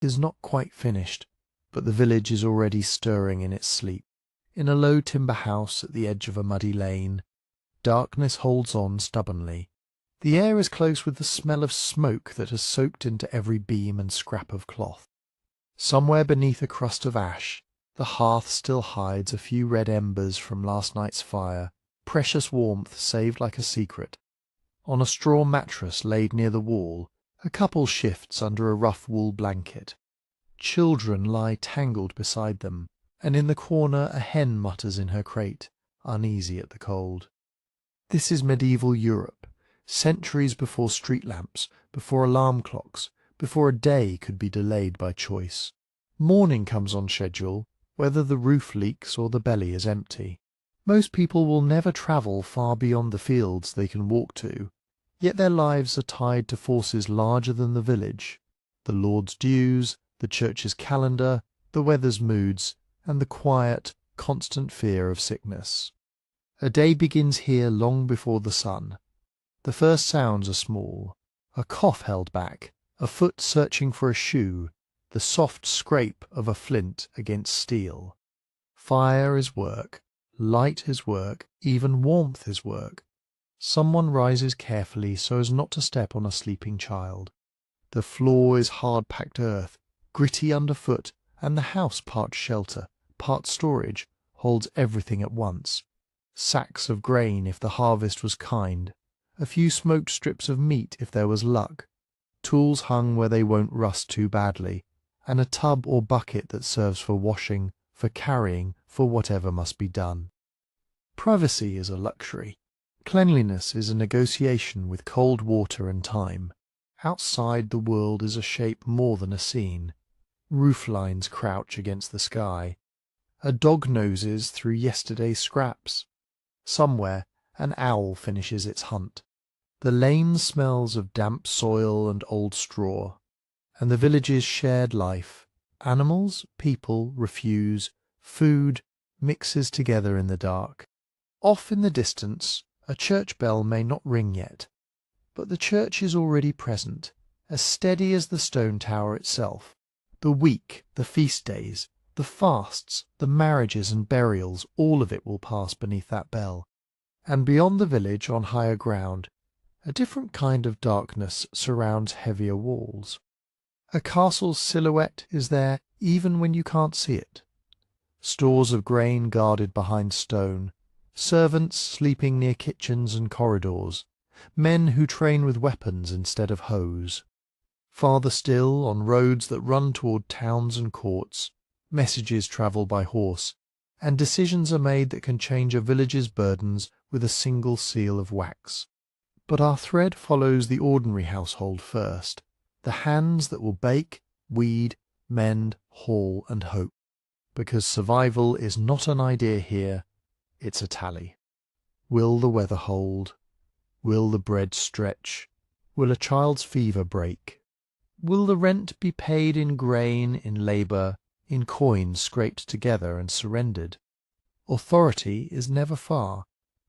Is not quite finished, but the village is already stirring in its sleep. In a low timber house at the edge of a muddy lane, darkness holds on stubbornly. The air is close with the smell of smoke that has soaked into every beam and scrap of cloth. Somewhere beneath a crust of ash, the hearth still hides a few red embers from last night's fire, precious warmth saved like a secret. On a straw mattress laid near the wall, a couple shifts under a rough wool blanket. Children lie tangled beside them, and in the corner a hen mutters in her crate, uneasy at the cold. This is medieval Europe, centuries before street lamps, before alarm clocks, before a day could be delayed by choice. Morning comes on schedule, whether the roof leaks or the belly is empty. Most people will never travel far beyond the fields they can walk to, yet their lives are tied to forces larger than the village, the Lord's dues, the church's calendar, the weather's moods, and the quiet, constant fear of sickness. A day begins here long before the sun. The first sounds are small, a cough held back, a foot searching for a shoe, the soft scrape of a flint against steel. Fire is work, light is work, even warmth is work. Someone rises carefully so as not to step on a sleeping child. The floor is hard-packed earth, gritty underfoot, and the house part shelter, part storage, holds everything at once. Sacks of grain if the harvest was kind, a few smoked strips of meat if there was luck, tools hung where they won't rust too badly, and a tub or bucket that serves for washing, for carrying, for whatever must be done. Privacy is a luxury. Cleanliness is a negotiation with cold water and time. Outside the world is a shape more than a scene. Roof lines crouch against the sky. A dog noses through yesterday's scraps. Somewhere an owl finishes its hunt. The lane smells of damp soil and old straw, and the village's shared life, animals, people, refuse, food, mixes together in the dark. Off in the distance, a church bell may not ring yet, but the church is already present, as steady as the stone tower itself. The week, the feast days, the fasts, the marriages and burials, all of it will pass beneath that bell. And beyond the village, on higher ground, a different kind of darkness surrounds heavier walls. A castle's silhouette is there even when you can't see it. Stores of grain guarded behind stone, servants sleeping near kitchens and corridors, men who train with weapons instead of hoes. Farther still, on roads that run toward towns and courts, messages travel by horse, and decisions are made that can change a village's burdens with a single seal of wax. But our thread follows the ordinary household first, the hands that will bake, weed, mend, haul, and hope, because survival is not an idea here, it's a tally. Will the weather hold? Will the bread stretch? Will a child's fever break? Will the rent be paid in grain, in labour, in coins scraped together and surrendered? Authority is never far,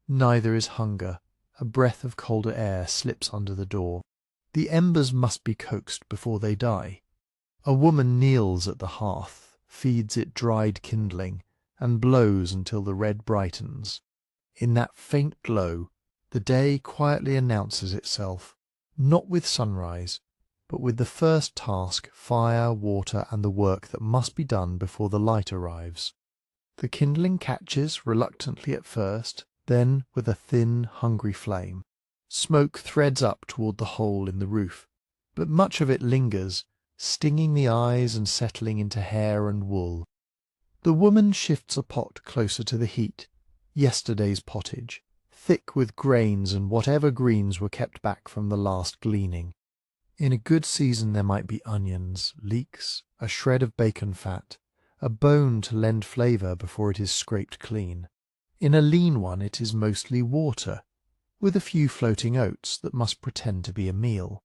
neither is hunger. A breath of colder air slips under the door. The embers must be coaxed before they die. A woman kneels at the hearth, feeds it dried kindling, and blows until the red brightens. In that faint glow, the day quietly announces itself, not with sunrise, but with the first task, fire, water, and the work that must be done before the light arrives. The kindling catches reluctantly at first, then with a thin, hungry flame. Smoke threads up toward the hole in the roof, but much of it lingers, stinging the eyes and settling into hair and wool. The woman shifts a pot closer to the heat, yesterday's pottage, thick with grains and whatever greens were kept back from the last gleaning. In a good season there might be onions, leeks, a shred of bacon fat, a bone to lend flavour before it is scraped clean. In a lean one it is mostly water, with a few floating oats that must pretend to be a meal.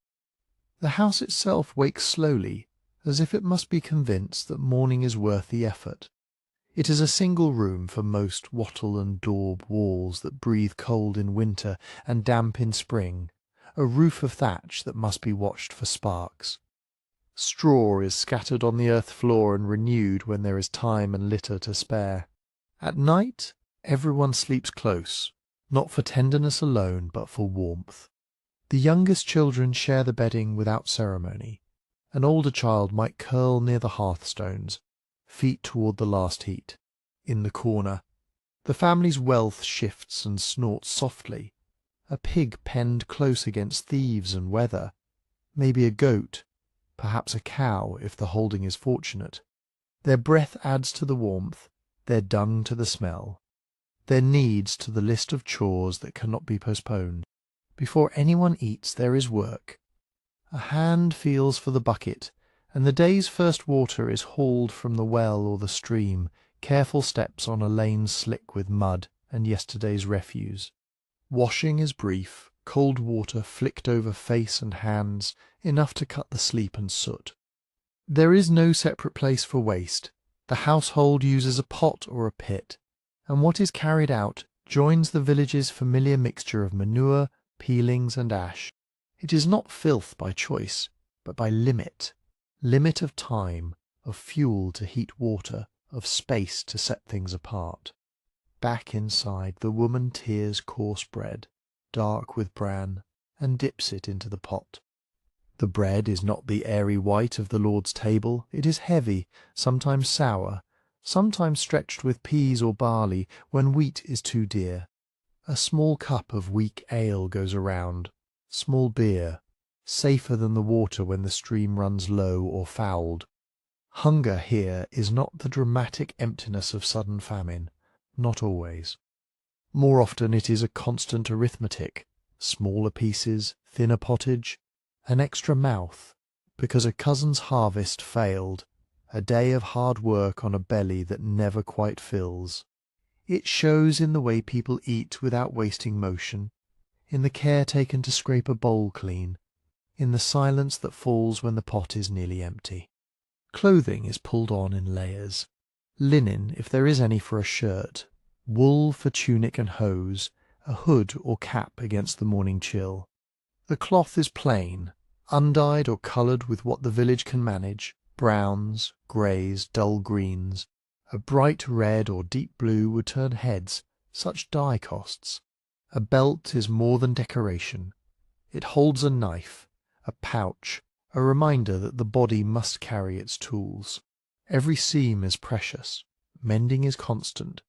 The house itself wakes slowly, as if it must be convinced that morning is worth the effort. It is a single room for most wattle and daub walls that breathe cold in winter and damp in spring, a roof of thatch that must be watched for sparks. Straw is scattered on the earth floor and renewed when there is time and litter to spare. At night, everyone sleeps close, not for tenderness alone, but for warmth. The youngest children share the bedding without ceremony. An older child might curl near the hearthstones, feet toward the last heat. In the corner, the family's wealth shifts and snorts softly. A pig penned close against thieves and weather, maybe a goat, perhaps a cow if the holding is fortunate. Their breath adds to the warmth, their dung to the smell, their needs to the list of chores that cannot be postponed. Before anyone eats there is work. A hand feels for the bucket, and the day's first water is hauled from the well or the stream, careful steps on a lane slick with mud and yesterday's refuse. Washing is brief, cold water flicked over face and hands, enough to cut the sleep and soot. There is no separate place for waste. The household uses a pot or a pit, and what is carried out joins the village's familiar mixture of manure, peelings, and ash. It is not filth by choice, but by limit. Limit of time, of fuel to heat water, of space to set things apart. Back inside, the woman tears coarse bread, dark with bran, and dips it into the pot. The bread is not the airy white of the Lord's table. It is heavy, sometimes sour, sometimes stretched with peas or barley when wheat is too dear. A small cup of weak ale goes around, small beer, safer than the water when the stream runs low or fouled. Hunger here is not the dramatic emptiness of sudden famine, not always. More often it is a constant arithmetic, smaller pieces, thinner pottage, an extra mouth, because a cousin's harvest failed, a day of hard work on a belly that never quite fills. It shows in the way people eat without wasting motion, in the care taken to scrape a bowl clean, in the silence that falls when the pot is nearly empty. Clothing is pulled on in layers. Linen, if there is any, for a shirt, wool for tunic and hose, a hood or cap against the morning chill. The cloth is plain, undyed or coloured with what the village can manage, browns, greys, dull greens. A bright red or deep blue would turn heads, such dye costs. A belt is more than decoration. It holds a knife, a pouch, a reminder that the body must carry its tools. Every seam is precious. Mending is constant,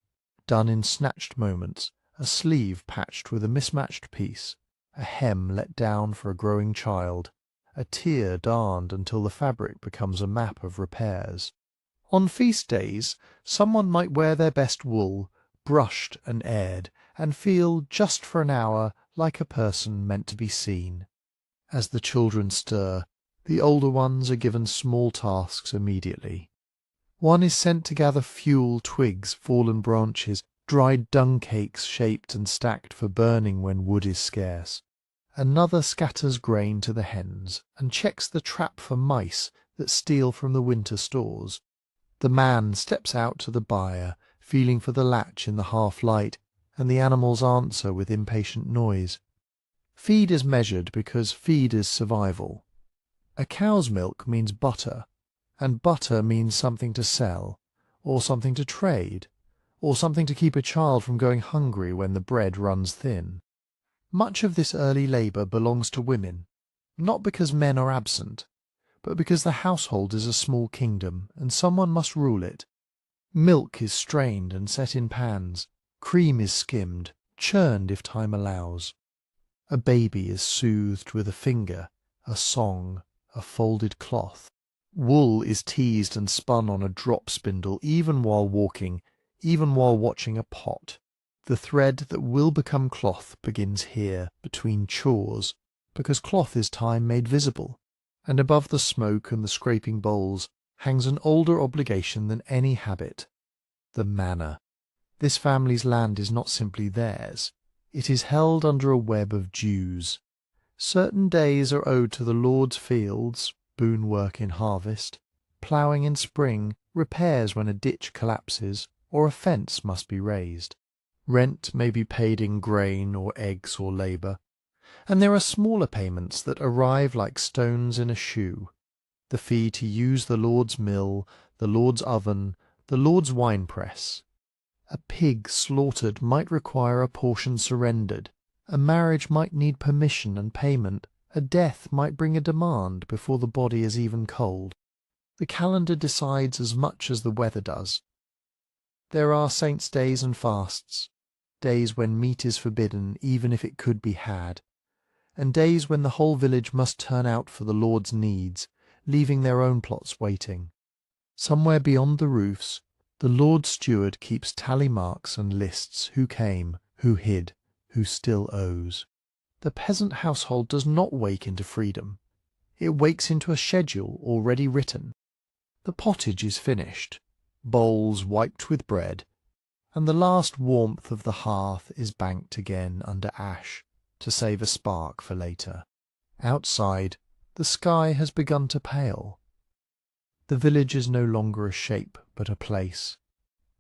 done in snatched moments, a sleeve patched with a mismatched piece, a hem let down for a growing child, a tear darned until the fabric becomes a map of repairs. On feast days, someone might wear their best wool, brushed and aired, and feel, just for an hour, like a person meant to be seen. As the children stir, the older ones are given small tasks immediately. One is sent to gather fuel, twigs, fallen branches, dried dung cakes shaped and stacked for burning when wood is scarce. Another scatters grain to the hens, and checks the trap for mice that steal from the winter stores. The man steps out to the byre, feeling for the latch in the half-light, and the animals answer with impatient noise. Feed is measured because feed is survival. A cow's milk means butter, and butter means something to sell, or something to trade, or something to keep a child from going hungry when the bread runs thin. Much of this early labour belongs to women, not because men are absent, but because the household is a small kingdom, and someone must rule it. Milk is strained and set in pans, cream is skimmed, churned if time allows. A baby is soothed with a finger, a song, a folded cloth. Wool is teased and spun on a drop spindle even while walking, even while watching a pot. The thread that will become cloth begins here, between chores, because cloth is time made visible, and above the smoke and the scraping bowls hangs an older obligation than any habit, the manor. This family's land is not simply theirs, it is held under a web of dues. Certain days are owed to the Lord's fields, boon work in harvest, ploughing in spring, repairs when a ditch collapses, or a fence must be raised. Rent may be paid in grain or eggs or labour, and there are smaller payments that arrive like stones in a shoe. the fee to use the Lord's mill, the Lord's oven, the Lord's winepress. A pig slaughtered might require a portion surrendered, a marriage might need permission and payment, a death might bring a demand before the body is even cold. The calendar decides as much as the weather does. There are saints' days and fasts, days when meat is forbidden even if it could be had, and days when the whole village must turn out for the Lord's needs, leaving their own plots waiting. Somewhere beyond the roofs, the Lord Steward keeps tally marks and lists who came, who hid, who still owes. The peasant household does not wake into freedom. It wakes into a schedule already written. The pottage is finished, bowls wiped with bread, and the last warmth of the hearth is banked again under ash to save a spark for later. Outside, the sky has begun to pale. The village is no longer a shape but a place.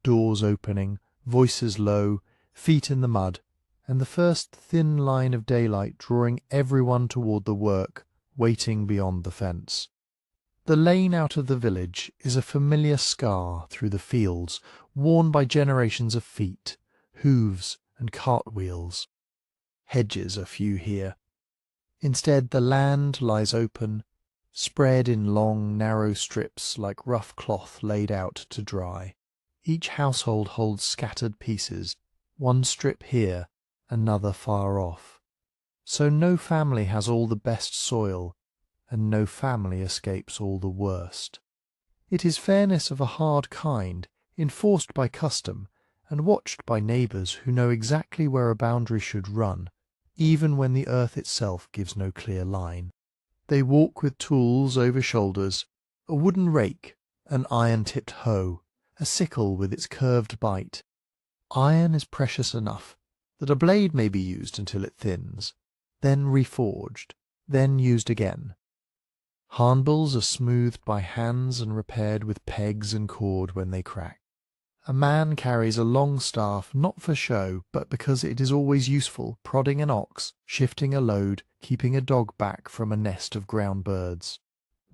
Doors opening, voices low, feet in the mud, and the first thin line of daylight drawing everyone toward the work waiting beyond the fence. The lane out of the village is a familiar scar through the fields, worn by generations of feet, hooves and cartwheels. Hedges are few here. Instead, the land lies open, spread in long, narrow strips like rough cloth laid out to dry. Each household holds scattered pieces, one strip here, another far off. So no family has all the best soil, and no family escapes all the worst. It is fairness of a hard kind, enforced by custom, and watched by neighbours who know exactly where a boundary should run, even when the earth itself gives no clear line. They walk with tools over shoulders, a wooden rake, an iron-tipped hoe, a sickle with its curved bite. Iron is precious enough that a blade may be used until it thins, then reforged, then used again. Handbills are smoothed by hands and repaired with pegs and cord when they crack. A man carries a long staff not for show, but because it is always useful, prodding an ox, shifting a load, keeping a dog back from a nest of ground birds.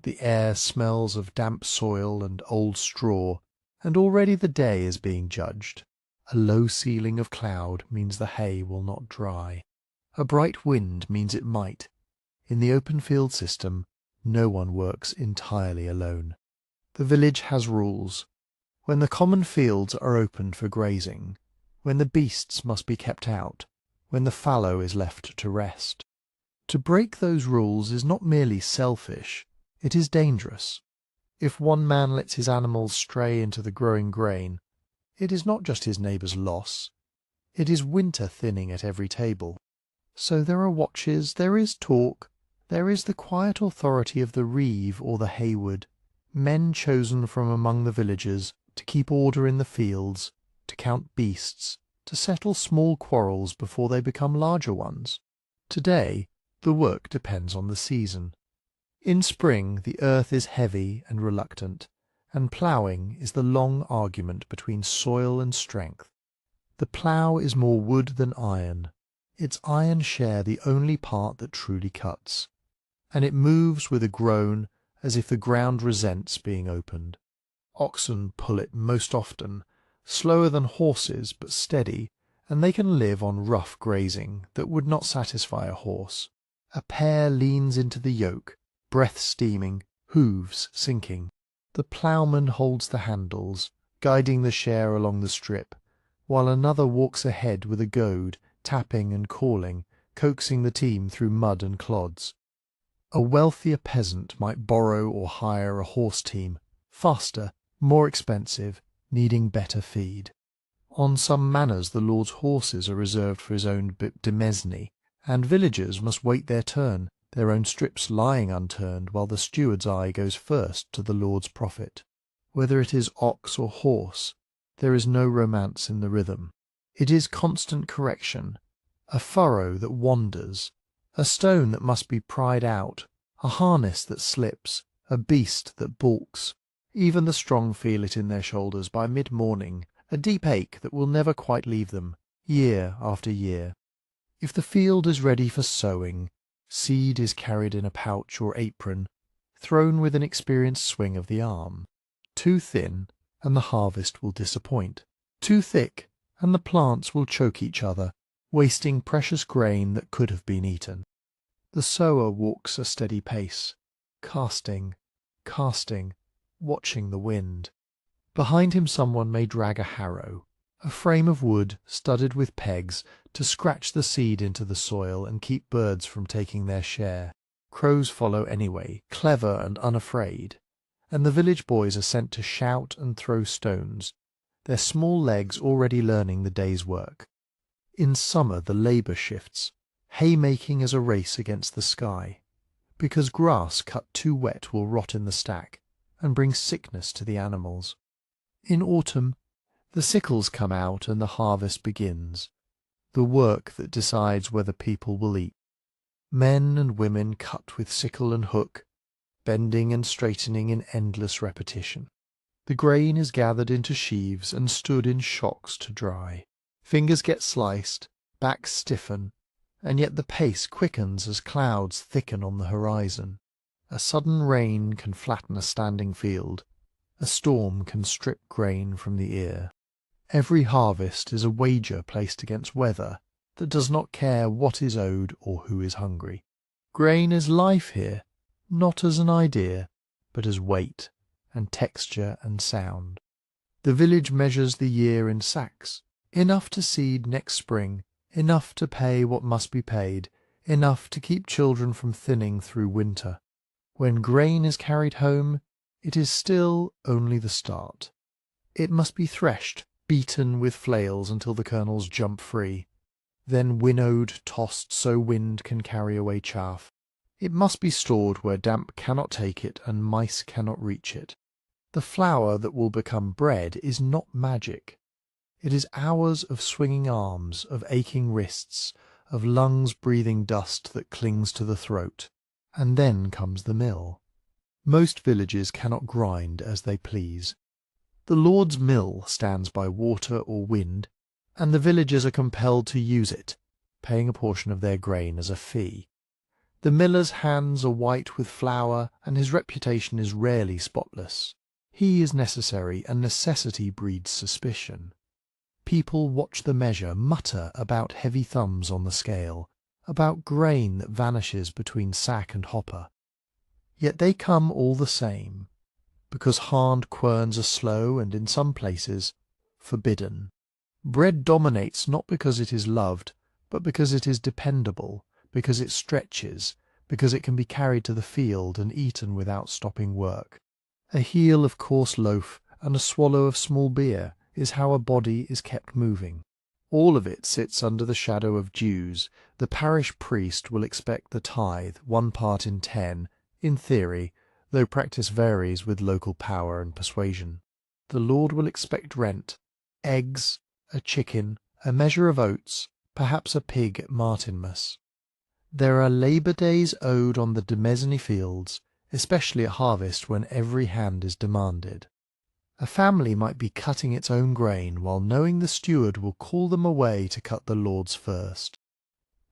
The air smells of damp soil and old straw, and already the day is being judged. A low ceiling of cloud means the hay will not dry. A bright wind means it might. In the open field system, no one works entirely alone. The village has rules. When the common fields are opened for grazing, when the beasts must be kept out, when the fallow is left to rest. To break those rules is not merely selfish, it is dangerous. If one man lets his animals stray into the growing grain, it is not just his neighbour's loss, it is winter thinning at every table. So there are watches, there is talk, there is the quiet authority of the reeve or the haywood, men chosen from among the villagers to keep order in the fields, to count beasts, to settle small quarrels before they become larger ones. Today, the work depends on the season. In spring, the earth is heavy and reluctant, and ploughing is the long argument between soil and strength. The plough is more wood than iron. Its iron share the only part that truly cuts, and it moves with a groan as if the ground resents being opened. Oxen pull it most often, slower than horses but steady, and they can live on rough grazing that would not satisfy a horse. A pair leans into the yoke, breath steaming, hooves sinking. The ploughman holds the handles, guiding the share along the strip, while another walks ahead with a goad, tapping and calling, coaxing the team through mud and clods. A wealthier peasant might borrow or hire a horse team, faster, more expensive, needing better feed. On some manors the lord's horses are reserved for his own demesne, and villagers must wait their turn, their own strips lying unturned while the steward's eye goes first to the lord's profit. Whether it is ox or horse, there is no romance in the rhythm. It is constant correction, a furrow that wanders, a stone that must be pried out, a harness that slips, a beast that balks. Even the strong feel it in their shoulders by mid-morning, a deep ache that will never quite leave them, year after year. If the field is ready for sowing, seed is carried in a pouch or apron, thrown with an experienced swing of the arm. Too thin, and the harvest will disappoint. Too thick, and the plants will choke each other, wasting precious grain that could have been eaten. The sower walks a steady pace, casting, watching the wind. Behind him someone may drag a harrow, a frame of wood studded with pegs to scratch the seed into the soil and keep birds from taking their share. Crows follow anyway, clever and unafraid, and the village boys are sent to shout and throw stones, their small legs already learning the day's work. In summer the labour shifts, haymaking as a race against the sky, because grass cut too wet will rot in the stack and bring sickness to the animals. In autumn, the sickles come out and the harvest begins, the work that decides whether people will eat. Men and women cut with sickle and hook, bending and straightening in endless repetition. The grain is gathered into sheaves and stood in shocks to dry. Fingers get sliced, backs stiffen, and yet the pace quickens as clouds thicken on the horizon. A sudden rain can flatten a standing field. A storm can strip grain from the ear. Every harvest is a wager placed against weather that does not care what is owed or who is hungry. Grain is life here, not as an idea, but as weight and texture and sound. The village measures the year in sacks, enough to seed next spring, enough to pay what must be paid, enough to keep children from thinning through winter. When grain is carried home, it is still only the start. It must be threshed, beaten with flails until the kernels jump free, then winnowed, tossed so wind can carry away chaff. It must be stored where damp cannot take it and mice cannot reach it. The flour that will become bread is not magic. It is hours of swinging arms, of aching wrists, of lungs breathing dust that clings to the throat. And then comes the mill. Most villages cannot grind as they please. The Lord's mill stands by water or wind, and the villagers are compelled to use it, paying a portion of their grain as a fee. The miller's hands are white with flour, and his reputation is rarely spotless. He is necessary, and necessity breeds suspicion. People watch the measure, mutter about heavy thumbs on the scale, about grain that vanishes between sack and hopper. Yet they come all the same, because hand querns are slow and, in some places, forbidden. Bread dominates not because it is loved, but because it is dependable, because it stretches, because it can be carried to the field and eaten without stopping work. A heel of coarse loaf and a swallow of small beer is how a body is kept moving. All of it sits under the shadow of dues. The parish priest will expect the tithe, 1 part in 10, in theory, though practice varies with local power and persuasion. The Lord will expect rent, eggs, a chicken, a measure of oats, perhaps a pig at Martinmas. There are labour days owed on the demesne fields, especially at harvest when every hand is demanded. A family might be cutting its own grain while knowing the steward will call them away to cut the Lord's first.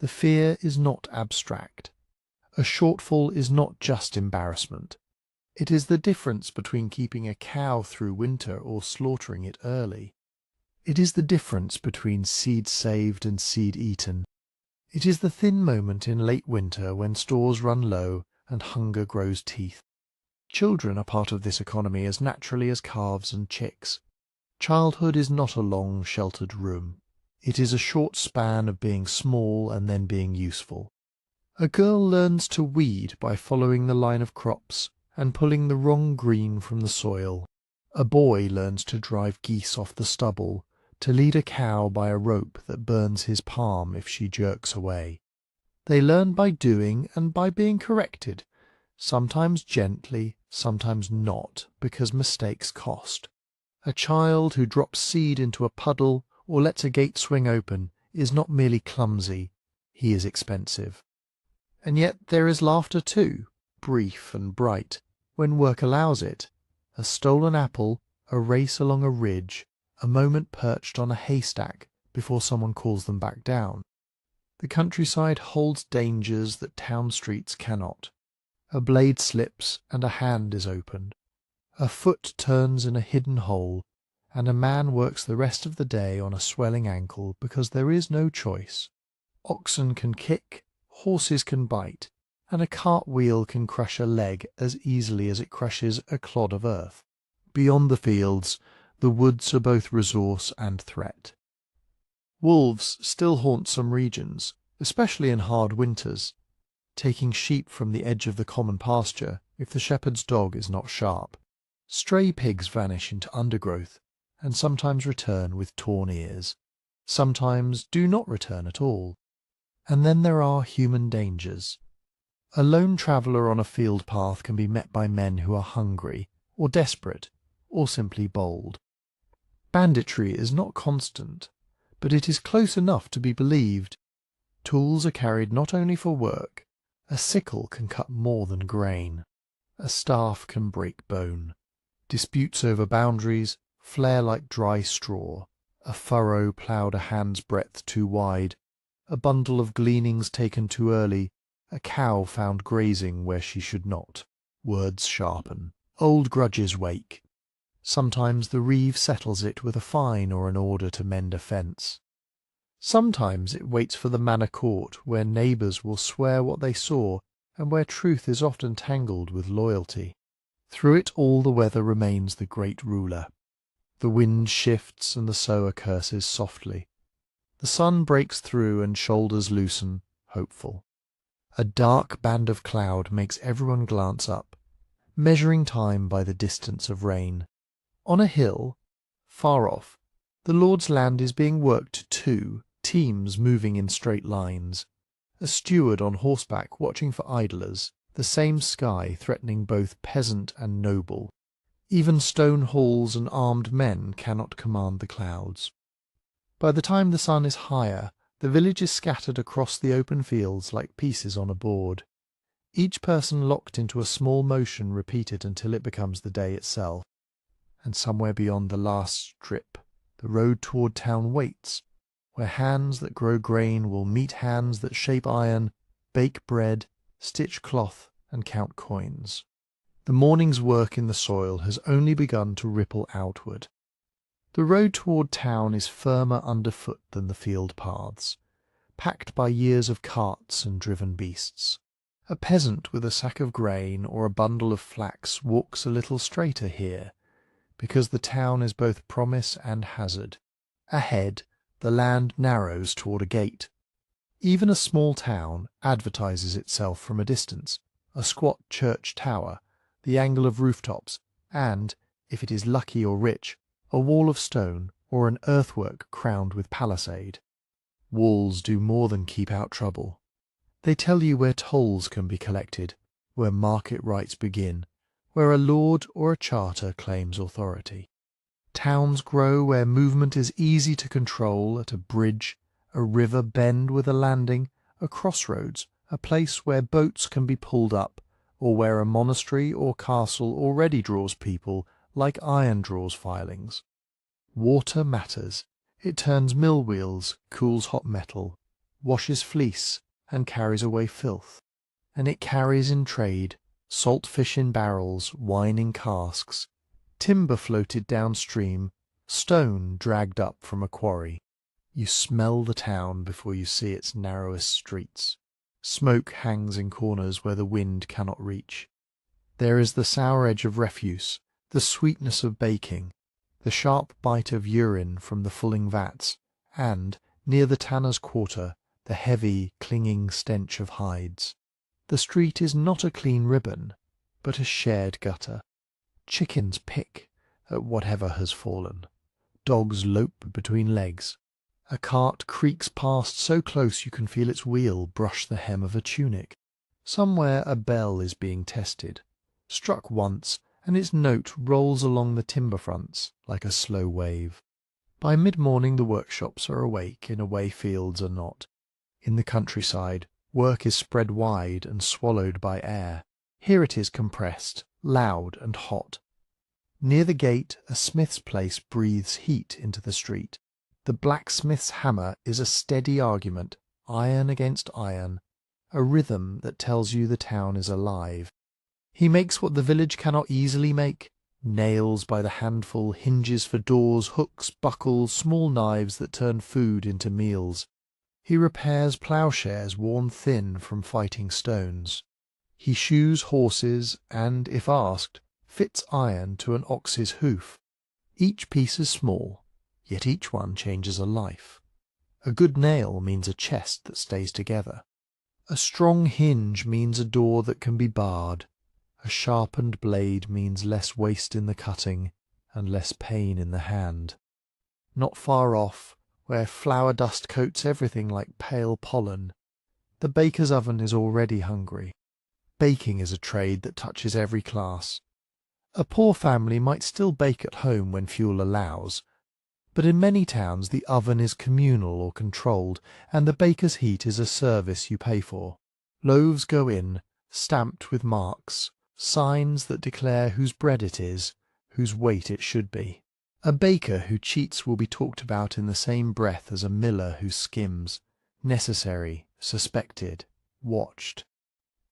The fear is not abstract. A shortfall is not just embarrassment. It is the difference between keeping a cow through winter or slaughtering it early. It is the difference between seed saved and seed eaten. It is the thin moment in late winter when stores run low and hunger grows teeth. Children are part of this economy as naturally as calves and chicks. Childhood is not a long, sheltered room. It is a short span of being small and then being useful. A girl learns to weed by following the line of crops and pulling the wrong green from the soil. A boy learns to drive geese off the stubble, to lead a cow by a rope that burns his palm if she jerks away. They learn by doing and by being corrected, sometimes gently, sometimes not, because mistakes cost. A child who drops seed into a puddle or lets a gate swing open is not merely clumsy, he is expensive. And yet there is laughter too, brief and bright, when work allows it. A stolen apple, a race along a ridge, a moment perched on a haystack before someone calls them back down. The countryside holds dangers that town streets cannot. A blade slips and a hand is opened. A foot turns in a hidden hole, and a man works the rest of the day on a swelling ankle because there is no choice. Oxen can kick, horses can bite, and a cartwheel can crush a leg as easily as it crushes a clod of earth. Beyond the fields, the woods are both resource and threat. Wolves still haunt some regions, especially in hard winters, taking sheep from the edge of the common pasture if the shepherd's dog is not sharp. Stray pigs vanish into undergrowth and sometimes return with torn ears. Sometimes do not return at all. And then there are human dangers. A lone traveller on a field path can be met by men who are hungry, or desperate, or simply bold. Banditry is not constant, but it is close enough to be believed. Tools are carried not only for work. A sickle can cut more than grain. A staff can break bone. Disputes over boundaries flare like dry straw. A furrow ploughed a hand's breadth too wide. A bundle of gleanings taken too early. A cow found grazing where she should not. Words sharpen. Old grudges wake. Sometimes the reeve settles it with a fine or an order to mend a fence. Sometimes it waits for the manor court, where neighbours will swear what they saw, and where truth is often tangled with loyalty. Through it all the weather remains the great ruler. The wind shifts and the sower curses softly. The sun breaks through and shoulders loosen, hopeful. A dark band of cloud makes everyone glance up, measuring time by the distance of rain. On a hill, far off, the Lord's land is being worked to, teams moving in straight lines. A steward on horseback watching for idlers, the same sky threatening both peasant and noble. Even stone halls and armed men cannot command the clouds. By the time the sun is higher, the village is scattered across the open fields like pieces on a board. Each person locked into a small motion repeated until it becomes the day itself. And somewhere beyond the last strip, the road toward town waits, where hands that grow grain will meet hands that shape iron, bake bread, stitch cloth, and count coins. The morning's work in the soil has only begun to ripple outward. The road toward town is firmer underfoot than the field paths, packed by years of carts and driven beasts. A peasant with a sack of grain or a bundle of flax walks a little straighter here, because the town is both promise and hazard. Ahead, the land narrows toward a gate. Even a small town advertises itself from a distance, a squat church tower, the angle of rooftops, and, if it is lucky or rich, a wall of stone or an earthwork crowned with palisade. Walls do more than keep out trouble. They tell you where tolls can be collected, where market rights begin, where a lord or a charter claims authority. Towns grow where movement is easy to control at a bridge, a river bend with a landing, a crossroads, a place where boats can be pulled up, or where a monastery or castle already draws people like iron draws filings. Water matters. It turns mill wheels, cools hot metal, washes fleece, and carries away filth. And it carries in trade salt fish in barrels, wine in casks, timber floated downstream, stone dragged up from a quarry. You smell the town before you see its narrowest streets. Smoke hangs in corners where the wind cannot reach. There is the sour edge of refuse, the sweetness of baking, the sharp bite of urine from the fulling vats, and, near the tanner's quarter, the heavy, clinging stench of hides. The street is not a clean ribbon, but a shared gutter. Chickens pick at whatever has fallen. Dogs lope between legs. A cart creaks past so close you can feel its wheel brush the hem of a tunic. Somewhere a bell is being tested, struck once, and its note rolls along the timber fronts like a slow wave. By mid-morning the workshops are awake in a way fields are not. In the countryside, work is spread wide and swallowed by air. Here it is compressed, loud and hot. Near the gate, a smith's place breathes heat into the street. The blacksmith's hammer is a steady argument, iron against iron, a rhythm that tells you the town is alive. He makes what the village cannot easily make: nails by the handful, hinges for doors, hooks, buckles, small knives that turn food into meals. He repairs ploughshares worn thin from fighting stones. He shoes horses and, if asked, fits iron to an ox's hoof. Each piece is small, yet each one changes a life. A good nail means a chest that stays together. A strong hinge means a door that can be barred. A sharpened blade means less waste in the cutting and less pain in the hand. Not far off, where flour dust coats everything like pale pollen, the baker's oven is already hungry. Baking is a trade that touches every class. A poor family might still bake at home when fuel allows, but in many towns the oven is communal or controlled, and the baker's heat is a service you pay for. Loaves go in, stamped with marks, signs that declare whose bread it is, whose weight it should be. A baker who cheats will be talked about in the same breath as a miller who skims, necessary, suspected, watched.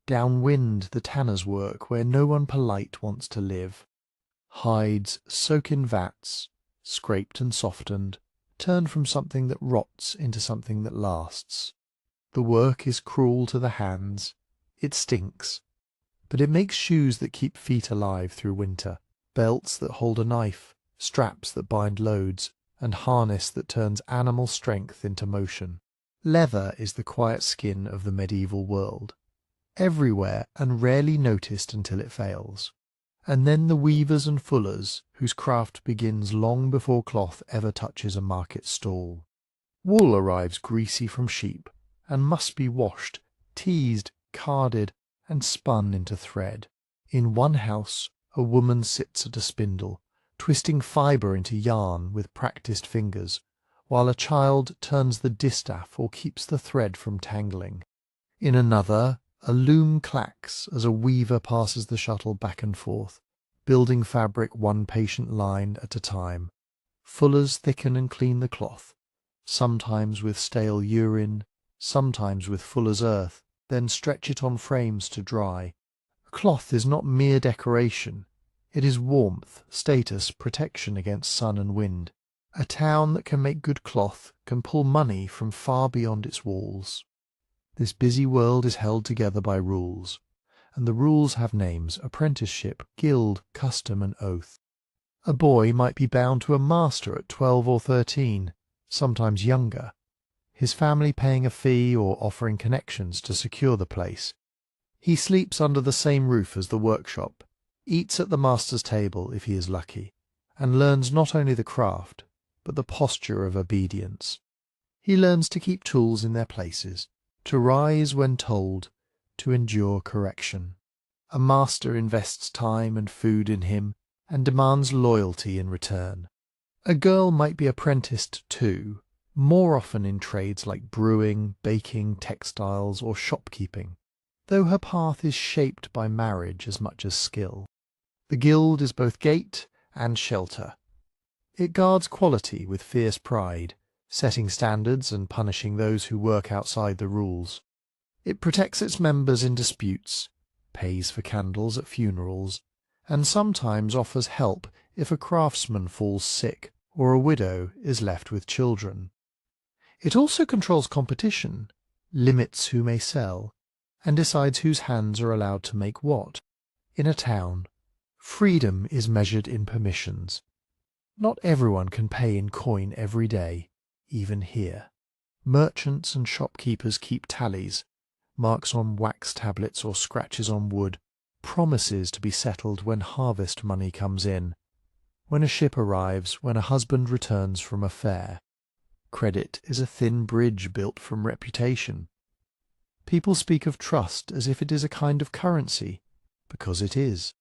Downwind the tanner's work where no one polite wants to live. Hides soak in vats, scraped and softened, turn from something that rots into something that lasts. The work is cruel to the hands, it stinks, but it makes shoes that keep feet alive through winter, belts that hold a knife, straps that bind loads, and harness that turns animal strength into motion. Leather is the quiet skin of the medieval world, everywhere and rarely noticed until it fails. And then the weavers and fullers, whose craft begins long before cloth ever touches a market stall. Wool arrives greasy from sheep, and must be washed, teased, carded, and spun into thread. In one house a woman sits at a spindle, twisting fibre into yarn with practised fingers, while a child turns the distaff or keeps the thread from tangling. In another, a loom clacks as a weaver passes the shuttle back and forth, building fabric one patient line at a time. Fullers thicken and clean the cloth, sometimes with stale urine, sometimes with fuller's earth, then stretch it on frames to dry. Cloth is not mere decoration. It is warmth, status, protection against sun and wind. A town that can make good cloth can pull money from far beyond its walls. This busy world is held together by rules, and the rules have names: apprenticeship, guild, custom, and oath. A boy might be bound to a master at 12 or 13, sometimes younger, his family paying a fee or offering connections to secure the place. He sleeps under the same roof as the workshop, eats at the master's table if he is lucky, and learns not only the craft, but the posture of obedience. He learns to keep tools in their places, to rise when told, to endure correction. A master invests time and food in him, and demands loyalty in return. A girl might be apprenticed too, more often in trades like brewing, baking, textiles, or shopkeeping, though her path is shaped by marriage as much as skill. The guild is both gate and shelter. It guards quality with fierce pride, setting standards and punishing those who work outside the rules. It protects its members in disputes, pays for candles at funerals, and sometimes offers help if a craftsman falls sick or a widow is left with children. It also controls competition, limits who may sell, and decides whose hands are allowed to make what. In a town, freedom is measured in permissions. Not everyone can pay in coin every day, even here. Merchants and shopkeepers keep tallies, marks on wax tablets or scratches on wood, promises to be settled when harvest money comes in, when a ship arrives, when a husband returns from a fair. Credit is a thin bridge built from reputation. People speak of trust as if it is a kind of currency, because it is.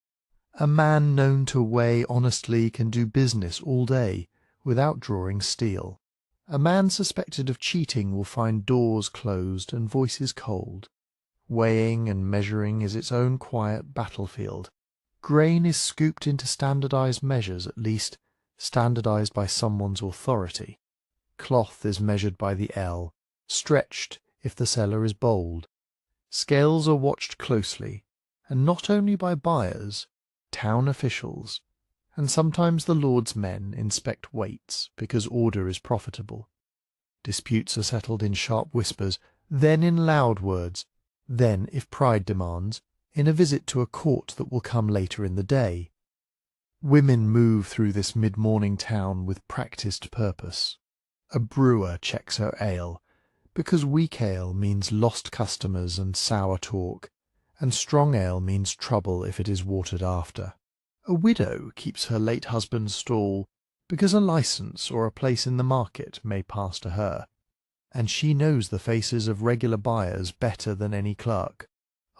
A man known to weigh honestly can do business all day without drawing steel. A man suspected of cheating will find doors closed and voices cold. Weighing and measuring is its own quiet battlefield. Grain is scooped into standardized measures, at least standardized by someone's authority. Cloth is measured by the ell, stretched if the seller is bold. Scales are watched closely, and not only by buyers, town officials, and sometimes the Lord's men inspect weights because order is profitable. Disputes are settled in sharp whispers, then in loud words, then, if pride demands, in a visit to a court that will come later in the day. Women move through this mid-morning town with practised purpose. A brewer checks her ale, because weak ale means lost customers and sour talk, and strong ale means trouble if it is watered after. A widow keeps her late husband's stall, because a licence or a place in the market may pass to her, and she knows the faces of regular buyers better than any clerk.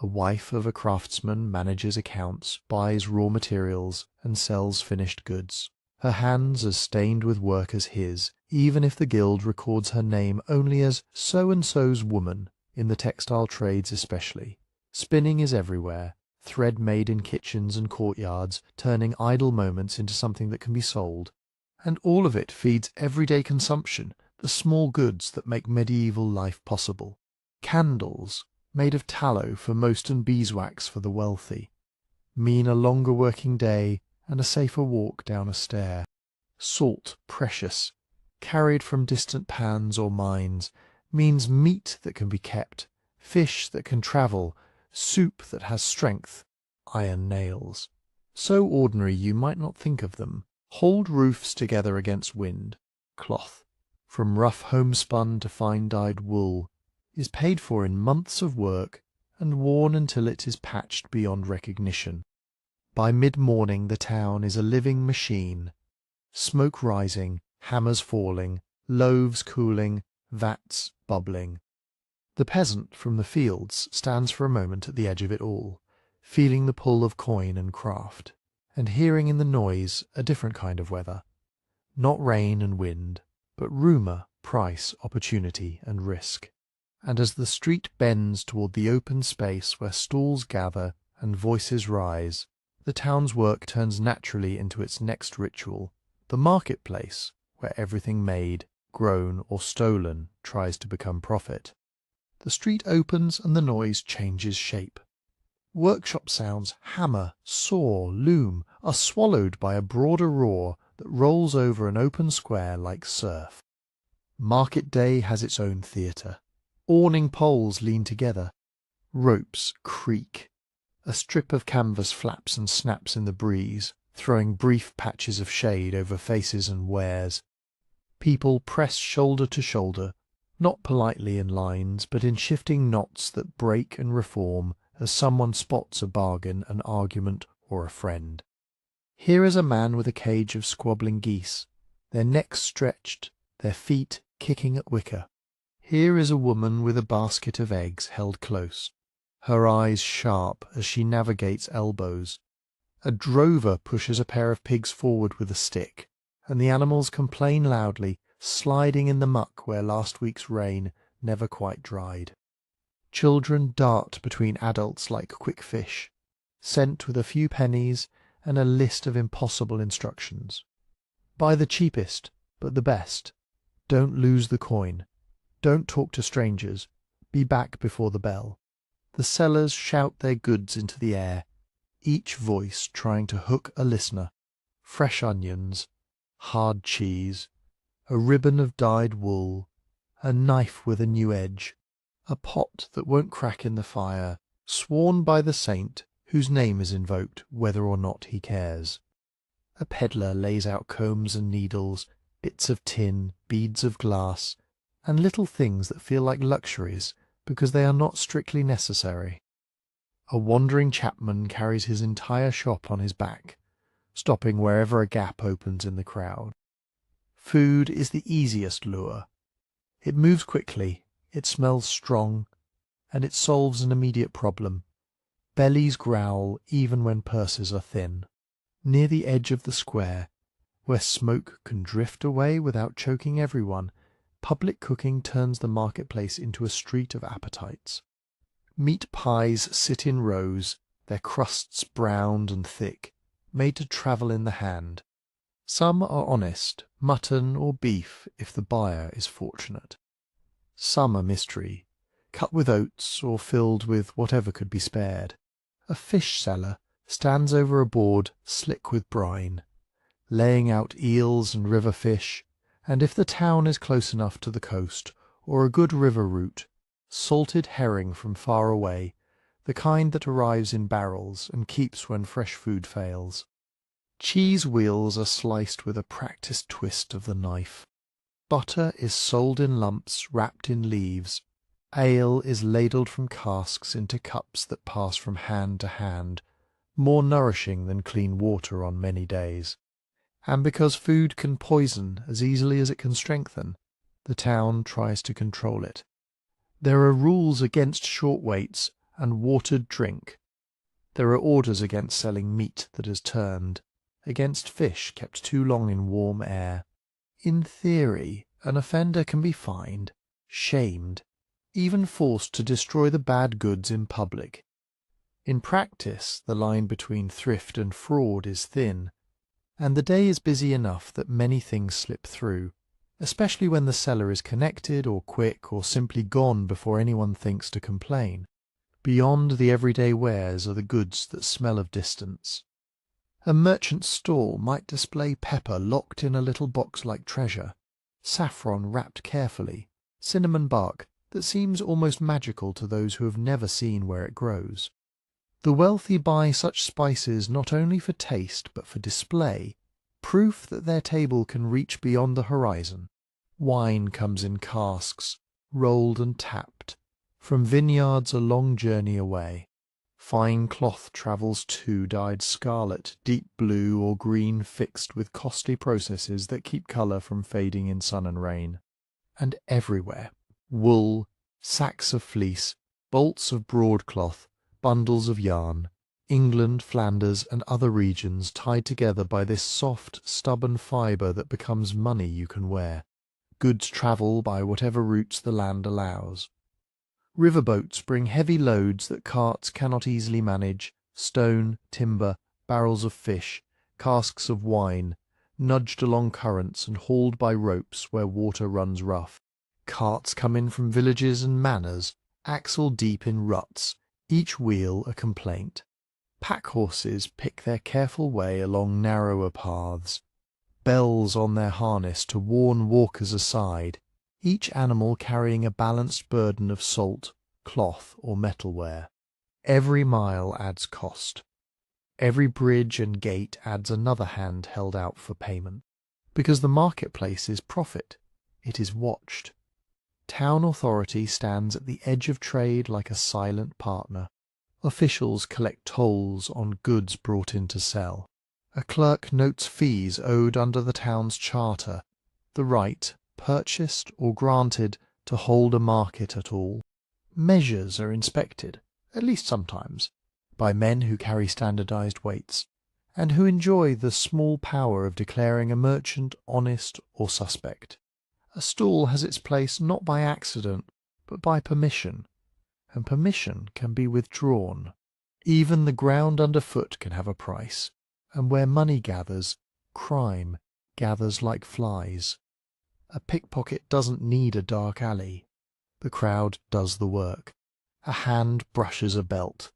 A wife of a craftsman manages accounts, buys raw materials, and sells finished goods. Her hands as stained with work as his, even if the guild records her name only as so-and-so's woman, in the textile trades especially. Spinning is everywhere, thread made in kitchens and courtyards, turning idle moments into something that can be sold. And all of it feeds everyday consumption, the small goods that make medieval life possible. Candles, made of tallow for most and beeswax for the wealthy, mean a longer working day and a safer walk down a stair. Salt, precious, carried from distant pans or mines, means meat that can be kept, fish that can travel, soup that has strength, iron nails. So ordinary you might not think of them. Hold roofs together against wind. Cloth, from rough homespun to fine-dyed wool, is paid for in months of work and worn until it is patched beyond recognition. By mid-morning the town is a living machine. Smoke rising, hammers falling, loaves cooling, vats bubbling. The peasant from the fields stands for a moment at the edge of it all, feeling the pull of coin and craft, and hearing in the noise a different kind of weather. Not rain and wind, but rumour, price, opportunity, and risk. And as the street bends toward the open space where stalls gather and voices rise, the town's work turns naturally into its next ritual, the marketplace, where everything made, grown, or stolen tries to become profit. The street opens and the noise changes shape. Workshop sounds, hammer, saw, loom, are swallowed by a broader roar that rolls over an open square like surf. Market day has its own theatre. Awning poles lean together. Ropes creak. A strip of canvas flaps and snaps in the breeze, throwing brief patches of shade over faces and wares. People press shoulder to shoulder, not politely in lines, but in shifting knots that break and reform as someone spots a bargain, an argument, or a friend. Here is a man with a cage of squabbling geese, their necks stretched, their feet kicking at wicker. Here is a woman with a basket of eggs held close, her eyes sharp as she navigates elbows. A drover pushes a pair of pigs forward with a stick, and the animals complain loudly, sliding in the muck where last week's rain never quite dried. Children dart between adults like quick fish, sent with a few pennies and a list of impossible instructions. Buy the cheapest, but the best. Don't lose the coin. Don't talk to strangers. Be back before the bell. The sellers shout their goods into the air, each voice trying to hook a listener. Fresh onions, hard cheese, a ribbon of dyed wool, a knife with a new edge, a pot that won't crack in the fire, sworn by the saint whose name is invoked whether or not he cares. A peddler lays out combs and needles, bits of tin, beads of glass, and little things that feel like luxuries because they are not strictly necessary. A wandering chapman carries his entire shop on his back, stopping wherever a gap opens in the crowd. Food is the easiest lure. It moves quickly, it smells strong, and it solves an immediate problem. Bellies growl even when purses are thin. Near the edge of the square, where smoke can drift away without choking everyone, public cooking turns the marketplace into a street of appetites. Meat pies sit in rows, their crusts browned and thick, made to travel in the hand. Some are honest, mutton or beef if the buyer is fortunate. Some are mystery, cut with oats or filled with whatever could be spared. A fish seller stands over a board slick with brine, laying out eels and river fish, and if the town is close enough to the coast, or a good river route, salted herring from far away, the kind that arrives in barrels and keeps when fresh food fails. Cheese wheels are sliced with a practised twist of the knife. Butter is sold in lumps wrapped in leaves. Ale is ladled from casks into cups that pass from hand to hand, more nourishing than clean water on many days. And because food can poison as easily as it can strengthen, the town tries to control it. There are rules against short waits and watered drink. There are orders against selling meat that has turned, against fish kept too long in warm air. In theory, an offender can be fined, shamed, even forced to destroy the bad goods in public. In practice, the line between thrift and fraud is thin, and the day is busy enough that many things slip through, especially when the seller is connected or quick or simply gone before anyone thinks to complain. Beyond the everyday wares are the goods that smell of distance. A merchant's stall might display pepper locked in a little box like treasure, saffron wrapped carefully, cinnamon bark that seems almost magical to those who have never seen where it grows. The wealthy buy such spices not only for taste but for display, proof that their table can reach beyond the horizon. Wine comes in casks, rolled and tapped, from vineyards a long journey away. Fine cloth travels too, dyed scarlet, deep blue or green, fixed with costly processes that keep colour from fading in sun and rain. And everywhere, wool, sacks of fleece, bolts of broadcloth, bundles of yarn, England, Flanders, and other regions tied together by this soft, stubborn fibre that becomes money you can wear. Goods travel by whatever routes the land allows. Riverboats bring heavy loads that carts cannot easily manage, stone, timber, barrels of fish, casks of wine, nudged along currents and hauled by ropes where water runs rough. Carts come in from villages and manors, axle deep in ruts, each wheel a complaint. Pack horses pick their careful way along narrower paths, bells on their harness to warn walkers aside, each animal carrying a balanced burden of salt, cloth, or metalware. Every mile adds cost. Every bridge and gate adds another hand held out for payment. Because the marketplace is profit, it is watched. Town authority stands at the edge of trade like a silent partner. Officials collect tolls on goods brought in to sell. A clerk notes fees owed under the town's charter, the right, purchased or granted, to hold a market at all. Measures are inspected, at least sometimes, by men who carry standardized weights, and who enjoy the small power of declaring a merchant honest or suspect. A stall has its place not by accident, but by permission, and permission can be withdrawn. Even the ground underfoot can have a price, and where money gathers, crime gathers like flies. A pickpocket doesn't need a dark alley. The crowd does the work. A hand brushes a belt.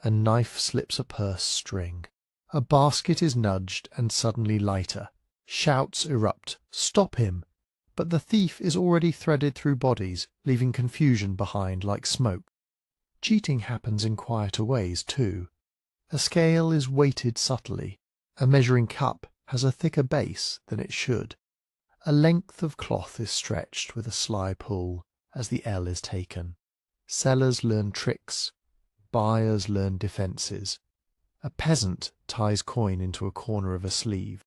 A knife slips a purse string. A basket is nudged and suddenly lighter. Shouts erupt. Stop him! But the thief is already threaded through bodies, leaving confusion behind like smoke. Cheating happens in quieter ways, too. A scale is weighted subtly. A measuring cup has a thicker base than it should. A length of cloth is stretched with a sly pull as the ell is taken. Sellers learn tricks. Buyers learn defences. A peasant ties coin into a corner of a sleeve.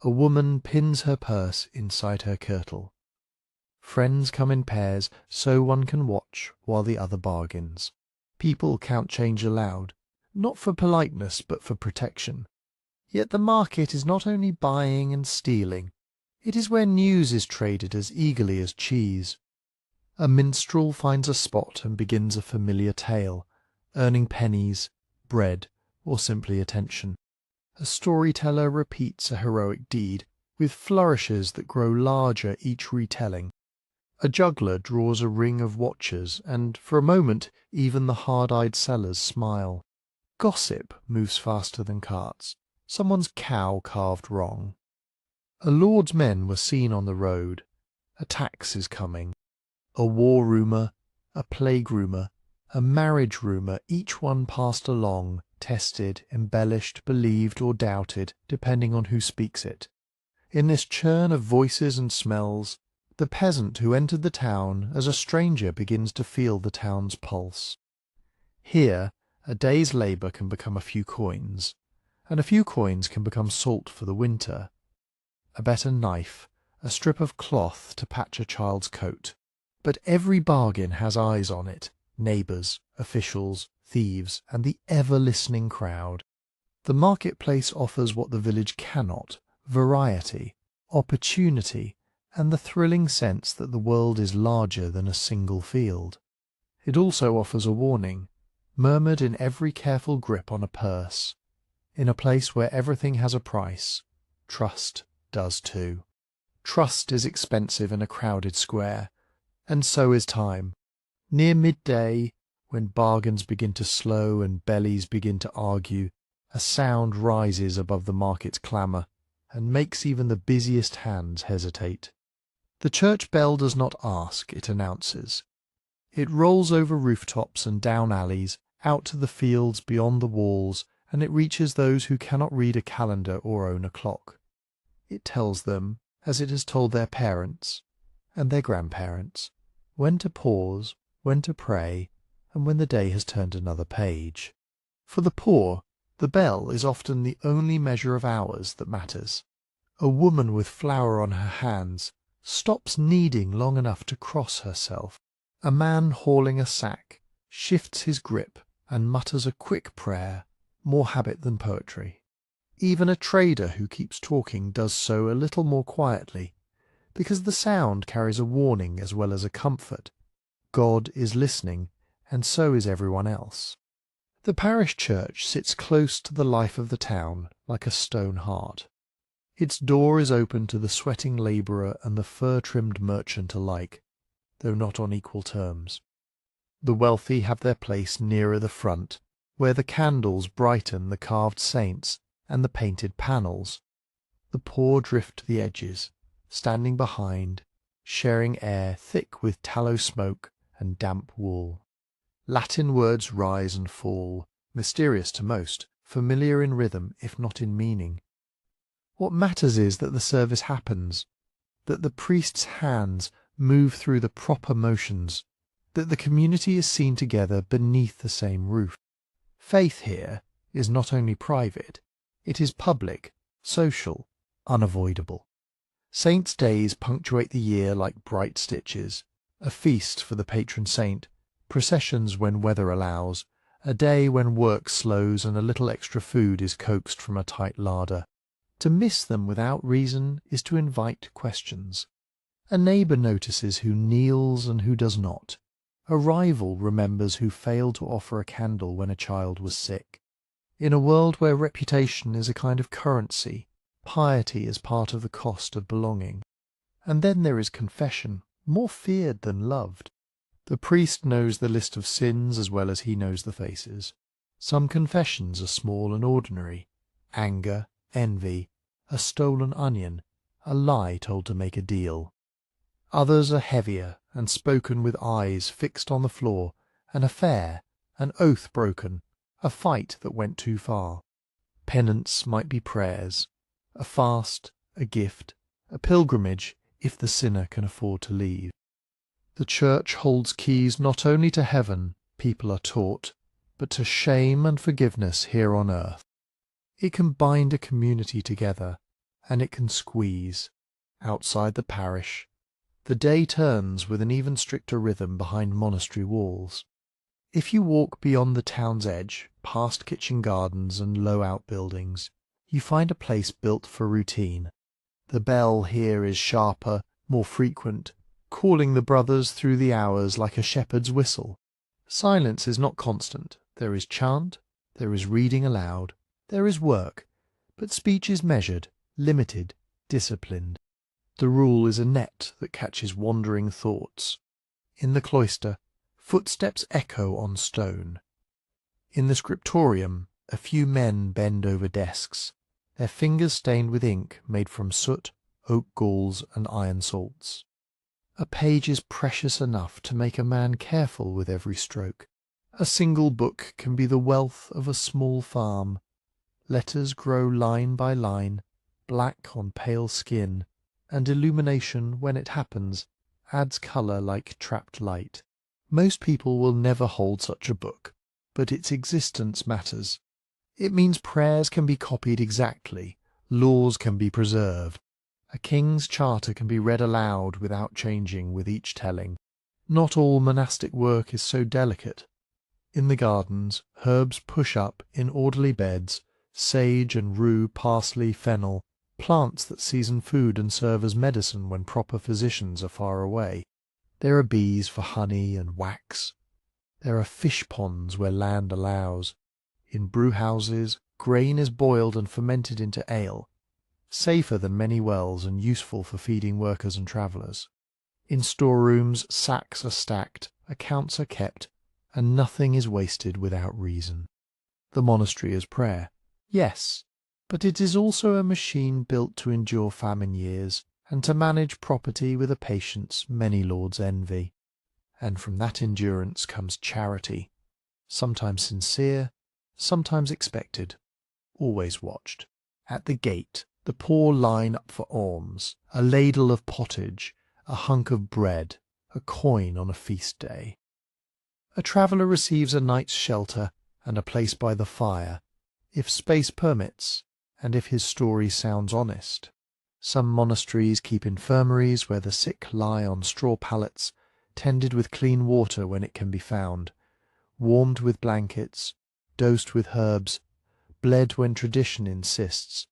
A woman pins her purse inside her kirtle. Friends come in pairs so one can watch while the other bargains. People count change aloud, not for politeness but for protection. Yet the market is not only buying and stealing, it is where news is traded as eagerly as cheese. A minstrel finds a spot and begins a familiar tale, earning pennies, bread, or simply attention. A storyteller repeats a heroic deed, with flourishes that grow larger each retelling. A juggler draws a ring of watchers, and for a moment even the hard-eyed sellers smile. Gossip moves faster than carts. Someone's cow carved wrong. A lord's men were seen on the road. A tax is coming. A war rumour, a plague rumour, a marriage rumour, each one passed along, tested, embellished, believed or doubted, depending on who speaks it. In this churn of voices and smells, the peasant who entered the town as a stranger begins to feel the town's pulse. Here, a day's labour can become a few coins, and a few coins can become salt for the winter. A better knife, a strip of cloth to patch a child's coat. But every bargain has eyes on it, neighbours, officials, thieves, and the ever-listening crowd. The marketplace offers what the village cannot: variety, opportunity, and the thrilling sense that the world is larger than a single field. It also offers a warning, murmured in every careful grip on a purse. In a place where everything has a price, trust does too. Trust is expensive in a crowded square, and so is time. Near midday, when bargains begin to slow and bellies begin to argue, a sound rises above the market's clamour, and makes even the busiest hands hesitate. The church bell does not ask, it announces. It rolls over rooftops and down alleys, out to the fields beyond the walls, and it reaches those who cannot read a calendar or own a clock. It tells them, as it has told their parents and their grandparents, when to pause, when to pray, and when the day has turned another page. For the poor, the bell is often the only measure of hours that matters. A woman with flour on her hands stops kneading long enough to cross herself. A man hauling a sack shifts his grip and mutters a quick prayer, more habit than poetry. Even a trader who keeps talking does so a little more quietly, because the sound carries a warning as well as a comfort. God is listening, and so is everyone else. The parish church sits close to the life of the town, like a stone heart. Its door is open to the sweating labourer and the fur-trimmed merchant alike, though not on equal terms. The wealthy have their place nearer the front, where the candles brighten the carved saints and the painted panels. The poor drift to the edges, standing behind, sharing air thick with tallow smoke and damp wool. Latin words rise and fall, mysterious to most, familiar in rhythm if not in meaning. What matters is that the service happens, that the priest's hands move through the proper motions, that the community is seen together beneath the same roof. Faith here is not only private, it is public, social, unavoidable. Saints' days punctuate the year like bright stitches, a feast for the patron saint, processions when weather allows, a day when work slows and a little extra food is coaxed from a tight larder. To miss them without reason is to invite questions. A neighbour notices who kneels and who does not. A rival remembers who failed to offer a candle when a child was sick. In a world where reputation is a kind of currency, piety is part of the cost of belonging. And then there is confession, more feared than loved. The priest knows the list of sins as well as he knows the faces. Some confessions are small and ordinary: anger, envy, a stolen onion, a lie told to make a deal. Others are heavier and spoken with eyes fixed on the floor, an affair, an oath broken, a fight that went too far. Penance might be prayers, a fast, a gift, a pilgrimage if the sinner can afford to leave. The church holds keys not only to heaven, people are taught, but to shame and forgiveness here on earth. It can bind a community together, and it can squeeze. Outside the parish, the day turns with an even stricter rhythm behind monastery walls. If you walk beyond the town's edge, past kitchen gardens and low outbuildings, you find a place built for routine. The bell here is sharper, more frequent, calling the brothers through the hours like a shepherd's whistle. Silence is not constant. There is chant, there is reading aloud, there is work, but speech is measured, limited, disciplined. The rule is a net that catches wandering thoughts. In the cloister, footsteps echo on stone. In the scriptorium, A few men bend over desks, their fingers stained with ink made from soot, oak galls, and iron salts. A page is precious enough to make a man careful with every stroke. A single book can be the wealth of a small farm. Letters grow line by line, black on pale skin, and illumination, when it happens, adds colour like trapped light. Most people will never hold such a book, but its existence matters. It means prayers can be copied exactly, laws can be preserved. A king's charter can be read aloud without changing with each telling. Not all monastic work is so delicate. In the gardens, herbs push up in orderly beds, sage and rue, parsley, fennel, plants that season food and serve as medicine when proper physicians are far away. There are bees for honey and wax. There are fish ponds where land allows. In brewhouses, grain is boiled and fermented into ale, safer than many wells and useful for feeding workers and travellers. In storerooms, sacks are stacked, accounts are kept, and nothing is wasted without reason. The monastery is prayer, yes, but it is also a machine built to endure famine years and to manage property with a patience many lords envy. And from that endurance comes charity, sometimes sincere, sometimes expected, always watched. At the gate, the poor line up for alms, a ladle of pottage, a hunk of bread, a coin on a feast day. A traveller receives a night's shelter and a place by the fire, if space permits, and if his story sounds honest. Some monasteries keep infirmaries where the sick lie on straw pallets, tended with clean water when it can be found, warmed with blankets, dosed with herbs, bled when tradition insists,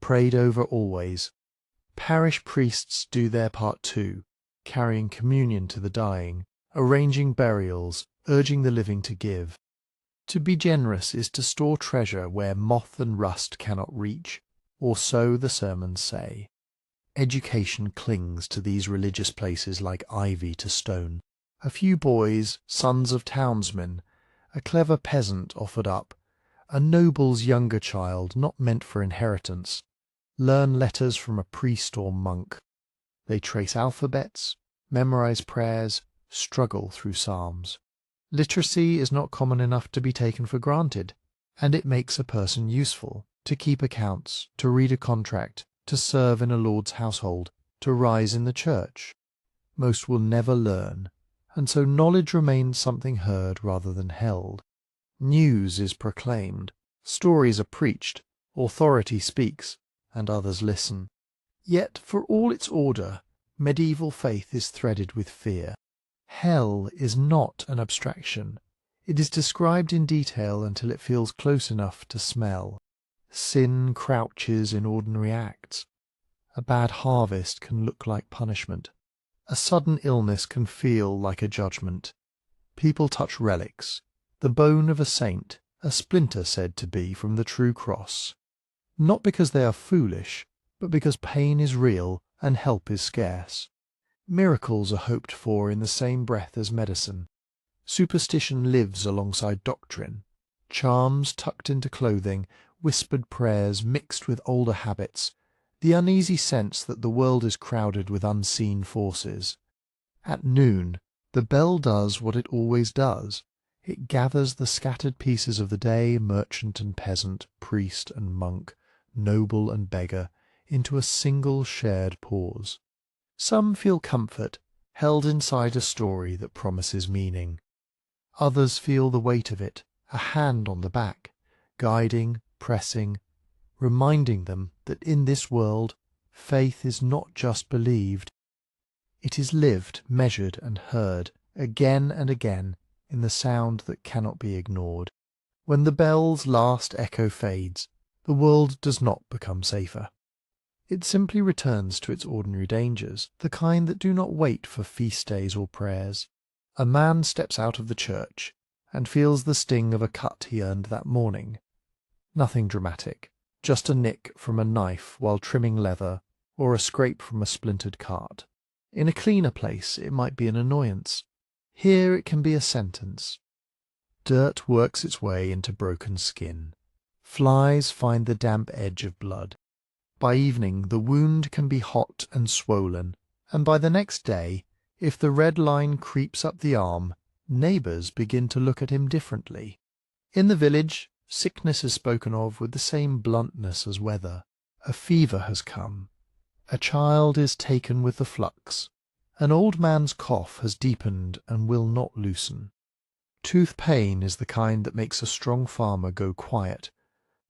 prayed over always. Parish priests do their part too, carrying communion to the dying, arranging burials, urging the living to give. To be generous is to store treasure where moth and rust cannot reach, or so the sermons say. Education clings to these religious places like ivy to stone. A few boys, sons of townsmen, a clever peasant offered up, a noble's younger child not meant for inheritance, learn letters from a priest or monk. They trace alphabets, memorize prayers, struggle through psalms. Literacy is not common enough to be taken for granted, and it makes a person useful, to keep accounts, to read a contract, to serve in a lord's household, to rise in the church. Most will never learn, and so knowledge remains something heard rather than held. News is proclaimed, stories are preached, authority speaks, and others listen. Yet, for all its order, medieval faith is threaded with fear. Hell is not an abstraction. It is described in detail until it feels close enough to smell. Sin crouches in ordinary acts. A bad harvest can look like punishment. A sudden illness can feel like a judgment. People touch relics, the bone of a saint, a splinter said to be from the true cross. Not because they are foolish, but because pain is real and help is scarce. Miracles are hoped for in the same breath as medicine. Superstition lives alongside doctrine. Charms tucked into clothing, whispered prayers mixed with older habits, the uneasy sense that the world is crowded with unseen forces. At noon, the bell does what it always does. It gathers the scattered pieces of the day, merchant and peasant, priest and monk, noble and beggar, into a single shared pause. Some feel comfort, held inside a story that promises meaning. Others feel the weight of it, a hand on the back, guiding, pressing, reminding them that in this world faith is not just believed. It is lived, measured and heard, again and again, in the sound that cannot be ignored. When the bell's last echo fades, the world does not become safer. It simply returns to its ordinary dangers, the kind that do not wait for feast days or prayers. A man steps out of the church and feels the sting of a cut he earned that morning. Nothing dramatic, just a nick from a knife while trimming leather, or a scrape from a splintered cart. In a cleaner place it might be an annoyance. Here it can be a sentence. Dirt works its way into broken skin. Flies find the damp edge of blood. By evening the wound can be hot and swollen, and by the next day, if the red line creeps up the arm, neighbours begin to look at him differently. In the village, sickness is spoken of with the same bluntness as weather. A fever has come. A child is taken with the flux. An old man's cough has deepened and will not loosen. Tooth pain is the kind that makes a strong farmer go quiet,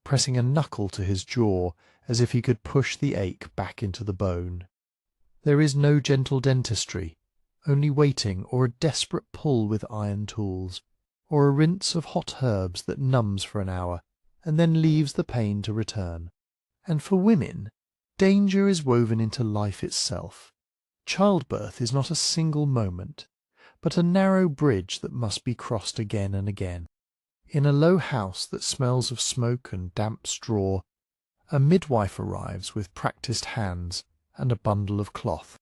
pressing a knuckle to his jaw as if he could push the ache back into the bone. There is no gentle dentistry, only waiting or a desperate pull with iron tools, or a rinse of hot herbs that numbs for an hour and then leaves the pain to return. And for women, danger is woven into life itself. Childbirth is not a single moment, but a narrow bridge that must be crossed again and again. In a low house that smells of smoke and damp straw, a midwife arrives with practised hands and a bundle of cloth.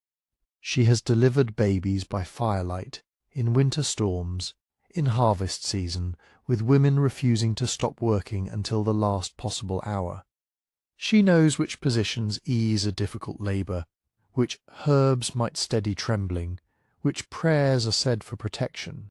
She has delivered babies by firelight, in winter storms, in harvest season, with women refusing to stop working until the last possible hour. She knows which positions ease a difficult labour, which herbs might steady trembling, which prayers are said for protection.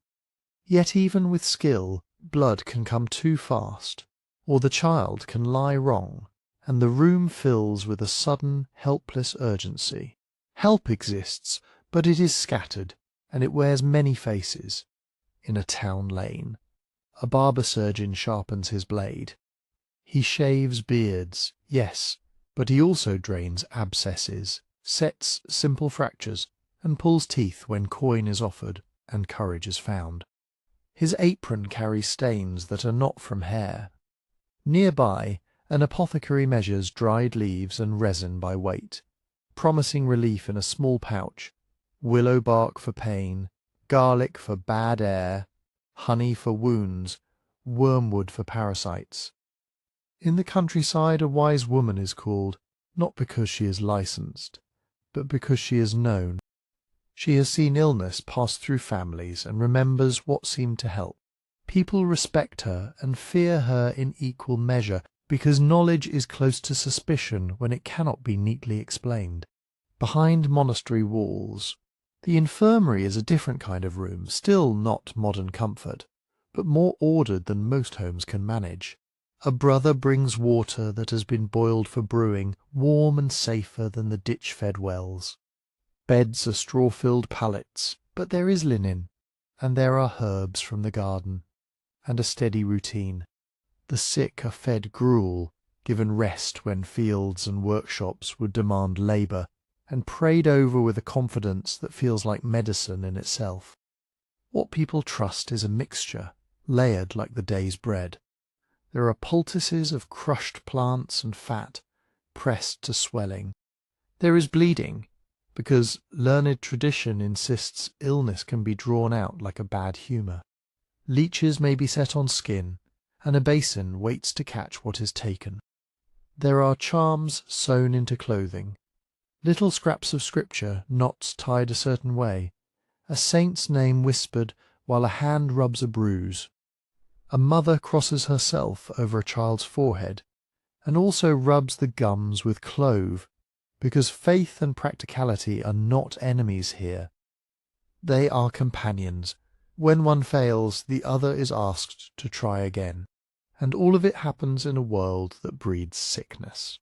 Yet even with skill, blood can come too fast, or the child can lie wrong, and the room fills with a sudden, helpless urgency. Help exists, but it is scattered, and it wears many faces. In a town lane, a barber surgeon sharpens his blade. He shaves beards, yes, but he also drains abscesses, sets simple fractures, and pulls teeth when coin is offered and courage is found. His apron carries stains that are not from hair. Nearby, an apothecary measures dried leaves and resin by weight, promising relief in a small pouch, willow bark for pain, garlic for bad air, honey for wounds, wormwood for parasites. In the countryside a wise woman is called, not because she is licensed, but because she is known. She has seen illness pass through families and remembers what seemed to help. People respect her and fear her in equal measure, because knowledge is close to suspicion when it cannot be neatly explained. Behind monastery walls, the infirmary is a different kind of room, still not modern comfort, but more ordered than most homes can manage. A brother brings water that has been boiled for brewing, warm and safer than the ditch-fed wells. Beds are straw-filled pallets, but there is linen, and there are herbs from the garden, and a steady routine. The sick are fed gruel, given rest when fields and workshops would demand labour, and prayed over with a confidence that feels like medicine in itself. What people trust is a mixture, layered like the day's bread. There are poultices of crushed plants and fat, pressed to swelling. There is bleeding, because learned tradition insists illness can be drawn out like a bad humour. Leeches may be set on skin, and a basin waits to catch what is taken. There are charms sewn into clothing, little scraps of scripture, knots tied a certain way, a saint's name whispered while a hand rubs a bruise. A mother crosses herself over a child's forehead, and also rubs the gums with clove, because faith and practicality are not enemies here. They are companions. When one fails, the other is asked to try again. And all of it happens in a world that breeds sickness.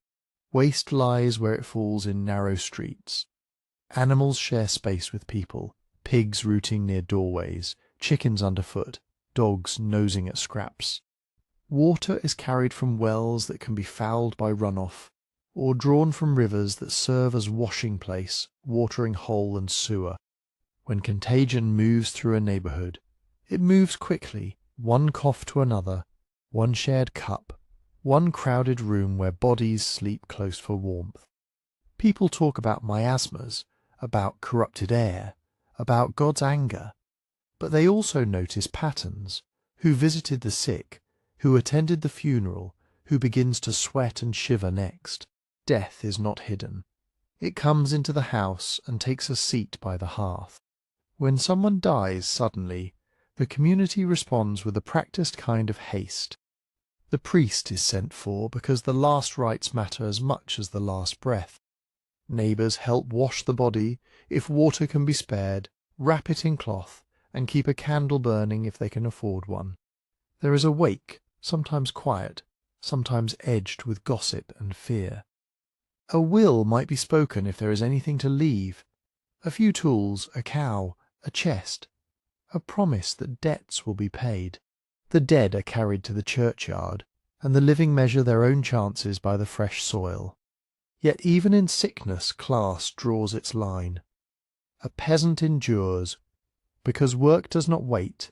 Waste lies where it falls in narrow streets. Animals share space with people, pigs rooting near doorways, chickens underfoot, dogs nosing at scraps. Water is carried from wells that can be fouled by runoff, or drawn from rivers that serve as washing place, watering hole and sewer. When contagion moves through a neighbourhood, it moves quickly, one cough to another, one shared cup, one crowded room where bodies sleep close for warmth. People talk about miasmas, about corrupted air, about God's anger, but they also notice patterns. Who visited the sick, who attended the funeral, who begins to sweat and shiver next. Death is not hidden. It comes into the house and takes a seat by the hearth. When someone dies suddenly, the community responds with a practised kind of haste. The priest is sent for because the last rites matter as much as the last breath. Neighbours help wash the body, if water can be spared, wrap it in cloth, and keep a candle burning if they can afford one. There is a wake, sometimes quiet, sometimes edged with gossip and fear. A will might be spoken if there is anything to leave. A few tools, a cow, a chest. A promise that debts will be paid. The dead are carried to the churchyard, and the living measure their own chances by the fresh soil. Yet even in sickness class draws its line. A peasant endures, because work does not wait,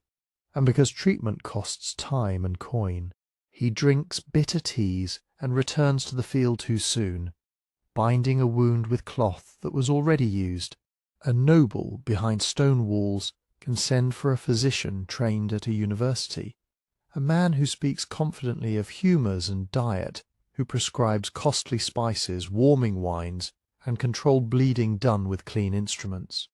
and because treatment costs time and coin. He drinks bitter teas and returns to the field too soon, binding a wound with cloth that was already used. A noble behind stone walls can send for a physician trained at a university, a man who speaks confidently of humours and diet, who prescribes costly spices, warming wines, and controlled bleeding done with clean instruments.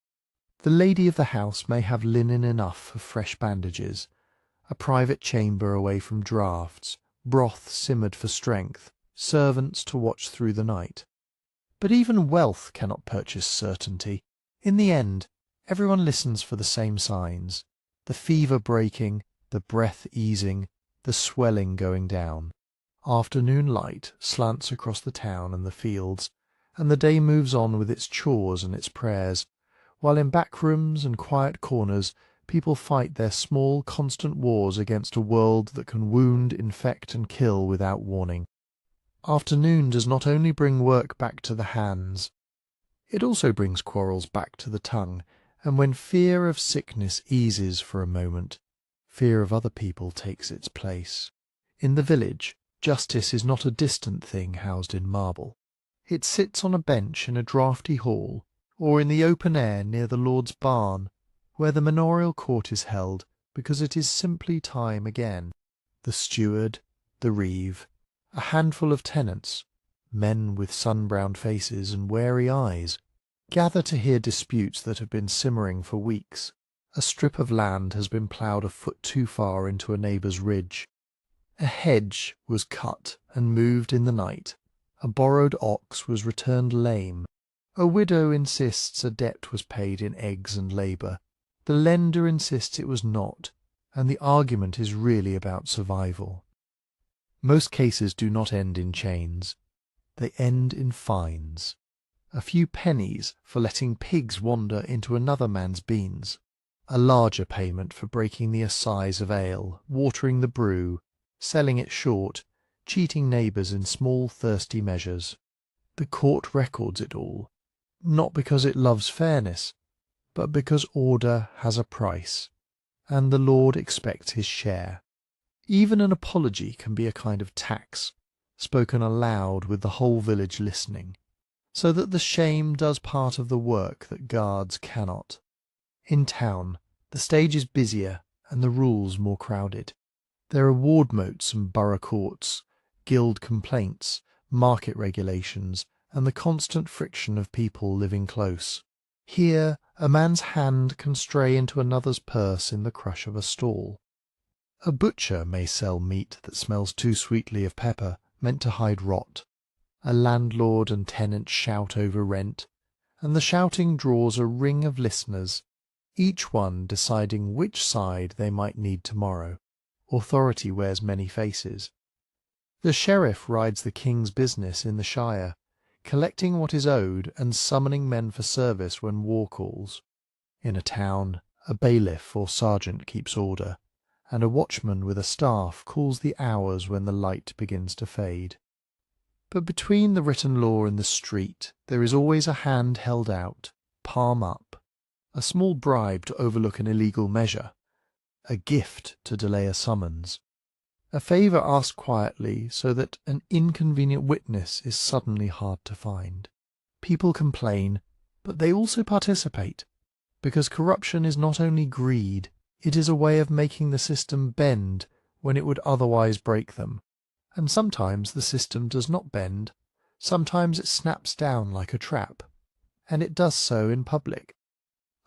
The lady of the house may have linen enough for fresh bandages, a private chamber away from draughts, broth simmered for strength, servants to watch through the night. But even wealth cannot purchase certainty. In the end, everyone listens for the same signs: the fever breaking, the breath easing, the swelling going down. Afternoon light slants across the town and the fields, and the day moves on with its chores and its prayers, while in back rooms and quiet corners people fight their small, constant wars against a world that can wound, infect, and kill without warning. Afternoon does not only bring work back to the hands, it also brings quarrels back to the tongue, and when fear of sickness eases for a moment, fear of other people takes its place. In the village, justice is not a distant thing housed in marble. It sits on a bench in a draughty hall, or in the open air near the Lord's barn, where the manorial court is held, because it is simply time again. The steward, the reeve, a handful of tenants, men with sun-browned faces and wary eyes, gather to hear disputes that have been simmering for weeks. A strip of land has been ploughed a foot too far into a neighbour's ridge. A hedge was cut and moved in the night. A borrowed ox was returned lame. A widow insists a debt was paid in eggs and labour. The lender insists it was not, and the argument is really about survival. Most cases do not end in chains. They end in fines. A few pennies for letting pigs wander into another man's beans. A larger payment for breaking the assize of ale, watering the brew, selling it short, cheating neighbours in small thirsty measures. The court records it all, not because it loves fairness, but because order has a price, and the Lord expects his share. Even an apology can be a kind of tax, spoken aloud with the whole village listening, so that the shame does part of the work that guards cannot. In town, the stage is busier and the rules more crowded. There are ward moats and borough courts, guild complaints, market regulations, and the constant friction of people living close. Here, a man's hand can stray into another's purse in the crush of a stall. A butcher may sell meat that smells too sweetly of pepper, meant to hide rot. A landlord and tenant shout over rent, and the shouting draws a ring of listeners, each one deciding which side they might need tomorrow. Authority wears many faces. The sheriff rides the king's business in the shire, collecting what is owed and summoning men for service when war calls. In a town, a bailiff or sergeant keeps order, and a watchman with a staff calls the hours when the light begins to fade. But between the written law and the street there is always a hand held out, palm up, a small bribe to overlook an illegal measure, a gift to delay a summons, a favour asked quietly so that an inconvenient witness is suddenly hard to find. People complain, but they also participate, because corruption is not only greed, it is a way of making the system bend when it would otherwise break them. And sometimes the system does not bend, sometimes it snaps down like a trap, and it does so in public.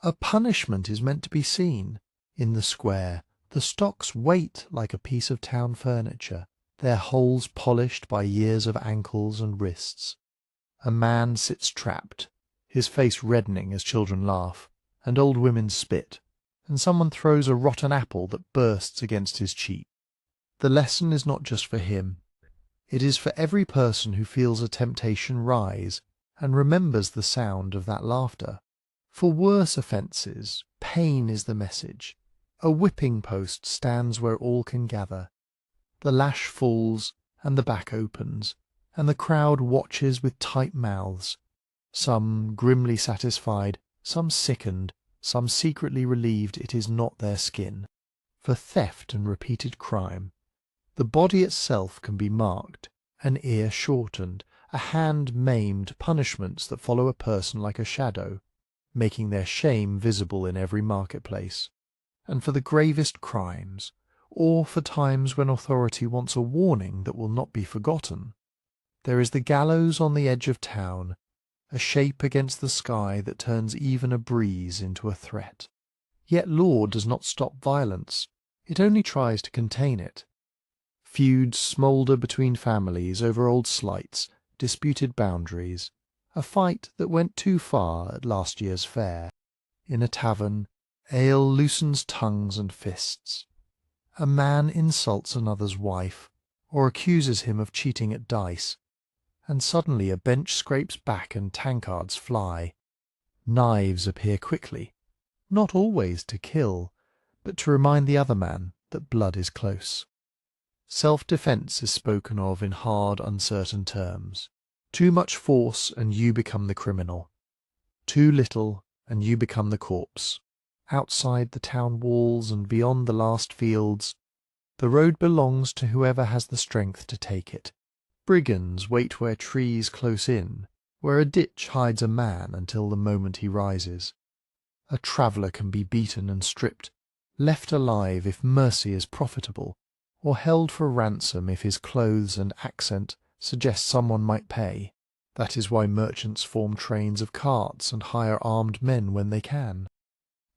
A punishment is meant to be seen. In the square, the stocks wait like a piece of town furniture. their holes polished by years of ankles and wrists. A man sits trapped, his face reddening as children laugh, and old women spit, and someone throws a rotten apple that bursts against his cheek. The lesson is not just for him. It is for every person who feels a temptation rise and remembers the sound of that laughter. For worse offences, pain is the message. A whipping post stands where all can gather. The lash falls, and the back opens, and the crowd watches with tight mouths, some grimly satisfied, some sickened, some secretly relieved it is not their skin. For theft and repeated crime, the body itself can be marked, an ear shortened, a hand maimed, punishments that follow a person like a shadow, making their shame visible in every marketplace. And for the gravest crimes, or for times when authority wants a warning that will not be forgotten, there is the gallows on the edge of town, a shape against the sky that turns even a breeze into a threat. Yet law does not stop violence, it only tries to contain it. Feuds smoulder between families over old slights, disputed boundaries, a fight that went too far at last year's fair. In a tavern, ale loosens tongues and fists. A man insults another's wife, or accuses him of cheating at dice, and suddenly a bench scrapes back and tankards fly. Knives appear quickly, not always to kill, but to remind the other man that blood is close. Self-defence is spoken of in hard, uncertain terms. Too much force and you become the criminal. Too little and you become the corpse. Outside the town walls and beyond the last fields, the road belongs to whoever has the strength to take it. Brigands wait where trees close in, where a ditch hides a man until the moment he rises. A traveller can be beaten and stripped, left alive if mercy is profitable, or held for ransom if his clothes and accent suggest someone might pay. That is why merchants form trains of carts and hire armed men when they can.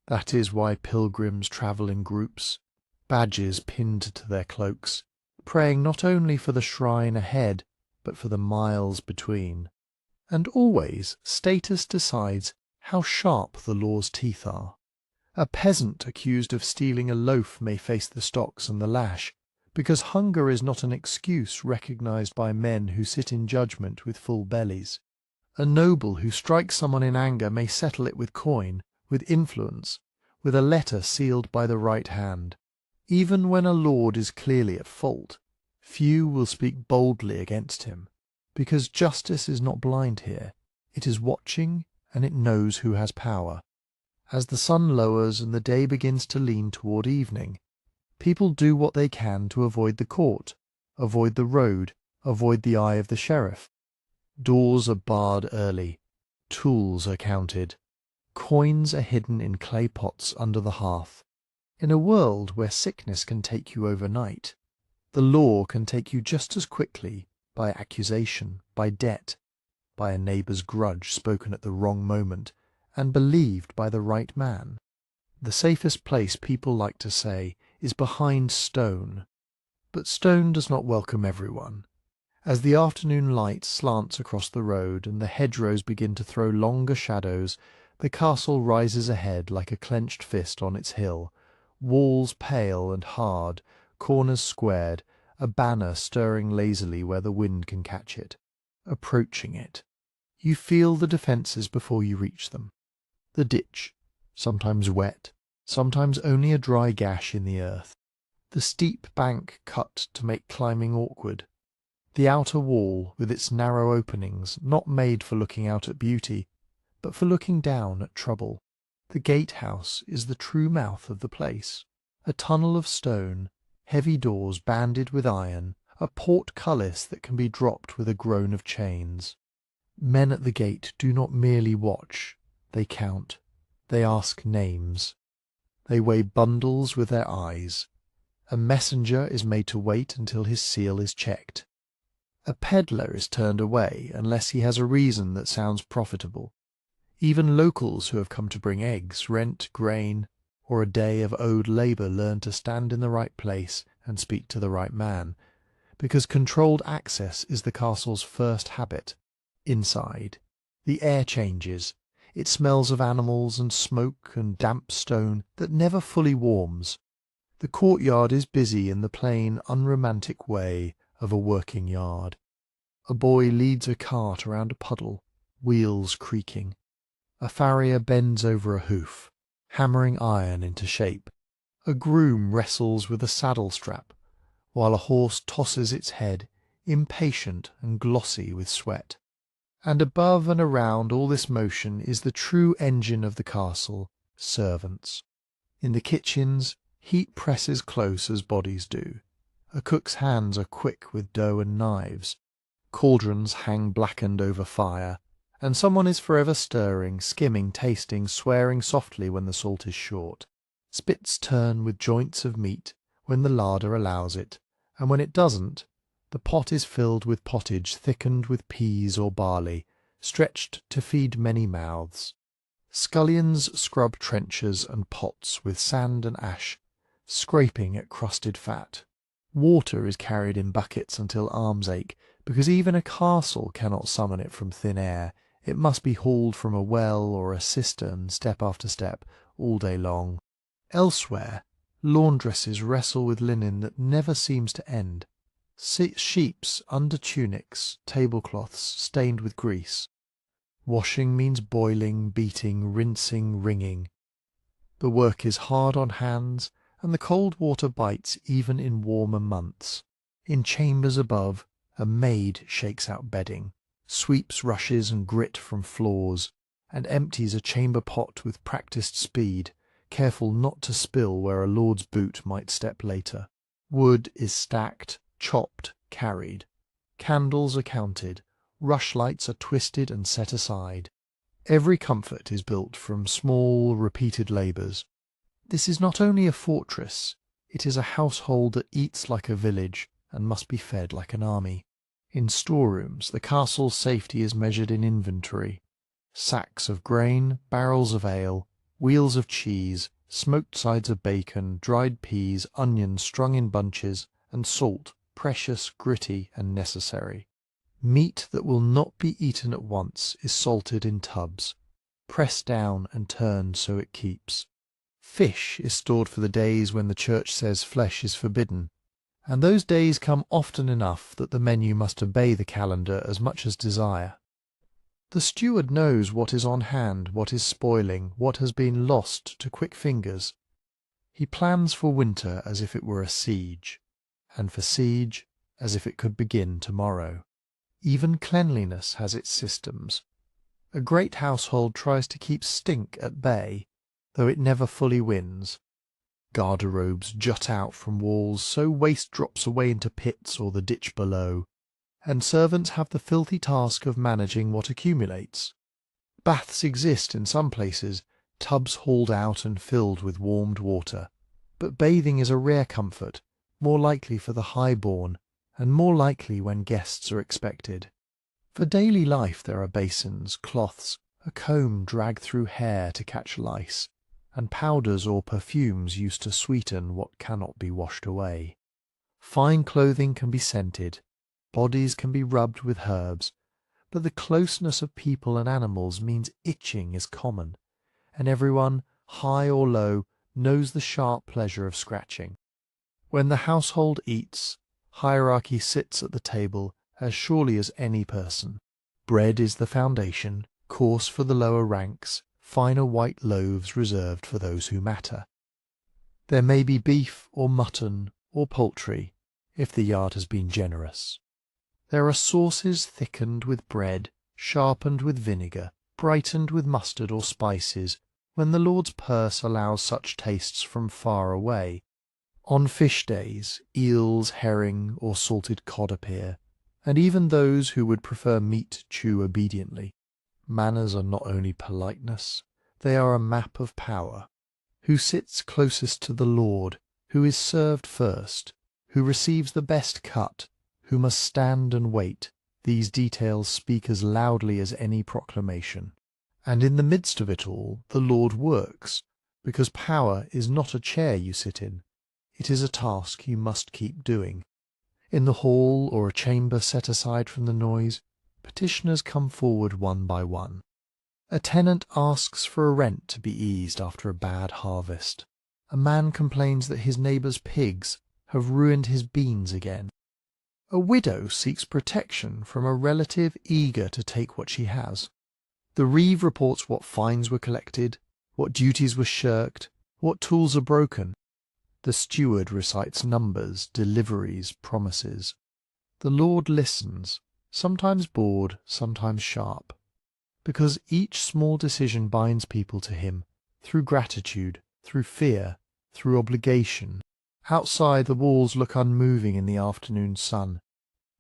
That is why pilgrims travel in groups, badges pinned to their cloaks, praying not only for the shrine ahead, but for the miles between. And always status decides how sharp the law's teeth are. A peasant accused of stealing a loaf may face the stocks and the lash, because hunger is not an excuse recognized by men who sit in judgment with full bellies. A noble who strikes someone in anger may settle it with coin, with influence, with a letter sealed by the right hand. Even when a lord is clearly at fault, few will speak boldly against him, because justice is not blind here. It is watching, and it knows who has power. As the sun lowers and the day begins to lean toward evening, people do what they can to avoid the court, avoid the road, avoid the eye of the sheriff. Doors are barred early, tools are counted, coins are hidden in clay pots under the hearth. In a world where sickness can take you overnight, the law can take you just as quickly by accusation, by debt, by a neighbour's grudge spoken at the wrong moment and believed by the right man. The safest place, people like to say, is behind stone. But stone does not welcome everyone. As the afternoon light slants across the road and the hedgerows begin to throw longer shadows, the castle rises ahead like a clenched fist on its hill, walls pale and hard, corners squared, a banner stirring lazily where the wind can catch it. Approaching it, you feel the defences before you reach them. The ditch, sometimes wet, sometimes only a dry gash in the earth. The steep bank cut to make climbing awkward. The outer wall, with its narrow openings, not made for looking out at beauty, but for looking down at trouble. The gatehouse is the true mouth of the place. A tunnel of stone, heavy doors banded with iron, a portcullis that can be dropped with a groan of chains. Men at the gate do not merely watch, they count, they ask names. They weigh bundles with their eyes. A messenger is made to wait until his seal is checked. A peddler is turned away unless he has a reason that sounds profitable. Even locals who have come to bring eggs, rent, grain, or a day of owed labour learn to stand in the right place and speak to the right man, because controlled access is the castle's first habit. Inside, the air changes. It smells of animals and smoke and damp stone that never fully warms. The courtyard is busy in the plain, unromantic way of a working yard. A boy leads a cart around a puddle, wheels creaking. A farrier bends over a hoof, hammering iron into shape. A groom wrestles with a saddle strap, while a horse tosses its head, impatient and glossy with sweat. And above and around all this motion is the true engine of the castle, servants. In the kitchens, heat presses close as bodies do. A cook's hands are quick with dough and knives. Cauldrons hang blackened over fire, and someone is forever stirring, skimming, tasting, swearing softly when the salt is short. Spits turn with joints of meat when the larder allows it, and when it doesn't, the pot is filled with pottage thickened with peas or barley, stretched to feed many mouths. Scullions scrub trenchers and pots with sand and ash, scraping at crusted fat. Water is carried in buckets until arms ache, because even a castle cannot summon it from thin air. It must be hauled from a well or a cistern step after step, all day long. Elsewhere, laundresses wrestle with linen that never seems to end. Sheets under tunics, tablecloths stained with grease. Washing means boiling, beating, rinsing, wringing. The work is hard on hands, and the cold water bites even in warmer months. In chambers above, a maid shakes out bedding, sweeps rushes and grit from floors, and empties a chamber pot with practised speed, careful not to spill where a lord's boot might step later. Wood is stacked, chopped, carried. Candles are counted. Rushlights are twisted and set aside. Every comfort is built from small, repeated labours. This is not only a fortress, it is a household that eats like a village and must be fed like an army. In storerooms, the castle's safety is measured in inventory. Sacks of grain, barrels of ale, wheels of cheese, smoked sides of bacon, dried peas, onions strung in bunches, and salt, precious, gritty, and necessary. Meat that will not be eaten at once is salted in tubs, pressed down and turned so it keeps. Fish is stored for the days when the church says flesh is forbidden, and those days come often enough that the menu must obey the calendar as much as desire. The steward knows what is on hand, what is spoiling, what has been lost to quick fingers. He plans for winter as if it were a siege, and for siege as if it could begin tomorrow. Even cleanliness has its systems. A great household tries to keep stink at bay, though it never fully wins. Garderobes jut out from walls so waste drops away into pits or the ditch below, and servants have the filthy task of managing what accumulates. Baths exist in some places, tubs hauled out and filled with warmed water, but bathing is a rare comfort, more likely for the high-born, and more likely when guests are expected. For daily life there are basins, cloths, a comb dragged through hair to catch lice, and powders or perfumes used to sweeten what cannot be washed away. Fine clothing can be scented, bodies can be rubbed with herbs, but the closeness of people and animals means itching is common, and everyone, high or low, knows the sharp pleasure of scratching. When the household eats, hierarchy sits at the table as surely as any person. Bread is the foundation, coarse for the lower ranks, finer white loaves reserved for those who matter. There may be beef or mutton or poultry, if the yard has been generous. There are sauces thickened with bread, sharpened with vinegar, brightened with mustard or spices, when the Lord's purse allows such tastes from far away. On fish days, eels, herring, or salted cod appear, and even those who would prefer meat chew obediently. Manners are not only politeness, they are a map of power. Who sits closest to the Lord, who is served first, who receives the best cut, who must stand and wait, these details speak as loudly as any proclamation. And in the midst of it all, the Lord works, because power is not a chair you sit in. It is a task you must keep doing. In the hall or a chamber set aside from the noise, petitioners come forward one by one. A tenant asks for a rent to be eased after a bad harvest. A man complains that his neighbour's pigs have ruined his beans again. A widow seeks protection from a relative eager to take what she has. The reeve reports what fines were collected, what duties were shirked, what tools are broken. The steward recites numbers, deliveries, promises. The lord listens, sometimes bored, sometimes sharp, because each small decision binds people to him, through gratitude, through fear, through obligation. Outside, the walls look unmoving in the afternoon sun.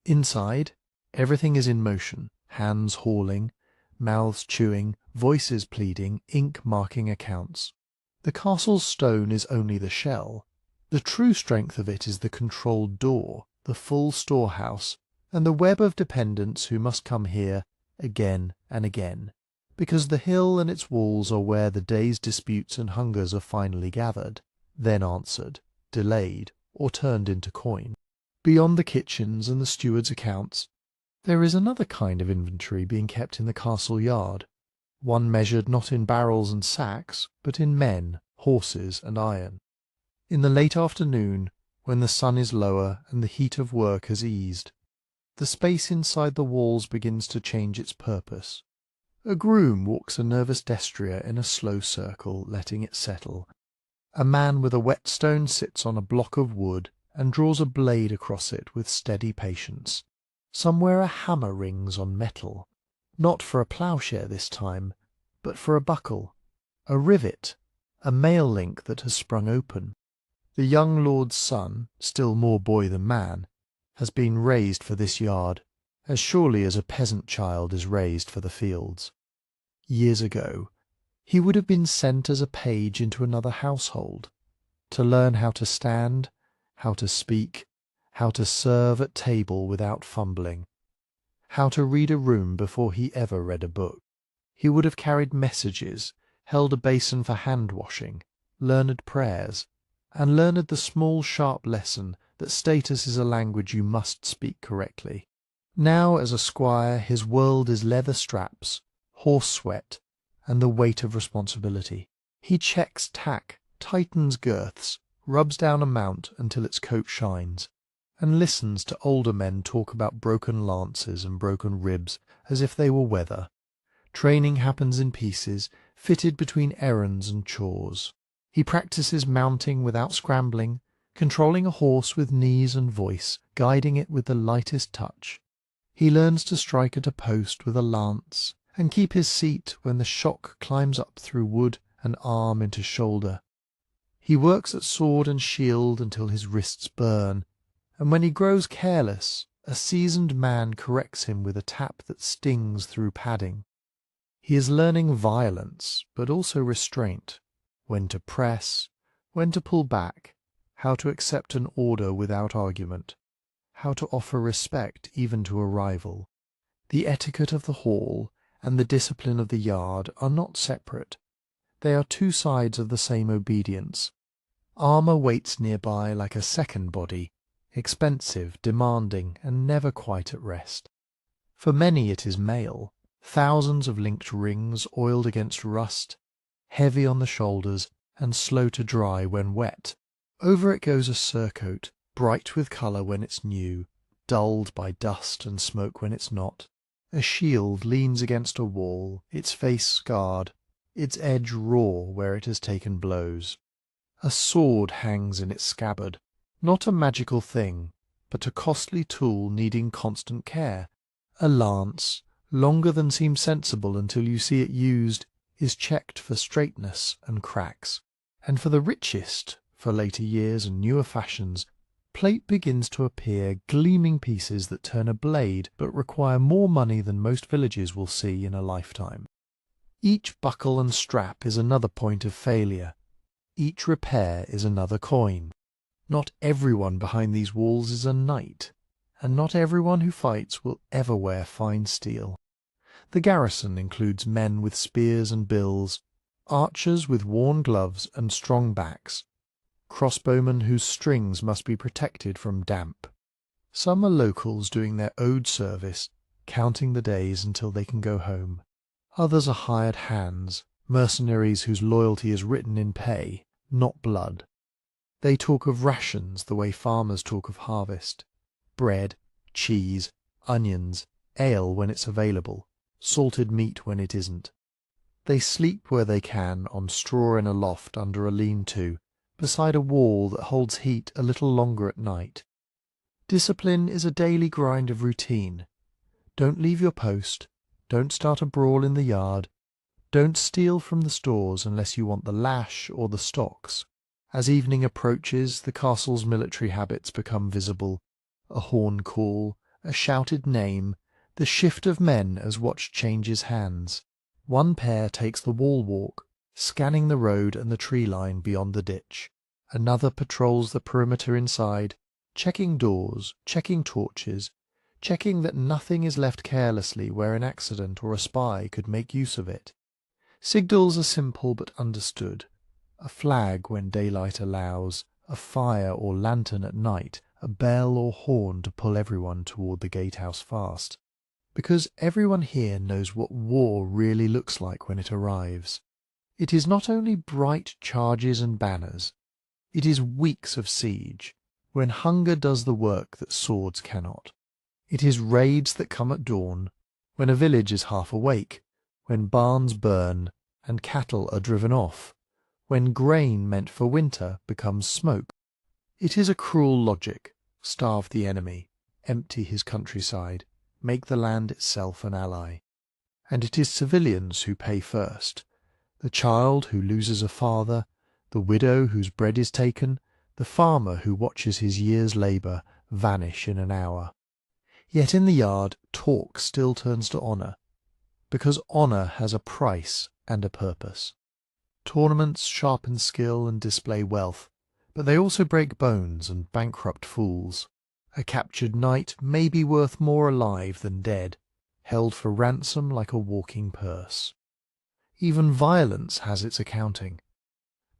Inside, everything is in motion, hands hauling, mouths chewing, voices pleading, ink marking accounts. The castle's stone is only the shell. The true strength of it is the controlled door, the full storehouse, and the web of dependents who must come here again and again, because the hill and its walls are where the day's disputes and hungers are finally gathered, then answered, delayed, or turned into coin. Beyond the kitchens and the steward's accounts, there is another kind of inventory being kept in the castle yard, one measured not in barrels and sacks, but in men, horses, and iron. In the late afternoon, when the sun is lower and the heat of work has eased, the space inside the walls begins to change its purpose. A groom walks a nervous destrier in a slow circle, letting it settle. A man with a whetstone sits on a block of wood and draws a blade across it with steady patience. Somewhere a hammer rings on metal, not for a ploughshare this time, but for a buckle, a rivet, a mail link that has sprung open. The young lord's son, still more boy than man, has been raised for this yard, as surely as a peasant child is raised for the fields. Years ago, he would have been sent as a page into another household, to learn how to stand, how to speak, how to serve at table without fumbling, how to read a room before he ever read a book. He would have carried messages, held a basin for hand-washing, learned prayers, and learned the small sharp lesson that status is a language you must speak correctly. Now, as a squire, his world is leather straps, horse sweat, and the weight of responsibility. He checks tack, tightens girths, rubs down a mount until its coat shines, and listens to older men talk about broken lances and broken ribs as if they were weather. Training happens in pieces, fitted between errands and chores. He practices mounting without scrambling, controlling a horse with knees and voice, guiding it with the lightest touch. He learns to strike at a post with a lance, and keep his seat when the shock climbs up through wood and arm into shoulder. He works at sword and shield until his wrists burn, and when he grows careless, a seasoned man corrects him with a tap that stings through padding. He is learning violence, but also restraint, when to press, when to pull back, how to accept an order without argument, how to offer respect even to a rival. The etiquette of the hall and the discipline of the yard are not separate. They are two sides of the same obedience. Armour waits nearby like a second body, expensive, demanding, and never quite at rest. For many it is mail, thousands of linked rings oiled against rust, heavy on the shoulders and slow to dry when wet. Over it goes a surcoat, bright with colour when it's new, dulled by dust and smoke when it's not. A shield leans against a wall, its face scarred, its edge raw where it has taken blows. A sword hangs in its scabbard, not a magical thing, but a costly tool needing constant care. A lance, longer than seems sensible until you see it used, is checked for straightness and cracks. And for the richest, for later years and newer fashions, plate begins to appear, gleaming pieces that turn a blade but require more money than most villages will see in a lifetime. Each buckle and strap is another point of failure. Each repair is another coin. Not everyone behind these walls is a knight, and not everyone who fights will ever wear fine steel. The garrison includes men with spears and bills, archers with worn gloves and strong backs, crossbowmen whose strings must be protected from damp. Some are locals doing their ode service, counting the days until they can go home. Others are hired hands, mercenaries whose loyalty is written in pay, not blood. They talk of rations the way farmers talk of harvest. Bread, cheese, onions, ale when it's available, salted meat when it isn't. They sleep where they can on straw in a loft under a lean-to, beside a wall that holds heat a little longer at night. Discipline is a daily grind of routine. Don't leave your post, don't start a brawl in the yard, don't steal from the stores unless you want the lash or the stocks. As evening approaches, the castle's military habits become visible. A horn call, a shouted name, the shift of men as watch changes hands. One pair takes the wall walk, scanning the road and the tree line beyond the ditch. Another patrols the perimeter inside, checking doors, checking torches, checking that nothing is left carelessly where an accident or a spy could make use of it. Signals are simple but understood. A flag when daylight allows, a fire or lantern at night, a bell or horn to pull everyone toward the gatehouse fast. Because everyone here knows what war really looks like when it arrives. It is not only bright charges and banners, it is weeks of siege, when hunger does the work that swords cannot. It is raids that come at dawn, when a village is half awake, when barns burn and cattle are driven off, when grain meant for winter becomes smoke. It is a cruel logic: starve the enemy, empty his countryside, make the land itself an ally. And it is civilians who pay first: the child who loses a father, the widow whose bread is taken, the farmer who watches his year's labour vanish in an hour. Yet in the yard talk still turns to honour, because honour has a price and a purpose. Tournaments sharpen skill and display wealth, but they also break bones and bankrupt fools. A captured knight may be worth more alive than dead, held for ransom like a walking purse. Even violence has its accounting.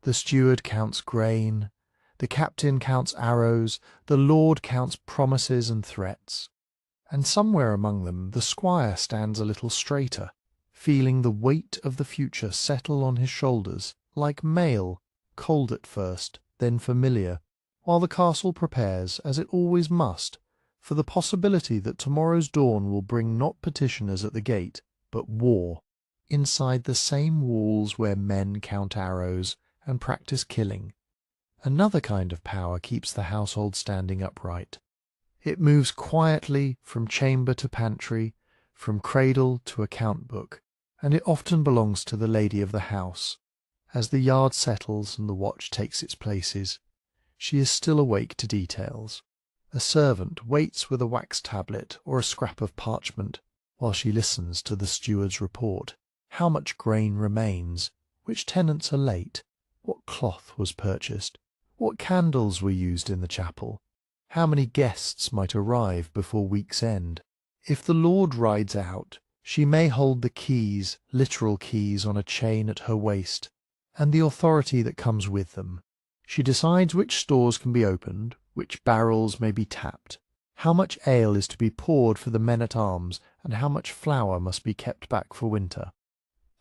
The steward counts grain, the captain counts arrows, the lord counts promises and threats. And somewhere among them the squire stands a little straighter, feeling the weight of the future settle on his shoulders, like mail, cold at first, then familiar, while the castle prepares, as it always must, for the possibility that tomorrow's dawn will bring not petitioners at the gate, but war, inside the same walls where men count arrows and practice killing. Another kind of power keeps the household standing upright. It moves quietly from chamber to pantry, from cradle to account book, and it often belongs to the lady of the house. As the yard settles and the watch takes its places, she is still awake to details. A servant waits with a wax tablet or a scrap of parchment while she listens to the steward's report. How much grain remains? Which tenants are late? What cloth was purchased? What candles were used in the chapel? How many guests might arrive before week's end? If the lord rides out, she may hold the keys, literal keys, on a chain at her waist, and the authority that comes with them. She decides which stores can be opened, which barrels may be tapped, how much ale is to be poured for the men-at-arms, and how much flour must be kept back for winter.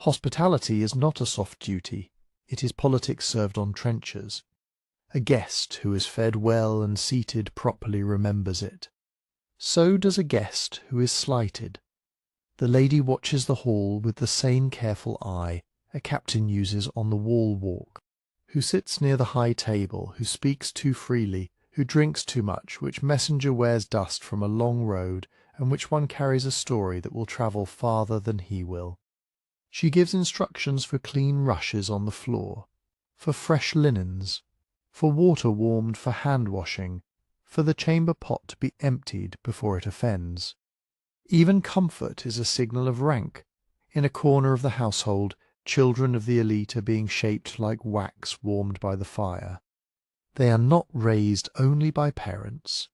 Hospitality is not a soft duty, it is politics served on trenchers. A guest who is fed well and seated properly remembers it. So does a guest who is slighted. The lady watches the hall with the same careful eye a captain uses on the wall walk, who sits near the high table, who speaks too freely, who drinks too much, which messenger wears dust from a long road, and which one carries a story that will travel farther than he will. She gives instructions for clean rushes on the floor, for fresh linens, for water warmed for hand-washing, for the chamber pot to be emptied before it offends. Even comfort is a signal of rank. In a corner of the household, children of the elite are being shaped like wax warmed by the fire. They are not raised only by parents.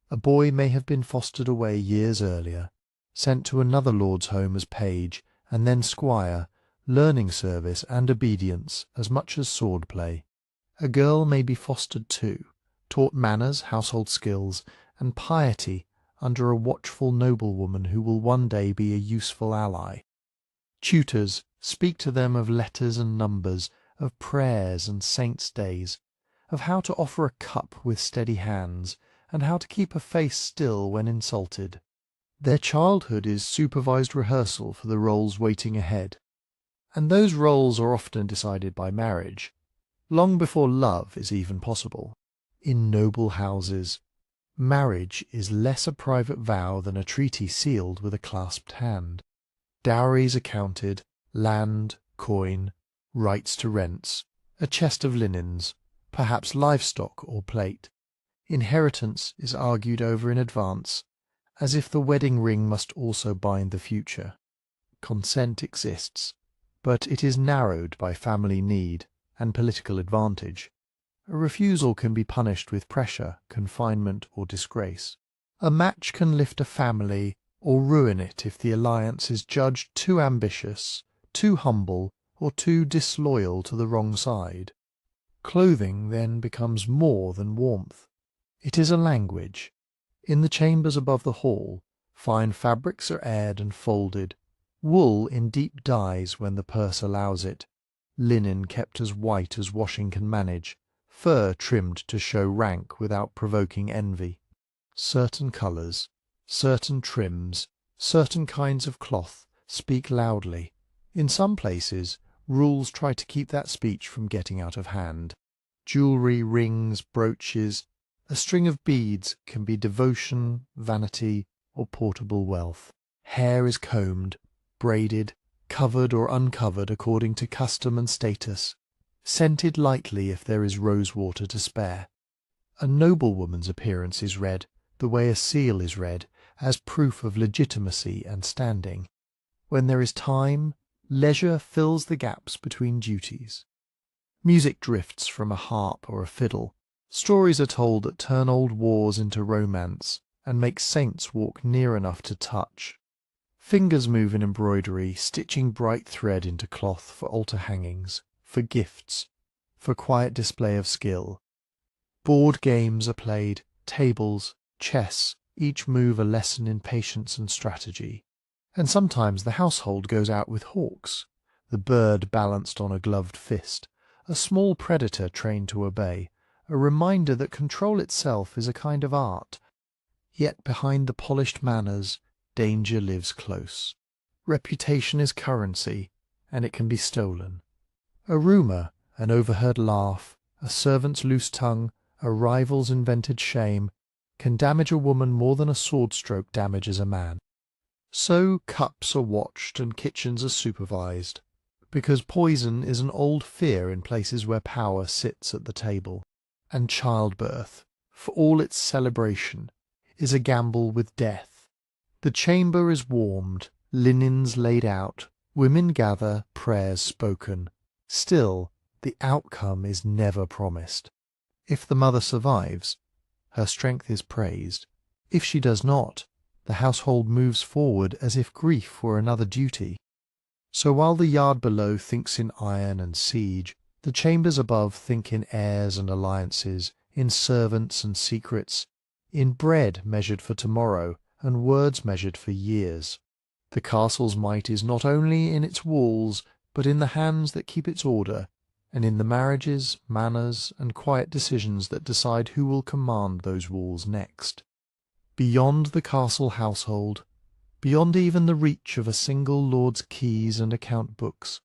A boy may have been fostered away years earlier, sent to another lord's home as page, and then squire, learning service and obedience as much as sword-play. A girl may be fostered too, taught manners, household skills, and piety under a watchful noblewoman who will one day be a useful ally. Tutors speak to them of letters and numbers, of prayers and saints' days, of how to offer a cup with steady hands, and how to keep a face still when insulted. Their childhood is supervised rehearsal for the roles waiting ahead, and those roles are often decided by marriage, long before love is even possible. In noble houses, marriage is less a private vow than a treaty sealed with a clasped hand. Dowries are counted, land, coin, rights to rents, a chest of linens, perhaps livestock or plate. Inheritance is argued over in advance, as if the wedding ring must also bind the future. Consent exists, but it is narrowed by family need and political advantage. A refusal can be punished with pressure, confinement, or disgrace. A match can lift a family or ruin it if the alliance is judged too ambitious, too humble, or too disloyal to the wrong side. Clothing then becomes more than warmth. It is a language. In the chambers above the hall, fine fabrics are aired and folded, wool in deep dyes when the purse allows it, linen kept as white as washing can manage, fur trimmed to show rank without provoking envy. Certain colours, certain trims, certain kinds of cloth speak loudly. In some places, rules try to keep that speech from getting out of hand. Jewellery, rings, brooches, a string of beads can be devotion, vanity, or portable wealth. Hair is combed, braided, covered or uncovered according to custom and status, scented lightly if there is rose water to spare. A noblewoman's appearance is read, the way a seal is read, as proof of legitimacy and standing. When there is time, leisure fills the gaps between duties. Music drifts from a harp or a fiddle. Stories are told that turn old wars into romance and make saints walk near enough to touch. Fingers move in embroidery, stitching bright thread into cloth for altar hangings, for gifts, for quiet display of skill. Board games are played, tables, chess, each move a lesson in patience and strategy. And sometimes the household goes out with hawks, the bird balanced on a gloved fist, a small predator trained to obey, a reminder that control itself is a kind of art. Yet behind the polished manners, danger lives close. Reputation is currency, and it can be stolen. A rumour, an overheard laugh, a servant's loose tongue, a rival's invented shame, can damage a woman more than a sword stroke damages a man. So cups are watched and kitchens are supervised, because poison is an old fear in places where power sits at the table. And childbirth, for all its celebration, is a gamble with death. The chamber is warmed, linens laid out, women gather, prayers spoken. Still, the outcome is never promised. If the mother survives, her strength is praised. If she does not, the household moves forward as if grief were another duty. So while the yard below thinks in iron and siege, the chambers above think in heirs and alliances, in servants and secrets, in bread measured for tomorrow and words measured for years. The castle's might is not only in its walls, but in the hands that keep its order, and in the marriages, manners, and quiet decisions that decide who will command those walls next. Beyond the castle household, beyond even the reach of a single lord's keys and account books,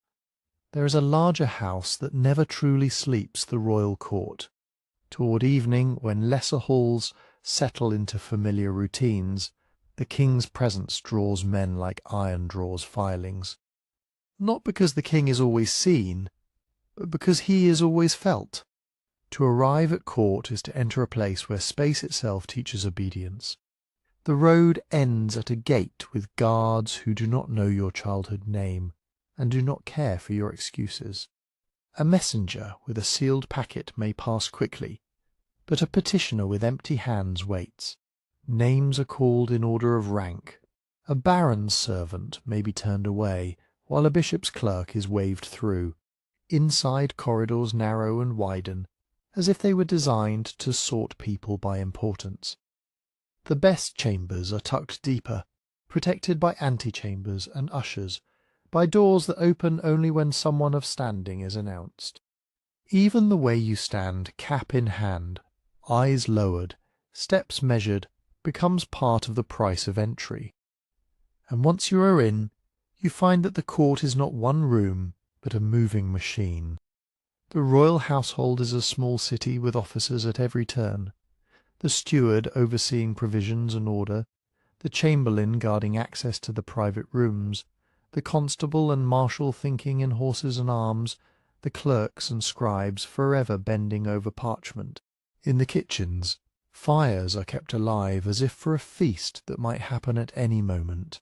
there is a larger house that never truly sleeps, the royal court. Toward evening, when lesser halls settle into familiar routines, the king's presence draws men like iron draws filings. Not because the king is always seen, but because he is always felt. To arrive at court is to enter a place where space itself teaches obedience. The road ends at a gate with guards who do not know your childhood name and do not care for your excuses. A messenger with a sealed packet may pass quickly, but a petitioner with empty hands waits. Names are called in order of rank. A baron's servant may be turned away, while a bishop's clerk is waved through. Inside corridors narrow and widen, as if they were designed to sort people by importance. The best chambers are tucked deeper, protected by antechambers and ushers, by doors that open only when someone of standing is announced. Even the way you stand, cap in hand, eyes lowered, steps measured, becomes part of the price of entry. And once you are in, you find that the court is not one room, but a moving machine. The royal household is a small city with officers at every turn. The steward overseeing provisions and order, the chamberlain guarding access to the private rooms, the constable and marshal thinking in horses and arms, the clerks and scribes forever bending over parchment. In the kitchens, fires are kept alive as if for a feast that might happen at any moment.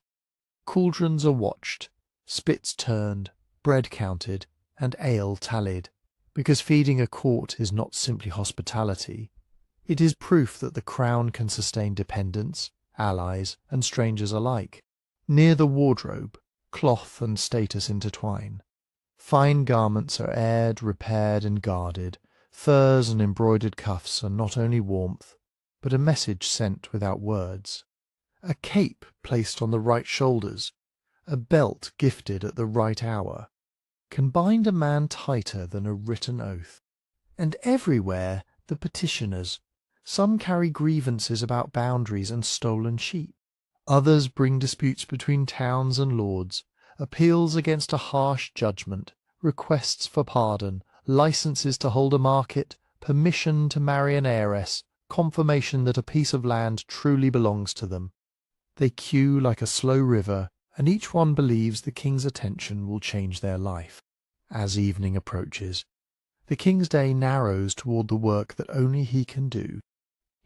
Cauldrons are watched, spits turned, bread counted, and ale tallied, because feeding a court is not simply hospitality. It is proof that the crown can sustain dependents, allies, and strangers alike. Near the wardrobe, cloth and status intertwine. Fine garments are aired, repaired, and guarded. Furs and embroidered cuffs are not only warmth, but a message sent without words. A cape placed on the right shoulders, a belt gifted at the right hour, can bind a man tighter than a written oath. And everywhere the petitioners. Some carry grievances about boundaries and stolen sheep. Others bring disputes between towns and lords, appeals against a harsh judgment, requests for pardon, licenses to hold a market, permission to marry an heiress, confirmation that a piece of land truly belongs to them. They queue like a slow river, and each one believes the king's attention will change their life. As evening approaches, the king's day narrows toward the work that only he can do.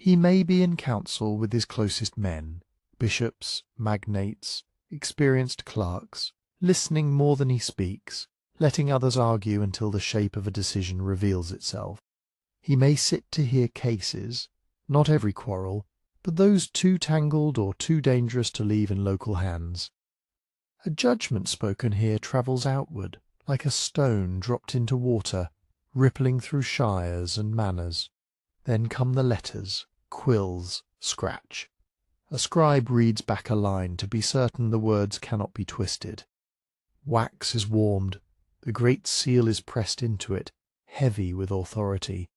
He may be in council with his closest men, bishops, magnates, experienced clerks, listening more than he speaks, letting others argue until the shape of a decision reveals itself. He may sit to hear cases, not every quarrel, but those too tangled or too dangerous to leave in local hands. A judgment spoken here travels outward, like a stone dropped into water, rippling through shires and manors. Then come the letters, quills, scratch. A scribe reads back a line to be certain the words cannot be twisted. Wax is warmed, the great seal is pressed into it, heavy with authority.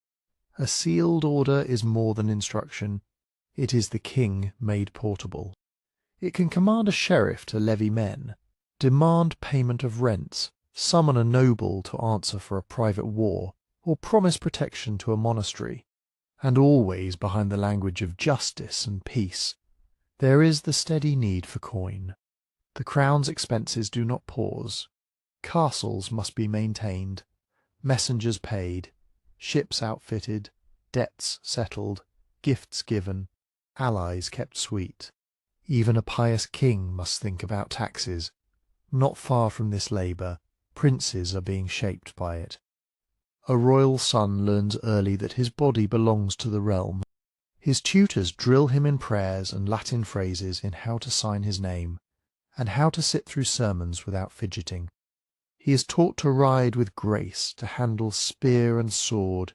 A sealed order is more than instruction. It is the king made portable. It can command a sheriff to levy men, demand payment of rents, summon a noble to answer for a private war, or promise protection to a monastery. And always behind the language of justice and peace, there is the steady need for coin. The crown's expenses do not pause. Castles must be maintained, messengers paid, ships outfitted, debts settled, gifts given, allies kept sweet. Even a pious king must think about taxes. Not far from this labour, princes are being shaped by it. A royal son learns early that his body belongs to the realm. His tutors drill him in prayers and Latin phrases in how to sign his name, and how to sit through sermons without fidgeting. He is taught to ride with grace, to handle spear and sword,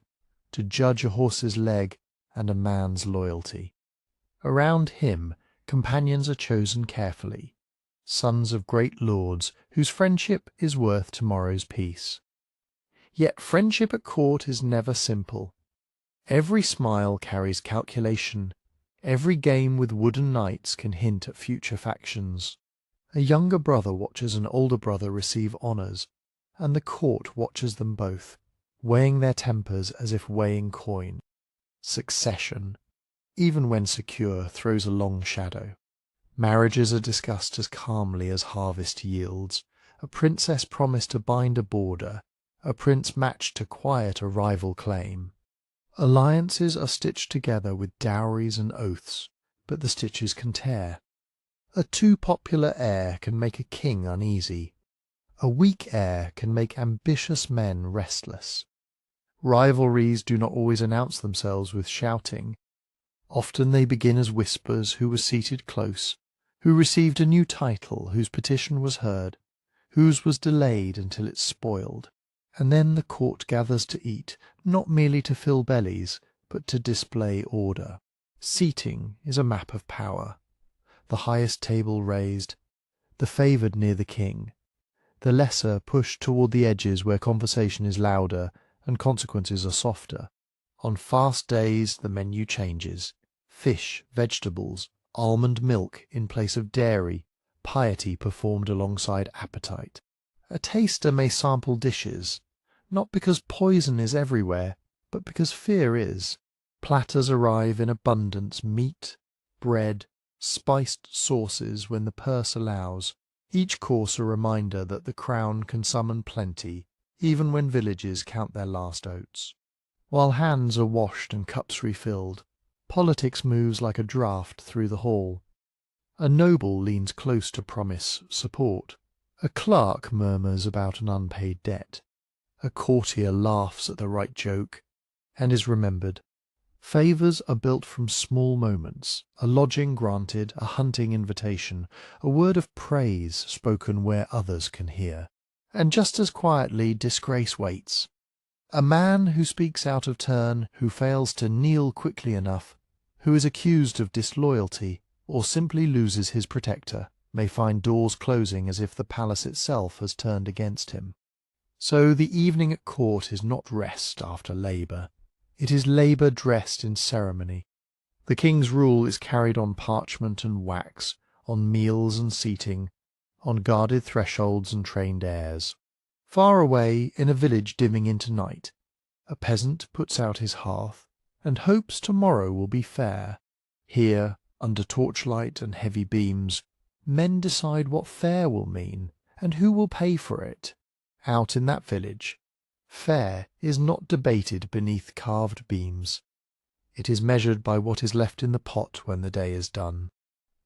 to judge a horse's leg and a man's loyalty. Around him, companions are chosen carefully, sons of great lords whose friendship is worth tomorrow's peace. Yet friendship at court is never simple. Every smile carries calculation. Every game with wooden knights can hint at future factions. A younger brother watches an older brother receive honours, and the court watches them both, weighing their tempers as if weighing coin. Succession, even when secure, throws a long shadow. Marriages are discussed as calmly as harvest yields. A princess promised to bind a border, a prince matched to quiet a rival claim. Alliances are stitched together with dowries and oaths, but the stitches can tear. A too popular heir can make a king uneasy. A weak heir can make ambitious men restless. Rivalries do not always announce themselves with shouting. Often they begin as whispers: who was seated close, who received a new title, whose petition was heard, whose was delayed until it spoiled. And then the court gathers to eat, not merely to fill bellies, but to display order. Seating is a map of power. The highest table raised, the favoured near the king, the lesser pushed toward the edges where conversation is louder and consequences are softer. On fast days the menu changes. Fish, vegetables, almond milk in place of dairy, piety performed alongside appetite. A taster may sample dishes, not because poison is everywhere, but because fear is. Platters arrive in abundance, meat, bread, spiced sauces when the purse allows, each course a reminder that the crown can summon plenty, even when villages count their last oats. While hands are washed and cups refilled, politics moves like a draught through the hall. A noble leans close to promise support. A clerk murmurs about an unpaid debt. A courtier laughs at the right joke and is remembered. Favours are built from small moments, a lodging granted, a hunting invitation, a word of praise spoken where others can hear. And just as quietly disgrace waits. A man who speaks out of turn, who fails to kneel quickly enough, who is accused of disloyalty, or simply loses his protector, may find doors closing as if the palace itself has turned against him. So the evening at court is not rest after labour. It is labour dressed in ceremony. The king's rule is carried on parchment and wax, on meals and seating, on guarded thresholds and trained heirs. Far away, in a village dimming into night, a peasant puts out his hearth and hopes tomorrow will be fair. Here, under torchlight and heavy beams, men decide what fair will mean and who will pay for it. Out in that village, fair is not debated beneath carved beams. It is measured by what is left in the pot when the day is done.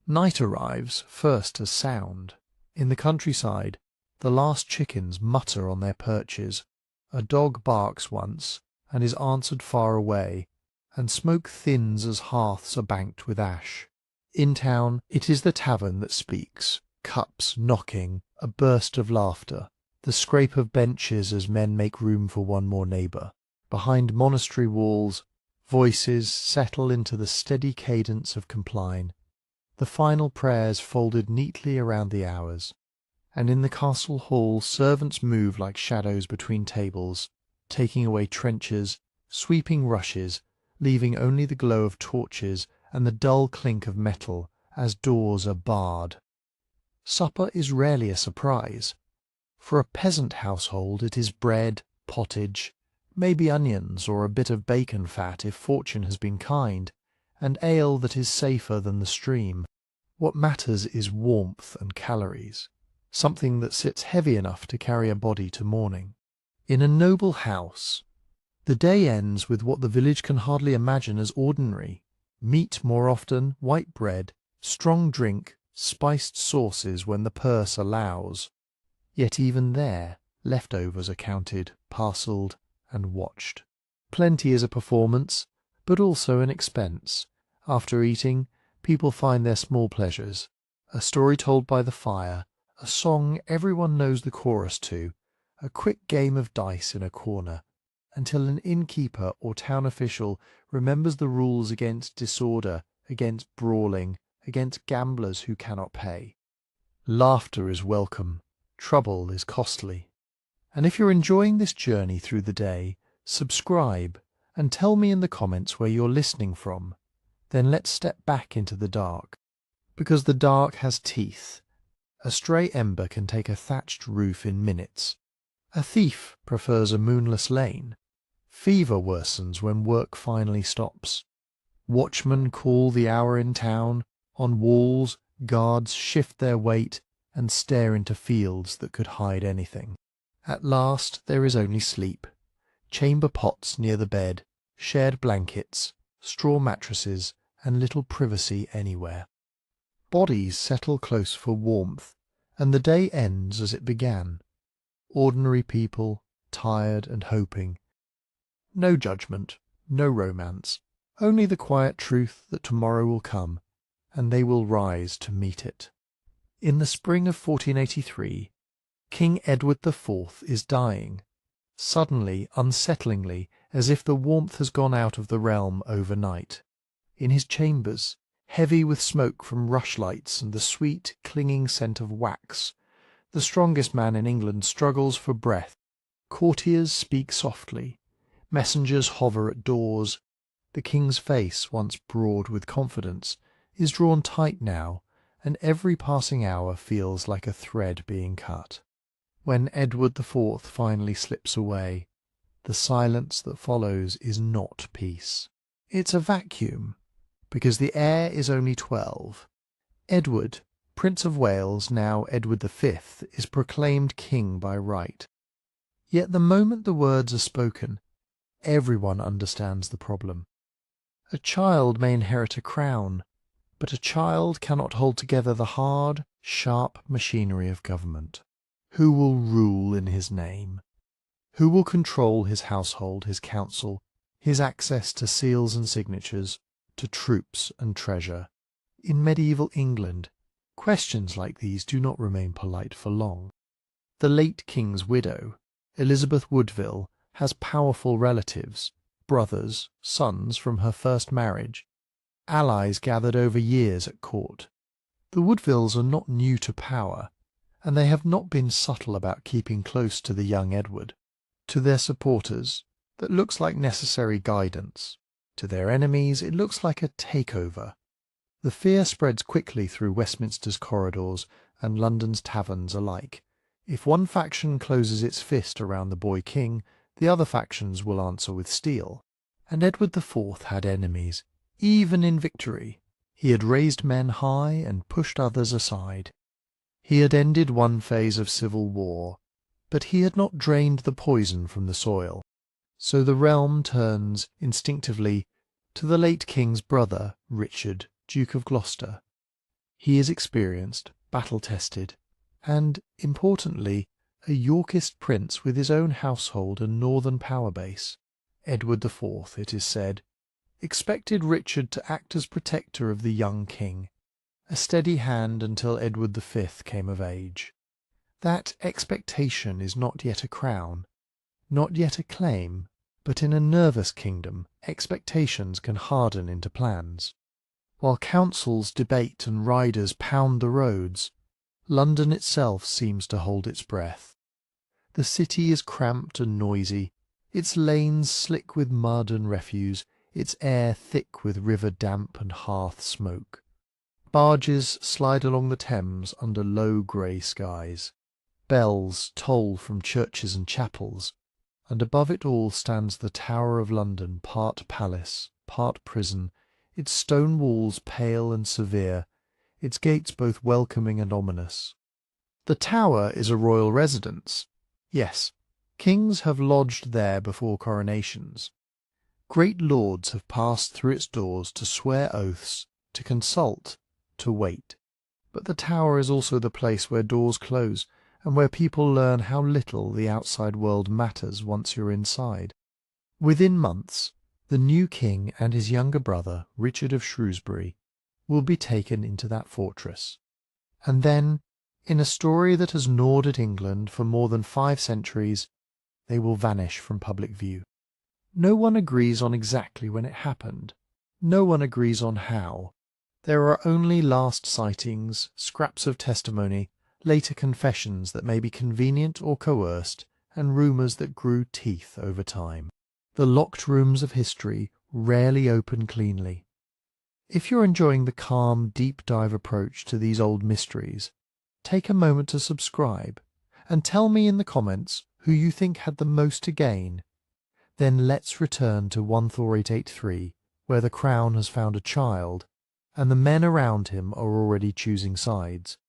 Night arrives first as sound. In the countryside, the last chickens mutter on their perches. A dog barks once and is answered far away, and smoke thins as hearths are banked with ash. In town, it is the tavern that speaks, cups knocking, a burst of laughter, the scrape of benches as men make room for one more neighbour. Behind monastery walls, voices settle into the steady cadence of compline, the final prayers folded neatly around the hours. And in the castle hall servants move like shadows between tables, taking away trenchers, sweeping rushes, leaving only the glow of torches and the dull clink of metal as doors are barred. Supper is rarely a surprise. For a peasant household it is bread, pottage, maybe onions or a bit of bacon fat if fortune has been kind, and ale that is safer than the stream. What matters is warmth and calories, something that sits heavy enough to carry a body to morning. In a noble house, the day ends with what the village can hardly imagine as ordinary. Meat more often, white bread, strong drink, spiced sauces when the purse allows. Yet even there, leftovers are counted, parcelled, and watched. Plenty is a performance, but also an expense. After eating, people find their small pleasures. A story told by the fire, a song everyone knows the chorus to, a quick game of dice in a corner, until an innkeeper or town official remembers the rules against disorder, against brawling, against gamblers who cannot pay. Laughter is welcome, trouble is costly. And if you're enjoying this journey through the day, subscribe and tell me in the comments where you're listening from. Then let's step back into the dark. Because the dark has teeth. A stray ember can take a thatched roof in minutes. A thief prefers a moonless lane. Fever worsens when work finally stops. Watchmen call the hour in town. On walls, guards shift their weight and stare into fields that could hide anything. At last there is only sleep. Chamber pots near the bed, shared blankets, straw mattresses, and little privacy anywhere. Bodies settle close for warmth, and the day ends as it began. Ordinary people, tired and hoping. No judgment, no romance, only the quiet truth that tomorrow will come, and they will rise to meet it. In the spring of 1483, King Edward IV is dying, suddenly, unsettlingly, as if the warmth has gone out of the realm overnight. in his chambers, heavy with smoke from rushlights and the sweet, clinging scent of wax, the strongest man in England struggles for breath. Courtiers speak softly. Messengers hover at doors. The king's face, once broad with confidence, is drawn tight now, and every passing hour feels like a thread being cut. When Edward IV finally slips away, the silence that follows is not peace. It's a vacuum, because the heir is only 12. Edward, Prince of Wales, now Edward V, is proclaimed king by right. Yet the moment the words are spoken, everyone understands the problem. A child may inherit a crown, but a child cannot hold together the hard, sharp machinery of government. Who will rule in his name? Who will control his household, his council, his access to seals and signatures, to troops and treasure? In medieval England, questions like these do not remain polite for long. The late king's widow, Elizabeth Woodville, has powerful relatives, brothers, sons from her first marriage, allies gathered over years at court. The Woodvilles are not new to power, and they have not been subtle about keeping close to the young Edward. To their supporters, that looks like necessary guidance. To their enemies, it looks like a takeover. The fear spreads quickly through Westminster's corridors and London's taverns alike. If one faction closes its fist around the boy king, the other factions will answer with steel. And Edward IV had enemies, even in victory. He had raised men high and pushed others aside. He had ended one phase of civil war, but he had not drained the poison from the soil. So the realm turns instinctively to the late king's brother, Richard, Duke of Gloucester. He is experienced, battle-tested, and, importantly, a Yorkist prince with his own household and northern power base. Edward IV, it is said, expected Richard to act as protector of the young king, a steady hand until Edward V came of age. That expectation is not yet a crown, not yet a claim, but in a nervous kingdom, expectations can harden into plans. While councils debate and riders pound the roads, London itself seems to hold its breath. The city is cramped and noisy, its lanes slick with mud and refuse, its air thick with river damp and hearth smoke. Barges slide along the Thames under low grey skies. Bells toll from churches and chapels, and above it all stands the Tower of London, part palace, part prison, its stone walls pale and severe, its gates both welcoming and ominous. The Tower is a royal residence. Yes, kings have lodged there before coronations. Great lords have passed through its doors to swear oaths, to consult, to wait. But the Tower is also the place where doors close, and where people learn how little the outside world matters once you're inside. Within months, the new king and his younger brother, Richard of Shrewsbury, will be taken into that fortress. And then, in a story that has gnawed at England for more than 5 centuries, they will vanish from public view. No one agrees on exactly when it happened. No one agrees on how. There are only last sightings, scraps of testimony, later confessions that may be convenient or coerced, and rumours that grew teeth over time. The locked rooms of history rarely open cleanly. If you're enjoying the calm, deep-dive approach to these old mysteries, take a moment to subscribe, and tell me in the comments who you think had the most to gain. Then let's return to 14883, where the crown has found a child, and the men around him are already choosing sides.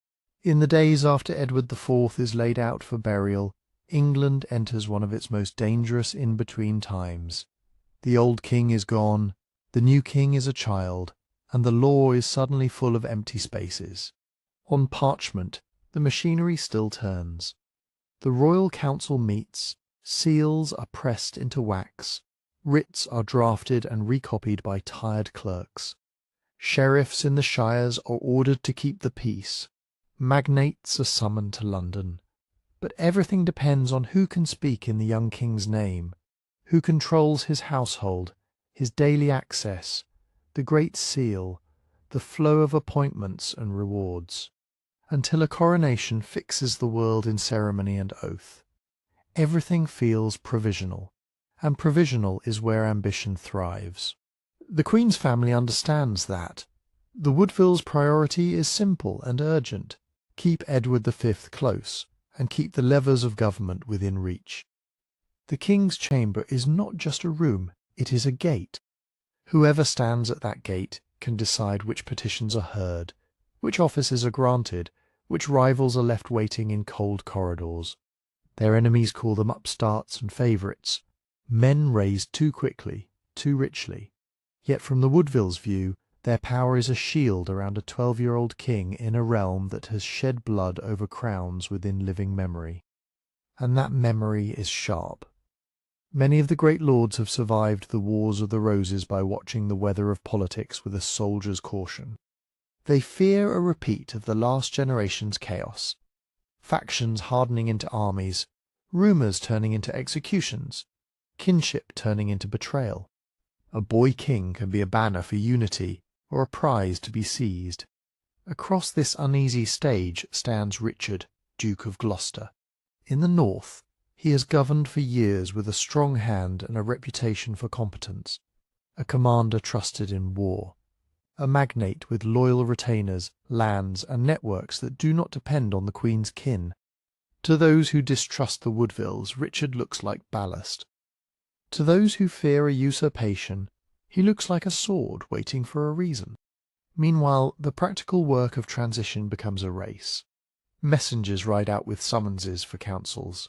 In the days after Edward IV is laid out for burial, England enters one of its most dangerous in-between times. The old king is gone, the new king is a child, and the law is suddenly full of empty spaces. On parchment, the machinery still turns. The royal council meets, seals are pressed into wax, writs are drafted and recopied by tired clerks. Sheriffs in the shires are ordered to keep the peace. Magnates are summoned to London. But everything depends on who can speak in the young king's name, who controls his household, his daily access, the great seal, the flow of appointments and rewards, until a coronation fixes the world in ceremony and oath. Everything feels provisional, and provisional is where ambition thrives. The Queen's family understands that. The Woodvilles' priority is simple and urgent. Keep Edward V close, and keep the levers of government within reach. The King's chamber is not just a room, it is a gate. Whoever stands at that gate can decide which petitions are heard, which offices are granted, which rivals are left waiting in cold corridors. Their enemies call them upstarts and favourites, men raised too quickly, too richly. Yet from the Woodvilles' view, their power is a shield around a 12-year-old king in a realm that has shed blood over crowns within living memory. And that memory is sharp. Many of the great lords have survived the Wars of the Roses by watching the weather of politics with a soldier's caution. They fear a repeat of the last generation's chaos. Factions hardening into armies, rumours turning into executions, kinship turning into betrayal. A boy king can be a banner for unity or a prize to be seized. Across this uneasy stage stands Richard, Duke of Gloucester. In the north, he has governed for years with a strong hand and a reputation for competence, a commander trusted in war, a magnate with loyal retainers, lands, and networks that do not depend on the Queen's kin. To those who distrust the Woodvilles, Richard looks like ballast. To those who fear a usurpation, he looks like a sword waiting for a reason. Meanwhile, the practical work of transition becomes a race. Messengers ride out with summonses for councils.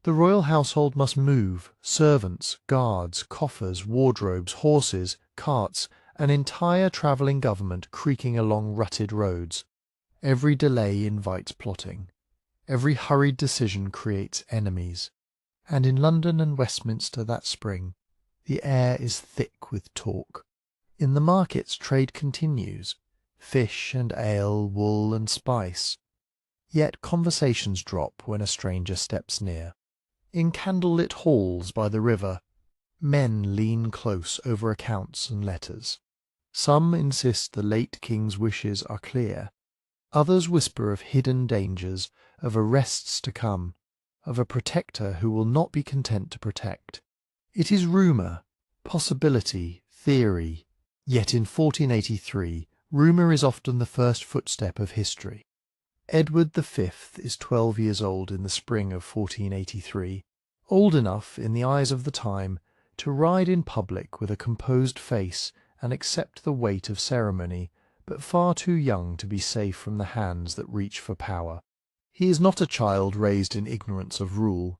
The royal household must move, servants, guards, coffers, wardrobes, horses, carts, an entire travelling government creaking along rutted roads. Every delay invites plotting. Every hurried decision creates enemies. And in London and Westminster that spring, the air is thick with talk. In the markets trade continues, fish and ale, wool and spice. Yet conversations drop when a stranger steps near. In candle-lit halls by the river, men lean close over accounts and letters. Some insist the late king's wishes are clear. Others whisper of hidden dangers, of arrests to come, of a protector who will not be content to protect. It is rumour, possibility, theory. Yet in 1483, rumour is often the first footstep of history. Edward V is 12 years old in the spring of 1483, old enough, in the eyes of the time, to ride in public with a composed face and accept the weight of ceremony, but far too young to be safe from the hands that reach for power. He is not a child raised in ignorance of rule.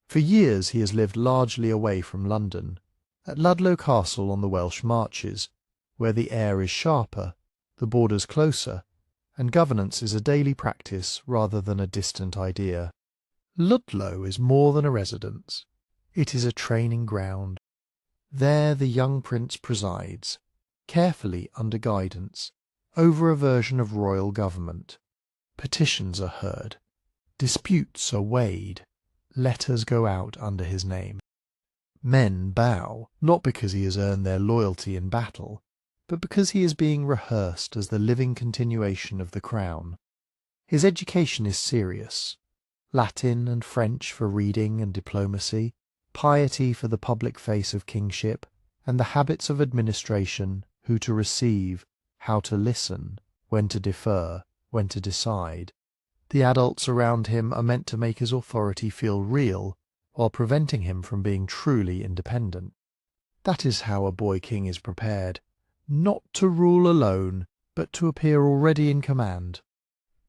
For years he has lived largely away from London, at Ludlow Castle on the Welsh marches, where the air is sharper, the borders closer, and governance is a daily practice rather than a distant idea. Ludlow is more than a residence. It is a training ground. There the young prince presides, carefully under guidance, over a version of royal government. Petitions are heard. Disputes are weighed. Letters go out under his name. Men bow, not because he has earned their loyalty in battle, but because he is being rehearsed as the living continuation of the crown. His education is serious. Latin and French for reading and diplomacy, piety for the public face of kingship, and the habits of administration, who to receive, how to listen, when to defer, when to decide. The adults around him are meant to make his authority feel real, while preventing him from being truly independent. That is how a boy king is prepared, not to rule alone, but to appear already in command.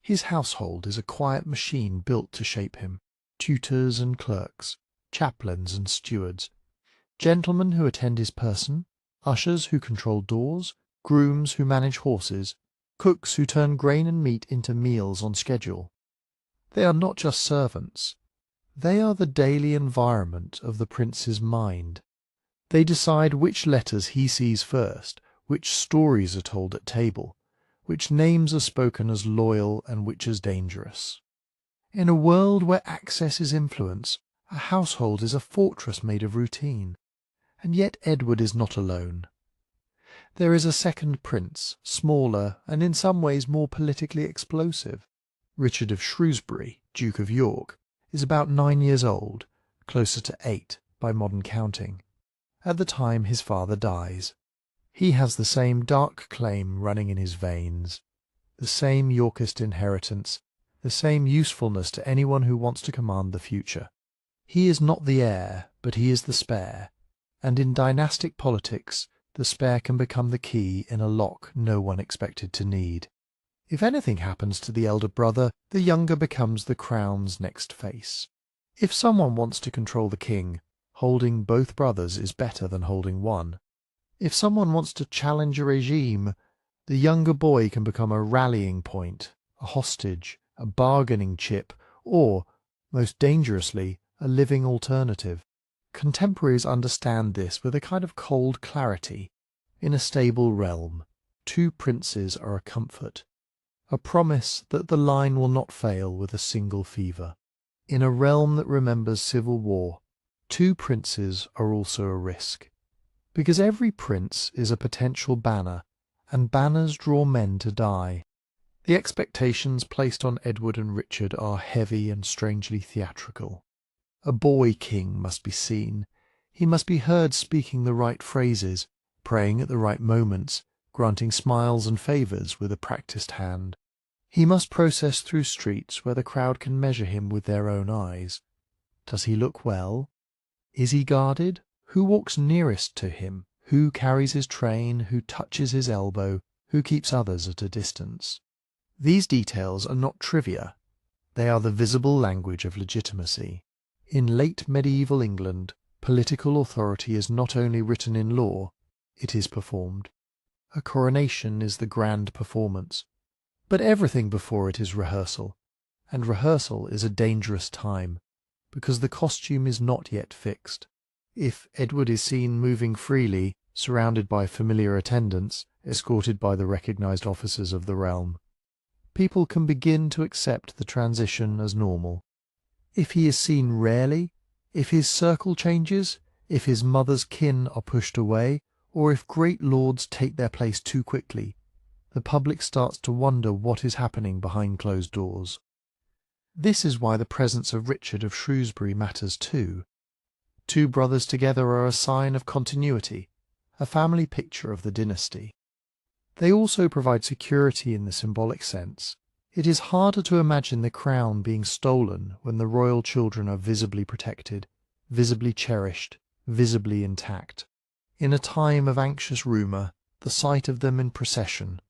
His household is a quiet machine built to shape him. Tutors and clerks, chaplains and stewards, gentlemen who attend his person, ushers who control doors, grooms who manage horses, cooks who turn grain and meat into meals on schedule. They are not just servants. They are the daily environment of the prince's mind. They decide which letters he sees first, which stories are told at table, which names are spoken as loyal and which as dangerous. In a world where access is influence, a household is a fortress made of routine. And yet Edward is not alone. There is a second prince, smaller and in some ways more politically explosive. Richard of Shrewsbury, Duke of York, is about 9 years old, closer to 8 by modern counting, at the time his father dies. He has the same dark claim running in his veins, the same Yorkist inheritance, the same usefulness to anyone who wants to command the future. He is not the heir, but he is the spare, and in dynastic politics the spare can become the key in a lock no one expected to need. If anything happens to the elder brother, the younger becomes the crown's next face. If someone wants to control the king, holding both brothers is better than holding one. If someone wants to challenge a regime, the younger boy can become a rallying point, a hostage, a bargaining chip, or, most dangerously, a living alternative. Contemporaries understand this with a kind of cold clarity. In a stable realm, 2 princes are a comfort, a promise that the line will not fail with a single fever. In a realm that remembers civil war, 2 princes are also a risk, because every prince is a potential banner, and banners draw men to die. The expectations placed on Edward and Richard are heavy and strangely theatrical. A boy king must be seen. He must be heard speaking the right phrases, praying at the right moments, granting smiles and favours with a practised hand. He must process through streets where the crowd can measure him with their own eyes. Does he look well? Is he guarded? Who walks nearest to him? Who carries his train? Who touches his elbow? Who keeps others at a distance? These details are not trivia. They are the visible language of legitimacy. In late medieval England, political authority is not only written in law, it is performed. A coronation is the grand performance, but everything before it is rehearsal, and rehearsal is a dangerous time, because the costume is not yet fixed. If Edward is seen moving freely, surrounded by familiar attendants, escorted by the recognized officers of the realm, people can begin to accept the transition as normal. If he is seen rarely, if his circle changes, if his mother's kin are pushed away, or if great lords take their place too quickly, the public starts to wonder what is happening behind closed doors. This is why the presence of Richard of Shrewsbury matters too. 2 brothers together are a sign of continuity, a family picture of the dynasty. They also provide security in the symbolic sense. It is harder to imagine the crown being stolen when the royal children are visibly protected, visibly cherished, visibly intact. In a time of anxious rumour, the sight of them in procession,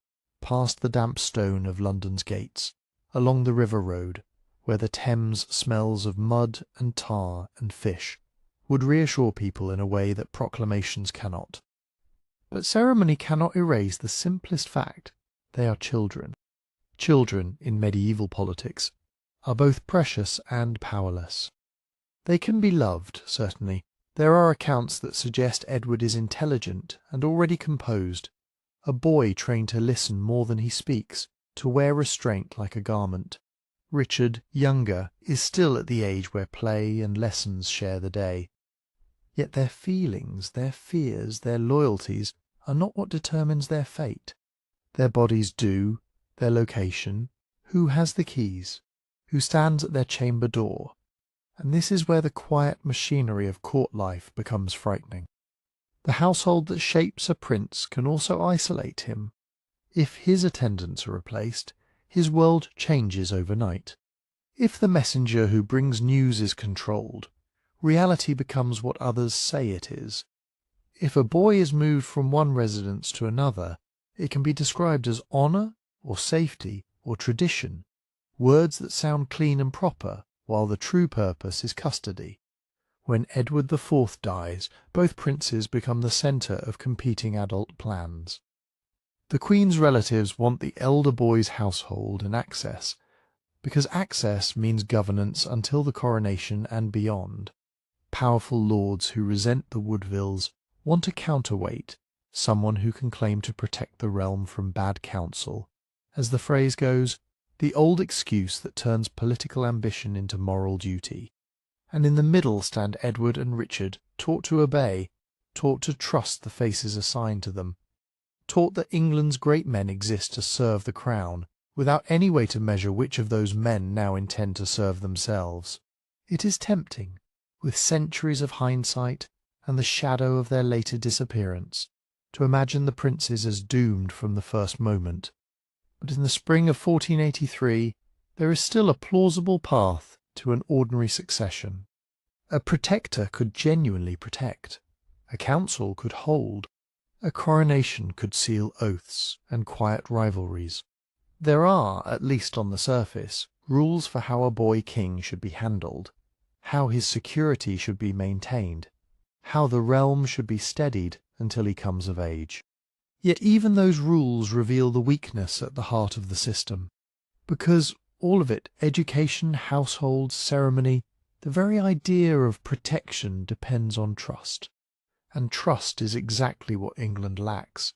past the damp stone of London's gates, along the river road, where the Thames smells of mud and tar and fish, would reassure people in a way that proclamations cannot. But ceremony cannot erase the simplest fact: they are children. Children, in medieval politics, are both precious and powerless. They can be loved, certainly. There are accounts that suggest Edward is intelligent and already composed, a boy trained to listen more than he speaks, to wear restraint like a garment. Richard, younger, is still at the age where play and lessons share the day. Yet their feelings, their fears, their loyalties are not what determines their fate. Their bodies do, their location, who has the keys, who stands at their chamber door, and this is where the quiet machinery of court life becomes frightening. The household that shapes a prince can also isolate him. If his attendants are replaced, his world changes overnight. If the messenger who brings news is controlled, reality becomes what others say it is. If a boy is moved from one residence to another, it can be described as honour, or safety, or tradition, words that sound clean and proper, while the true purpose is custody. When Edward IV dies, both princes become the centre of competing adult plans. The Queen's relatives want the elder boy's household and access, because access means governance until the coronation and beyond. Powerful lords who resent the Woodvilles want a counterweight, someone who can claim to protect the realm from bad counsel. As the phrase goes, the old excuse that turns political ambition into moral duty. And in the middle stand Edward and Richard, taught to obey, taught to trust the faces assigned to them. taught that England's great men exist to serve the crown, without any way to measure which of those men now intend to serve themselves. It is tempting, with centuries of hindsight and the shadow of their later disappearance, to imagine the princes as doomed from the first moment. But in the spring of 1483 there is still a plausible path to an ordinary succession. A protector could genuinely protect, a council could hold, a coronation could seal oaths and quiet rivalries. There are, at least on the surface, rules for how a boy king should be handled, how his security should be maintained, how the realm should be steadied until he comes of age. Yet even those rules reveal the weakness at the heart of the system, because all of it, education, household, ceremony, the very idea of protection depends on trust. And trust is exactly what England lacks.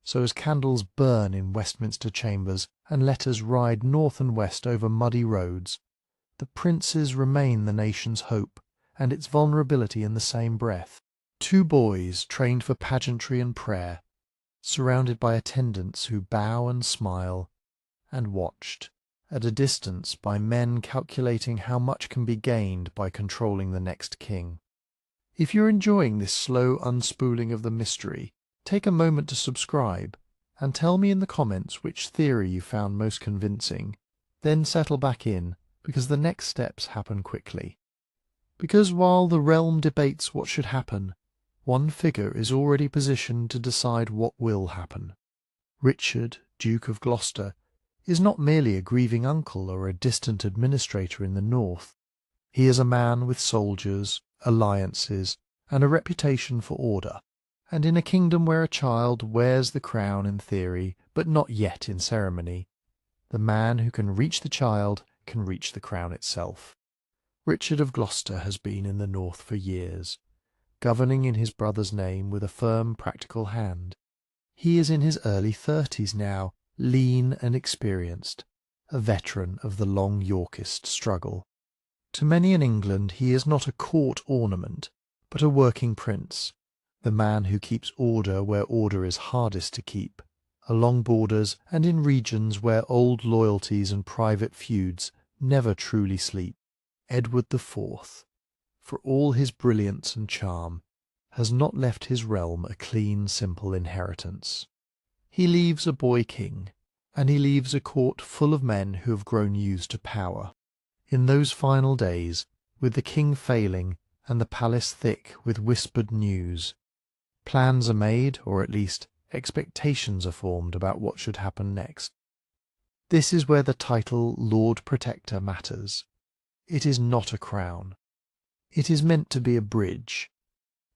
So as candles burn in Westminster chambers and letters ride north and west over muddy roads, the princes remain the nation's hope and its vulnerability in the same breath. Two boys trained for pageantry and prayer, surrounded by attendants who bow and smile, and watched at a distance by men calculating how much can be gained by controlling the next king. If you're enjoying this slow unspooling of the mystery, take a moment to subscribe and tell me in the comments which theory you found most convincing. Then settle back in, because the next steps happen quickly. Because while the realm debates what should happen, one figure is already positioned to decide what will happen. Richard, Duke of Gloucester, is not merely a grieving uncle or a distant administrator in the north. He is a man with soldiers, alliances, and a reputation for order, and in a kingdom where a child wears the crown in theory, but not yet in ceremony, the man who can reach the child can reach the crown itself. Richard of Gloucester has been in the north for years, governing in his brother's name with a firm, practical hand. He is in his early 30s now, lean and experienced, a veteran of the long Yorkist struggle. To many in England he is not a court ornament, but a working prince, the man who keeps order where order is hardest to keep, along borders and in regions where old loyalties and private feuds never truly sleep. Edward IV, for all his brilliance and charm, has not left his realm a clean, simple inheritance. He leaves a boy king, and he leaves a court full of men who have grown used to power. In those final days, with the king failing and the palace thick with whispered news, plans are made, or at least expectations are formed about what should happen next. This is where the title Lord Protector matters. It is not a crown. It is meant to be a bridge.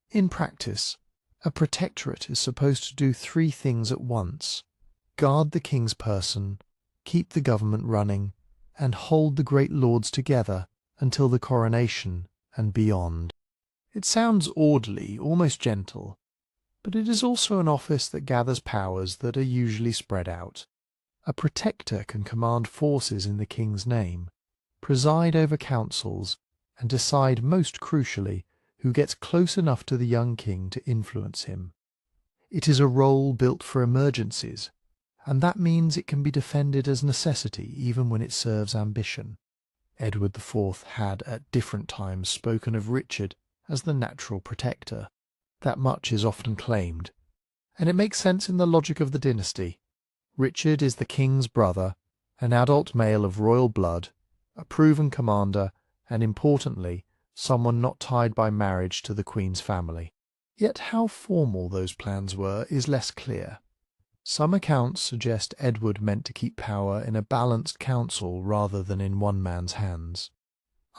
In practice, a protectorate is supposed to do three things at once: guard the king's person, keep the government running, and hold the great lords together until the coronation and beyond. It sounds orderly, almost gentle, but it is also an office that gathers powers that are usually spread out. A protector can command forces in the king's name, preside over councils, and decide, most crucially, who gets close enough to the young king to influence him. It is a role built for emergencies, and that means it can be defended as necessity even when it serves ambition. Edward IV had at different times spoken of Richard as the natural protector. That much is often claimed, and it makes sense in the logic of the dynasty. Richard is the king's brother, an adult male of royal blood, a proven commander, and importantly, someone not tied by marriage to the Queen's family. Yet how formal those plans were is less clear. Some accounts suggest Edward meant to keep power in a balanced council rather than in one man's hands.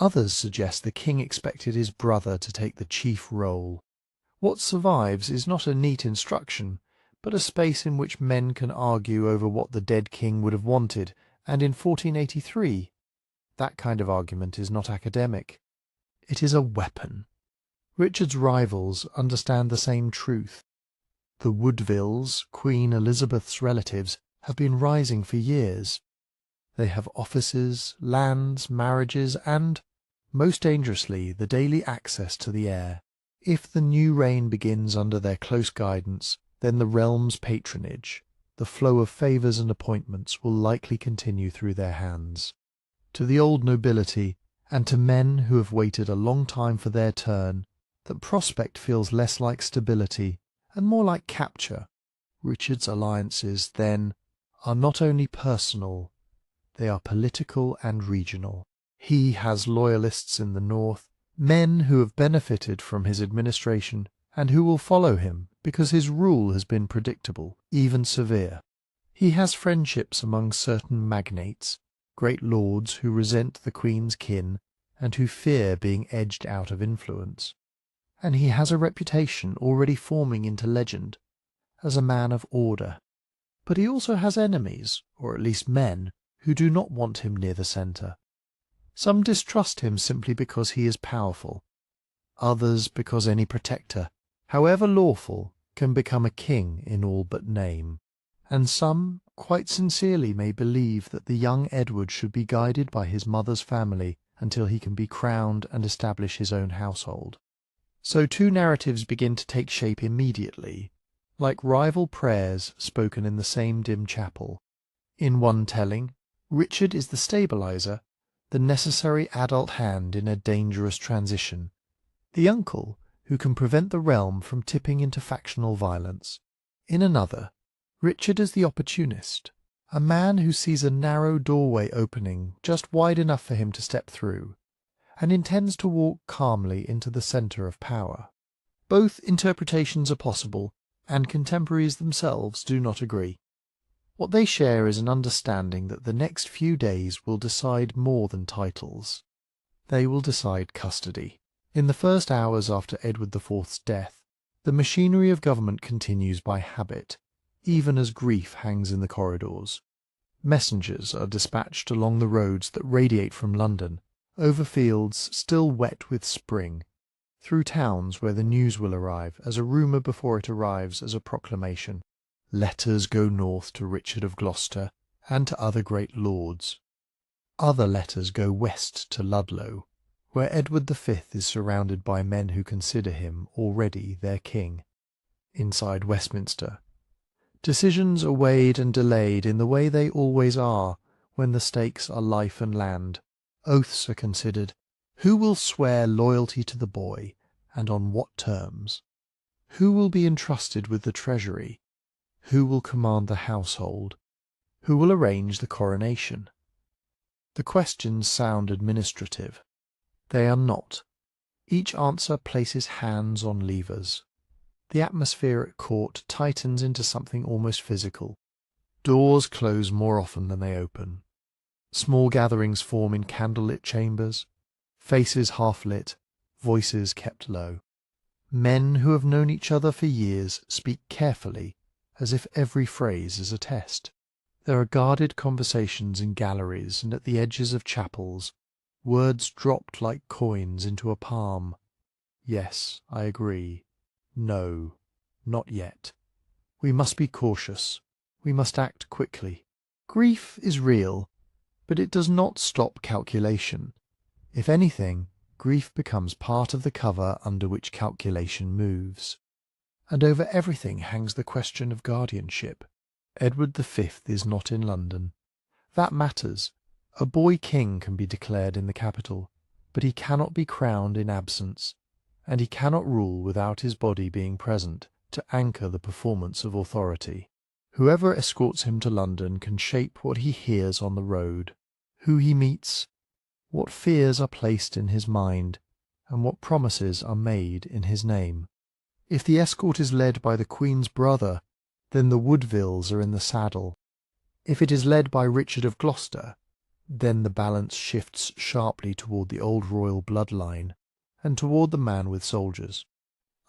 Others suggest the king expected his brother to take the chief role. What survives is not a neat instruction, but a space in which men can argue over what the dead king would have wanted, and in 1483, that kind of argument is not academic. It is a weapon. Richard's rivals understand the same truth. The Woodvilles, Queen Elizabeth's relatives, have been rising for years. They have offices, lands, marriages, and, most dangerously, the daily access to the heir. If the new reign begins under their close guidance, then the realm's patronage, the flow of favours and appointments will likely continue through their hands. To the old nobility, and to men who have waited a long time for their turn, that prospect feels less like stability and more like capture. Richard's alliances, then, are not only personal, they are political and regional. He has loyalists in the north, men who have benefited from his administration and who will follow him because his rule has been predictable, even severe. He has friendships among certain magnates, great lords who resent the Queen's kin and who fear being edged out of influence. And he has a reputation already forming into legend as a man of order. But he also has enemies, or at least men, who do not want him near the centre. Some distrust him simply because he is powerful, others because any protector, however lawful, can become a king in all but name. And some, quite sincerely, may believe that the young Edward should be guided by his mother's family until he can be crowned and establish his own household. So two narratives begin to take shape immediately, like rival prayers spoken in the same dim chapel. In one telling, Richard is the stabilizer, the necessary adult hand in a dangerous transition, the uncle who can prevent the realm from tipping into factional violence. In another, Richard is the opportunist, a man who sees a narrow doorway opening just wide enough for him to step through, and intends to walk calmly into the centre of power. Both interpretations are possible, and contemporaries themselves do not agree. What they share is an understanding that the next few days will decide more than titles. They will decide custody. In the first hours after Edward IV's death, the machinery of government continues by habit, even as grief hangs in the corridors. Messengers are dispatched along the roads that radiate from London, over fields still wet with spring, through towns where the news will arrive as a rumour before it arrives as a proclamation. Letters go north to Richard of Gloucester and to other great lords. Other letters go west to Ludlow, where Edward V is surrounded by men who consider him already their king. Inside Westminster, decisions are weighed and delayed in the way they always are when the stakes are life and land. Oaths are considered. Who will swear loyalty to the boy, and on what terms? Who will be entrusted with the treasury? Who will command the household? Who will arrange the coronation? The questions sound administrative. They are not. Each answer places hands on levers. The atmosphere at court tightens into something almost physical. Doors close more often than they open. Small gatherings form in candlelit chambers, faces half-lit, voices kept low. Men who have known each other for years speak carefully, as if every phrase is a test. There are guarded conversations in galleries and at the edges of chapels, words dropped like coins into a palm. Yes, I agree. No, not yet. We must be cautious. We must act quickly. Grief is real, but it does not stop calculation. If anything, grief becomes part of the cover under which calculation moves. And over everything hangs the question of guardianship. Edward V is not in London. That matters. A boy king can be declared in the capital, but he cannot be crowned in absence, and he cannot rule without his body being present to anchor the performance of authority. Whoever escorts him to London can shape what he hears on the road, who he meets, what fears are placed in his mind, and what promises are made in his name. If the escort is led by the Queen's brother, then the Woodvilles are in the saddle. If it is led by Richard of Gloucester, then the balance shifts sharply toward the old royal bloodline, and toward the man with soldiers.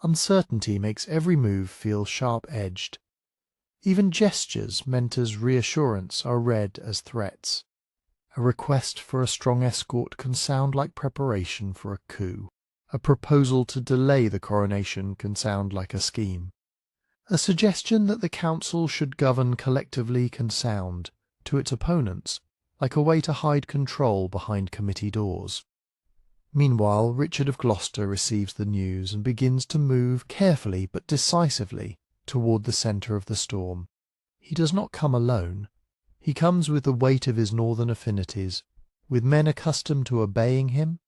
Uncertainty makes every move feel sharp-edged. Even gestures meant as reassurance are read as threats. A request for a strong escort can sound like preparation for a coup. A proposal to delay the coronation can sound like a scheme. A suggestion that the council should govern collectively can sound, to its opponents, like a way to hide control behind committee doors. Meanwhile, Richard of Gloucester receives the news and begins to move carefully but decisively toward the centre of the storm. He does not come alone. He comes with the weight of his northern affinities, with men accustomed to obeying him,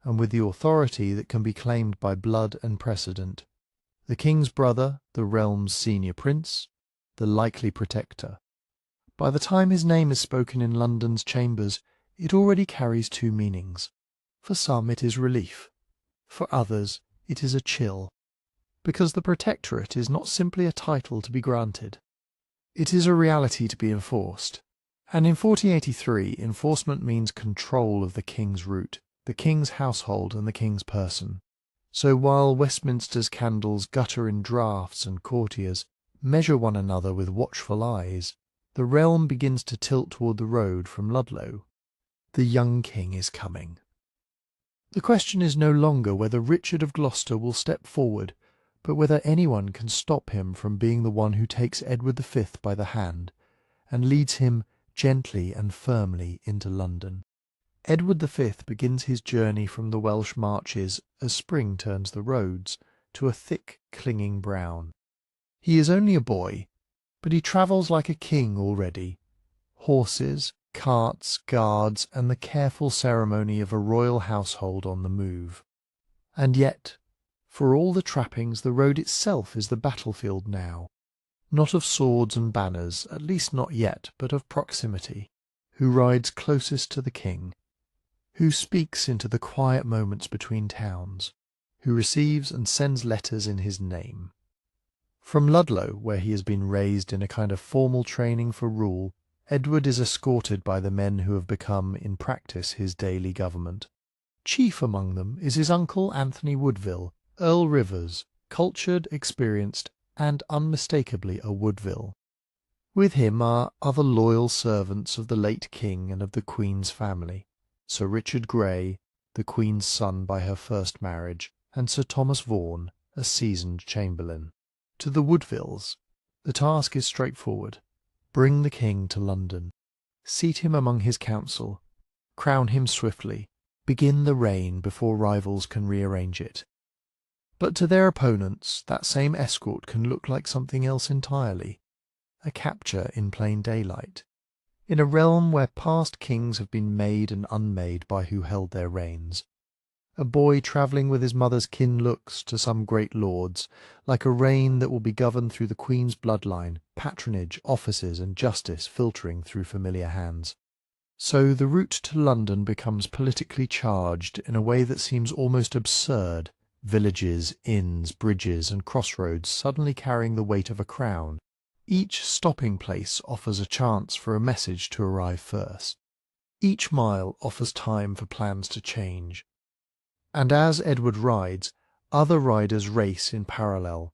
and with the authority that can be claimed by blood and precedent. The king's brother, the realm's senior prince, the likely protector. By the time his name is spoken in London's chambers, it already carries two meanings. For some it is relief. For others it is a chill. Because the protectorate is not simply a title to be granted. It is a reality to be enforced. And in 1483, enforcement means control of the king's route, the king's household and the king's person. So while Westminster's candles gutter in draughts and courtiers measure one another with watchful eyes, the realm begins to tilt toward the road from Ludlow. The young king is coming. The question is no longer whether Richard of Gloucester will step forward, but whether anyone can stop him from being the one who takes Edward V by the hand and leads him gently and firmly into London. Edward V begins his journey from the Welsh marches as spring turns the roads to a thick, clinging brown. He is only a boy, but he travels like a king already. Horses, carts, guards, and the careful ceremony of a royal household on the move. And yet, for all the trappings, the road itself is the battlefield now, not of swords and banners, at least not yet, but of proximity. Who rides closest to the king? Who speaks into the quiet moments between towns? Who receives and sends letters in his name? From Ludlow, where he has been raised in a kind of formal training for rule, Edward is escorted by the men who have become, in practice, his daily government. Chief among them is his uncle Anthony Woodville, Earl Rivers, cultured, experienced, and unmistakably a Woodville. With him are other loyal servants of the late king and of the Queen's family, Sir Richard Grey, the Queen's son by her first marriage, and Sir Thomas Vaughan, a seasoned chamberlain. To the Woodvilles, the task is straightforward. Bring the king to London. Seat him among his council. Crown him swiftly. Begin the reign before rivals can rearrange it. But to their opponents, that same escort can look like something else entirely. A capture in plain daylight. In a realm where past kings have been made and unmade by who held their reigns. A boy travelling with his mother's kin looks to some great lords, like a reign that will be governed through the Queen's bloodline, patronage, offices, and justice filtering through familiar hands. So the route to London becomes politically charged in a way that seems almost absurd, villages, inns, bridges, and crossroads suddenly carrying the weight of a crown. Each stopping place offers a chance for a message to arrive first. Each mile offers time for plans to change. And as Edward rides, other riders race in parallel.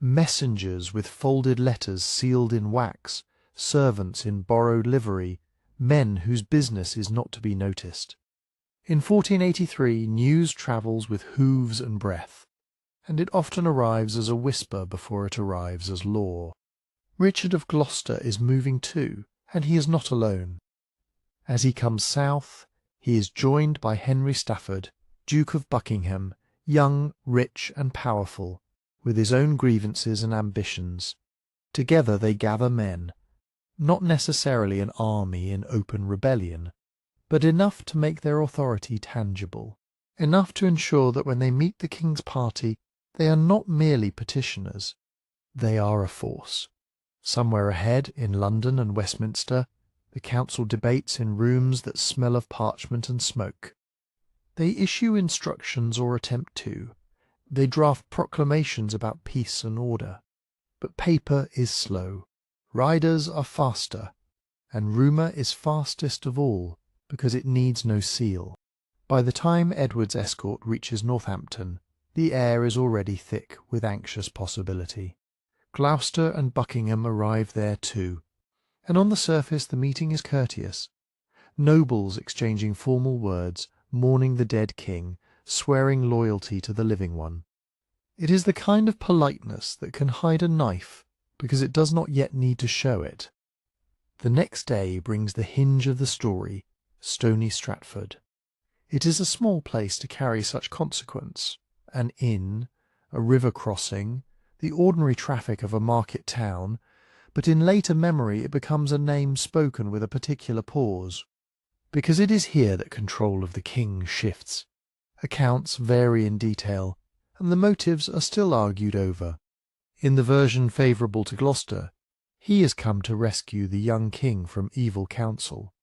Messengers with folded letters sealed in wax, servants in borrowed livery, men whose business is not to be noticed. In 1483 news travels with hooves and breath, and it often arrives as a whisper before it arrives as law. Richard of Gloucester is moving too, and he is not alone. As he comes south, he is joined by Henry Stafford, Duke of Buckingham, young, rich, and powerful, with his own grievances and ambitions. Together they gather men, not necessarily an army in open rebellion, but enough to make their authority tangible, enough to ensure that when they meet the king's party, they are not merely petitioners, they are a force. Somewhere ahead, in London and Westminster, the council debates in rooms that smell of parchment and smoke. They issue instructions or attempt to. They draft proclamations about peace and order. But paper is slow. Riders are faster. And rumour is fastest of all, because it needs no seal. By the time Edward's escort reaches Northampton, the air is already thick with anxious possibility. Gloucester and Buckingham arrive there too, and on the surface the meeting is courteous. Nobles exchanging formal words, mourning the dead king, swearing loyalty to the living one. It is the kind of politeness that can hide a knife, because it does not yet need to show it. The next day brings the hinge of the story, Stony Stratford. It is a small place to carry such consequence. An inn, a river crossing, the ordinary traffic of a market town, but in later memory it becomes a name spoken with a particular pause. Because it is here that control of the king shifts. Accounts vary in detail, and the motives are still argued over. In the version favourable to Gloucester, he has come to rescue the young king from evil counsel,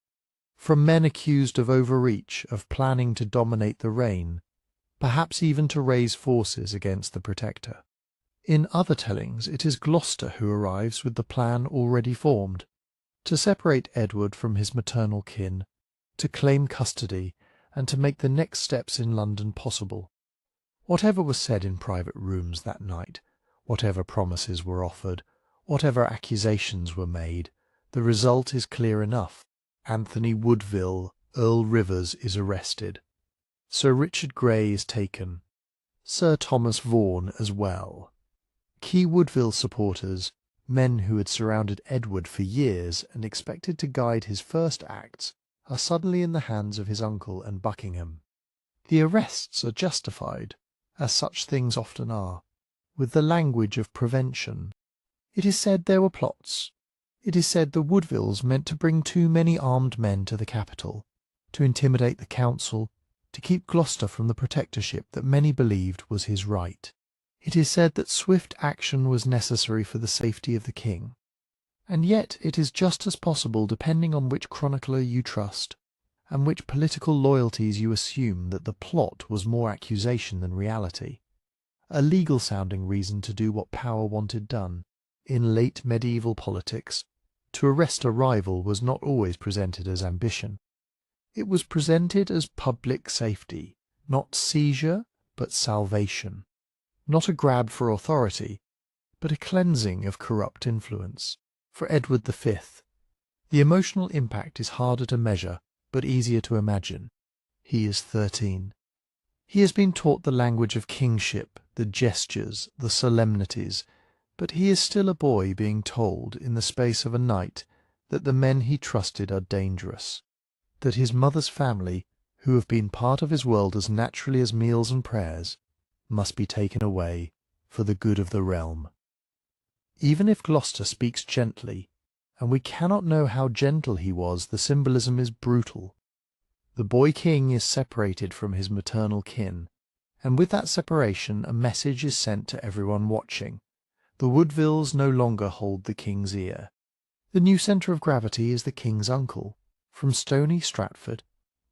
from men accused of overreach, of planning to dominate the reign, perhaps even to raise forces against the Protector. In other tellings, it is Gloucester who arrives with the plan already formed, to separate Edward from his maternal kin, to claim custody, and to make the next steps in London possible. Whatever was said in private rooms that night, whatever promises were offered, whatever accusations were made, the result is clear enough. Anthony Woodville, Earl Rivers, is arrested. Sir Richard Grey is taken. Sir Thomas Vaughan as well. Key Woodville supporters, men who had surrounded Edward for years and expected to guide his first acts, are suddenly in the hands of his uncle and Buckingham. The arrests are justified, as such things often are, with the language of prevention. It is said there were plots. It is said the Woodvilles meant to bring too many armed men to the capital, to intimidate the council, to keep Gloucester from the protectorship that many believed was his right. It is said that swift action was necessary for the safety of the king. And yet it is just as possible, depending on which chronicler you trust, and which political loyalties you assume, that the plot was more accusation than reality, a legal-sounding reason to do what power wanted done. In late medieval politics, to arrest a rival was not always presented as ambition. It was presented as public safety, not seizure, but salvation. Not a grab for authority, but a cleansing of corrupt influence. For Edward V, the emotional impact is harder to measure, but easier to imagine. He is 13. He has been taught the language of kingship, the gestures, the solemnities, but he is still a boy being told, in the space of a night, that the men he trusted are dangerous, that his mother's family, who have been part of his world as naturally as meals and prayers, must be taken away for the good of the realm. Even if Gloucester speaks gently, and we cannot know how gentle he was, the symbolism is brutal. The boy king is separated from his maternal kin, and with that separation a message is sent to everyone watching. The Woodvilles no longer hold the king's ear. The new centre of gravity is the king's uncle. From stony Stratford,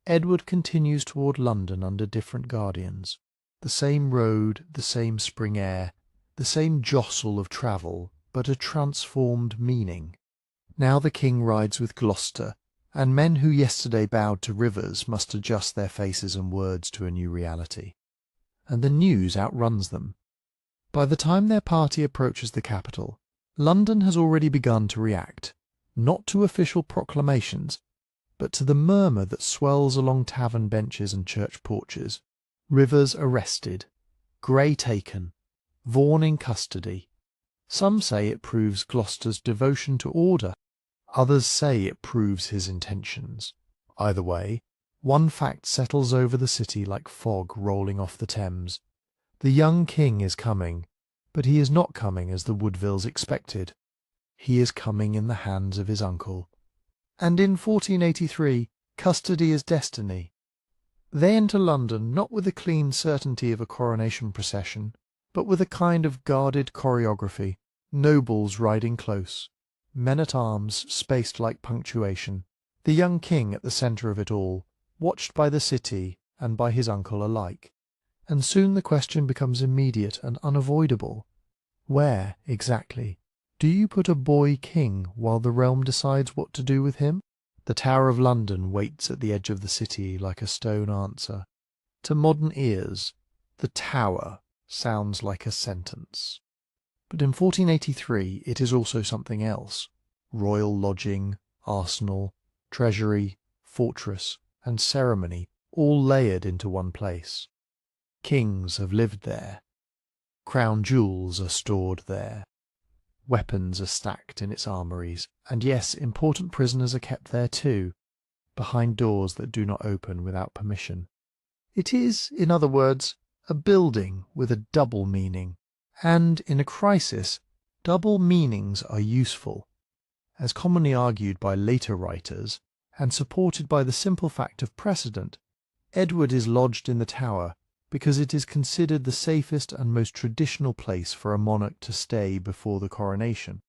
Edward continues toward London under different guardians. The same road, the same spring air, the same jostle of travel, but a transformed meaning. Now the king rides with Gloucester, and men who yesterday bowed to Rivers must adjust their faces and words to a new reality. And the news outruns them. By the time their party approaches the capital, London has already begun to react, not to official proclamations, but to the murmur that swells along tavern benches and church porches. Rivers arrested, Grey taken, Vaughan in custody. Some say it proves Gloucester's devotion to order, others say it proves his intentions. Either way, one fact settles over the city like fog rolling off the Thames. The young king is coming, but he is not coming as the Woodvilles expected. He is coming in the hands of his uncle. And in 1483, custody is destiny. They enter London not with the clean certainty of a coronation procession, but with a kind of guarded choreography, nobles riding close, men-at-arms spaced like punctuation, the young king at the centre of it all, watched by the city and by his uncle alike. And soon the question becomes immediate and unavoidable. Where, exactly, do you put a boy king while the realm decides what to do with him? The Tower of London waits at the edge of the city like a stone answer. To modern ears, the Tower sounds like a sentence. But in 1483 it is also something else. Royal lodging, arsenal, treasury, fortress, and ceremony all layered into one place. Kings have lived there. Crown jewels are stored there. Weapons are stacked in its armories, and yes, important prisoners are kept there too, behind doors that do not open without permission. It is, in other words, a building with a double meaning, And in a crisis, double meanings are useful, as commonly argued by later writers, and supported by the simple fact of precedent. Edward is lodged in the Tower because it is considered the safest and most traditional place for a monarch to stay before the coronation.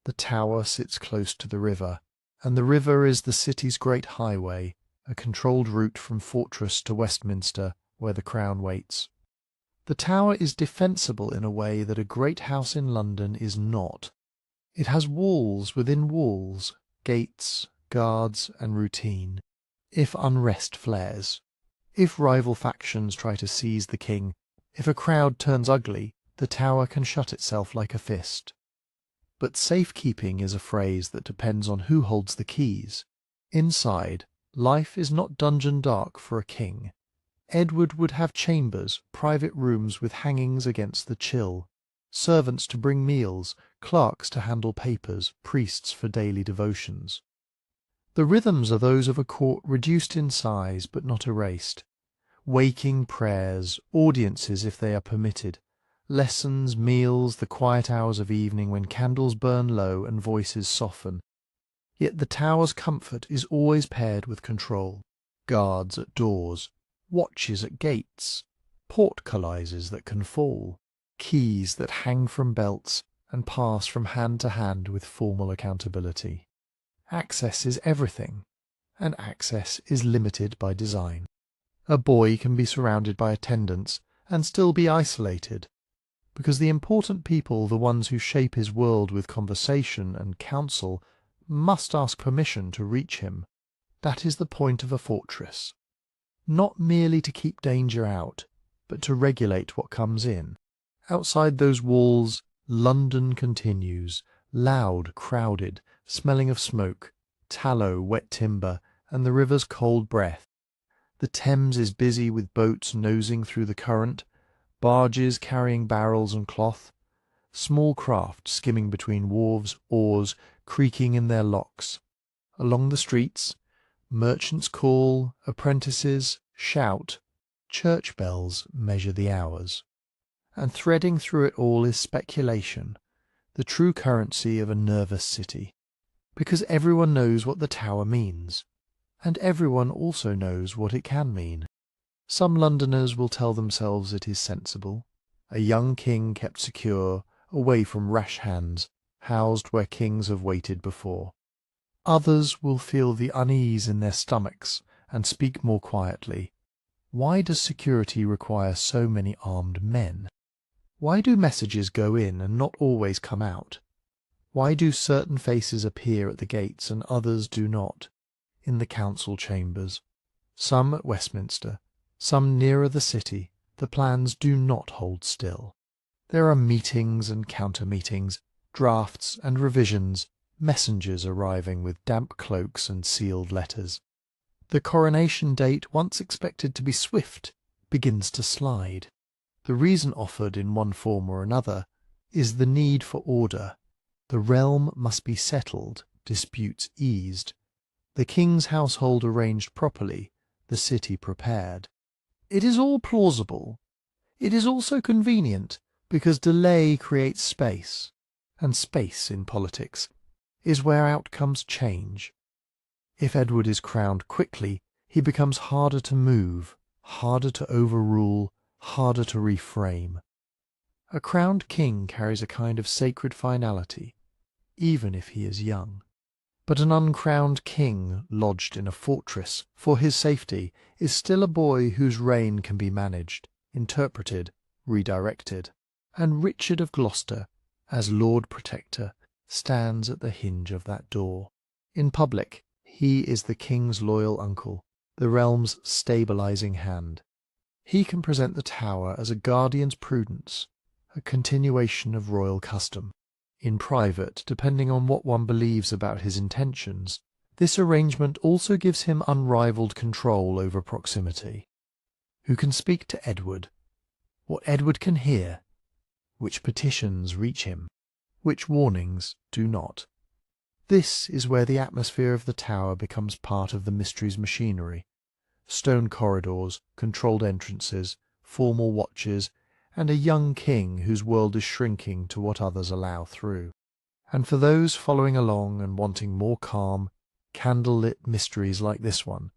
The Tower sits close to the river, and the river is the city's great highway, a controlled route from fortress to Westminster, where the Crown waits. The Tower is defensible in a way that a great house in London is not. It has walls within walls, gates, guards, and routine. If unrest flares, if rival factions try to seize the king, if a crowd turns ugly, the Tower can shut itself like a fist. But safekeeping is a phrase that depends on who holds the keys. Inside, life is not dungeon dark for a king. Edward would have chambers, private rooms with hangings against the chill, servants to bring meals, clerks to handle papers, priests for daily devotions. The rhythms are those of a court reduced in size but not erased. Waking prayers, audiences if they are permitted, lessons, meals, the quiet hours of evening when candles burn low and voices soften. Yet the Tower's comfort is always paired with control. Guards at doors, watches at gates, portcullises that can fall, keys that hang from belts and pass from hand to hand with formal accountability. Access is everything, and access is limited by design. A boy can be surrounded by attendants and still be isolated, because the important people, the ones who shape his world with conversation and counsel, must ask permission to reach him. That is the point of a fortress. Not merely to keep danger out, but to regulate what comes in. Outside those walls, London continues, loud, crowded, smelling of smoke, tallow, wet timber, and the river's cold breath. The Thames is busy with boats nosing through the current, barges carrying barrels and cloth, small craft skimming between wharves, oars creaking in their locks. Along the streets, merchants call, apprentices shout, church bells measure the hours. And threading through it all is speculation, the true currency of a nervous city. Because everyone knows what the Tower means, and everyone also knows what it can mean. Some Londoners will tell themselves it is sensible, a young king kept secure, away from rash hands, housed where kings have waited before. Others will feel the unease in their stomachs and speak more quietly. Why does security require so many armed men? Why do messages go in and not always come out? Why do certain faces appear at the gates and others do not? In the council chambers, some at Westminster, some nearer the city, the plans do not hold still. There are meetings and counter-meetings, drafts and revisions, messengers arriving with damp cloaks and sealed letters. The coronation date, once expected to be swift, begins to slide. The reason offered in one form or another is the need for order. The realm must be settled, disputes eased, the king's household arranged properly, the city prepared. It is all plausible. It is also convenient, because delay creates space, and space in politics is where outcomes change. If Edward is crowned quickly, he becomes harder to move, harder to overrule, harder to reframe. A crowned king carries a kind of sacred finality, even if he is young. But an uncrowned king, lodged in a fortress for his safety, is still a boy whose reign can be managed, interpreted, redirected. And Richard of Gloucester, as Lord Protector, stands at the hinge of that door. In public, he is the king's loyal uncle, the realm's stabilizing hand. He can present the Tower as a guardian's prudence, a continuation of royal custom. In private, depending on what one believes about his intentions, this arrangement also gives him unrivalled control over proximity. Who can speak to Edward? What Edward can hear? Which petitions reach him? Which warnings do not? This is where the atmosphere of the Tower becomes part of the mystery's machinery. Stone corridors, controlled entrances, formal watches, and a young king whose world is shrinking to what others allow through. And for those following along and wanting more calm, candlelit mysteries like this one,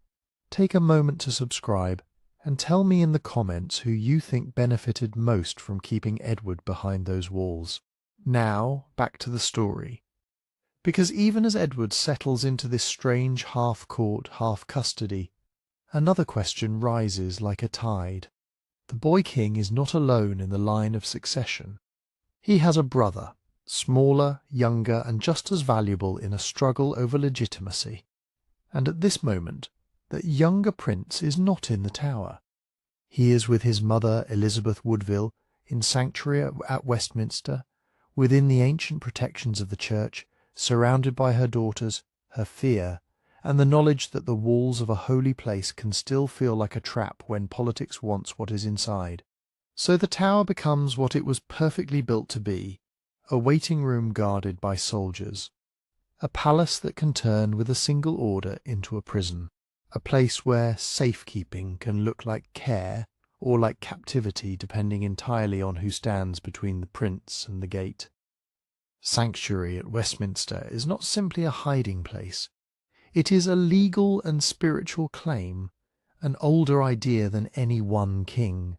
take a moment to subscribe and tell me in the comments who you think benefited most from keeping Edward behind those walls. Now, back to the story. Because even as Edward settles into this strange half-court, half-custody, another question rises like a tide. The boy king is not alone in the line of succession. He has a brother, smaller, younger, and just as valuable in a struggle over legitimacy. And at this moment, that younger prince is not in the Tower. He is with his mother Elizabeth Woodville in sanctuary at Westminster, within the ancient protections of the church, surrounded by her daughters, her fear, and the knowledge that the walls of a holy place can still feel like a trap when politics wants what is inside. So the Tower becomes what it was perfectly built to be, a waiting room guarded by soldiers, a palace that can turn with a single order into a prison, a place where safekeeping can look like care or like captivity depending entirely on who stands between the prince and the gate. Sanctuary at Westminster is not simply a hiding place. It is a legal and spiritual claim, an older idea than any one king,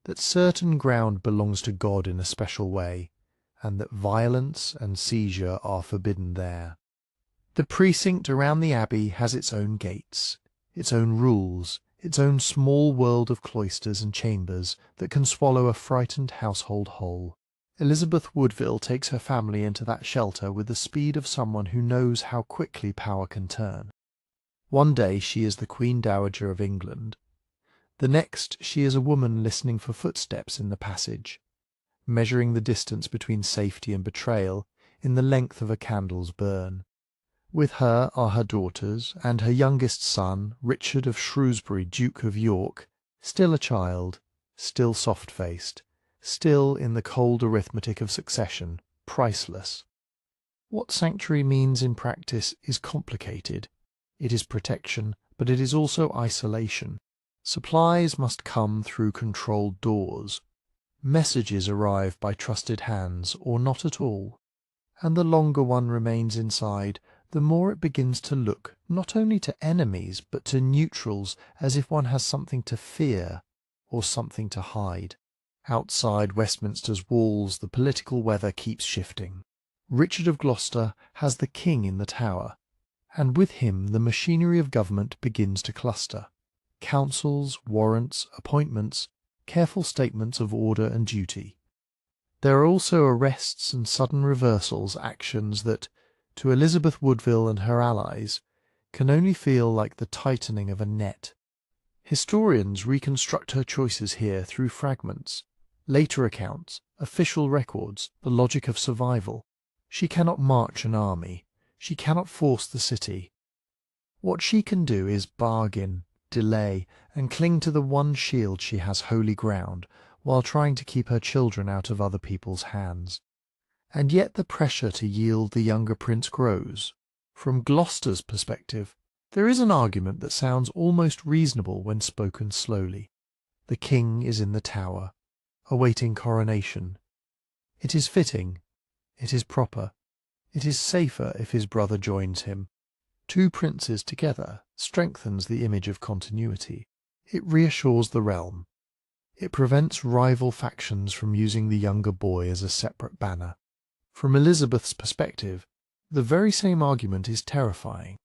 that certain ground belongs to God in a special way, and that violence and seizure are forbidden there. The precinct around the abbey has its own gates, its own rules, its own small world of cloisters and chambers that can swallow a frightened household whole. Elizabeth Woodville takes her family into that shelter with the speed of someone who knows how quickly power can turn. One day she is the Queen Dowager of England. The next she is a woman listening for footsteps in the passage, measuring the distance between safety and betrayal in the length of a candle's burn. With her are her daughters and her youngest son, Richard of Shrewsbury, Duke of York, still a child, still soft-faced, still in the cold arithmetic of succession, priceless. What sanctuary means in practice is complicated. It is protection, but it is also isolation. Supplies must come through controlled doors. Messages arrive by trusted hands, or not at all. And the longer one remains inside, the more it begins to look not only to enemies, but to neutrals, as if one has something to fear or something to hide. Outside Westminster's walls, the political weather keeps shifting. Richard of Gloucester has the king in the Tower, and with him the machinery of government begins to cluster. Councils, warrants, appointments, careful statements of order and duty. There are also arrests and sudden reversals, actions that, to Elizabeth Woodville and her allies, can only feel like the tightening of a net. Historians reconstruct her choices here through fragments, later accounts, official records, the logic of survival. She cannot march an army. She cannot force the city. What she can do is bargain, delay, and cling to the one shield she has holy ground, while trying to keep her children out of other people's hands. And yet the pressure to yield the younger prince grows. From Gloucester's perspective, there is an argument that sounds almost reasonable when spoken slowly. The king is in the Tower, awaiting coronation. It is fitting, it is proper, it is safer if his brother joins him. Two princes together strengthens the image of continuity. It reassures the realm. It prevents rival factions from using the younger boy as a separate banner. From Elizabeth's perspective, the very same argument is terrifying.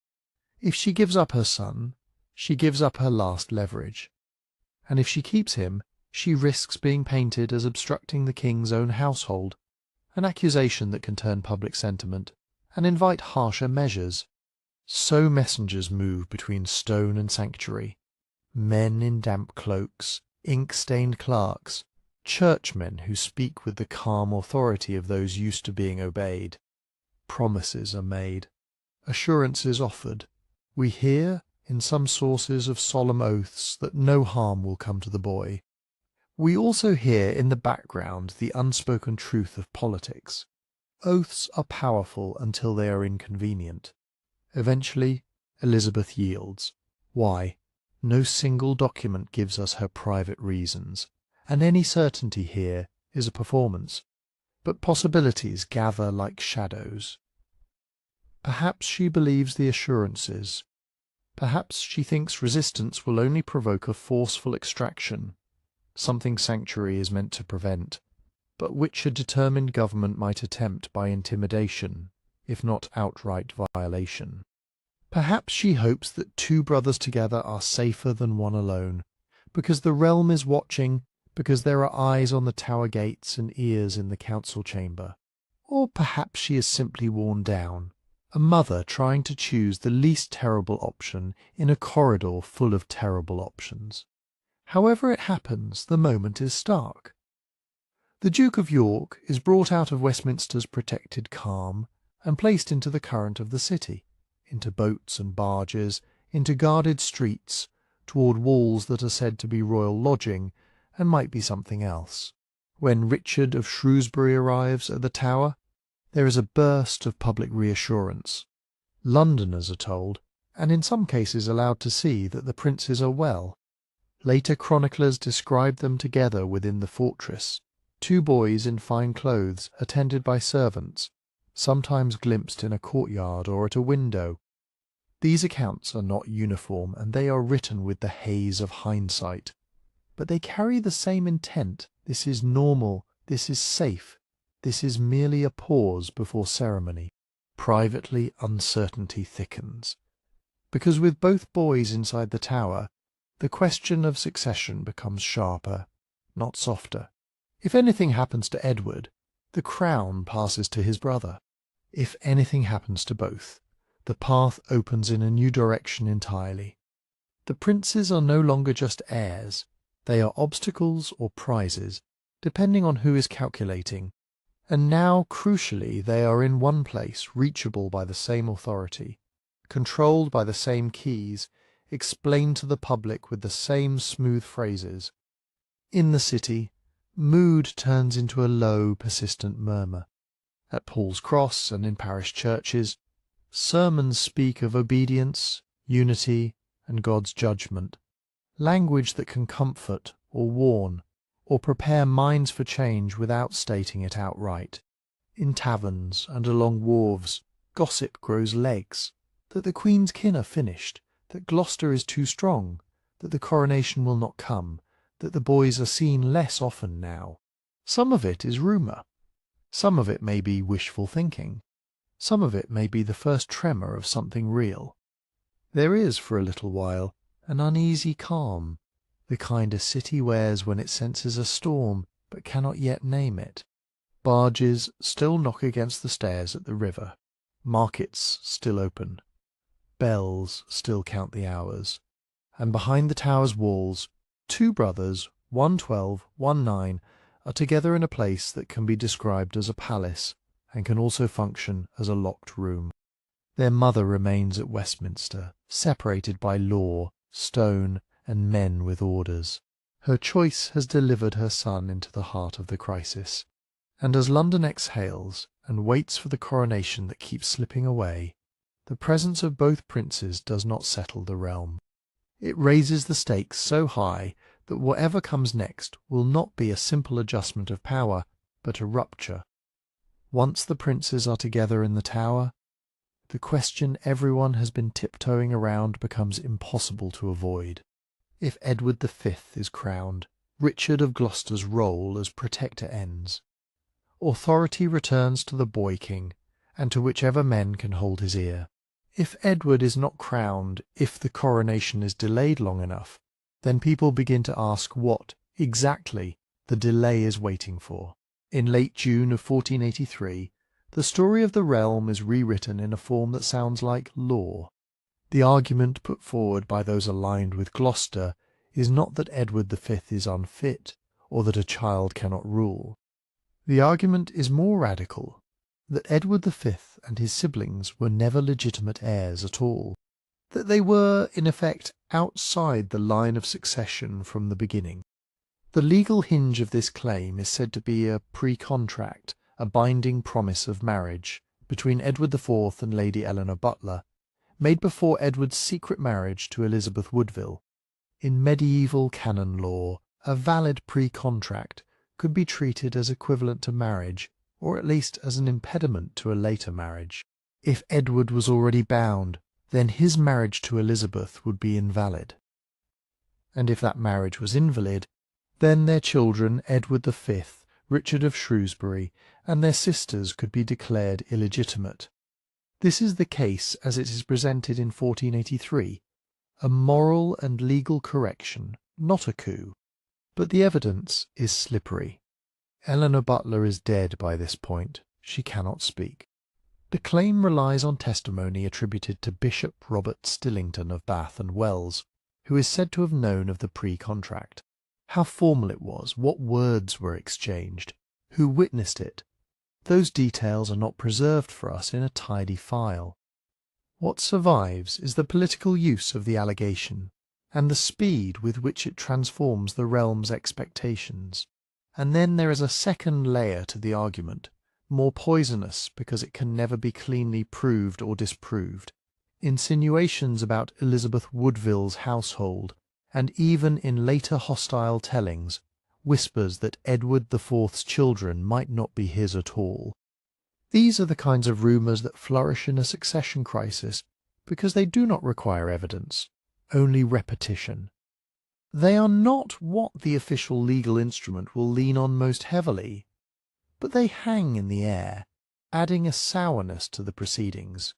If she gives up her son, she gives up her last leverage. And if she keeps him, she risks being painted as obstructing the king's own household, an accusation that can turn public sentiment and invite harsher measures. So messengers move between stone and sanctuary, men in damp cloaks, ink-stained clerks, churchmen who speak with the calm authority of those used to being obeyed. Promises are made, assurances offered. We hear, in some sources, of solemn oaths that no harm will come to the boy. We also hear in the background the unspoken truth of politics. Oaths are powerful until they are inconvenient. Eventually, Elizabeth yields. Why? No single document gives us her private reasons. and any certainty here is a performance. But possibilities gather like shadows. Perhaps she believes the assurances. Perhaps she thinks resistance will only provoke a forceful extraction, something sanctuary is meant to prevent, but which a determined government might attempt by intimidation, if not outright violation. Perhaps she hopes that two brothers together are safer than one alone, because the realm is watching, because there are eyes on the tower gates and ears in the council chamber. Or perhaps she is simply worn down, a mother trying to choose the least terrible option in a corridor full of terrible options. However it happens, the moment is stark. The Duke of York is brought out of Westminster's protected calm and placed into the current of the city, into boats and barges, into guarded streets, toward walls that are said to be royal lodging and might be something else. When Richard of Shrewsbury arrives at the Tower, there is a burst of public reassurance. Londoners are told, and in some cases allowed to see, that the princes are well. Later chroniclers describe them together within the fortress, two boys in fine clothes attended by servants, sometimes glimpsed in a courtyard or at a window. These accounts are not uniform, and they are written with the haze of hindsight. But they carry the same intent. This is normal, this is safe, this is merely a pause before ceremony. Privately, uncertainty thickens. Because with both boys inside the tower, the question of succession becomes sharper, not softer. If anything happens to Edward, the crown passes to his brother. If anything happens to both, the path opens in a new direction entirely. The princes are no longer just heirs. They are obstacles or prizes, depending on who is calculating. And now, crucially, they are in one place, reachable by the same authority, controlled by the same keys, explained to the public with the same smooth phrases. In the city, mood turns into a low, persistent murmur. At Paul's Cross and in parish churches, sermons speak of obedience, unity, and God's judgment, language that can comfort or warn, or prepare minds for change without stating it outright. In taverns and along wharves, gossip grows legs, that the Queen's kin are finished, that Gloucester is too strong, that the coronation will not come, that the boys are seen less often now. Some of it is rumour. Some of it may be wishful thinking. Some of it may be the first tremor of something real. There is, for a little while, an uneasy calm, the kind a city wears when it senses a storm but cannot yet name it. Barges still knock against the stairs at the river. Markets still open. Bells still count the hours. And behind the tower's walls, two brothers, one 12, one 9, are together in a place that can be described as a palace and can also function as a locked room. Their mother remains at Westminster, separated by law, stone, and men with orders. Her choice has delivered her son into the heart of the crisis, and as London exhales and waits for the coronation that keeps slipping away, the presence of both princes does not settle the realm. It raises the stakes so high that whatever comes next will not be a simple adjustment of power, but a rupture. Once the princes are together in the Tower, the question everyone has been tiptoeing around becomes impossible to avoid. If Edward V is crowned, Richard of Gloucester's role as protector ends. Authority returns to the boy king, and to whichever men can hold his ear. If Edward is not crowned, if the coronation is delayed long enough, then people begin to ask what, exactly, the delay is waiting for. In late June of 1483, the story of the realm is rewritten in a form that sounds like law. The argument put forward by those aligned with Gloucester is not that Edward V is unfit, or that a child cannot rule. The argument is more radical, that Edward V and his siblings were never legitimate heirs at all, that they were, in effect, outside the line of succession from the beginning. The legal hinge of this claim is said to be a pre-contract, a binding promise of marriage, between Edward IV and Lady Eleanor Butler, made before Edward's secret marriage to Elizabeth Woodville. In medieval canon law, A valid pre-contract could be treated as equivalent to marriage, or at least as an impediment to a later marriage. If Edward was already bound, then his marriage to Elizabeth would be invalid. And if that marriage was invalid, then their children, Edward V, Richard of Shrewsbury, and their sisters could be declared illegitimate. This is the case as it is presented in 1483, a moral and legal correction, not a coup. But the evidence is slippery. Eleanor Butler is dead by this point. She cannot speak. The claim relies on testimony attributed to Bishop Robert Stillington of Bath and Wells, who is said to have known of the pre-contract. How formal it was, what words were exchanged, who witnessed it. Those details are not preserved for us in a tidy file. What survives is the political use of the allegation, and the speed with which it transforms the realm's expectations. And then there is a second layer to the argument, more poisonous because it can never be cleanly proved or disproved. Insinuations about Elizabeth Woodville's household, and even in later hostile tellings, whispers that Edward IV's children might not be his at all. These are the kinds of rumours that flourish in a succession crisis because they do not require evidence, only repetition. They are not what the official legal instrument will lean on most heavily, but they hang in the air, adding a sourness to the proceedings.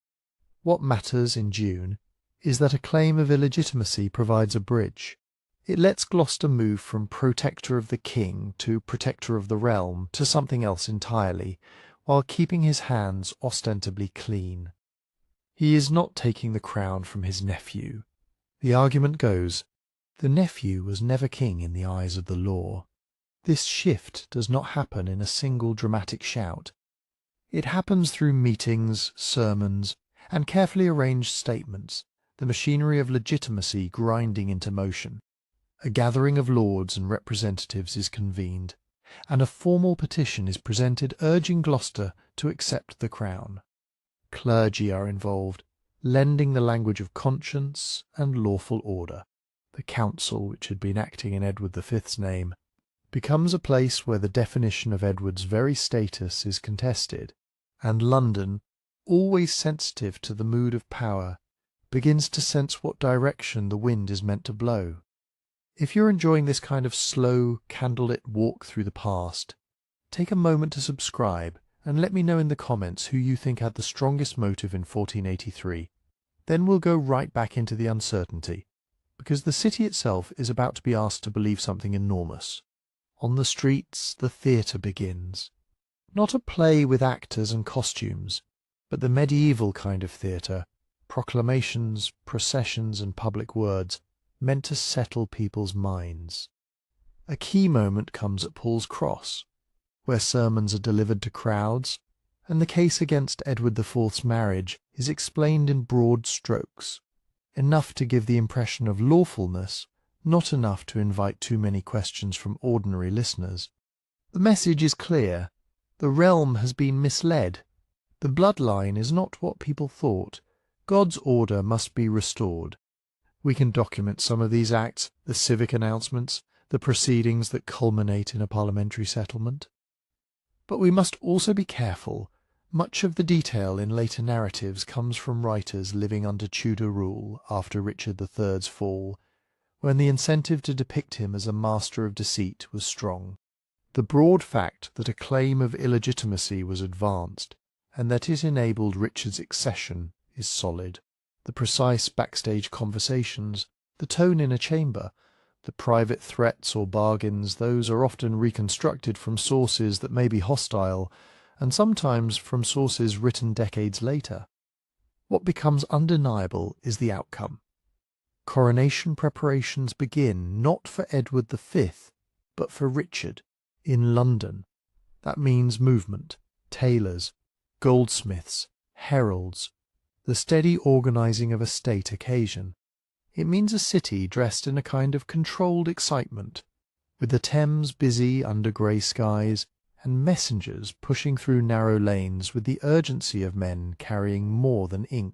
What matters in June is that a claim of illegitimacy provides a bridge. It lets Gloucester move from protector of the king to protector of the realm to something else entirely, while keeping his hands ostensibly clean. He is not taking the crown from his nephew. The argument goes, the nephew was never king in the eyes of the law. This shift does not happen in a single dramatic shout. It happens through meetings, sermons, and carefully arranged statements, the machinery of legitimacy grinding into motion. A gathering of lords and representatives is convened, and a formal petition is presented urging Gloucester to accept the crown. Clergy are involved, lending the language of conscience and lawful order. The council, which had been acting in Edward V's name, becomes a place where the definition of Edward's very status is contested, and London, always sensitive to the mood of power, begins to sense what direction the wind is meant to blow. If you're enjoying this kind of slow, candlelit walk through the past, take a moment to subscribe and let me know in the comments who you think had the strongest motive in 1483. Then we'll go right back into the uncertainty, because the city itself is about to be asked to believe something enormous. On the streets, the theatre begins. Not a play with actors and costumes, but the medieval kind of theatre, proclamations, processions, and public words, meant to settle people's minds. A key moment comes at Paul's Cross, where sermons are delivered to crowds, and the case against Edward IV's marriage is explained in broad strokes, enough to give the impression of lawfulness, not enough to invite too many questions from ordinary listeners. The message is clear. The realm has been misled. The bloodline is not what people thought. God's order must be restored. We can document some of these acts, the civic announcements, the proceedings that culminate in a parliamentary settlement. But we must also be careful. Much of the detail in later narratives comes from writers living under Tudor rule after Richard III's fall, when the incentive to depict him as a master of deceit was strong. The broad fact that a claim of illegitimacy was advanced, and that it enabled Richard's accession, is solid. The precise backstage conversations, the tone in a chamber, the private threats or bargains, those are often reconstructed from sources that may be hostile, and sometimes from sources written decades later. What becomes undeniable is the outcome. Coronation preparations begin not for Edward V, but for Richard, in London. That means movement, tailors, goldsmiths, heralds, the steady organising of a state occasion. It means a city dressed in a kind of controlled excitement, with the Thames busy under grey skies, and messengers pushing through narrow lanes with the urgency of men carrying more than ink.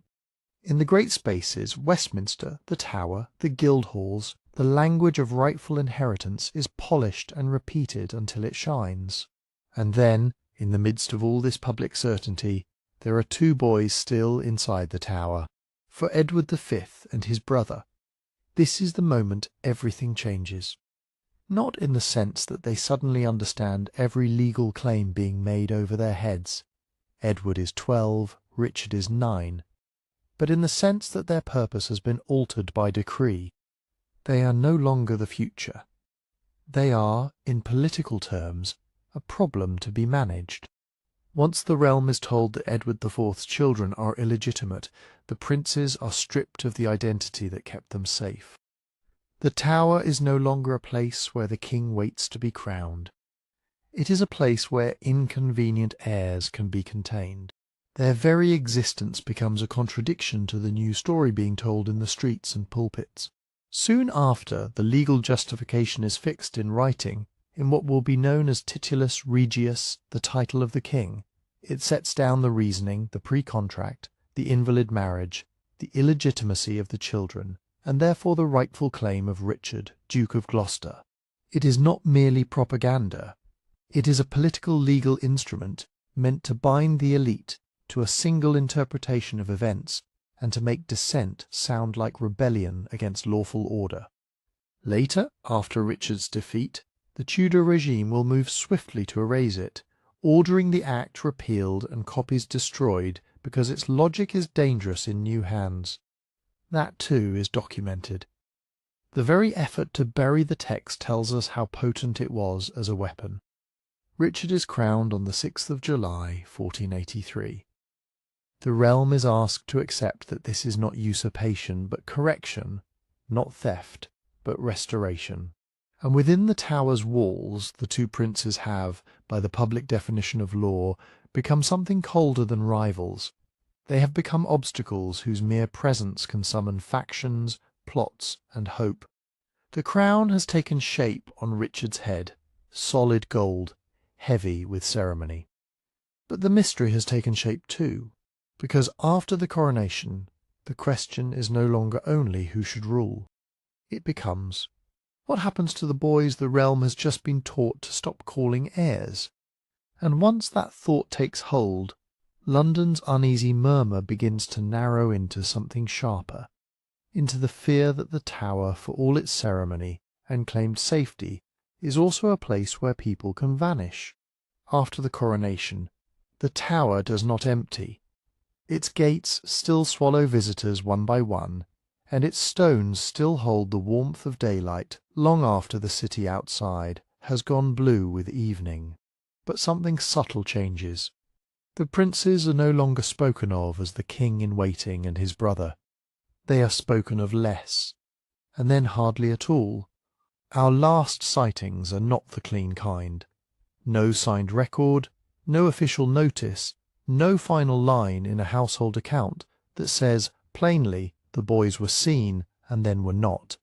In the great spaces, Westminster, the Tower, the Guildhalls, The language of rightful inheritance is polished and repeated until it shines. And then, in the midst of all this public certainty, there are two boys still inside the tower. For Edward V and his brother, this is the moment everything changes. Not in the sense that they suddenly understand every legal claim being made over their heads. Edward is 12, Richard is 9. But in the sense that their purpose has been altered by decree. They are no longer the future. They are, in political terms, a problem to be managed. Once the realm is told that Edward IV's children are illegitimate, the princes are stripped of the identity that kept them safe. The tower is no longer a place where the king waits to be crowned. It is a place where inconvenient heirs can be contained. Their very existence becomes a contradiction to the new story being told in the streets and pulpits. Soon after, the legal justification is fixed in writing, in what will be known as Titulus Regius, the title of the king. It sets down the reasoning, the pre-contract, the invalid marriage, the illegitimacy of the children, and therefore the rightful claim of Richard, Duke of Gloucester. It is not merely propaganda. It is a political legal instrument meant to bind the elite to a single interpretation of events and to make dissent sound like rebellion against lawful order. Later, after Richard's defeat, the Tudor regime will move swiftly to erase it, ordering the act repealed and copies destroyed because its logic is dangerous in new hands. That too is documented. The very effort to bury the text tells us how potent it was as a weapon. Richard is crowned on the 6th of July, 1483. The realm is asked to accept that this is not usurpation but correction, not theft but restoration. And within the tower's walls the two princes have, by the public definition of law, become something colder than rivals. They have become obstacles whose mere presence can summon factions, plots, and hope. The crown has taken shape on Richard's head, solid gold, heavy with ceremony. But the mystery has taken shape too, because after the coronation, the question is no longer only who should rule. It becomes, what happens to the boys the realm has just been taught to stop calling heirs? And once that thought takes hold, London's uneasy murmur begins to narrow into something sharper, into the fear that the tower, for all its ceremony and claimed safety, is also a place where people can vanish. After the coronation, the tower does not empty. Its gates still swallow visitors one by one, and its stones still hold the warmth of daylight long after the city outside has gone blue with evening. But something subtle changes. The princes are no longer spoken of as the king in waiting and his brother. They are spoken of less, and then hardly at all. Our last sightings are not the clean kind. No signed record, no official notice, no final line in a household account that says plainly the boys were seen and then were not.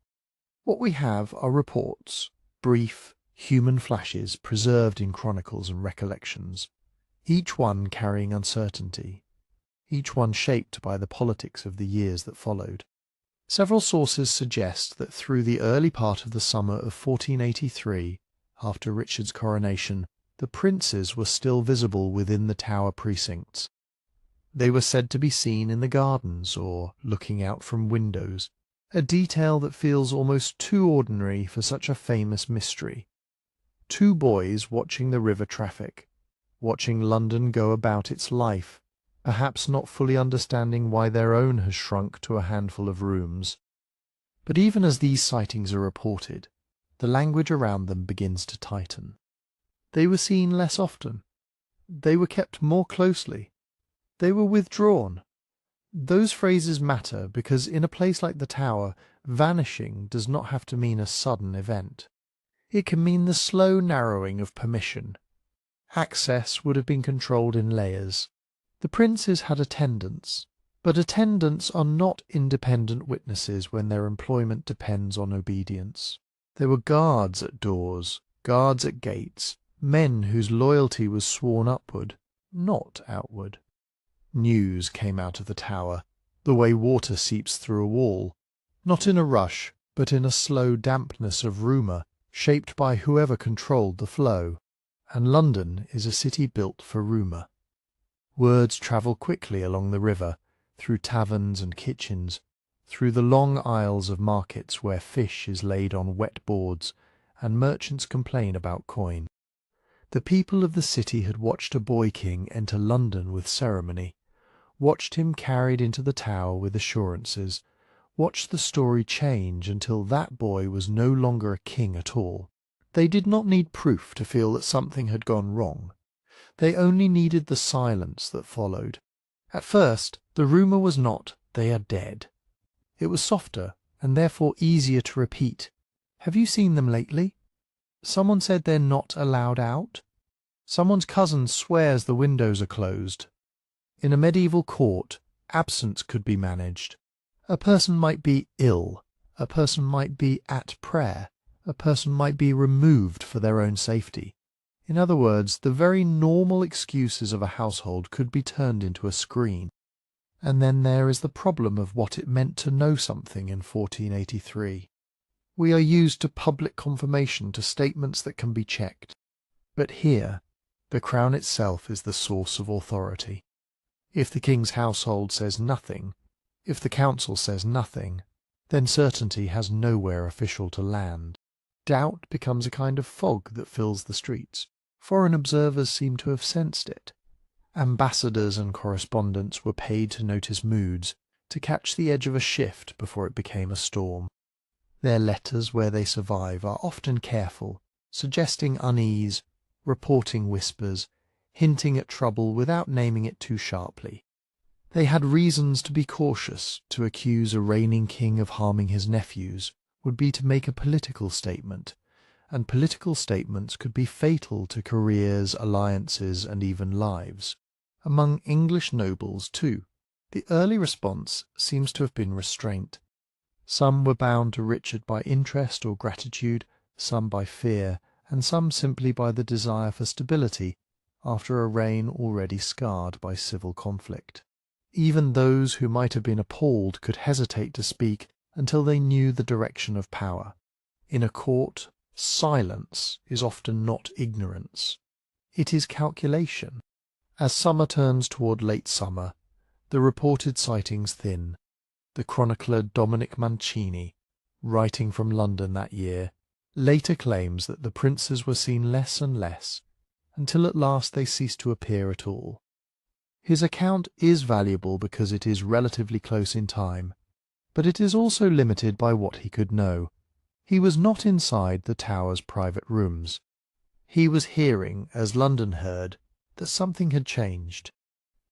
What we have are reports, brief, human flashes preserved in chronicles and recollections, each one carrying uncertainty, each one shaped by the politics of the years that followed. Several sources suggest that through the early part of the summer of 1483, after Richard's coronation, the princes were still visible within the tower precincts. They were said to be seen in the gardens or looking out from windows, a detail that feels almost too ordinary for such a famous mystery. Two boys watching the river traffic, watching London go about its life, perhaps not fully understanding why their own has shrunk to a handful of rooms. But even as these sightings are reported, the language around them begins to tighten. They were seen less often. They were kept more closely. They were withdrawn. Those phrases matter because in a place like the Tower, vanishing does not have to mean a sudden event. It can mean the slow narrowing of permission. Access would have been controlled in layers. The princes had attendants, but attendants are not independent witnesses when their employment depends on obedience. There were guards at doors, guards at gates, men whose loyalty was sworn upward, not outward. News came out of the Tower, the way water seeps through a wall, not in a rush, but in a slow dampness of rumour shaped by whoever controlled the flow. And London is a city built for rumour. Words travel quickly along the river, through taverns and kitchens, through the long aisles of markets where fish is laid on wet boards and merchants complain about coin. The people of the city had watched a boy king enter London with ceremony, watched him carried into the Tower with assurances, watched the story change until that boy was no longer a king at all. They did not need proof to feel that something had gone wrong. They only needed the silence that followed. At first, the rumour was not, "They are dead." It was softer, and therefore easier to repeat. "Have you seen them lately?" "Someone said they're not allowed out." "Someone's cousin swears the windows are closed." In a medieval court, absence could be managed. A person might be ill, a person might be at prayer, a person might be removed for their own safety. In other words, the very normal excuses of a household could be turned into a screen. And then there is the problem of what it meant to know something in 1483. We are used to public confirmation, to statements that can be checked. But here, the crown itself is the source of authority. If the king's household says nothing, if the council says nothing, then certainty has nowhere official to land. Doubt becomes a kind of fog that fills the streets. Foreign observers seem to have sensed it. Ambassadors and correspondents were paid to notice moods, to catch the edge of a shift before it became a storm. Their letters, where they survive, are often careful, suggesting unease, reporting whispers, hinting at trouble without naming it too sharply. They had reasons to be cautious. To accuse a reigning king of harming his nephews would be to make a political statement, and political statements could be fatal to careers, alliances, and even lives. Among English nobles, too, the early response seems to have been restraint. Some were bound to Richard by interest or gratitude, some by fear, and some simply by the desire for stability after a reign already scarred by civil conflict. Even those who might have been appalled could hesitate to speak until they knew the direction of power. In a court, silence is often not ignorance. It is calculation. As summer turns toward late summer, the reported sightings thin. The chronicler Dominic Mancini, writing from London that year, later claims that the princes were seen less and less, until at last they ceased to appear at all. His account is valuable because it is relatively close in time, but it is also limited by what he could know. He was not inside the Tower's private rooms. He was hearing, as London heard, that something had changed.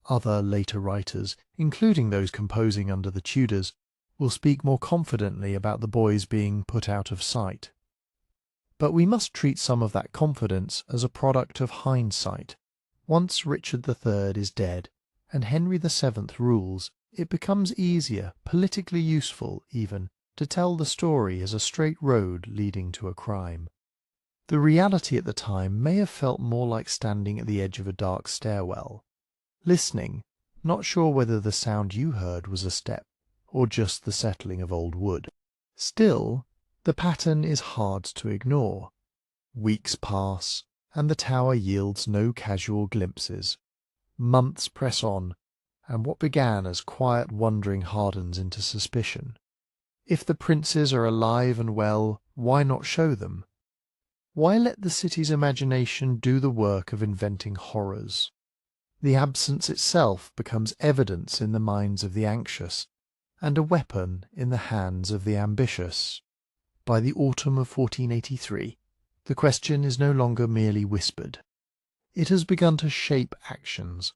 Other later writers, including those composing under the Tudors, will speak more confidently about the boys being put out of sight. But we must treat some of that confidence as a product of hindsight. Once Richard III is dead and Henry VII rules, it becomes easier, politically useful even, to tell the story as a straight road leading to a crime. The reality at the time may have felt more like standing at the edge of a dark stairwell, listening, not sure whether the sound you heard was a step or just the settling of old wood. Still, the pattern is hard to ignore. Weeks pass, and the Tower yields no casual glimpses. Months press on, and what began as quiet wondering hardens into suspicion. If the princes are alive and well, why not show them? Why let the city's imagination do the work of inventing horrors? The absence itself becomes evidence in the minds of the anxious, and a weapon in the hands of the ambitious. By the autumn of 1483, the question is no longer merely whispered. It has begun to shape actions.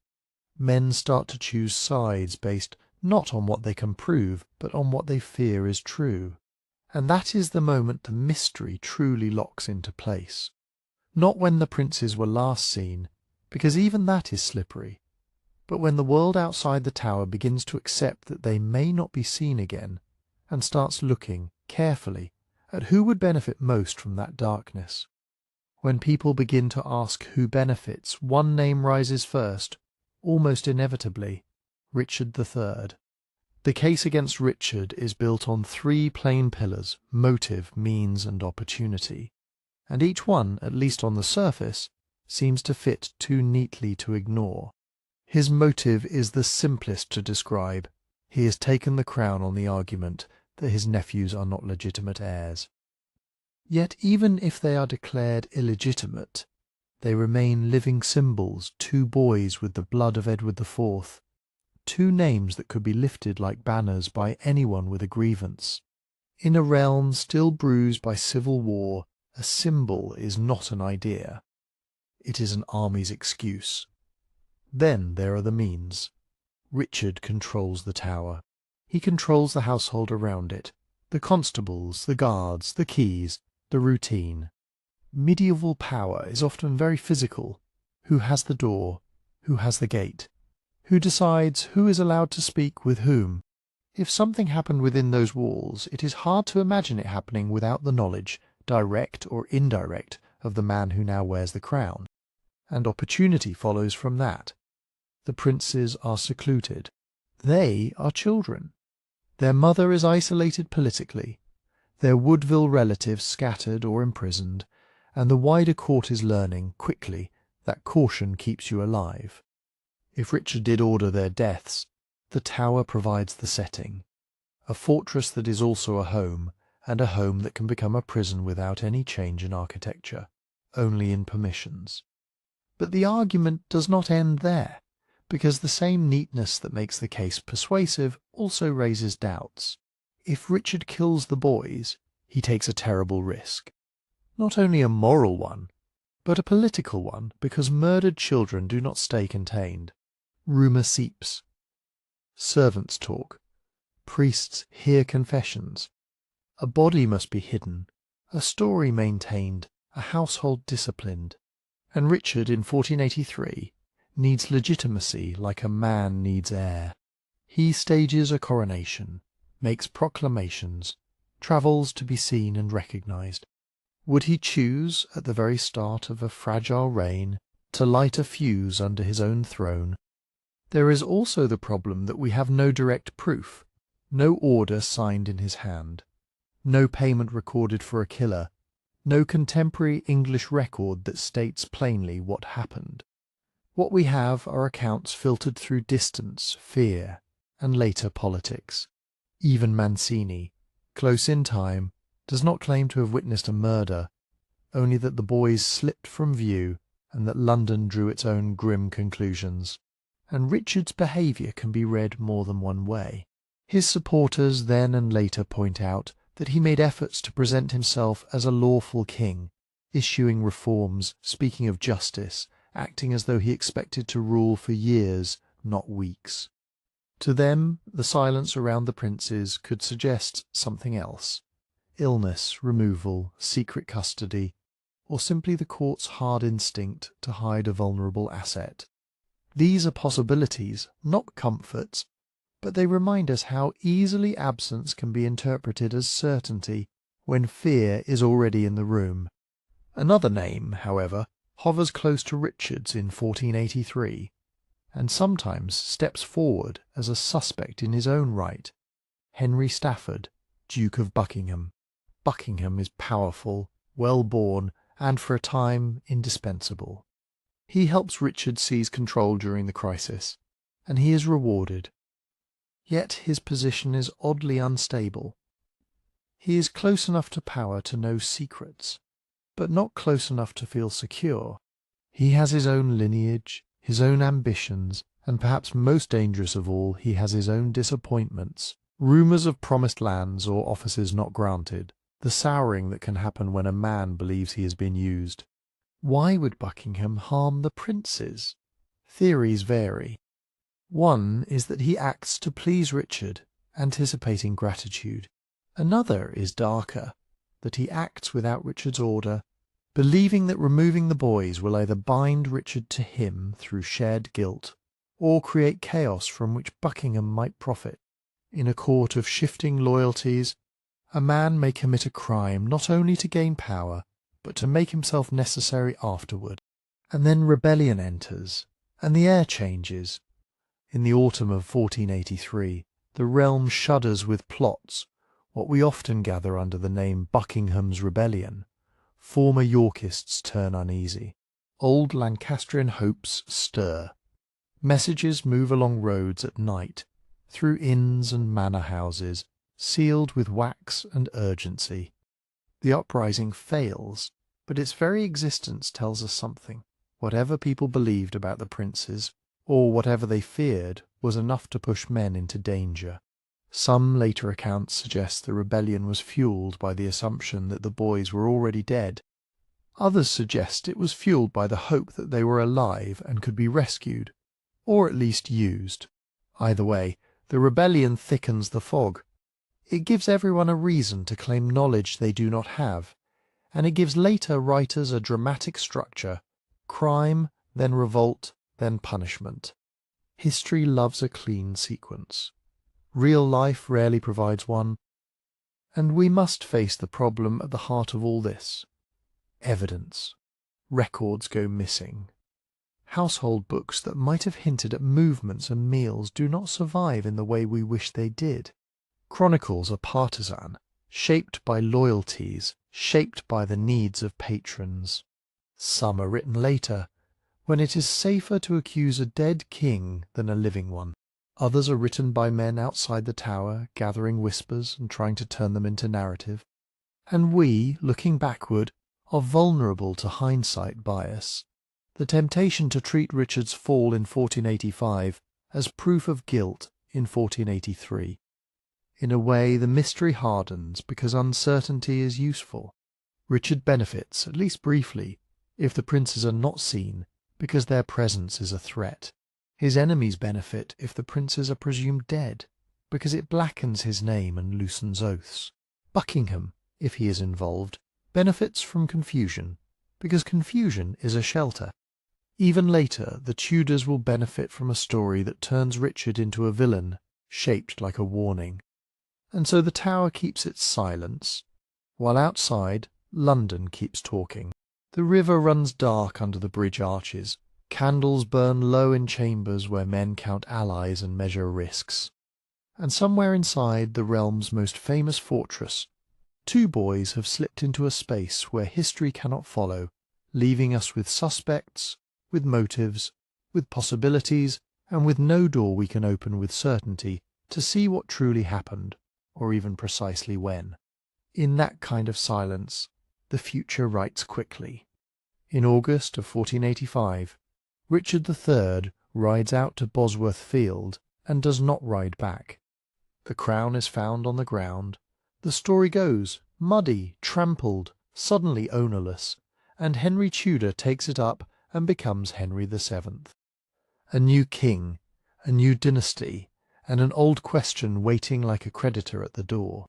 Men start to choose sides based not on what they can prove, but on what they fear is true. And that is the moment the mystery truly locks into place. Not when the princes were last seen, because even that is slippery, but when the world outside the Tower begins to accept that they may not be seen again, and starts looking carefully at who would benefit most from that darkness. When people begin to ask who benefits, one name rises first, almost inevitably: Richard III. The case against Richard is built on three plain pillars: motive, means, and opportunity, and each one, at least on the surface, seems to fit too neatly to ignore. His motive is the simplest to describe. He has taken the crown on the argument that his nephews are not legitimate heirs. Yet even if they are declared illegitimate, they remain living symbols, two boys with the blood of Edward IV, two names that could be lifted like banners by anyone with a grievance. In a realm still bruised by civil war, a symbol is not an idea. It is an army's excuse. Then there are the means. Richard controls the tower. He controls the household around it, the constables, the guards, the keys, the routine. Medieval power is often very physical. Who has the door? Who has the gate? Who decides who is allowed to speak with whom? If something happened within those walls, it is hard to imagine it happening without the knowledge, direct or indirect, of the man who now wears the crown. And opportunity follows from that. The princes are secluded. They are children. Their mother is isolated politically, their Woodville relatives scattered or imprisoned, and the wider court is learning, quickly, that caution keeps you alive. If Richard did order their deaths, the tower provides the setting, a fortress that is also a home, and a home that can become a prison without any change in architecture, only in permissions. But the argument does not end there, because the same neatness that makes the case persuasive also raises doubts. If Richard kills the boys, he takes a terrible risk. Not only a moral one, but a political one, because murdered children do not stay contained. Rumour seeps. Servants talk. Priests hear confessions. A body must be hidden, a story maintained, a household disciplined. And Richard in 1483 needs legitimacy like a man needs air. He stages a coronation, makes proclamations, travels to be seen and recognized. Would he choose, at the very start of a fragile reign, to light a fuse under his own throne? There is also the problem that we have no direct proof, no order signed in his hand, no payment recorded for a killer, no contemporary English record that states plainly what happened. What we have are accounts filtered through distance, fear, and later politics. Even Mancini, close in time, does not claim to have witnessed a murder, only that the boys slipped from view and that London drew its own grim conclusions. And Richard's behaviour can be read more than one way. His supporters then and later point out that he made efforts to present himself as a lawful king, issuing reforms, speaking of justice, acting as though he expected to rule for years, not weeks. To them, the silence around the princes could suggest something else: illness, removal, secret custody, or simply the court's hard instinct to hide a vulnerable asset. These are possibilities, not comforts, but they remind us how easily absence can be interpreted as certainty when fear is already in the room. Another name, however, hovers close to Richard's in 1483, and sometimes steps forward as a suspect in his own right: Henry Stafford, Duke of Buckingham. Buckingham is powerful, well-born, and for a time indispensable. He helps Richard seize control during the crisis, and he is rewarded. Yet his position is oddly unstable. He is close enough to power to know secrets, but not close enough to feel secure. He has his own lineage, his own ambitions, and perhaps most dangerous of all, he has his own disappointments, rumours of promised lands or offices not granted, the souring that can happen when a man believes he has been used. Why would Buckingham harm the princes? Theories vary. One is that he acts to please Richard, anticipating gratitude. Another is darker, that he acts without Richard's order, believing that removing the boys will either bind Richard to him through shared guilt, or create chaos from which Buckingham might profit. In a court of shifting loyalties, a man may commit a crime not only to gain power, but to make himself necessary afterward. And then rebellion enters, and the air changes. In the autumn of 1483, The realm shudders with plots, what we often gather under the name Buckingham's Rebellion. Former Yorkists turn uneasy. Old Lancastrian hopes stir. Messages move along roads at night, through inns and manor houses, sealed with wax and urgency. The uprising fails, but its very existence tells us something. Whatever people believed about the princes, or whatever they feared, was enough to push men into danger. Some later accounts suggest the rebellion was fueled by the assumption that the boys were already dead. Others suggest it was fueled by the hope that they were alive and could be rescued, or at least used. Either way, the rebellion thickens the fog. It gives everyone a reason to claim knowledge they do not have, and it gives later writers a dramatic structure: crime, then revolt, then punishment. History loves a clean sequence. Real life rarely provides one, and we must face the problem at the heart of all this. Evidence. Records go missing. Household books that might have hinted at movements and meals do not survive in the way we wish they did. Chronicles are partisan, shaped by loyalties, shaped by the needs of patrons. Some are written later, when it is safer to accuse a dead king than a living one. Others are written by men outside the tower, gathering whispers and trying to turn them into narrative. And we, looking backward, are vulnerable to hindsight bias. The temptation to treat Richard's fall in 1485 as proof of guilt in 1483. In a way, the mystery hardens because uncertainty is useful. Richard benefits, at least briefly, if the princes are not seen, because their presence is a threat. His enemies benefit if the princes are presumed dead, because it blackens his name and loosens oaths. Buckingham, if he is involved, benefits from confusion, because confusion is a shelter. Even later, the Tudors will benefit from a story that turns Richard into a villain, shaped like a warning. And so the Tower keeps its silence, while outside, London keeps talking. The river runs dark under the bridge arches. Candles burn low in chambers where men count allies and measure risks. And somewhere inside the realm's most famous fortress, two boys have slipped into a space where history cannot follow, leaving us with suspects, with motives, with possibilities, and with no door we can open with certainty to see what truly happened, or even precisely when. In that kind of silence, the future writes quickly. In August of 1485, Richard III rides out to Bosworth Field and does not ride back. The crown is found on the ground. The story goes, muddy, trampled, suddenly ownerless, and Henry Tudor takes it up and becomes Henry VII. A new king, a new dynasty, and an old question waiting like a creditor at the door.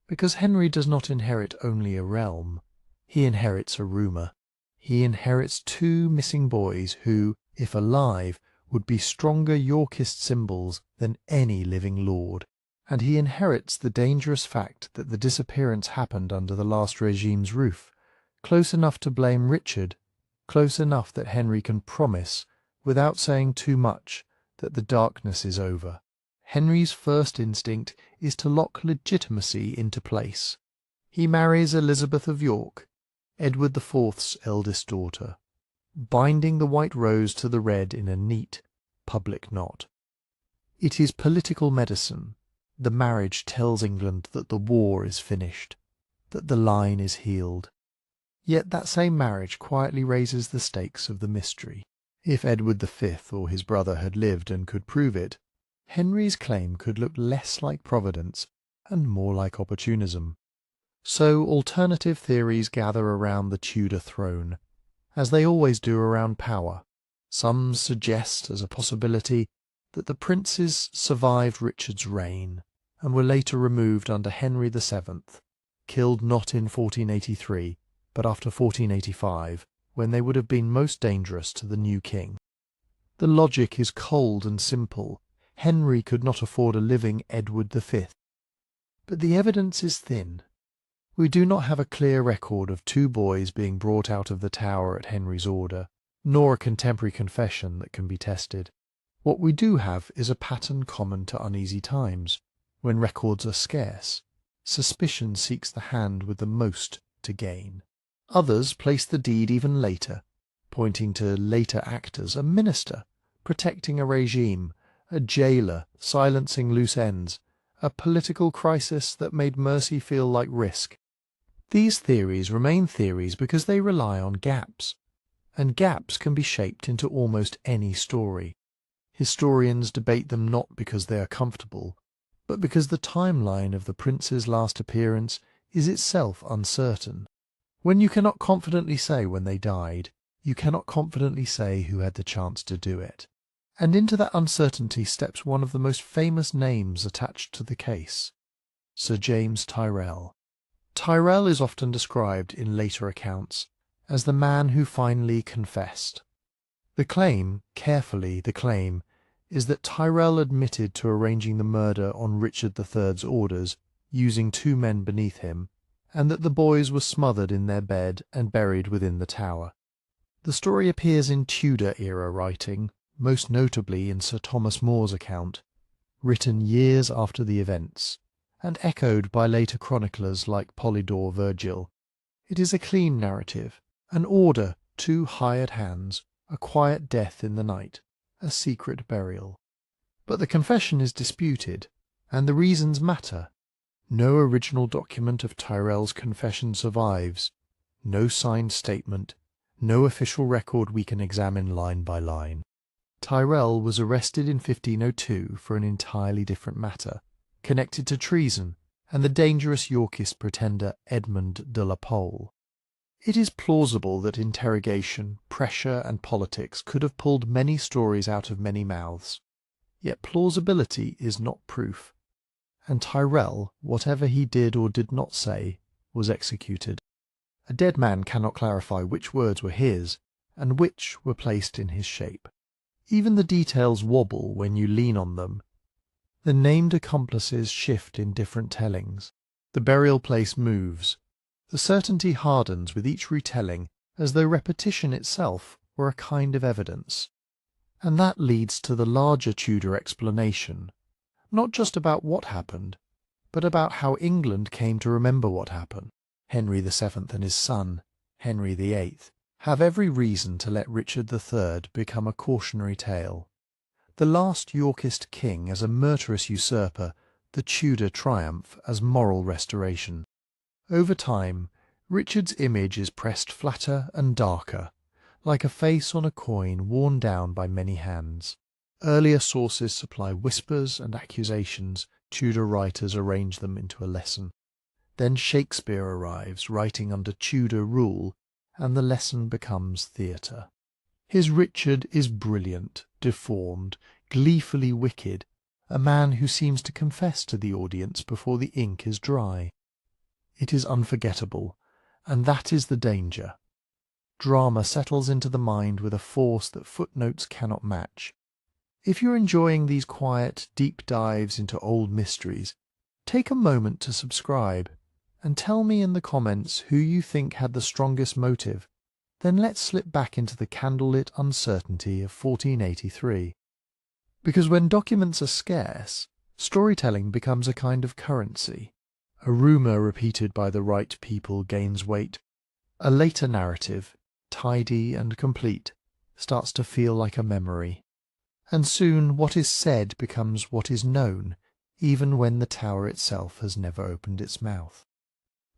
Because Henry does not inherit only a realm, he inherits a rumour. He inherits two missing boys who, if alive, would be stronger Yorkist symbols than any living lord. And he inherits the dangerous fact that the disappearance happened under the last regime's roof, close enough to blame Richard, close enough that Henry can promise, without saying too much, that the darkness is over. Henry's first instinct is to lock legitimacy into place. He marries Elizabeth of York, Edward IV's eldest daughter, binding the white rose to the red in a neat, public knot. It is political medicine. The marriage tells England that the war is finished, that the line is healed. Yet that same marriage quietly raises the stakes of the mystery. If Edward V or his brother had lived and could prove it, Henry's claim could look less like providence and more like opportunism. So alternative theories gather around the Tudor throne, as they always do around power. Some suggest as a possibility that the princes survived Richard's reign and were later removed under Henry VII, killed not in 1483, but after 1485, when they would have been most dangerous to the new king. The logic is cold and simple. Henry could not afford a living Edward V. But the evidence is thin. We do not have a clear record of two boys being brought out of the Tower at Henry's order, nor a contemporary confession that can be tested. What we do have is a pattern common to uneasy times, when records are scarce. Suspicion seeks the hand with the most to gain. Others place the deed even later, pointing to later actors, a minister protecting a regime, a jailer silencing loose ends, a political crisis that made mercy feel like risk. These theories remain theories because they rely on gaps, and gaps can be shaped into almost any story. Historians debate them not because they are comfortable, but because the timeline of the prince's last appearance is itself uncertain. When you cannot confidently say when they died, you cannot confidently say who had the chance to do it. And into that uncertainty steps one of the most famous names attached to the case, Sir James Tyrrell. Tyrrell is often described in later accounts as the man who finally confessed. The claim, is that Tyrrell admitted to arranging the murder on Richard III's orders, using 2 men beneath him, and that the boys were smothered in their bed and buried within the tower. The story appears in Tudor-era writing, most notably in Sir Thomas More's account, written years after the events, and echoed by later chroniclers like Polydore Virgil. It is a clean narrative, an order, 2 hired hands, a quiet death in the night, a secret burial. But the confession is disputed, and the reasons matter. No original document of Tyrrell's confession survives, no signed statement, no official record we can examine line by line. Tyrrell was arrested in 1502 for an entirely different matter, connected to treason and the dangerous Yorkist pretender Edmund de la Pole. It is plausible that interrogation, pressure, and politics could have pulled many stories out of many mouths. Yet plausibility is not proof, and Tyrrell, whatever he did or did not say, was executed. A dead man cannot clarify which words were his and which were placed in his shape. Even the details wobble when you lean on them. The named accomplices shift in different tellings. The burial place moves. The certainty hardens with each retelling, as though repetition itself were a kind of evidence. And that leads to the larger Tudor explanation, not just about what happened, but about how England came to remember what happened. Henry VII and his son, Henry VIII, have every reason to let Richard III become a cautionary tale. The last Yorkist king as a murderous usurper, the Tudor triumph as moral restoration. Over time, Richard's image is pressed flatter and darker, like a face on a coin worn down by many hands. Earlier sources supply whispers and accusations, Tudor writers arrange them into a lesson. Then Shakespeare arrives, writing under Tudor rule, and the lesson becomes theatre. His Richard is brilliant, deformed, gleefully wicked, a man who seems to confess to the audience before the ink is dry. It is unforgettable, and that is the danger. Drama settles into the mind with a force that footnotes cannot match. If you're enjoying these quiet, deep dives into old mysteries, take a moment to subscribe, and tell me in the comments who you think had the strongest motive. Then let's slip back into the candlelit uncertainty of 1483. Because when documents are scarce, storytelling becomes a kind of currency. A rumour repeated by the right people gains weight. A later narrative, tidy and complete, starts to feel like a memory. And soon what is said becomes what is known, even when the tower itself has never opened its mouth.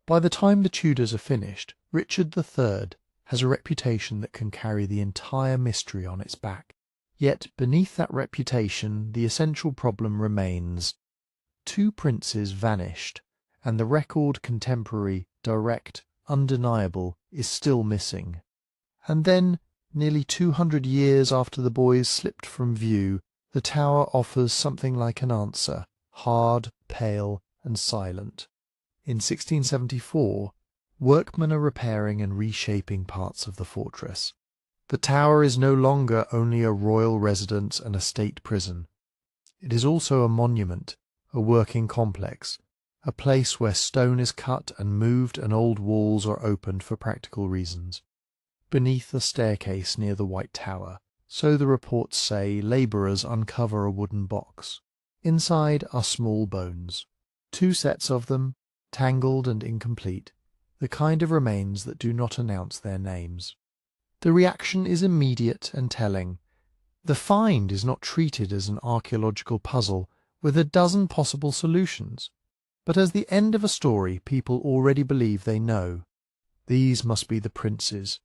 By the time the Tudors are finished, Richard III has a reputation that can carry the entire mystery on its back. Yet beneath that reputation the essential problem remains. 2 princes vanished, and the record contemporary, direct, undeniable, is still missing. And then, nearly 200 years after the boys slipped from view, the tower offers something like an answer, hard, pale, and silent. In 1674, workmen are repairing and reshaping parts of the fortress. The tower is no longer only a royal residence and a state prison. It is also a monument, a working complex, a place where stone is cut and moved and old walls are opened for practical reasons. Beneath a staircase near the White Tower, So the reports say labourers uncover a wooden box. Inside are small bones, 2 sets of them, tangled and incomplete, the kind of remains that do not announce their names. The reaction is immediate and telling. The find is not treated as an archaeological puzzle with a dozen possible solutions, but as the end of a story people already believe they know. These must be the princes.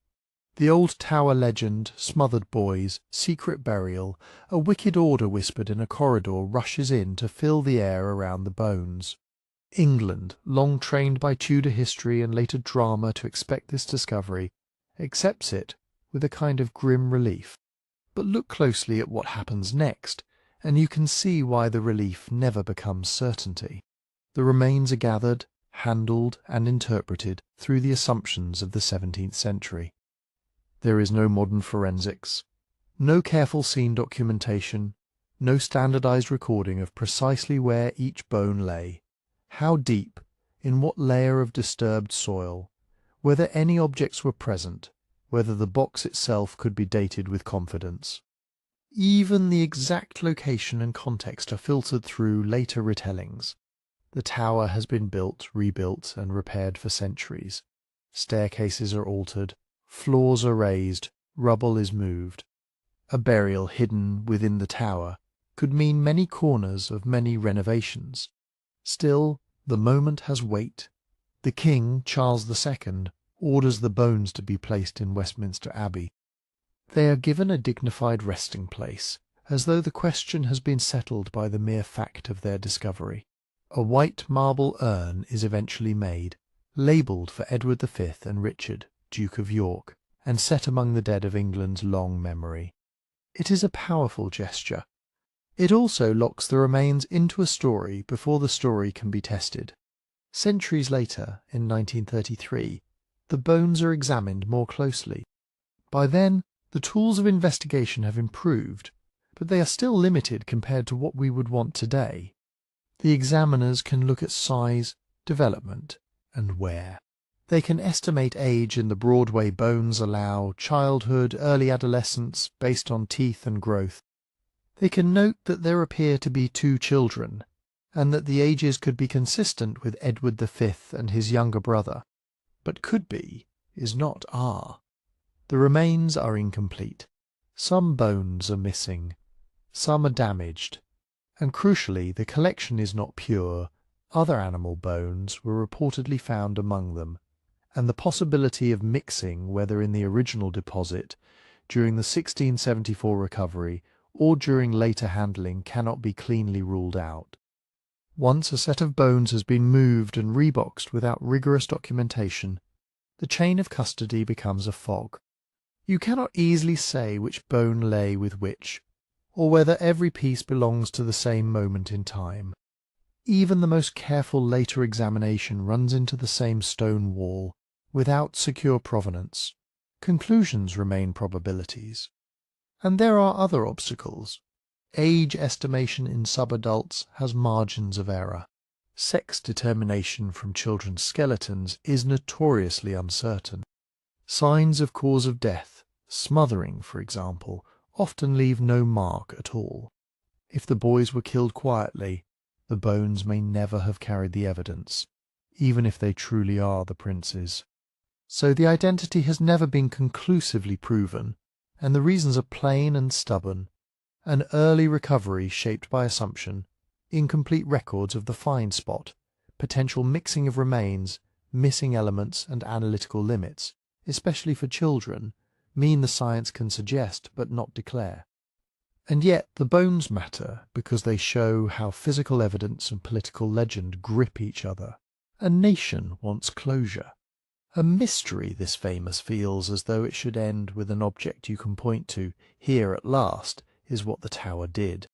The old tower legend, smothered boys, secret burial, a wicked order whispered in a corridor rushes in to fill the air around the bones. England, long trained by Tudor history and later drama to expect this discovery, accepts it with a kind of grim relief. But look closely at what happens next, and you can see why the relief never becomes certainty. The remains are gathered, handled, and interpreted through the assumptions of the 17th century. There is no modern forensics, no careful scene documentation, no standardized recording of precisely where each bone lay, how deep, in what layer of disturbed soil, whether any objects were present, whether the box itself could be dated with confidence. Even the exact location and context are filtered through later retellings. The tower has been built, rebuilt, and repaired for centuries. Staircases are altered, floors are raised, rubble is moved. A burial hidden within the tower could mean many corners of many renovations. Still, the moment has weight. The King, Charles II, orders the bones to be placed in Westminster Abbey. They are given a dignified resting place, as though the question has been settled by the mere fact of their discovery. A white marble urn is eventually made, labelled for Edward V and Richard, Duke of York, and set among the dead of England's long memory. It is a powerful gesture. It also locks the remains into a story before the story can be tested. Centuries later, in 1933, the bones are examined more closely. By then, the tools of investigation have improved, but they are still limited compared to what we would want today. The examiners can look at size, development, and wear. They can estimate age in the Broadway bones allow, childhood, early adolescence, based on teeth and growth. They can note that there appear to be 2 children, and that the ages could be consistent with Edward V and his younger brother. But could be is not are. The remains are incomplete. Some bones are missing. Some are damaged. And crucially, the collection is not pure. Other animal bones were reportedly found among them, and the possibility of mixing, whether in the original deposit, during the 1674 recovery, or during later handling, cannot be cleanly ruled out. Once a set of bones has been moved and reboxed without rigorous documentation, the chain of custody becomes a fog. You cannot easily say which bone lay with which, or whether every piece belongs to the same moment in time. Even the most careful later examination runs into the same stone wall, without secure provenance. Conclusions remain probabilities. And there are other obstacles. Age estimation in subadults has margins of error. Sex determination from children's skeletons is notoriously uncertain. Signs of cause of death, smothering for example, often leave no mark at all. If the boys were killed quietly, the bones may never have carried the evidence, even if they truly are the princes. So the identity has never been conclusively proven, and the reasons are plain and stubborn. An early recovery shaped by assumption, incomplete records of the find spot, potential mixing of remains, missing elements and analytical limits, especially for children, mean the science can suggest but not declare. And yet the bones matter because they show how physical evidence and political legend grip each other. A nation wants closure. A mystery this famous feels as though it should end with an object you can point to, here at last is what the tower did.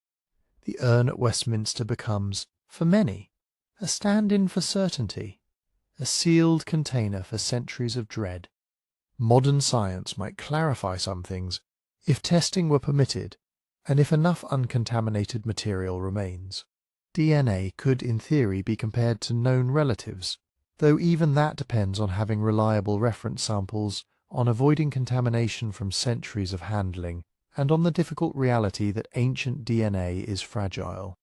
The urn at Westminster becomes, for many, a stand-in for certainty, a sealed container for centuries of dread. Modern science might clarify some things if testing were permitted and if enough uncontaminated material remains. DNA could in theory be compared to known relatives, though even that depends on having reliable reference samples, on avoiding contamination from centuries of handling, and on the difficult reality that ancient DNA is fragile.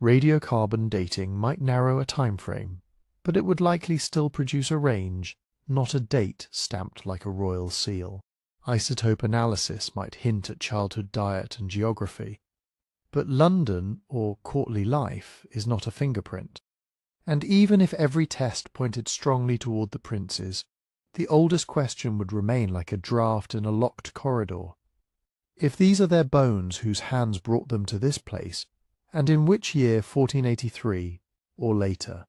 Radiocarbon dating might narrow a time frame, but it would likely still produce a range, not a date stamped like a royal seal. Isotope analysis might hint at childhood diet and geography, but London or courtly life is not a fingerprint. And even if every test pointed strongly toward the princes, the oldest question would remain like a draft in a locked corridor. If these are their bones whose hands brought them to this place, and in which year 1483 or later?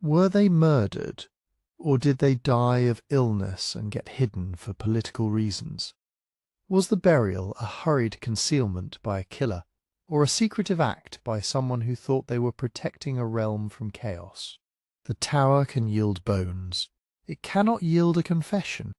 Were they murdered, or did they die of illness and get hidden for political reasons? Was the burial a hurried concealment by a killer, or a secretive act by someone who thought they were protecting a realm from chaos? The Tower can yield bones. It cannot yield a confession.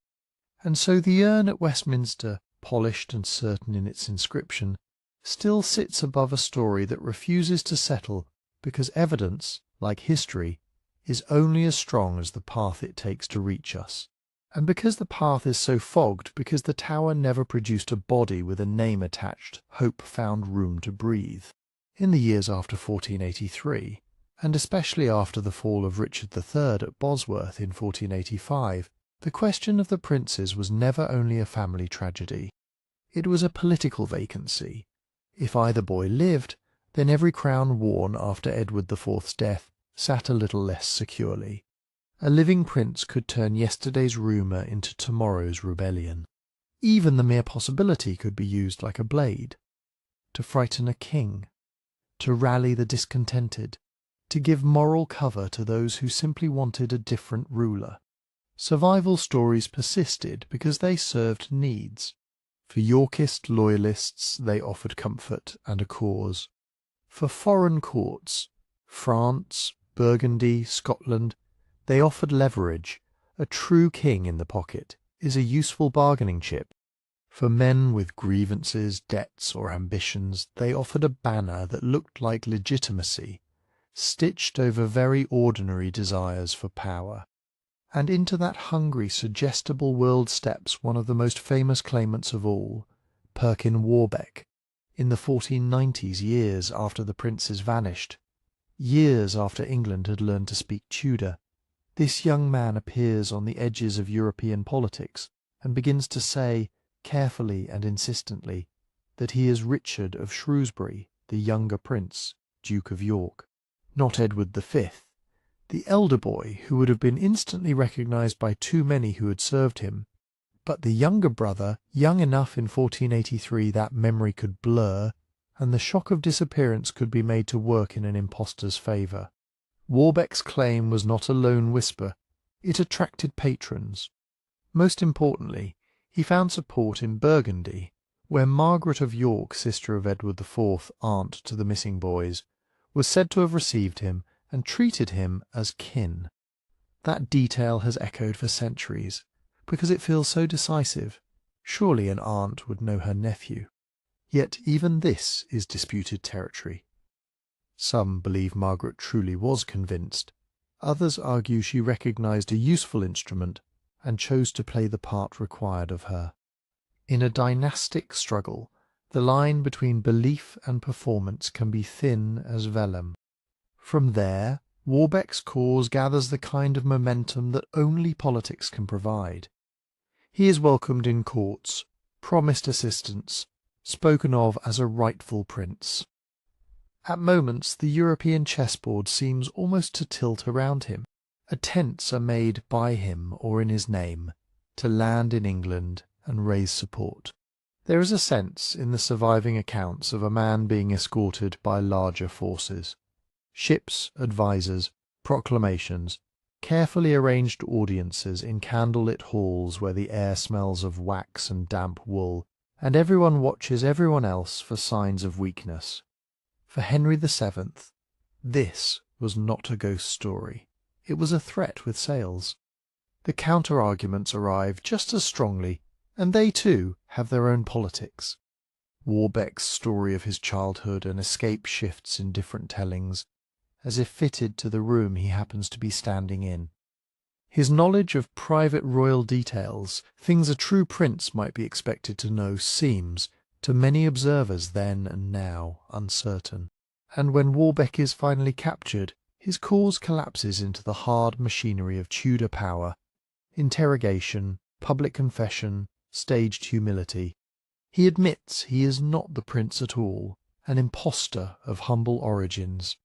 And so the urn at Westminster, polished and certain in its inscription, still sits above a story that refuses to settle because evidence, like history, is only as strong as the path it takes to reach us. And because the path is so fogged, because the Tower never produced a body with a name attached, hope found room to breathe. In the years after 1483, and especially after the fall of Richard III at Bosworth in 1485, the question of the princes was never only a family tragedy. It was a political vacancy. If either boy lived, then every crown worn after Edward IV's death sat a little less securely. A living prince could turn yesterday's rumour into tomorrow's rebellion. Even the mere possibility could be used like a blade, to frighten a king, to rally the discontented, to give moral cover to those who simply wanted a different ruler. Survival stories persisted because they served needs. For Yorkist loyalists they offered comfort and a cause. For foreign courts, France, Burgundy, Scotland, they offered leverage. A true king in the pocket is a useful bargaining chip. For men with grievances, debts, or ambitions, they offered a banner that looked like legitimacy, stitched over very ordinary desires for power. And into that hungry, suggestible world steps one of the most famous claimants of all, Perkin Warbeck, in the 1490s, years after the princes vanished, years after England had learned to speak Tudor. This young man appears on the edges of European politics and begins to say, carefully and insistently, that he is Richard of Shrewsbury, the younger prince, Duke of York, not Edward V, the elder boy who would have been instantly recognized by too many who had served him, but the younger brother, young enough in 1483 that memory could blur, and the shock of disappearance could be made to work in an impostor's favour. Warbeck's claim was not a lone whisper. It attracted patrons. Most importantly, he found support in Burgundy, where Margaret of York, sister of Edward IV, aunt to the missing boys, was said to have received him and treated him as kin. That detail has echoed for centuries, because it feels so decisive. Surely an aunt would know her nephew. Yet even this is disputed territory. Some believe Margaret truly was convinced. Others argue she recognized a useful instrument and chose to play the part required of her. In a dynastic struggle, the line between belief and performance can be thin as vellum. From there, Warbeck's cause gathers the kind of momentum that only politics can provide. He is welcomed in courts, promised assistance, spoken of as a rightful prince. At moments the European chessboard seems almost to tilt around him. Attempts are made by him or in his name to land in England and raise support. There is a sense in the surviving accounts of a man being escorted by larger forces. Ships, advisers, proclamations, carefully arranged audiences in candlelit halls where the air smells of wax and damp wool, and everyone watches everyone else for signs of weakness. For Henry VII, this was not a ghost story. It was a threat with sails. The counter-arguments arrive just as strongly, and they too have their own politics. Warbeck's story of his childhood and escape shifts in different tellings, as if fitted to the room he happens to be standing in. His knowledge of private royal details, things a true prince might be expected to know, seems, to many observers then and now uncertain. And when Warbeck is finally captured, his cause collapses into the hard machinery of Tudor power: interrogation, public confession, staged humility. He admits he is not the prince at all, an impostor of humble origins.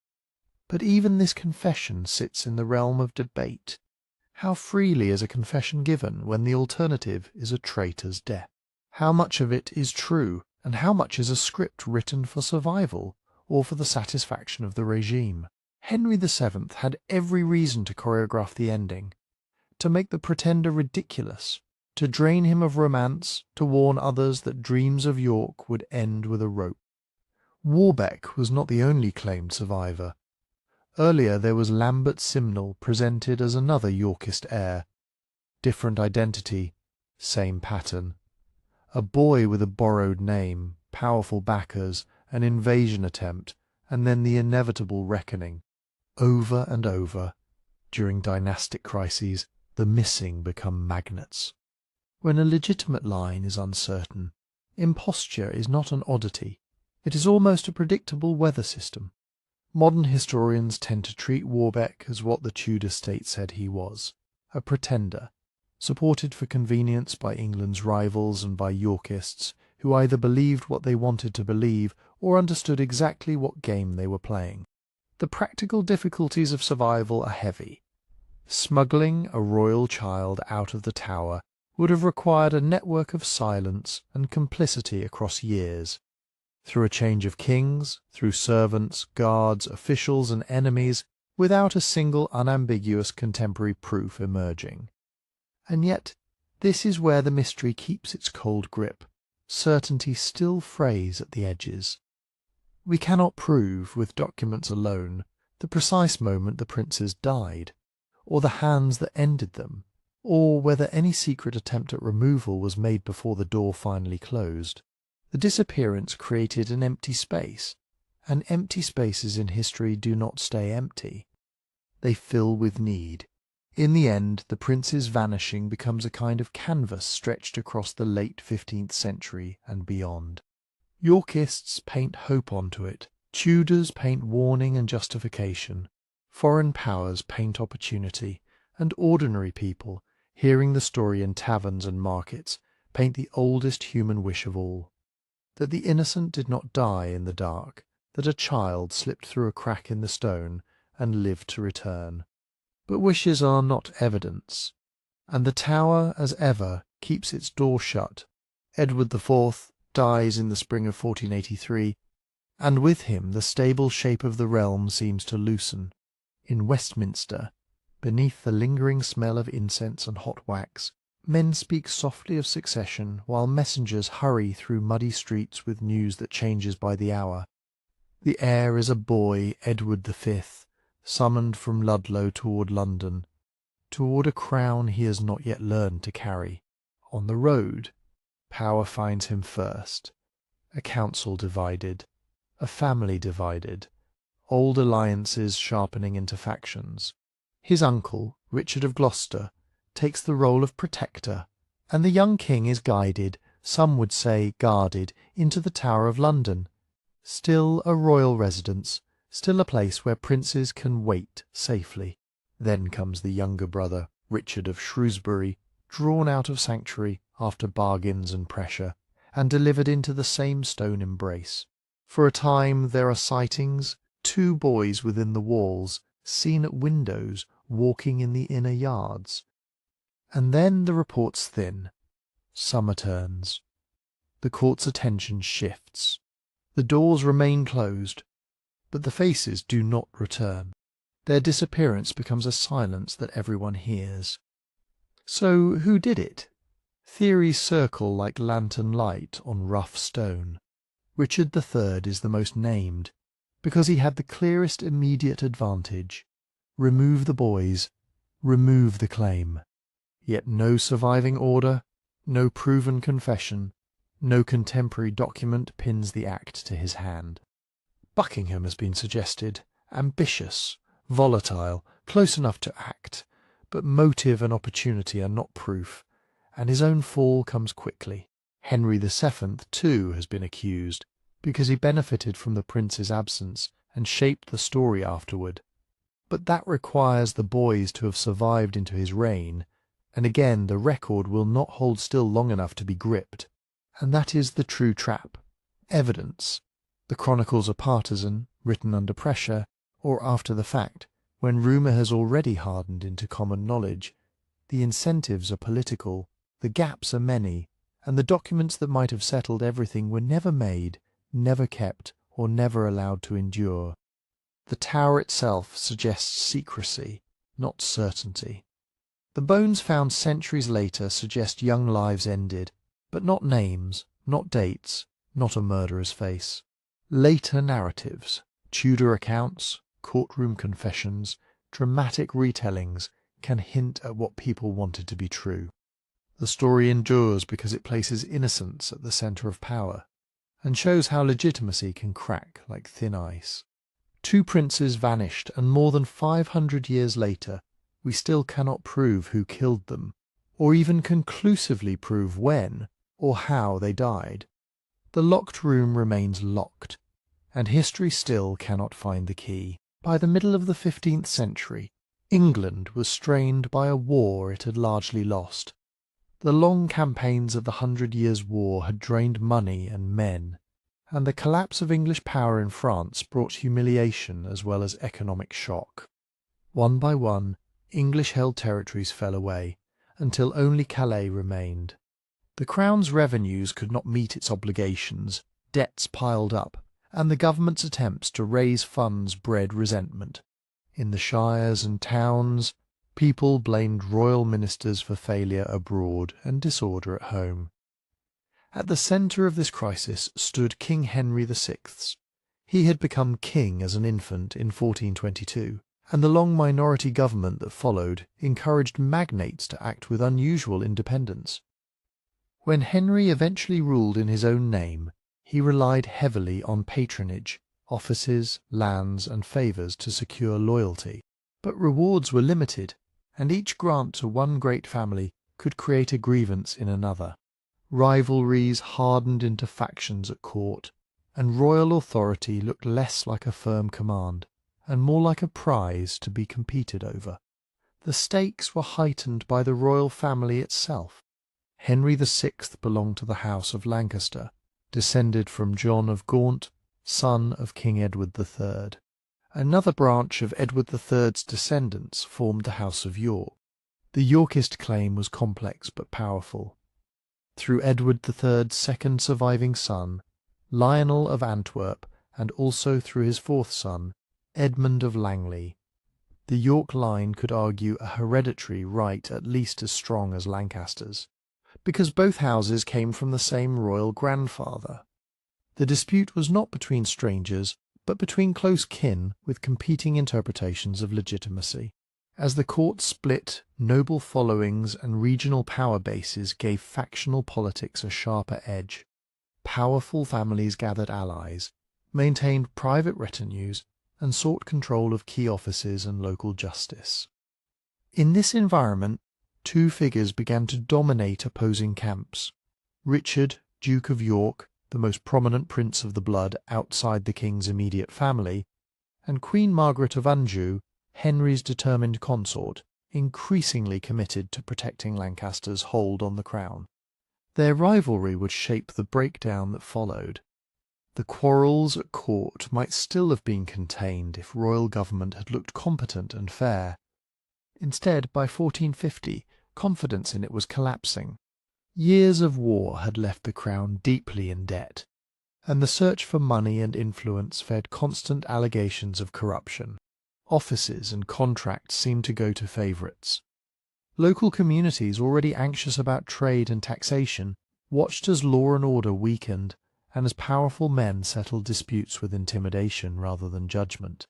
But even this confession sits in the realm of debate. How freely is a confession given when the alternative is a traitor's death? How much of it is true, and how much is a script written for survival or for the satisfaction of the regime? Henry VII had every reason to choreograph the ending, to make the pretender ridiculous, to drain him of romance, to warn others that dreams of York would end with a rope. Warbeck was not the only claimed survivor. Earlier there was Lambert Simnel, presented as another Yorkist heir. Different identity, same pattern. A boy with a borrowed name, powerful backers, an invasion attempt, and then the inevitable reckoning. Over and over, during dynastic crises, the missing become magnets. When a legitimate line is uncertain, imposture is not an oddity. It is almost a predictable weather system. Modern historians tend to treat Warbeck as what the Tudor state said he was, a pretender, supported for convenience by England's rivals and by Yorkists who either believed what they wanted to believe or understood exactly what game they were playing. The practical difficulties of survival are heavy. Smuggling a royal child out of the Tower would have required a network of silence and complicity across years. Through a change of kings, through servants, guards, officials and enemies, without a single unambiguous contemporary proof emerging. And yet, this is where the mystery keeps its cold grip. Certainty still frays at the edges. We cannot prove, with documents alone, the precise moment the princes died, or the hands that ended them, or whether any secret attempt at removal was made before the door finally closed. The disappearance created an empty space, and empty spaces in history do not stay empty. They fill with need. In the end, the prince's vanishing becomes a kind of canvas stretched across the late 15th century and beyond. Yorkists paint hope onto it, Tudors paint warning and justification, foreign powers paint opportunity, and ordinary people, hearing the story in taverns and markets, paint the oldest human wish of all: that the innocent did not die in the dark, that a child slipped through a crack in the stone and lived to return. But wishes are not evidence, and the Tower, as ever, keeps its door shut. Edward IV dies in the spring of 1483, and with him the stable shape of the realm seems to loosen. In Westminster, beneath the lingering smell of incense and hot wax, men speak softly of succession, while messengers hurry through muddy streets with news that changes by the hour. The heir is a boy, Edward V, summoned from Ludlow toward London, toward a crown he has not yet learned to carry. On the road, power finds him first. A council divided, a family divided, old alliances sharpening into factions. His uncle, Richard of Gloucester, takes the role of protector, and the young king is guided, some would say guarded, into the Tower of London. Still a royal residence, still a place where princes can wait safely. Then comes the younger brother, Richard of Shrewsbury, drawn out of sanctuary after bargains and pressure, and delivered into the same stone embrace. For a time there are sightings, 2 boys within the walls, seen at windows, walking in the inner yards. And then the reports thin. Summer turns. The court's attention shifts. The doors remain closed, but the faces do not return. Their disappearance becomes a silence that everyone hears. So who did it? Theories circle like lantern light on rough stone. Richard III is the most named, because he had the clearest immediate advantage. Remove the boys, remove the claim. Yet no surviving order, no proven confession, no contemporary document pins the act to his hand. Buckingham has been suggested, ambitious, volatile, close enough to act, but motive and opportunity are not proof, and his own fall comes quickly. Henry VII, too, has been accused, because he benefited from the prince's absence and shaped the story afterward. But that requires the boys to have survived into his reign, and again the record will not hold still long enough to be gripped. And that is the true trap. Evidence. The chronicles are partisan, written under pressure, or after the fact, when rumour has already hardened into common knowledge. The incentives are political, the gaps are many, and the documents that might have settled everything were never made, never kept, or never allowed to endure. The tower itself suggests secrecy, not certainty. The bones found centuries later suggest young lives ended, but not names, not dates, not a murderer's face. Later narratives, Tudor accounts, courtroom confessions, dramatic retellings can hint at what people wanted to be true. The story endures because it places innocence at the centre of power, and shows how legitimacy can crack like thin ice. 2 princes vanished, and more than 500 years later, we still cannot prove who killed them, or even conclusively prove when or how they died. The locked room remains locked, and history still cannot find the key. By the middle of the 15th century, England was strained by a war it had largely lost. The long campaigns of the 100 Years' War had drained money and men, and the collapse of English power in France brought humiliation as well as economic shock. One by one, English-held territories fell away, until only Calais remained. The Crown's revenues could not meet its obligations, debts piled up, and the government's attempts to raise funds bred resentment. In the shires and towns, people blamed royal ministers for failure abroad and disorder at home. At the centre of this crisis stood King Henry VI. He had become king as an infant in 1422, and the long minority government that followed encouraged magnates to act with unusual independence. When Henry eventually ruled in his own name, he relied heavily on patronage, offices, lands, and favours to secure loyalty. But rewards were limited, and each grant to one great family could create a grievance in another. Rivalries hardened into factions at court, and royal authority looked less like a firm command, and more like a prize to be competed over. The stakes were heightened by the royal family itself. Henry VI belonged to the House of Lancaster, descended from John of Gaunt, son of King Edward III. Another branch of Edward III's descendants formed the House of York. The Yorkist claim was complex but powerful. Through Edward III's second surviving son, Lionel of Antwerp, and also through his 4th son, Edmund of Langley, the York line could argue a hereditary right at least as strong as Lancaster's, because both houses came from the same royal grandfather. The dispute was not between strangers, but between close kin with competing interpretations of legitimacy. As the court split, noble followings and regional power bases gave factional politics a sharper edge. Powerful families gathered allies, maintained private retinues, and sought control of key offices and local justice. In this environment, 2 figures began to dominate opposing camps. Richard, Duke of York, the most prominent prince of the blood outside the king's immediate family, and Queen Margaret of Anjou, Henry's determined consort, increasingly committed to protecting Lancaster's hold on the crown. Their rivalry would shape the breakdown that followed. The quarrels at court might still have been contained if royal government had looked competent and fair. Instead, by 1450, confidence in it was collapsing. Years of war had left the crown deeply in debt, and the search for money and influence fed constant allegations of corruption. Offices and contracts seemed to go to favourites. Local communities, already anxious about trade and taxation, watched as law and order weakened, and as powerful men settled disputes with intimidation rather than judgment.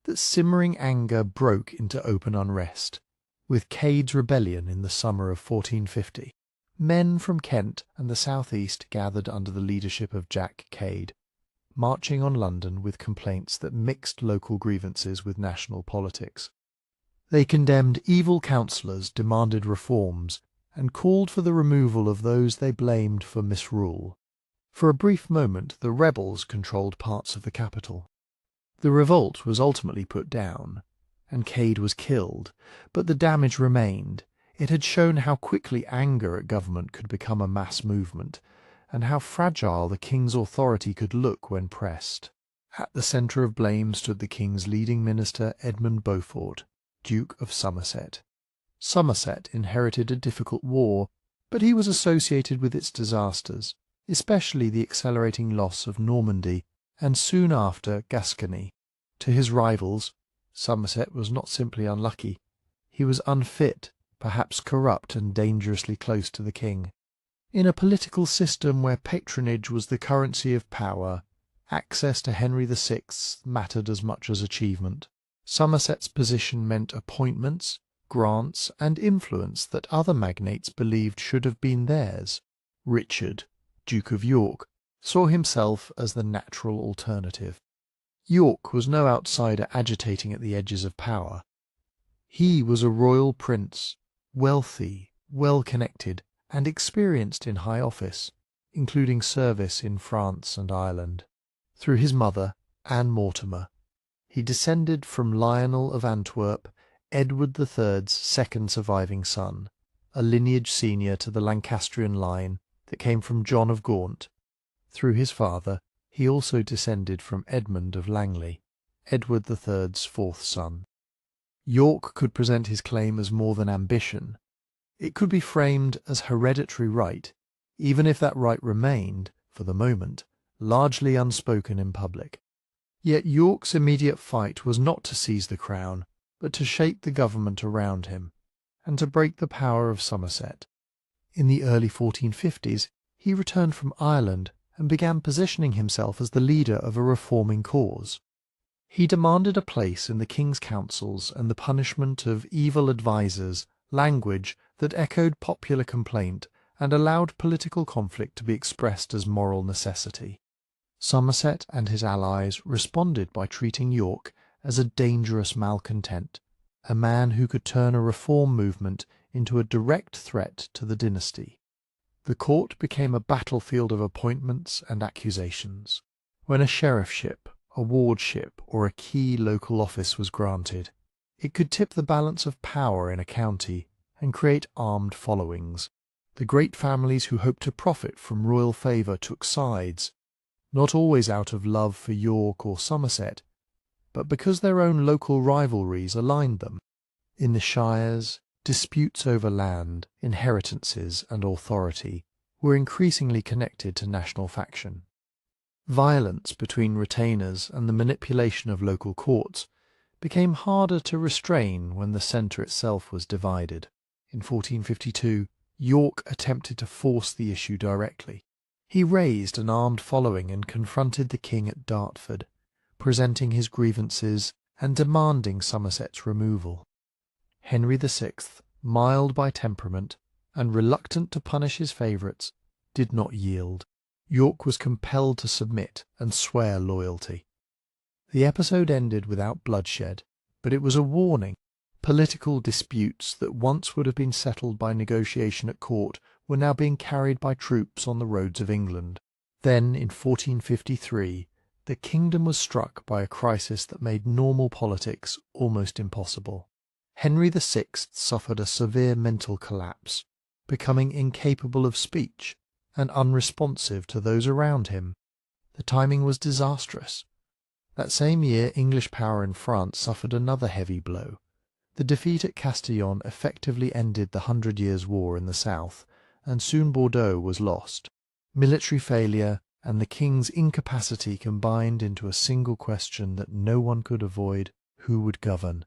That simmering anger broke into open unrest, with Cade's rebellion in the summer of 1450. Men from Kent and the southeast gathered under the leadership of Jack Cade, marching on London with complaints that mixed local grievances with national politics. They condemned evil councillors, demanded reforms, and called for the removal of those they blamed for misrule. For a brief moment the rebels controlled parts of the capital. The revolt was ultimately put down, and Cade was killed, but the damage remained. It had shown how quickly anger at government could become a mass movement, and how fragile the king's authority could look when pressed. At the centre of blame stood the king's leading minister Edmund Beaufort, Duke of Somerset. Somerset inherited a difficult war, but he was associated with its disasters, especially the accelerating loss of Normandy and soon after Gascony. To his rivals, Somerset was not simply unlucky, he was unfit, perhaps corrupt and dangerously close to the king. In a political system where patronage was the currency of power, access to Henry VI mattered as much as achievement. Somerset's position meant appointments, grants, and influence that other magnates believed should have been theirs. Richard, Duke of York, saw himself as the natural alternative. York was no outsider agitating at the edges of power. He was a royal prince, wealthy, well-connected, and experienced in high office, including service in France and Ireland. Through his mother, Anne Mortimer, he descended from Lionel of Antwerp, Edward III's second surviving son, a lineage senior to the Lancastrian line that came from John of Gaunt. Through his father, he also descended from Edmund of Langley, Edward III's fourth son. York could present his claim as more than ambition. It could be framed as hereditary right, even if that right remained, for the moment, largely unspoken in public. Yet York's immediate fight was not to seize the crown, but to shape the government around him, and to break the power of Somerset. In the early 1450s, he returned from Ireland and began positioning himself as the leader of a reforming cause. He demanded a place in the king's councils and the punishment of evil advisers, language that echoed popular complaint and allowed political conflict to be expressed as moral necessity. Somerset and his allies responded by treating York as a dangerous malcontent, a man who could turn a reform movement into a direct threat to the dynasty. The court became a battlefield of appointments and accusations. When a sheriffship, a wardship, or a key local office was granted, it could tip the balance of power in a county and create armed followings. The great families who hoped to profit from royal favour took sides, not always out of love for York or Somerset, but because their own local rivalries aligned them. In the shires, disputes over land, inheritances, and authority were increasingly connected to national faction. Violence between retainers and the manipulation of local courts became harder to restrain when the centre itself was divided. In 1452, York attempted to force the issue directly. He raised an armed following and confronted the king at Dartford, presenting his grievances and demanding Somerset's removal. Henry VI, mild by temperament and reluctant to punish his favourites, did not yield. York was compelled to submit and swear loyalty. The episode ended without bloodshed, but it was a warning. Political disputes that once would have been settled by negotiation at court were now being carried by troops on the roads of England. Then, in 1453, the kingdom was struck by a crisis that made normal politics almost impossible. Henry VI suffered a severe mental collapse, becoming incapable of speech and unresponsive to those around him. The timing was disastrous. That same year, English power in France suffered another heavy blow. The defeat at Castillon effectively ended the 100 Years' War in the south, and soon Bordeaux was lost. Military failure and the king's incapacity combined into a single question that no one could avoid: who would govern,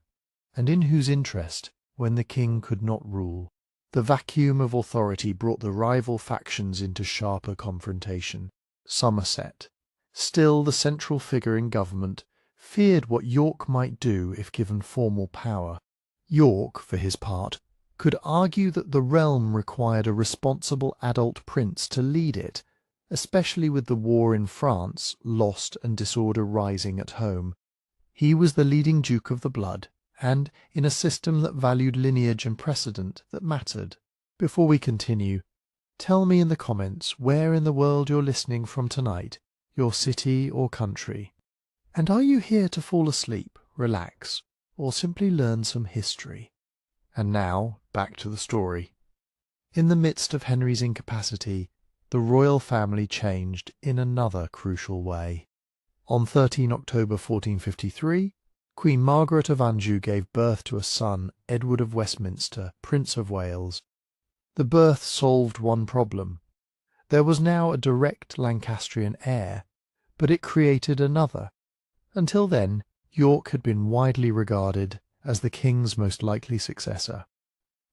and in whose interest, when the king could not rule? The vacuum of authority brought the rival factions into sharper confrontation. Somerset, still the central figure in government, feared what York might do if given formal power. York, for his part, could argue that the realm required a responsible adult prince to lead it, especially with the war in France lost and disorder rising at home. He was the leading duke of the blood, and, in a system that valued lineage and precedent, that mattered. Before we continue, tell me in the comments where in the world you're listening from tonight, your city or country. And are you here to fall asleep, relax, or simply learn some history? And now, back to the story. In the midst of Henry's incapacity, the royal family changed in another crucial way. On 13 October 1453, Queen Margaret of Anjou gave birth to a son, Edward of Westminster, Prince of Wales. The birth solved one problem. There was now a direct Lancastrian heir, but it created another. Until then, York had been widely regarded as the king's most likely successor.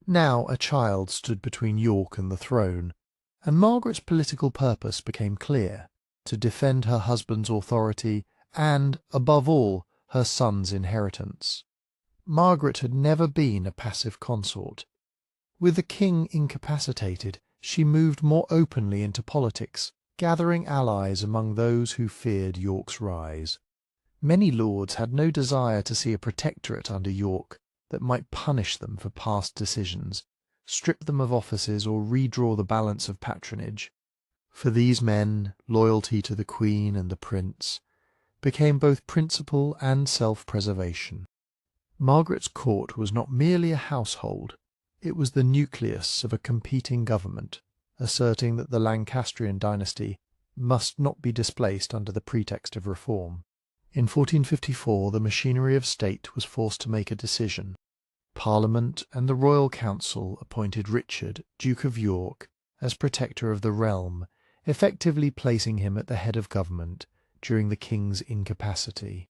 Now a child stood between York and the throne, and Margaret's political purpose became clear: to defend her husband's authority and, above all, her son's inheritance. Margaret had never been a passive consort. With the king incapacitated, she moved more openly into politics, gathering allies among those who feared York's rise. Many lords had no desire to see a protectorate under York that might punish them for past decisions, strip them of offices, or redraw the balance of patronage. For these men, loyalty to the Queen and the Prince became both principle and self-preservation. Margaret's court was not merely a household, it was the nucleus of a competing government, asserting that the Lancastrian dynasty must not be displaced under the pretext of reform. In 1454 the machinery of state was forced to make a decision. Parliament and the Royal Council appointed Richard, Duke of York, as protector of the realm, effectively placing him at the head of government during the king's incapacity.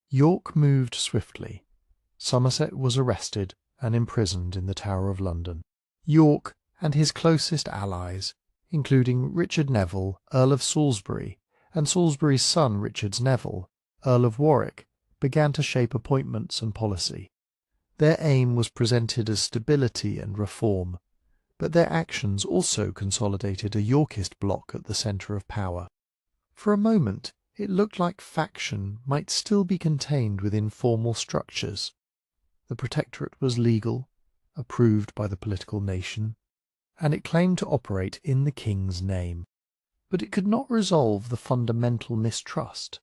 York moved swiftly. Somerset was arrested and imprisoned in the Tower of London. York and his closest allies, including Richard Neville, Earl of Salisbury, and Salisbury's son Richard's Neville, Earl of Warwick, began to shape appointments and policy. Their aim was presented as stability and reform, but their actions also consolidated a Yorkist bloc at the centre of power. For a moment it looked like faction might still be contained within formal structures. The protectorate was legal, approved by the political nation, and it claimed to operate in the king's name. But it could not resolve the fundamental mistrust.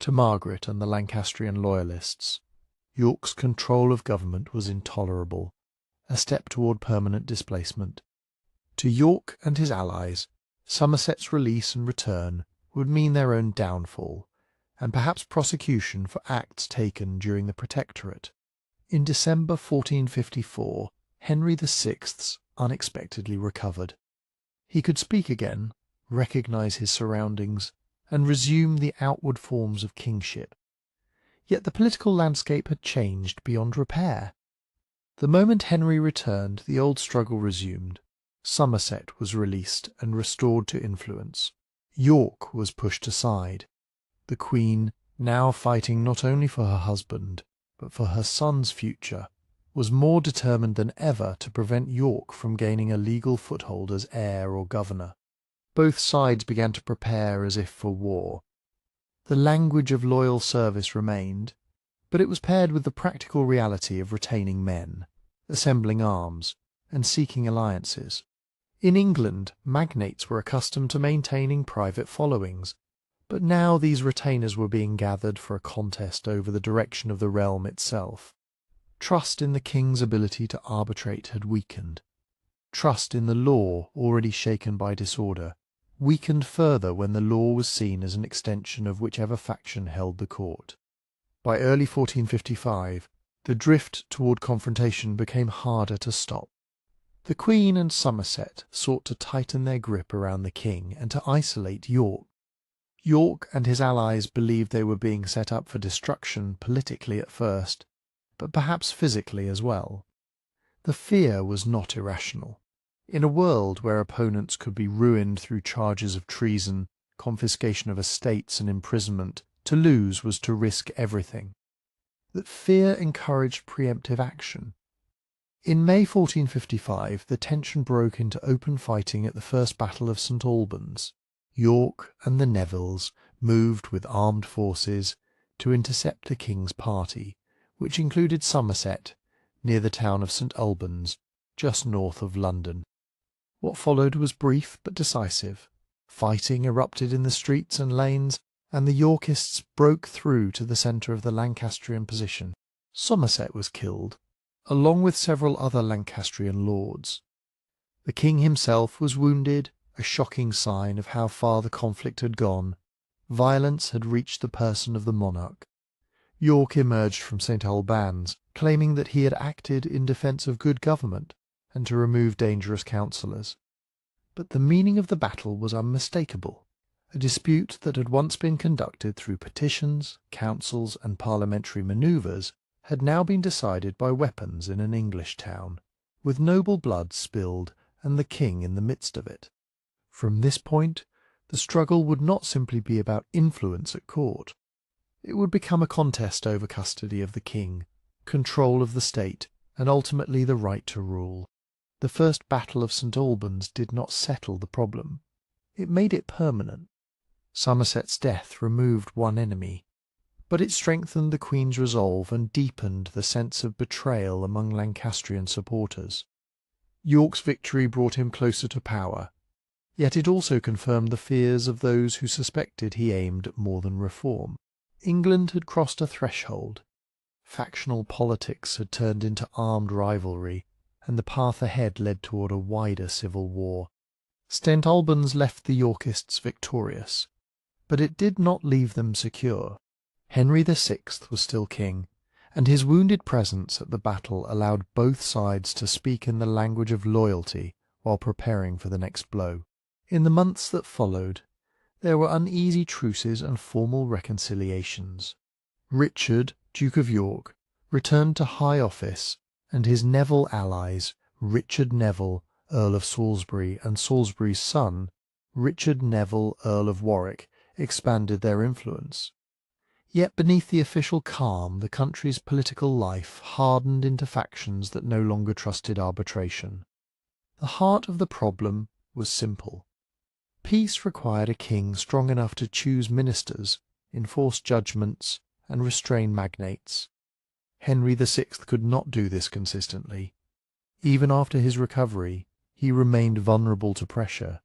To Margaret and the Lancastrian loyalists, York's control of government was intolerable, a step toward permanent displacement. To York and his allies, Somerset's release and return would mean their own downfall, and perhaps prosecution for acts taken during the Protectorate. In December 1454, Henry VI unexpectedly recovered. He could speak again, recognise his surroundings, and resume the outward forms of kingship. Yet the political landscape had changed beyond repair. The moment Henry returned, the old struggle resumed. Somerset was released and restored to influence. York was pushed aside. The Queen, now fighting not only for her husband, but for her son's future, was more determined than ever to prevent York from gaining a legal foothold as heir or governor. Both sides began to prepare as if for war. The language of loyal service remained, but it was paired with the practical reality of retaining men, assembling arms, and seeking alliances. In England, magnates were accustomed to maintaining private followings, but now these retainers were being gathered for a contest over the direction of the realm itself. Trust in the king's ability to arbitrate had weakened. Trust in the law, already shaken by disorder, weakened further when the law was seen as an extension of whichever faction held the court. By early 1455, the drift toward confrontation became harder to stop. The Queen and Somerset sought to tighten their grip around the king and to isolate York. York and his allies believed they were being set up for destruction politically at first, but perhaps physically as well. The fear was not irrational. In a world where opponents could be ruined through charges of treason, confiscation of estates and imprisonment, to lose was to risk everything. That fear encouraged preemptive action. In May 1455, the tension broke into open fighting at the First Battle of St Albans. York and the Nevilles moved with armed forces to intercept the king's party, which included Somerset, near the town of St Albans, just north of London. What followed was brief but decisive. Fighting erupted in the streets and lanes, and the Yorkists broke through to the centre of the Lancastrian position. Somerset was killed, along with several other Lancastrian lords. The king himself was wounded, a shocking sign of how far the conflict had gone. Violence had reached the person of the monarch. York emerged from St. Albans, claiming that he had acted in defence of good government and to remove dangerous counsellors. But the meaning of the battle was unmistakable. A dispute that had once been conducted through petitions, councils, and parliamentary manoeuvres had now been decided by weapons in an English town, with noble blood spilled and the king in the midst of it. From this point, the struggle would not simply be about influence at court. It would become a contest over custody of the king, control of the state, and ultimately the right to rule. The First Battle of St. Albans did not settle the problem. It made it permanent. Somerset's death removed one enemy, but it strengthened the Queen's resolve and deepened the sense of betrayal among Lancastrian supporters. York's victory brought him closer to power, yet it also confirmed the fears of those who suspected he aimed at more than reform. England had crossed a threshold. Factional politics had turned into armed rivalry, and the path ahead led toward a wider civil war. St. Albans left the Yorkists victorious, but it did not leave them secure. Henry VI was still king, and his wounded presence at the battle allowed both sides to speak in the language of loyalty while preparing for the next blow. In the months that followed, there were uneasy truces and formal reconciliations. Richard, Duke of York, returned to high office, and his Neville allies, Richard Neville, Earl of Salisbury, and Salisbury's son, Richard Neville, Earl of Warwick, expanded their influence. Yet beneath the official calm, the country's political life hardened into factions that no longer trusted arbitration. The heart of the problem was simple. Peace required a king strong enough to choose ministers, enforce judgments, and restrain magnates. Henry VI could not do this consistently. Even after his recovery, he remained vulnerable to pressure,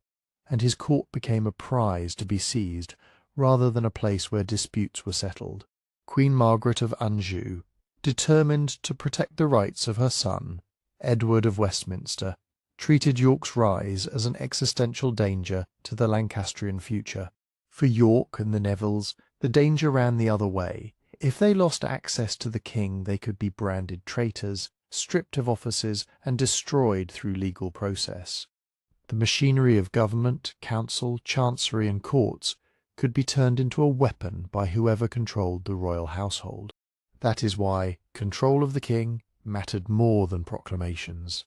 and his court became a prize to be seized rather than a place where disputes were settled. Queen Margaret of Anjou, determined to protect the rights of her son, Edward of Westminster, treated York's rise as an existential danger to the Lancastrian future. For York and the Nevilles, the danger ran the other way. If they lost access to the king, they could be branded traitors, stripped of offices, and destroyed through legal process. The machinery of government, council, chancery, and courts could be turned into a weapon by whoever controlled the royal household. That is why control of the king mattered more than proclamations.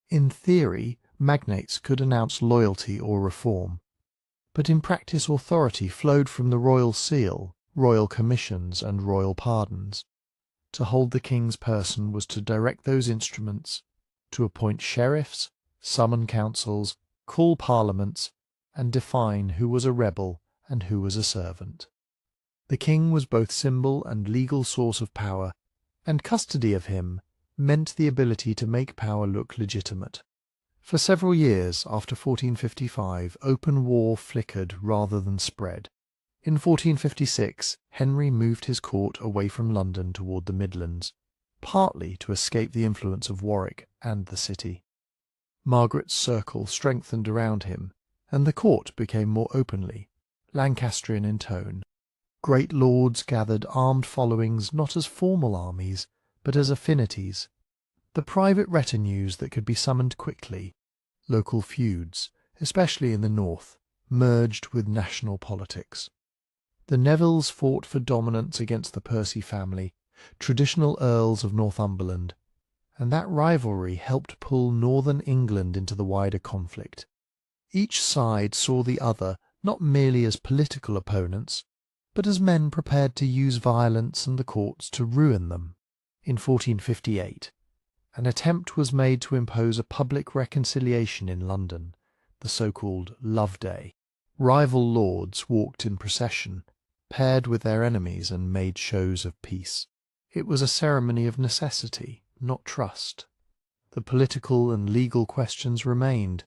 In theory, magnates could announce loyalty or reform, but in practice authority flowed from the royal seal, royal commissions, and royal pardons. To hold the king's person was to direct those instruments, to appoint sheriffs, summon councils, call parliaments, and define who was a rebel and who was a servant. The king was both symbol and legal source of power, and custody of him meant the ability to make power look legitimate. For several years after 1455, open war flickered rather than spread. In 1456, Henry moved his court away from London toward the Midlands, partly to escape the influence of Warwick and the city. Margaret's circle strengthened around him, and the court became more openly Lancastrian in tone. Great lords gathered armed followings not as formal armies, but as affinities, the private retinues that could be summoned quickly. Local feuds, especially in the north, merged with national politics. The Nevilles fought for dominance against the Percy family, traditional earls of Northumberland, and that rivalry helped pull northern England into the wider conflict. Each side saw the other not merely as political opponents, but as men prepared to use violence and the courts to ruin them. In 1458, an attempt was made to impose a public reconciliation in London, the so-called Love Day. Rival lords walked in procession, paired with their enemies, and made shows of peace. It was a ceremony of necessity, not trust. The political and legal questions remained,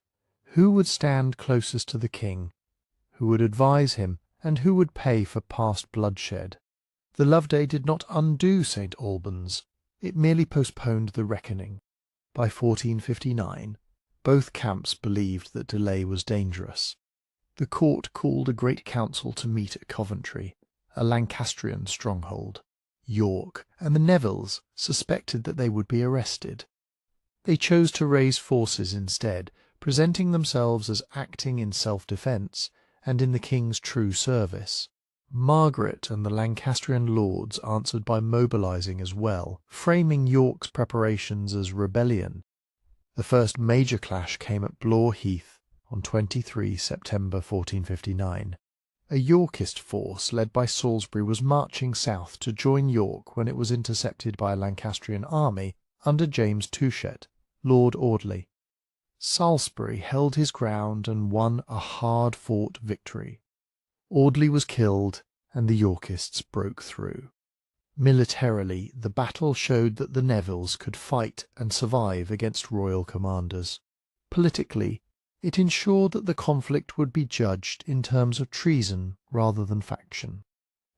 Who would stand closest to the king? Who would advise him, and who would pay for past bloodshed? The Loveday did not undo St. Albans, it merely postponed the reckoning. By 1459, both camps believed that delay was dangerous. The court called a great council to meet at Coventry, a Lancastrian stronghold. York and the Nevilles suspected that they would be arrested. They chose to raise forces instead, presenting themselves as acting in self-defence and in the king's true service. Margaret and the Lancastrian lords answered by mobilising as well, framing York's preparations as rebellion. The first major clash came at Blore Heath on 23 September 1459. A Yorkist force led by Salisbury was marching south to join York when it was intercepted by a Lancastrian army under James Touchet, Lord Audley. Salisbury held his ground and won a hard-fought victory. Audley was killed and the Yorkists broke through. Militarily, the battle showed that the Nevilles could fight and survive against royal commanders. Politically, it ensured that the conflict would be judged in terms of treason rather than faction.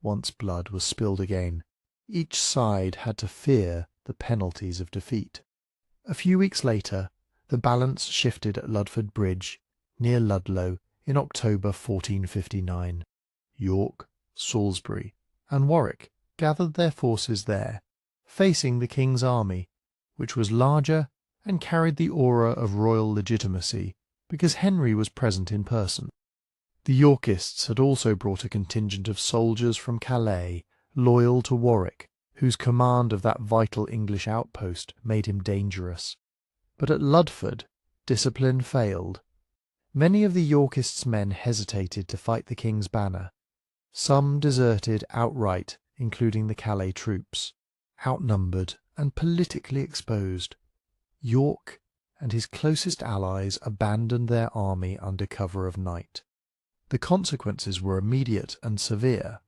Once blood was spilled again, each side had to fear the penalties of defeat. A few weeks later, the balance shifted at Ludford Bridge, near Ludlow, in October 1459. York, Salisbury, and Warwick gathered their forces there, facing the king's army, which was larger and carried the aura of royal legitimacy because Henry was present in person. The Yorkists had also brought a contingent of soldiers from Calais, loyal to Warwick, whose command of that vital English outpost made him dangerous. But at Ludford, discipline failed. Many of the Yorkists' men hesitated to fight the king's banner. Some deserted outright, including the Calais troops. Outnumbered and politically exposed, York and his closest allies abandoned their army under cover of night. The consequences were immediate and severe.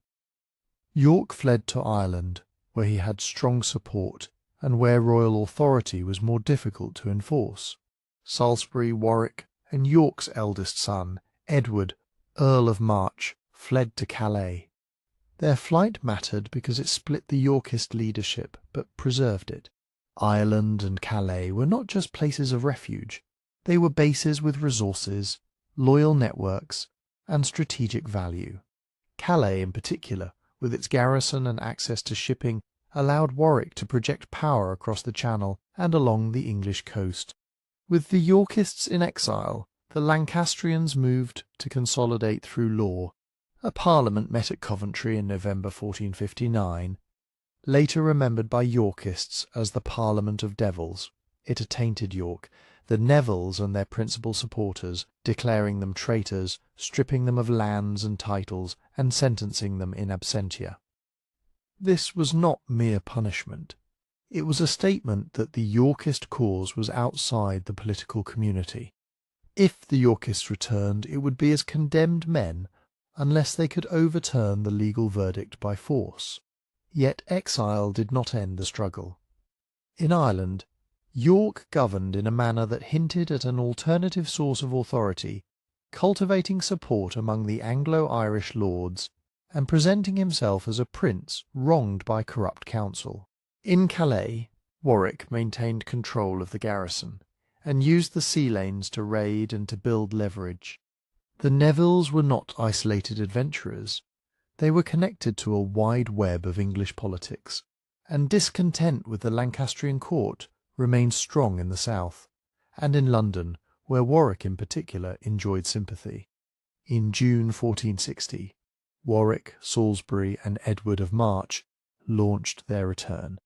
York fled to Ireland, where he had strong support and where royal authority was more difficult to enforce. Salisbury, Warwick, and York's eldest son, Edward, Earl of March, fled to Calais. Their flight mattered because it split the Yorkist leadership, but preserved it. Ireland and Calais were not just places of refuge. They were bases with resources, loyal networks, and strategic value. Calais, in particular, with its garrison and access to shipping, allowed Warwick to project power across the Channel and along the English coast. With the Yorkists in exile, the Lancastrians moved to consolidate through law. A parliament met at Coventry in November 1459, later remembered by Yorkists as the Parliament of Devils. It attainted York, the Nevilles and their principal supporters, declaring them traitors, stripping them of lands and titles, and sentencing them in absentia. This was not mere punishment. It was a statement that the Yorkist cause was outside the political community. If the Yorkists returned, it would be as condemned men, unless they could overturn the legal verdict by force. Yet exile did not end the struggle. In Ireland, York governed in a manner that hinted at an alternative source of authority, cultivating support among the Anglo-Irish lords and presenting himself as a prince wronged by corrupt counsel. In Calais, Warwick maintained control of the garrison and used the sea lanes to raid and to build leverage. The Nevilles were not isolated adventurers. They were connected to a wide web of English politics, and discontent with the Lancastrian court remained strong in the south, and in London, where Warwick in particular enjoyed sympathy. In June 1460, Warwick, Salisbury, and Edward of March launched their return.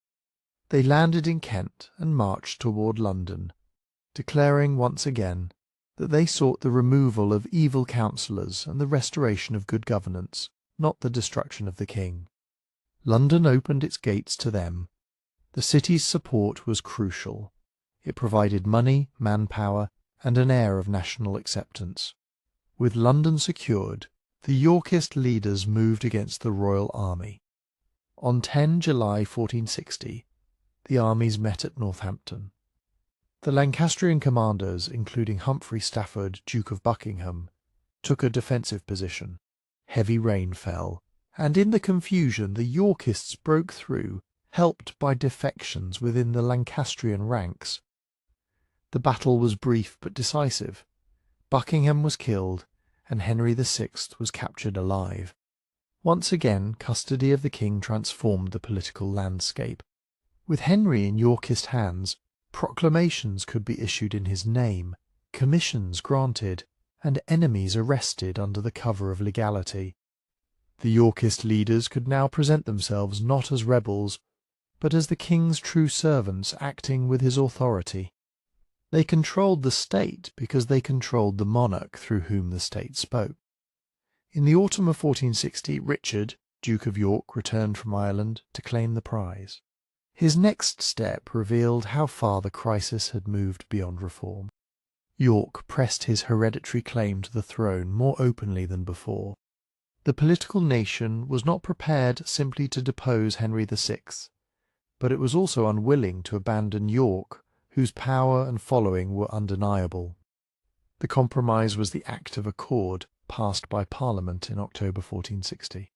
They landed in Kent and marched toward London, declaring once again that they sought the removal of evil counsellors and the restoration of good governance, not the destruction of the king. London opened its gates to them. The city's support was crucial. It provided money, manpower, and an air of national acceptance. With London secured, the Yorkist leaders moved against the royal army. On 10 July 1460, the armies met at Northampton. The Lancastrian commanders, including Humphrey Stafford, Duke of Buckingham, took a defensive position. Heavy rain fell, and in the confusion the Yorkists broke through, helped by defections within the Lancastrian ranks. The battle was brief but decisive. Buckingham was killed, and Henry VI was captured alive. Once again, custody of the king transformed the political landscape. With Henry in Yorkist hands, proclamations could be issued in his name, commissions granted, and enemies arrested under the cover of legality. The Yorkist leaders could now present themselves not as rebels, but as the king's true servants acting with his authority. They controlled the state because they controlled the monarch through whom the state spoke. In the autumn of 1460, Richard, Duke of York, returned from Ireland to claim the prize. His next step revealed how far the crisis had moved beyond reform. York pressed his hereditary claim to the throne more openly than before. The political nation was not prepared simply to depose Henry VI, but it was also unwilling to abandon York, whose power and following were undeniable. The compromise was the Act of Accord, passed by Parliament in October 1460.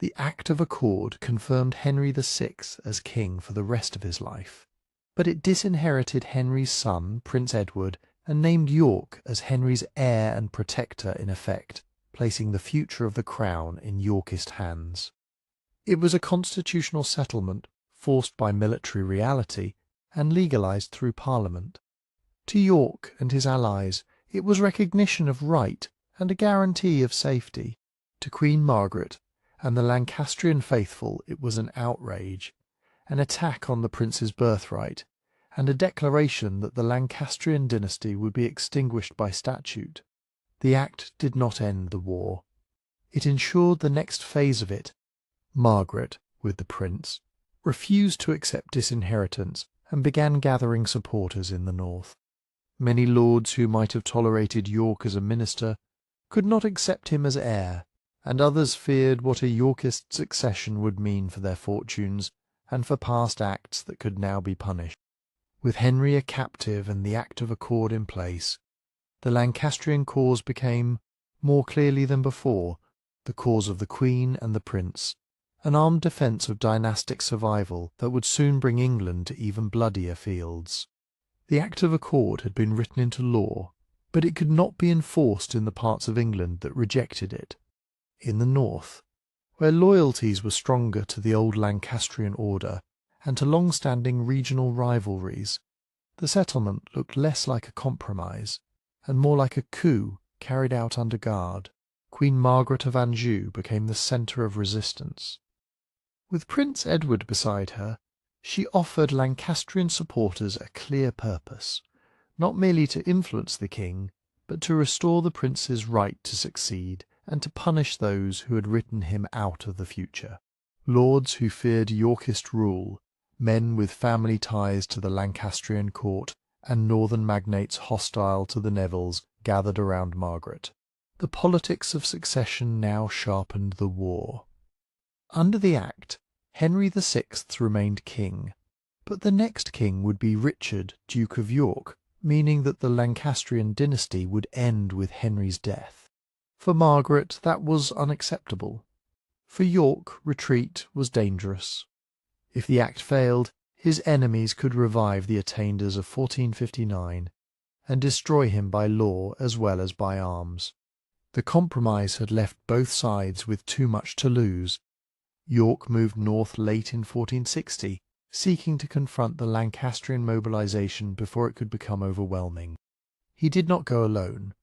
The Act of Accord confirmed Henry VI as king for the rest of his life, but it disinherited Henry's son, Prince Edward, and named York as Henry's heir and protector in effect, placing the future of the crown in Yorkist hands. It was a constitutional settlement, forced by military reality, and legalised through Parliament. To York and his allies, it was recognition of right and a guarantee of safety. To Queen Margaret and the Lancastrian faithful it was an outrage, an attack on the prince's birthright, and a declaration that the Lancastrian dynasty would be extinguished by statute. The Act did not end the war. It ensured the next phase of it. Margaret, with the prince, refused to accept disinheritance and began gathering supporters in the north. Many lords who might have tolerated York as a minister could not accept him as heir, and others feared what a Yorkist succession would mean for their fortunes and for past acts that could now be punished. With Henry a captive and the Act of Accord in place, the Lancastrian cause became, more clearly than before, the cause of the Queen and the Prince, an armed defence of dynastic survival that would soon bring England to even bloodier fields. The Act of Accord had been written into law, but it could not be enforced in the parts of England that rejected it. In the north, where loyalties were stronger to the old Lancastrian order and to long-standing regional rivalries, the settlement looked less like a compromise and more like a coup carried out under guard. Queen Margaret of Anjou became the centre of resistance. With Prince Edward beside her, she offered Lancastrian supporters a clear purpose, not merely to influence the king, but to restore the prince's right to succeed and to punish those who had written him out of the future. Lords who feared Yorkist rule, men with family ties to the Lancastrian court, and northern magnates hostile to the Nevilles gathered around Margaret. The politics of succession now sharpened the war. Under the Act, Henry VI remained king, but the next king would be Richard, Duke of York, meaning that the Lancastrian dynasty would end with Henry's death. For Margaret, that was unacceptable. For York, retreat was dangerous. If the Act failed, his enemies could revive the attainders of 1459 and destroy him by law as well as by arms. The compromise had left both sides with too much to lose. York moved north late in 1460, seeking to confront the Lancastrian mobilization before it could become overwhelming. He did not go alone.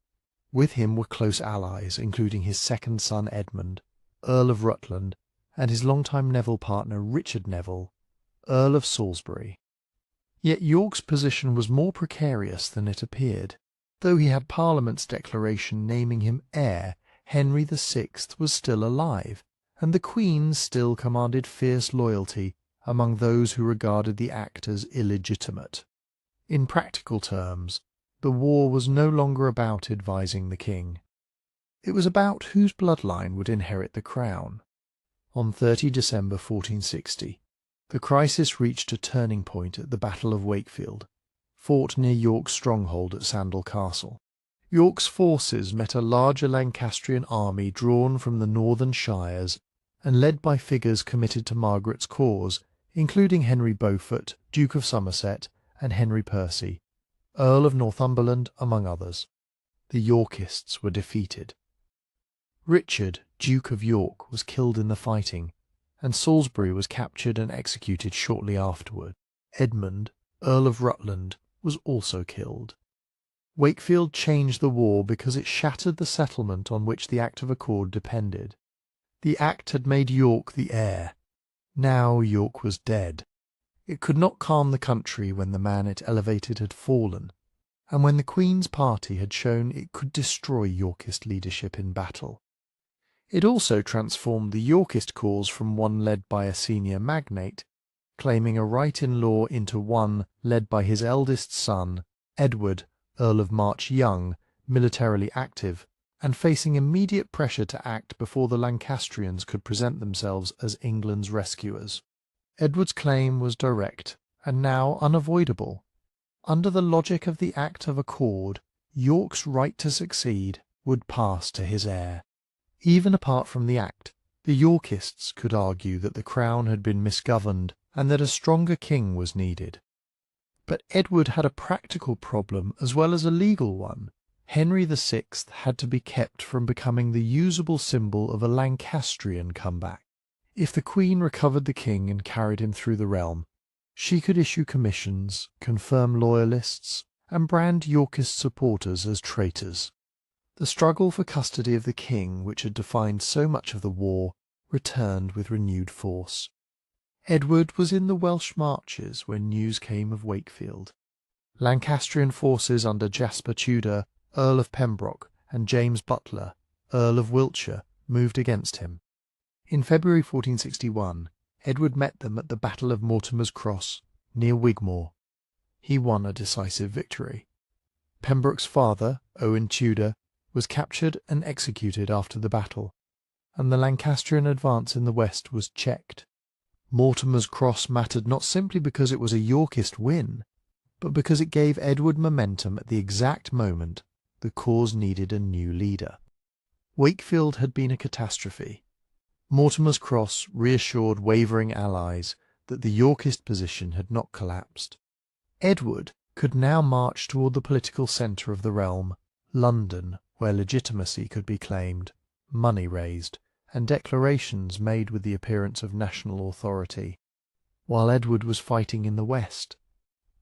With him were close allies, including his second son Edmund, Earl of Rutland, and his longtime Neville partner Richard Neville, Earl of Salisbury. Yet York's position was more precarious than it appeared. Though he had Parliament's declaration naming him heir, Henry VI was still alive, and the Queen still commanded fierce loyalty among those who regarded the Act as illegitimate. In practical terms, the war was no longer about advising the king. It was about whose bloodline would inherit the crown. On 30 December 1460, the crisis reached a turning point at the Battle of Wakefield. fought near York's stronghold at Sandal Castle. York's forces met a larger Lancastrian army drawn from the northern shires and led by figures committed to Margaret's cause, including Henry Beaufort, Duke of Somerset, and Henry Percy, Earl of Northumberland, among others. The Yorkists were defeated. Richard, Duke of York, was killed in the fighting, and Salisbury was captured and executed shortly afterward. Edmund, Earl of Rutland, was also killed. Wakefield changed the war because it shattered the settlement on which the Act of Accord depended. The Act had made York the heir. Now York was dead. It could not calm the country when the man it elevated had fallen, and when the Queen's party had shown it could destroy Yorkist leadership in battle. It also transformed the Yorkist cause from one led by a senior magnate, claiming a right in law, into one led by his eldest son, Edward, Earl of March Young, militarily active, and facing immediate pressure to act before the Lancastrians could present themselves as England's rescuers. Edward's claim was direct, and now unavoidable. Under the logic of the Act of Accord, York's right to succeed would pass to his heir. Even apart from the Act, the Yorkists could argue that the crown had been misgoverned and that a stronger king was needed. But Edward had a practical problem as well as a legal one. Henry VI had to be kept from becoming the usable symbol of a Lancastrian comeback. If the Queen recovered the king and carried him through the realm, she could issue commissions, confirm loyalists, and brand Yorkist supporters as traitors. The struggle for custody of the king, which had defined so much of the war, returned with renewed force. Edward was in the Welsh marches when news came of Wakefield. Lancastrian forces under Jasper Tudor, Earl of Pembroke, and James Butler, Earl of Wiltshire, moved against him. In February 1461, Edward met them at the Battle of Mortimer's Cross, near Wigmore. He won a decisive victory. Pembroke's father, Owen Tudor, was captured and executed after the battle, and the Lancastrian advance in the west was checked. Mortimer's Cross mattered not simply because it was a Yorkist win, but because it gave Edward momentum at the exact moment the cause needed a new leader. Wakefield had been a catastrophe. Mortimer's Cross reassured wavering allies that the Yorkist position had not collapsed. Edward could now march toward the political centre of the realm, London, where legitimacy could be claimed, money raised, and declarations made with the appearance of national authority. While Edward was fighting in the west,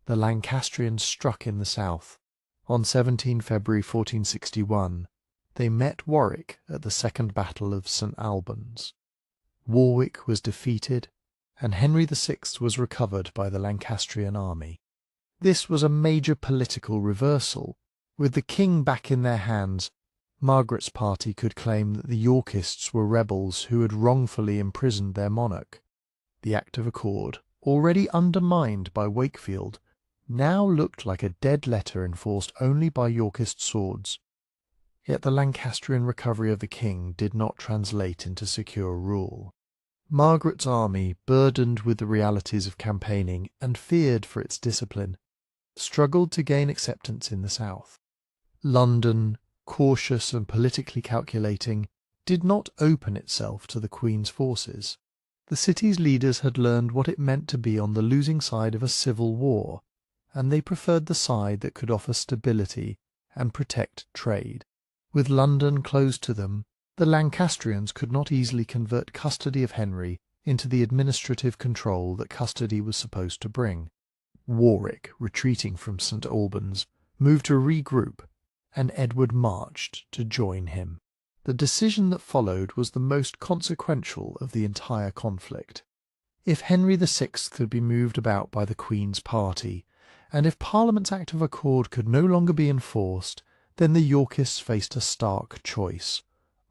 the Lancastrians struck in the south. On 17 February 1461, they met Warwick at the Second Battle of St. Albans. Warwick was defeated, and Henry VI was recovered by the Lancastrian army. This was a major political reversal. With the king back in their hands, Margaret's party could claim that the Yorkists were rebels who had wrongfully imprisoned their monarch. The Act of Accord, already undermined by Wakefield, now looked like a dead letter enforced only by Yorkist swords. Yet the Lancastrian recovery of the king did not translate into secure rule. Margaret's army, burdened with the realities of campaigning and feared for its discipline, struggled to gain acceptance in the south. London, cautious and politically calculating, did not open itself to the Queen's forces. The city's leaders had learned what it meant to be on the losing side of a civil war, and they preferred the side that could offer stability and protect trade. With London closed to them, the Lancastrians could not easily convert custody of Henry into the administrative control that custody was supposed to bring. Warwick, retreating from St. Albans, moved to regroup, and Edward marched to join him. The decision that followed was the most consequential of the entire conflict. If Henry VI could be moved about by the Queen's party, and if Parliament's Act of Accord could no longer be enforced, then the Yorkists faced a stark choice: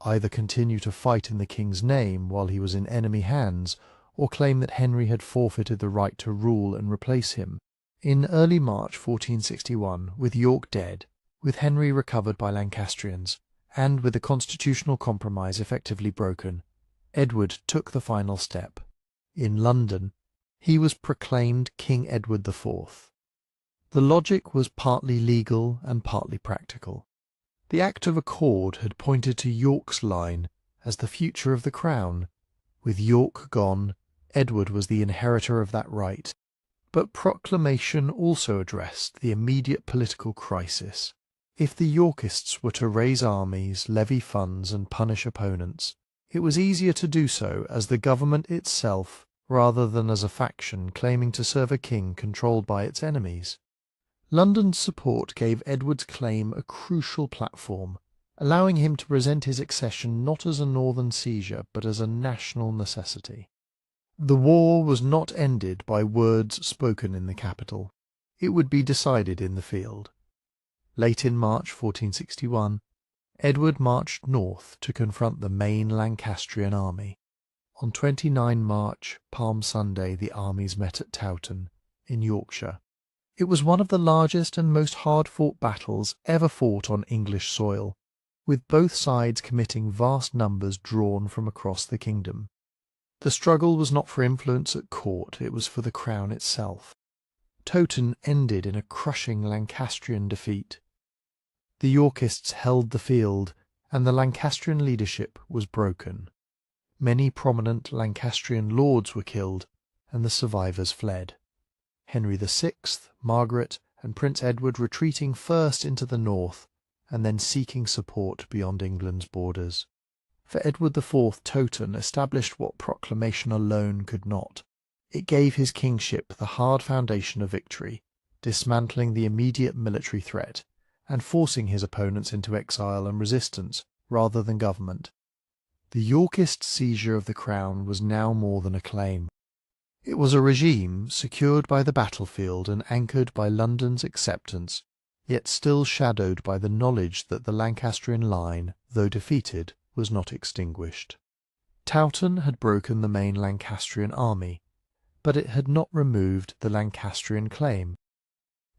either continue to fight in the king's name while he was in enemy hands, or claim that Henry had forfeited the right to rule and replace him. In early March 1461, with York dead, with Henry recovered by Lancastrians, and with the constitutional compromise effectively broken, Edward took the final step. In London, he was proclaimed King Edward IV. The logic was partly legal and partly practical. The Act of Accord had pointed to York's line as the future of the crown. With York gone, Edward was the inheritor of that right. But proclamation also addressed the immediate political crisis. If the Yorkists were to raise armies, levy funds, and punish opponents, it was easier to do so as the government itself rather than as a faction claiming to serve a king controlled by its enemies. London's support gave Edward's claim a crucial platform, allowing him to present his accession not as a northern seizure but as a national necessity. The war was not ended by words spoken in the capital. It would be decided in the field. Late in March 1461, Edward marched north to confront the main Lancastrian army. On 29 March, Palm Sunday, the armies met at Towton, in Yorkshire. It was one of the largest and most hard-fought battles ever fought on English soil, with both sides committing vast numbers drawn from across the kingdom. The struggle was not for influence at court, it was for the crown itself. Towton ended in a crushing Lancastrian defeat. The Yorkists held the field, and the Lancastrian leadership was broken. Many prominent Lancastrian lords were killed, and the survivors fled. Henry VI, Margaret, and Prince Edward retreating first into the north, and then seeking support beyond England's borders. For Edward IV, Towton established what proclamation alone could not. It gave his kingship the hard foundation of victory, dismantling the immediate military threat, and forcing his opponents into exile and resistance rather than government. The Yorkist seizure of the crown was now more than a claim. It was a regime secured by the battlefield and anchored by London's acceptance, yet still shadowed by the knowledge that the Lancastrian line, though defeated, was not extinguished. Towton had broken the main Lancastrian army, but it had not removed the Lancastrian claim.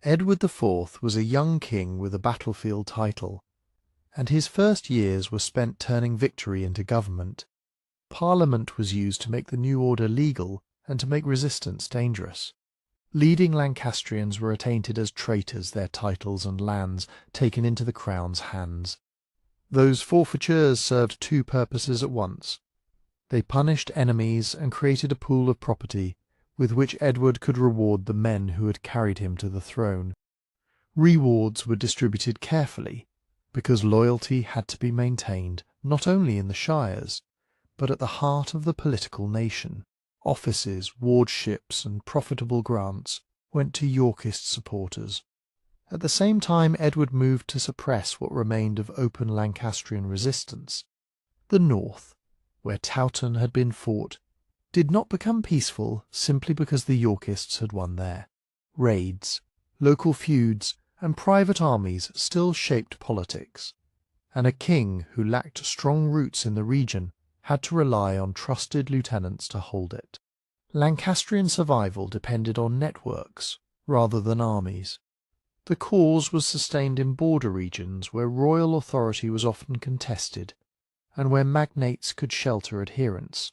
Edward IV was a young king with a battlefield title, and his first years were spent turning victory into government. Parliament was used to make the new order legal and to make resistance dangerous. Leading Lancastrians were attainted as traitors, their titles and lands taken into the crown's hands. Those forfeitures served two purposes at once. They punished enemies and created a pool of property with which Edward could reward the men who had carried him to the throne. Rewards were distributed carefully, because loyalty had to be maintained not only in the shires, but at the heart of the political nation. Offices, wardships, and profitable grants went to Yorkist supporters. At the same time, Edward moved to suppress what remained of open Lancastrian resistance. The north, where Towton had been fought, did not become peaceful simply because the Yorkists had won there. Raids, local feuds, and private armies still shaped politics, and a king who lacked strong roots in the region had to rely on trusted lieutenants to hold it. Lancastrian survival depended on networks rather than armies. The cause was sustained in border regions where royal authority was often contested, and where magnates could shelter adherents.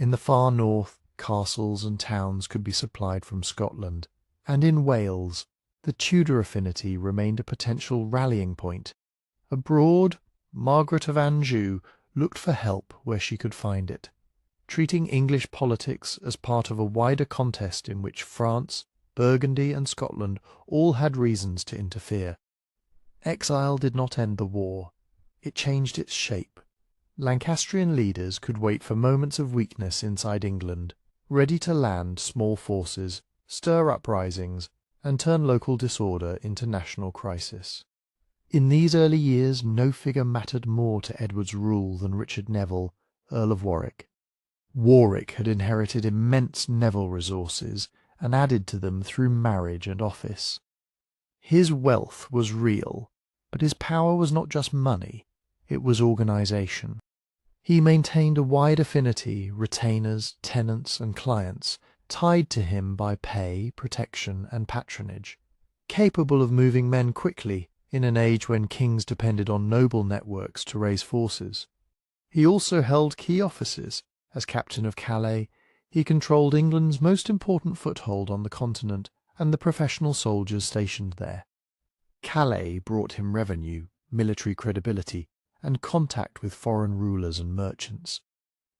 In the far north, castles and towns could be supplied from Scotland, and in Wales, the Tudor affinity remained a potential rallying point. Abroad, Margaret of Anjou looked for help where she could find it, treating English politics as part of a wider contest in which France, Burgundy, and Scotland all had reasons to interfere. Exile did not end the war. It changed its shape. Lancastrian leaders could wait for moments of weakness inside England, ready to land small forces, stir uprisings, and turn local disorder into national crisis. In these early years, no figure mattered more to Edward's rule than Richard Neville, Earl of Warwick. Warwick had inherited immense Neville resources and added to them through marriage and office. His wealth was real, but his power was not just money, it was organisation. He maintained a wide affinity, retainers, tenants, and clients, tied to him by pay, protection, and patronage, capable of moving men quickly in an age when kings depended on noble networks to raise forces. He also held key offices. As captain of Calais, he controlled England's most important foothold on the continent and the professional soldiers stationed there. Calais brought him revenue, military credibility, and contact with foreign rulers and merchants.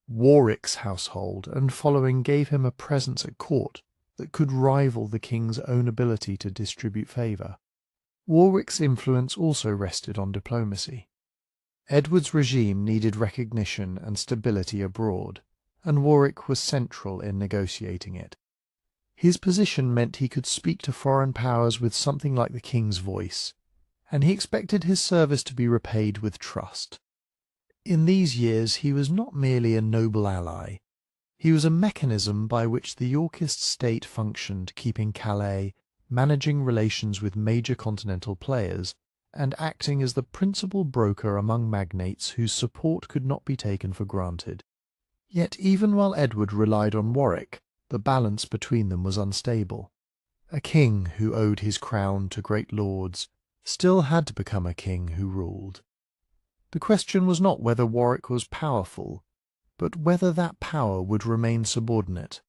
Warwick's household and following gave him a presence at court that could rival the king's own ability to distribute favour. Warwick's influence also rested on diplomacy. Edward's regime needed recognition and stability abroad, and Warwick was central in negotiating it. His position meant he could speak to foreign powers with something like the king's voice, and he expected his service to be repaid with trust. In these years he was not merely a noble ally, he was a mechanism by which the Yorkist state functioned, keeping Calais, managing relations with major continental players, and acting as the principal broker among magnates whose support could not be taken for granted. Yet even while Edward relied on Warwick, the balance between them was unstable. A king who owed his crown to great lords still had to become a king who ruled. The question was not whether Warwick was powerful, but whether that power would remain subordinate.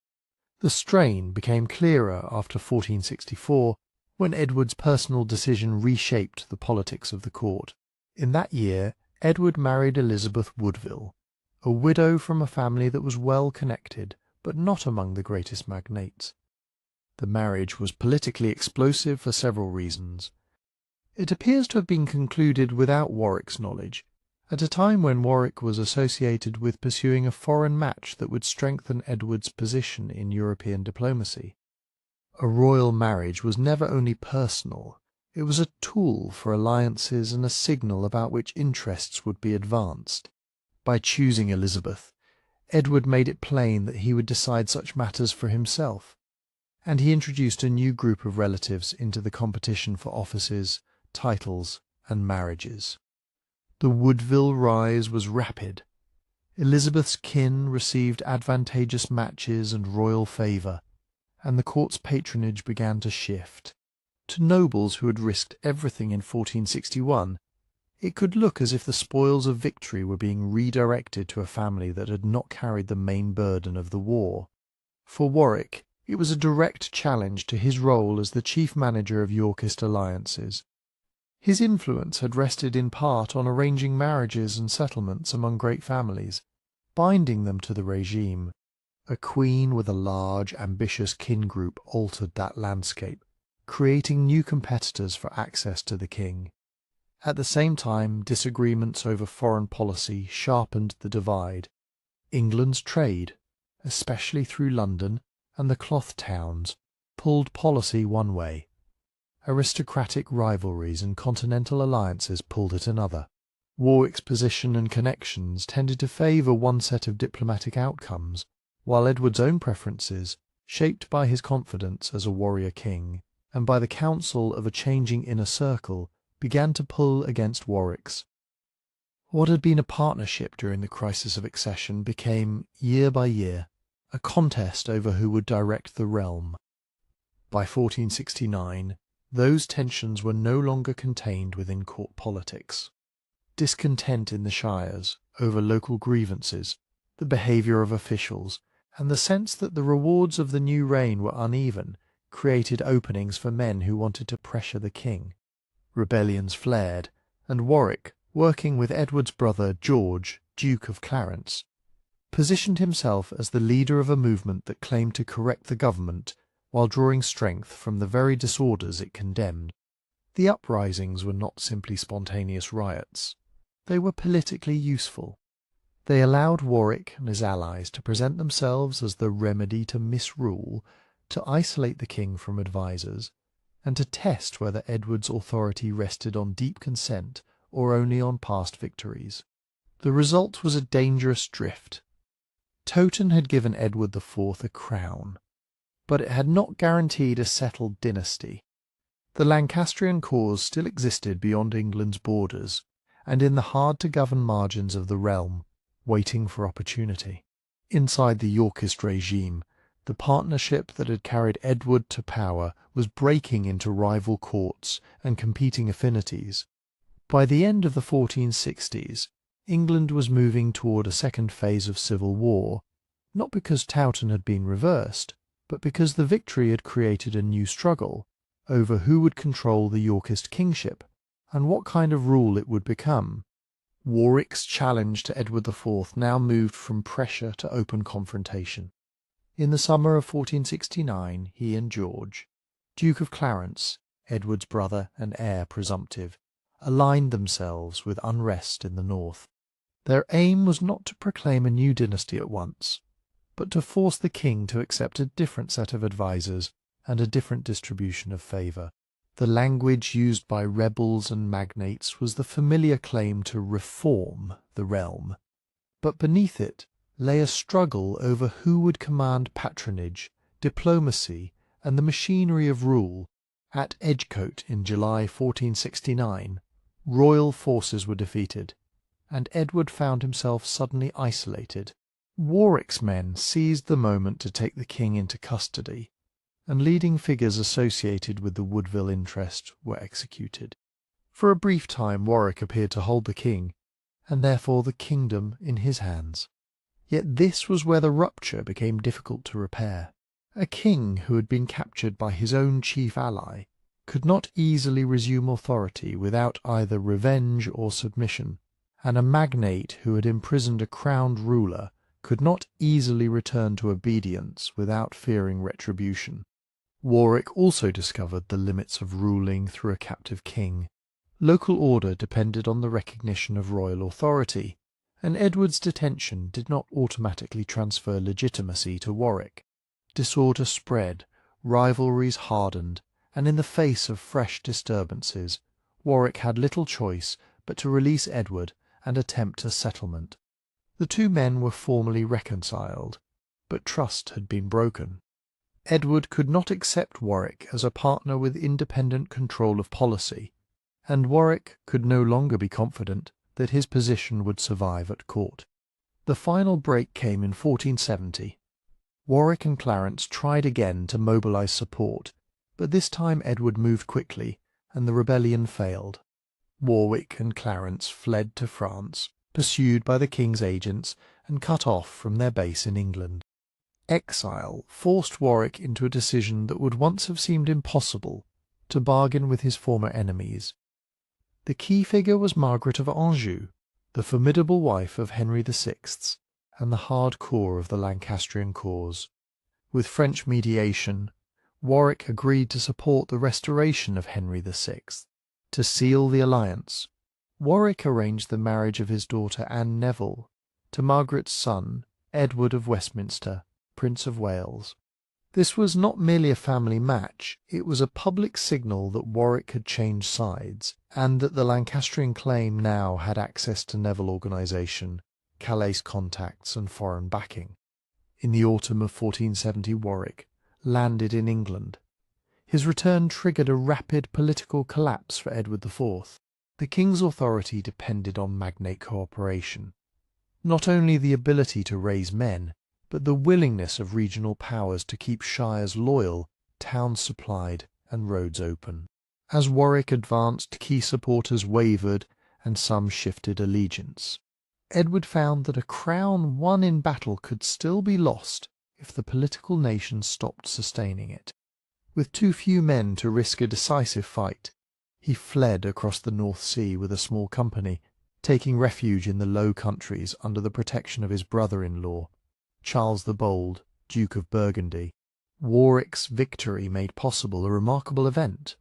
The strain became clearer after 1464, when Edward's personal decision reshaped the politics of the court. In that year, Edward married Elizabeth Woodville, a widow from a family that was well connected, but not among the greatest magnates. The marriage was politically explosive for several reasons. It appears to have been concluded without Warwick's knowledge, at a time when Warwick was associated with pursuing a foreign match that would strengthen Edward's position in European diplomacy. A royal marriage was never only personal, it was a tool for alliances and a signal about which interests would be advanced. By choosing Elizabeth, Edward made it plain that he would decide such matters for himself, and he introduced a new group of relatives into the competition for offices, titles, and marriages. The Woodville rise was rapid. Elizabeth's kin received advantageous matches and royal favour, and the court's patronage began to shift. To nobles who had risked everything in 1461, it could look as if the spoils of victory were being redirected to a family that had not carried the main burden of the war. For Warwick, it was a direct challenge to his role as the chief manager of Yorkist alliances. His influence had rested in part on arranging marriages and settlements among great families, binding them to the regime. A queen with a large, ambitious kin group altered that landscape, creating new competitors for access to the king. At the same time, disagreements over foreign policy sharpened the divide. England's trade, especially through London and the cloth towns, pulled policy one way. Aristocratic rivalries and continental alliances pulled it another. Warwick's position and connections tended to favour one set of diplomatic outcomes, while Edward's own preferences, shaped by his confidence as a warrior king, and by the counsel of a changing inner circle, began to pull against Warwick's. What had been a partnership during the crisis of accession became, year by year, a contest over who would direct the realm. By 1469, those tensions were no longer contained within court politics. Discontent in the shires over local grievances, the behaviour of officials, and the sense that the rewards of the new reign were uneven created openings for men who wanted to pressure the king. Rebellions flared, and Warwick, working with Edward's brother George, Duke of Clarence, positioned himself as the leader of a movement that claimed to correct the government while drawing strength from the very disorders it condemned. The uprisings were not simply spontaneous riots. They were politically useful. They allowed Warwick and his allies to present themselves as the remedy to misrule, to isolate the king from advisers, and to test whether Edward's authority rested on deep consent or only on past victories. The result was a dangerous drift. Towton had given Edward IV a crown, but it had not guaranteed a settled dynasty. The Lancastrian cause still existed beyond England's borders, and in the hard-to-govern margins of the realm, waiting for opportunity. Inside the Yorkist regime, the partnership that had carried Edward to power was breaking into rival courts and competing affinities. By the end of the 1460s, England was moving toward a second phase of civil war, not because Towton had been reversed, but because the victory had created a new struggle over who would control the Yorkist kingship and what kind of rule it would become. Warwick's challenge to Edward IV now moved from pressure to open confrontation. In the summer of 1469, he and George, Duke of Clarence, Edward's brother and heir presumptive, aligned themselves with unrest in the north. Their aim was not to proclaim a new dynasty at once, but to force the king to accept a different set of advisers and a different distribution of favour. The language used by rebels and magnates was the familiar claim to reform the realm, but beneath it lay a struggle over who would command patronage, diplomacy, and the machinery of rule. At Edgecote in July 1469, royal forces were defeated, and Edward found himself suddenly isolated. Warwick's men seized the moment to take the king into custody, and leading figures associated with the Woodville interest were executed. For a brief time Warwick appeared to hold the king, and therefore the kingdom, in his hands. Yet this was where the rupture became difficult to repair. A king who had been captured by his own chief ally could not easily resume authority without either revenge or submission, and a magnate who had imprisoned a crowned ruler could not easily return to obedience without fearing retribution. Warwick also discovered the limits of ruling through a captive king. Local order depended on the recognition of royal authority, and Edward's detention did not automatically transfer legitimacy to Warwick. Disorder spread, rivalries hardened, and in the face of fresh disturbances, Warwick had little choice but to release Edward and attempt a settlement. The two men were formally reconciled, but trust had been broken. Edward could not accept Warwick as a partner with independent control of policy, and Warwick could no longer be confident that his position would survive at court. The final break came in 1470. Warwick and Clarence tried again to mobilize support, but this time Edward moved quickly, and the rebellion failed. Warwick and Clarence fled to France, pursued by the king's agents and cut off from their base in England. Exile forced Warwick into a decision that would once have seemed impossible, to bargain with his former enemies. The key figure was Margaret of Anjou, the formidable wife of Henry VI, and the hard core of the Lancastrian cause. With French mediation, Warwick agreed to support the restoration of Henry VI. To seal the alliance, Warwick arranged the marriage of his daughter Anne Neville to Margaret's son, Edward of Westminster, Prince of Wales. This was not merely a family match, it was a public signal that Warwick had changed sides, and that the Lancastrian claim now had access to Neville organisation, Calais contacts, and foreign backing. In the autumn of 1470, Warwick landed in England. His return triggered a rapid political collapse for Edward IV. The king's authority depended on magnate cooperation. Not only the ability to raise men, but the willingness of regional powers to keep shires loyal, towns supplied, and roads open. As Warwick advanced, key supporters wavered, and some shifted allegiance. Edward found that a crown won in battle could still be lost if the political nation stopped sustaining it. With too few men to risk a decisive fight, he fled across the North Sea with a small company, taking refuge in the Low Countries under the protection of his brother-in-law, Charles the Bold, Duke of Burgundy. Warwick's victory made possible a remarkable event,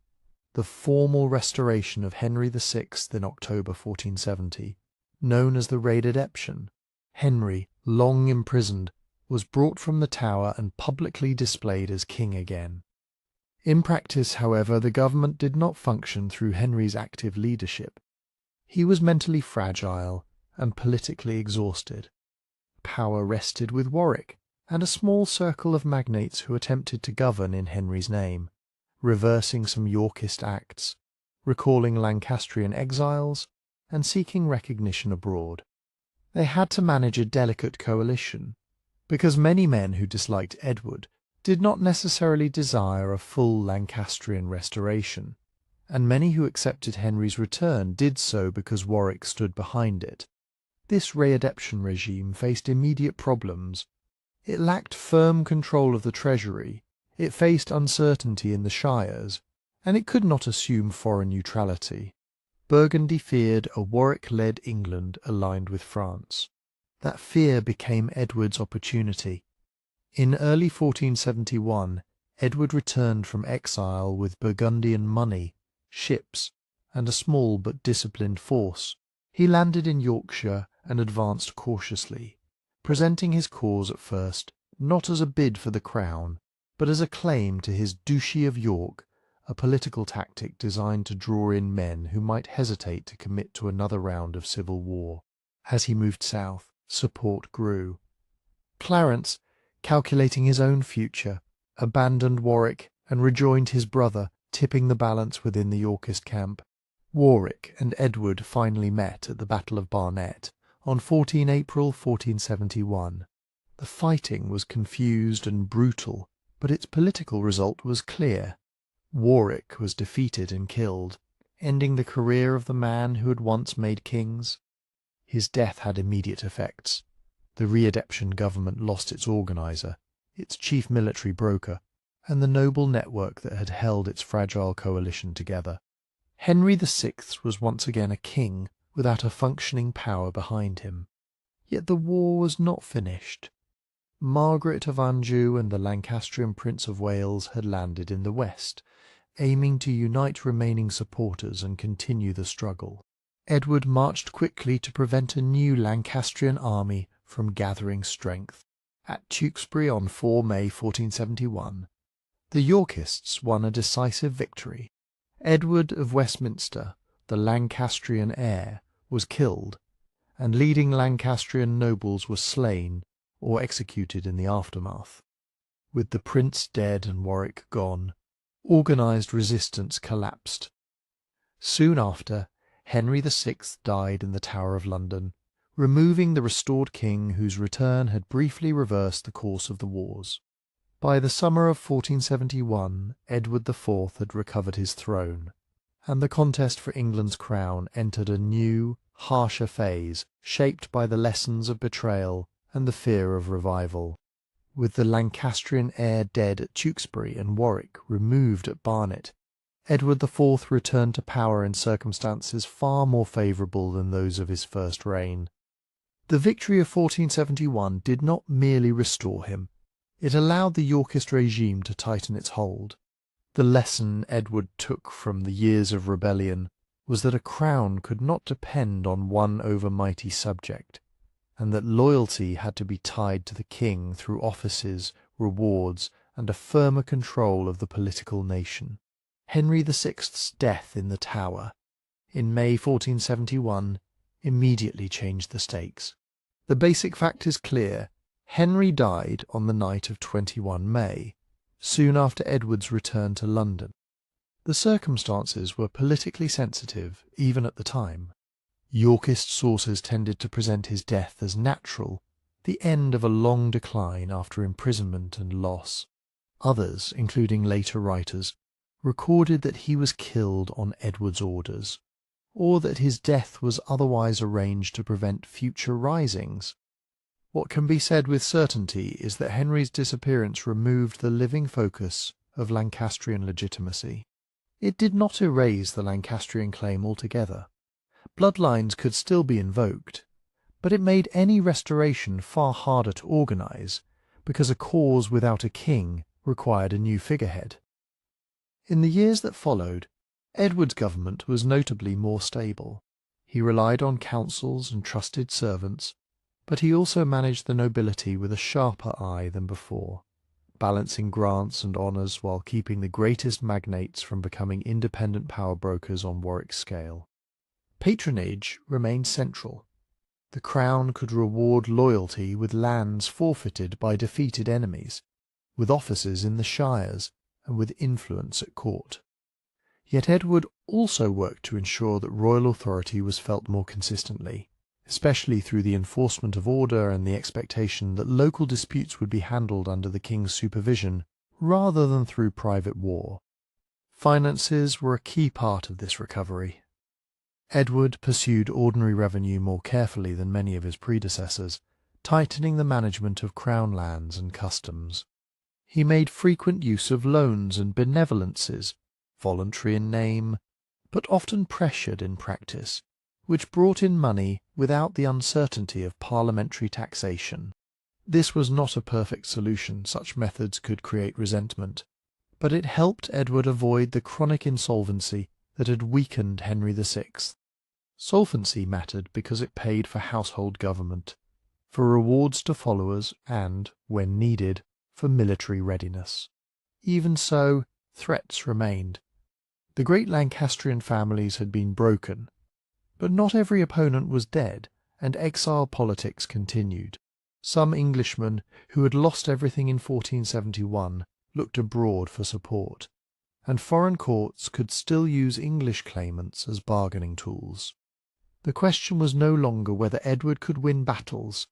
the formal restoration of Henry VI in October 1470, known as the eruption. Henry, long imprisoned, was brought from the Tower and publicly displayed as king again. In practice, however, the government did not function through Henry's active leadership. He was mentally fragile and politically exhausted. Power rested with Warwick and a small circle of magnates who attempted to govern in Henry's name, reversing some Yorkist acts, recalling Lancastrian exiles, and seeking recognition abroad. They had to manage a delicate coalition, because many men who disliked Edward did not necessarily desire a full Lancastrian restoration, and many who accepted Henry's return did so because Warwick stood behind it. This readeption regime faced immediate problems. It lacked firm control of the treasury, it faced uncertainty in the shires, and it could not assume foreign neutrality. Burgundy feared a Warwick-led England aligned with France. That fear became Edward's opportunity. In early 1471, Edward returned from exile with Burgundian money, ships, and a small but disciplined force. He landed in Yorkshire and advanced cautiously, presenting his cause at first not as a bid for the crown, but as a claim to his Duchy of York, a political tactic designed to draw in men who might hesitate to commit to another round of civil war. As he moved south, support grew. Clarence, calculating his own future, abandoned Warwick and rejoined his brother, tipping the balance within the Yorkist camp. Warwick and Edward finally met at the Battle of Barnet on 14 April 1471. The fighting was confused and brutal, but its political result was clear. Warwick was defeated and killed, ending the career of the man who had once made kings. His death had immediate effects. The readaptation government lost its organizer, its chief military broker, and the noble network that had held its fragile coalition together. Henry VI was once again a king without a functioning power behind him. Yet the war was not finished. Margaret of Anjou and the Lancastrian Prince of Wales had landed in the west, aiming to unite remaining supporters and continue the struggle. Edward marched quickly to prevent a new Lancastrian army from gathering strength. At Tewkesbury on 4 May 1471, the Yorkists won a decisive victory. Edward of Westminster, the Lancastrian heir, was killed, and leading Lancastrian nobles were slain or executed in the aftermath. With the prince dead and Warwick gone, organised resistance collapsed. Soon after, Henry VI died in the Tower of London, removing the restored king whose return had briefly reversed the course of the wars. By the summer of 1471, Edward IV had recovered his throne, and the contest for England's crown entered a new, harsher phase, shaped by the lessons of betrayal and the fear of revival. With the Lancastrian heir dead at Tewkesbury and Warwick removed at Barnet, Edward IV returned to power in circumstances far more favourable than those of his first reign. The victory of 1471 did not merely restore him, it allowed the Yorkist regime to tighten its hold. The lesson Edward took from the years of rebellion was that a crown could not depend on one overmighty subject, and that loyalty had to be tied to the king through offices, rewards, and a firmer control of the political nation. Henry VI's death in the Tower, in May 1471, immediately changed the stakes. The basic fact is clear. Henry died on the night of 21 May, soon after Edward's return to London. The circumstances were politically sensitive even at the time. Yorkist sources tended to present his death as natural, the end of a long decline after imprisonment and loss. Others, including later writers, recorded that he was killed on Edward's orders, or that his death was otherwise arranged to prevent future risings. What can be said with certainty is that Henry's disappearance removed the living focus of Lancastrian legitimacy. It did not erase the Lancastrian claim altogether. Bloodlines could still be invoked, but it made any restoration far harder to organise, because a cause without a king required a new figurehead. In the years that followed, Edward's government was notably more stable. He relied on councils and trusted servants, but he also managed the nobility with a sharper eye than before, balancing grants and honours while keeping the greatest magnates from becoming independent power brokers on Warwick's scale. Patronage remained central. The crown could reward loyalty with lands forfeited by defeated enemies, with offices in the shires, and with influence at court. Yet Edward also worked to ensure that royal authority was felt more consistently, especially through the enforcement of order and the expectation that local disputes would be handled under the king's supervision rather than through private war. Finances were a key part of this recovery. Edward pursued ordinary revenue more carefully than many of his predecessors, tightening the management of crown lands and customs. He made frequent use of loans and benevolences, voluntary in name, but often pressured in practice, which brought in money without the uncertainty of parliamentary taxation. This was not a perfect solution. Such methods could create resentment, but it helped Edward avoid the chronic insolvency that had weakened Henry VI. Solvency mattered because it paid for household government, for rewards to followers, and, when needed, for military readiness. Even so, threats remained. The great Lancastrian families had been broken, but not every opponent was dead, and exile politics continued. Some Englishmen who had lost everything in 1471 looked abroad for support, and foreign courts could still use English claimants as bargaining tools. The question was no longer whether Edward could win battles,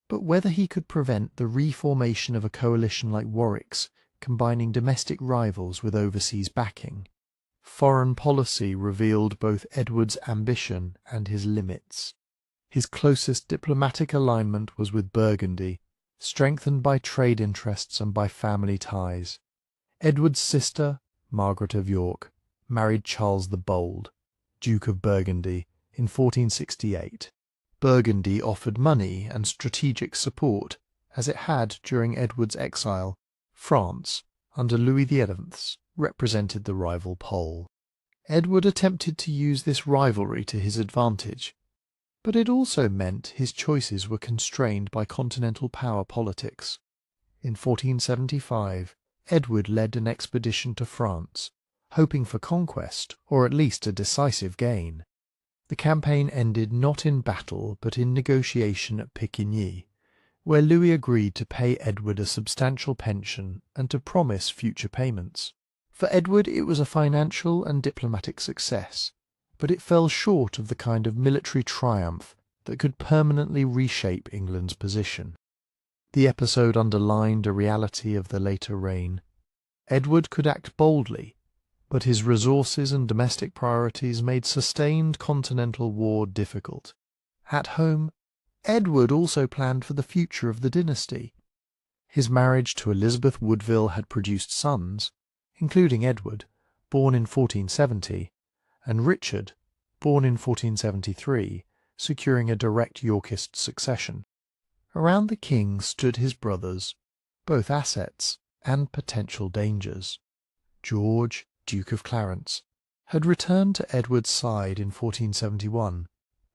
but whether he could prevent the reformation of a coalition like Warwick's, combining domestic rivals with overseas backing. Foreign policy revealed both Edward's ambition and his limits. His closest diplomatic alignment was with Burgundy, strengthened by trade interests and by family ties. Edward's sister, Margaret of York, married Charles the Bold, Duke of Burgundy, in 1468. Burgundy offered money and strategic support, as it had during Edward's exile. France, under Louis XI, represented the rival pole. Edward attempted to use this rivalry to his advantage, but it also meant his choices were constrained by continental power politics. In 1475, Edward led an expedition to France, hoping for conquest, or at least a decisive gain. The campaign ended not in battle but in negotiation at Picquigny, where Louis agreed to pay Edward a substantial pension and to promise future payments. For Edward it was a financial and diplomatic success, but it fell short of the kind of military triumph that could permanently reshape England's position. The episode underlined a reality of the later reign. Edward could act boldly, but his resources and domestic priorities made sustained continental war difficult. At home, Edward also planned for the future of the dynasty. His marriage to Elizabeth Woodville had produced sons, including Edward, born in 1470, and Richard, born in 1473, securing a direct Yorkist succession. Around the king stood his brothers, both assets and potential dangers. George, Duke of Clarence, had returned to Edward's side in 1471,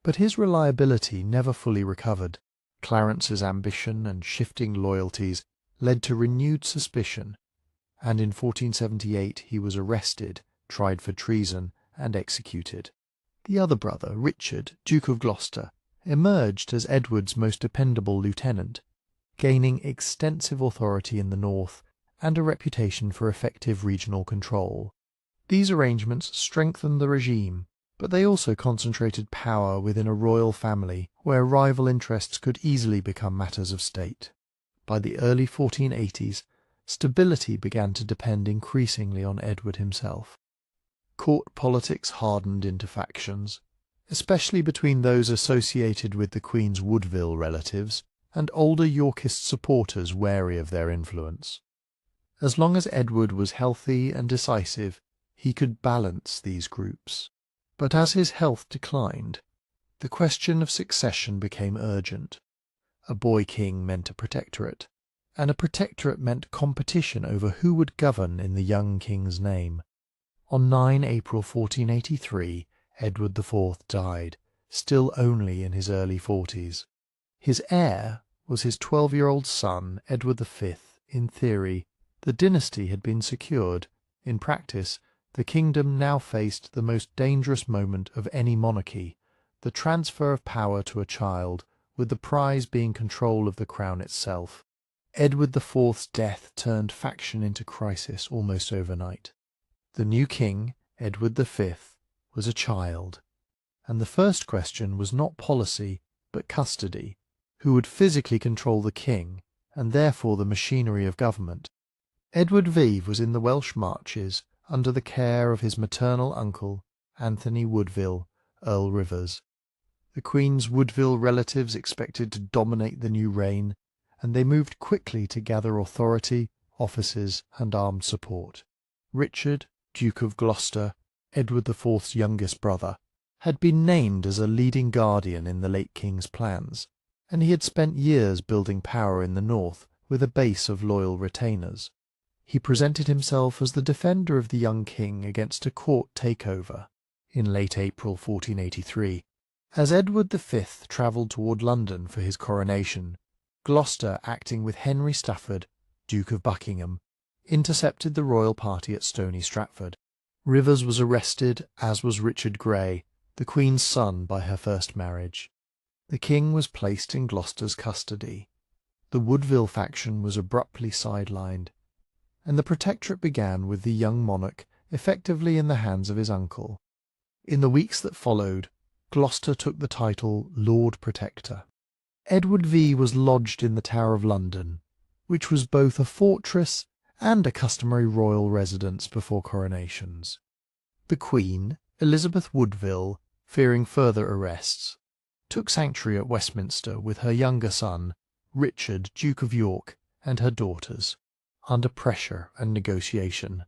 but his reliability never fully recovered. Clarence's ambition and shifting loyalties led to renewed suspicion, and in 1478 he was arrested, tried for treason, and executed. The other brother, Richard, Duke of Gloucester, emerged as Edward's most dependable lieutenant, gaining extensive authority in the north and a reputation for effective regional control. These arrangements strengthened the regime, but they also concentrated power within a royal family where rival interests could easily become matters of state. By the early 1480s, stability began to depend increasingly on Edward himself. Court politics hardened into factions, especially between those associated with the Queen's Woodville relatives and older Yorkist supporters wary of their influence. As long as Edward was healthy and decisive, he could balance these groups. But as his health declined, the question of succession became urgent. A boy king meant a protectorate, and a protectorate meant competition over who would govern in the young king's name. On 9 April 1483, Edward IV died, still only in his early 40s. His heir was his 12-year-old son, Edward V. In theory, the dynasty had been secured. In practice, the kingdom now faced the most dangerous moment of any monarchy, the transfer of power to a child, with the prize being control of the crown itself. Edward IV's death turned faction into crisis almost overnight. The new king, Edward V, was a child, and the first question was not policy, but custody. Who would physically control the king, and therefore the machinery of government? Edward V was in the Welsh Marches, under the care of his maternal uncle, Anthony Woodville, Earl Rivers. The Queen's Woodville relatives expected to dominate the new reign, and they moved quickly to gather authority, offices, and armed support. Richard, Duke of Gloucester, Edward IV's youngest brother, had been named as a leading guardian in the late king's plans, and he had spent years building power in the north with a base of loyal retainers. He presented himself as the defender of the young king against a court takeover in late April 1483. As Edward V travelled toward London for his coronation, Gloucester, acting with Henry Stafford, Duke of Buckingham, intercepted the royal party at Stony Stratford. Rivers was arrested, as was Richard Grey, the Queen's son by her first marriage. The king was placed in Gloucester's custody. The Woodville faction was abruptly sidelined, and the protectorate began with the young monarch effectively in the hands of his uncle. In the weeks that followed, Gloucester took the title Lord Protector. Edward V was lodged in the Tower of London, which was both a fortress and a customary royal residence before coronations. The Queen, Elizabeth Woodville, fearing further arrests, took sanctuary at Westminster with her younger son, Richard, Duke of York, and her daughters, under pressure and negotiation.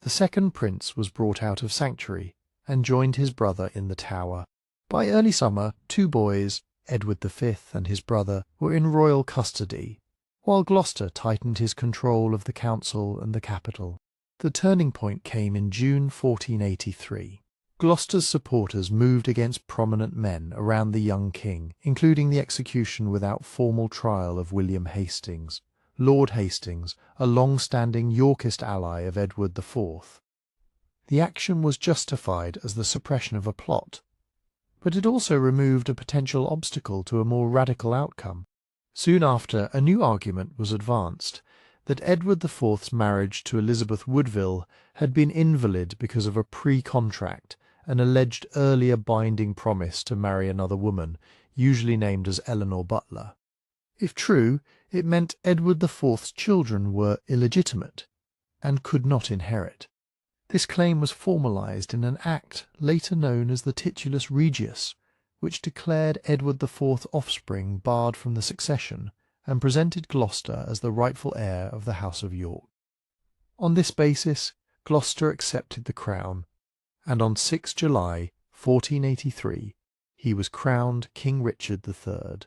The second prince was brought out of sanctuary and joined his brother in the Tower. By early summer, two boys, Edward V and his brother, were in royal custody, while Gloucester tightened his control of the council and the capital. The turning point came in June 1483. Gloucester's supporters moved against prominent men around the young king, including the execution without formal trial of William Hastings, Lord Hastings, a long-standing Yorkist ally of Edward IV. The action was justified as the suppression of a plot, but it also removed a potential obstacle to a more radical outcome. Soon after, a new argument was advanced that Edward IV's marriage to Elizabeth Woodville had been invalid because of a pre-contract, an alleged earlier binding promise to marry another woman, usually named as Eleanor Butler. If true, it meant Edward IV's children were illegitimate and could not inherit. This claim was formalised in an act later known as the Titulus Regius, which declared Edward IV's offspring barred from the succession and presented Gloucester as the rightful heir of the House of York. On this basis, Gloucester accepted the crown, and on 6 July 1483 he was crowned King Richard III.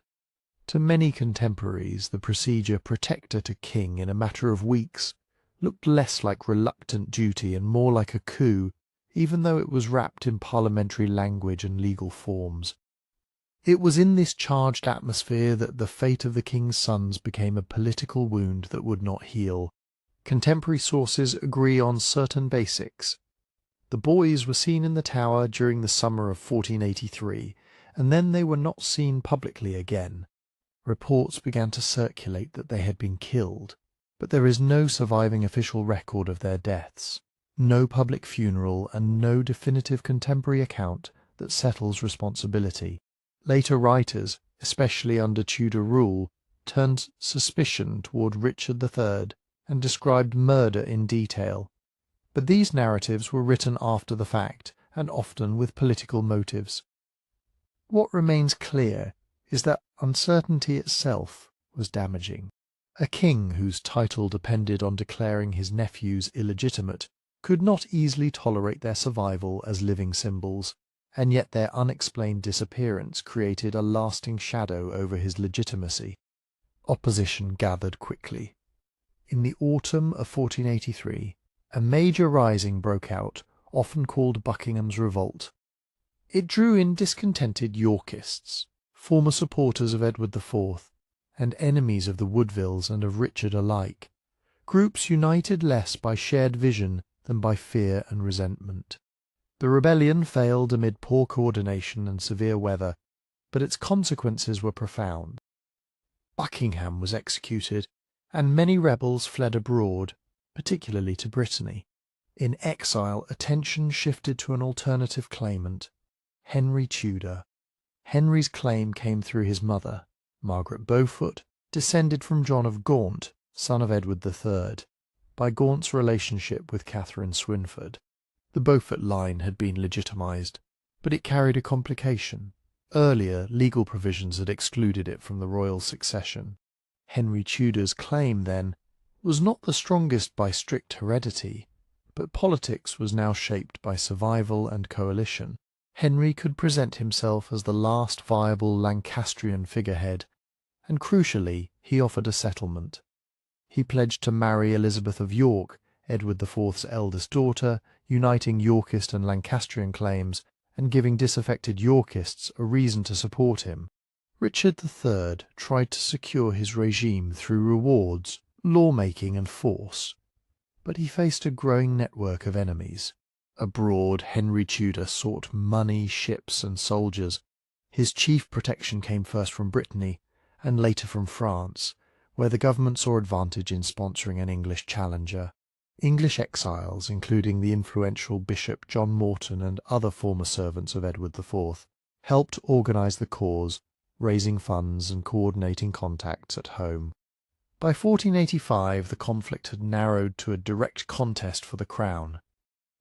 To many contemporaries, the procedure protector to king in a matter of weeks looked less like reluctant duty and more like a coup, even though it was wrapped in parliamentary language and legal forms. It was in this charged atmosphere that the fate of the king's sons became a political wound that would not heal. Contemporary sources agree on certain basics. The boys were seen in the Tower during the summer of 1483, and then they were not seen publicly again. Reports began to circulate that they had been killed, but there is no surviving official record of their deaths, no public funeral, and no definitive contemporary account that settles responsibility. Later writers, especially under Tudor rule, turned suspicion toward Richard III and described murder in detail. But these narratives were written after the fact, and often with political motives. What remains clear is that uncertainty itself was damaging. A king whose title depended on declaring his nephews illegitimate could not easily tolerate their survival as living symbols, and yet their unexplained disappearance created a lasting shadow over his legitimacy. Opposition gathered quickly. In the autumn of 1483, a major rising broke out, often called Buckingham's Revolt. It drew in discontented Yorkists, former supporters of Edward IV, and enemies of the Woodvilles and of Richard alike, groups united less by shared vision than by fear and resentment. The rebellion failed amid poor coordination and severe weather, but its consequences were profound. Buckingham was executed, and many rebels fled abroad, particularly to Brittany. In exile, attention shifted to an alternative claimant, Henry Tudor. Henry's claim came through his mother, Margaret Beaufort, descended from John of Gaunt, son of Edward III, by Gaunt's relationship with Catherine Swynford. The Beaufort line had been legitimised, but it carried a complication. Earlier, legal provisions had excluded it from the royal succession. Henry Tudor's claim, then, was not the strongest by strict heredity, but politics was now shaped by survival and coalition. Henry could present himself as the last viable Lancastrian figurehead, and crucially, he offered a settlement. He pledged to marry Elizabeth of York, Edward IV's eldest daughter, uniting Yorkist and Lancastrian claims and giving disaffected Yorkists a reason to support him. Richard III tried to secure his regime through rewards, lawmaking and force, but he faced a growing network of enemies. Abroad, Henry Tudor sought money, ships and soldiers. His chief protection came first from Brittany and later from France, where the government saw advantage in sponsoring an English challenger. English exiles, including the influential Bishop John Morton and other former servants of Edward IV, helped organise the cause, raising funds and coordinating contacts at home. By 1485 the conflict had narrowed to a direct contest for the crown,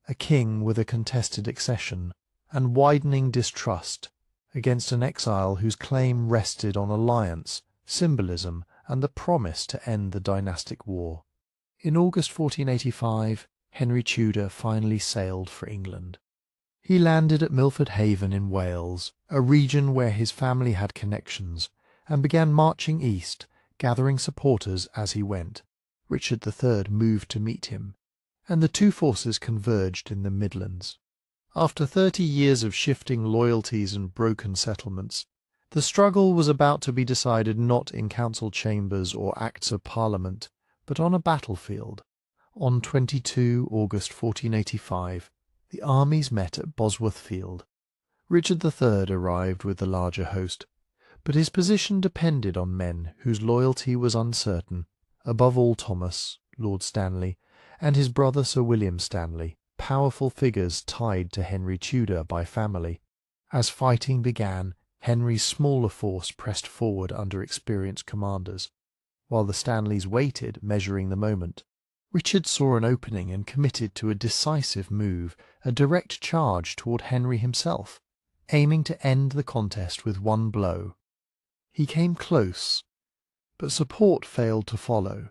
a king with a contested accession, and widening distrust against an exile whose claim rested on alliance, symbolism, and the promise to end the dynastic war. In August 1485, Henry Tudor finally sailed for England. He landed at Milford Haven in Wales, a region where his family had connections, and began marching east, gathering supporters as he went. Richard III moved to meet him, and the two forces converged in the Midlands. After 30 years of shifting loyalties and broken settlements, the struggle was about to be decided not in council chambers or Acts of Parliament, but on a battlefield. On 22 August 1485, the armies met at Bosworth Field. Richard III arrived with the larger host, but his position depended on men whose loyalty was uncertain, above all Thomas, Lord Stanley, and his brother Sir William Stanley, powerful figures tied to Henry Tudor by family. As fighting began, Henry's smaller force pressed forward under experienced commanders, while the Stanleys waited, measuring the moment. Richard saw an opening and committed to a decisive move, a direct charge toward Henry himself, aiming to end the contest with one blow. He came close, but support failed to follow.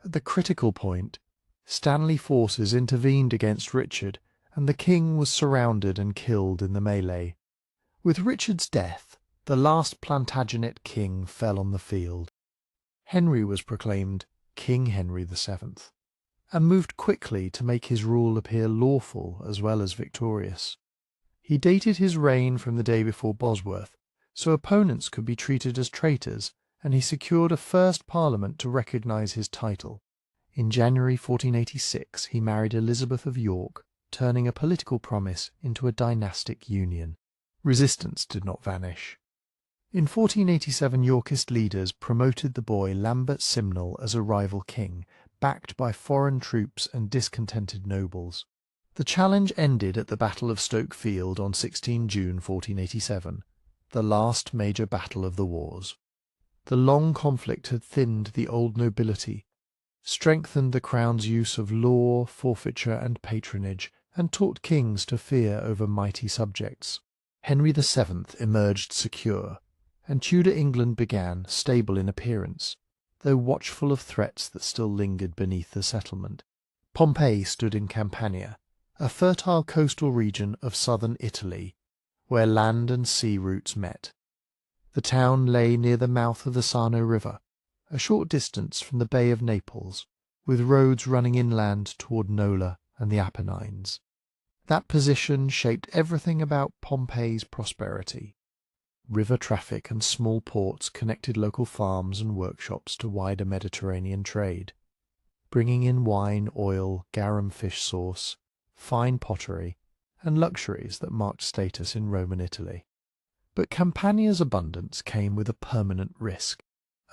At the critical point, Stanley forces intervened against Richard, and the king was surrounded and killed in the melee. With Richard's death, the last Plantagenet king fell on the field. Henry was proclaimed King Henry VII, and moved quickly to make his rule appear lawful as well as victorious. He dated his reign from the day before Bosworth, so opponents could be treated as traitors, and he secured a first parliament to recognise his title. In January 1486 he married Elizabeth of York, turning a political promise into a dynastic union. Resistance did not vanish. In 1487 Yorkist leaders promoted the boy Lambert Simnel as a rival king, backed by foreign troops and discontented nobles. The challenge ended at the Battle of Stoke Field on 16 June 1487, the last major battle of the wars. The long conflict had thinned the old nobility, strengthened the crown's use of law, forfeiture and patronage, and taught kings to fear over mighty subjects. Henry VII emerged secure, and Tudor England began, stable in appearance, though watchful of threats that still lingered beneath the settlement. Pompeii stood in Campania, a fertile coastal region of southern Italy, where land and sea routes met. The town lay near the mouth of the Sarno River, a short distance from the Bay of Naples, with roads running inland toward Nola and the Apennines. That position shaped everything about Pompeii's prosperity. River traffic and small ports connected local farms and workshops to wider Mediterranean trade, bringing in wine, oil, garum fish sauce, fine pottery, and luxuries that marked status in Roman Italy. But Campania's abundance came with a permanent risk.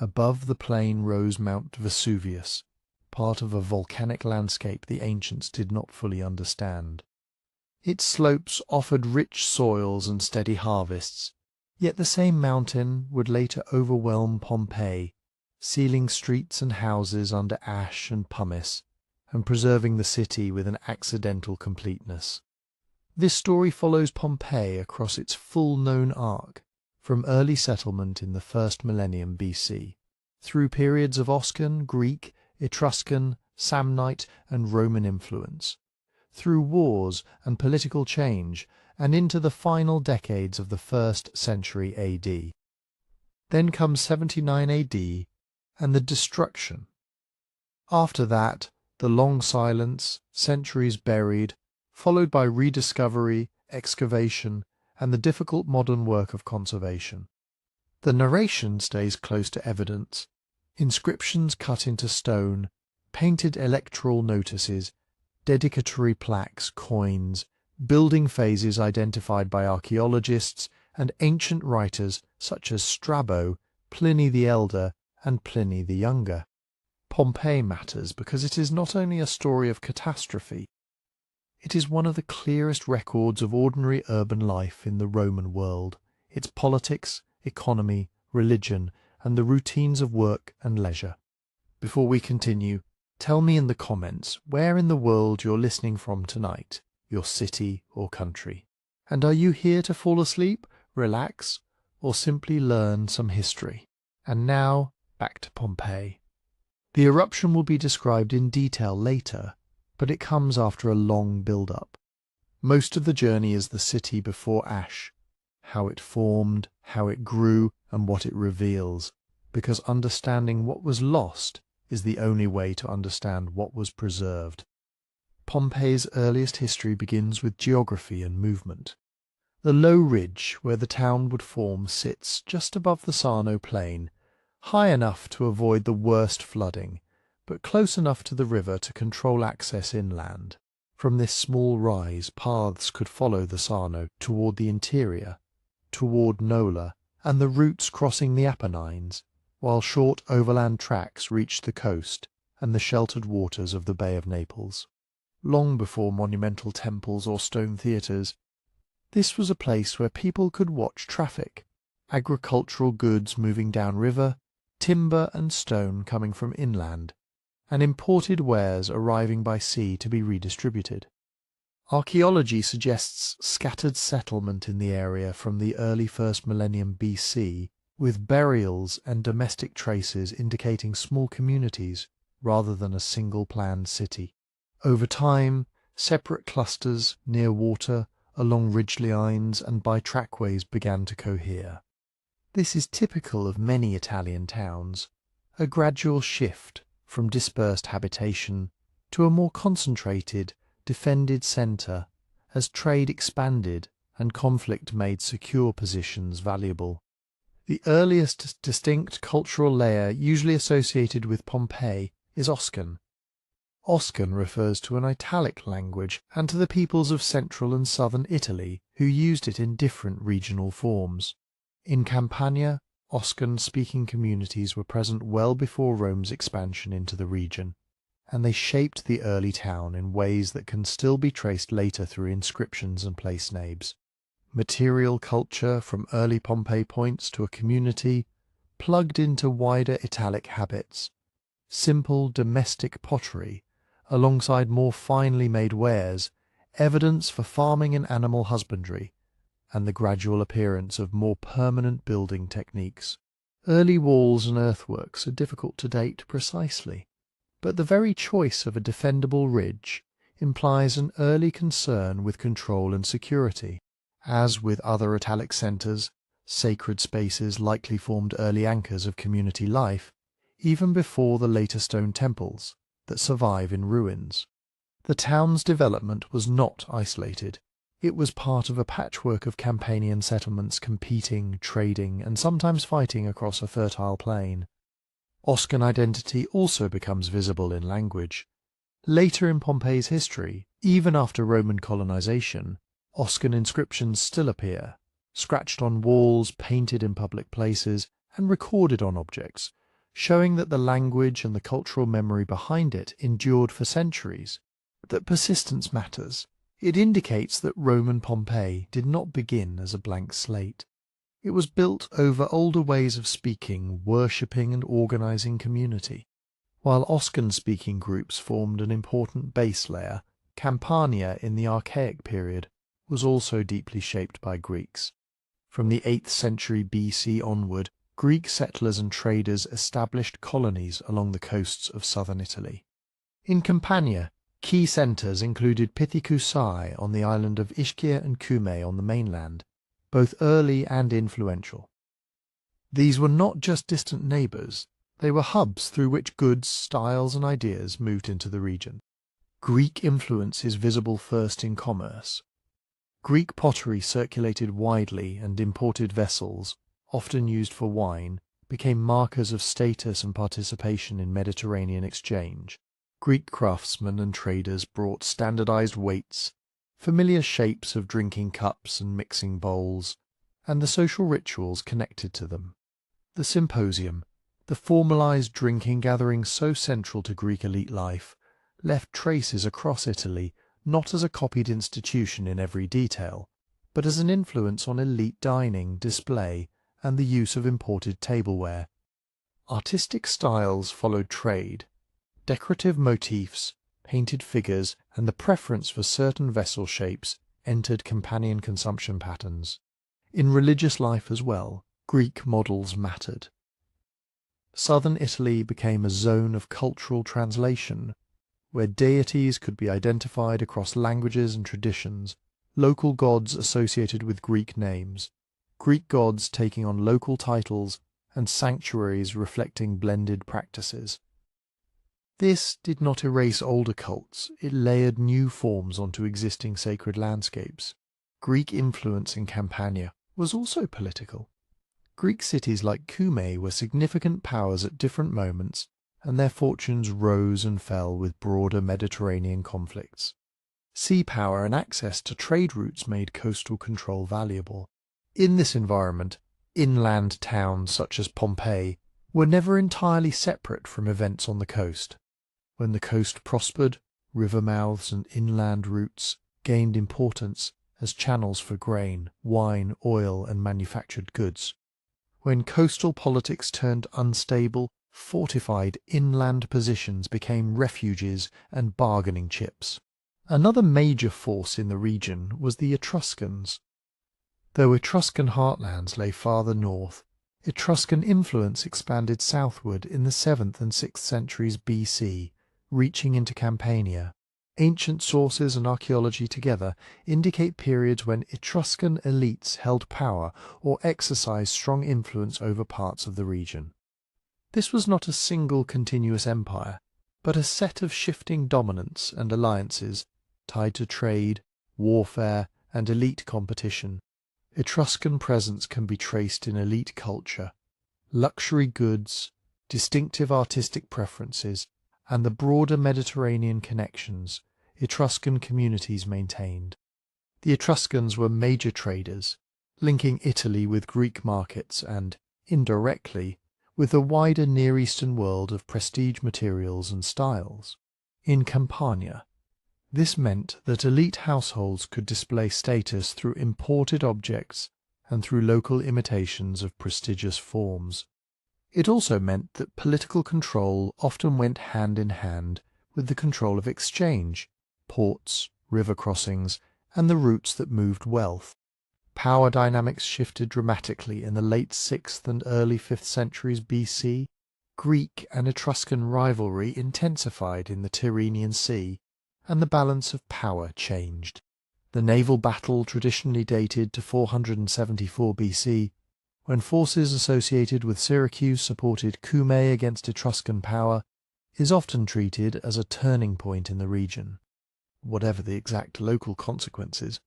Above the plain rose Mount Vesuvius, part of a volcanic landscape the ancients did not fully understand. Its slopes offered rich soils and steady harvests, yet the same mountain would later overwhelm Pompeii, sealing streets and houses under ash and pumice, and preserving the city with an accidental completeness. This story follows Pompeii across its full known arc, from early settlement in the first millennium BC, through periods of Oscan, Greek, Etruscan, Samnite and Roman influence, through wars and political change, and into the final decades of the 1st century AD. Then comes 79 AD and the destruction. After that, the long silence, centuries buried, followed by rediscovery, excavation, and the difficult modern work of conservation. The narration stays close to evidence. Inscriptions cut into stone, painted electoral notices, dedicatory plaques, coins, building phases identified by archaeologists, and ancient writers such as Strabo, Pliny the Elder, and Pliny the Younger. Pompeii matters because it is not only a story of catastrophe, it is one of the clearest records of ordinary urban life in the Roman world, its politics, economy, religion, and the routines of work and leisure. Before we continue, tell me in the comments where in the world you're listening from tonight, your city or country. And are you here to fall asleep, relax, or simply learn some history? And now, back to Pompeii. The eruption will be described in detail later, but it comes after a long build-up. Most of the journey is the city before ash, how it formed, how it grew, and what it reveals, because understanding what was lost is the only way to understand what was preserved. Pompeii's earliest history begins with geography and movement. The low ridge where the town would form sits just above the Sarno plain, high enough to avoid the worst flooding, but close enough to the river to control access inland. From this small rise, paths could follow the Sarno toward the interior, toward Nola, and the routes crossing the Apennines, while short overland tracks reached the coast and the sheltered waters of the Bay of Naples. Long before monumental temples or stone theatres, this was a place where people could watch traffic, agricultural goods moving downriver, timber and stone coming from inland, and imported wares arriving by sea to be redistributed. Archaeology suggests scattered settlement in the area from the early 1st millennium BC, with burials and domestic traces indicating small communities rather than a single planned city. Over time, separate clusters near water, along ridgelines and by trackways began to cohere. This is typical of many Italian towns, a gradual shift from dispersed habitation to a more concentrated, defended centre as trade expanded and conflict made secure positions valuable. The earliest distinct cultural layer usually associated with Pompeii is Oscan. Oscan refers to an Italic language and to the peoples of central and southern Italy who used it in different regional forms. In Campania, Oscan-speaking communities were present well before Rome's expansion into the region, and they shaped the early town in ways that can still be traced later through inscriptions and place names. Material culture from early Pompeii points to a community plugged into wider Italic habits. Simple domestic pottery, alongside more finely made wares, evidence for farming and animal husbandry, and the gradual appearance of more permanent building techniques. Early walls and earthworks are difficult to date precisely, but the very choice of a defendable ridge implies an early concern with control and security. As with other Italic centres, sacred spaces likely formed early anchors of community life, even before the later stone temples that survive in ruins. The town's development was not isolated. It was part of a patchwork of Campanian settlements competing, trading, and sometimes fighting across a fertile plain. Oscan identity also becomes visible in language. Later in Pompeii's history, even after Roman colonization, Oscan inscriptions still appear, scratched on walls, painted in public places, and recorded on objects, showing that the language and the cultural memory behind it endured for centuries. That persistence matters. It indicates that Roman Pompeii did not begin as a blank slate. It was built over older ways of speaking, worshipping and organizing community. While Oscan-speaking groups formed an important base layer, Campania in the Archaic period was also deeply shaped by Greeks. From the 8th century BC onward, Greek settlers and traders established colonies along the coasts of southern Italy. In Campania, key centres included Pithecusae on the island of Ischia and Cumae on the mainland, both early and influential. These were not just distant neighbours, they were hubs through which goods, styles and ideas moved into the region. Greek influence is visible first in commerce. Greek pottery circulated widely, and imported vessels, often used for wine, became markers of status and participation in Mediterranean exchange. Greek craftsmen and traders brought standardized weights, familiar shapes of drinking cups and mixing bowls, and the social rituals connected to them. The symposium, the formalized drinking gathering so central to Greek elite life, left traces across Italy, not as a copied institution in every detail, but as an influence on elite dining, display, and the use of imported tableware. Artistic styles followed trade. Decorative motifs, painted figures, and the preference for certain vessel shapes entered Campanian consumption patterns. In religious life as well, Greek models mattered. Southern Italy became a zone of cultural translation, where deities could be identified across languages and traditions, local gods associated with Greek names, Greek gods taking on local titles, and sanctuaries reflecting blended practices. This did not erase older cults, it layered new forms onto existing sacred landscapes. Greek influence in Campania was also political. Greek cities like Cumae were significant powers at different moments, and their fortunes rose and fell with broader Mediterranean conflicts. Sea power and access to trade routes made coastal control valuable. In this environment, inland towns such as Pompeii were never entirely separate from events on the coast. When the coast prospered, river mouths and inland routes gained importance as channels for grain, wine, oil, and manufactured goods. When coastal politics turned unstable, fortified inland positions became refuges and bargaining chips. Another major force in the region was the Etruscans. Though Etruscan heartlands lay farther north, Etruscan influence expanded southward in the 7th and 6th centuries BC, reaching into Campania. Ancient sources and archaeology together indicate periods when Etruscan elites held power or exercised strong influence over parts of the region. This was not a single continuous empire, but a set of shifting dominance and alliances tied to trade, warfare, and elite competition. Etruscan presence can be traced in elite culture, luxury goods, distinctive artistic preferences, and the broader Mediterranean connections Etruscan communities maintained. The Etruscans were major traders, linking Italy with Greek markets and, indirectly, with the wider Near Eastern world of prestige materials and styles. In Campania, this meant that elite households could display status through imported objects and through local imitations of prestigious forms. It also meant that political control often went hand in hand with the control of exchange, ports, river crossings, and the routes that moved wealth. Power dynamics shifted dramatically in the late 6th and early 5th centuries BC. Greek and Etruscan rivalry intensified in the Tyrrhenian Sea, and the balance of power changed. The naval battle traditionally dated to 474 BC, when forces associated with Syracuse supported Cumae against Etruscan power, is often treated as a turning point in the region. Whatever the exact local consequences,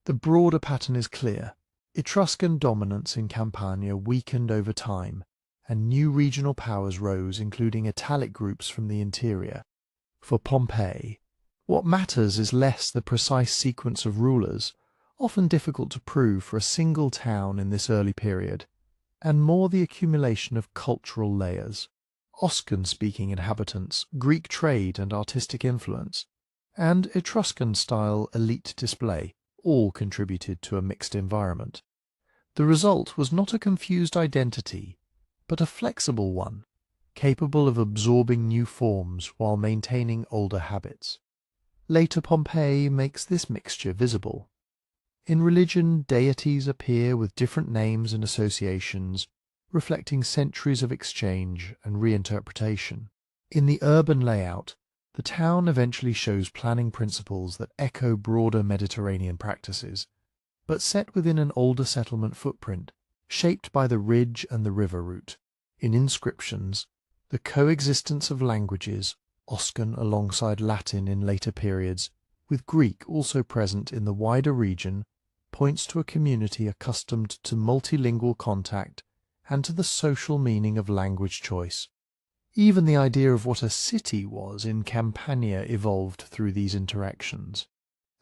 the broader pattern is clear. Etruscan dominance in Campania weakened over time, and new regional powers rose, including Italic groups from the interior. For Pompeii, what matters is less the precise sequence of rulers, often difficult to prove for a single town in this early period, and more the accumulation of cultural layers. Oscan-speaking inhabitants, Greek trade and artistic influence, and Etruscan-style elite display all contributed to a mixed environment. The result was not a confused identity, but a flexible one, capable of absorbing new forms while maintaining older habits. Later Pompeii makes this mixture visible. In religion, deities appear with different names and associations, reflecting centuries of exchange and reinterpretation. In the urban layout, the town eventually shows planning principles that echo broader Mediterranean practices, but set within an older settlement footprint, shaped by the ridge and the river route. In inscriptions, the coexistence of languages, Oscan alongside Latin in later periods, with Greek also present in the wider region, points to a community accustomed to multilingual contact and to the social meaning of language choice. Even the idea of what a city was in Campania evolved through these interactions.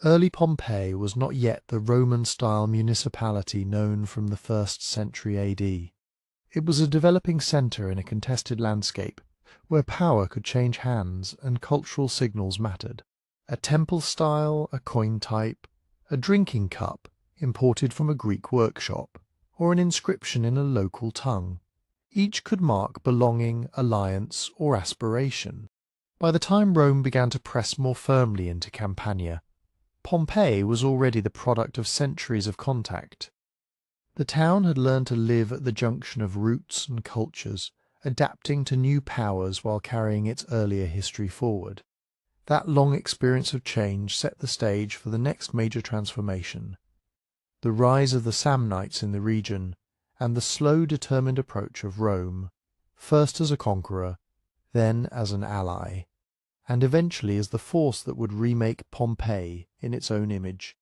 Early Pompeii was not yet the Roman-style municipality known from the 1st century AD. It was a developing centre in a contested landscape, where power could change hands and cultural signals mattered. A temple style, a coin type, a drinking cup imported from a Greek workshop, or an inscription in a local tongue. Each could mark belonging, alliance, or aspiration. By the time Rome began to press more firmly into Campania, Pompeii was already the product of centuries of contact. The town had learned to live at the junction of roots and cultures, adapting to new powers while carrying its earlier history forward. That long experience of change set the stage for the next major transformation: the rise of the Samnites in the region, and the slow, determined approach of Rome, first as a conqueror, then as an ally, and eventually as the force that would remake Pompeii in its own image.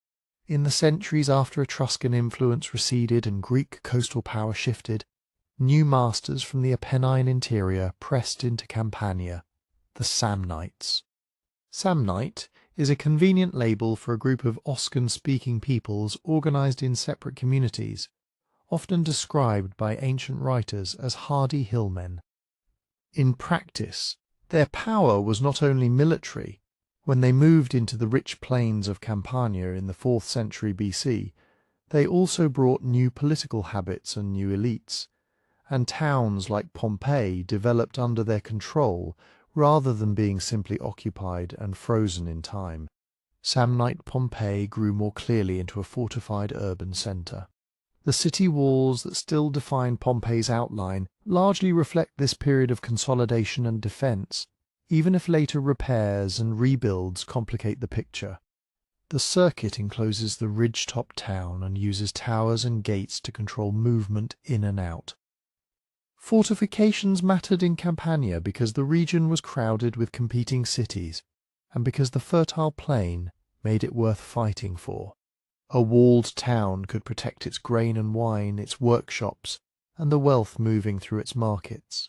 In the centuries after Etruscan influence receded and Greek coastal power shifted, new masters from the Apennine interior pressed into Campania, the Samnites. Samnite is a convenient label for a group of Oscan-speaking peoples organized in separate communities, often described by ancient writers as hardy hillmen. In practice, their power was not only military. When they moved into the rich plains of Campania in the 4th century BC, they also brought new political habits and new elites, and towns like Pompeii developed under their control rather than being simply occupied and frozen in time. Samnite Pompeii grew more clearly into a fortified urban centre. The city walls that still define Pompeii's outline largely reflect this period of consolidation and defence, even if later repairs and rebuilds complicate the picture. The circuit encloses the ridge-top town and uses towers and gates to control movement in and out. Fortifications mattered in Campania because the region was crowded with competing cities, and because the fertile plain made it worth fighting for. A walled town could protect its grain and wine, its workshops, and the wealth moving through its markets.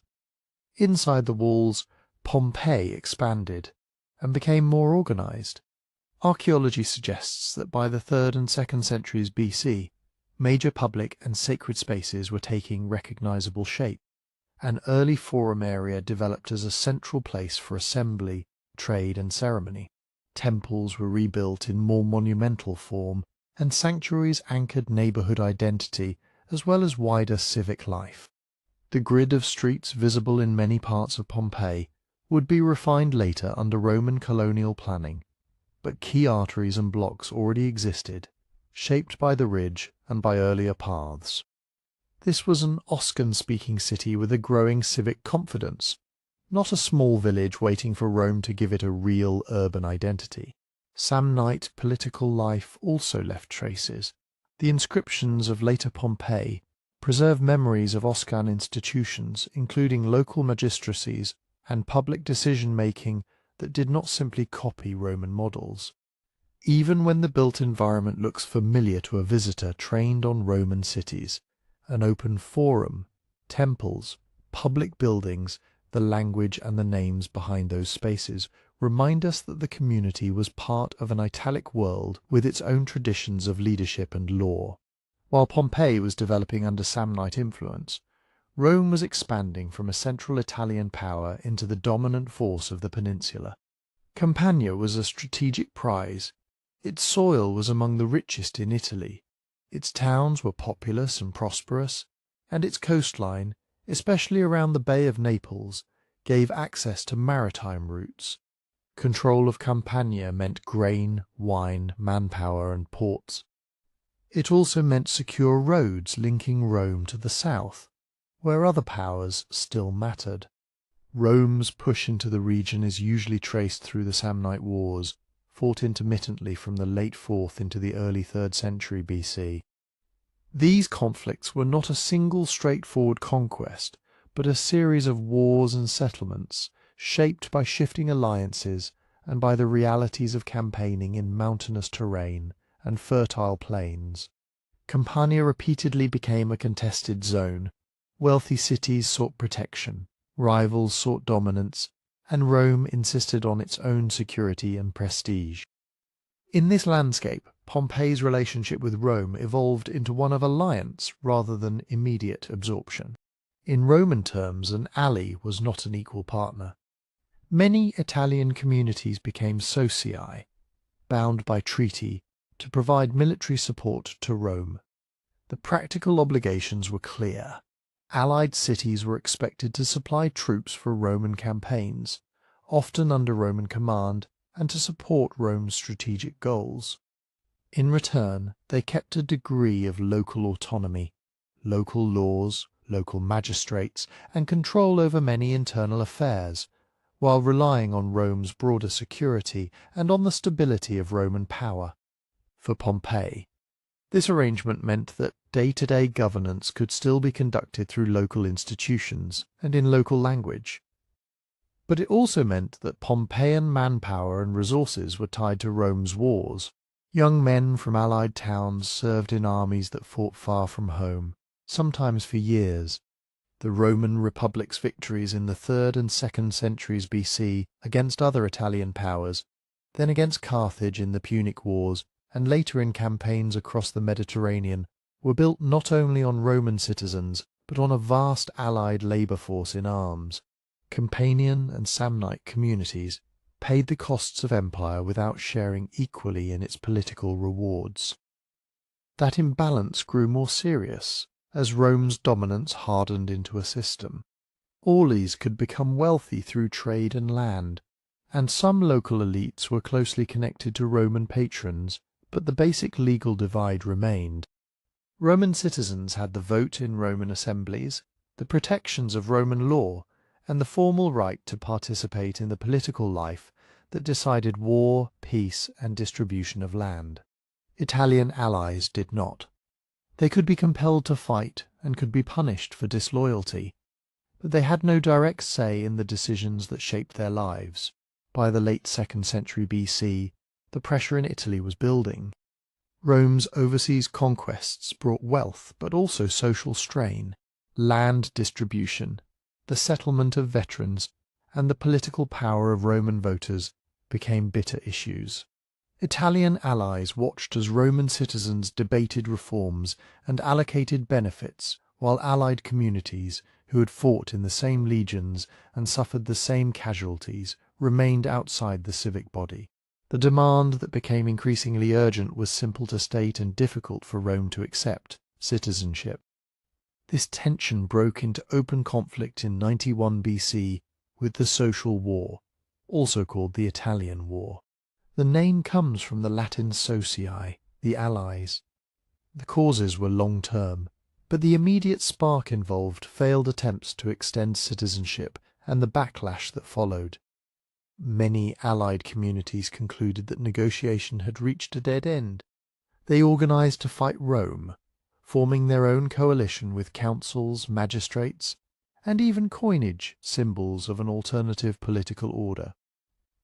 Inside the walls, Pompeii expanded and became more organized. Archaeology suggests that by the 3rd and 2nd centuries BC, major public and sacred spaces were taking recognizable shape. An early forum area developed as a central place for assembly, trade, and ceremony. Temples were rebuilt in more monumental form, and sanctuaries anchored neighborhood identity as well as wider civic life. The grid of streets visible in many parts of Pompeii would be refined later under Roman colonial planning, but key arteries and blocks already existed, shaped by the ridge and by earlier paths. This was an Oscan-speaking city with a growing civic confidence, not a small village waiting for Rome to give it a real urban identity. Samnite political life also left traces. The inscriptions of later Pompeii preserve memories of Oscan institutions, including local magistracies and public decision-making that did not simply copy Roman models. Even when the built environment looks familiar to a visitor trained on Roman cities, an open forum, temples, public buildings, the language and the names behind those spaces remind us that the community was part of an Italic world with its own traditions of leadership and law. While Pompeii was developing under Samnite influence, Rome was expanding from a central Italian power into the dominant force of the peninsula. Campania was a strategic prize. Its soil was among the richest in Italy. Its towns were populous and prosperous, and its coastline, especially around the Bay of Naples, gave access to maritime routes. Control of Campania meant grain, wine, manpower, and ports. It also meant secure roads linking Rome to the south, where other powers still mattered. Rome's push into the region is usually traced through the Samnite Wars, fought intermittently from the late 4th into the early 3rd century BC. These conflicts were not a single straightforward conquest, but a series of wars and settlements, shaped by shifting alliances and by the realities of campaigning in mountainous terrain and fertile plains. Campania repeatedly became a contested zone. Wealthy cities sought protection, rivals sought dominance, and Rome insisted on its own security and prestige. In this landscape, Pompeii's relationship with Rome evolved into one of alliance rather than immediate absorption. In Roman terms, an ally was not an equal partner. Many Italian communities became socii, bound by treaty, to provide military support to Rome. The practical obligations were clear. Allied cities were expected to supply troops for Roman campaigns, often under Roman command, and to support Rome's strategic goals. In return, they kept a degree of local autonomy, local laws, local magistrates, and control over many internal affairs, while relying on Rome's broader security and on the stability of Roman power. For Pompey, this arrangement meant that day-to-day governance could still be conducted through local institutions and in local language. But it also meant that Pompeian manpower and resources were tied to Rome's wars. Young men from allied towns served in armies that fought far from home, sometimes for years. The Roman Republic's victories in the 3rd and 2nd centuries BC against other Italian powers, then against Carthage in the Punic Wars, and later in campaigns across the Mediterranean, were built not only on Roman citizens, but on a vast allied labour force in arms. Campanian and Samnite communities paid the costs of empire without sharing equally in its political rewards. That imbalance grew more serious as Rome's dominance hardened into a system. Aules could become wealthy through trade and land, and some local elites were closely connected to Roman patrons, but the basic legal divide remained. Roman citizens had the vote in Roman assemblies, the protections of Roman law, and the formal right to participate in the political life that decided war, peace, and distribution of land. Italian allies did not. They could be compelled to fight and could be punished for disloyalty, but they had no direct say in the decisions that shaped their lives. By the late 2nd century BC, the pressure in Italy was building. Rome's overseas conquests brought wealth but also social strain. Land distribution, the settlement of veterans, and the political power of Roman voters became bitter issues. Italian allies watched as Roman citizens debated reforms and allocated benefits, while allied communities, who had fought in the same legions and suffered the same casualties, remained outside the civic body. The demand that became increasingly urgent was simple to state and difficult for Rome to accept: citizenship. This tension broke into open conflict in 91 BC with the Social War, also called the Italian War. The name comes from the Latin socii, the allies. The causes were long-term, but the immediate spark involved failed attempts to extend citizenship and the backlash that followed. Many allied communities concluded that negotiation had reached a dead end. They organized to fight Rome, forming their own coalition with councils, magistrates, and even coinage, symbols of an alternative political order.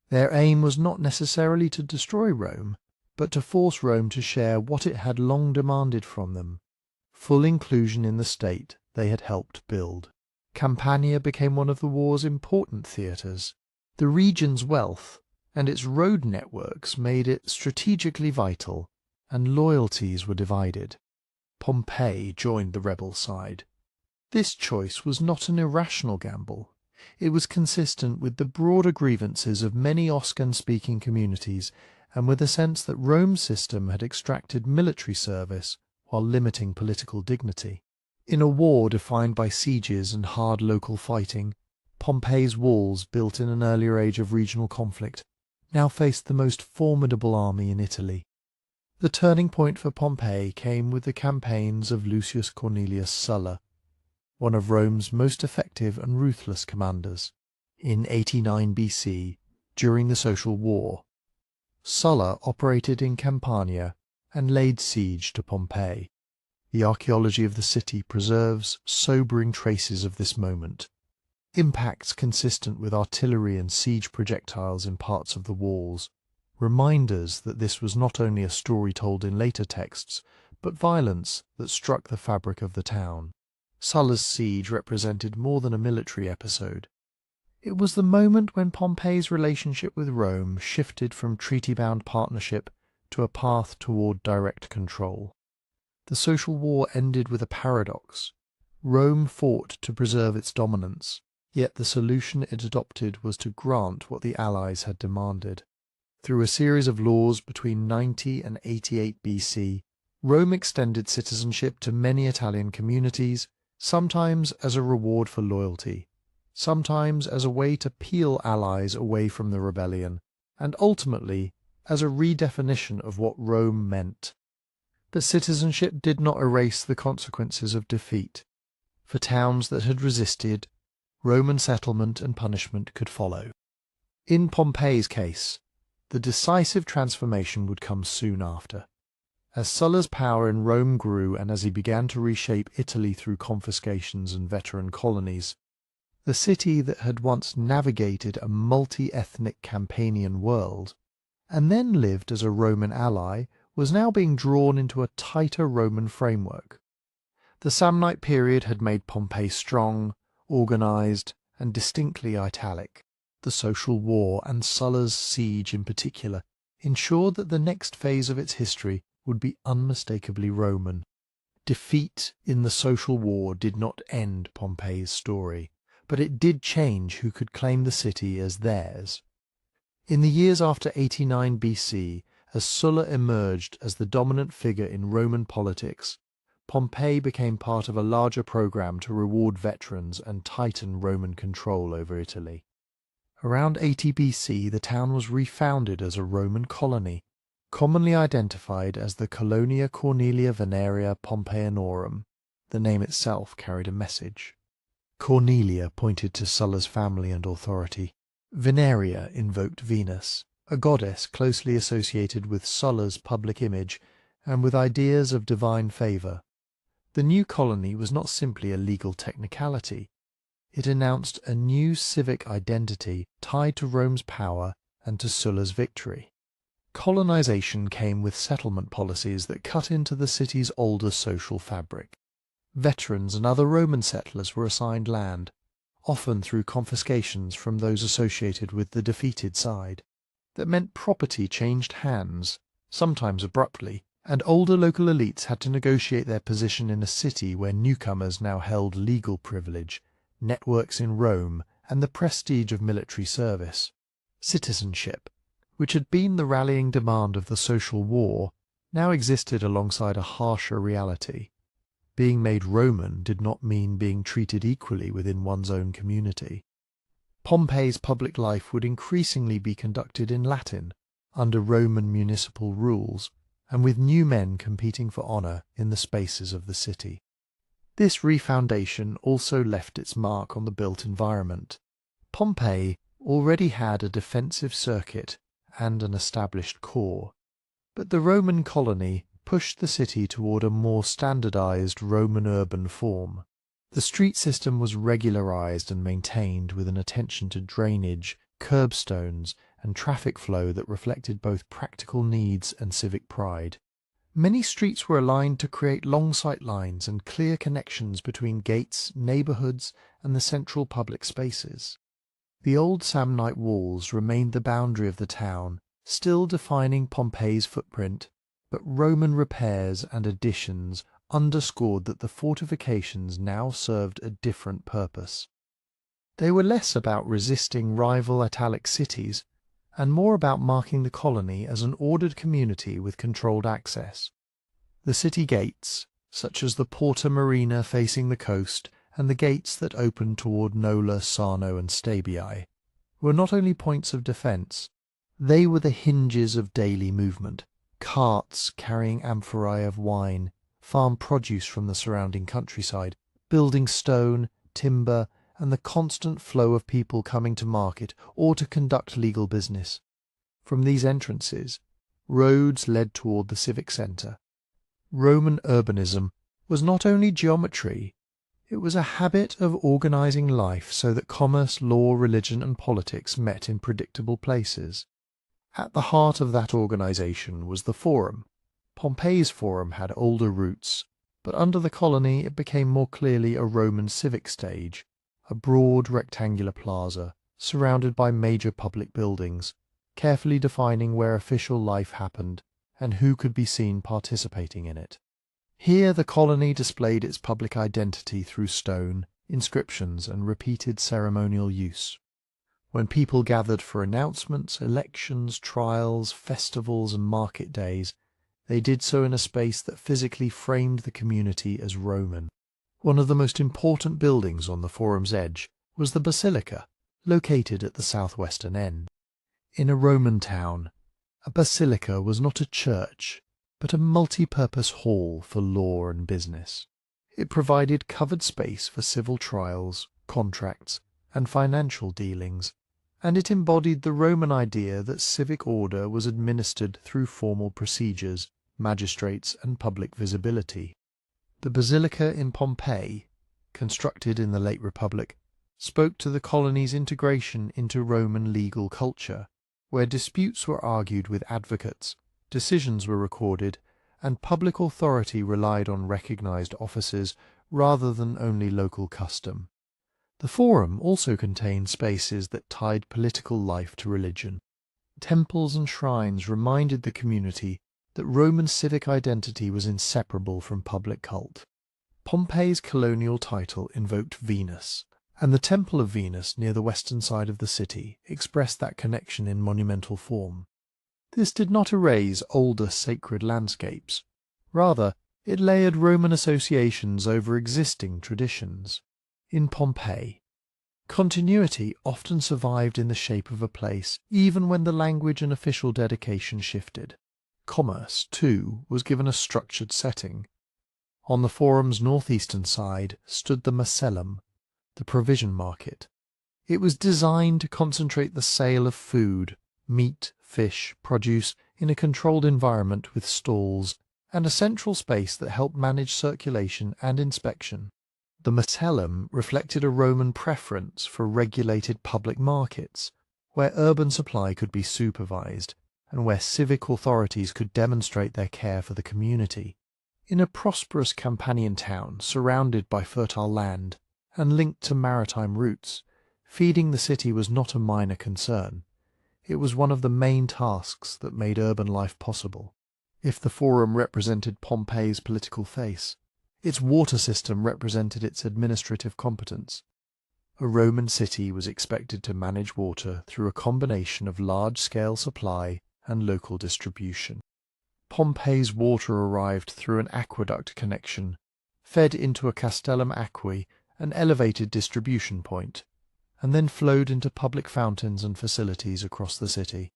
Their aim was not necessarily to destroy Rome, but to force Rome to share what it had long demanded from them: full inclusion in the state they had helped build. Campania became one of the war's important theatres. The region's wealth and its road networks made it strategically vital, and loyalties were divided. Pompey joined the rebel side. This choice was not an irrational gamble. It was consistent with the broader grievances of many Oscan-speaking communities and with a sense that Rome's system had extracted military service while limiting political dignity. In a war defined by sieges and hard local fighting, Pompey's walls, built in an earlier age of regional conflict, now faced the most formidable army in Italy. The turning point for Pompeii came with the campaigns of Lucius Cornelius Sulla, one of Rome's most effective and ruthless commanders. In 89 BC, during the Social War, Sulla operated in Campania and laid siege to Pompeii. The archaeology of the city preserves sobering traces of this moment. Impacts consistent with artillery and siege projectiles in parts of the walls, reminders that this was not only a story told in later texts, but violence that struck the fabric of the town. Sulla's siege represented more than a military episode. It was the moment when Pompeii's relationship with Rome shifted from treaty-bound partnership to a path toward direct control. The social war ended with a paradox. Rome fought to preserve its dominance, yet the solution it adopted was to grant what the Allies had demanded. Through a series of laws between 90 and 88 BC, Rome extended citizenship to many Italian communities, sometimes as a reward for loyalty, sometimes as a way to peel allies away from the rebellion, and ultimately as a redefinition of what Rome meant. But citizenship did not erase the consequences of defeat. For towns that had resisted, Roman settlement and punishment could follow. In Pompeii's case, the decisive transformation would come soon after. As Sulla's power in Rome grew and as he began to reshape Italy through confiscations and veteran colonies, the city that had once navigated a multi-ethnic Campanian world, and then lived as a Roman ally, was now being drawn into a tighter Roman framework. The Samnite period had made Pompeii strong, organized, and distinctly Italic. The Social War, and Sulla's siege in particular, ensured that the next phase of its history would be unmistakably Roman. Defeat in the Social War did not end Pompeii's story, but it did change who could claim the city as theirs. In the years after 89 BC, as Sulla emerged as the dominant figure in Roman politics, Pompeii became part of a larger program to reward veterans and tighten Roman control over Italy. Around 80 BC, the town was refounded as a Roman colony, commonly identified as the Colonia Cornelia Veneria Pompeianorum. The name itself carried a message. Cornelia pointed to Sulla's family and authority. Veneria invoked Venus, a goddess closely associated with Sulla's public image and with ideas of divine favour. The new colony was not simply a legal technicality. It announced a new civic identity tied to Rome's power and to Sulla's victory. Colonization came with settlement policies that cut into the city's older social fabric. Veterans and other Roman settlers were assigned land, often through confiscations from those associated with the defeated side. That meant property changed hands, sometimes abruptly, and older local elites had to negotiate their position in a city where newcomers now held legal privilege, networks in Rome, and the prestige of military service. Citizenship, which had been the rallying demand of the Social War, now existed alongside a harsher reality. Being made Roman did not mean being treated equally within one's own community. Pompeii's public life would increasingly be conducted in Latin, under Roman municipal rules, and with new men competing for honour in the spaces of the city. This refoundation also left its mark on the built environment. Pompeii already had a defensive circuit and an established core, but the Roman colony pushed the city toward a more standardized Roman urban form. The street system was regularized and maintained with an attention to drainage, curbstones, and traffic flow that reflected both practical needs and civic pride. Many streets were aligned to create long sight lines and clear connections between gates, neighborhoods, and the central public spaces. The old Samnite walls remained the boundary of the town, still defining Pompeii's footprint, but Roman repairs and additions underscored that the fortifications now served a different purpose. They were less about resisting rival Italic cities and more about marking the colony as an ordered community with controlled access. The city gates, such as the Porta Marina facing the coast and the gates that opened toward Nola, Sarno and Stabii, were not only points of defence, they were the hinges of daily movement, Carts carrying amphorae of wine, farm produce from the surrounding countryside, building stone, timber, and the constant flow of people coming to market or to conduct legal business. From these entrances, roads led toward the civic centre. Roman urbanism was not only geometry, it was a habit of organizing life so that commerce, law, religion, and politics met in predictable places. At the heart of that organization was the Forum. Pompeii's Forum had older roots, but under the colony it became more clearly a Roman civic stage, a broad rectangular plaza surrounded by major public buildings, carefully defining where official life happened and who could be seen participating in it. Here the colony displayed its public identity through stone, inscriptions, and repeated ceremonial use. When people gathered for announcements, elections, trials, festivals, and market days, they did so in a space that physically framed the community as Roman. One of the most important buildings on the Forum's edge was the Basilica, located at the southwestern end. In a Roman town, a basilica was not a church, but a multi-purpose hall for law and business. It provided covered space for civil trials, contracts, and financial dealings, and it embodied the Roman idea that civic order was administered through formal procedures, magistrates, and public visibility. The basilica in Pompeii, constructed in the late Republic, spoke to the colony's integration into Roman legal culture, where disputes were argued with advocates, decisions were recorded, and public authority relied on recognized officers rather than only local custom. The Forum also contained spaces that tied political life to religion. Temples and shrines reminded the community that Roman civic identity was inseparable from public cult. Pompeii's colonial title invoked Venus, and the Temple of Venus near the western side of the city expressed that connection in monumental form. This did not erase older sacred landscapes. Rather, it layered Roman associations over existing traditions. In Pompeii, continuity often survived in the shape of a place, even when the language and official dedication shifted. Commerce, too, was given a structured setting. On the Forum's northeastern side stood the Macellum, the provision market. It was designed to concentrate the sale of food, meat, fish, produce, in a controlled environment with stalls and a central space that helped manage circulation and inspection. The Macellum reflected a Roman preference for regulated public markets, where urban supply could be supervised and where civic authorities could demonstrate their care for the community. In a prosperous Campanian town surrounded by fertile land and linked to maritime routes, feeding the city was not a minor concern. It was one of the main tasks that made urban life possible. If the Forum represented Pompeii's political face, its water system represented its administrative competence. A Roman city was expected to manage water through a combination of large-scale supply and local distribution. Pompeii's water arrived through an aqueduct connection, fed into a castellum aquae, an elevated distribution point, and then flowed into public fountains and facilities across the city.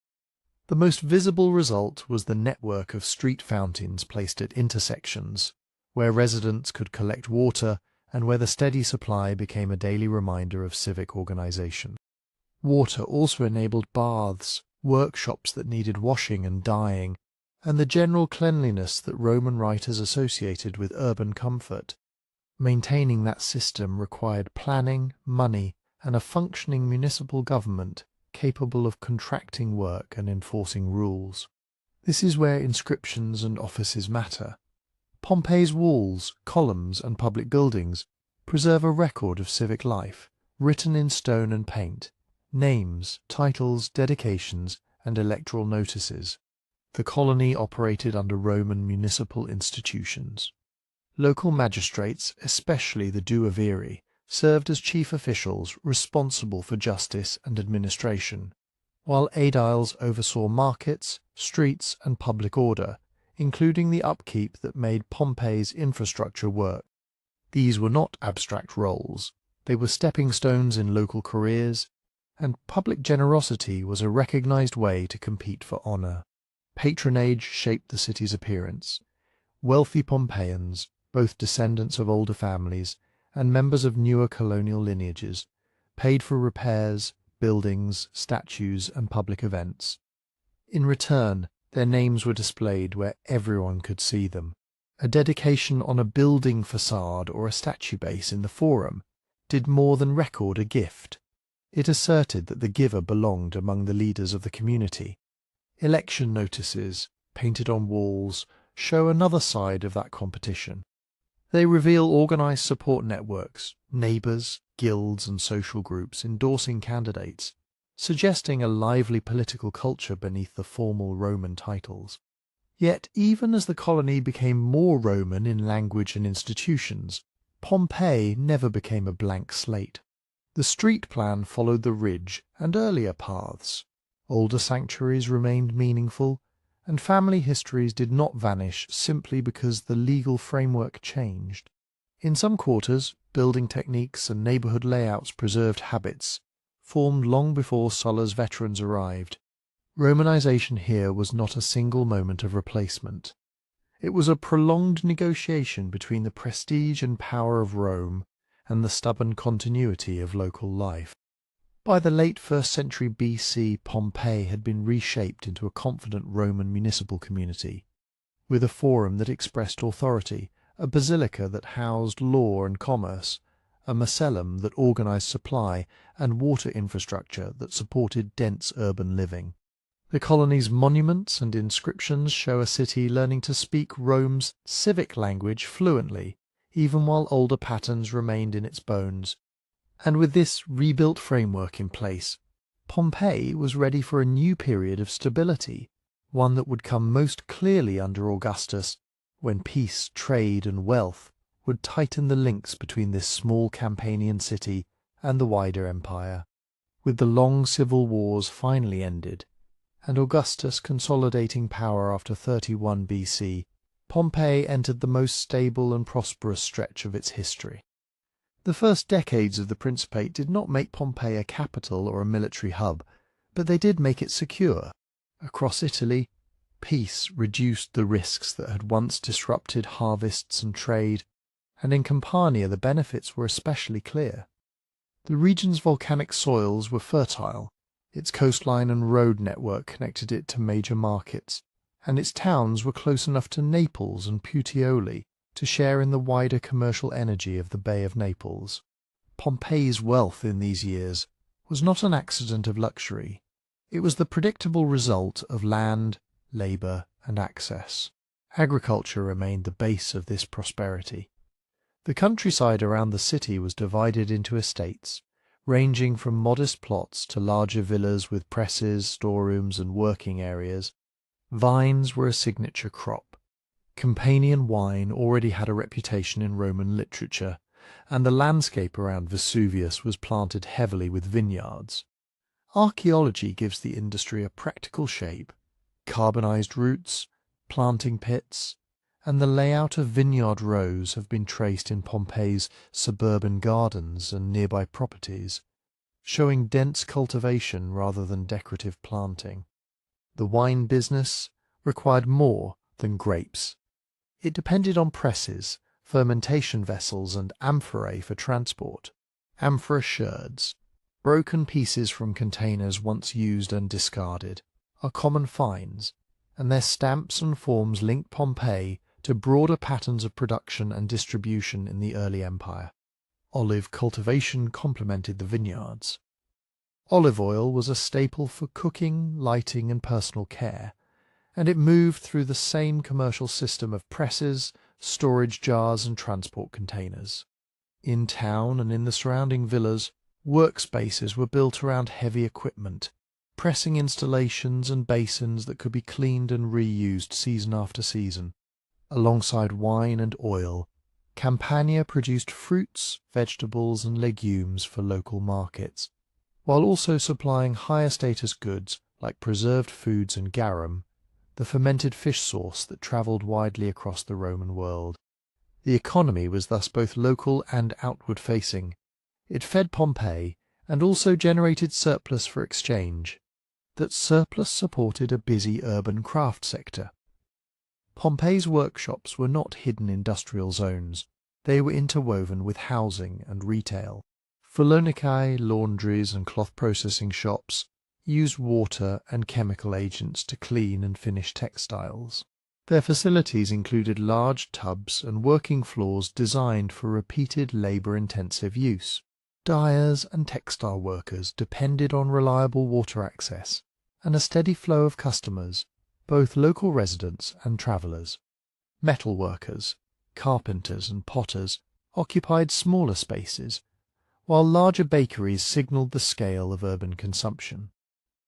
The most visible result was the network of street fountains placed at intersections, where residents could collect water and where the steady supply became a daily reminder of civic organization. Water also enabled baths, workshops that needed washing and dyeing, and the general cleanliness that Roman writers associated with urban comfort. Maintaining that system required planning, money, and a functioning municipal government capable of contracting work and enforcing rules. This is where inscriptions and offices matter. Pompeii's walls, columns, and public buildings preserve a record of civic life, written in stone and paint, names, titles, dedications, and electoral notices. The colony operated under Roman municipal institutions. Local magistrates, especially the duumviri, served as chief officials responsible for justice and administration, while aediles oversaw markets, streets, and public order, including the upkeep that made Pompeii's infrastructure work. These were not abstract roles, they were stepping stones in local careers, and public generosity was a recognized way to compete for honor. Patronage shaped the city's appearance. Wealthy Pompeians, both descendants of older families and members of newer colonial lineages, paid for repairs, buildings, statues, and public events. In return, their names were displayed where everyone could see them. A dedication on a building facade or a statue base in the Forum did more than record a gift. It asserted that the giver belonged among the leaders of the community. Election notices, painted on walls, show another side of that competition. They reveal organized support networks, neighbors, guilds, and social groups endorsing candidates, suggesting a lively political culture beneath the formal Roman titles. Yet, even as the colony became more Roman in language and institutions, Pompeii never became a blank slate. The street plan followed the ridge and earlier paths. Older sanctuaries remained meaningful, and family histories did not vanish simply because the legal framework changed. In some quarters, building techniques and neighborhood layouts preserved habits, formed long before Sulla's veterans arrived. Romanization here was not a single moment of replacement. It was a prolonged negotiation between the prestige and power of Rome and the stubborn continuity of local life. By the late 1st century BC, Pompeii had been reshaped into a confident Roman municipal community, with a forum that expressed authority, a basilica that housed law and commerce, a macellum that organized supply, and water infrastructure that supported dense urban living. The colony's monuments and inscriptions show a city learning to speak Rome's civic language fluently, even while older patterns remained in its bones. And with this rebuilt framework in place, Pompeii was ready for a new period of stability, one that would come most clearly under Augustus, when peace, trade, and wealth would tighten the links between this small Campanian city and the wider empire. With the long civil wars finally ended, and Augustus consolidating power after 31 BC, Pompeii entered the most stable and prosperous stretch of its history. The first decades of the Principate did not make Pompeii a capital or a military hub, but they did make it secure. Across Italy, peace reduced the risks that had once disrupted harvests and trade, and in Campania the benefits were especially clear. The region's volcanic soils were fertile, its coastline and road network connected it to major markets, and its towns were close enough to Naples and Puteoli to share in the wider commercial energy of the Bay of Naples. Pompeii's wealth in these years was not an accident of luxury. It was the predictable result of land, labour, and access. Agriculture remained the base of this prosperity. The countryside around the city was divided into estates, ranging from modest plots to larger villas with presses, storerooms, and working areas. Vines were a signature crop. Campanian wine already had a reputation in Roman literature, and the landscape around Vesuvius was planted heavily with vineyards. Archaeology gives the industry a practical shape. Carbonized routes, planting pits, and the layout of vineyard rows have been traced in Pompeii's suburban gardens and nearby properties, showing dense cultivation rather than decorative planting. The wine business required more than grapes. It depended on presses, fermentation vessels, and amphorae for transport. Amphora sherds, broken pieces from containers once used and discarded, are common finds, and their stamps and forms link Pompeii to broader patterns of production and distribution in the early empire. Olive cultivation complemented the vineyards. Olive oil was a staple for cooking, lighting, and personal care, and it moved through the same commercial system of presses, storage jars, and transport containers. In town and in the surrounding villas, workspaces were built around heavy equipment, pressing installations and basins that could be cleaned and reused season after season. Alongside wine and oil, Campania produced fruits, vegetables, and legumes for local markets, while also supplying higher status goods like preserved foods and garum, the fermented fish sauce that travelled widely across the Roman world. The economy was thus both local and outward-facing. It fed Pompeii and also generated surplus for exchange. that surplus supported a busy urban craft sector. Pompeii's workshops were not hidden industrial zones. They were interwoven with housing and retail. Philonicae, laundries and cloth processing shops used water and chemical agents to clean and finish textiles. Their facilities included large tubs and working floors designed for repeated labour-intensive use. Dyers and textile workers depended on reliable water access and a steady flow of customers, both local residents and travellers. Metal workers, carpenters and potters occupied smaller spaces, while larger bakeries signalled the scale of urban consumption.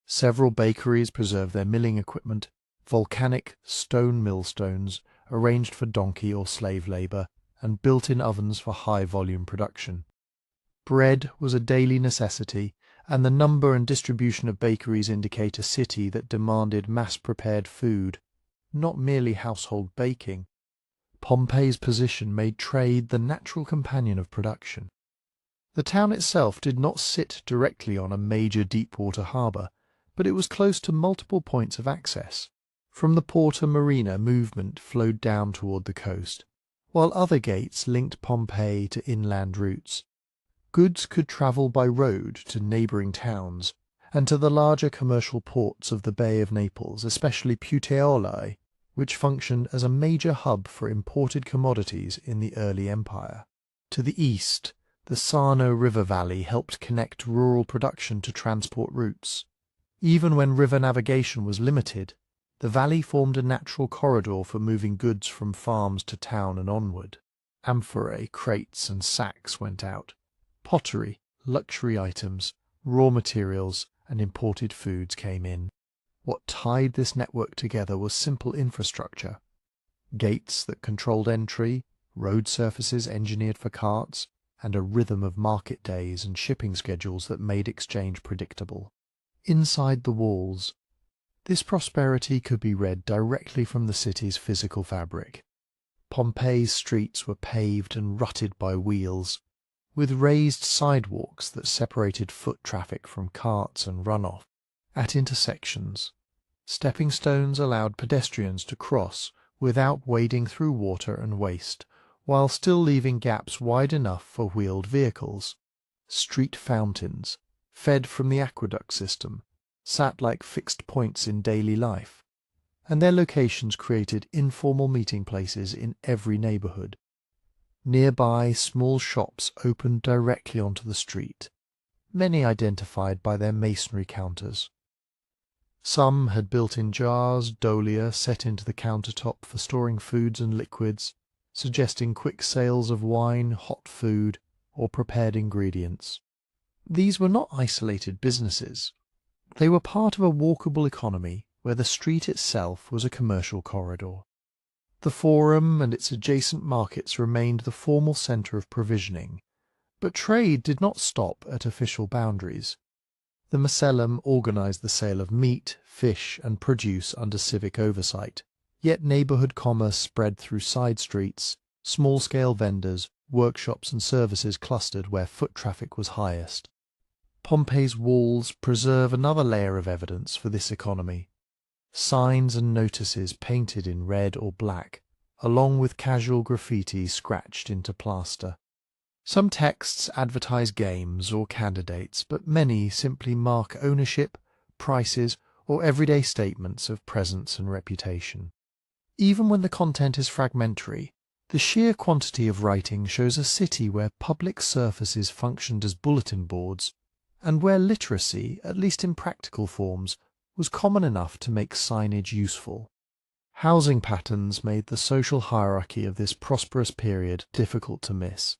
Several bakeries preserved their milling equipment, volcanic stone millstones arranged for donkey or slave labour, and built-in ovens for high-volume production. Bread was a daily necessity, and the number and distribution of bakeries indicate a city that demanded mass-prepared food, not merely household baking. Pompeii's position made trade the natural companion of production. The town itself did not sit directly on a major deep-water harbour, but it was close to multiple points of access. From the Porta Marina movement flowed down toward the coast, while other gates linked Pompeii to inland routes. Goods could travel by road to neighbouring towns, and to the larger commercial ports of the Bay of Naples, especially Puteoli, which functioned as a major hub for imported commodities in the early empire. To the east, the Sarno River Valley helped connect rural production to transport routes. Even when river navigation was limited, the valley formed a natural corridor for moving goods from farms to town and onward. Amphorae, crates and sacks went out. Pottery, luxury items, raw materials and imported foods came in. What tied this network together was simple infrastructure. Gates that controlled entry, road surfaces engineered for carts, and a rhythm of market days and shipping schedules that made exchange predictable. Inside the walls, this prosperity could be read directly from the city's physical fabric. Pompeii's streets were paved and rutted by wheels, with raised sidewalks that separated foot traffic from carts and runoff. At intersections, stepping stones allowed pedestrians to cross without wading through water and waste, while still leaving gaps wide enough for wheeled vehicles. Street fountains, fed from the aqueduct system, sat like fixed points in daily life, and their locations created informal meeting places in every neighbourhood. Nearby, small shops opened directly onto the street, many identified by their masonry counters. Some had built-in jars, dolia set into the countertop for storing foods and liquids, suggesting quick sales of wine, hot food, or prepared ingredients. These were not isolated businesses. They were part of a walkable economy where the street itself was a commercial corridor. The Forum and its adjacent markets remained the formal centre of provisioning, but trade did not stop at official boundaries. The Macellum organised the sale of meat, fish and produce under civic oversight, yet neighbourhood commerce spread through side streets, small-scale vendors, workshops and services clustered where foot traffic was highest. Pompeii's walls preserve another layer of evidence for this economy. Signs and notices painted in red or black, along with casual graffiti scratched into plaster. Some texts advertise games or candidates, but many simply mark ownership, prices, or everyday statements of presence and reputation. Even when the content is fragmentary, the sheer quantity of writing shows a city where public surfaces functioned as bulletin boards, and where literacy, at least in practical forms, was common enough to make signage useful. Housing patterns made the social hierarchy of this prosperous period difficult to miss.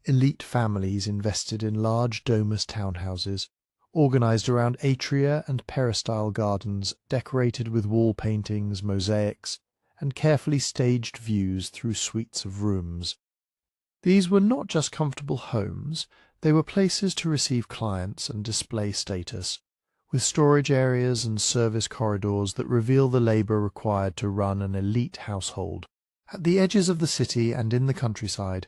Elite families invested in large domus townhouses, organised around atria and peristyle gardens decorated with wall paintings, mosaics, and carefully staged views through suites of rooms. These were not just comfortable homes, they were places to receive clients and display status, with storage areas and service corridors that reveal the labour required to run an elite household. At the edges of the city and in the countryside,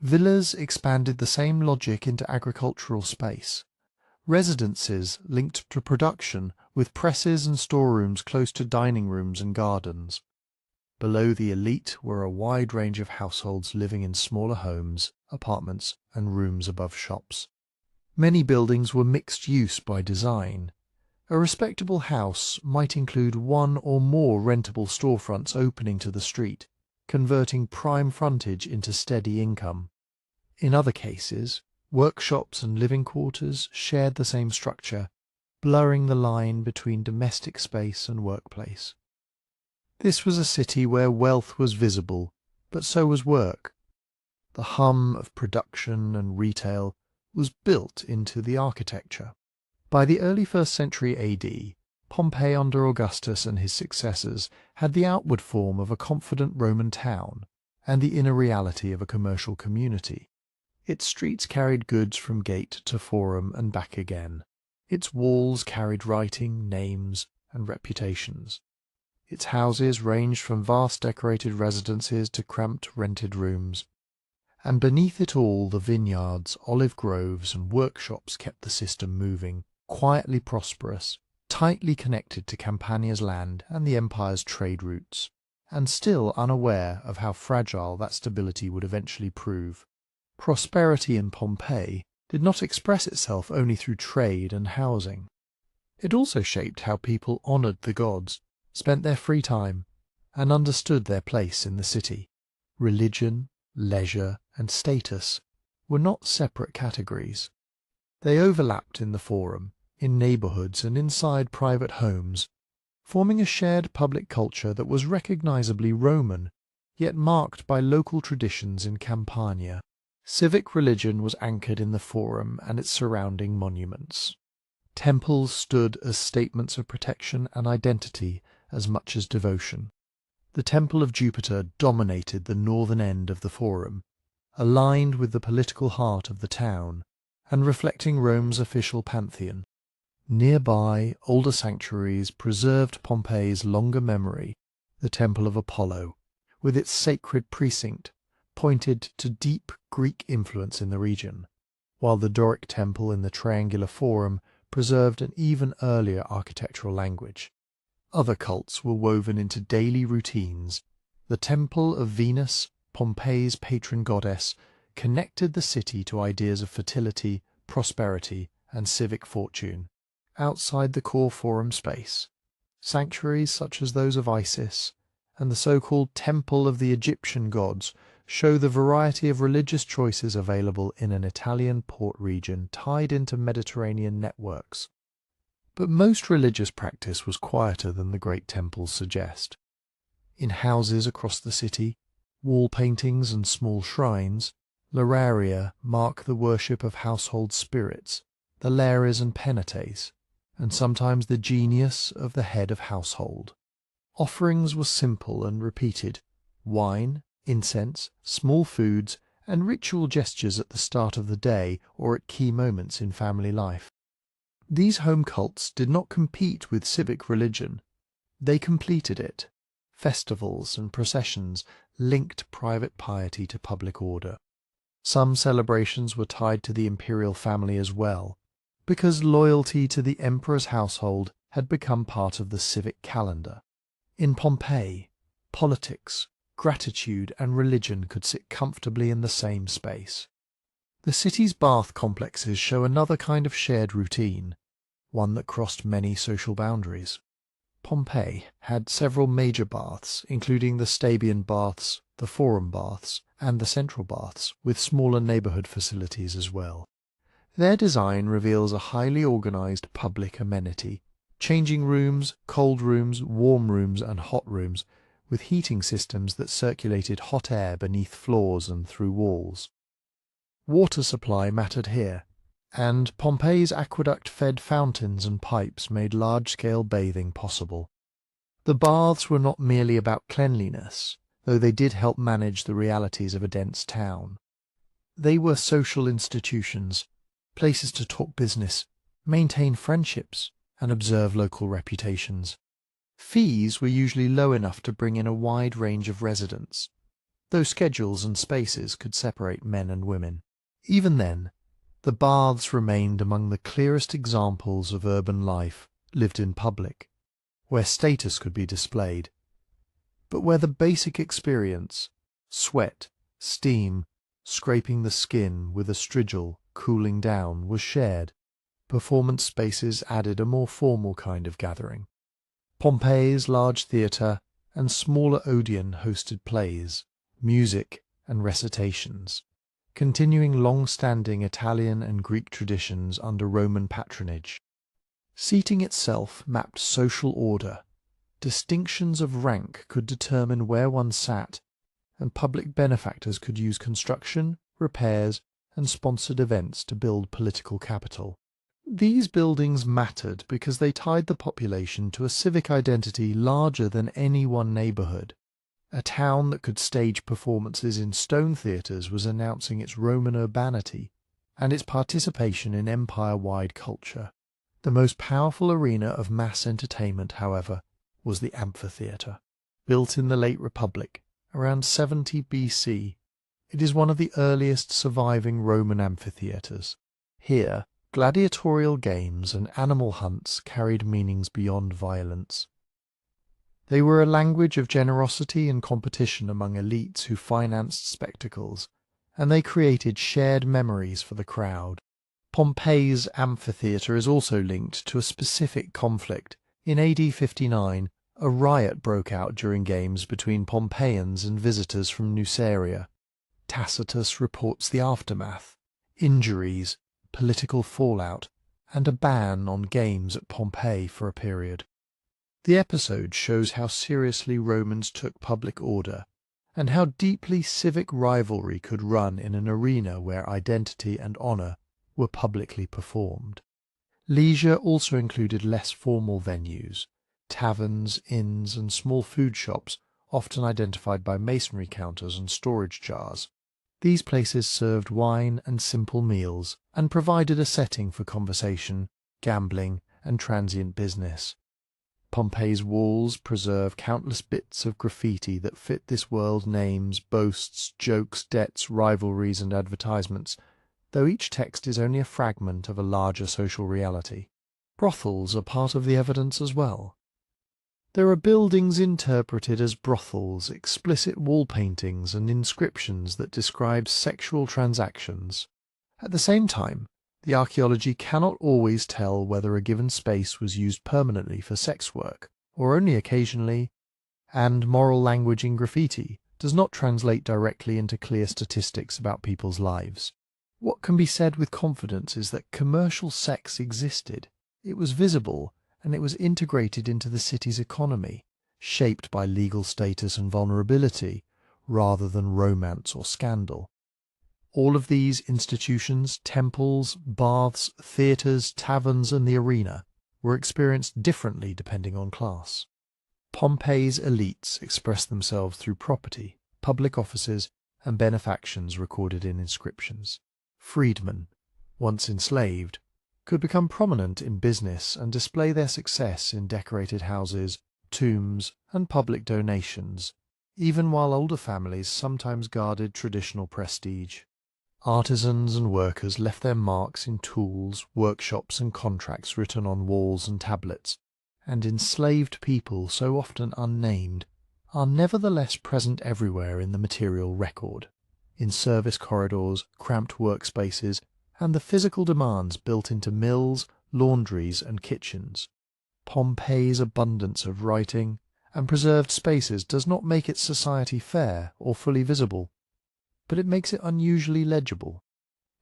villas expanded the same logic into agricultural space. Residences linked to production with presses and storerooms close to dining rooms and gardens. Below the elite were a wide range of households living in smaller homes, apartments, and rooms above shops. Many buildings were mixed use by design. A respectable house might include one or more rentable storefronts opening to the street, converting prime frontage into steady income. In other cases, workshops and living quarters shared the same structure, blurring the line between domestic space and workplace. This was a city where wealth was visible, but so was work. The hum of production and retail was built into the architecture. By the early 1st century AD, Pompeii under Augustus and his successors had the outward form of a confident Roman town and the inner reality of a commercial community. Its streets carried goods from gate to forum and back again. Its walls carried writing, names, and reputations. Its houses ranged from vast decorated residences to cramped rented rooms. And beneath it all, the vineyards, olive groves, and workshops kept the system moving, quietly prosperous, tightly connected to Campania's land and the empire's trade routes, and still unaware of how fragile that stability would eventually prove. Prosperity in Pompeii did not express itself only through trade and housing. It also shaped how people honoured the gods, spent their free time, and understood their place in the city. Religion, leisure, and status were not separate categories. They overlapped in the forum, in neighbourhoods, and inside private homes, forming a shared public culture that was recognisably Roman, yet marked by local traditions in Campania. Civic religion was anchored in the forum and its surrounding monuments. Temples stood as statements of protection and identity as much as devotion. The Temple of Jupiter dominated the northern end of the forum, aligned with the political heart of the town, and reflecting Rome's official pantheon. Nearby, older sanctuaries preserved Pompeii's longer memory. The Temple of Apollo, with its sacred precinct, pointed to deep Greek influence in the region, while the Doric temple in the triangular forum preserved an even earlier architectural language. Other cults were woven into daily routines. The Temple of Venus, Pompeii's patron goddess, connected the city to ideas of fertility, prosperity, and civic fortune. Outside the core forum space, sanctuaries such as those of Isis and the so-called Temple of the Egyptian gods show the variety of religious choices available in an Italian port region tied into Mediterranean networks. But most religious practice was quieter than the great temples suggest. In houses across the city, wall paintings and small shrines, Lararia mark the worship of household spirits, the lares and penates, and sometimes the genius of the head of household. Offerings were simple and repeated: wine, incense, small foods, and ritual gestures at the start of the day or at key moments in family life. These home cults did not compete with civic religion. They completed it. Festivals and processions linked private piety to public order. Some celebrations were tied to the imperial family as well, because loyalty to the emperor's household had become part of the civic calendar. In Pompeii, politics, gratitude, and religion could sit comfortably in the same space. The city's bath complexes show another kind of shared routine, one that crossed many social boundaries. Pompeii had several major baths, including the Stabian baths, the Forum baths, and the Central baths, with smaller neighbourhood facilities as well. Their design reveals a highly organised public amenity: changing rooms, cold rooms, warm rooms, and hot rooms, with heating systems that circulated hot air beneath floors and through walls. Water supply mattered here, and Pompeii's aqueduct-fed fountains and pipes made large-scale bathing possible. The baths were not merely about cleanliness, though they did help manage the realities of a dense town. They were social institutions, places to talk business, maintain friendships, and observe local reputations. Fees were usually low enough to bring in a wide range of residents, though schedules and spaces could separate men and women. Even then, the baths remained among the clearest examples of urban life lived in public, where status could be displayed, but where the basic experience, sweat, steam, scraping the skin with a strigil, cooling down, was shared. Performance spaces added a more formal kind of gathering. Pompeii's large theatre and smaller Odeon hosted plays, music, and recitations, continuing long-standing Italian and Greek traditions under Roman patronage. Seating itself mapped social order. Distinctions of rank could determine where one sat, and public benefactors could use construction, repairs, and sponsored events to build political capital. These buildings mattered because they tied the population to a civic identity larger than any one neighbourhood. A town that could stage performances in stone theatres was announcing its Roman urbanity and its participation in empire-wide culture. The most powerful arena of mass entertainment, however, was the amphitheatre. Built in the late Republic, around 70 BC, it is one of the earliest surviving Roman amphitheatres. Here, gladiatorial games and animal hunts carried meanings beyond violence. They were a language of generosity and competition among elites who financed spectacles, and they created shared memories for the crowd. Pompeii's amphitheatre is also linked to a specific conflict. In AD 59, a riot broke out during games between Pompeians and visitors from Nuceria. Tacitus reports the aftermath, injuries, political fallout, and a ban on games at Pompeii for a period. The episode shows how seriously Romans took public order, and how deeply civic rivalry could run in an arena where identity and honour were publicly performed. Leisure also included less formal venues, taverns, inns, and small food shops, often identified by masonry counters and storage jars. These places served wine and simple meals, and provided a setting for conversation, gambling, and transient business. Pompeii's walls preserve countless bits of graffiti that fit this world: names, boasts, jokes, debts, rivalries, and advertisements, though each text is only a fragment of a larger social reality. Brothels are part of the evidence as well. There are buildings interpreted as brothels, explicit wall paintings, and inscriptions that describe sexual transactions. At the same time, the archaeology cannot always tell whether a given space was used permanently for sex work, or only occasionally, and moral language in graffiti does not translate directly into clear statistics about people's lives. What can be said with confidence is that commercial sex existed, it was visible, and it was integrated into the city's economy, shaped by legal status and vulnerability, rather than romance or scandal. All of these institutions, temples, baths, theatres, taverns, and the arena, were experienced differently depending on class. Pompeii's elites expressed themselves through property, public offices, and benefactions recorded in inscriptions. Freedmen, once enslaved, could become prominent in business and display their success in decorated houses, tombs, and public donations, even while older families sometimes guarded traditional prestige. Artisans and workers left their marks in tools, workshops, and contracts written on walls and tablets, and enslaved people, so often unnamed, are nevertheless present everywhere in the material record, in service corridors, cramped workspaces, and the physical demands built into mills, laundries, and kitchens. Pompeii's abundance of writing and preserved spaces does not make its society fair or fully visible, but it makes it unusually legible.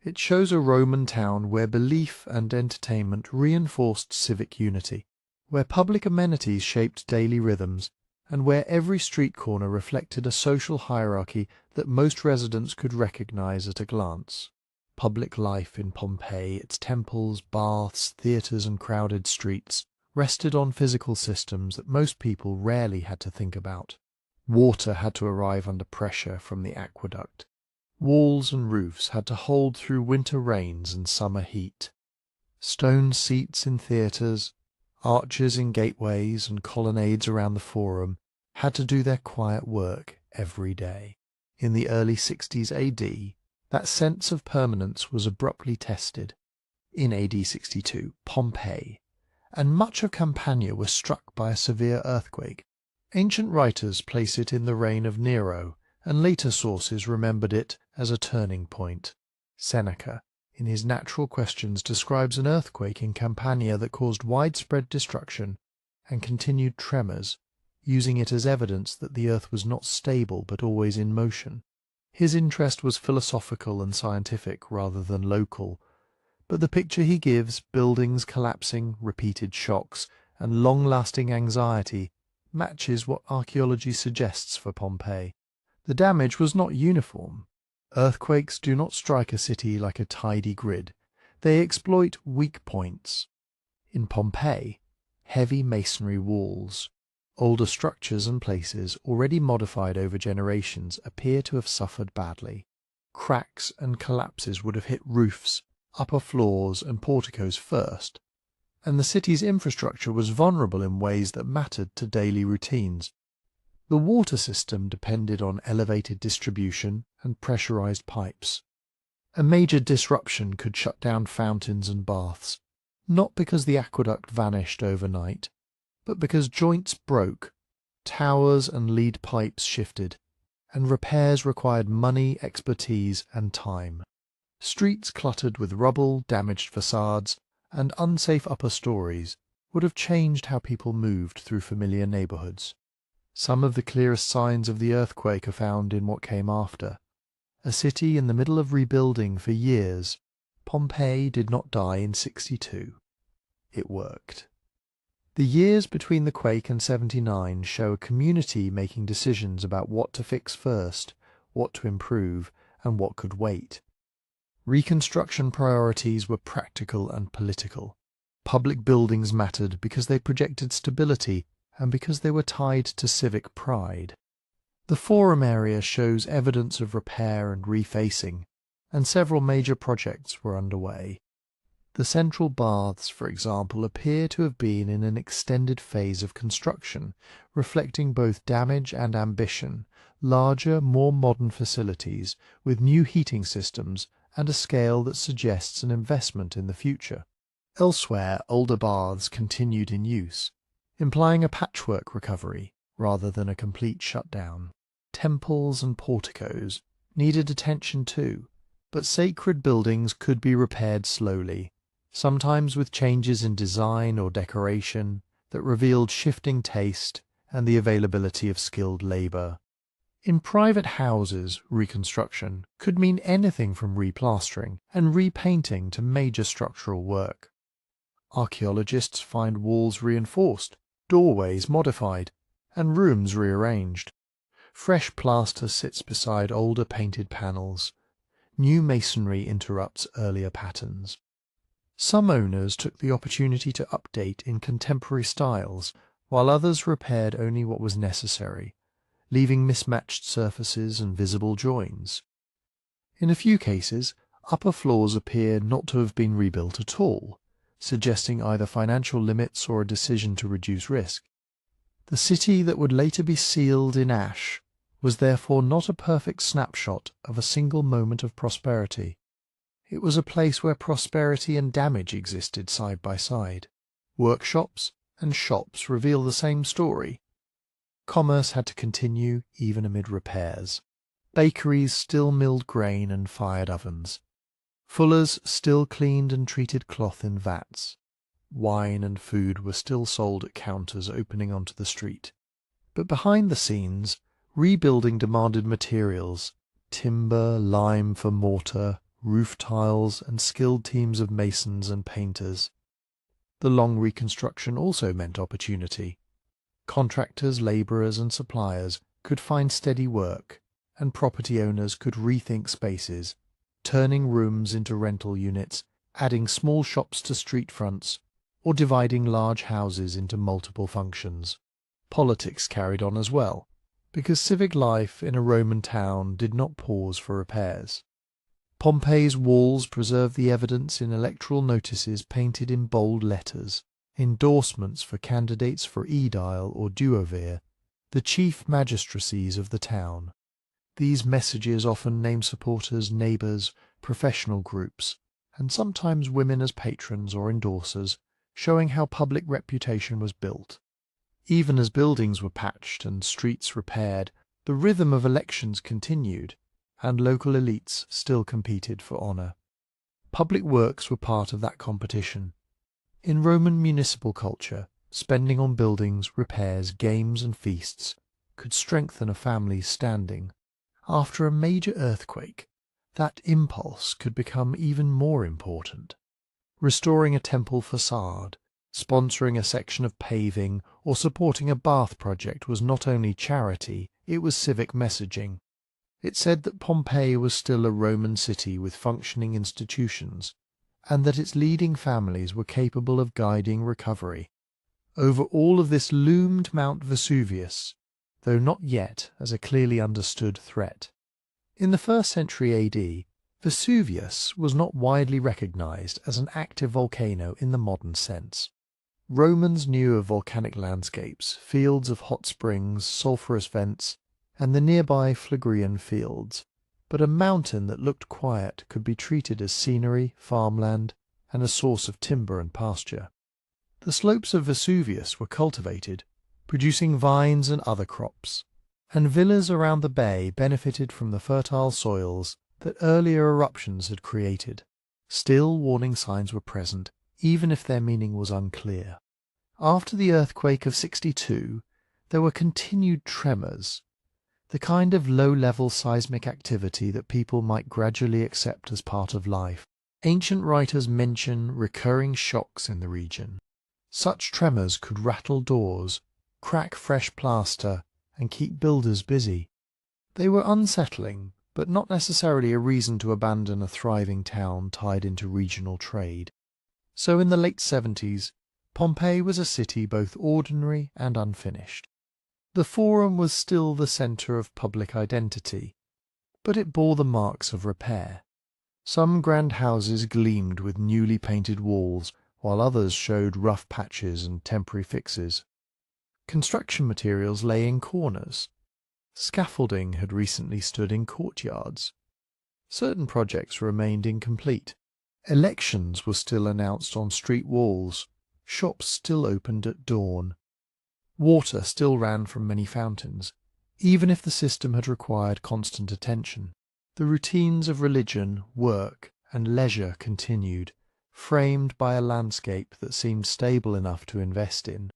It shows a Roman town where belief and entertainment reinforced civic unity, where public amenities shaped daily rhythms, and where every street corner reflected a social hierarchy that most residents could recognize at a glance. Public life in Pompeii, its temples, baths, theatres, and crowded streets, rested on physical systems that most people rarely had to think about. Water had to arrive under pressure from the aqueduct. Walls and roofs had to hold through winter rains and summer heat. Stone seats in theatres, arches in gateways, and colonnades around the forum had to do their quiet work every day. In the early 60s AD, that sense of permanence was abruptly tested. In AD 62, Pompeii, and much of Campania was struck by a severe earthquake. Ancient writers place it in the reign of Nero, and later sources remembered it as a turning point. Seneca, in his Natural Questions, describes an earthquake in Campania that caused widespread destruction and continued tremors, using it as evidence that the earth was not stable but always in motion. His interest was philosophical and scientific rather than local, but the picture he gives, buildings collapsing, repeated shocks, and long-lasting anxiety, matches what archaeology suggests for Pompeii. The damage was not uniform. Earthquakes do not strike a city like a tidy grid. They exploit weak points. In Pompeii, heavy masonry walls, older structures and places already modified over generations appear to have suffered badly. Cracks and collapses would have hit roofs, upper floors and porticos first, and the city's infrastructure was vulnerable in ways that mattered to daily routines. The water system depended on elevated distribution and pressurized pipes. A major disruption could shut down fountains and baths, not because the aqueduct vanished overnight, but because joints broke, towers and lead pipes shifted, and repairs required money, expertise, and time. Streets cluttered with rubble, damaged facades, and unsafe upper stories would have changed how people moved through familiar neighborhoods. Some of the clearest signs of the earthquake are found in what came after. A city in the middle of rebuilding for years, Pompeii did not die in 62. It worked. The years between the quake and 79 show a community making decisions about what to fix first, what to improve, and what could wait. Reconstruction priorities were practical and political. Public buildings mattered because they projected stability and because they were tied to civic pride. The Forum area shows evidence of repair and refacing, and several major projects were underway. The central baths, for example, appear to have been in an extended phase of construction, reflecting both damage and ambition, larger, more modern facilities with new heating systems and a scale that suggests an investment in the future. Elsewhere, older baths continued in use, implying a patchwork recovery rather than a complete shutdown. Temples and porticos needed attention too, but sacred buildings could be repaired slowly, sometimes with changes in design or decoration that revealed shifting taste and the availability of skilled labor. In private houses, reconstruction could mean anything from replastering and repainting to major structural work. Archaeologists find walls reinforced, doorways modified, and rooms rearranged. Fresh plaster sits beside older painted panels. New masonry interrupts earlier patterns. Some owners took the opportunity to update in contemporary styles, while others repaired only what was necessary, leaving mismatched surfaces and visible joins. In a few cases, upper floors appear not to have been rebuilt at all, suggesting either financial limits or a decision to reduce risk. The city that would later be sealed in ash was therefore not a perfect snapshot of a single moment of prosperity. It was a place where prosperity and damage existed side by side. Workshops and shops reveal the same story. Commerce had to continue even amid repairs. Bakeries still milled grain and fired ovens. Fullers still cleaned and treated cloth in vats. Wine and food were still sold at counters opening onto the street. But behind the scenes, rebuilding demanded materials: timber, lime for mortar, roof tiles, and skilled teams of masons and painters. The long reconstruction also meant opportunity. Contractors, labourers, and suppliers could find steady work, and property owners could rethink spaces, turning rooms into rental units, adding small shops to street fronts, or dividing large houses into multiple functions. Politics carried on as well, because civic life in a Roman town did not pause for repairs. Pompeii's walls preserve the evidence in electoral notices painted in bold letters, endorsements for candidates for aedile or duovere, the chief magistracies of the town. These messages often name supporters, neighbours, professional groups, and sometimes women as patrons or endorsers, showing how public reputation was built. Even as buildings were patched and streets repaired, the rhythm of elections continued, and local elites still competed for honour. Public works were part of that competition. In Roman municipal culture, spending on buildings, repairs, games and feasts could strengthen a family's standing. After a major earthquake, that impulse could become even more important. Restoring a temple facade, sponsoring a section of paving, or supporting a bath project was not only charity, it was civic messaging. It said that Pompeii was still a Roman city with functioning institutions, and that its leading families were capable of guiding recovery. Over all of this loomed Mount Vesuvius, though not yet as a clearly understood threat. In the 1st century AD, Vesuvius was not widely recognized as an active volcano in the modern sense. Romans knew of volcanic landscapes, fields of hot springs, sulphurous vents, and the nearby Phlegrean fields, but a mountain that looked quiet could be treated as scenery, farmland, and a source of timber and pasture. The slopes of Vesuvius were cultivated, producing vines and other crops, and villas around the bay benefited from the fertile soils that earlier eruptions had created. Still, warning signs were present, even if their meaning was unclear. After the earthquake of 62, there were continued tremors, the kind of low-level seismic activity that people might gradually accept as part of life. Ancient writers mention recurring shocks in the region. Such tremors could rattle doors, crack fresh plaster, and keep builders busy. They were unsettling, but not necessarily a reason to abandon a thriving town tied into regional trade. So in the late 70s, Pompeii was a city both ordinary and unfinished. The Forum was still the centre of public identity, but it bore the marks of repair. Some grand houses gleamed with newly painted walls, while others showed rough patches and temporary fixes. Construction materials lay in corners. Scaffolding had recently stood in courtyards. Certain projects remained incomplete. Elections were still announced on street walls. Shops still opened at dawn. Water still ran from many fountains, even if the system had required constant attention. The routines of religion, work, and leisure continued, framed by a landscape that seemed stable enough to invest in.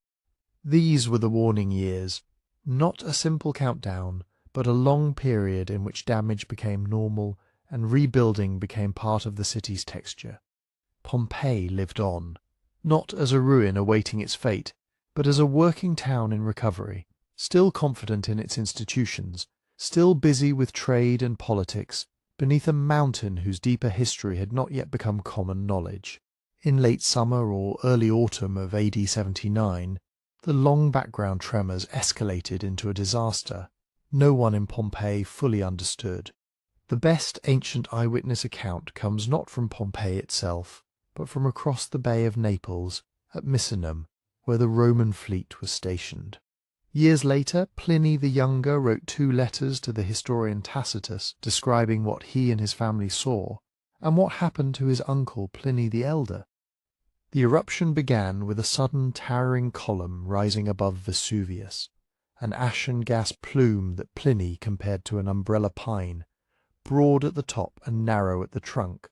These were the warning years, not a simple countdown, but a long period in which damage became normal and rebuilding became part of the city's texture. Pompeii lived on, not as a ruin awaiting its fate, but as a working town in recovery, still confident in its institutions, still busy with trade and politics, beneath a mountain whose deeper history had not yet become common knowledge. In late summer or early autumn of AD 79, the long background tremors escalated into a disaster no one in Pompeii fully understood. The best ancient eyewitness account comes not from Pompeii itself, but from across the Bay of Naples, at Misenum, where the Roman fleet was stationed. Years later, Pliny the Younger wrote 2 letters to the historian Tacitus describing what he and his family saw, and what happened to his uncle Pliny the Elder. The eruption began with a sudden towering column rising above Vesuvius, an ashen gas plume that Pliny compared to an umbrella pine, broad at the top and narrow at the trunk.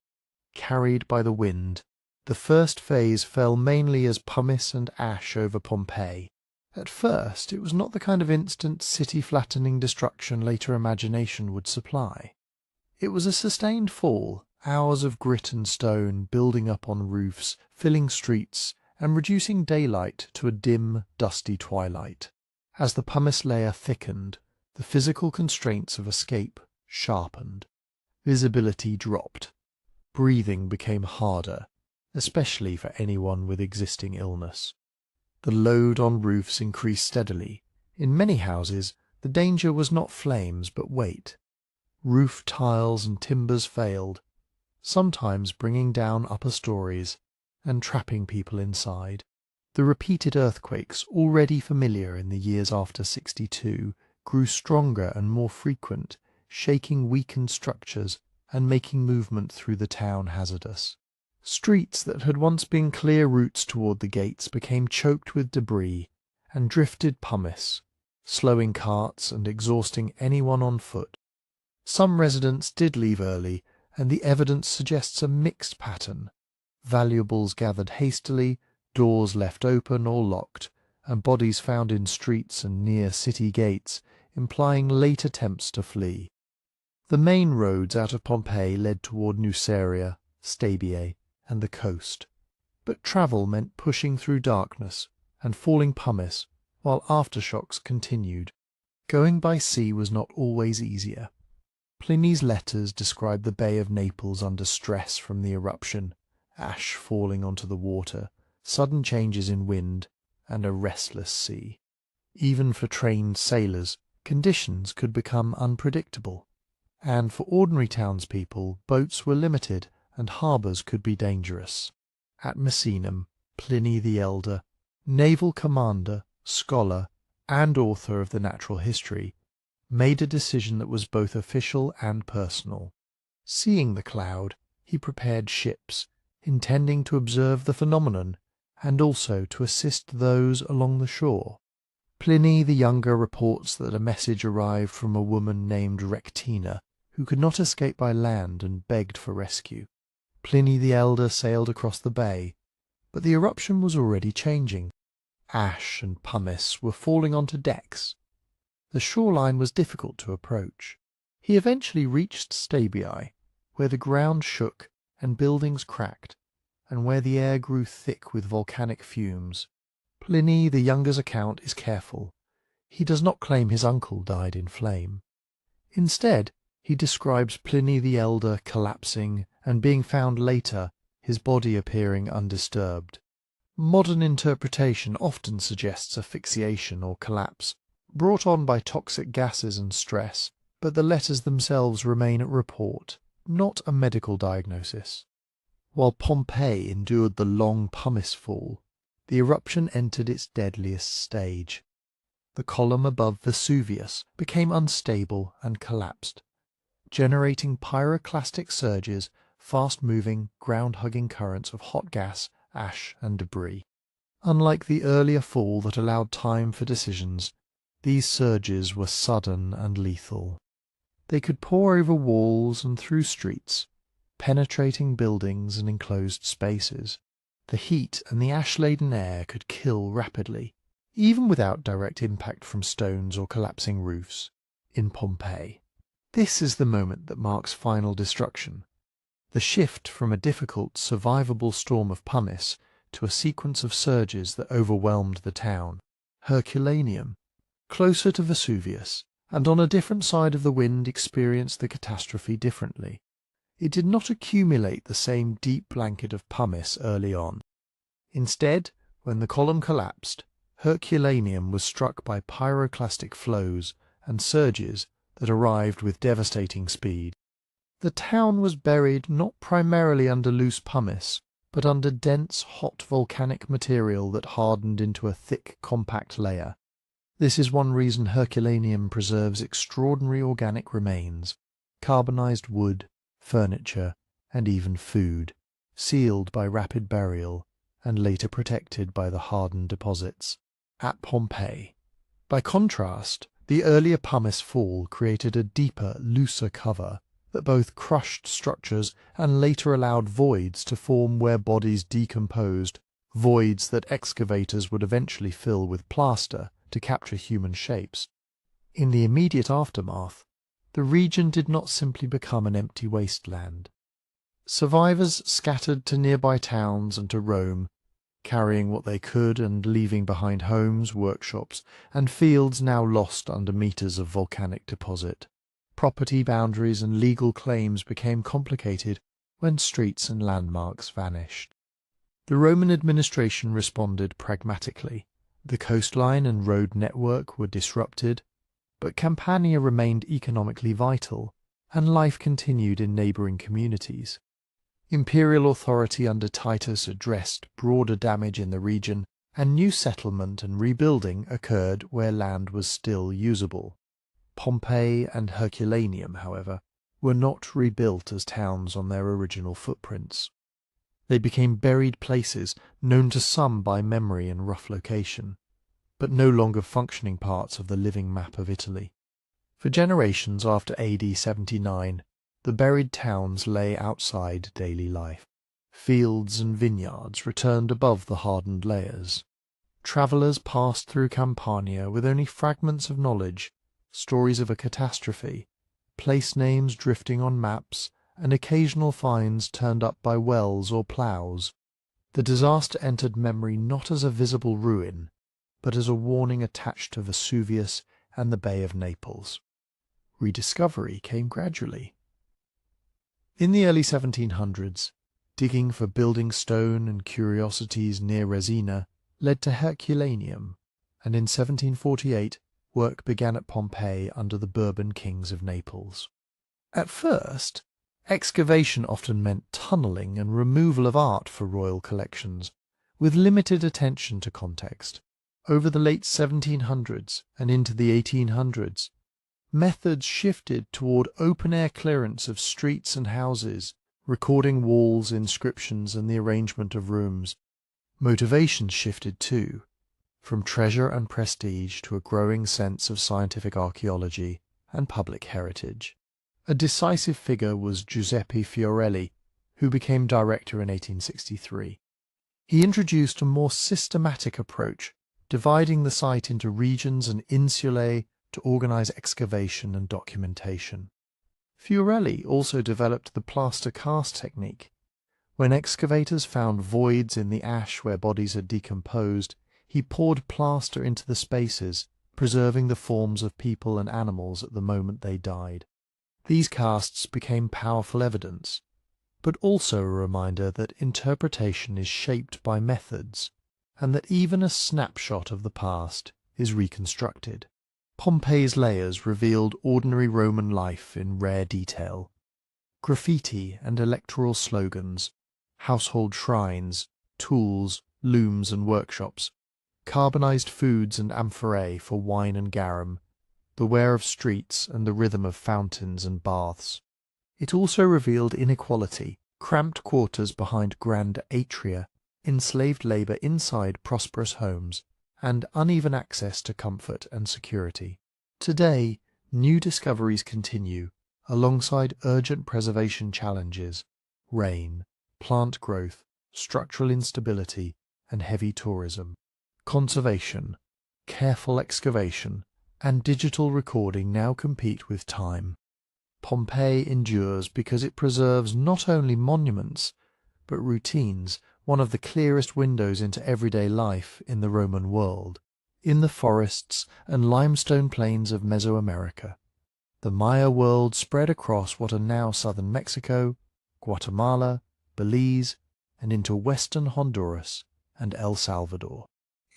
Carried by the wind, the first phase fell mainly as pumice and ash over Pompeii. At first, it was not the kind of instant city-flattening destruction later imagination would supply. It was a sustained fall, hours of grit and stone building up on roofs, filling streets, and reducing daylight to a dim, dusty twilight. As the pumice layer thickened, the physical constraints of escape sharpened. Visibility dropped. Breathing became harder, especially for anyone with existing illness. The load on roofs increased steadily. In many houses, the danger was not flames but weight. Roof tiles and timbers failed, sometimes bringing down upper stories and trapping people inside. The repeated earthquakes, already familiar in the years after 62, grew stronger and more frequent, shaking weakened structures and making movement through the town hazardous. Streets that had once been clear routes toward the gates became choked with debris and drifted pumice, slowing carts and exhausting anyone on foot. Some residents did leave early, and the evidence suggests a mixed pattern. Valuables gathered hastily, doors left open or locked, and bodies found in streets and near city gates, implying late attempts to flee. The main roads out of Pompeii led toward Nuceria, Stabiae, and the coast, but travel meant pushing through darkness and falling pumice while aftershocks continued. Going by sea was not always easier. Pliny's letters describe the Bay of Naples under stress from the eruption, ash falling onto the water, sudden changes in wind, and a restless sea. Even for trained sailors, conditions could become unpredictable, and for ordinary townspeople, boats were limited and harbours could be dangerous. At Messinum, Pliny the Elder, naval commander, scholar, and author of the natural history, made a decision that was both official and personal. Seeing the cloud, he prepared ships, intending to observe the phenomenon and also to assist those along the shore. Pliny the Younger reports that a message arrived from a woman named Rectina, who could not escape by land and begged for rescue. Pliny the Elder sailed across the bay, but the eruption was already changing. Ash and pumice were falling onto decks. The shoreline was difficult to approach. He eventually reached Stabiae, where the ground shook and buildings cracked, and where the air grew thick with volcanic fumes. Pliny the Younger's account is careful. He does not claim his uncle died in flame. Instead, he describes Pliny the Elder collapsing and being found later, his body appearing undisturbed. Modern interpretation often suggests asphyxiation or collapse, brought on by toxic gases and stress, but the letters themselves remain a report, not a medical diagnosis. While Pompeii endured the long pumice fall, the eruption entered its deadliest stage. The column above Vesuvius became unstable and collapsed, generating pyroclastic surges, fast-moving, ground-hugging currents of hot gas, ash, and debris. Unlike the earlier fall that allowed time for decisions, these surges were sudden and lethal. They could pour over walls and through streets, penetrating buildings and enclosed spaces. The heat and the ash-laden air could kill rapidly, even without direct impact from stones or collapsing roofs. In Pompeii, this is the moment that marks final destruction. The shift from a difficult, survivable storm of pumice to a sequence of surges that overwhelmed the town. Herculaneum, closer to Vesuvius, and on a different side of the wind, experienced the catastrophe differently. It did not accumulate the same deep blanket of pumice early on. Instead, when the column collapsed, Herculaneum was struck by pyroclastic flows and surges that arrived with devastating speed. The town was buried not primarily under loose pumice, but under dense, hot volcanic material that hardened into a thick, compact layer. This is one reason Herculaneum preserves extraordinary organic remains, carbonized wood, furniture, and even food, sealed by rapid burial and later protected by the hardened deposits. At Pompeii, by contrast, the earlier pumice fall created a deeper, looser cover that both crushed structures and later allowed voids to form where bodies decomposed, voids that excavators would eventually fill with plaster to capture human shapes. In the immediate aftermath, the region did not simply become an empty wasteland. Survivors scattered to nearby towns and to Rome, carrying what they could and leaving behind homes, workshops, and fields now lost under meters of volcanic deposit. Property boundaries and legal claims became complicated when streets and landmarks vanished. The Roman administration responded pragmatically. The coastline and road network were disrupted, but Campania remained economically vital, and life continued in neighbouring communities. Imperial authority under Titus addressed broader damage in the region, and new settlement and rebuilding occurred where land was still usable. Pompeii and Herculaneum, however, were not rebuilt as towns on their original footprints. They became buried places known to some by memory and rough location, but no longer functioning parts of the living map of Italy. For generations after AD 79, the buried towns lay outside daily life. Fields and vineyards returned above the hardened layers. Travellers passed through Campania with only fragments of knowledge, stories of a catastrophe, place names drifting on maps, and occasional finds turned up by wells or ploughs. The disaster entered memory not as a visible ruin, but as a warning attached to Vesuvius and the Bay of Naples. Rediscovery came gradually. In the early 1700s, digging for building stone and curiosities near Resina led to Herculaneum, and in 1748 work began at Pompeii under the Bourbon kings of Naples. At first, excavation often meant tunnelling and removal of art for royal collections, with limited attention to context. Over the late 1700s and into the 1800s, methods shifted toward open-air clearance of streets and houses, recording walls, inscriptions, and the arrangement of rooms. Motivations shifted too, from treasure and prestige to a growing sense of scientific archaeology and public heritage. A decisive figure was Giuseppe Fiorelli, who became director in 1863. He introduced a more systematic approach, dividing the site into regions and insulae to organize excavation and documentation. Fiorelli also developed the plaster cast technique. When excavators found voids in the ash where bodies had decomposed, he poured plaster into the spaces, preserving the forms of people and animals at the moment they died. These casts became powerful evidence, but also a reminder that interpretation is shaped by methods, and that even a snapshot of the past is reconstructed. Pompeii's layers revealed ordinary Roman life in rare detail. Graffiti and electoral slogans, household shrines, tools, looms and workshops, carbonized foods and amphorae for wine and garum, the wear of streets and the rhythm of fountains and baths. It also revealed inequality, cramped quarters behind grand atria, enslaved labour inside prosperous homes, and uneven access to comfort and security. Today, new discoveries continue, alongside urgent preservation challenges: rain, plant growth, structural instability, and heavy tourism. Conservation, careful excavation, and digital recording now compete with time. Pompeii endures because it preserves not only monuments, but routines, one of the clearest windows into everyday life in the Roman world. In the forests and limestone plains of Mesoamerica, the Maya world spread across what are now southern Mexico, Guatemala, Belize, and into western Honduras and El Salvador.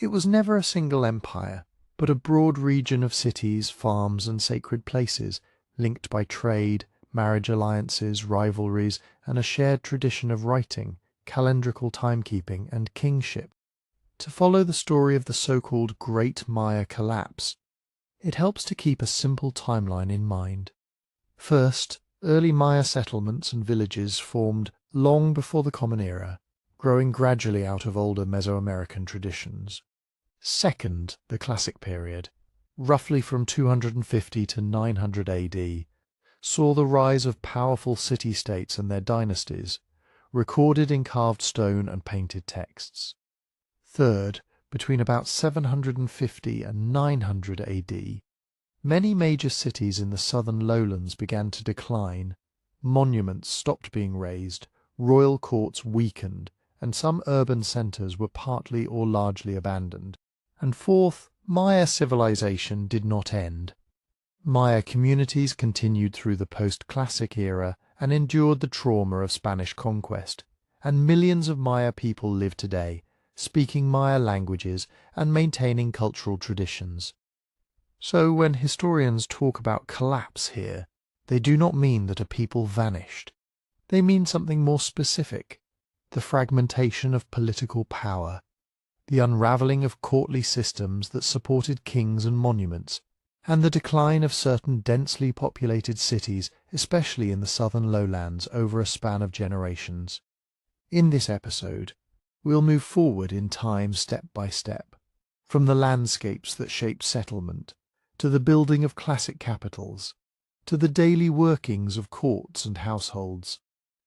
It was never a single empire, but a broad region of cities, farms, and sacred places, linked by trade, marriage alliances, rivalries, and a shared tradition of writing, calendrical timekeeping, and kingship. To follow the story of the so-called Great Maya Collapse, it helps to keep a simple timeline in mind. First, early Maya settlements and villages formed long before the Common Era, growing gradually out of older Mesoamerican traditions. Second, the Classic period, roughly from 250 to 900 AD, saw the rise of powerful city-states and their dynasties, recorded in carved stone and painted texts. Third, between about 750 and 900 AD, many major cities in the southern lowlands began to decline, monuments stopped being raised, royal courts weakened, and some urban centres were partly or largely abandoned. And fourth, Maya civilization did not end. Maya communities continued through the post-classic era and endured the trauma of Spanish conquest, and millions of Maya people live today, speaking Maya languages and maintaining cultural traditions. So when historians talk about collapse here, they do not mean that a people vanished. They mean something more specific: the fragmentation of political power, the unravelling of courtly systems that supported kings and monuments, and the decline of certain densely populated cities, especially in the southern lowlands, over a span of generations. In this episode, we'll move forward in time step by step, from the landscapes that shaped settlement, to the building of classic capitals, to the daily workings of courts and households.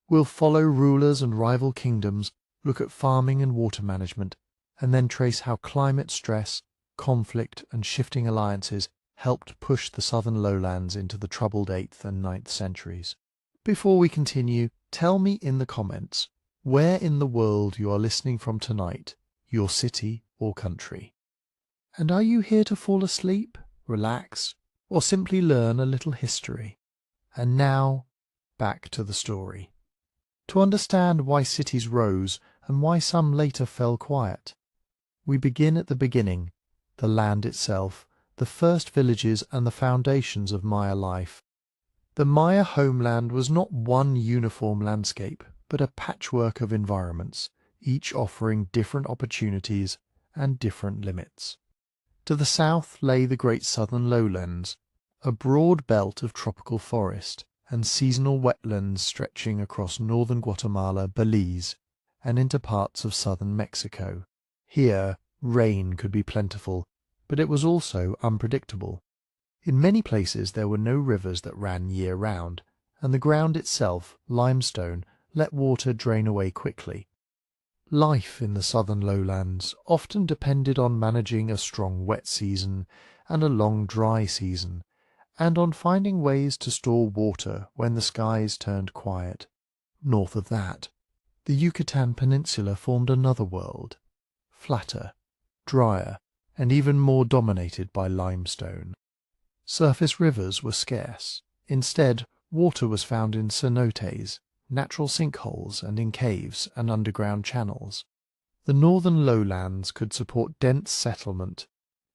We'll follow rulers and rival kingdoms, look at farming and water management, and then trace how climate stress, conflict, and shifting alliances helped push the southern lowlands into the troubled 8th and 9th centuries. Before we continue, tell me in the comments where in the world you are listening from tonight, your city or country. And are you here to fall asleep, relax, or simply learn a little history? And now, back to the story. To understand why cities rose and why some later fell quiet, we begin at the beginning, the land itself, the first villages and the foundations of Maya life. The Maya homeland was not one uniform landscape, but a patchwork of environments, each offering different opportunities and different limits. To the south lay the great southern lowlands, a broad belt of tropical forest and seasonal wetlands stretching across northern Guatemala, Belize, and into parts of southern Mexico. Here, rain could be plentiful, but it was also unpredictable. In many places there were no rivers that ran year-round, and the ground itself, limestone, let water drain away quickly. Life in the southern lowlands often depended on managing a strong wet season and a long dry season, and on finding ways to store water when the skies turned quiet. North of that, the Yucatan Peninsula formed another world, flatter, drier, and even more dominated by limestone. Surface rivers were scarce. Instead, water was found in cenotes, natural sinkholes, and in caves and underground channels. The northern lowlands could support dense settlement,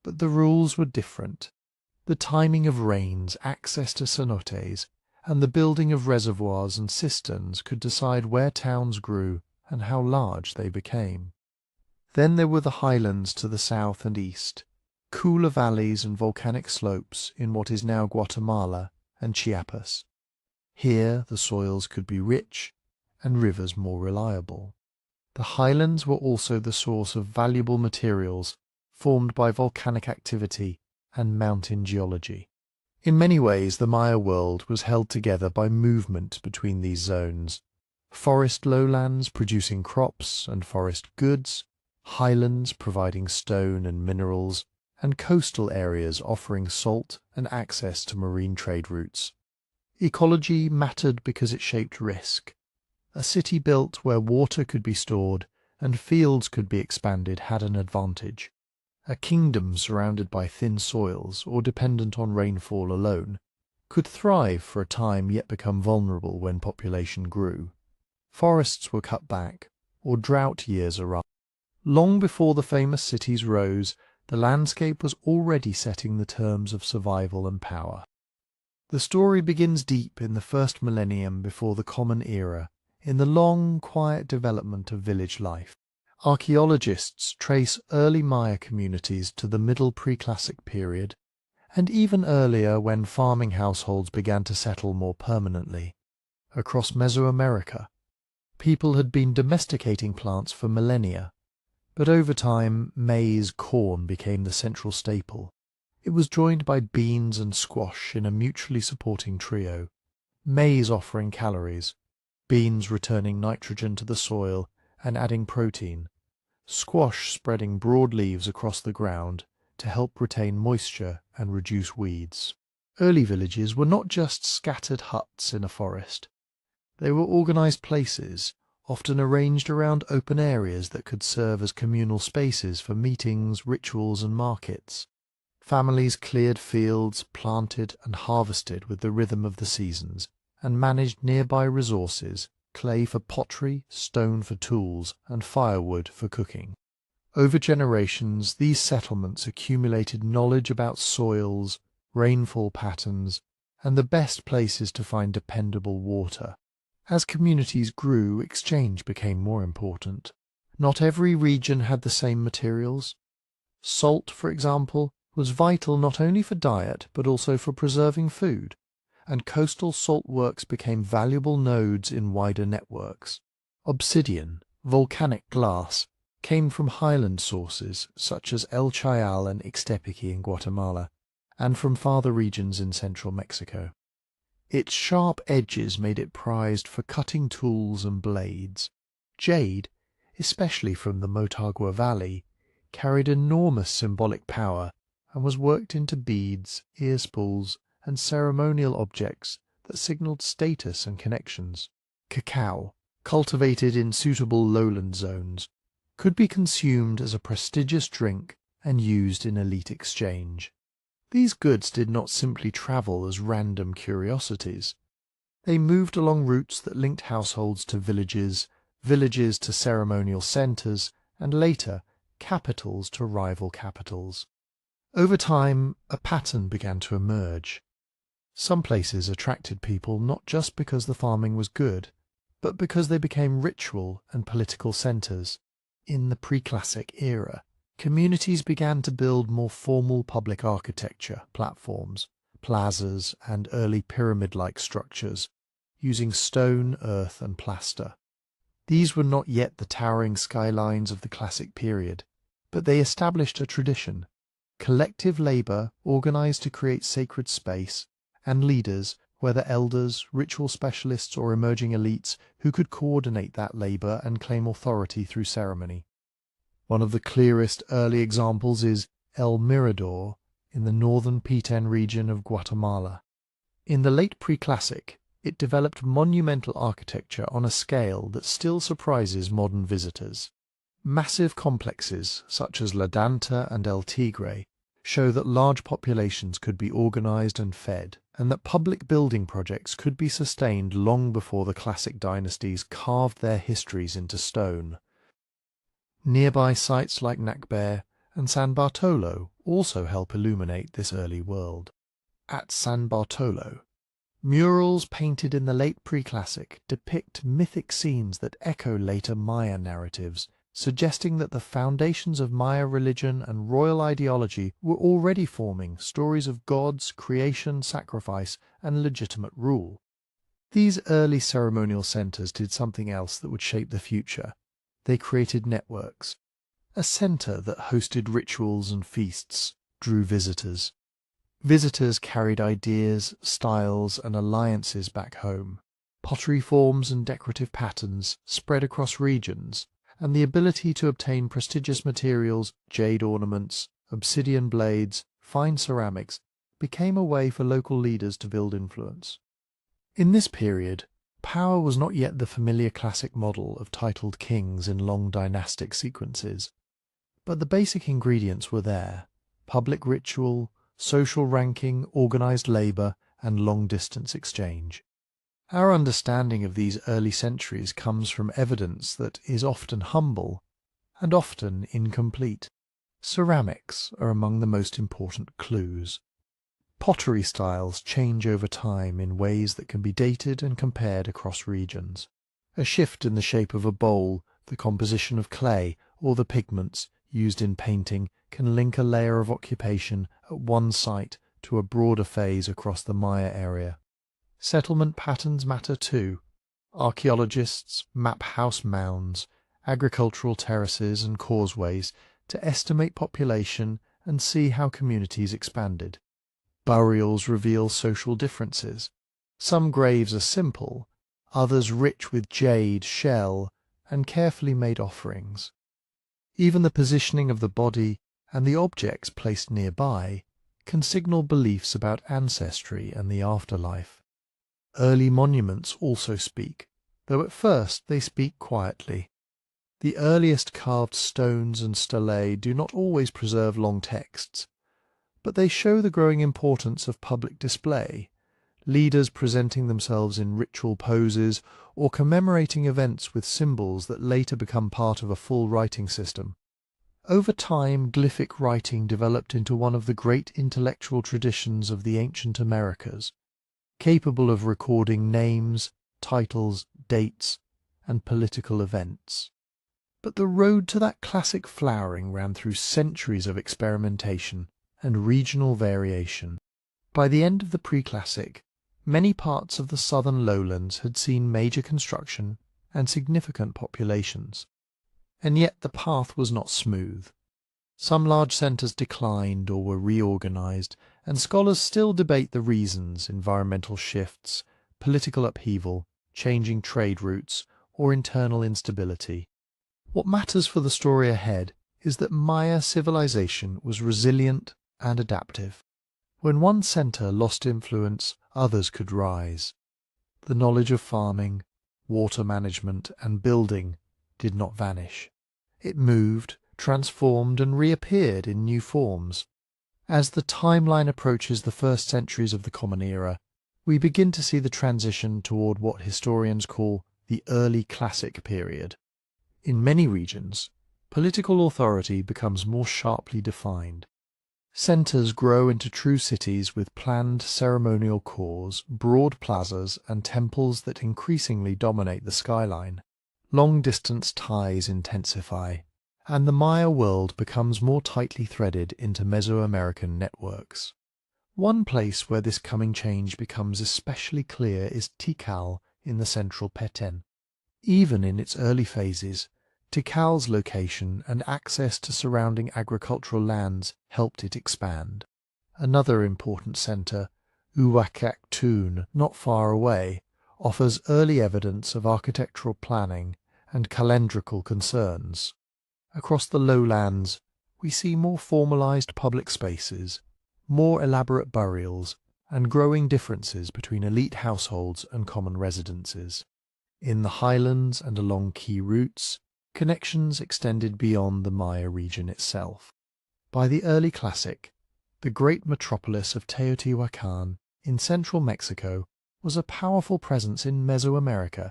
but the rules were different. The timing of rains, access to cenotes, and the building of reservoirs and cisterns could decide where towns grew and how large they became. Then there were the highlands to the south and east, cooler valleys and volcanic slopes in what is now Guatemala and Chiapas. Here the soils could be rich and rivers more reliable. The highlands were also the source of valuable materials formed by volcanic activity and mountain geology. In many ways, the Maya world was held together by movement between these zones. Forest lowlands producing crops and forest goods, highlands providing stone and minerals, and coastal areas offering salt and access to marine trade routes. Ecology mattered because it shaped risk. A city built where water could be stored and fields could be expanded had an advantage. A kingdom surrounded by thin soils or dependent on rainfall alone could thrive for a time yet become vulnerable when population grew. Forests were cut back, or drought years arrived. Long before the famous cities rose, the landscape was already setting the terms of survival and power. The story begins deep in the first millennium before the Common Era, in the long, quiet development of village life. Archaeologists trace early Maya communities to the middle pre-classic period, and even earlier when farming households began to settle more permanently. Across Mesoamerica, people had been domesticating plants for millennia, but over time maize-corn became the central staple. It was joined by beans and squash in a mutually supporting trio, maize offering calories, beans returning nitrogen to the soil and adding protein, squash spreading broad leaves across the ground to help retain moisture and reduce weeds. Early villages were not just scattered huts in a forest. They were organized places, often arranged around open areas that could serve as communal spaces for meetings, rituals, and markets. Families cleared fields, planted and harvested with the rhythm of the seasons, and managed nearby resources, clay for pottery, stone for tools, and firewood for cooking. Over generations, these settlements accumulated knowledge about soils, rainfall patterns, and the best places to find dependable water. As communities grew, exchange became more important. Not every region had the same materials. Salt, for example, was vital not only for diet but also for preserving food, and coastal salt works became valuable nodes in wider networks. Obsidian, volcanic glass, came from highland sources such as El Chayal and Ixtepeque in Guatemala, and from farther regions in central Mexico. Its sharp edges made it prized for cutting tools and blades. Jade, especially from the Motagua Valley, carried enormous symbolic power and was worked into beads, ear spools, and ceremonial objects that signaled status and connections. Cacao, cultivated in suitable lowland zones, could be consumed as a prestigious drink and used in elite exchange. These goods did not simply travel as random curiosities. They moved along routes that linked households to villages, villages to ceremonial centres, and later, capitals to rival capitals. Over time, a pattern began to emerge. Some places attracted people not just because the farming was good, but because they became ritual and political centres. In the pre-classic era, communities began to build more formal public architecture, platforms, plazas, and early pyramid-like structures, using stone, earth, and plaster. These were not yet the towering skylines of the classic period, but they established a tradition: collective labour organised to create sacred space, and leaders, whether elders, ritual specialists, or emerging elites, who could coordinate that labour and claim authority through ceremony. One of the clearest early examples is El Mirador in the northern Petén region of Guatemala. In the late pre-classic, it developed monumental architecture on a scale that still surprises modern visitors. Massive complexes such as La Danta and El Tigre show that large populations could be organised and fed, and that public building projects could be sustained long before the classic dynasties carved their histories into stone. Nearby sites like Nakber and San Bartolo also help illuminate this early world. At San Bartolo, murals painted in the late pre-classic depict mythic scenes that echo later Maya narratives, suggesting that the foundations of Maya religion and royal ideology were already forming stories of gods, creation, sacrifice, and legitimate rule. These early ceremonial centres did something else that would shape the future. They created networks. A centre that hosted rituals and feasts drew visitors. Visitors carried ideas, styles, and alliances back home. Pottery forms and decorative patterns spread across regions, and the ability to obtain prestigious materials, jade ornaments, obsidian blades, fine ceramics, became a way for local leaders to build influence. In this period, power was not yet the familiar classic model of titled kings in long dynastic sequences, but the basic ingredients were there: public ritual, social ranking, organised labour, and long-distance exchange. Our understanding of these early centuries comes from evidence that is often humble and often incomplete. Ceramics are among the most important clues. Pottery styles change over time in ways that can be dated and compared across regions. A shift in the shape of a bowl, the composition of clay, or the pigments used in painting can link a layer of occupation at one site to a broader phase across the Maya area. Settlement patterns matter too. Archaeologists map house mounds, agricultural terraces, and causeways to estimate population and see how communities expanded. Burials reveal social differences. Some graves are simple, others rich with jade, shell, and carefully made offerings. Even the positioning of the body and the objects placed nearby can signal beliefs about ancestry and the afterlife. Early monuments also speak, though at first they speak quietly. The earliest carved stones and stelae do not always preserve long texts, but they show the growing importance of public display, leaders presenting themselves in ritual poses or commemorating events with symbols that later become part of a full writing system. Over time, glyphic writing developed into one of the great intellectual traditions of the ancient Americas, capable of recording names, titles, dates, and political events. But the road to that classic flowering ran through centuries of experimentation and regional variation. By the end of the pre-classic, many parts of the southern lowlands had seen major construction and significant populations. And yet the path was not smooth. Some large centres declined or were reorganised, and scholars still debate the reasons: environmental shifts, political upheaval, changing trade routes, or internal instability. What matters for the story ahead is that Maya civilization was resilient and adaptive. When one centre lost influence, others could rise. The knowledge of farming, water management, and building did not vanish. It moved, transformed, and reappeared in new forms. As the timeline approaches the first centuries of the Common Era, we begin to see the transition toward what historians call the early classic period. In many regions, political authority becomes more sharply defined. Centres grow into true cities with planned ceremonial cores, broad plazas, and temples that increasingly dominate the skyline. Long-distance ties intensify, and the Maya world becomes more tightly threaded into Mesoamerican networks. One place where this coming change becomes especially clear is Tikal in the central Petén. Even in its early phases, Tikal's location and access to surrounding agricultural lands helped it expand. Another important centre, Uwakak-Tun, not far away, offers early evidence of architectural planning and calendrical concerns. Across the lowlands, we see more formalised public spaces, more elaborate burials, and growing differences between elite households and common residences. In the highlands and along key routes, connections extended beyond the Maya region itself. By the early Classic, the great metropolis of Teotihuacan in central Mexico was a powerful presence in Mesoamerica,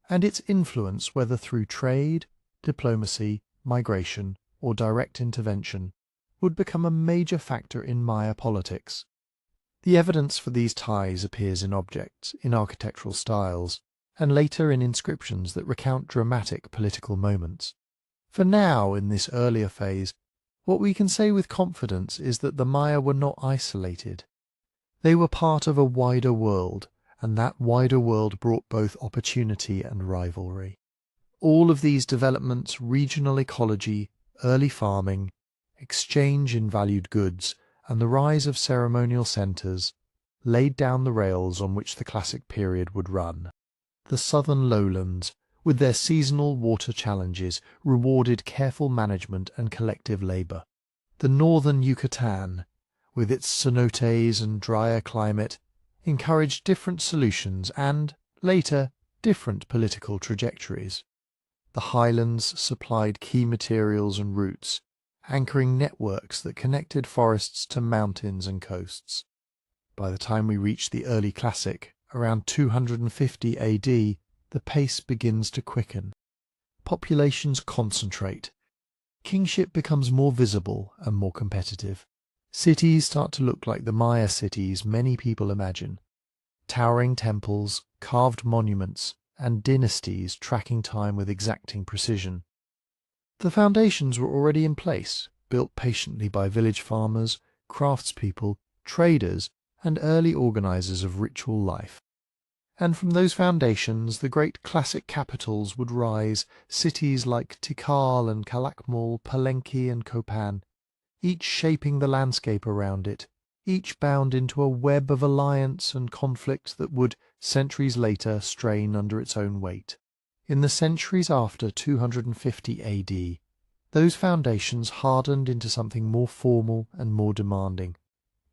and its influence, whether through trade, diplomacy, migration, or direct intervention, would become a major factor in Maya politics. The evidence for these ties appears in objects, in architectural styles, and later in inscriptions that recount dramatic political moments. For now, in this earlier phase, what we can say with confidence is that the Maya were not isolated. They were part of a wider world, and that wider world brought both opportunity and rivalry. All of these developments, regional ecology, early farming, exchange in valued goods, and the rise of ceremonial centres, laid down the rails on which the Classic period would run. The southern lowlands, with their seasonal water challenges, rewarded careful management and collective labour. The northern Yucatan, with its cenotes and drier climate, encouraged different solutions and, later, different political trajectories. The highlands supplied key materials and routes, anchoring networks that connected forests to mountains and coasts. By the time we reach the early Classic, around 250 AD, the pace begins to quicken. Populations concentrate. Kingship becomes more visible and more competitive. Cities start to look like the Maya cities many people imagine. Towering temples, carved monuments, and dynasties tracking time with exacting precision. The foundations were already in place, built patiently by village farmers, craftspeople, traders, and early organisers of ritual life. And from those foundations the great Classic capitals would rise, cities like Tikal and Calakmul, Palenque and Copan, each shaping the landscape around it, each bound into a web of alliance and conflict that would, centuries later, strain under its own weight. In the centuries after 250 AD, those foundations hardened into something more formal and more demanding.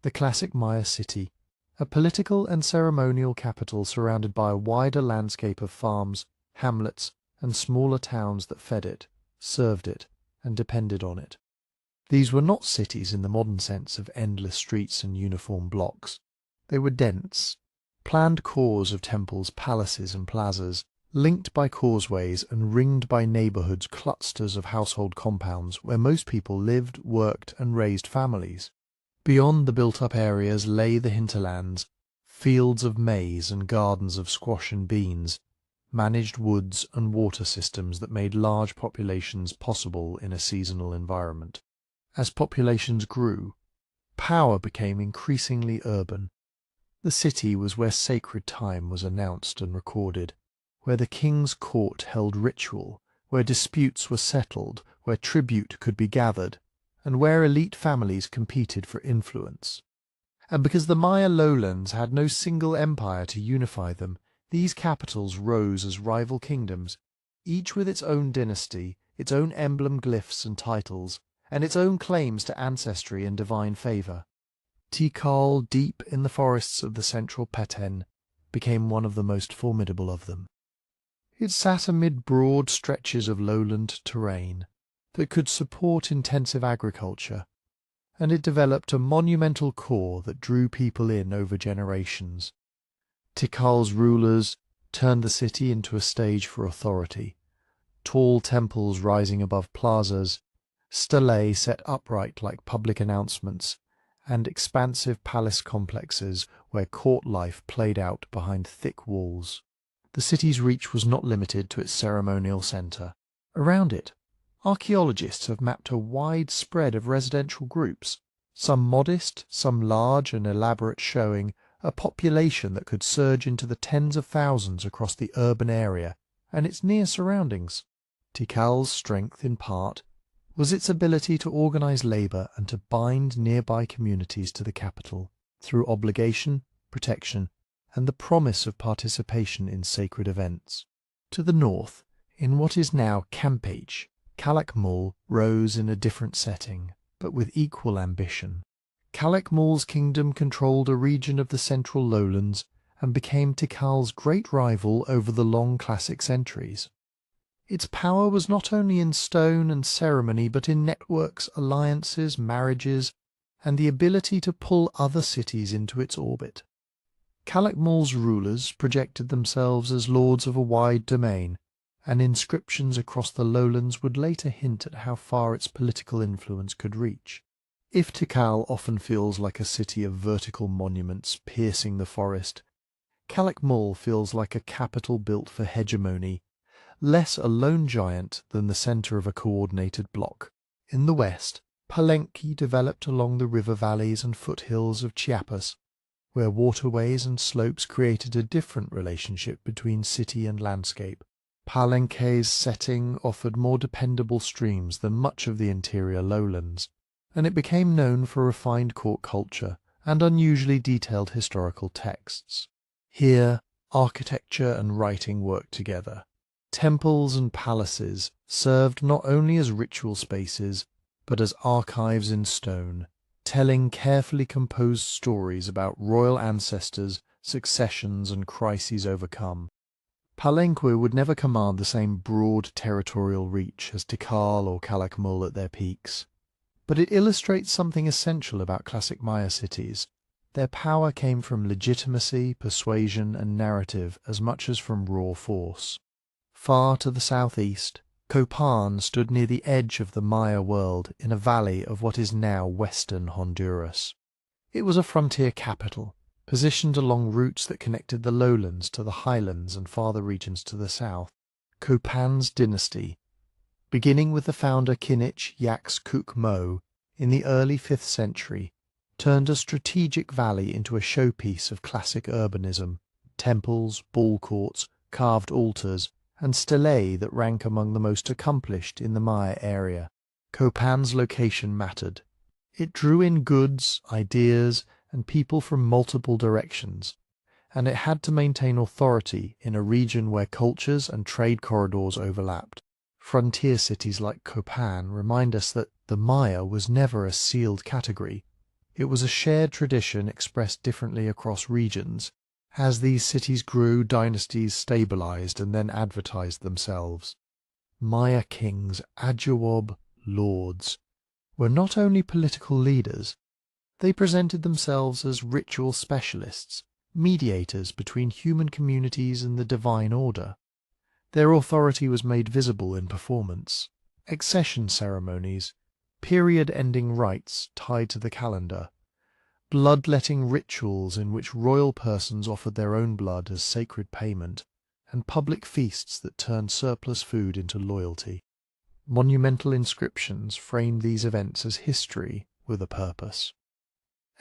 The Classic Maya city, a political and ceremonial capital surrounded by a wider landscape of farms, hamlets, and smaller towns that fed it, served it, and depended on it. These were not cities in the modern sense of endless streets and uniform blocks. They were dense, planned cores of temples, palaces, and plazas, linked by causeways and ringed by neighbourhoods, clusters of household compounds where most people lived, worked, and raised families. Beyond the built-up areas lay the hinterlands, fields of maize and gardens of squash and beans, managed woods and water systems that made large populations possible in a seasonal environment. As populations grew, power became increasingly urban. The city was where sacred time was announced and recorded, where the king's court held ritual, where disputes were settled, where tribute could be gathered, and where elite families competed for influence. And because the Maya lowlands had no single empire to unify them, these capitals rose as rival kingdoms, each with its own dynasty, its own emblem glyphs and titles, and its own claims to ancestry and divine favour. Tikal, deep in the forests of the central Peten, became one of the most formidable of them. It sat amid broad stretches of lowland terrain that could support intensive agriculture, and it developed a monumental core that drew people in over generations. Tikal's rulers turned the city into a stage for authority, tall temples rising above plazas, stelae set upright like public announcements, and expansive palace complexes where court life played out behind thick walls. The city's reach was not limited to its ceremonial centre. Around it, archaeologists have mapped a wide spread of residential groups, some modest, some large and elaborate, showing a population that could surge into the tens of thousands across the urban area and its near surroundings. Tikal's strength, in part, was its ability to organize labour and to bind nearby communities to the capital through obligation, protection, and the promise of participation in sacred events. To the north, in what is now Campeche, Calakmul rose in a different setting, but with equal ambition. Calakmul's kingdom controlled a region of the central lowlands and became Tikal's great rival over the long classic centuries. Its power was not only in stone and ceremony, but in networks, alliances, marriages, and the ability to pull other cities into its orbit. Calakmul's rulers projected themselves as lords of a wide domain, and inscriptions across the lowlands would later hint at how far its political influence could reach. If Tikal often feels like a city of vertical monuments piercing the forest, Calakmul feels like a capital built for hegemony, less a lone giant than the centre of a coordinated bloc. In the west, Palenque developed along the river valleys and foothills of Chiapas, where waterways and slopes created a different relationship between city and landscape. Palenque's setting offered more dependable streams than much of the interior lowlands, and it became known for refined court culture and unusually detailed historical texts. Here, architecture and writing worked together. Temples and palaces served not only as ritual spaces, but as archives in stone, telling carefully composed stories about royal ancestors, successions, and crises overcome. Palenque would never command the same broad territorial reach as Tikal or Calakmul at their peaks, but it illustrates something essential about classic Maya cities. Their power came from legitimacy, persuasion, and narrative as much as from raw force. Far to the southeast, Copan stood near the edge of the Maya world in a valley of what is now western Honduras. It was a frontier capital, positioned along routes that connected the lowlands to the highlands and farther regions to the south. Copan's dynasty, beginning with the founder Kinich Yax Kuk Mo in the early 5th century, turned a strategic valley into a showpiece of classic urbanism, temples, ball courts, carved altars, and stelae that rank among the most accomplished in the Maya area. Copan's location mattered. It drew in goods, ideas, and people from multiple directions, and it had to maintain authority in a region where cultures and trade corridors overlapped. Frontier cities like Copan remind us that the Maya was never a sealed category. It was a shared tradition expressed differently across regions. As these cities grew, dynasties stabilized and then advertised themselves. Maya kings, Ajuwob lords, were not only political leaders, they presented themselves as ritual specialists, mediators between human communities and the divine order. Their authority was made visible in performance. Accession ceremonies, period-ending rites tied to the calendar, bloodletting rituals in which royal persons offered their own blood as sacred payment, and public feasts that turned surplus food into loyalty. Monumental inscriptions framed these events as history with a purpose.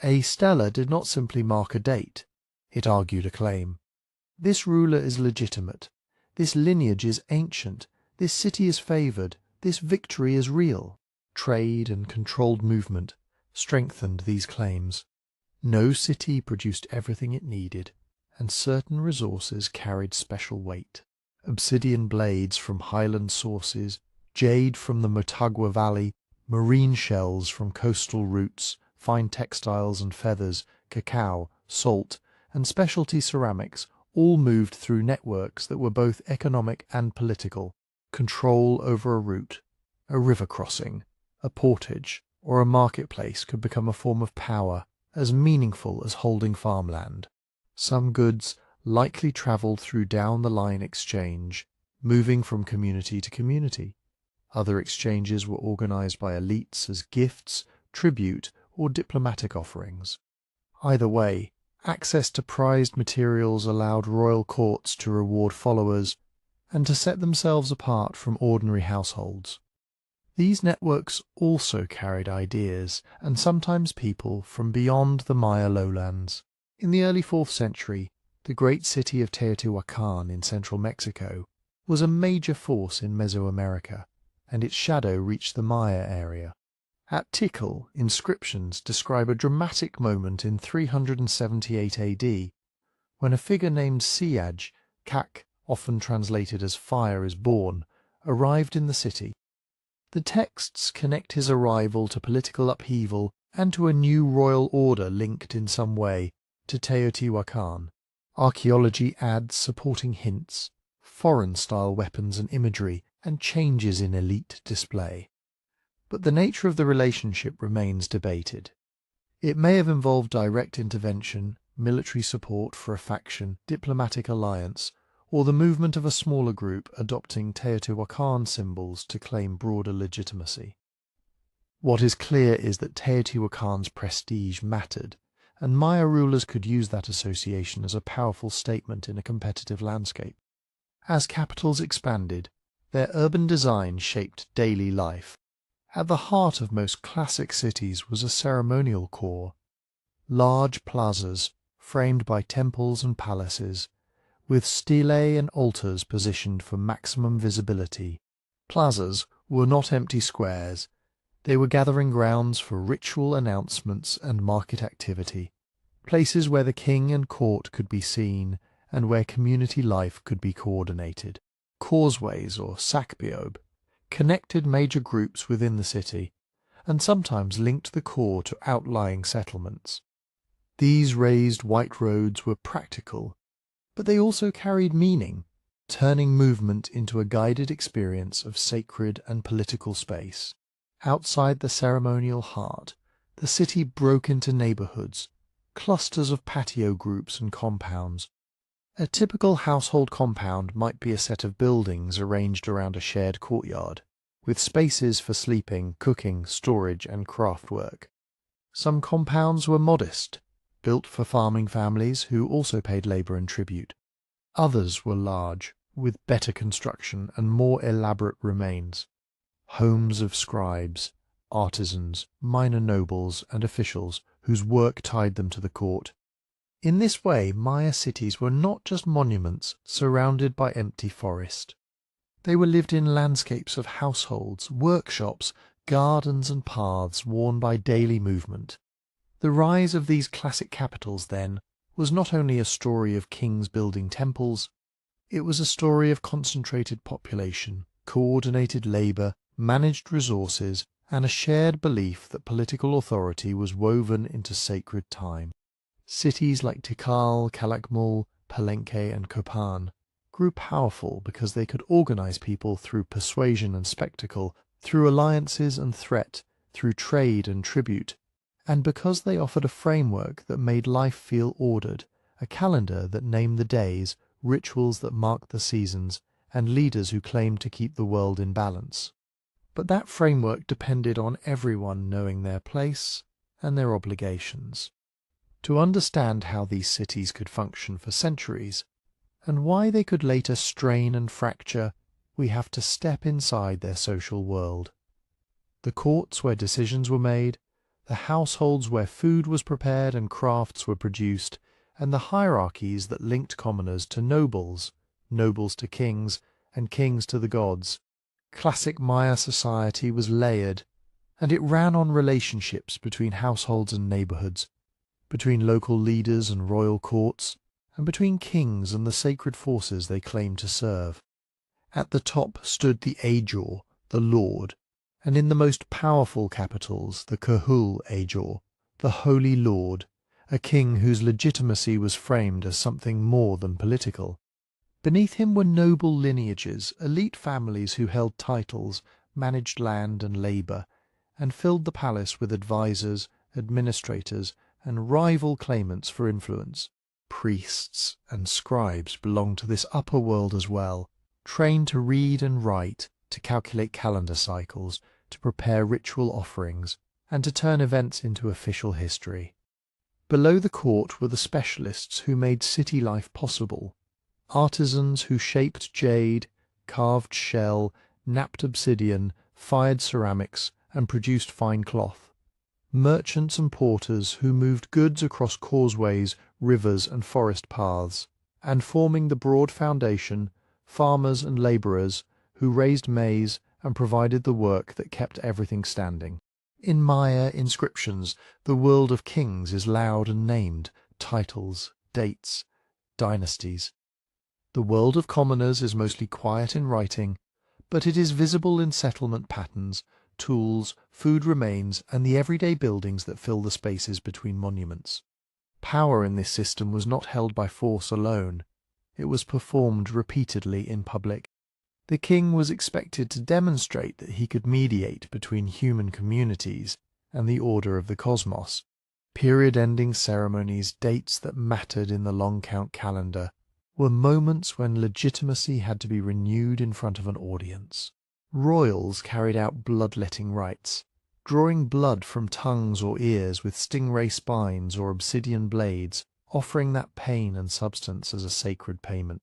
A stela did not simply mark a date, it argued a claim. This ruler is legitimate. This lineage is ancient, this city is favoured, this victory is real. Trade and controlled movement strengthened these claims. No city produced everything it needed, and certain resources carried special weight. Obsidian blades from highland sources, jade from the Motagua Valley, marine shells from coastal routes, fine textiles and feathers, cacao, salt, and specialty ceramics all moved through networks that were both economic and political. Control over a route, a river crossing, a portage, or a marketplace could become a form of power as meaningful as holding farmland. Some goods likely travelled through down-the-line exchange, moving from community to community. Other exchanges were organised by elites as gifts, tribute, or diplomatic offerings. Either way, access to prized materials allowed royal courts to reward followers and to set themselves apart from ordinary households. These networks also carried ideas, and sometimes people, from beyond the Maya lowlands. In the early 4th century, the great city of Teotihuacan in central Mexico was a major force in Mesoamerica, and its shadow reached the Maya area. At Tikal, inscriptions describe a dramatic moment in 378 AD, when a figure named Siaj, Kak, often translated as fire is born, arrived in the city. The texts connect his arrival to political upheaval and to a new royal order linked in some way to Teotihuacan. Archaeology adds supporting hints, foreign-style weapons and imagery, and changes in elite display. But the nature of the relationship remains debated. It may have involved direct intervention, military support for a faction, diplomatic alliance, or the movement of a smaller group adopting Teotihuacan symbols to claim broader legitimacy. What is clear is that Teotihuacan's prestige mattered, and Maya rulers could use that association as a powerful statement in a competitive landscape. As capitals expanded, their urban design shaped daily life. At the heart of most classic cities was a ceremonial core. Large plazas, framed by temples and palaces, with stelae and altars positioned for maximum visibility. Plazas were not empty squares. They were gathering grounds for ritual announcements and market activity, places where the king and court could be seen and where community life could be coordinated. Causeways, or sacbiobe, connected major groups within the city, and sometimes linked the core to outlying settlements. These raised white roads were practical, but they also carried meaning, turning movement into a guided experience of sacred and political space. Outside the ceremonial heart, the city broke into neighbourhoods, clusters of patio groups and compounds. A typical household compound might be a set of buildings arranged around a shared courtyard, with spaces for sleeping, cooking, storage, and craft work. Some compounds were modest, built for farming families who also paid labour and tribute. Others were large, with better construction and more elaborate remains. Homes of scribes, artisans, minor nobles, and officials whose work tied them to the court. In this way, Maya cities were not just monuments surrounded by empty forest. They were lived-in landscapes of households, workshops, gardens and paths worn by daily movement. The rise of these classic capitals, then, was not only a story of kings building temples, it was a story of concentrated population, coordinated labour, managed resources, and a shared belief that political authority was woven into sacred time. Cities like Tikal, Calakmul, Palenque, and Copan grew powerful because they could organize people through persuasion and spectacle, through alliances and threat, through trade and tribute, and because they offered a framework that made life feel ordered, a calendar that named the days, rituals that marked the seasons, and leaders who claimed to keep the world in balance. But that framework depended on everyone knowing their place and their obligations. To understand how these cities could function for centuries, and why they could later strain and fracture, we have to step inside their social world. The courts where decisions were made, the households where food was prepared and crafts were produced, and the hierarchies that linked commoners to nobles, nobles to kings, and kings to the gods. Classic Maya society was layered, and it ran on relationships between households and neighborhoods, between local leaders and royal courts, and between kings and the sacred forces they claimed to serve. At the top stood the Ajor, the Lord, and in the most powerful capitals the Kahul Ajor, the Holy Lord, a king whose legitimacy was framed as something more than political. Beneath him were noble lineages, elite families who held titles, managed land and labour, and filled the palace with advisors, administrators, and rival claimants for influence. Priests and scribes belonged to this upper world as well, trained to read and write, to calculate calendar cycles, to prepare ritual offerings, and to turn events into official history. Below the court were the specialists who made city life possible, artisans who shaped jade, carved shell, knapped obsidian, fired ceramics, and produced fine cloth, merchants and porters who moved goods across causeways, rivers, and forest paths, and forming the broad foundation, farmers and labourers who raised maize and provided the work that kept everything standing. In Maya inscriptions, the world of kings is loud and named, titles, dates, dynasties. The world of commoners is mostly quiet in writing, but it is visible in settlement patterns, tools, food remains, and the everyday buildings that fill the spaces between monuments. Power in this system was not held by force alone. It was performed repeatedly in public. The king was expected to demonstrate that he could mediate between human communities and the order of the cosmos. Period-ending ceremonies, dates that mattered in the long count calendar, were moments when legitimacy had to be renewed in front of an audience. Royals carried out bloodletting rites, drawing blood from tongues or ears with stingray spines or obsidian blades, offering that pain and substance as a sacred payment.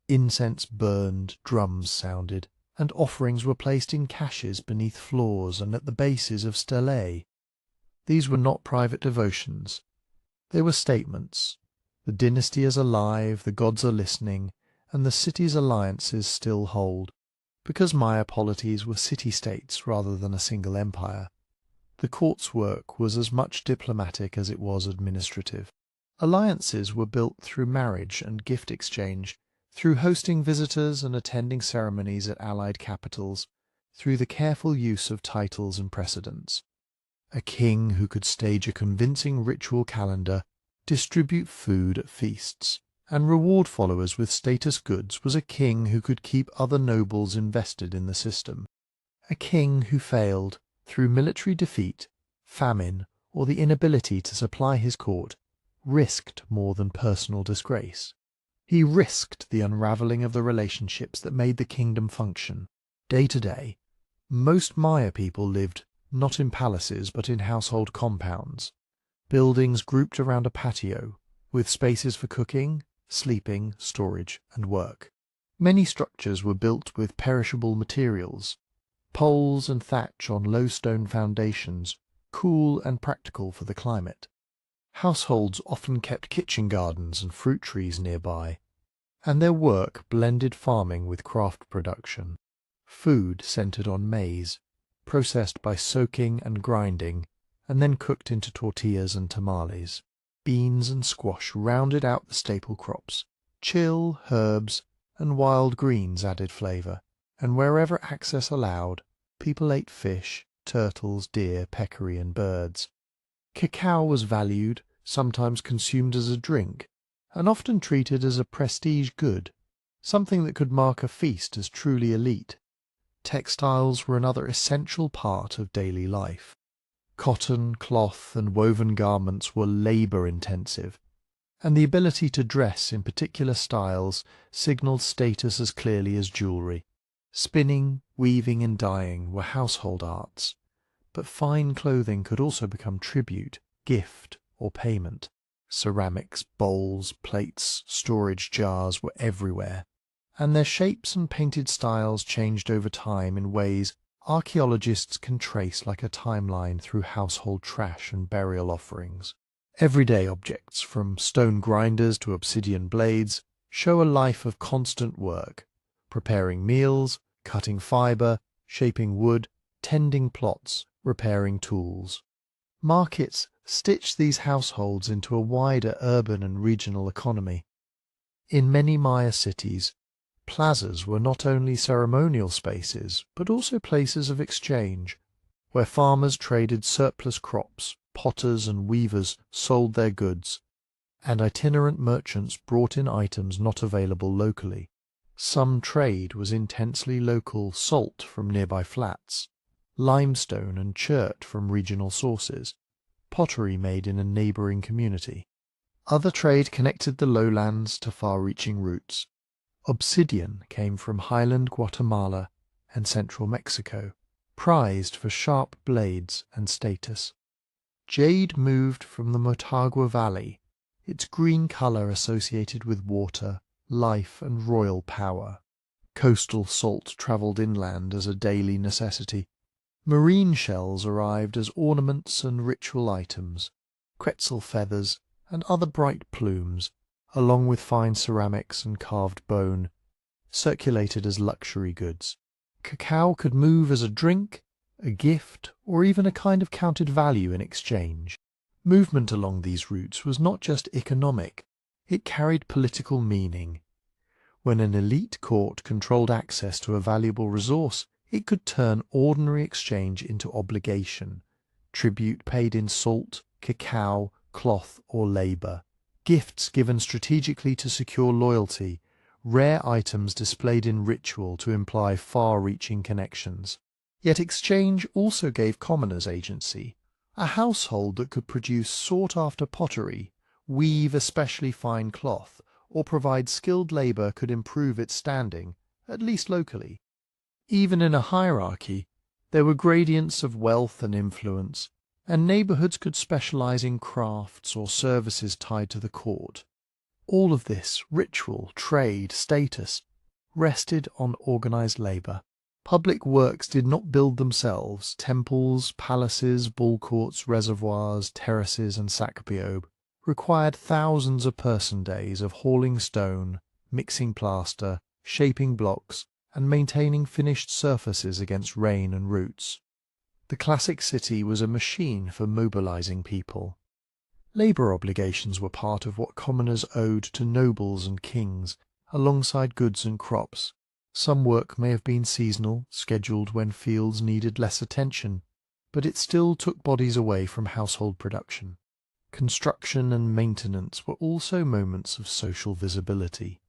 Incense burned, drums sounded, and offerings were placed in caches beneath floors and at the bases of stelae. These were not private devotions. They were statements. The dynasty is alive, the gods are listening, and the city's alliances still hold. Because Maya polities were city-states rather than a single empire, the court's work was as much diplomatic as it was administrative. Alliances were built through marriage and gift exchange, through hosting visitors and attending ceremonies at allied capitals, through the careful use of titles and precedents. A king who could stage a convincing ritual calendar, distribute food at feasts, and reward followers with status goods was a king who could keep other nobles invested in the system. A king who failed, through military defeat, famine, or the inability to supply his court, risked more than personal disgrace. He risked the unravelling of the relationships that made the kingdom function. Day to day, most Maya people lived not in palaces but in household compounds, buildings grouped around a patio, with spaces for cooking, sleeping, storage, and work. Many structures were built with perishable materials, poles and thatch on low stone foundations, cool and practical for the climate. Households often kept kitchen gardens and fruit trees nearby, and their work blended farming with craft production. Food centered on maize, processed by soaking and grinding, and then cooked into tortillas and tamales. Beans and squash rounded out the staple crops. Chill, herbs, and wild greens added flavor, and wherever access allowed, people ate fish, turtles, deer, peccary, and birds. Cacao was valued, sometimes consumed as a drink, and often treated as a prestige good, something that could mark a feast as truly elite. Textiles were another essential part of daily life. Cotton, cloth, and woven garments were labor-intensive, and the ability to dress in particular styles signaled status as clearly as jewelry. Spinning, weaving, and dyeing were household arts, but fine clothing could also become tribute, gift, or payment. Ceramics, bowls, plates, storage jars were everywhere, and their shapes and painted styles changed over time in ways archaeologists can trace like a timeline through household trash and burial offerings. Everyday objects, from stone grinders to obsidian blades, show a life of constant work, preparing meals, cutting fibre, shaping wood, tending plots, repairing tools. Markets stitched these households into a wider urban and regional economy. In many Maya cities, plazas were not only ceremonial spaces, but also places of exchange, where farmers traded surplus crops, potters and weavers sold their goods, and itinerant merchants brought in items not available locally. Some trade was intensely local: salt from nearby flats, limestone and chert from regional sources, pottery made in a neighbouring community. Other trade connected the lowlands to far-reaching routes. Obsidian came from highland Guatemala and central Mexico, prized for sharp blades and status. Jade moved from the Motagua Valley, its green colour associated with water, life and royal power. Coastal salt travelled inland as a daily necessity. Marine shells arrived as ornaments and ritual items. Quetzal feathers and other bright plumes, along with fine ceramics and carved bone, circulated as luxury goods. Cacao could move as a drink, a gift, or even a kind of counted value in exchange. Movement along these routes was not just economic, it carried political meaning. When an elite court controlled access to a valuable resource, it could turn ordinary exchange into obligation, tribute paid in salt, cacao, cloth, or labour, gifts given strategically to secure loyalty, rare items displayed in ritual to imply far-reaching connections. Yet exchange also gave commoners agency. A household that could produce sought-after pottery, weave especially fine cloth, or provide skilled labour could improve its standing, at least locally. Even in a hierarchy, there were gradients of wealth and influence, and neighbourhoods could specialise in crafts or services tied to the court. All of this, ritual, trade, status, rested on organised labour. Public works did not build themselves: temples, palaces, ball courts, reservoirs, terraces and sacbiobe required thousands of person days of hauling stone, mixing plaster, shaping blocks, and maintaining finished surfaces against rain and roots. The classic city was a machine for mobilizing people. Labour obligations were part of what commoners owed to nobles and kings, alongside goods and crops. Some work may have been seasonal, scheduled when fields needed less attention, but it still took bodies away from household production. Construction and maintenance were also moments of social visibility.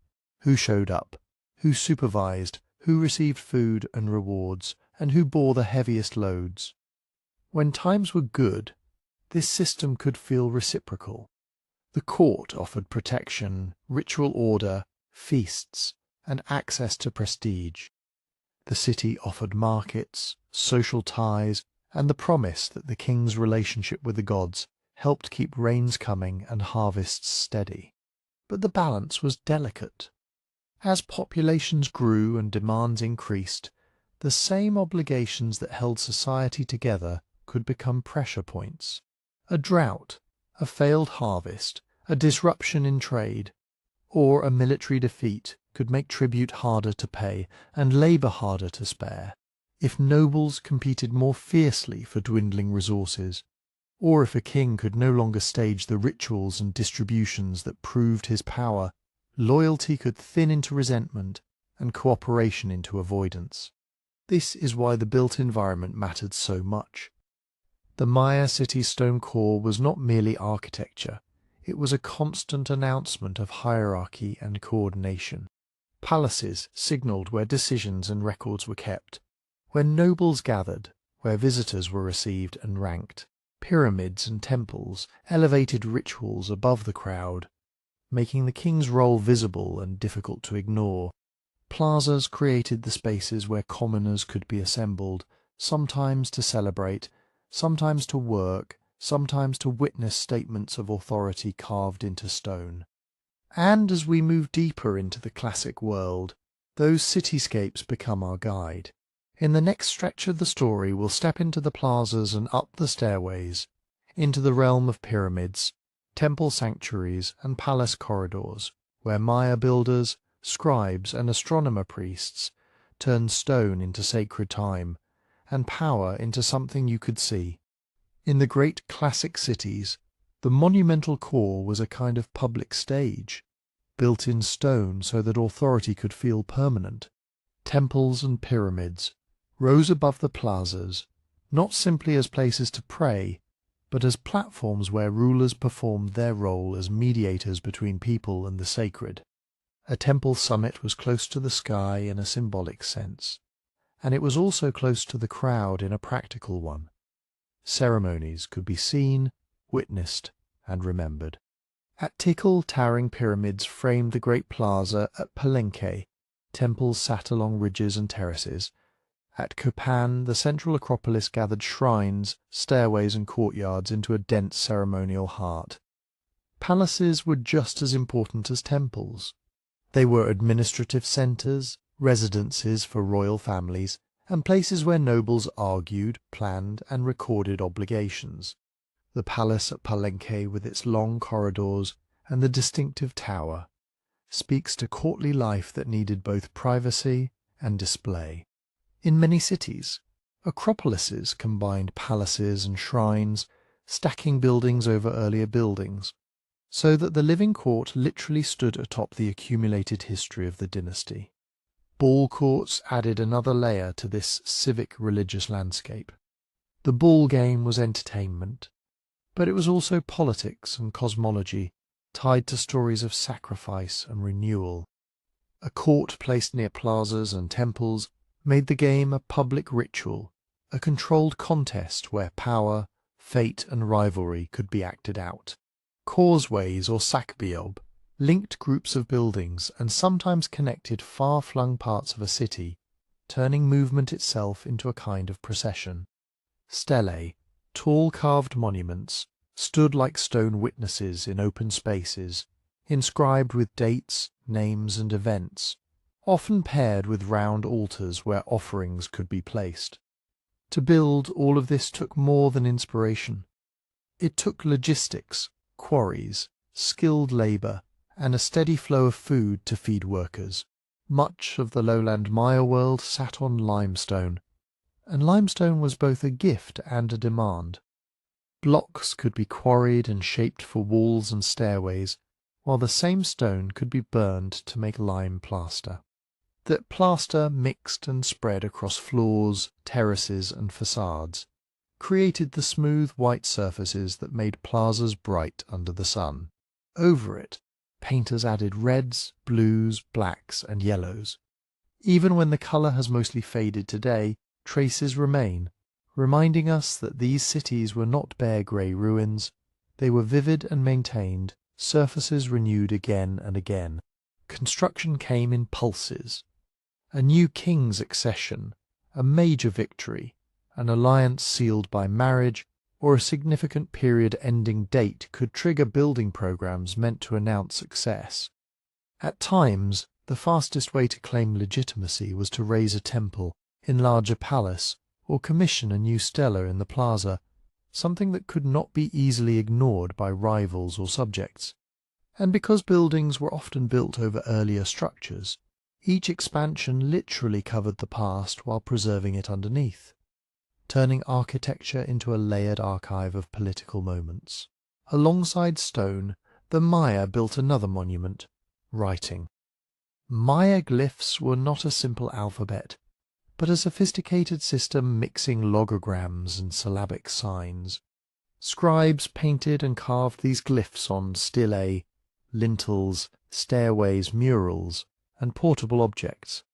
Who showed up? Who supervised? Who received food and rewards? And who bore the heaviest loads? When times were good, this system could feel reciprocal. The court offered protection, ritual order, feasts, and access to prestige. The city offered markets, social ties, and the promise that the king's relationship with the gods helped keep rains coming and harvests steady. But the balance was delicate. As populations grew and demands increased, the same obligations that held society together could become pressure points. A drought, a failed harvest, a disruption in trade, or a military defeat could make tribute harder to pay and labour harder to spare. If nobles competed more fiercely for dwindling resources, or if a king could no longer stage the rituals and distributions that proved his power, loyalty could thin into resentment and cooperation into avoidance. This is why the built environment mattered so much. The Maya city stone core was not merely architecture, it was a constant announcement of hierarchy and coordination. Palaces signalled where decisions and records were kept, where nobles gathered, where visitors were received and ranked. Pyramids and temples elevated rituals above the crowd, making the king's role visible and difficult to ignore. Plazas created the spaces where commoners could be assembled, sometimes to celebrate, sometimes to work, sometimes to witness statements of authority carved into stone. And as we move deeper into the classic world, those cityscapes become our guide. In the next stretch of the story, we'll step into the plazas and up the stairways, into the realm of pyramids, temple sanctuaries, and palace corridors. where Maya builders, scribes, and astronomer priests turned stone into sacred time, and power into something you could see. In the great classic cities, the monumental core was a kind of public stage, built in stone so that authority could feel permanent. Temples and pyramids rose above the plazas, not simply as places to pray, but as platforms where rulers performed their role as mediators between people and the sacred. A temple summit was close to the sky in a symbolic sense, and it was also close to the crowd in a practical one. Ceremonies could be seen, witnessed, and remembered. At Tikal, towering pyramids framed the great plaza. At Palenque, temples sat along ridges and terraces. At Copan, the central acropolis gathered shrines, stairways, and courtyards into a dense ceremonial heart. Palaces were just as important as temples. They were administrative centres, residences for royal families, and places where nobles argued, planned, and recorded obligations. The palace at Palenque, with its long corridors and the distinctive tower, speaks to courtly life that needed both privacy and display. In many cities, acropolises combined palaces and shrines, stacking buildings over earlier buildings, so that the living court literally stood atop the accumulated history of the dynasty. Ball courts added another layer to this civic religious landscape. The ball game was entertainment, but it was also politics and cosmology, tied to stories of sacrifice and renewal. A court placed near plazas and temples made the game a public ritual, a controlled contest where power, fate, and rivalry could be acted out. Causeways or sakbiob linked groups of buildings and sometimes connected far-flung parts of a city, turning movement itself into a kind of procession. Stelae, tall carved monuments, stood like stone witnesses in open spaces, inscribed with dates, names, and events, often paired with round altars where offerings could be placed. To build all of this took more than inspiration. It took logistics, quarries, skilled labour, and a steady flow of food to feed workers. Much of the lowland Maya world sat on limestone, and limestone was both a gift and a demand. Blocks could be quarried and shaped for walls and stairways, while the same stone could be burned to make lime plaster. That plaster mixed and spread across floors, terraces, and facades, created the smooth white surfaces that made plazas bright under the sun. Over it, painters added reds, blues, blacks, and yellows. Even when the colour has mostly faded today, traces remain, reminding us that these cities were not bare grey ruins. They were vivid and maintained, surfaces renewed again and again. Construction came in pulses. A new king's accession, a major victory, an alliance sealed by marriage, or a significant period-ending date could trigger building programs meant to announce success. At times, the fastest way to claim legitimacy was to raise a temple, enlarge a palace, or commission a new stela in the plaza, something that could not be easily ignored by rivals or subjects. And because buildings were often built over earlier structures, each expansion literally covered the past while preserving it underneath, turning architecture into a layered archive of political moments. Alongside stone, the Maya built another monument, writing. Maya glyphs were not a simple alphabet, but a sophisticated system mixing logograms and syllabic signs. Scribes painted and carved these glyphs on stelae, lintels, stairways, murals, and portable objects.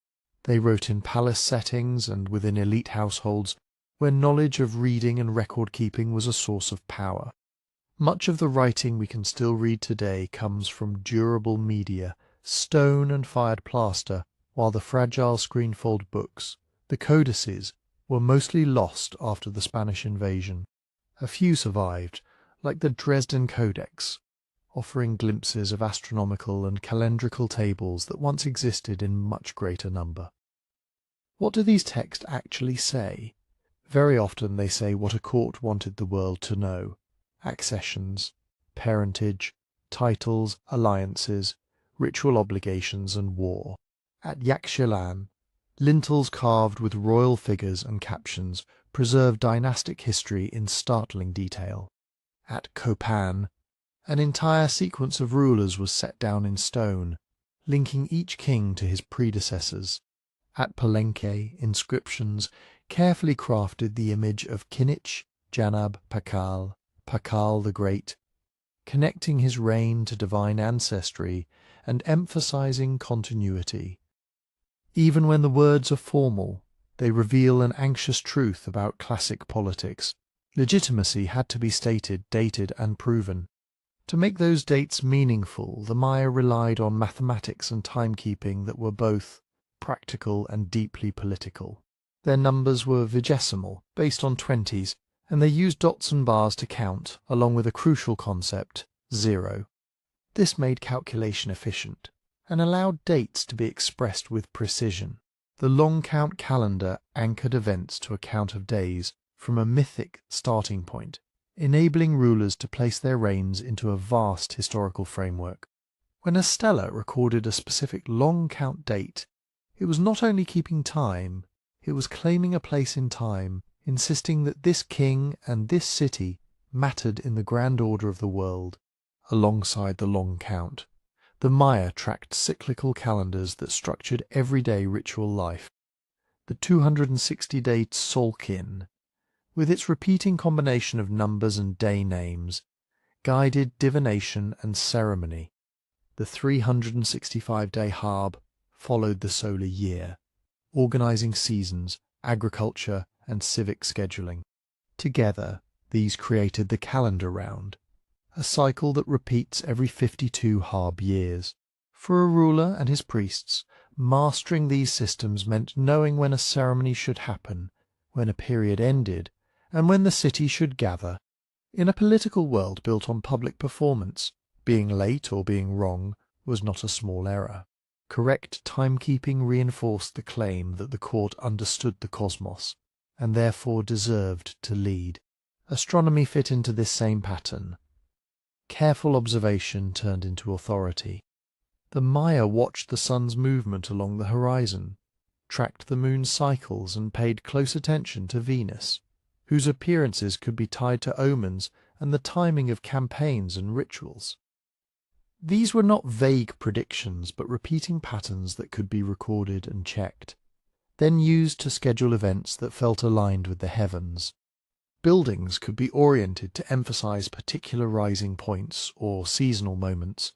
They wrote in palace settings and within elite households where knowledge of reading and record-keeping was a source of power. Much of the writing we can still read today comes from durable media, stone and fired plaster, while the fragile screenfold books, the codices, were mostly lost after the Spanish invasion. A few survived, like the Dresden Codex, offering glimpses of astronomical and calendrical tables that once existed in much greater number. What do these texts actually say? Very often they say what a court wanted the world to know: accessions, parentage, titles, alliances, ritual obligations and war. At Yaxchilan, lintels carved with royal figures and captions preserve dynastic history in startling detail. At Copan, an entire sequence of rulers was set down in stone, linking each king to his predecessors. At Palenque, inscriptions carefully crafted the image of Kinich Janab Pakal, Pakal the Great, connecting his reign to divine ancestry and emphasizing continuity. Even when the words are formal, they reveal an anxious truth about classic politics. Legitimacy had to be stated, dated, and proven. To make those dates meaningful, the Maya relied on mathematics and timekeeping that were both practical and deeply political. Their numbers were vigesimal, based on 20s, and they used dots and bars to count, along with a crucial concept, 0. This made calculation efficient, and allowed dates to be expressed with precision. The long count calendar anchored events to a count of days from a mythic starting point, enabling rulers to place their reigns into a vast historical framework. When a stela recorded a specific long count date, it was not only keeping time, it was claiming a place in time, insisting that this king and this city mattered in the grand order of the world. Alongside the long count, the Maya tracked cyclical calendars that structured everyday ritual life. The 260-day Tzolkin, with its repeating combination of numbers and day names, guided divination and ceremony. The 365-day Harb followed the solar year, organizing seasons, agriculture, and civic scheduling. Together, these created the calendar round, a cycle that repeats every 52 Harb years. For a ruler and his priests, mastering these systems meant knowing when a ceremony should happen, when a period ended, and when the city should gather. In a political world built on public performance, being late or being wrong was not a small error. Correct timekeeping reinforced the claim that the court understood the cosmos, and therefore deserved to lead. Astronomy fit into this same pattern. Careful observation turned into authority. The Maya watched the sun's movement along the horizon, tracked the moon's cycles, and paid close attention to Venus, whose appearances could be tied to omens and the timing of campaigns and rituals. These were not vague predictions, but repeating patterns that could be recorded and checked, then used to schedule events that felt aligned with the heavens. Buildings could be oriented to emphasize particular rising points or seasonal moments,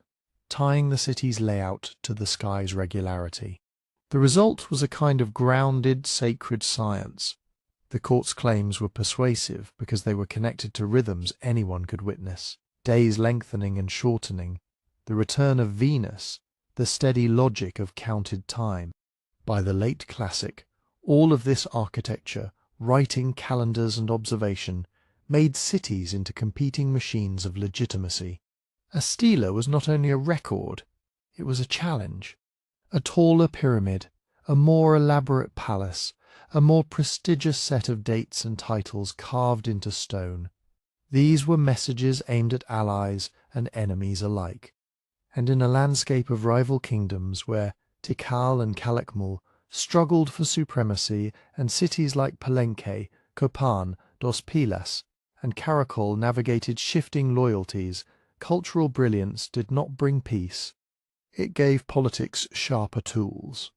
tying the city's layout to the sky's regularity. The result was a kind of grounded, sacred science. The court's claims were persuasive because they were connected to rhythms anyone could witness, days lengthening and shortening, the return of Venus, the steady logic of counted time. By the late Classic, all of this architecture, writing, calendars, and observation made cities into competing machines of legitimacy. A stela was not only a record, it was a challenge. A taller pyramid, a more elaborate palace, a more prestigious set of dates and titles carved into stone. These were messages aimed at allies and enemies alike. And in a landscape of rival kingdoms where Tikal and Calakmul struggled for supremacy, and cities like Palenque, Copan, Dos Pilas, and Caracol navigated shifting loyalties, cultural brilliance did not bring peace. It gave politics sharper tools.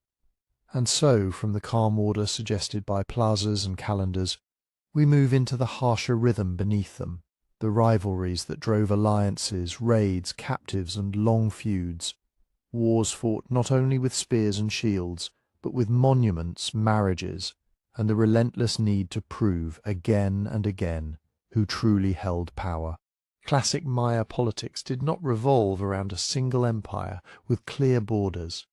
And so, from the calm order suggested by plazas and calendars, we move into the harsher rhythm beneath them, the rivalries that drove alliances, raids, captives, and long feuds. Wars fought not only with spears and shields, but with monuments, marriages, and the relentless need to prove again and again who truly held power. Classic Maya politics did not revolve around a single empire with clear borders.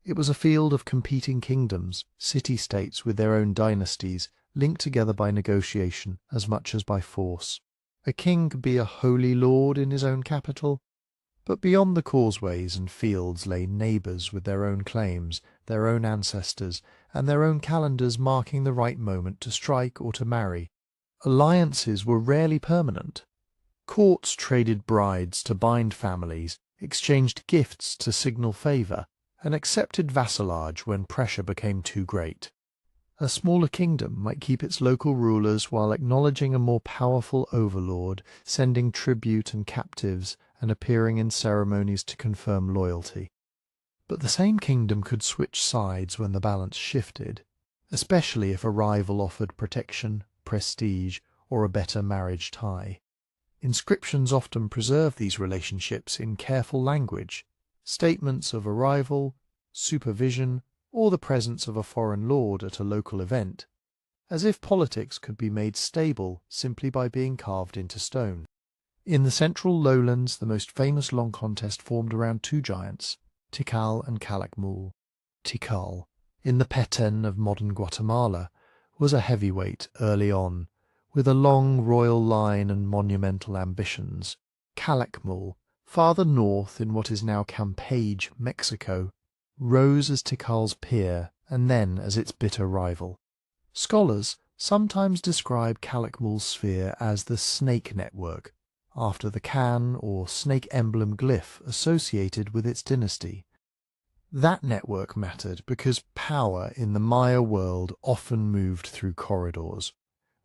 It was a field of competing kingdoms, city-states with their own dynasties, linked together by negotiation as much as by force. A king could be a holy lord in his own capital, but beyond the causeways and fields lay neighbours with their own claims, their own ancestors, and their own calendars marking the right moment to strike or to marry. Alliances were rarely permanent. Courts traded brides to bind families, exchanged gifts to signal favour, and accepted vassalage when pressure became too great. A smaller kingdom might keep its local rulers while acknowledging a more powerful overlord, sending tribute and captives, and appearing in ceremonies to confirm loyalty. But the same kingdom could switch sides when the balance shifted, especially if a rival offered protection, prestige, or a better marriage tie. Inscriptions often preserve these relationships in careful language, statements of arrival, supervision, or the presence of a foreign lord at a local event, as if politics could be made stable simply by being carved into stone. In the central lowlands, the most famous long contest formed around two giants, Tikal and Calakmul. Tikal, in the Petén of modern Guatemala, was a heavyweight early on, with a long royal line and monumental ambitions. Calakmul, farther north in what is now Campeche, Mexico, rose as Tikal's peer and then as its bitter rival. Scholars sometimes describe Calakmul's sphere as the snake network, after the can or snake emblem glyph associated with its dynasty. That network mattered because power in the Maya world often moved through corridors,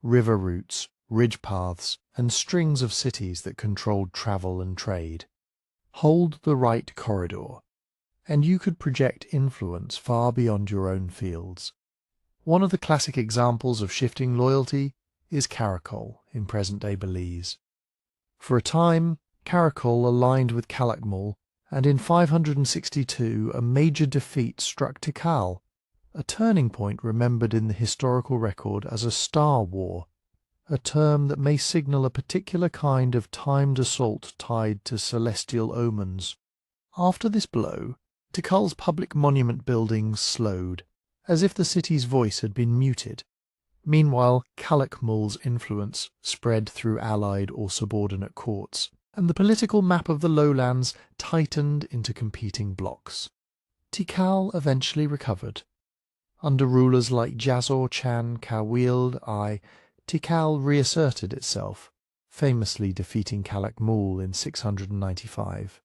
river routes, ridge paths, and strings of cities that controlled travel and trade. Hold the right corridor, and you could project influence far beyond your own fields. One of the classic examples of shifting loyalty is Caracol in present-day Belize. For a time, Caracol aligned with Calakmul, and in 562 a major defeat struck Tikal, a turning point remembered in the historical record as a Star War, a term that may signal a particular kind of timed assault tied to celestial omens. After this blow, Tikal's public monument buildings slowed, as if the city's voice had been muted. Meanwhile, Calakmul's influence spread through allied or subordinate courts, and the political map of the lowlands tightened into competing blocs. Tikal eventually recovered. Under rulers like Jazor Chan Kawild I, Tikal reasserted itself, famously defeating Calakmul in 695.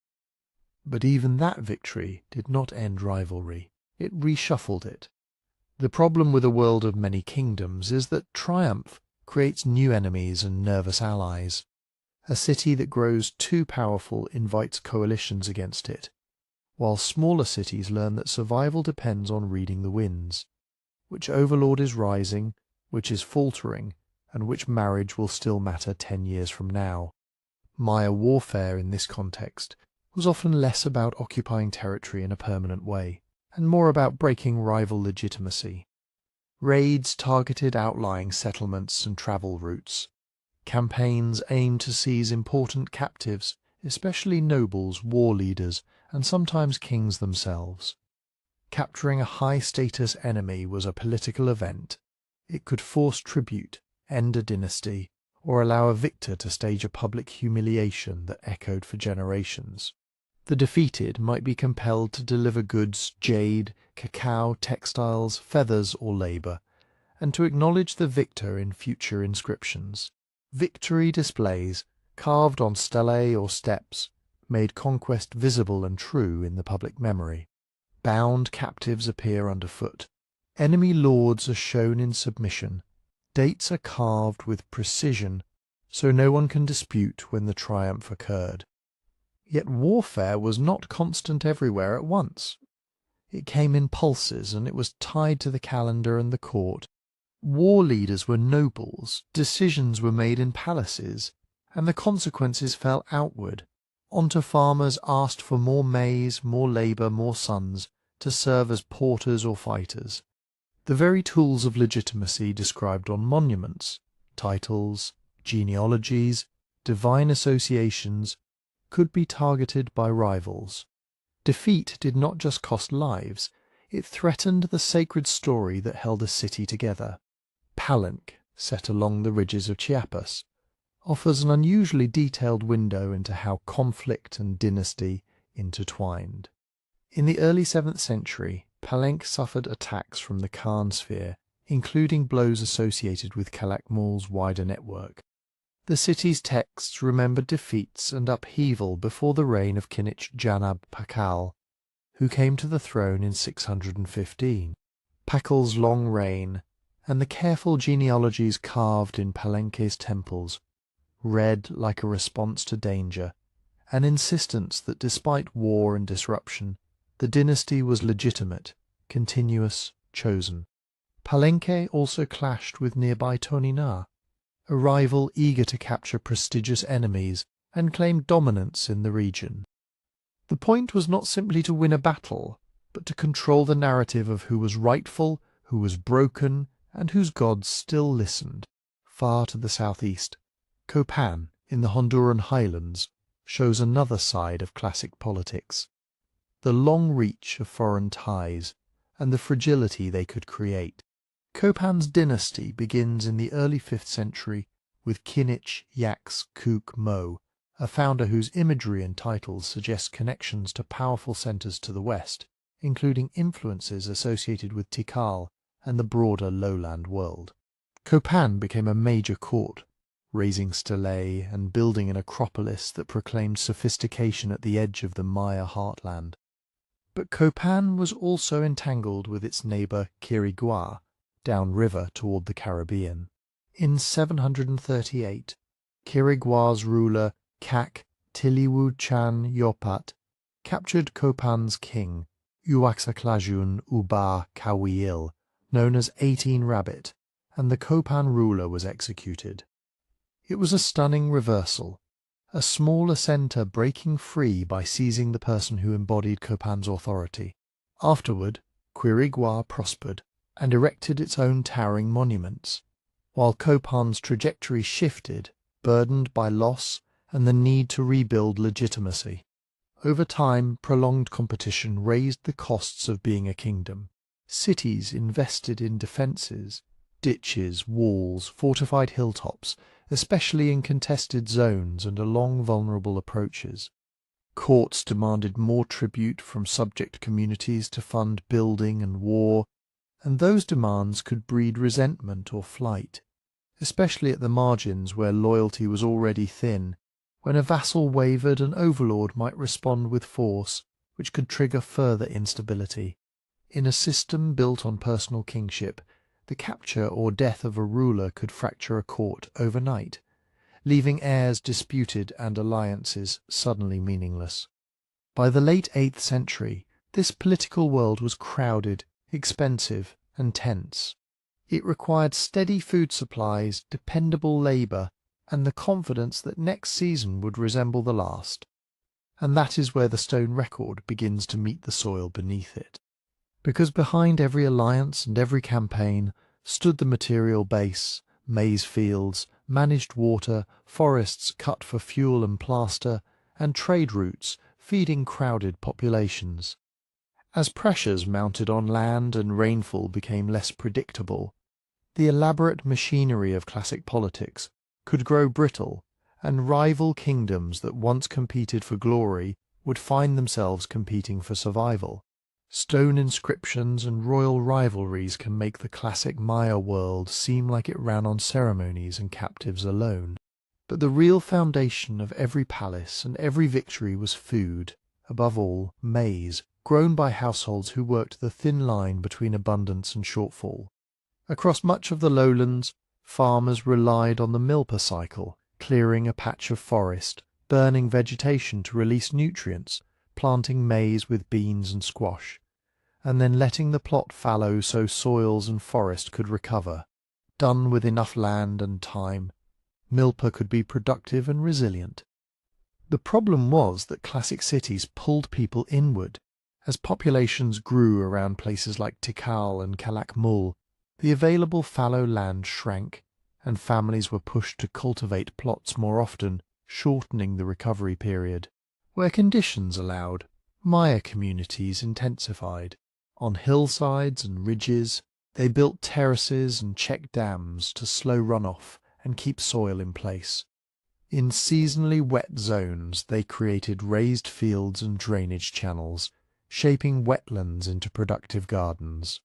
But even that victory did not end rivalry. It reshuffled it. The problem with a world of many kingdoms is that triumph creates new enemies and nervous allies. A city that grows too powerful invites coalitions against it, while smaller cities learn that survival depends on reading the winds, which overlord is rising, which is faltering, and which marriage will still matter 10 years from now. Maya warfare in this context was often less about occupying territory in a permanent way, and more about breaking rival legitimacy. Raids targeted outlying settlements and travel routes. Campaigns aimed to seize important captives, especially nobles, war leaders, and sometimes kings themselves. Capturing a high-status enemy was a political event. It could force tribute, end a dynasty, or allow a victor to stage a public humiliation that echoed for generations. The defeated might be compelled to deliver goods, jade, cacao, textiles, feathers, or labour, and to acknowledge the victor in future inscriptions. Victory displays, carved on stelae or steps, made conquest visible and true in the public memory. Bound captives appear underfoot. Enemy lords are shown in submission. Dates are carved with precision, so no one can dispute when the triumph occurred. Yet warfare was not constant everywhere at once. It came in pulses, and it was tied to the calendar and the court. War leaders were nobles, decisions were made in palaces, and the consequences fell outward, onto farmers asked for more maize, more labour, more sons, to serve as porters or fighters. The very tools of legitimacy described on monuments, titles, genealogies, divine associations, could be targeted by rivals. Defeat did not just cost lives, it threatened the sacred story that held a city together. Palenque, set along the ridges of Chiapas, offers an unusually detailed window into how conflict and dynasty intertwined. In the early 7th century, Palenque suffered attacks from the Khan sphere, including blows associated with Calakmul's wider network. The city's texts remember defeats and upheaval before the reign of Kinich Janab Pakal, who came to the throne in 615. Pakal's long reign, and the careful genealogies carved in Palenque's temples, read like a response to danger, an insistence that despite war and disruption, the dynasty was legitimate, continuous, chosen. Palenque also clashed with nearby Toniná, a rival eager to capture prestigious enemies and claim dominance in the region. The point was not simply to win a battle, but to control the narrative of who was rightful, who was broken, and whose gods still listened. Far to the southeast, Copan, in the Honduran highlands, shows another side of classic politics. The long reach of foreign ties, and the fragility they could create. Copan's dynasty begins in the early 5th century with Kinich Yax Kuk Mo, a founder whose imagery and titles suggest connections to powerful centres to the west, including influences associated with Tikal and the broader lowland world. Copan became a major court, raising stelae and building an acropolis that proclaimed sophistication at the edge of the Maya heartland. But Copan was also entangled with its neighbour Quiriguá, downriver toward the Caribbean. In 738, Quiriguá's ruler Kak Tiliwu-chan Yopat captured Copan's king, Uaxaclajun Uba Kawil, known as 18 Rabbit, and the Copan ruler was executed. It was a stunning reversal, a smaller centre breaking free by seizing the person who embodied Copan's authority. Afterward, Quiriguá prospered and erected its own towering monuments, while Copan's trajectory shifted, burdened by loss and the need to rebuild legitimacy. Over time, prolonged competition raised the costs of being a kingdom. Cities invested in defences, ditches, walls, fortified hilltops, especially in contested zones and along vulnerable approaches. Courts demanded more tribute from subject communities to fund building and war, and those demands could breed resentment or flight, especially at the margins where loyalty was already thin. When a vassal wavered, an overlord might respond with force, which could trigger further instability. In a system built on personal kingship, the capture or death of a ruler could fracture a court overnight, leaving heirs disputed and alliances suddenly meaningless. By the late 8th century, this political world was crowded, expensive, and tense. It required steady food supplies, dependable labour, and the confidence that next season would resemble the last. And that is where the stone record begins to meet the soil beneath it. Because behind every alliance and every campaign stood the material base, maize fields, managed water, forests cut for fuel and plaster, and trade routes feeding crowded populations. As pressures mounted on land and rainfall became less predictable, the elaborate machinery of classic politics could grow brittle, and rival kingdoms that once competed for glory would find themselves competing for survival. Stone inscriptions and royal rivalries can make the classic Maya world seem like it ran on ceremonies and captives alone. But the real foundation of every palace and every victory was food, above all, maize, grown by households who worked the thin line between abundance and shortfall. Across much of the lowlands, farmers relied on the milpa cycle, clearing a patch of forest, burning vegetation to release nutrients, planting maize with beans and squash, and then letting the plot fallow so soils and forest could recover. Done with enough land and time, milpa could be productive and resilient. The problem was that classic cities pulled people inward. As populations grew around places like Tikal and Calakmul, the available fallow land shrank, and families were pushed to cultivate plots more often, shortening the recovery period. Where conditions allowed, Maya communities intensified. On hillsides and ridges, they built terraces and check dams to slow runoff and keep soil in place. In seasonally wet zones, they created raised fields and drainage channels, shaping wetlands into productive gardens.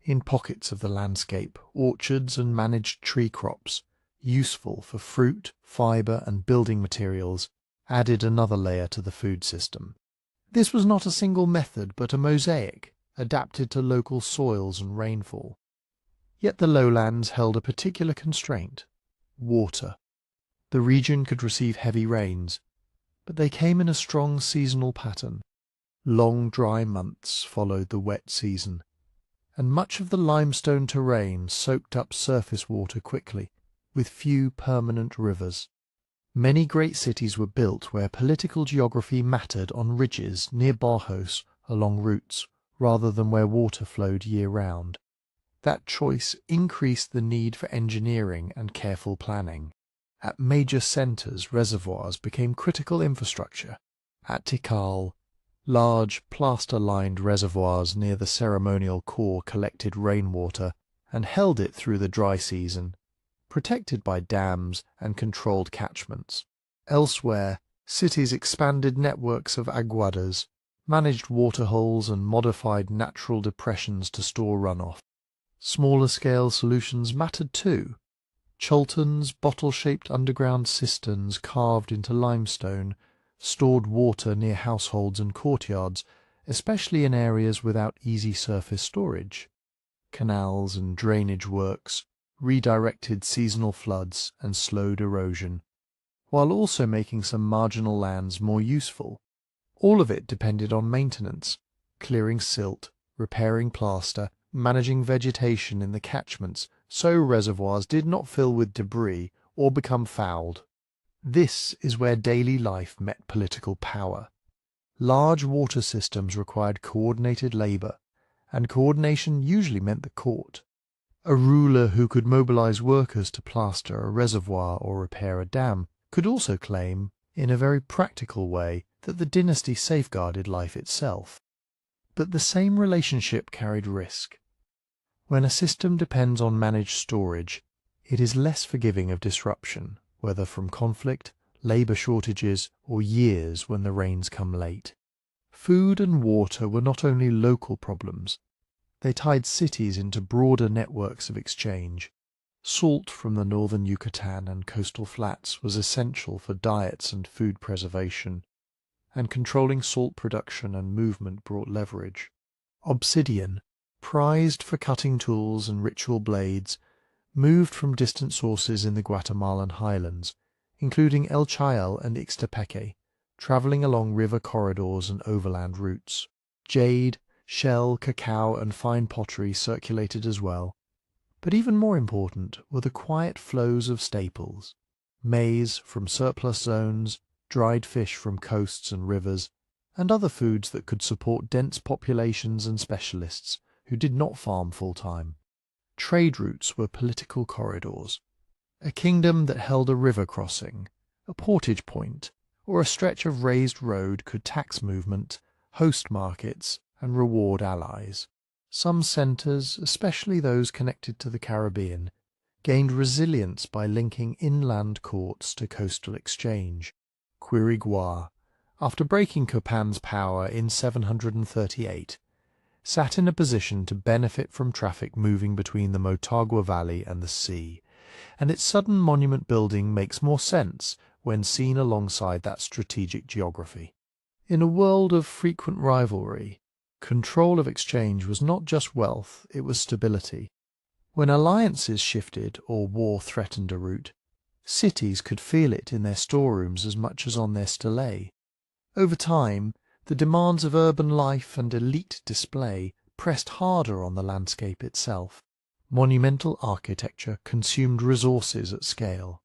In pockets of the landscape, orchards and managed tree crops, useful for fruit, fibre and building materials, added another layer to the food system. This was not a single method but a mosaic, adapted to local soils and rainfall. Yet the lowlands held a particular constraint: water. The region could receive heavy rains, but they came in a strong seasonal pattern. Long dry months followed the wet season, and much of the limestone terrain soaked up surface water quickly, with few permanent rivers. Many great cities were built where political geography mattered on ridges near bajos along routes, rather than where water flowed year-round. That choice increased the need for engineering and careful planning. At major centres, reservoirs became critical infrastructure. At Tikal, large plaster-lined reservoirs near the ceremonial core collected rainwater and held it through the dry season, protected by dams and controlled catchments. Elsewhere, cities expanded networks of aguadas, managed waterholes and modified natural depressions to store runoff. Smaller-scale solutions mattered too. Choltons, bottle-shaped underground cisterns carved into limestone, stored water near households and courtyards, especially in areas without easy surface storage. Canals and drainage works redirected seasonal floods and slowed erosion, while also making some marginal lands more useful. All of it depended on maintenance, clearing silt, repairing plaster, managing vegetation in the catchments so reservoirs did not fill with debris or become fouled. This is where daily life met political power. Large water systems required coordinated labour, and coordination usually meant the court. A ruler who could mobilize workers to plaster a reservoir or repair a dam could also claim, in a very practical way, that the dynasty safeguarded life itself. But the same relationship carried risk. When a system depends on managed storage, it is less forgiving of disruption, whether from conflict, labour shortages, or years when the rains come late. Food and water were not only local problems. They tied cities into broader networks of exchange. Salt from the northern Yucatan and coastal flats was essential for diets and food preservation, and controlling salt production and movement brought leverage. Obsidian, prized for cutting tools and ritual blades, moved from distant sources in the Guatemalan highlands, including El Chayal and Ixtepeque, travelling along river corridors and overland routes. Jade, shell, cacao and fine pottery circulated as well. But even more important were the quiet flows of staples: maize from surplus zones, dried fish from coasts and rivers, and other foods that could support dense populations and specialists who did not farm full-time. Trade routes were political corridors. A kingdom that held a river crossing, a portage point, or a stretch of raised road could tax movement, host markets, and reward allies. Some centres, especially those connected to the Caribbean, gained resilience by linking inland courts to coastal exchange. Quiriguá, after breaking Copan's power in 738, sat in a position to benefit from traffic moving between the Motagua Valley and the sea, and its sudden monument building makes more sense when seen alongside that strategic geography. In a world of frequent rivalry, control of exchange was not just wealth, it was stability. When alliances shifted or war threatened a route, cities could feel it in their storerooms as much as on their stelae. Over time, the demands of urban life and elite display pressed harder on the landscape itself. Monumental architecture consumed resources at scale.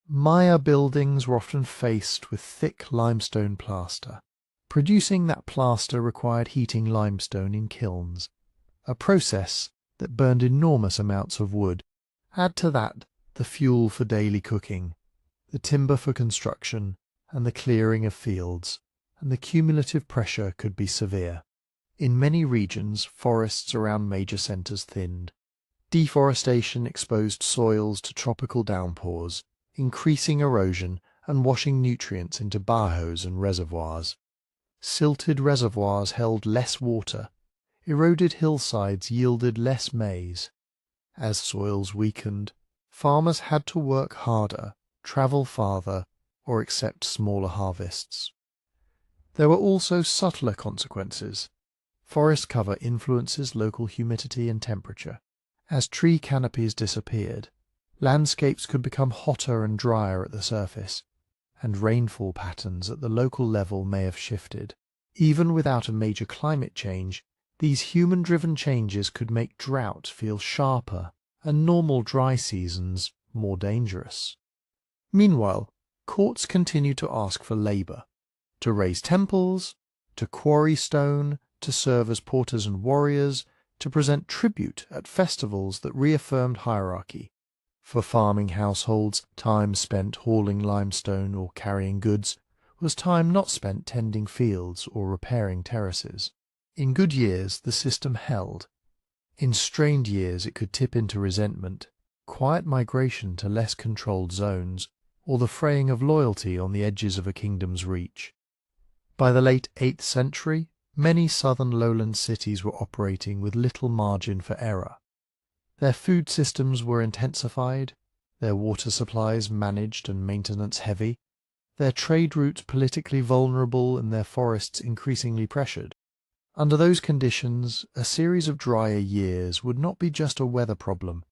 Maya buildings were often faced with thick limestone plaster. Producing that plaster required heating limestone in kilns, a process that burned enormous amounts of wood. Add to that the fuel for daily cooking, the timber for construction, and the clearing of fields, and the cumulative pressure could be severe. In many regions, forests around major centres thinned. Deforestation exposed soils to tropical downpours, increasing erosion and washing nutrients into bajos and reservoirs. Silted reservoirs held less water. Eroded hillsides yielded less maize. As soils weakened, farmers had to work harder, travel farther, or accept smaller harvests. There were also subtler consequences. Forest cover influences local humidity and temperature. As tree canopies disappeared, landscapes could become hotter and drier at the surface, and rainfall patterns at the local level may have shifted. Even without a major climate change, these human-driven changes could make drought feel sharper and normal dry seasons more dangerous. Meanwhile, courts continued to ask for labour, to raise temples, to quarry stone, to serve as porters and warriors, to present tribute at festivals that reaffirmed hierarchy. For farming households, time spent hauling limestone or carrying goods was time not spent tending fields or repairing terraces. In good years, the system held. In strained years, it could tip into resentment, quiet migration to less controlled zones, or the fraying of loyalty on the edges of a kingdom's reach. By the late 8th century, many southern lowland cities were operating with little margin for error. Their food systems were intensified, their water supplies managed and maintenance heavy, their trade routes politically vulnerable and their forests increasingly pressured. Under those conditions, a series of drier years would not be just a weather problem.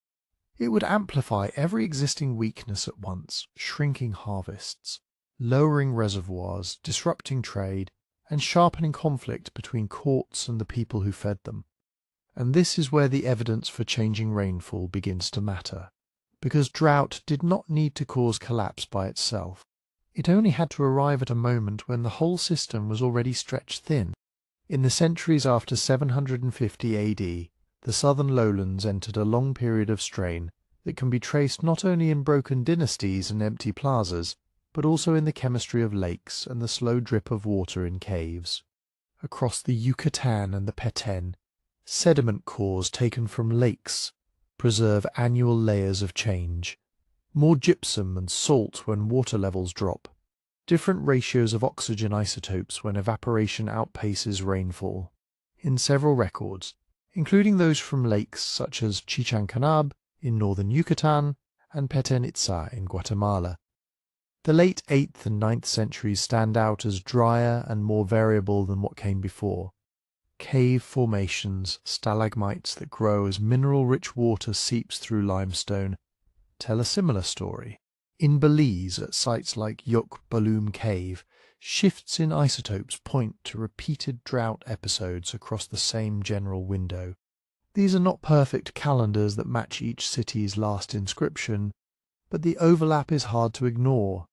It would amplify every existing weakness at once, shrinking harvests, lowering reservoirs, disrupting trade, and sharpening conflict between courts and the people who fed them. And this is where the evidence for changing rainfall begins to matter, because drought did not need to cause collapse by itself. It only had to arrive at a moment when the whole system was already stretched thin. In the centuries after 750 AD, the southern lowlands entered a long period of strain that can be traced not only in broken dynasties and empty plazas, but also in the chemistry of lakes and the slow drip of water in caves. Across the Yucatan and the Petén, sediment cores taken from lakes preserve annual layers of change. More gypsum and salt when water levels drop. Different ratios of oxygen isotopes when evaporation outpaces rainfall. In several records, including those from lakes such as Chichancanab in northern Yucatan and Petén Itzá in Guatemala. The late 8th and 9th centuries stand out as drier and more variable than what came before. Cave formations, stalagmites that grow as mineral-rich water seeps through limestone, tell a similar story. In Belize, at sites like Yok Balloum Cave, shifts in isotopes point to repeated drought episodes across the same general window. These are not perfect calendars that match each city's last inscription, but the overlap is hard to ignore.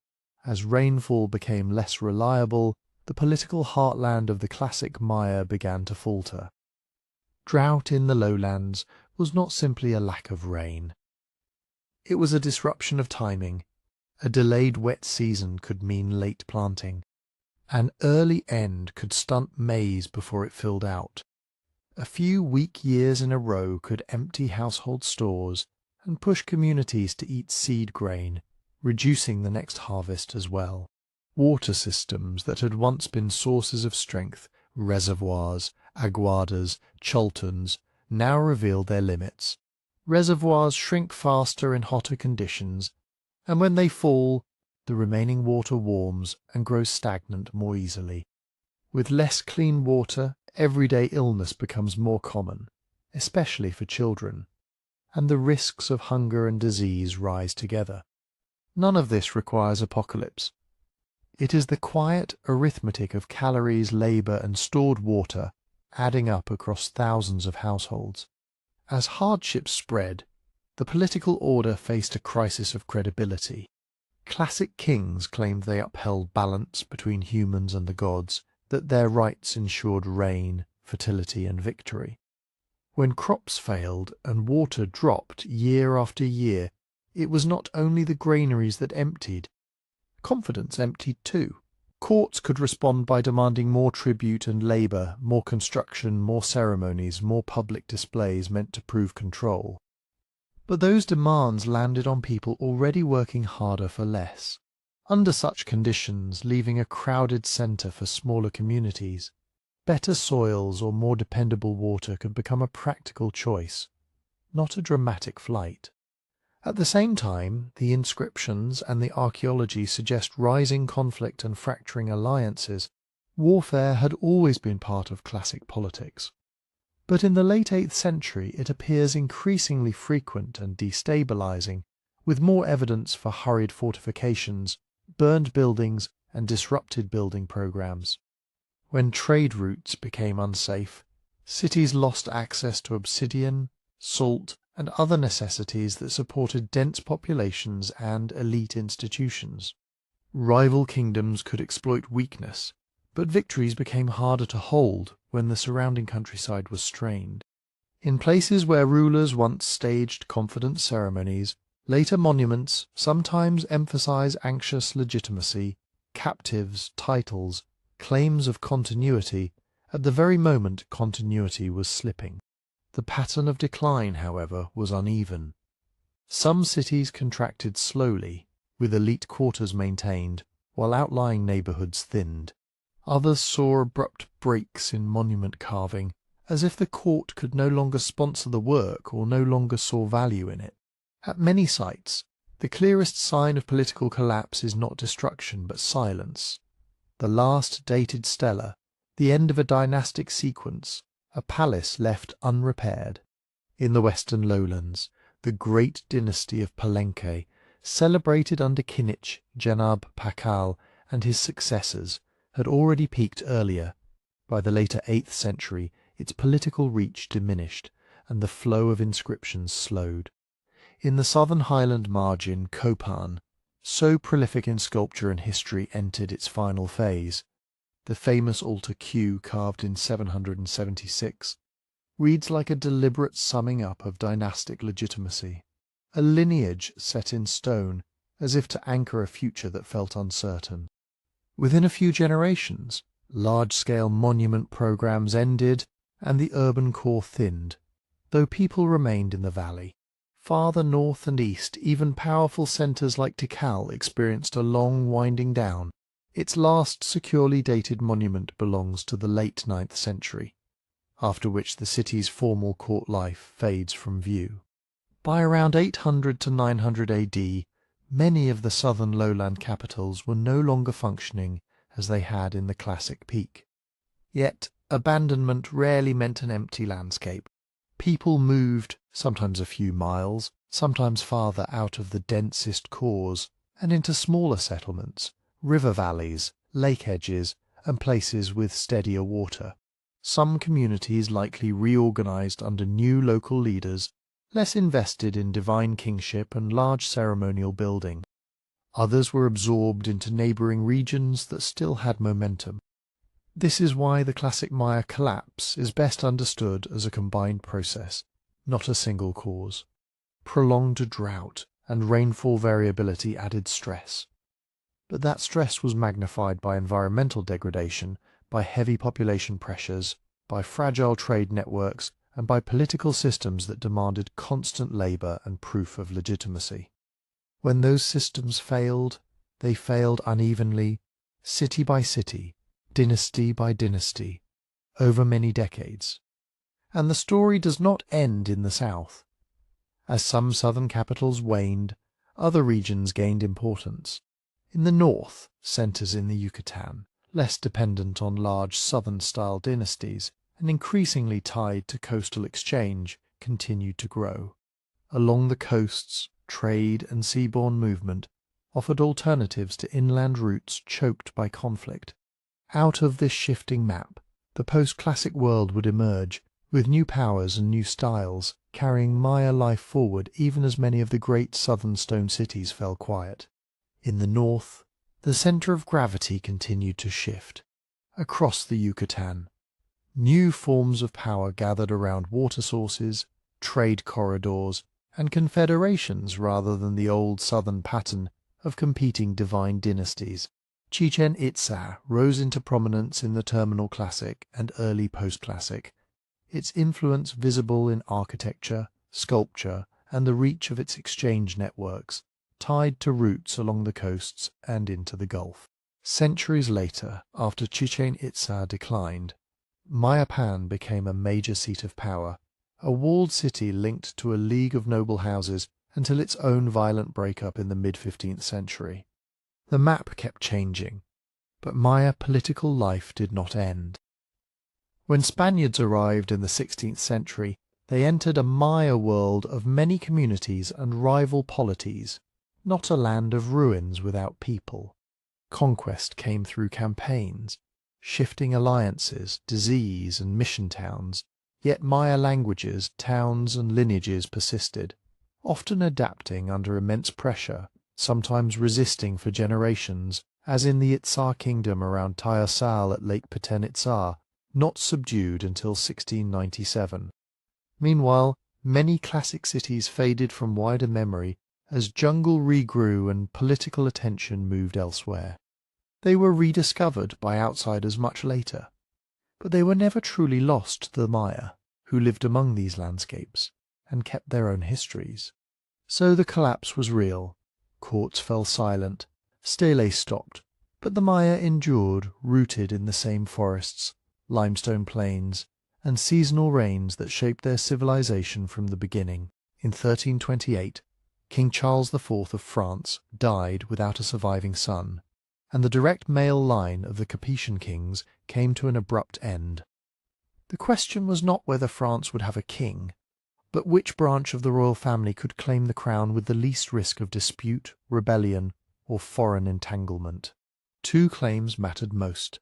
As rainfall became less reliable, the political heartland of the classic Maya began to falter. Drought in the lowlands was not simply a lack of rain. It was a disruption of timing. A delayed wet season could mean late planting. An early end could stunt maize before it filled out. A few weak years in a row could empty household stores and push communities to eat seed grain, reducing the next harvest as well. Water systems that had once been sources of strength, reservoirs, aguadas, chulterns, now revealed their limits. Reservoirs shrink faster in hotter conditions, and when they fall, the remaining water warms and grows stagnant more easily. With less clean water, everyday illness becomes more common, especially for children, and the risks of hunger and disease rise together. None of this requires apocalypse. It is the quiet arithmetic of calories, labour, and stored water adding up across thousands of households. As hardships spread, the political order faced a crisis of credibility. Classic kings claimed they upheld balance between humans and the gods, that their rights ensured rain, fertility, and victory. When crops failed and water dropped year after year, it was not only the granaries that emptied. Confidence emptied too. Courts could respond by demanding more tribute and labour, more construction, more ceremonies, more public displays meant to prove control. But those demands landed on people already working harder for less. Under such conditions, leaving a crowded centre for smaller communities, better soils or more dependable water could become a practical choice, not a dramatic flight. At the same time, the inscriptions and the archaeology suggest rising conflict and fracturing alliances. Warfare had always been part of classic politics. But in the late 8th century it appears increasingly frequent and destabilizing, with more evidence for hurried fortifications, burned buildings, and disrupted building programs. When trade routes became unsafe, cities lost access to obsidian, salt, and other necessities that supported dense populations and elite institutions. Rival kingdoms could exploit weakness, but victories became harder to hold when the surrounding countryside was strained. In places where rulers once staged confident ceremonies, later monuments sometimes emphasize anxious legitimacy, captives, titles, claims of continuity, at the very moment continuity was slipping. The pattern of decline, however, was uneven. Some cities contracted slowly, with elite quarters maintained, while outlying neighborhoods thinned. Others saw abrupt breaks in monument carving, as if the court could no longer sponsor the work or no longer saw value in it. At many sites, the clearest sign of political collapse is not destruction but silence. The last dated stela, the end of a dynastic sequence, a palace left unrepaired. In the western lowlands, the great dynasty of Palenque, celebrated under Kinich, Jenab Pakal, and his successors, had already peaked earlier. By the later 8th century, its political reach diminished, and the flow of inscriptions slowed. In the southern highland margin, Copan, so prolific in sculpture and history, entered its final phase. The famous altar Q, carved in 776, reads like a deliberate summing up of dynastic legitimacy, a lineage set in stone, as if to anchor a future that felt uncertain. Within a few generations, large-scale monument programs ended and the urban core thinned, though people remained in the valley. Farther north and east, even powerful centres like Tikal experienced a long winding down. Its last securely dated monument belongs to the late 9th century, after which the city's formal court life fades from view. By around 800 to 900 AD, many of the southern lowland capitals were no longer functioning as they had in the classic peak. Yet abandonment rarely meant an empty landscape. People moved, sometimes a few miles, sometimes farther out of the densest cores, and into smaller settlements, river valleys, lake edges, and places with steadier water. Some communities likely reorganized under new local leaders, less invested in divine kingship and large ceremonial building. Others were absorbed into neighboring regions that still had momentum. This is why the classic Maya collapse is best understood as a combined process, not a single cause. Prolonged drought and rainfall variability added stress. But that stress was magnified by environmental degradation, by heavy population pressures, by fragile trade networks, and by political systems that demanded constant labour and proof of legitimacy. When those systems failed, they failed unevenly, city by city, dynasty by dynasty, over many decades. And the story does not end in the south. As some southern capitals waned, other regions gained importance. In the north, centres in the Yucatan, less dependent on large southern-style dynasties and increasingly tied to coastal exchange, continued to grow. Along the coasts, trade and seaborne movement offered alternatives to inland routes choked by conflict. Out of this shifting map, the post-classic world would emerge, with new powers and new styles, carrying Maya life forward even as many of the great southern stone cities fell quiet. In the north, the centre of gravity continued to shift. Across the Yucatan, new forms of power gathered around water sources, trade corridors, and confederations rather than the old southern pattern of competing divine dynasties. Chichen Itza rose into prominence in the terminal classic and early post-classic, its influence visible in architecture, sculpture, and the reach of its exchange networks, tied to routes along the coasts and into the Gulf. Centuries later, after Chichen Itza declined, Mayapan became a major seat of power, a walled city linked to a league of noble houses until its own violent breakup in the mid-15th century. The map kept changing, but Maya political life did not end. When Spaniards arrived in the 16th century, they entered a Maya world of many communities and rival polities, not a land of ruins without people. Conquest came through campaigns, shifting alliances, disease and mission towns, yet Maya languages, towns and lineages persisted, often adapting under immense pressure, sometimes resisting for generations, as in the Itzar kingdom around Tayasal at Lake Peten Itzar, not subdued until 1697. Meanwhile, many classic cities faded from wider memory as jungle regrew and political attention moved elsewhere. They were rediscovered by outsiders much later, but they were never truly lost to the Maya, who lived among these landscapes and kept their own histories. So the collapse was real. Courts fell silent, steles stopped, but the Maya endured, rooted in the same forests, limestone plains, and seasonal rains that shaped their civilization from the beginning. In 1328, King Charles IV of France died without a surviving son, and the direct male line of the Capetian kings came to an abrupt end. The question was not whether France would have a king, but which branch of the royal family could claim the crown with the least risk of dispute, rebellion, or foreign entanglement. Two claims mattered most.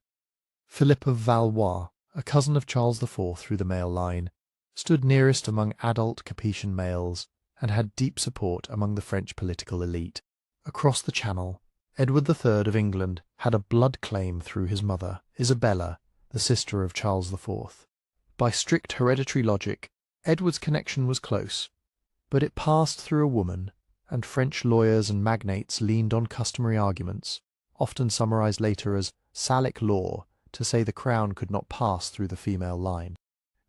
Philip of Valois, a cousin of Charles IV through the male line, stood nearest among adult Capetian males and had deep support among the French political elite. Across the Channel, Edward III of England had a blood claim through his mother, Isabella, the sister of Charles IV. By strict hereditary logic, Edward's connection was close, but it passed through a woman, and French lawyers and magnates leaned on customary arguments, often summarized later as Salic law, to say the crown could not pass through the female line.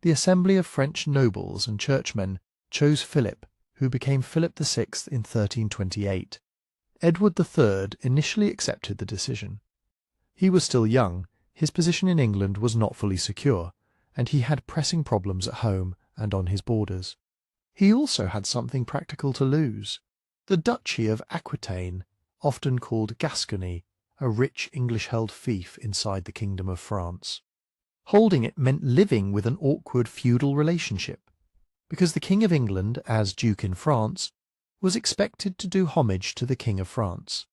The assembly of French nobles and churchmen chose Philip, who became Philip VI in 1328. Edward III initially accepted the decision. He was still young, his position in England was not fully secure, and he had pressing problems at home and on his borders. He also had something practical to lose. The Duchy of Aquitaine, often called Gascony, a rich English-held fief inside the Kingdom of France. Holding it meant living with an awkward feudal relationship, because the King of England, as Duke in France, was expected to do homage to the King of France.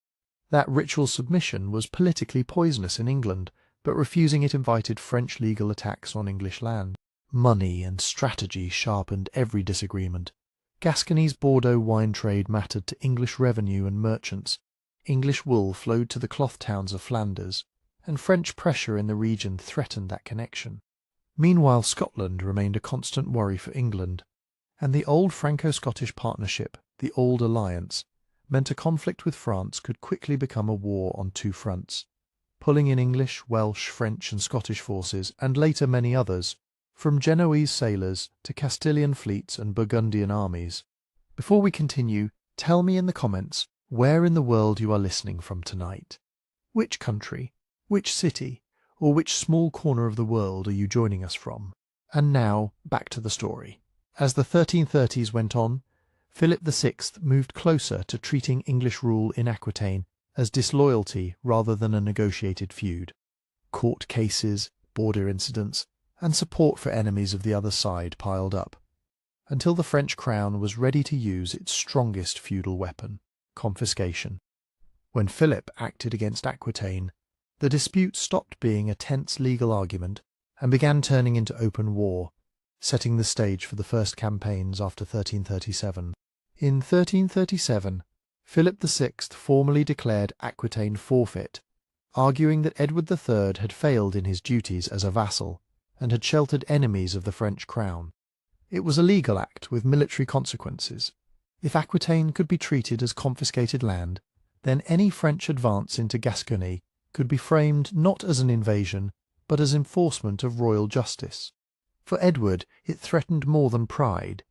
That ritual submission was politically poisonous in England, but refusing it invited French legal attacks on English land. Money and strategy sharpened every disagreement. Gascony's Bordeaux wine trade mattered to English revenue and merchants. English wool flowed to the cloth towns of Flanders, and French pressure in the region threatened that connection. Meanwhile, Scotland remained a constant worry for England, and the old Franco-Scottish partnership, the Old Alliance, meant a conflict with France could quickly become a war on two fronts, pulling in English, Welsh, French and Scottish forces, and later many others, from Genoese sailors to Castilian fleets and Burgundian armies. Before we continue, tell me in the comments where in the world you are listening from tonight. Which country, which city, or which small corner of the world are you joining us from? And now, back to the story. As the 1330s went on, Philip VI moved closer to treating English rule in Aquitaine as disloyalty rather than a negotiated feud. Court cases, border incidents, and support for enemies of the other side piled up, until the French crown was ready to use its strongest feudal weapon, confiscation. When Philip acted against Aquitaine, the dispute stopped being a tense legal argument and began turning into open war, setting the stage for the first campaigns after 1337. In 1337, Philip VI formally declared Aquitaine forfeit, arguing that Edward III had failed in his duties as a vassal and had sheltered enemies of the French crown. It was a legal act with military consequences. If Aquitaine could be treated as confiscated land, then any French advance into Gascony could be framed not as an invasion, but as enforcement of royal justice. For Edward, it threatened more than pride.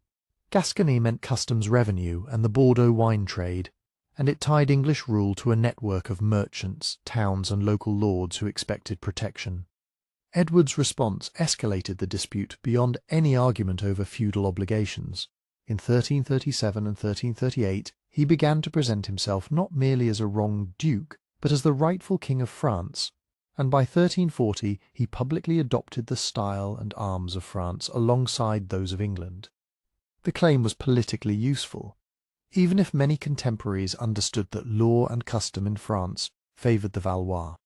Gascony meant customs revenue and the Bordeaux wine trade, and it tied English rule to a network of merchants, towns and local lords who expected protection. Edward's response escalated the dispute beyond any argument over feudal obligations. In 1337 and 1338, he began to present himself not merely as a wronged duke, but as the rightful king of France, and by 1340 he publicly adopted the style and arms of France alongside those of England. The claim was politically useful, even if many contemporaries understood that law and custom in France favoured the Valois.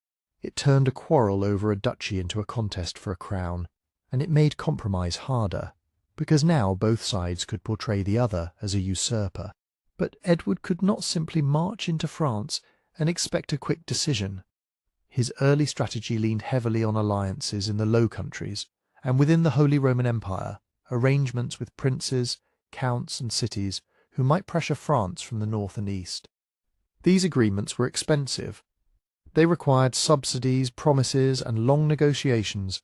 It turned a quarrel over a duchy into a contest for a crown, and it made compromise harder, because now both sides could portray the other as a usurper. But Edward could not simply march into France and expect a quick decision. His early strategy leaned heavily on alliances in the Low Countries, and within the Holy Roman Empire, arrangements with princes, counts and cities who might pressure France from the north and east. These agreements were expensive. They required subsidies, promises, and long negotiations,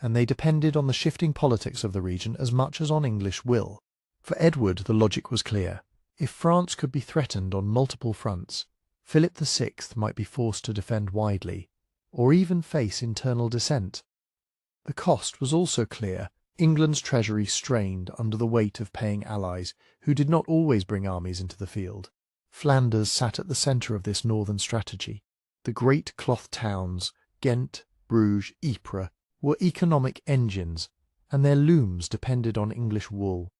and they depended on the shifting politics of the region as much as on English will. For Edward, the logic was clear. If France could be threatened on multiple fronts, Philip VI might be forced to defend widely, or even face internal dissent. The cost was also clear. England's treasury strained under the weight of paying allies who did not always bring armies into the field. Flanders sat at the centre of this northern strategy. The great cloth towns, Ghent, Bruges, Ypres, were economic engines, and their looms depended on English wool.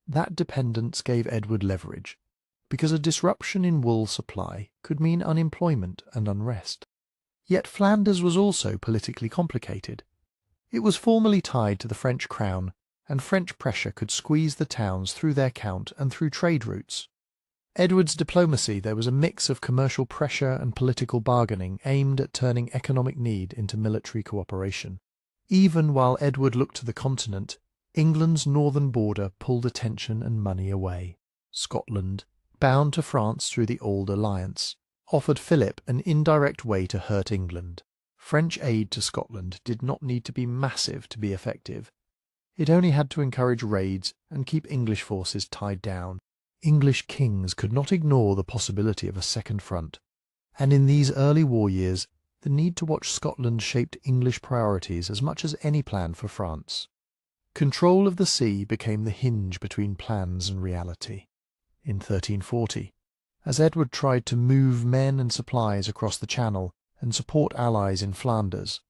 That dependence gave Edward leverage, because a disruption in wool supply could mean unemployment and unrest. Yet Flanders was also politically complicated. It was formally tied to the French crown, and French pressure could squeeze the towns through their count and through trade routes. Edward's diplomacy there was a mix of commercial pressure and political bargaining aimed at turning economic need into military cooperation. Even while Edward looked to the continent, England's northern border pulled attention and money away. Scotland, bound to France through the Old Alliance, offered Philip an indirect way to hurt England. French aid to Scotland did not need to be massive to be effective. It only had to encourage raids and keep English forces tied down. English kings could not ignore the possibility of a second front, and in these early war years the need to watch Scotland shaped English priorities as much as any plan for France. Control of the sea became the hinge between plans and reality. In 1340, as Edward tried to move men and supplies across the Channel and support allies in Flanders,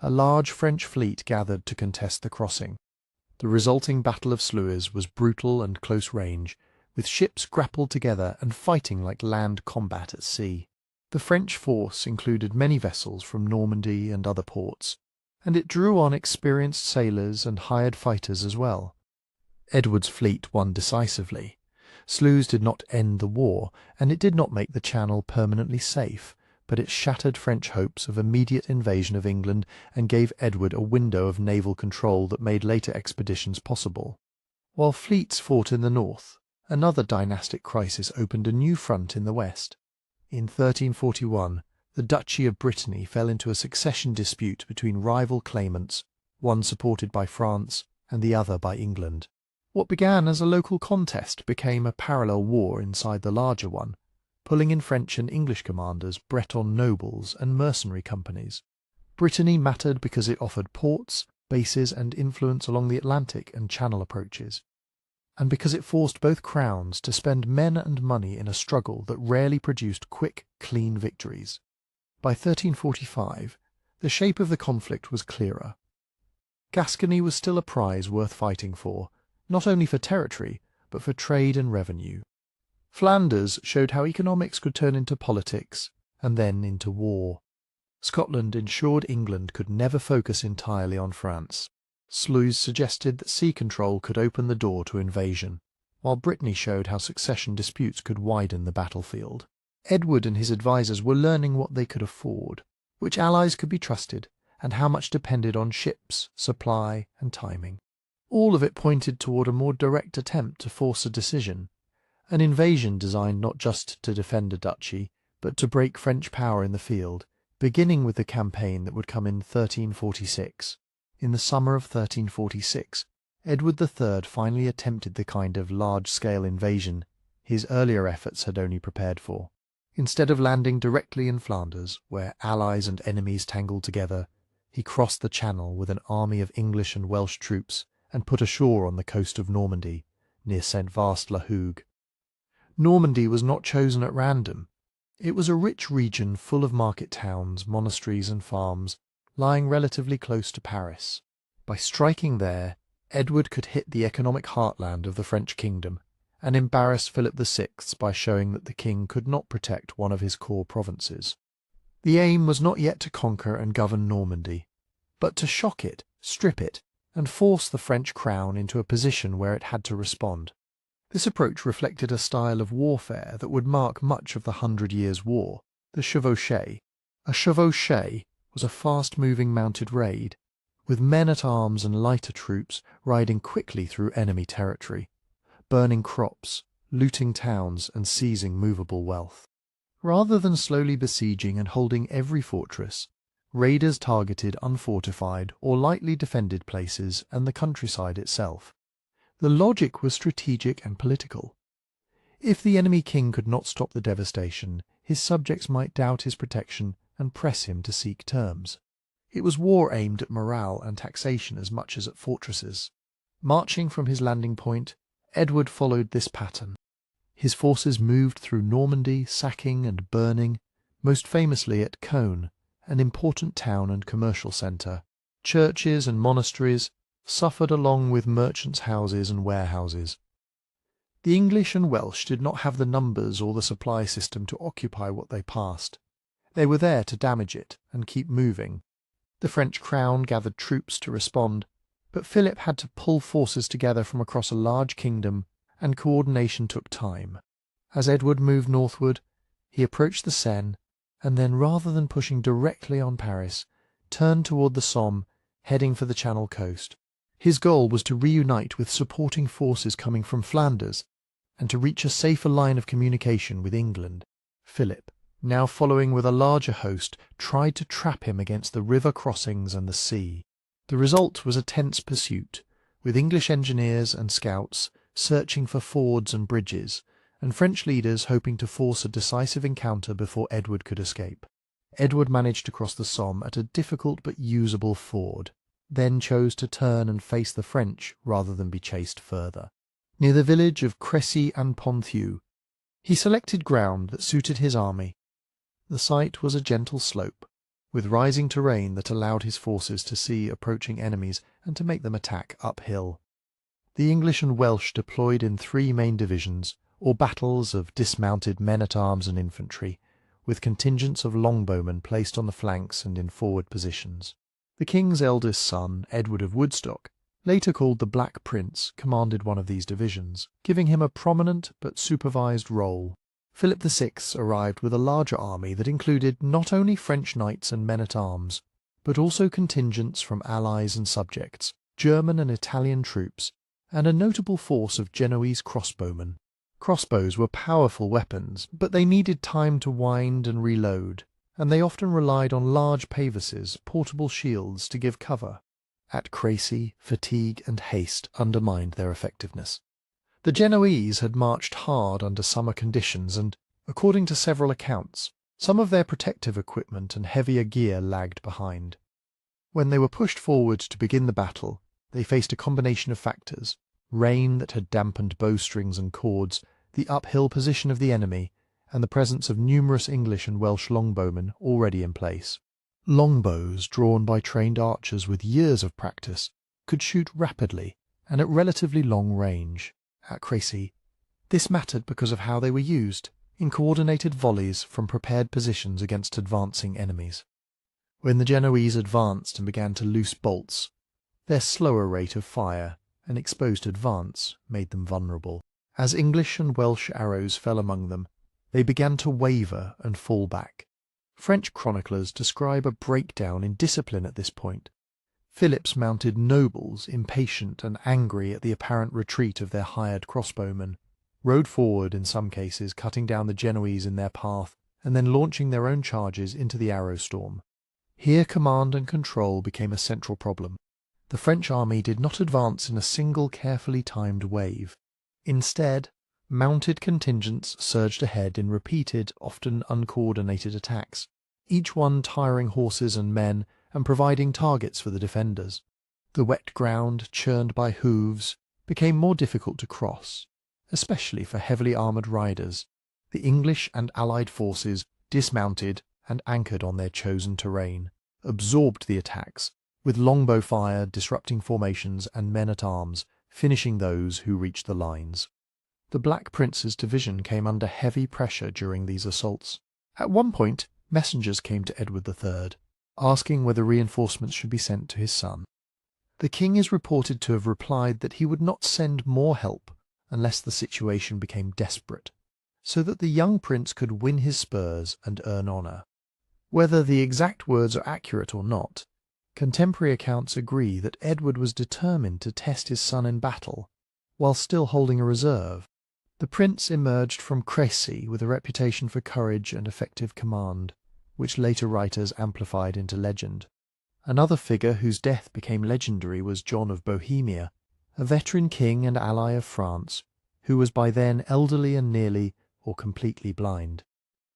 a large French fleet gathered to contest the crossing. The resulting Battle of Sluys was brutal and close range, with ships grappled together and fighting like land combat at sea. The French force included many vessels from Normandy and other ports, and it drew on experienced sailors and hired fighters as well. Edward's fleet won decisively. Sluys did not end the war, and it did not make the Channel permanently safe, but it shattered French hopes of immediate invasion of England and gave Edward a window of naval control that made later expeditions possible. While fleets fought in the north, another dynastic crisis opened a new front in the west. In 1341, the Duchy of Brittany fell into a succession dispute between rival claimants, one supported by France and the other by England. What began as a local contest became a parallel war inside the larger one, pulling in French and English commanders, Breton nobles, and mercenary companies. Brittany mattered because it offered ports, bases, and influence along the Atlantic and Channel approaches, and because it forced both crowns to spend men and money in a struggle that rarely produced quick, clean victories. By 1345, the shape of the conflict was clearer. Gascony was still a prize worth fighting for, not only for territory, but for trade and revenue. Flanders showed how economics could turn into politics, and then into war. Scotland ensured England could never focus entirely on France. Sluys suggested that sea control could open the door to invasion, while Brittany showed how succession disputes could widen the battlefield. Edward and his advisers were learning what they could afford, which allies could be trusted, and how much depended on ships, supply, and timing. All of it pointed toward a more direct attempt to force a decision, an invasion designed not just to defend a duchy, but to break French power in the field, beginning with the campaign that would come in 1346. In the summer of 1346, Edward III finally attempted the kind of large-scale invasion his earlier efforts had only prepared for. Instead of landing directly in Flanders, where allies and enemies tangled together, he crossed the Channel with an army of English and Welsh troops and put ashore on the coast of Normandy, near St. Vaast-la-Hougue. Normandy was not chosen at random. It was a rich region full of market towns, monasteries and farms, lying relatively close to Paris. By striking there, Edward could hit the economic heartland of the French kingdom and embarrass Philip VI by showing that the king could not protect one of his core provinces. The aim was not yet to conquer and govern Normandy, but to shock it, strip it, and force the French crown into a position where it had to respond. This approach reflected a style of warfare that would mark much of the 100 Years' War, the chevauchée. A chevauchée was a fast-moving mounted raid, with men-at-arms and lighter troops riding quickly through enemy territory, burning crops, looting towns and seizing movable wealth. Rather than slowly besieging and holding every fortress, raiders targeted unfortified or lightly defended places and the countryside itself. The logic was strategic and political. If the enemy king could not stop the devastation, his subjects might doubt his protection and press him to seek terms. It was war aimed at morale and taxation as much as at fortresses. Marching from his landing point, Edward followed this pattern. His forces moved through Normandy, sacking and burning, most famously at Cone, an important town and commercial centre. Churches and monasteries suffered along with merchants' houses and warehouses. The English and Welsh did not have the numbers or the supply system to occupy what they passed. They were there to damage it and keep moving. The French crown gathered troops to respond, but Philip had to pull forces together from across a large kingdom, and coordination took time. As Edward moved northward, he approached the Seine, and then, rather than pushing directly on Paris, turned toward the Somme, heading for the Channel coast. His goal was to reunite with supporting forces coming from Flanders, and to reach a safer line of communication with England. Philip, now following with a larger host, tried to trap him against the river crossings and the sea. The result was a tense pursuit, with English engineers and scouts searching for fords and bridges, and French leaders hoping to force a decisive encounter before Edward could escape. Edward managed to cross the Somme at a difficult but usable ford, then chose to turn and face the French rather than be chased further. Near the village of Crécy-en-Ponthieu, he selected ground that suited his army. The site was a gentle slope, with rising terrain that allowed his forces to see approaching enemies and to make them attack uphill. The English and Welsh deployed in 3 main divisions, or battles of dismounted men-at-arms and infantry, with contingents of longbowmen placed on the flanks and in forward positions. The king's eldest son, Edward of Woodstock, later called the Black Prince, commanded one of these divisions, giving him a prominent but supervised role. Philip VI arrived with a larger army that included not only French knights and men-at-arms, but also contingents from allies and subjects, German and Italian troops, and a notable force of Genoese crossbowmen. Crossbows were powerful weapons, but they needed time to wind and reload, and they often relied on large pavises, portable shields, to give cover. At Crécy, fatigue and haste undermined their effectiveness. The Genoese had marched hard under summer conditions and, according to several accounts, some of their protective equipment and heavier gear lagged behind. When they were pushed forward to begin the battle, they faced a combination of factors: rain that had dampened bowstrings and cords, the uphill position of the enemy, and the presence of numerous English and Welsh longbowmen already in place. Longbows, drawn by trained archers with years of practice, could shoot rapidly and at relatively long range. At Crécy, this mattered because of how they were used, in coordinated volleys from prepared positions against advancing enemies. When the Genoese advanced and began to loose bolts, their slower rate of fire and exposed advance made them vulnerable. As English and Welsh arrows fell among them, they began to waver and fall back. French chroniclers describe a breakdown in discipline at this point. Philip's mounted nobles, impatient and angry at the apparent retreat of their hired crossbowmen, rode forward in some cases, cutting down the Genoese in their path and then launching their own charges into the arrow storm. Here command and control became a central problem. The French army did not advance in a single carefully timed wave. Instead, mounted contingents surged ahead in repeated, often uncoordinated attacks, each one tiring horses and men and providing targets for the defenders. The wet ground, churned by hooves, became more difficult to cross, especially for heavily armoured riders. The English and Allied forces dismounted and anchored on their chosen terrain, absorbed the attacks, with longbow fire disrupting formations and men-at-arms finishing those who reached the lines. The Black Prince's division came under heavy pressure during these assaults. At one point, messengers came to Edward III, asking whether reinforcements should be sent to his son. The king is reported to have replied that he would not send more help unless the situation became desperate, so that the young prince could win his spurs and earn honour. Whether the exact words are accurate or not, contemporary accounts agree that Edward was determined to test his son in battle, while still holding a reserve. The prince emerged from Crécy with a reputation for courage and effective command, which later writers amplified into legend. Another figure whose death became legendary was John of Bohemia, a veteran king and ally of France, who was by then elderly and nearly or completely blind.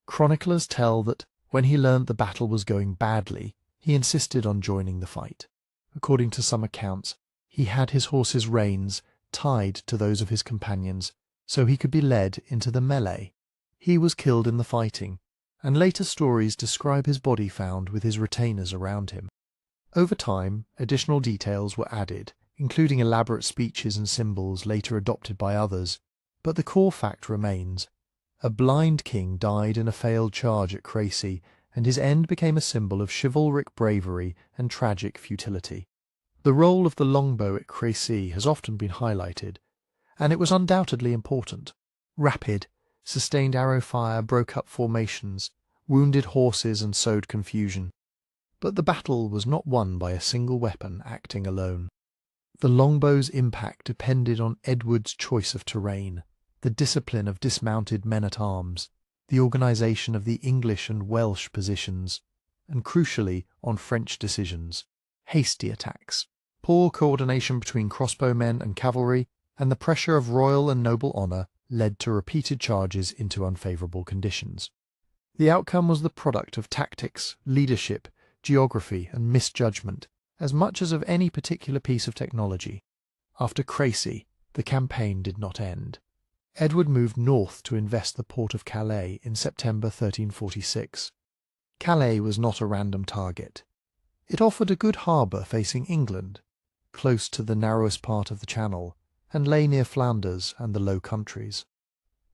Chroniclers tell that when he learned the battle was going badly, he insisted on joining the fight. According to some accounts, he had his horse's reins tied to those of his companions so he could be led into the melee. He was killed in the fighting, and later stories describe his body found with his retainers around him. Over time, additional details were added, including elaborate speeches and symbols later adopted by others, but the core fact remains. A blind king died in a failed charge at Crécy, and his end became a symbol of chivalric bravery and tragic futility. The role of the longbow at Crécy has often been highlighted, and it was undoubtedly important. Rapid, sustained arrow fire broke up formations, wounded horses and sowed confusion. But the battle was not won by a single weapon acting alone. The longbow's impact depended on Edward's choice of terrain, the discipline of dismounted men-at-arms, the organisation of the English and Welsh positions, and crucially on French decisions, hasty attacks, poor coordination between crossbowmen and cavalry, and the pressure of royal and noble honour led to repeated charges into unfavourable conditions. The outcome was the product of tactics, leadership, geography and misjudgment, as much as of any particular piece of technology. After Crécy, the campaign did not end. Edward moved north to invest the port of Calais in September 1346. Calais was not a random target. It offered a good harbour facing England, close to the narrowest part of the Channel, and lay near Flanders and the Low Countries.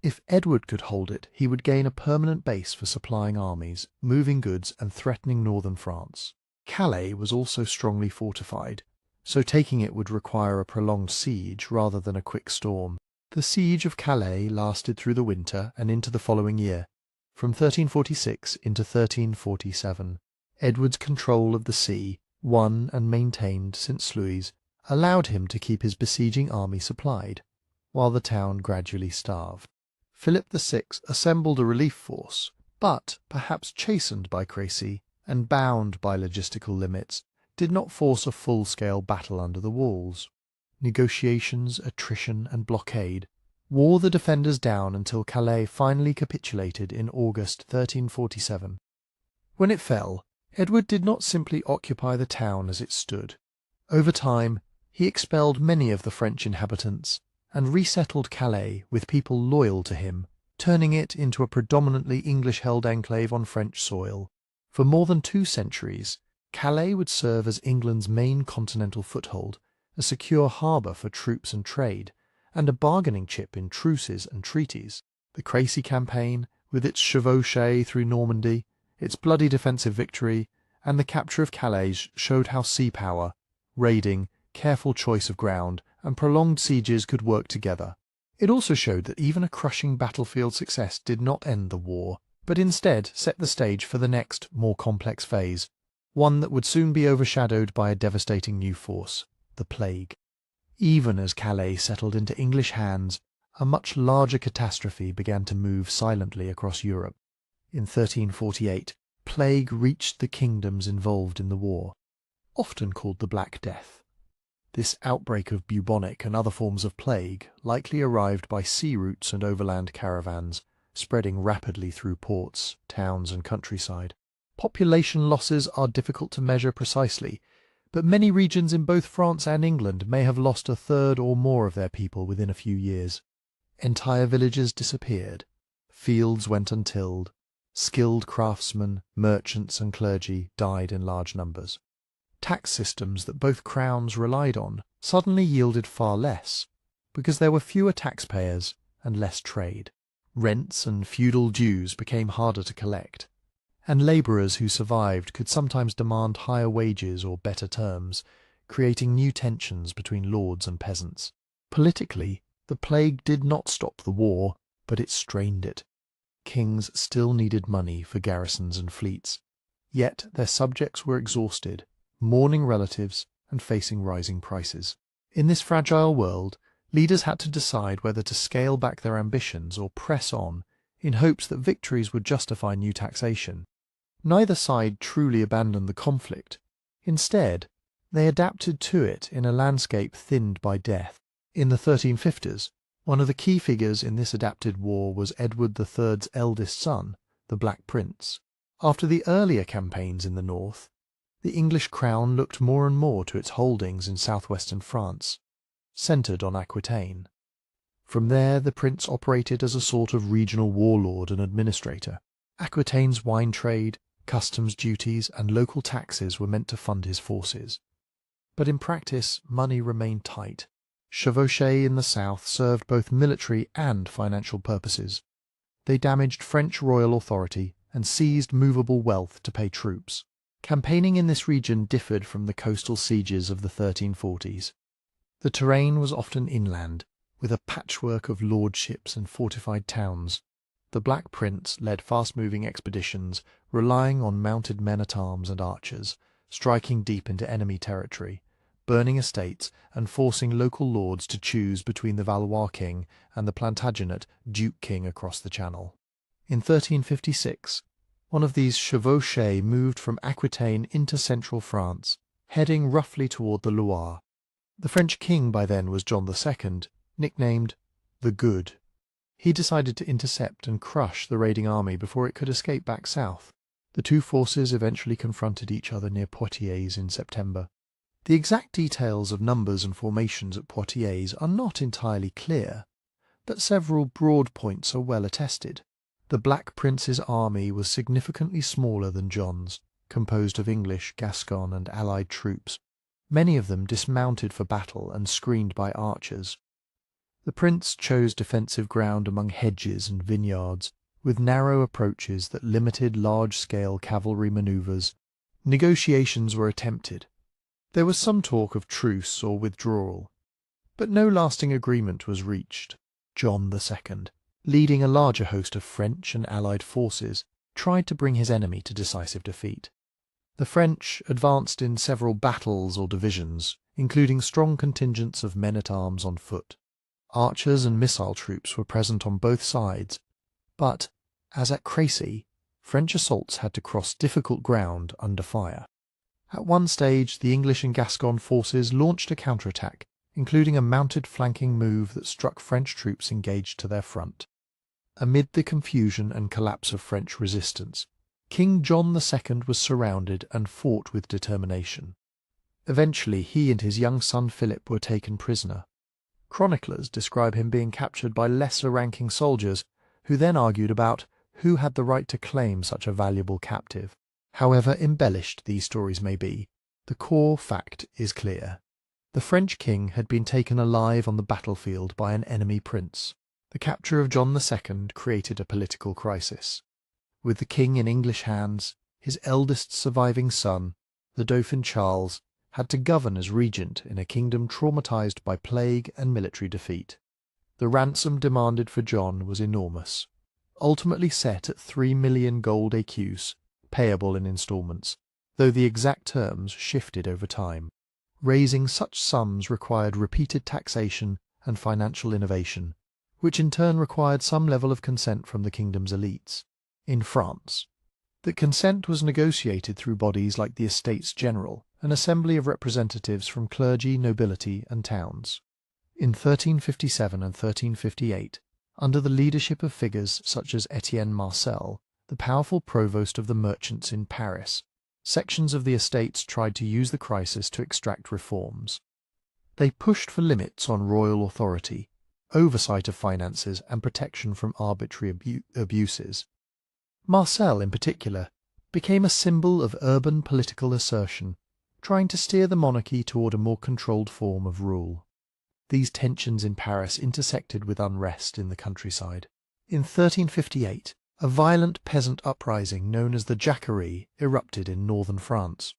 If Edward could hold it, he would gain a permanent base for supplying armies, moving goods and threatening northern France. Calais was also strongly fortified, so taking it would require a prolonged siege rather than a quick storm. The siege of Calais lasted through the winter and into the following year, from 1346 into 1347. Edward's control of the sea, won and maintained since Sluys, allowed him to keep his besieging army supplied, while the town gradually starved. Philip VI assembled a relief force, but, perhaps chastened by Crécy and bound by logistical limits, did not force a full-scale battle under the walls. Negotiations, attrition and blockade wore the defenders down until Calais finally capitulated in August 1347. When it fell, Edward did not simply occupy the town as it stood. Over time, he expelled many of the French inhabitants and resettled Calais with people loyal to him, turning it into a predominantly English-held enclave on French soil. For more than 2 centuries, Calais would serve as England's main continental foothold, a secure harbour for troops and trade, and a bargaining chip in truces and treaties. The Crécy campaign, with its chevauchée through Normandy, its bloody defensive victory, and the capture of Calais showed how sea power, raiding, careful choice of ground, and prolonged sieges could work together. It also showed that even a crushing battlefield success did not end the war, but instead set the stage for the next, more complex phase, one that would soon be overshadowed by a devastating new force, the plague. Even as Calais settled into English hands, a much larger catastrophe began to move silently across Europe. In 1348, plague reached the kingdoms involved in the war, often called the Black Death. This outbreak of bubonic and other forms of plague likely arrived by sea routes and overland caravans, spreading rapidly through ports, towns and countryside. Population losses are difficult to measure precisely, but many regions in both France and England may have lost a third or more of their people within a few years. Entire villages disappeared, fields went untilled, skilled craftsmen, merchants and clergy died in large numbers. Tax systems that both crowns relied on suddenly yielded far less, because there were fewer taxpayers and less trade. Rents and feudal dues became harder to collect, and labourers who survived could sometimes demand higher wages or better terms, creating new tensions between lords and peasants. Politically, the plague did not stop the war, but it strained it. Kings still needed money for garrisons and fleets, yet their subjects were exhausted, mourning relatives and facing rising prices. In this fragile world, leaders had to decide whether to scale back their ambitions or press on in hopes that victories would justify new taxation. Neither side truly abandoned the conflict. Instead, they adapted to it in a landscape thinned by death. In the 1350s, one of the key figures in this adapted war was Edward III's eldest son, the Black Prince. After the earlier campaigns in the north, the English crown looked more and more to its holdings in southwestern France, centred on Aquitaine. From there, the prince operated as a sort of regional warlord and administrator. Aquitaine's wine trade, customs duties, and local taxes were meant to fund his forces. But in practice, money remained tight. Chevauchés in the south served both military and financial purposes. They damaged French royal authority and seized movable wealth to pay troops. Campaigning in this region differed from the coastal sieges of the 1340s. The terrain was often inland, with a patchwork of lordships and fortified towns. The Black Prince led fast-moving expeditions, relying on mounted men-at-arms and archers, striking deep into enemy territory, burning estates and forcing local lords to choose between the Valois king and the Plantagenet Duke king across the Channel. In 1356, one of these chevauchés moved from Aquitaine into central France, heading roughly toward the Loire. The French king by then was John II, nicknamed the Good. He decided to intercept and crush the raiding army before it could escape back south. The two forces eventually confronted each other near Poitiers in September. The exact details of numbers and formations at Poitiers are not entirely clear, but several broad points are well attested. The Black Prince's army was significantly smaller than John's, composed of English, Gascon, and allied troops, many of them dismounted for battle and screened by archers. The prince chose defensive ground among hedges and vineyards, with narrow approaches that limited large-scale cavalry manoeuvres. Negotiations were attempted. There was some talk of truce or withdrawal, but no lasting agreement was reached. John II, leading a larger host of French and allied forces, tried to bring his enemy to decisive defeat. The French advanced in several battles or divisions, including strong contingents of men-at-arms on foot. Archers and missile troops were present on both sides, but, as at Crécy, French assaults had to cross difficult ground under fire. At one stage, the English and Gascon forces launched a counterattack, including a mounted flanking move that struck French troops engaged to their front. Amid the confusion and collapse of French resistance, King John II was surrounded and fought with determination. Eventually, he and his young son Philip were taken prisoner. Chroniclers describe him being captured by lesser-ranking soldiers, who then argued about who had the right to claim such a valuable captive. However embellished these stories may be, the core fact is clear. The French king had been taken alive on the battlefield by an enemy prince. The capture of John II created a political crisis. With the king in English hands, his eldest surviving son, the Dauphin Charles, had to govern as regent in a kingdom traumatized by plague and military defeat. The ransom demanded for John was enormous, ultimately set at 3 million gold écus, payable in instalments, though the exact terms shifted over time. Raising such sums required repeated taxation and financial innovation, which in turn required some level of consent from the kingdom's elites. In France, the consent was negotiated through bodies like the Estates General, an assembly of representatives from clergy, nobility, and towns. In 1357 and 1358, under the leadership of figures such as Etienne Marcel, the powerful provost of the merchants in Paris, sections of the estates tried to use the crisis to extract reforms. They pushed for limits on royal authority, oversight of finances, and protection from arbitrary abuses. Marcel, in particular, became a symbol of urban political assertion, trying to steer the monarchy toward a more controlled form of rule. These tensions in Paris intersected with unrest in the countryside. In 1358, a violent peasant uprising known as the Jacquerie erupted in northern France.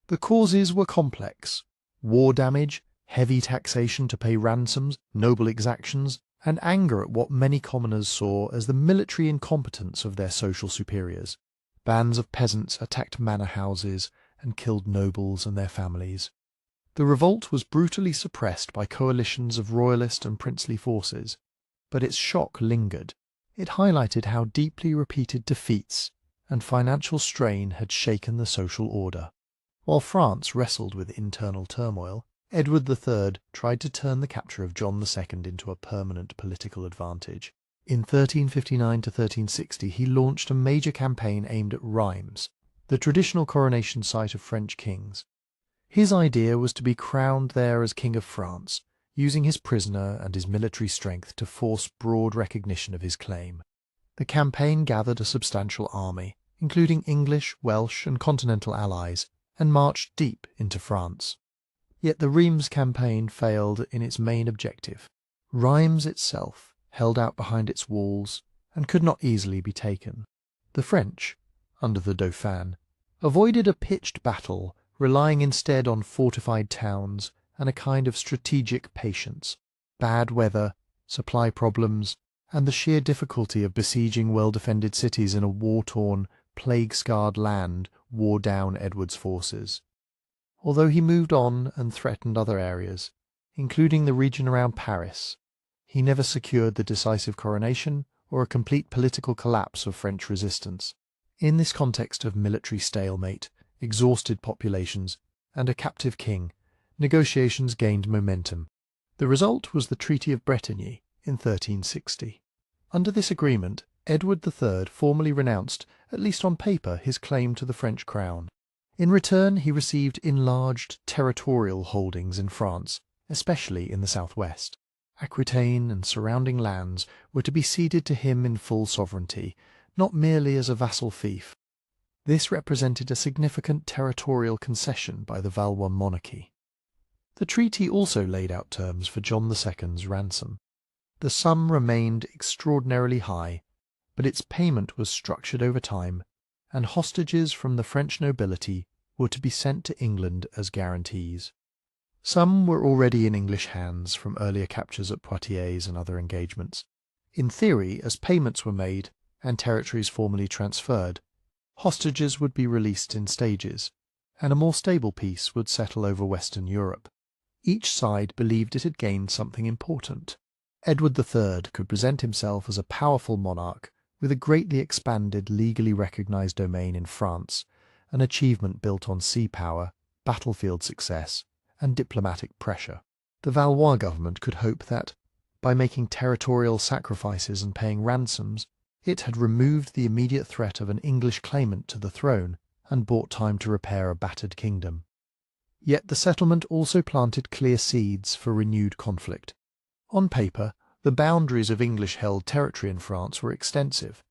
The causes were complex: war damage, heavy taxation to pay ransoms, noble exactions, and anger at what many commoners saw as the military incompetence of their social superiors. Bands of peasants attacked manor houses and killed nobles and their families. The revolt was brutally suppressed by coalitions of royalist and princely forces, but its shock lingered. It highlighted how deeply repeated defeats and financial strain had shaken the social order. While France wrestled with internal turmoil, Edward III tried to turn the capture of John II into a permanent political advantage. In 1359 to 1360 he launched a major campaign aimed at Rheims, the traditional coronation site of French kings. His idea was to be crowned there as King of France, using his prisoner and his military strength to force broad recognition of his claim. The campaign gathered a substantial army, including English, Welsh, and continental allies, and marched deep into France. Yet the Rheims campaign failed in its main objective. Rheims itself held out behind its walls and could not easily be taken. The French, under the Dauphin, avoided a pitched battle, relying instead on fortified towns and a kind of strategic patience. Bad weather, supply problems, and the sheer difficulty of besieging well-defended cities in a war-torn, plague-scarred land wore down Edward's forces. Although he moved on and threatened other areas, including the region around Paris, he never secured the decisive coronation or a complete political collapse of French resistance. In this context of military stalemate, exhausted populations, and a captive king, negotiations gained momentum. The result was the Treaty of Bretigny in 1360. Under this agreement, Edward III formally renounced, at least on paper, his claim to the French crown. In return, he received enlarged territorial holdings in France, especially in the southwest. Aquitaine and surrounding lands were to be ceded to him in full sovereignty, not merely as a vassal fief. This represented a significant territorial concession by the Valois monarchy. The treaty also laid out terms for John II's ransom. The sum remained extraordinarily high, but its payment was structured over time, and hostages from the French nobility were to be sent to England as guarantees. Some were already in English hands from earlier captures at Poitiers and other engagements. In theory, as payments were made and territories formally transferred, hostages would be released in stages, and a more stable peace would settle over Western Europe. Each side believed it had gained something important. Edward III could present himself as a powerful monarch with a greatly expanded, legally recognised domain in France, an achievement built on sea power, battlefield success, and diplomatic pressure. The Valois government could hope that, by making territorial sacrifices and paying ransoms, it had removed the immediate threat of an English claimant to the throne and bought time to repair a battered kingdom. Yet the settlement also planted clear seeds for renewed conflict. On paper, the boundaries of English-held territory in France were extensive.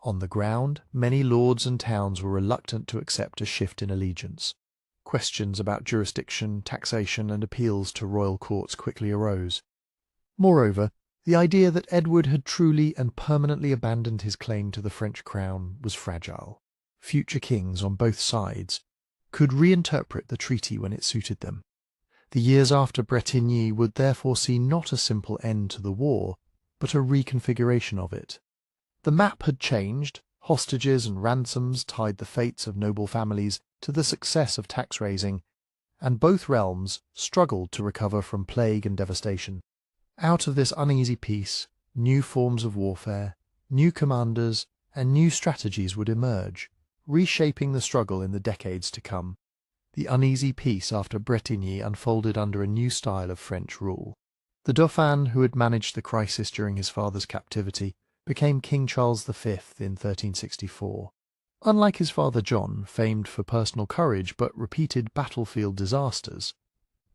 On the ground, many lords and towns were reluctant to accept a shift in allegiance. Questions about jurisdiction, taxation, and appeals to royal courts quickly arose. Moreover, the idea that Edward had truly and permanently abandoned his claim to the French crown was fragile. Future kings on both sides could reinterpret the treaty when it suited them. The years after Bretigny would therefore see not a simple end to the war, but a reconfiguration of it. The map had changed, hostages and ransoms tied the fates of noble families to the success of tax-raising, and both realms struggled to recover from plague and devastation. Out of this uneasy peace, new forms of warfare, new commanders, and new strategies would emerge, reshaping the struggle in the decades to come. The uneasy peace after Bretigny unfolded under a new style of French rule. The Dauphin, who had managed the crisis during his father's captivity, became King Charles V in 1364. Unlike his father John, famed for personal courage but repeated battlefield disasters,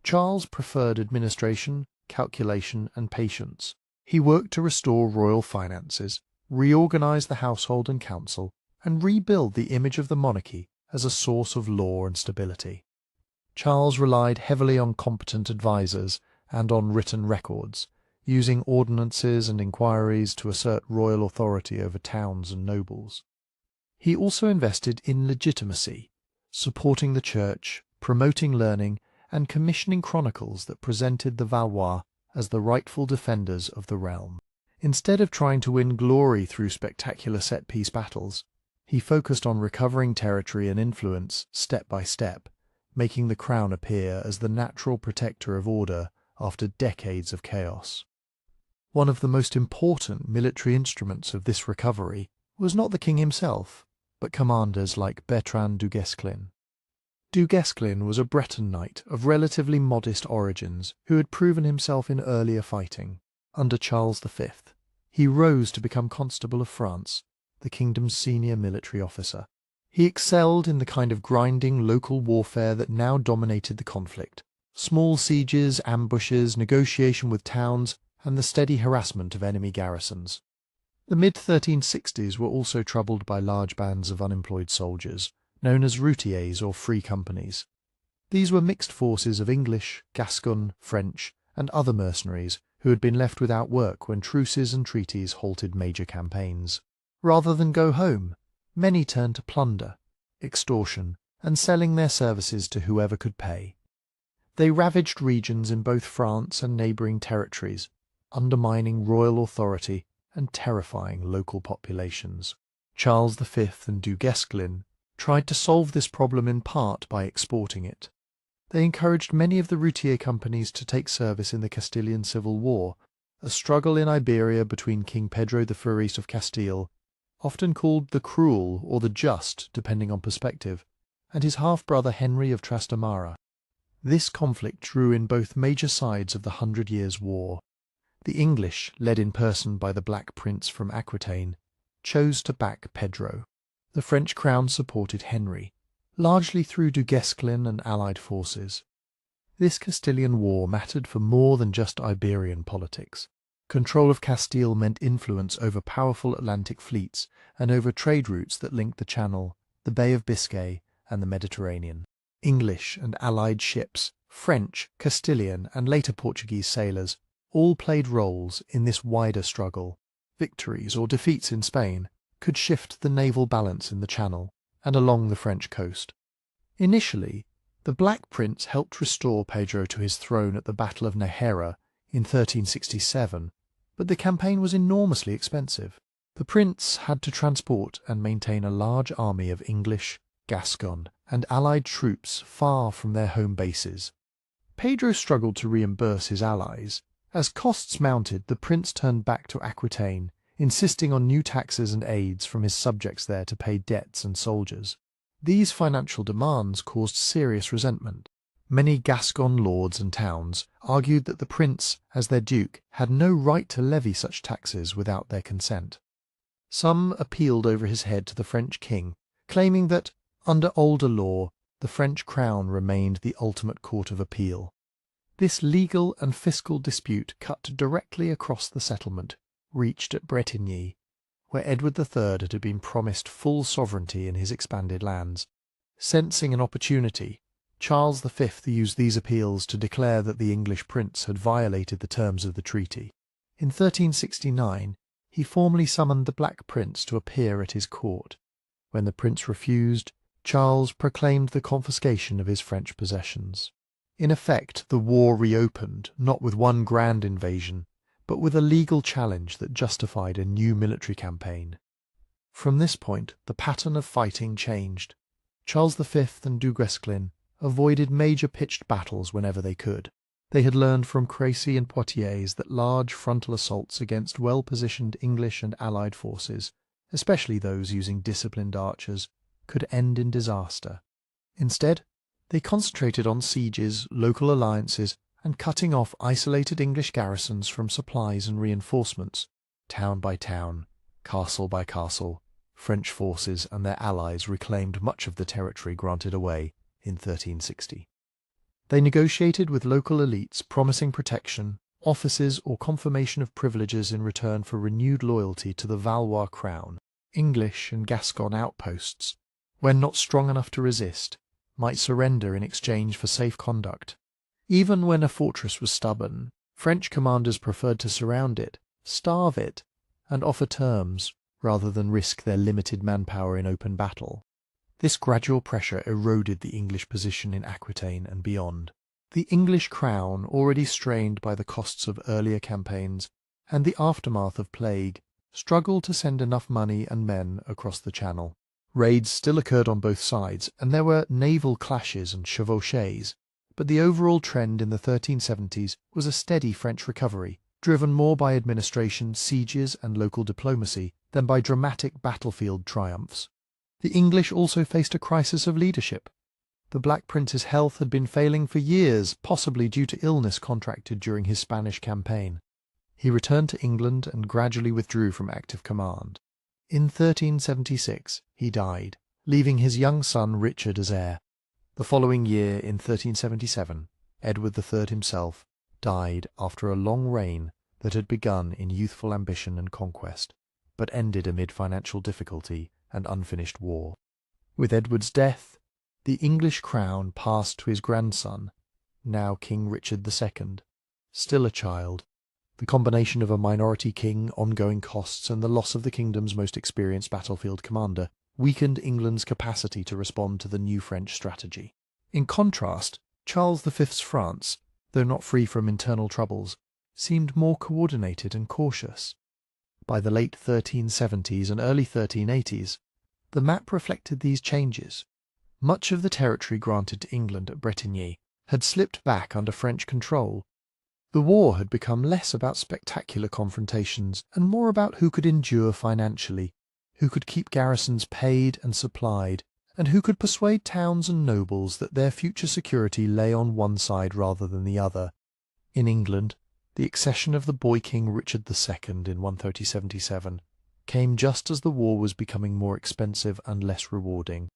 Charles preferred administration, calculation, and patience. He worked to restore royal finances, reorganize the household and council, and rebuild the image of the monarchy as a source of law and stability. Charles relied heavily on competent advisers and on written records, using ordinances and inquiries to assert royal authority over towns and nobles. He also invested in legitimacy, supporting the church, promoting learning, and commissioning chronicles that presented the Valois as the rightful defenders of the realm. Instead of trying to win glory through spectacular set-piece battles, he focused on recovering territory and influence step by step, making the crown appear as the natural protector of order after decades of chaos. One of the most important military instruments of this recovery was not the king himself, but commanders like Bertrand du Guesclin. Du Guesclin was a Breton knight of relatively modest origins who had proven himself in earlier fighting. Under Charles V, he rose to become Constable of France, the kingdom's senior military officer. He excelled in the kind of grinding local warfare that now dominated the conflict: small sieges, ambushes, negotiation with towns, and the steady harassment of enemy garrisons. The mid-1360s were also troubled by large bands of unemployed soldiers, known as routiers or free companies. These were mixed forces of English, Gascon, French, and other mercenaries who had been left without work when truces and treaties halted major campaigns. Rather than go home, many turned to plunder, extortion, and selling their services to whoever could pay. They ravaged regions in both France and neighbouring territories, undermining royal authority and terrifying local populations. Charles V and du Guesclin tried to solve this problem in part by exporting it. They encouraged many of the routier companies to take service in the Castilian Civil War, a struggle in Iberia between King Pedro the Fuerist of Castile, often called the Cruel or the Just depending on perspective, and his half-brother Henry of Trastamara. This conflict drew in both major sides of the 100 Years' War. The English, led in person by the Black Prince from Aquitaine, chose to back Pedro. The French crown supported Henry, largely through du Guesclin and allied forces. This Castilian war mattered for more than just Iberian politics. Control of Castile meant influence over powerful Atlantic fleets and over trade routes that linked the Channel, the Bay of Biscay, and the Mediterranean. English and allied ships, French, Castilian, and later Portuguese sailors all played roles in this wider struggle. Victories or defeats in Spain could shift the naval balance in the Channel and along the French coast. Initially, the Black Prince helped restore Pedro to his throne at the Battle of Nájera in 1367, but the campaign was enormously expensive. The prince had to transport and maintain a large army of English, Gascon, and allied troops far from their home bases. Pedro struggled to reimburse his allies. As costs mounted, the prince turned back to Aquitaine, insisting on new taxes and aids from his subjects there to pay debts and soldiers. These financial demands caused serious resentment. Many Gascon lords and towns argued that the prince, as their duke, had no right to levy such taxes without their consent. Some appealed over his head to the French king, claiming that, under older law, the French crown remained the ultimate court of appeal. This legal and fiscal dispute cut directly across the settlement, reached at Bretigny, where Edward III had been promised full sovereignty in his expanded lands. Sensing an opportunity, Charles V used these appeals to declare that the English prince had violated the terms of the treaty. In 1369, he formally summoned the Black Prince to appear at his court. When the prince refused, Charles proclaimed the confiscation of his French possessions. In effect, the war reopened, not with one grand invasion, but with a legal challenge that justified a new military campaign. From this point, the pattern of fighting changed. Charles V and du Guesclin avoided major pitched battles whenever they could. They had learned from Crécy and Poitiers that large frontal assaults against well-positioned English and Allied forces, especially those using disciplined archers, could end in disaster. Instead, they concentrated on sieges, local alliances, and cutting off isolated English garrisons from supplies and reinforcements, town by town, Castle by castle, French forces and their allies reclaimed much of the territory granted away in 1360. They negotiated with local elites, promising protection, offices or confirmation of privileges in return for renewed loyalty to the Valois crown. English and Gascon outposts, when not strong enough to resist, might surrender in exchange for safe conduct. Even when a fortress was stubborn, French commanders preferred to surround it, starve it, and offer terms, rather than risk their limited manpower in open battle. This gradual pressure eroded the English position in Aquitaine and beyond. The English crown, already strained by the costs of earlier campaigns and the aftermath of plague, struggled to send enough money and men across the Channel. Raids still occurred on both sides, and there were naval clashes and chevauchées, but the overall trend in the 1370s was a steady French recovery, driven more by administration, sieges, and local diplomacy than by dramatic battlefield triumphs. The English also faced a crisis of leadership. The Black Prince's health had been failing for years, possibly due to illness contracted during his Spanish campaign. He returned to England and gradually withdrew from active command. In 1376 he died, leaving his young son Richard as heir. The following year, in 1377, Edward III himself died after a long reign that had begun in youthful ambition and conquest, but ended amid financial difficulty and unfinished war. With Edward's death, the English crown passed to his grandson, now King Richard II. Still a child, the combination of a minority king, ongoing costs, and the loss of the kingdom's most experienced battlefield commander weakened England's capacity to respond to the new French strategy. In contrast, Charles V's France, though not free from internal troubles, seemed more coordinated and cautious. By the late 1370s and early 1380s, the map reflected these changes. Much of the territory granted to England at Bretigny had slipped back under French control. The war had become less about spectacular confrontations and more about who could endure financially, who could keep garrisons paid and supplied, and who could persuade towns and nobles that their future security lay on one side rather than the other. In England, the accession of the boy king Richard II in 1377 came just as the war was becoming more expensive and less rewarding.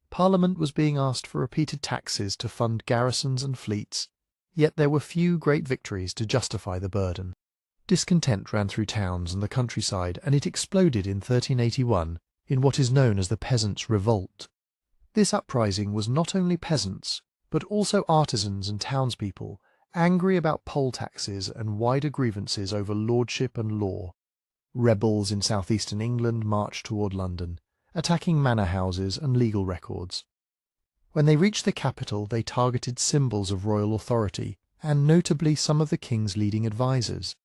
Parliament was being asked for repeated taxes to fund garrisons and fleets, yet there were few great victories to justify the burden. Discontent ran through towns and the countryside, and it exploded in 1381 in what is known as the Peasants' Revolt. This uprising was not only peasants, but also artisans and townspeople, angry about poll taxes and wider grievances over lordship and law. Rebels in southeastern England marched toward London, attacking manor houses and legal records. When they reached the capital, they targeted symbols of royal authority, and notably some of the king's leading advisers.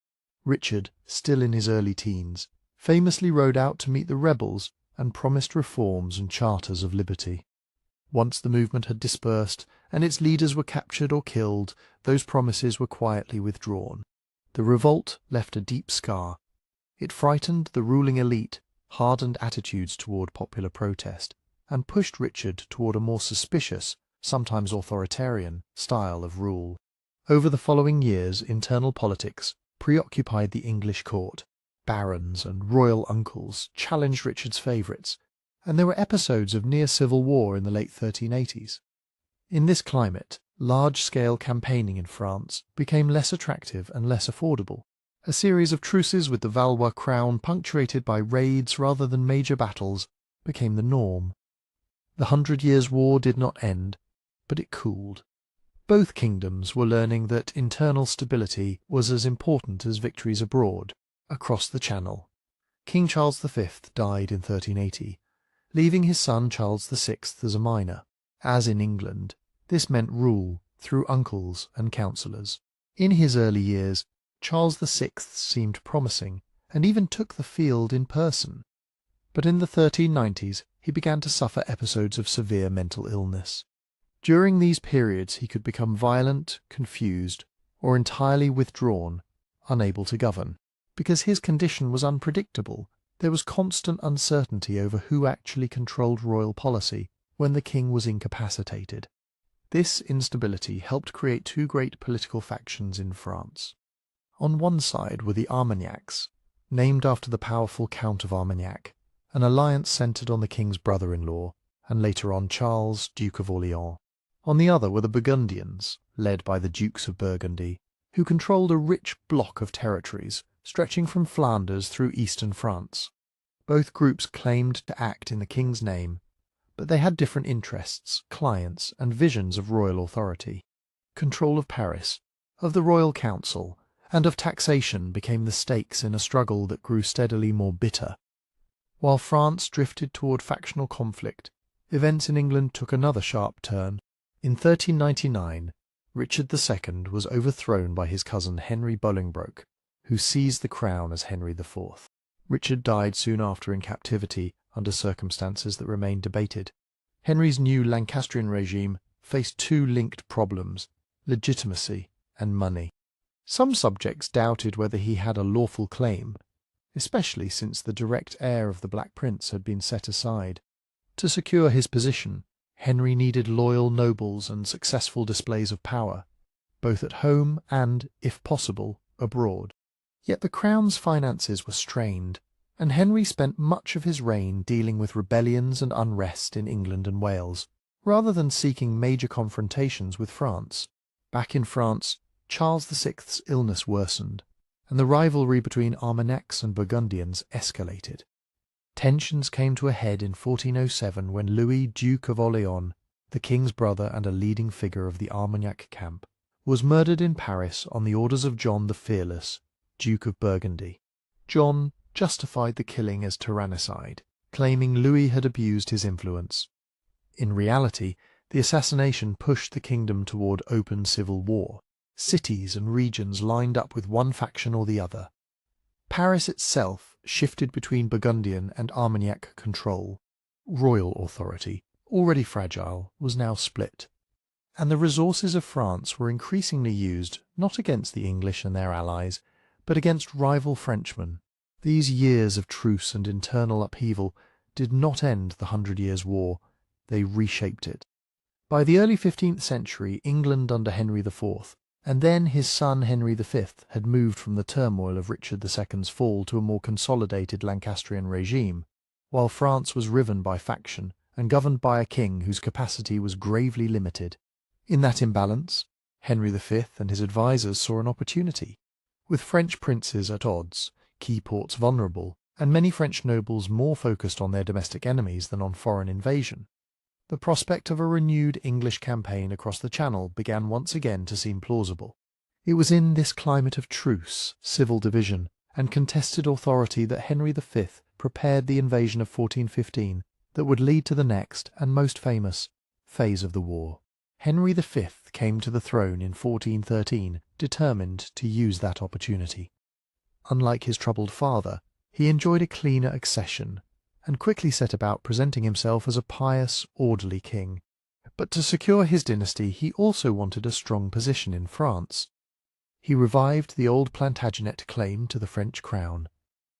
Richard, still in his early teens, famously rode out to meet the rebels and promised reforms and charters of liberty. Once the movement had dispersed and its leaders were captured or killed, those promises were quietly withdrawn. The revolt left a deep scar. It frightened the ruling elite, hardened attitudes toward popular protest, and pushed Richard toward a more suspicious, sometimes authoritarian, style of rule. Over the following years, internal politics preoccupied the English court. Barons and royal uncles challenged Richard's favourites, and there were episodes of near civil war in the late 1380s. In this climate, large-scale campaigning in France became less attractive and less affordable. A series of truces with the Valois crown, punctuated by raids rather than major battles, became the norm. The 100 Years' War did not end, but it cooled. Both kingdoms were learning that internal stability was as important as victories abroad, across the Channel. King Charles V died in 1380, leaving his son Charles VI as a minor. As in England, this meant rule through uncles and counsellors. In his early years, Charles VI seemed promising, and even took the field in person. But in the 1390s, he began to suffer episodes of severe mental illness. During these periods he could become violent, confused, or entirely withdrawn, unable to govern. Because his condition was unpredictable, there was constant uncertainty over who actually controlled royal policy when the king was incapacitated. This instability helped create two great political factions in France. On one side were the Armagnacs, named after the powerful Count of Armagnac, an alliance centred on the king's brother-in-law, and later on Charles, Duke of Orleans. On the other were the Burgundians, led by the Dukes of Burgundy, who controlled a rich block of territories stretching from Flanders through eastern France. Both groups claimed to act in the king's name, but they had different interests, clients, and visions of royal authority. Control of Paris, of the royal council, and of taxation became the stakes in a struggle that grew steadily more bitter. While France drifted toward factional conflict, events in England took another sharp turn. In 1399, Richard II was overthrown by his cousin Henry Bolingbroke, who seized the crown as Henry IV. Richard died soon after in captivity under circumstances that remain debated. Henry's new Lancastrian regime faced two linked problems: legitimacy and money. Some subjects doubted whether he had a lawful claim, especially since the direct heir of the Black Prince had been set aside. To secure his position, Henry needed loyal nobles and successful displays of power, both at home and, if possible, abroad. Yet the crown's finances were strained, and Henry spent much of his reign dealing with rebellions and unrest in England and Wales, rather than seeking major confrontations with France. Back in France, Charles VI's illness worsened, and the rivalry between Armagnacs and Burgundians escalated. Tensions came to a head in 1407 when Louis, Duke of Orleans, the king's brother and a leading figure of the Armagnac camp, was murdered in Paris on the orders of John the Fearless, Duke of Burgundy. John justified the killing as tyrannicide, claiming Louis had abused his influence. In reality, the assassination pushed the kingdom toward open civil war. Cities and regions lined up with one faction or the other. Paris itself shifted between Burgundian and Armagnac control. Royal authority, already fragile, was now split, and the resources of France were increasingly used not against the English and their allies, but against rival Frenchmen. These years of truce and internal upheaval did not end the 100 Years' War, they reshaped it. By the early 15th century, England under Henry IV, and then his son Henry V, had moved from the turmoil of Richard II's fall to a more consolidated Lancastrian regime, while France was riven by faction and governed by a king whose capacity was gravely limited. In that imbalance, Henry V and his advisers saw an opportunity. With French princes at odds, key ports vulnerable, and many French nobles more focused on their domestic enemies than on foreign invasion, the prospect of a renewed English campaign across the Channel began once again to seem plausible. It was in this climate of truce, civil division, and contested authority that Henry V prepared the invasion of 1415 that would lead to the next, and most famous, phase of the war. Henry V came to the throne in 1413, determined to use that opportunity. Unlike his troubled father, he enjoyed a cleaner accession, and quickly set about presenting himself as a pious, orderly king. But to secure his dynasty he also wanted a strong position in France. He revived the old Plantagenet claim to the French crown,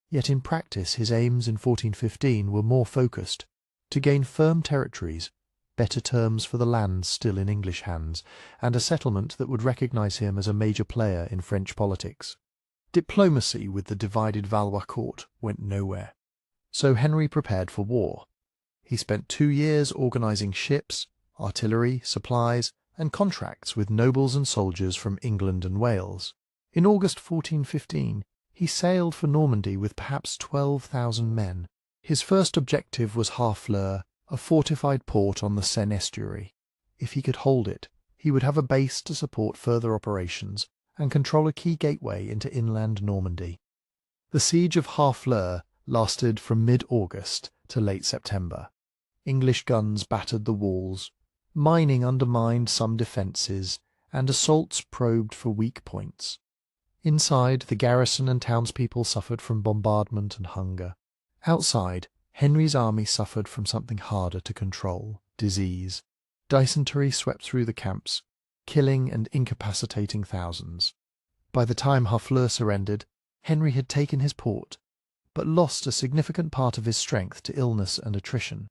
yet in practice his aims in 1415 were more focused: to gain firm territories, better terms for the lands still in English hands, and a settlement that would recognise him as a major player in French politics. Diplomacy with the divided Valois court went nowhere. So Henry prepared for war. He spent 2 years organising ships, artillery, supplies, and contracts with nobles and soldiers from England and Wales. In August 1415, he sailed for Normandy with perhaps 12,000 men. His first objective was Harfleur, a fortified port on the Seine estuary. If he could hold it, he would have a base to support further operations and control a key gateway into inland Normandy. The siege of Harfleur lasted from mid-August to late September. English guns battered the walls, mining undermined some defences, and assaults probed for weak points. Inside, the garrison and townspeople suffered from bombardment and hunger. Outside, Henry's army suffered from something harder to control: disease. Dysentery swept through the camps, killing and incapacitating thousands. By the time Harfleur surrendered, Henry had taken his port, but lost a significant part of his strength to illness and attrition.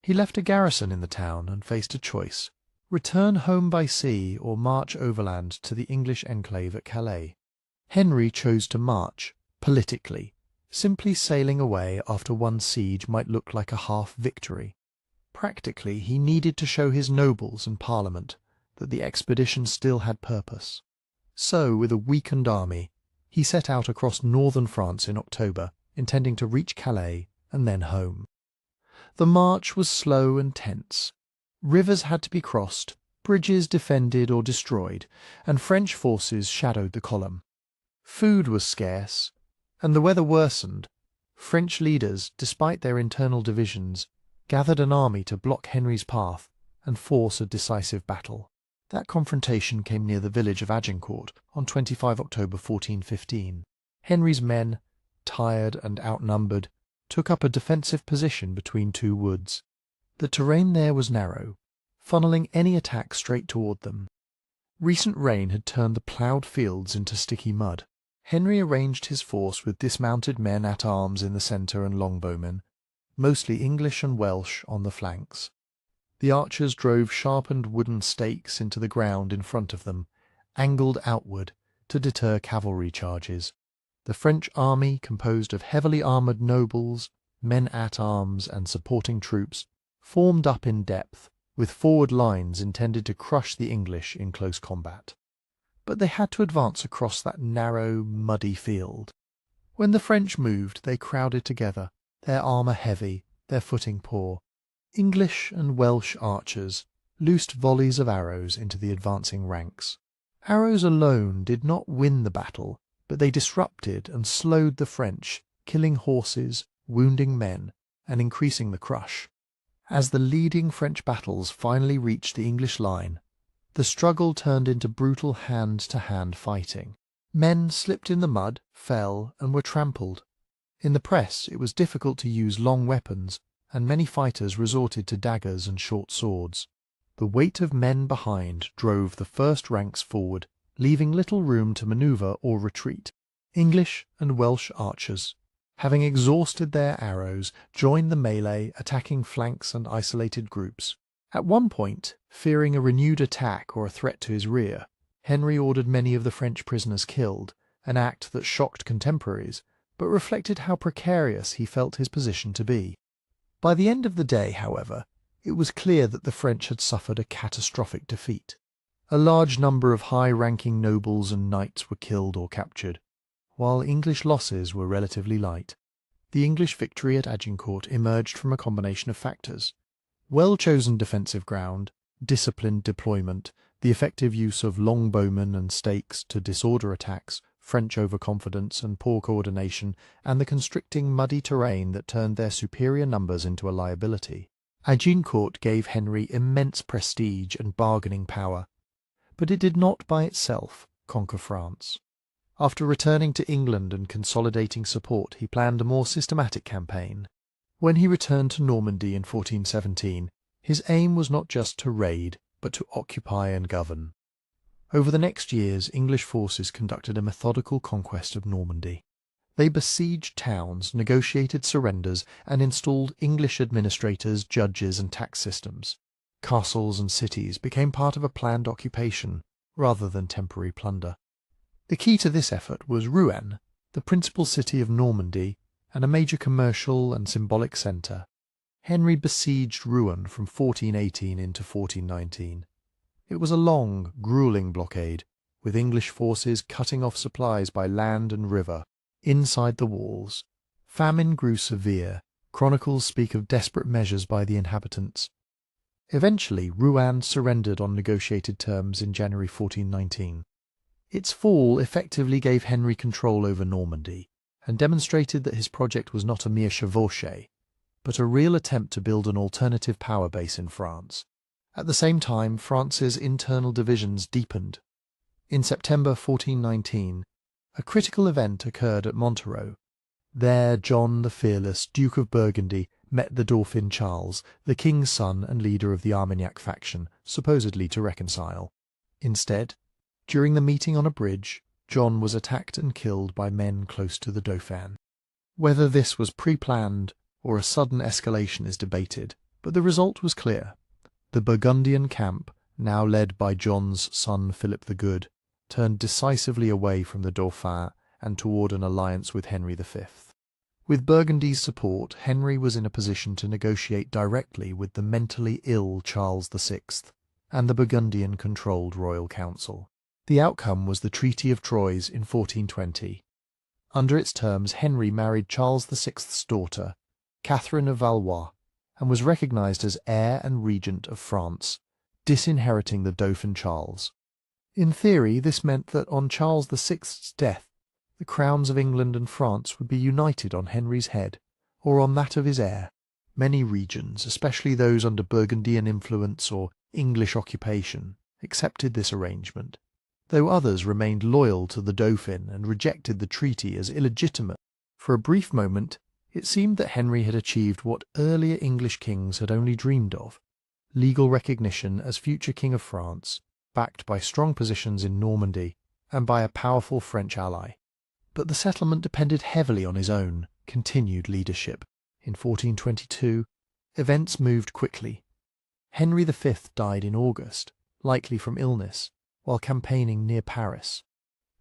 He left a garrison in the town and faced a choice: return home by sea or march overland to the English enclave at Calais. Henry chose to march, politically, Simply sailing away after one siege might look like a half-victory. Practically, he needed to show his nobles and parliament that the expedition still had purpose. So, with a weakened army, he set out across northern France in October, intending to reach Calais and then home. The march was slow and tense. Rivers had to be crossed, bridges defended or destroyed, and French forces shadowed the column. Food was scarce, and the weather worsened. French leaders, despite their internal divisions, gathered an army to block Henry's path and force a decisive battle. That confrontation came near the village of Agincourt on 25 October 1415. Henry's men, tired and outnumbered, took up a defensive position between two woods. The terrain there was narrow, funneling any attack straight toward them. Recent rain had turned the ploughed fields into sticky mud. Henry arranged his force with dismounted men-at-arms in the centre and longbowmen, mostly English and Welsh on the flanks. The archers drove sharpened wooden stakes into the ground in front of them, angled outward to deter cavalry charges. The French army, composed of heavily armoured nobles, men-at-arms and supporting troops, formed up in depth, with forward lines intended to crush the English in close combat. But they had to advance across that narrow, muddy field. When the French moved, they crowded together, their armour heavy, their footing poor. English and Welsh archers loosed volleys of arrows into the advancing ranks. Arrows alone did not win the battle, but they disrupted and slowed the French, killing horses, wounding men, and increasing the crush. As the leading French battles finally reached the English line, the struggle turned into brutal hand-to-hand fighting. Men slipped in the mud, fell, and were trampled. In the press it was difficult to use long weapons, and many fighters resorted to daggers and short swords. The weight of men behind drove the first ranks forward, leaving little room to manoeuvre or retreat. English and Welsh archers, having exhausted their arrows, joined the melee, attacking flanks and isolated groups. At one point, fearing a renewed attack or a threat to his rear, Henry ordered many of the French prisoners killed, an act that shocked contemporaries, but reflected how precarious he felt his position to be. By the end of the day, however, it was clear that the French had suffered a catastrophic defeat. A large number of high-ranking nobles and knights were killed or captured, while English losses were relatively light. The English victory at Agincourt emerged from a combination of factors: well-chosen defensive ground, disciplined deployment, the effective use of longbowmen and stakes to disorder attacks, French overconfidence and poor coordination, and the constricting muddy terrain that turned their superior numbers into a liability. Agincourt gave Henry immense prestige and bargaining power, but it did not by itself conquer France. After returning to England and consolidating support, he planned a more systematic campaign. When he returned to Normandy in 1417, his aim was not just to raid, but to occupy and govern. Over the next years, English forces conducted a methodical conquest of Normandy. They besieged towns, negotiated surrenders, and installed English administrators, judges, and tax systems. Castles and cities became part of a planned occupation, rather than temporary plunder. The key to this effort was Rouen, the principal city of Normandy, and a major commercial and symbolic centre. Henry besieged Rouen from 1418 into 1419. It was a long, gruelling blockade, with English forces cutting off supplies by land and river. Inside the walls, famine grew severe. Chronicles speak of desperate measures by the inhabitants. Eventually, Rouen surrendered on negotiated terms in January 1419. Its fall effectively gave Henry control over Normandy, and demonstrated that his project was not a mere chevauchée, but a real attempt to build an alternative power base in France. At the same time, France's internal divisions deepened. In September 1419, a critical event occurred at Montereau. There John the Fearless, Duke of Burgundy, met the Dauphin Charles, the king's son and leader of the Armagnac faction, supposedly to reconcile. Instead, during the meeting on a bridge, John was attacked and killed by men close to the Dauphin. Whether this was pre-planned or a sudden escalation is debated, but the result was clear. The Burgundian camp, now led by John's son Philip the Good, turned decisively away from the Dauphin and toward an alliance with Henry V. With Burgundy's support, Henry was in a position to negotiate directly with the mentally ill Charles VI and the Burgundian-controlled royal council. The outcome was the Treaty of Troyes in 1420. Under its terms, Henry married Charles VI's daughter, Catherine of Valois, and was recognised as heir and regent of France, disinheriting the Dauphin Charles. In theory, this meant that on Charles VI's death, the crowns of England and France would be united on Henry's head, or on that of his heir. Many regions, especially those under Burgundian influence or English occupation, accepted this arrangement, though others remained loyal to the Dauphin and rejected the treaty as illegitimate. For a brief moment, it seemed that Henry had achieved what earlier English kings had only dreamed of: legal recognition as future King of France, backed by strong positions in Normandy and by a powerful French ally. But the settlement depended heavily on his own continued leadership. In 1422, events moved quickly. Henry V died in August, likely from illness, while campaigning near Paris.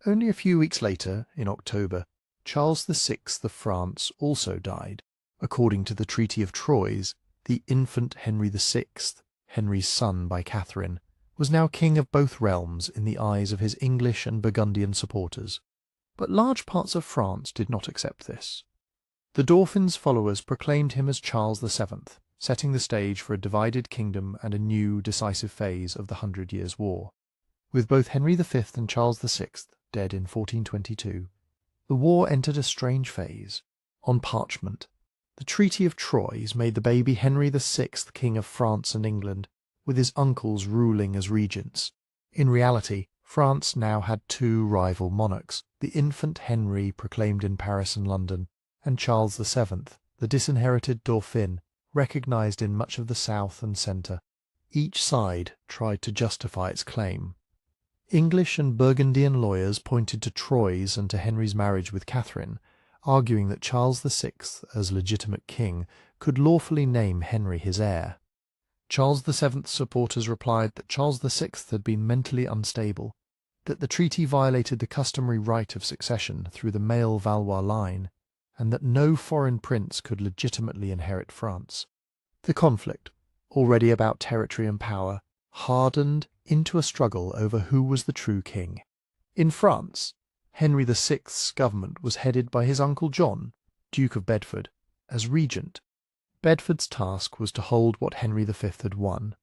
Only a few weeks later, in October, Charles VI of France also died. According to the Treaty of Troyes, the infant Henry VI, Henry's son by Catherine, was now king of both realms in the eyes of his English and Burgundian supporters. But large parts of France did not accept this. The Dauphin's followers proclaimed him as Charles VII, setting the stage for a divided kingdom and a new, decisive phase of the 100 Years' War. With both Henry V and Charles VI dead in 1422, the war entered a strange phase. On parchment, the Treaty of Troyes made the baby Henry VI King of France and England, with his uncles ruling as regents. In reality, France now had two rival monarchs, the infant Henry proclaimed in Paris and London, and Charles VII, the disinherited Dauphin, recognised in much of the south and centre. Each side tried to justify its claim. English and Burgundian lawyers pointed to Troyes and to Henry's marriage with Catherine, arguing that Charles VI, as legitimate king, could lawfully name Henry his heir. Charles VII's supporters replied that Charles VI had been mentally unstable, that the treaty violated the customary right of succession through the male Valois line, and that no foreign prince could legitimately inherit France. The conflict, already about territory and power, hardened into a struggle over who was the true king. In France, Henry VI's government was headed by his uncle John, Duke of Bedford, as regent. Bedford's task was to hold what Henry V had won.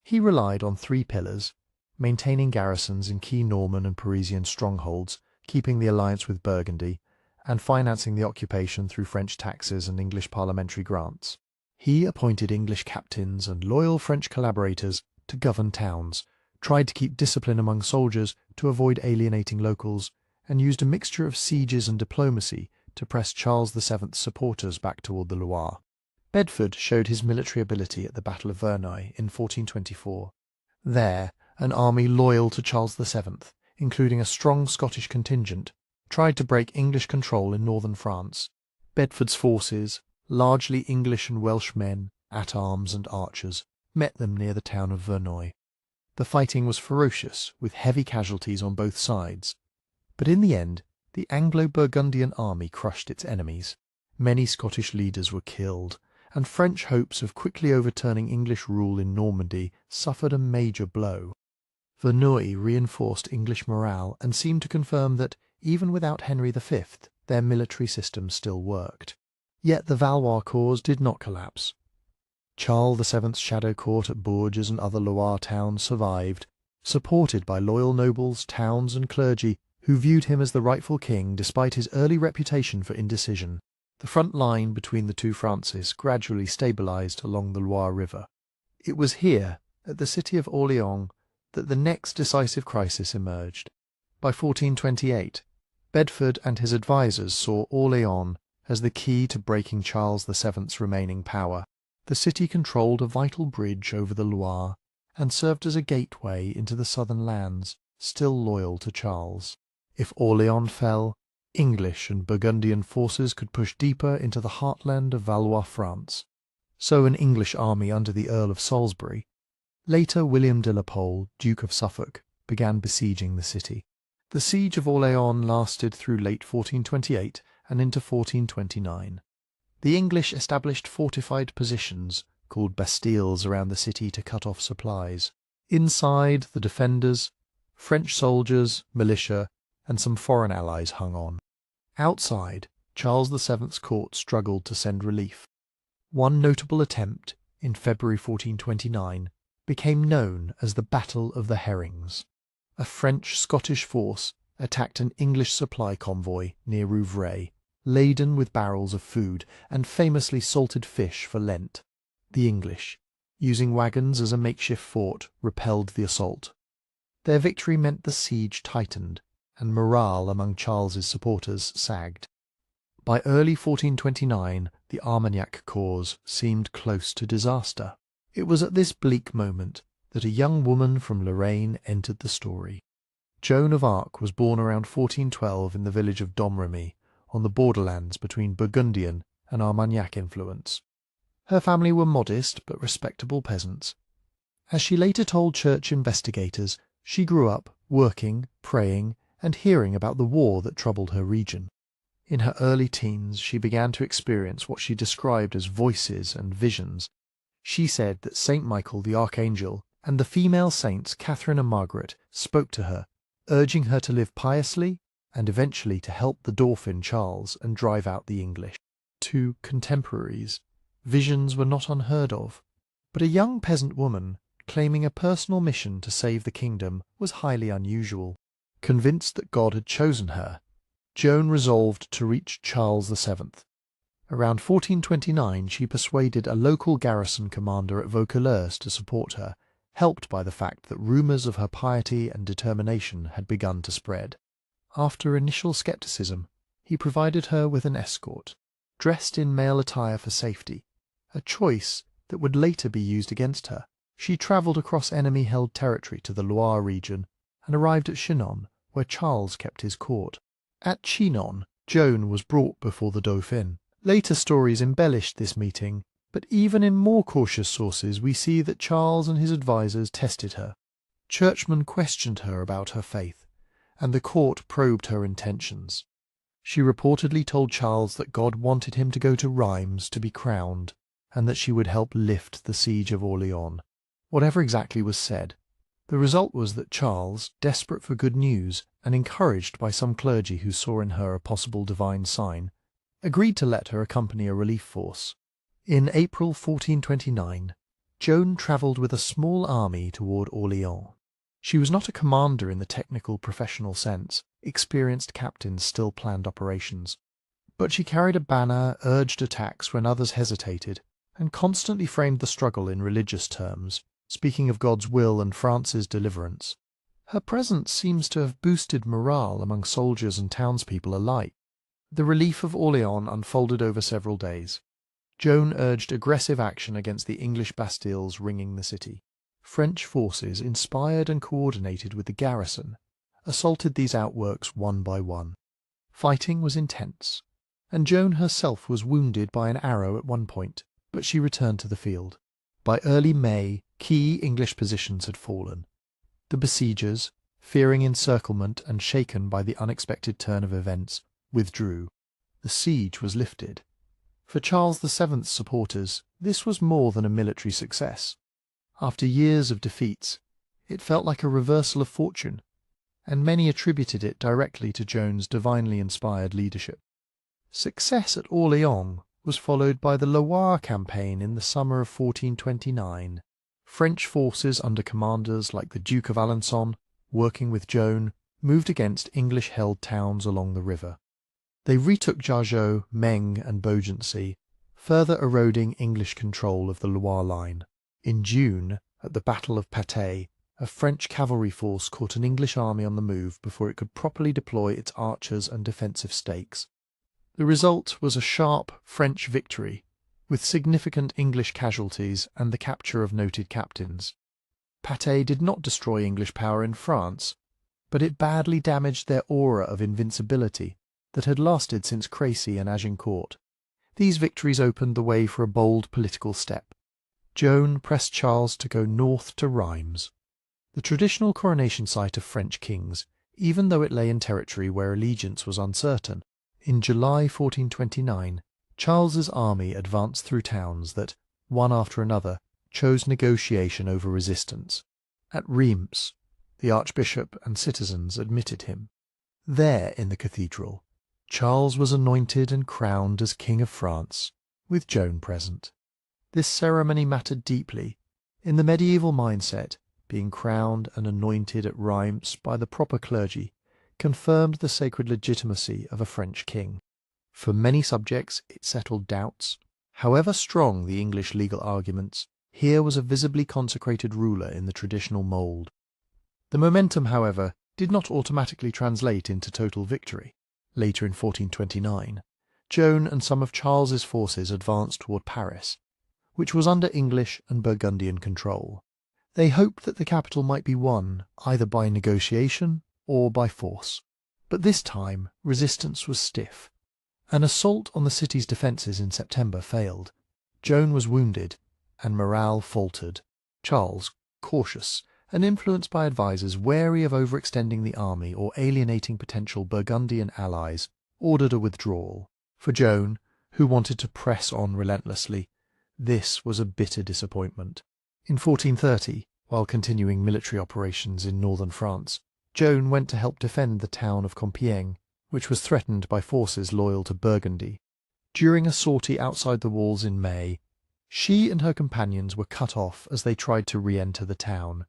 He relied on three pillars: maintaining garrisons in key Norman and Parisian strongholds, keeping the alliance with Burgundy, and financing the occupation through French taxes and English parliamentary grants. He appointed English captains and loyal French collaborators to govern towns, tried to keep discipline among soldiers to avoid alienating locals, and used a mixture of sieges and diplomacy to press Charles VII's supporters back toward the Loire. Bedford showed his military ability at the Battle of Verneuil in 1424. There, an army loyal to Charles VII, including a strong Scottish contingent, tried to break English control in northern France. Bedford's forces, largely English and Welsh men, at-arms and archers, met them near the town of Verneuil. The fighting was ferocious, with heavy casualties on both sides. But in the end, the Anglo-Burgundian army crushed its enemies. Many Scottish leaders were killed, and French hopes of quickly overturning English rule in Normandy suffered a major blow. Verneuil reinforced English morale and seemed to confirm that, even without Henry V, their military system still worked. Yet the Valois cause did not collapse. Charles VII's shadow court at Bourges and other Loire towns survived, supported by loyal nobles, towns and clergy who viewed him as the rightful king despite his early reputation for indecision. The front line between the two Frances gradually stabilized along the Loire River. It was here, at the city of Orléans, that the next decisive crisis emerged. By 1428, Bedford and his advisers saw Orléans as the key to breaking Charles VII's remaining power. The city controlled a vital bridge over the Loire and served as a gateway into the southern lands, still loyal to Charles. If Orléans fell, English and Burgundian forces could push deeper into the heartland of Valois France. So an English army under the Earl of Salisbury, later William de la Pole, Duke of Suffolk, began besieging the city. The siege of Orléans lasted through late 1428 and into 1429. The English established fortified positions, called bastilles, around the city to cut off supplies. Inside, the defenders, French soldiers, militia, and some foreign allies hung on. Outside, Charles VII's court struggled to send relief. One notable attempt, in February 1429, became known as the Battle of the Herrings. A French-Scottish force attacked an English supply convoy near Rouvray, laden with barrels of food and famously salted fish for Lent. The English, using wagons as a makeshift fort, repelled the assault. Their victory meant the siege tightened, and morale among Charles's supporters sagged. By early 1429, the Armagnac cause seemed close to disaster. It was at this bleak moment that a young woman from Lorraine entered the story. Joan of Arc was born around 1412 in the village of Domremy, on the borderlands between Burgundian and Armagnac influence. Her family were modest but respectable peasants. As she later told church investigators, she grew up working, praying, and hearing about the war that troubled her region. In her early teens, she began to experience what she described as voices and visions. She said that Saint Michael the Archangel and the female saints Catherine and Margaret spoke to her, urging her to live piously and eventually to help the Dauphin Charles and drive out the English. To contemporaries, visions were not unheard of, but a young peasant woman claiming a personal mission to save the kingdom was highly unusual. Convinced that God had chosen her, Joan resolved to reach Charles VII. Around 1429 she persuaded a local garrison commander at Vaucouleurs to support her, helped by the fact that rumours of her piety and determination had begun to spread. After initial scepticism, he provided her with an escort, dressed in male attire for safety, a choice that would later be used against her. She travelled across enemy-held territory to the Loire region and arrived at Chinon, where Charles kept his court. At Chinon, Joan was brought before the Dauphin. Later stories embellished this meeting, but even in more cautious sources we see that Charles and his advisers tested her. Churchmen questioned her about her faith, and the court probed her intentions. She reportedly told Charles that God wanted him to go to Rheims to be crowned, and that she would help lift the siege of Orleans. Whatever exactly was said, the result was that Charles, desperate for good news and encouraged by some clergy who saw in her a possible divine sign, agreed to let her accompany a relief force. In April 1429, Joan travelled with a small army toward Orleans. She was not a commander in the technical professional sense. Experienced captains still planned operations. But she carried a banner, urged attacks when others hesitated, and constantly framed the struggle in religious terms, speaking of God's will and France's deliverance. Her presence seems to have boosted morale among soldiers and townspeople alike. The relief of Orleans unfolded over several days. Joan urged aggressive action against the English bastilles ringing the city. French forces, inspired and coordinated with the garrison, assaulted these outworks one by one. Fighting was intense, and Joan herself was wounded by an arrow at one point, but she returned to the field. By early May, key English positions had fallen. The besiegers, fearing encirclement and shaken by the unexpected turn of events, withdrew. The siege was lifted. For Charles VII's supporters, this was more than a military success. After years of defeats, it felt like a reversal of fortune, and many attributed it directly to Joan's divinely inspired leadership. Success at Orleans was followed by the Loire campaign in the summer of 1429. French forces under commanders like the Duke of Alençon, working with Joan, moved against English-held towns along the river. They retook Jargeau, Meung and Beaugency, further eroding English control of the Loire line. In June, at the Battle of Patay, a French cavalry force caught an English army on the move before it could properly deploy its archers and defensive stakes. The result was a sharp French victory, with significant English casualties and the capture of noted captains. Patay did not destroy English power in France, but it badly damaged their aura of invincibility that had lasted since Crécy and Agincourt. These victories opened the way for a bold political step. Joan pressed Charles to go north to Rheims, the traditional coronation site of French kings, even though it lay in territory where allegiance was uncertain. In July 1429, Charles's army advanced through towns that, one after another, chose negotiation over resistance. At Reims, the archbishop and citizens admitted him. There, in the cathedral, Charles was anointed and crowned as King of France, with Joan present. This ceremony mattered deeply. In the medieval mindset, being crowned and anointed at Reims by the proper clergy confirmed the sacred legitimacy of a French king. For many subjects it settled doubts. However strong the English legal arguments, here was a visibly consecrated ruler in the traditional mould. The momentum, however, did not automatically translate into total victory. Later in 1429, Joan and some of Charles's forces advanced toward Paris, which was under English and Burgundian control. They hoped that the capital might be won either by negotiation or by force. But this time resistance was stiff. An assault on the city's defences in September failed. Joan was wounded, and morale faltered. Charles, cautious and influenced by advisers wary of overextending the army or alienating potential Burgundian allies, ordered a withdrawal. For Joan, who wanted to press on relentlessly, this was a bitter disappointment. In 1430, while continuing military operations in northern France, Joan went to help defend the town of Compiègne, which was threatened by forces loyal to Burgundy. During a sortie outside the walls in May, she and her companions were cut off as they tried to re-enter the town.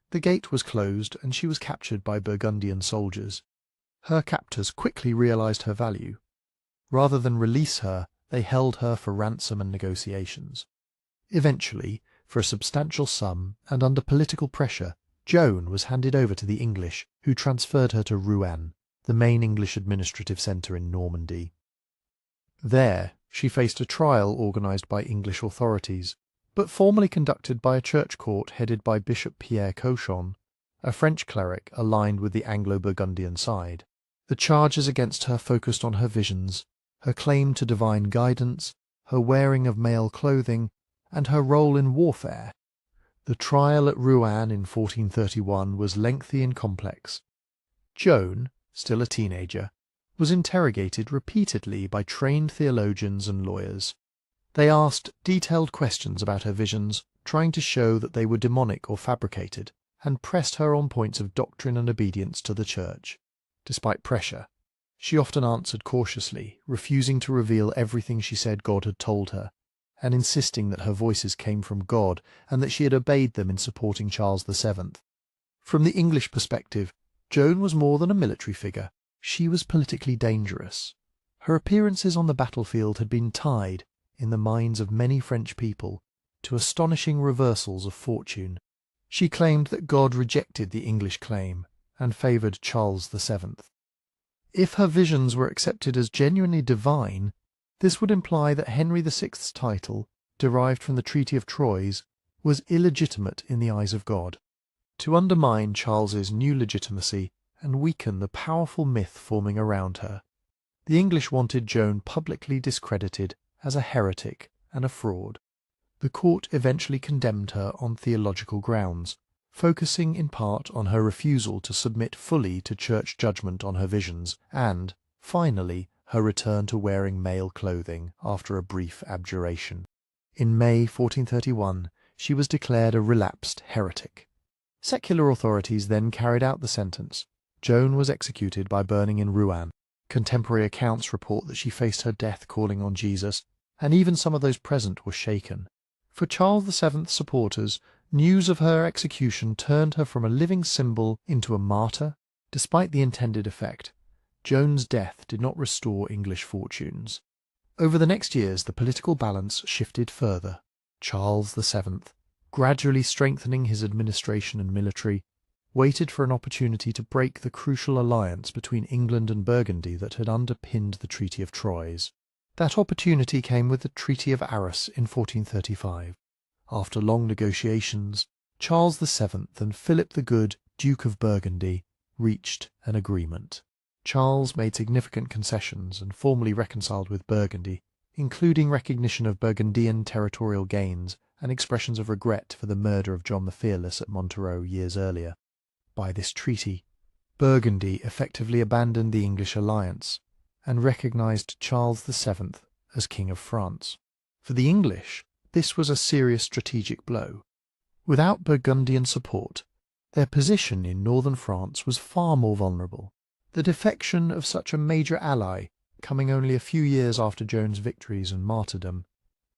The gate was closed and she was captured by Burgundian soldiers. Her captors quickly realized her value. Rather than release her, they held her for ransom and negotiations. Eventually, for a substantial sum and under political pressure, Joan was handed over to the English, who transferred her to Rouen, the main English administrative centre in Normandy. There, she faced a trial organised by English authorities, but formally conducted by a church court headed by Bishop Pierre Cauchon, a French cleric aligned with the Anglo-Burgundian side. The charges against her focused on her visions, her claim to divine guidance, her wearing of male clothing, and her role in warfare. The trial at Rouen in 1431 was lengthy and complex. Joan, still a teenager, was interrogated repeatedly by trained theologians and lawyers. They asked detailed questions about her visions, trying to show that they were demonic or fabricated, and pressed her on points of doctrine and obedience to the Church. Despite pressure, she often answered cautiously, refusing to reveal everything she said God had told her, and insisting that her voices came from God and that she had obeyed them in supporting Charles VII. From the English perspective, Joan was more than a military figure. She was politically dangerous. Her appearances on the battlefield had been tied, in the minds of many French people, to astonishing reversals of fortune. She claimed that God rejected the English claim and favoured Charles VII. If her visions were accepted as genuinely divine, this would imply that Henry VI's title, derived from the Treaty of Troyes, was illegitimate in the eyes of God. To undermine Charles's new legitimacy and weaken the powerful myth forming around her, the English wanted Joan publicly discredited as a heretic and a fraud. The court eventually condemned her on theological grounds, focusing in part on her refusal to submit fully to church judgment on her visions and, finally, her return to wearing male clothing after a brief abjuration. In May 1431, she was declared a relapsed heretic. Secular authorities then carried out the sentence. Joan was executed by burning in Rouen. Contemporary accounts report that she faced her death calling on Jesus, and even some of those present were shaken. For Charles VII's supporters, news of her execution turned her from a living symbol into a martyr. Despite the intended effect, Joan's death did not restore English fortunes. Over the next years, the political balance shifted further. Charles VII, gradually strengthening his administration and military, waited for an opportunity to break the crucial alliance between England and Burgundy that had underpinned the Treaty of Troyes. That opportunity came with the Treaty of Arras in 1435. After long negotiations, Charles VII and Philip the Good, Duke of Burgundy, reached an agreement. Charles made significant concessions and formally reconciled with Burgundy, including recognition of Burgundian territorial gains and expressions of regret for the murder of John the Fearless at Montereau years earlier. By this treaty, Burgundy effectively abandoned the English alliance, and recognised Charles VII as King of France. For the English, this was a serious strategic blow. Without Burgundian support, their position in northern France was far more vulnerable. The defection of such a major ally, coming only a few years after Joan's victories and martyrdom,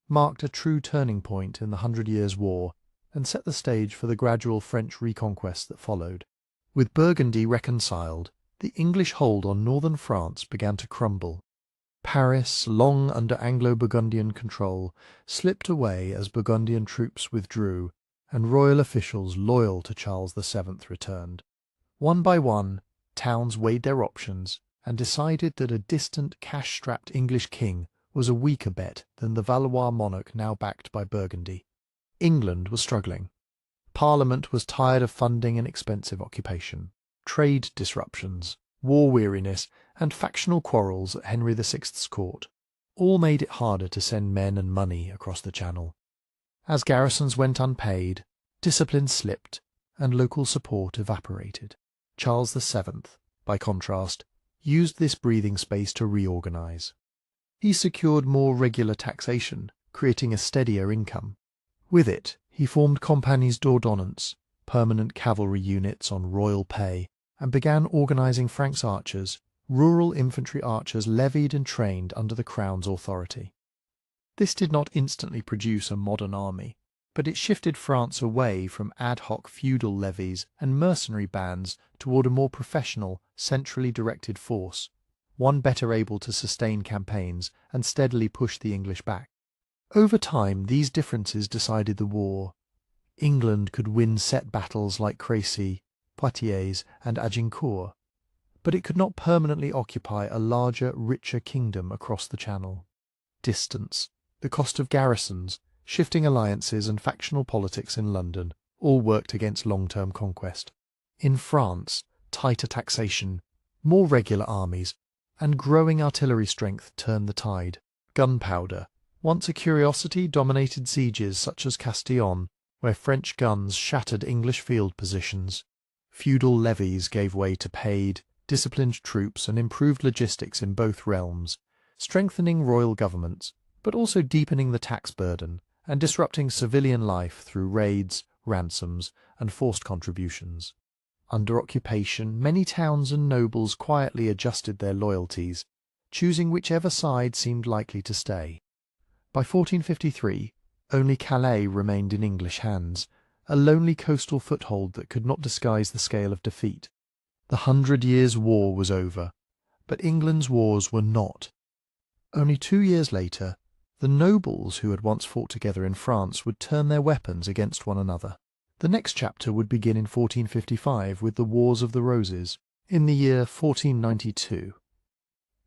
marked a true turning point in the 100 Years' War and set the stage for the gradual French reconquest that followed. With Burgundy reconciled, the English hold on northern France began to crumble. Paris, long under Anglo-Burgundian control, slipped away as Burgundian troops withdrew, and royal officials loyal to Charles VII returned. One by one, towns weighed their options and decided that a distant, cash-strapped English king was a weaker bet than the Valois monarch now backed by Burgundy. England was struggling. Parliament was tired of funding an expensive occupation. Trade disruptions, war weariness, and factional quarrels at Henry VI's court all made it harder to send men and money across the Channel. As garrisons went unpaid, discipline slipped, and local support evaporated. Charles VII, by contrast, used this breathing space to reorganise. He secured more regular taxation, creating a steadier income. With it, he formed compagnies d'ordonnance, permanent cavalry units on royal pay, and began organising Franks archers, rural infantry archers levied and trained under the Crown's authority. This did not instantly produce a modern army, but it shifted France away from ad hoc feudal levies and mercenary bands toward a more professional, centrally directed force, one better able to sustain campaigns and steadily push the English back. Over time, these differences decided the war. England could win set battles like Crécy, Poitiers, and Agincourt, but it could not permanently occupy a larger, richer kingdom across the Channel. Distance, the cost of garrisons, shifting alliances, and factional politics in London all worked against long-term conquest. In France, tighter taxation, more regular armies, and growing artillery strength turned the tide. Gunpowder, once a curiosity, dominated sieges such as Castillon, where French guns shattered English field positions. Feudal levies gave way to paid, disciplined troops and improved logistics in both realms, strengthening royal governments, but also deepening the tax burden and disrupting civilian life through raids, ransoms, and forced contributions. Under occupation, many towns and nobles quietly adjusted their loyalties, choosing whichever side seemed likely to stay. By 1453, only Calais remained in English hands, a lonely coastal foothold that could not disguise the scale of defeat. The 100 Years' War was over, but England's wars were not. Only 2 years later, the nobles who had once fought together in France would turn their weapons against one another. The next chapter would begin in 1455 with the Wars of the Roses. In the year 1492,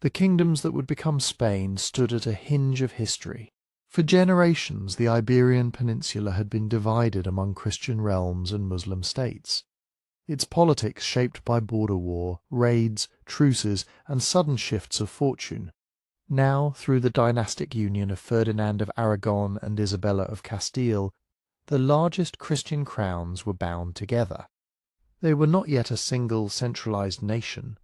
the kingdoms that would become Spain stood at a hinge of history. For generations, the Iberian Peninsula had been divided among Christian realms and Muslim states. Its politics shaped by border war, raids, truces, and sudden shifts of fortune. Now, through the dynastic union of Ferdinand of Aragon and Isabella of Castile, the largest Christian crowns were bound together. They were not yet a single centralized nation,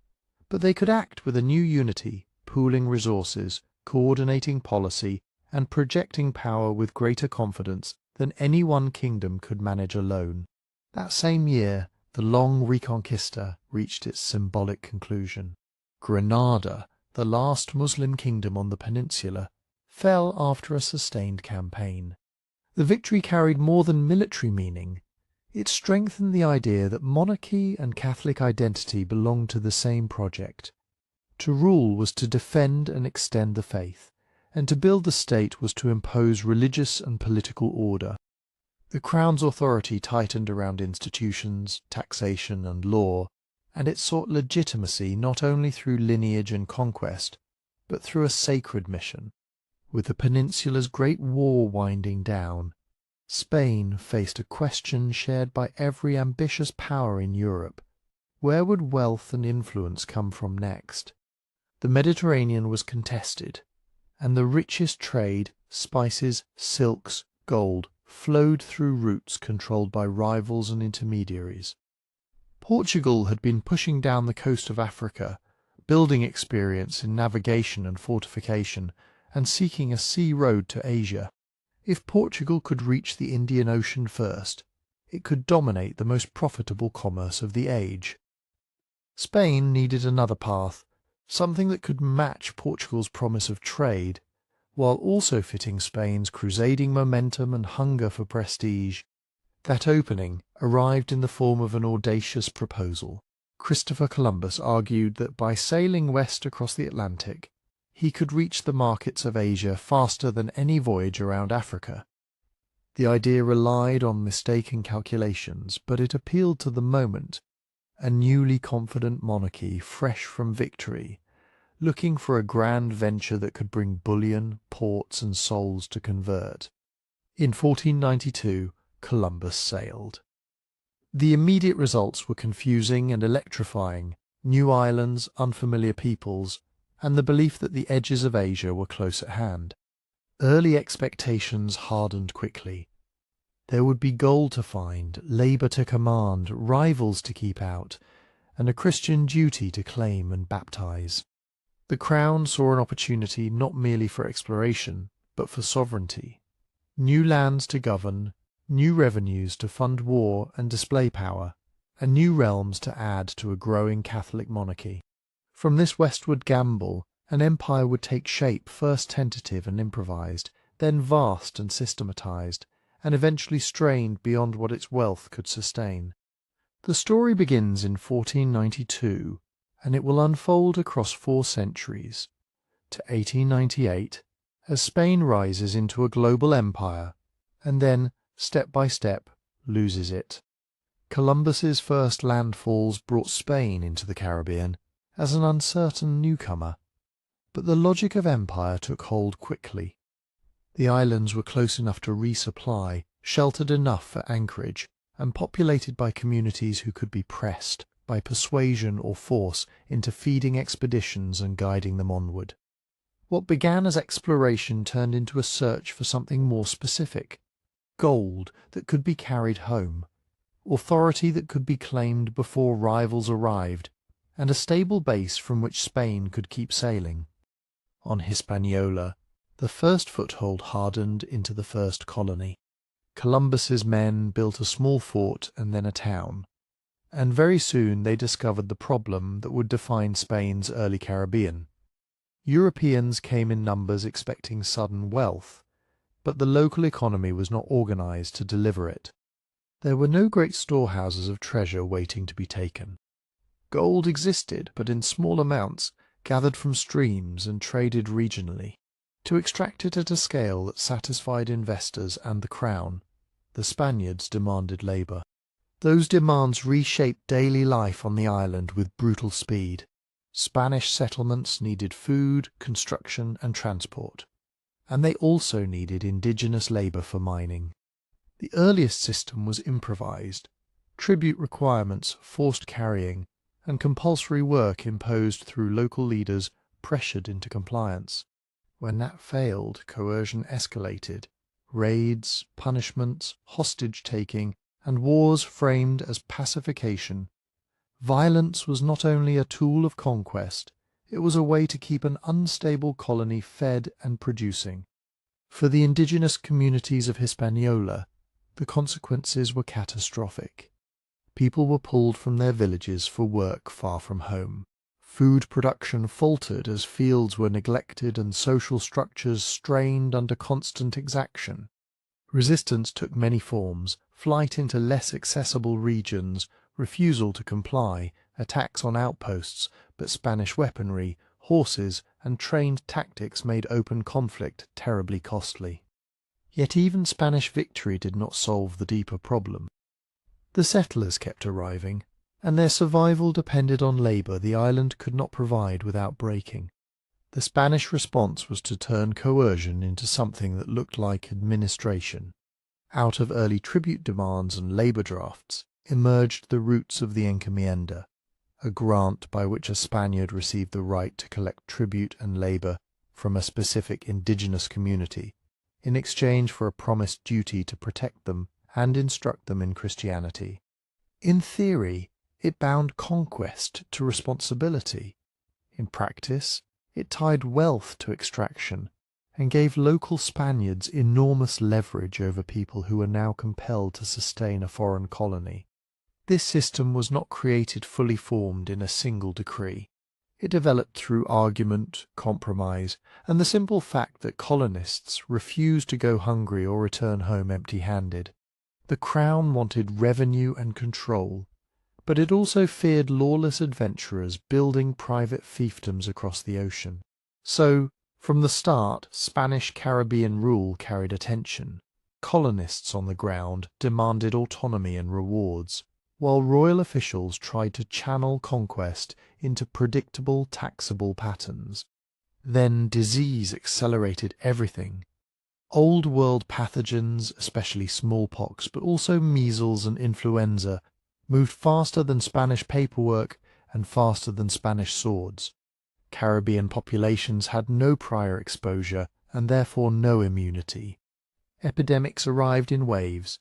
but they could act with a new unity, pooling resources, coordinating policy, and projecting power with greater confidence than any one kingdom could manage alone. That same year, the long Reconquista reached its symbolic conclusion. Granada, the last Muslim kingdom on the peninsula, fell after a sustained campaign. The victory carried more than military meaning. It strengthened the idea that monarchy and Catholic identity belonged to the same project. To rule was to defend and extend the faith, and to build the state was to impose religious and political order. The Crown's authority tightened around institutions, taxation, and law, and it sought legitimacy not only through lineage and conquest, but through a sacred mission. With the peninsula's great war winding down, Spain faced a question shared by every ambitious power in Europe. Where would wealth and influence come from next? The Mediterranean was contested, and the richest trade, spices, silks, gold, flowed through routes controlled by rivals and intermediaries. Portugal had been pushing down the coast of Africa, building experience in navigation and fortification, and seeking a sea road to Asia. If Portugal could reach the Indian Ocean first, it could dominate the most profitable commerce of the age. Spain needed another path, something that could match Portugal's promise of trade, while also fitting Spain's crusading momentum and hunger for prestige. That opening arrived in the form of an audacious proposal. Christopher Columbus argued that by sailing west across the Atlantic, he could reach the markets of Asia faster than any voyage around Africa. The idea relied on mistaken calculations, but it appealed to the moment, a newly confident monarchy fresh from victory, looking for a grand venture that could bring bullion, ports, and souls to convert. In 1492, Columbus sailed. The immediate results were confusing and electrifying: new islands, unfamiliar peoples, and the belief that the edges of Asia were close at hand. Early expectations hardened quickly. There would be gold to find, labour to command, rivals to keep out, and a Christian duty to claim and baptize. The Crown saw an opportunity not merely for exploration, but for sovereignty. New lands to govern, new revenues to fund war and display power, and new realms to add to a growing Catholic monarchy. From this westward gamble, an empire would take shape, first tentative and improvised, then vast and systematized, and eventually strained beyond what its wealth could sustain. The story begins in 1492, and it will unfold across 4 centuries, to 1898, as Spain rises into a global empire, and then, step by step, loses it. Columbus's first landfalls brought Spain into the Caribbean as an uncertain newcomer, but the logic of empire took hold quickly. The islands were close enough to resupply, sheltered enough for anchorage, and populated by communities who could be pressed, by persuasion or force, into feeding expeditions and guiding them onward. What began as exploration turned into a search for something more specific: gold that could be carried home, authority that could be claimed before rivals arrived, and a stable base from which Spain could keep sailing. On Hispaniola, the first foothold hardened into the first colony. Columbus's men built a small fort and then a town, and very soon they discovered the problem that would define Spain's early Caribbean. Europeans came in numbers expecting sudden wealth, but the local economy was not organized to deliver it. There were no great storehouses of treasure waiting to be taken. Gold existed, but in small amounts, gathered from streams and traded regionally. To extract it at a scale that satisfied investors and the Crown, the Spaniards demanded labour. Those demands reshaped daily life on the island with brutal speed. Spanish settlements needed food, construction, and transport, and they also needed indigenous labour for mining. The earliest system was improvised: tribute requirements, forced carrying, and compulsory work imposed through local leaders pressured into compliance. When that failed, coercion escalated. Raids, punishments, hostage-taking, and wars framed as pacification. Violence was not only a tool of conquest, it was a way to keep an unstable colony fed and producing. For the indigenous communities of Hispaniola, the consequences were catastrophic. People were pulled from their villages for work far from home. Food production faltered as fields were neglected and social structures strained under constant exaction. Resistance took many forms: flight into less accessible regions, refusal to comply, attacks on outposts, but Spanish weaponry, horses, and trained tactics made open conflict terribly costly. Yet even Spanish victory did not solve the deeper problem. The settlers kept arriving, and their survival depended on labour the island could not provide without breaking. The Spanish response was to turn coercion into something that looked like administration. Out of early tribute demands and labour drafts emerged the roots of the encomienda, a grant by which a Spaniard received the right to collect tribute and labour from a specific indigenous community, in exchange for a promised duty to protect them and instruct them in Christianity. In theory, it bound conquest to responsibility. In practice, it tied wealth to extraction and gave local Spaniards enormous leverage over people who were now compelled to sustain a foreign colony. This system was not created fully formed in a single decree. It developed through argument, compromise, and the simple fact that colonists refused to go hungry or return home empty-handed. The crown wanted revenue and control, but it also feared lawless adventurers building private fiefdoms across the ocean. So, from the start, Spanish Caribbean rule carried attention. Colonists on the ground demanded autonomy and rewards, while royal officials tried to channel conquest into predictable taxable patterns. Then disease accelerated everything. Old world pathogens, especially smallpox, but also measles and influenza, moved faster than Spanish paperwork and faster than Spanish swords. Caribbean populations had no prior exposure and therefore no immunity. Epidemics arrived in waves,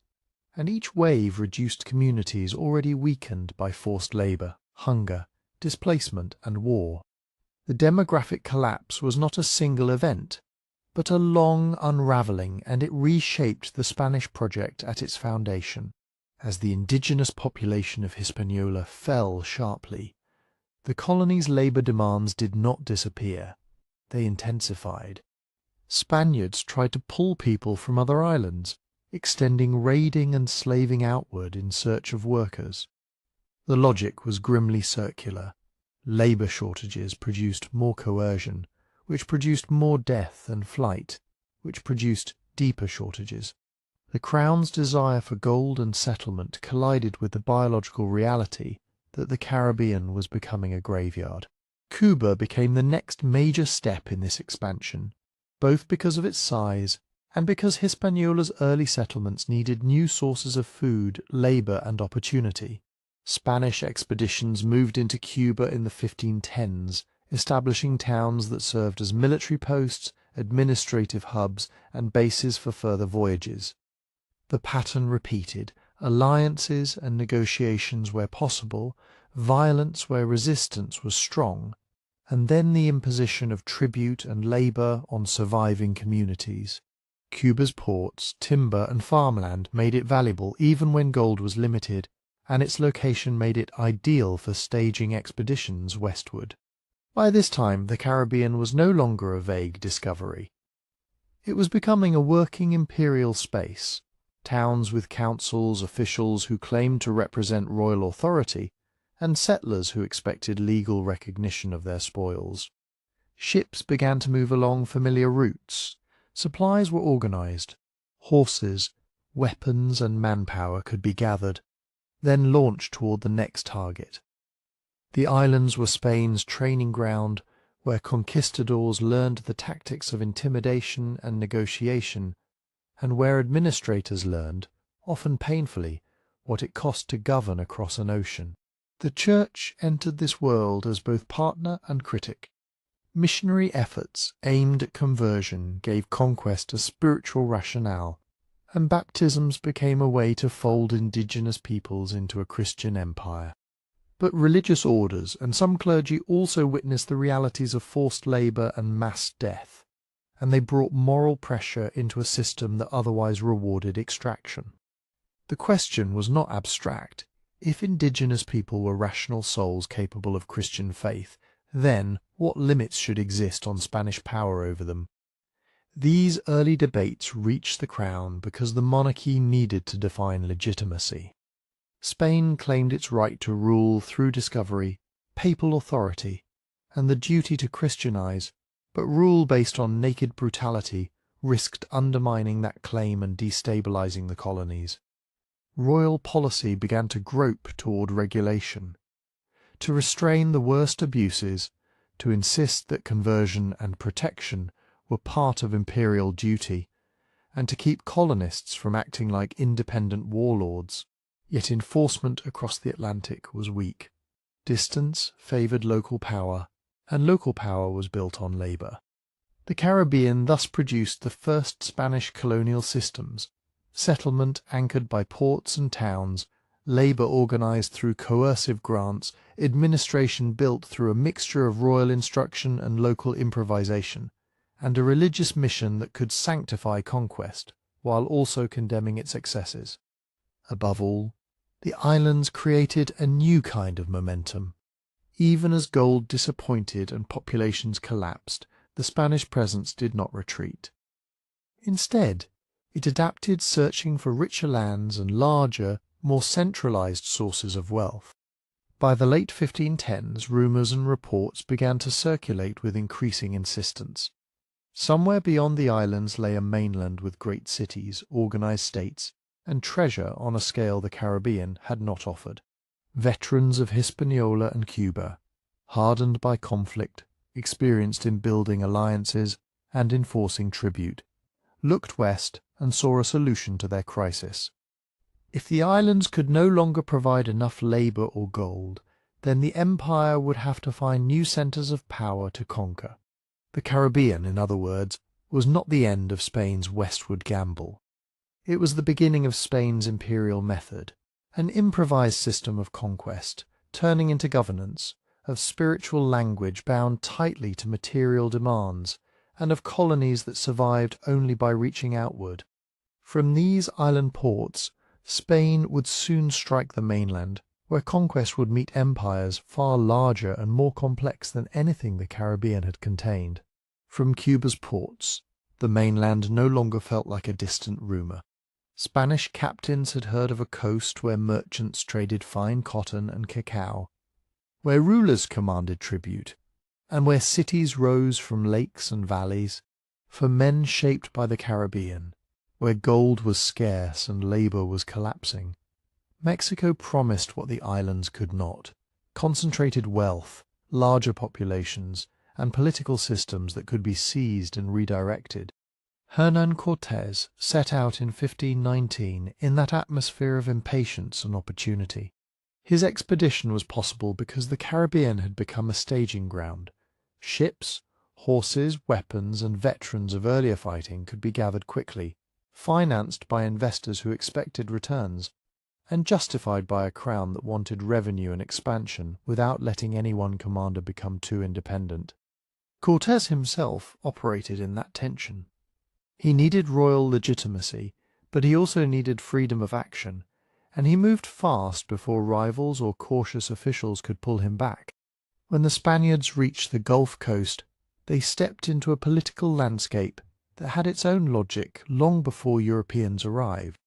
and each wave reduced communities already weakened by forced labour, hunger, displacement and war. The demographic collapse was not a single event, but a long unravelling, and it reshaped the Spanish project at its foundation. As the indigenous population of Hispaniola fell sharply, the colony's labour demands did not disappear, they intensified. Spaniards tried to pull people from other islands, extending raiding and slaving outward in search of workers. The logic was grimly circular. Labour shortages produced more coercion, which produced more death and flight, which produced deeper shortages. The Crown's desire for gold and settlement collided with the biological reality that the Caribbean was becoming a graveyard. Cuba became the next major step in this expansion, both because of its size and because Hispaniola's early settlements needed new sources of food, labour and opportunity. Spanish expeditions moved into Cuba in the 1510s, establishing towns that served as military posts, administrative hubs, and bases for further voyages. The pattern repeated: alliances and negotiations where possible, violence where resistance was strong, and then the imposition of tribute and labour on surviving communities. Cuba's ports, timber and farmland made it valuable even when gold was limited, and its location made it ideal for staging expeditions westward. By this time, the Caribbean was no longer a vague discovery. It was becoming a working imperial space, towns with councils, officials who claimed to represent royal authority, and settlers who expected legal recognition of their spoils. Ships began to move along familiar routes. Supplies were organized. Horses, weapons, and manpower could be gathered, then launched toward the next target. The islands were Spain's training ground, where conquistadors learned the tactics of intimidation and negotiation, and where administrators learned, often painfully, what it cost to govern across an ocean. The Church entered this world as both partner and critic. Missionary efforts aimed at conversion gave conquest a spiritual rationale, and baptisms became a way to fold indigenous peoples into a Christian empire. But religious orders and some clergy also witnessed the realities of forced labour and mass death, and they brought moral pressure into a system that otherwise rewarded extraction. The question was not abstract. If indigenous people were rational souls capable of Christian faith, then what limits should exist on Spanish power over them? These early debates reached the Crown because the monarchy needed to define legitimacy. Spain claimed its right to rule through discovery, papal authority, and the duty to Christianize, but rule based on naked brutality risked undermining that claim and destabilizing the colonies. Royal policy began to grope toward regulation, to restrain the worst abuses, to insist that conversion and protection were part of imperial duty, and to keep colonists from acting like independent warlords. Yet enforcement across the Atlantic was weak. Distance favoured local power, and local power was built on labour. The Caribbean thus produced the first Spanish colonial systems, settlement anchored by ports and towns labour organised through coercive grants, administration built through a mixture of royal instruction and local improvisation, and a religious mission that could sanctify conquest, while also condemning its excesses. Above all, the islands created a new kind of momentum. Even as gold disappointed and populations collapsed, the Spanish presence did not retreat. Instead, it adapted, searching for richer lands and larger, more centralized sources of wealth. By the late 1510s, rumours and reports began to circulate with increasing insistence. Somewhere beyond the islands lay a mainland with great cities, organized states, and treasure on a scale the Caribbean had not offered. Veterans of Hispaniola and Cuba, hardened by conflict, experienced in building alliances and enforcing tribute, looked west and saw a solution to their crisis. If the islands could no longer provide enough labour or gold, then the empire would have to find new centres of power to conquer. The Caribbean, in other words, was not the end of Spain's westward gamble. It was the beginning of Spain's imperial method, an improvised system of conquest, turning into governance, of spiritual language bound tightly to material demands, and of colonies that survived only by reaching outward. From these island ports, Spain would soon strike the mainland, where conquest would meet empires far larger and more complex than anything the Caribbean had contained. From Cuba's ports, the mainland no longer felt like a distant rumour. Spanish captains had heard of a coast where merchants traded fine cotton and cacao, where rulers commanded tribute, and where cities rose from lakes and valleys, for men shaped by the Caribbean, where gold was scarce and labour was collapsing. Mexico promised what the islands could not: concentrated wealth, larger populations, and political systems that could be seized and redirected. Hernán Cortés set out in 1519 in that atmosphere of impatience and opportunity. His expedition was possible because the Caribbean had become a staging ground. Ships, horses, weapons, and veterans of earlier fighting could be gathered quickly, financed by investors who expected returns, and justified by a crown that wanted revenue and expansion without letting any one commander become too independent. Cortés himself operated in that tension. He needed royal legitimacy, but he also needed freedom of action, and he moved fast before rivals or cautious officials could pull him back. When the Spaniards reached the Gulf Coast, they stepped into a political landscape that had its own logic long before Europeans arrived.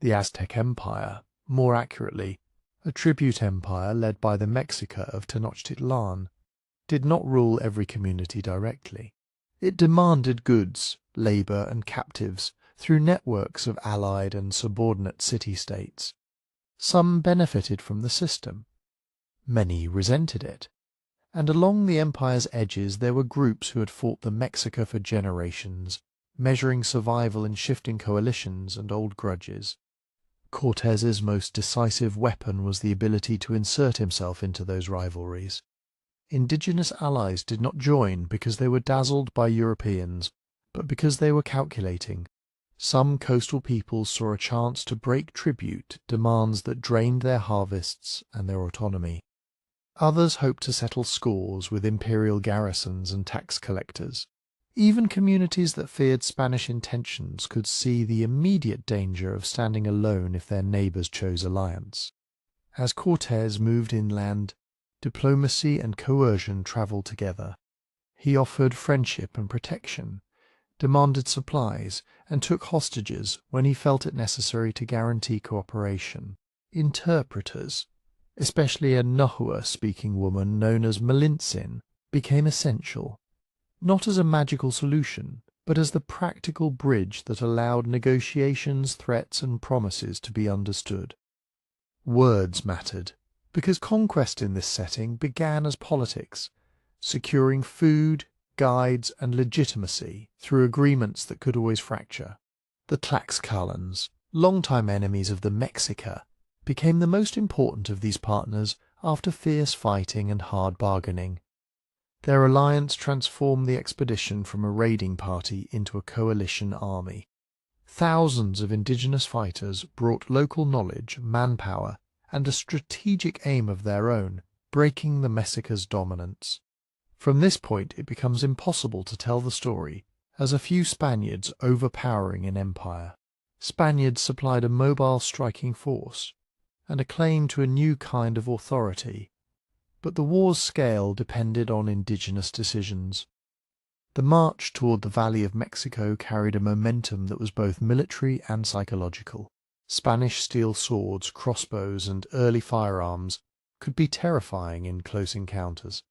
The Aztec Empire, more accurately, a tribute empire led by the Mexica of Tenochtitlan, did not rule every community directly. It demanded goods, labour, and captives through networks of allied and subordinate city-states. Some benefited from the system. Many resented it. And along the empire's edges there were groups who had fought the Mexica for generations, measuring survival in shifting coalitions and old grudges. Cortés's most decisive weapon was the ability to insert himself into those rivalries. Indigenous allies did not join because they were dazzled by Europeans, but because they were calculating. Some coastal peoples saw a chance to break tribute demands that drained their harvests and their autonomy. Others hoped to settle scores with imperial garrisons and tax collectors. Even communities that feared Spanish intentions could see the immediate danger of standing alone if their neighbours chose alliance. As Cortés moved inland, diplomacy and coercion travelled together. He offered friendship and protection, demanded supplies, and took hostages when he felt it necessary to guarantee cooperation. Interpreters, especially a Nahua-speaking woman known as Malintzin, became essential, not as a magical solution, but as the practical bridge that allowed negotiations, threats, and promises to be understood. Words mattered, because conquest in this setting began as politics, securing food, guides, and legitimacy through agreements that could always fracture. The Tlaxcalans, longtime enemies of the Mexica, became the most important of these partners after fierce fighting and hard bargaining. Their alliance transformed the expedition from a raiding party into a coalition army. Thousands of indigenous fighters brought local knowledge, manpower, and a strategic aim of their own, breaking the Mexica's dominance. From this point it becomes impossible to tell the story as a few Spaniards overpowering an empire. Spaniards supplied a mobile striking force and a claim to a new kind of authority, but the war's scale depended on indigenous decisions. The march toward the Valley of Mexico carried a momentum that was both military and psychological. Spanish steel swords, crossbows, and early firearms could be terrifying in close encounters,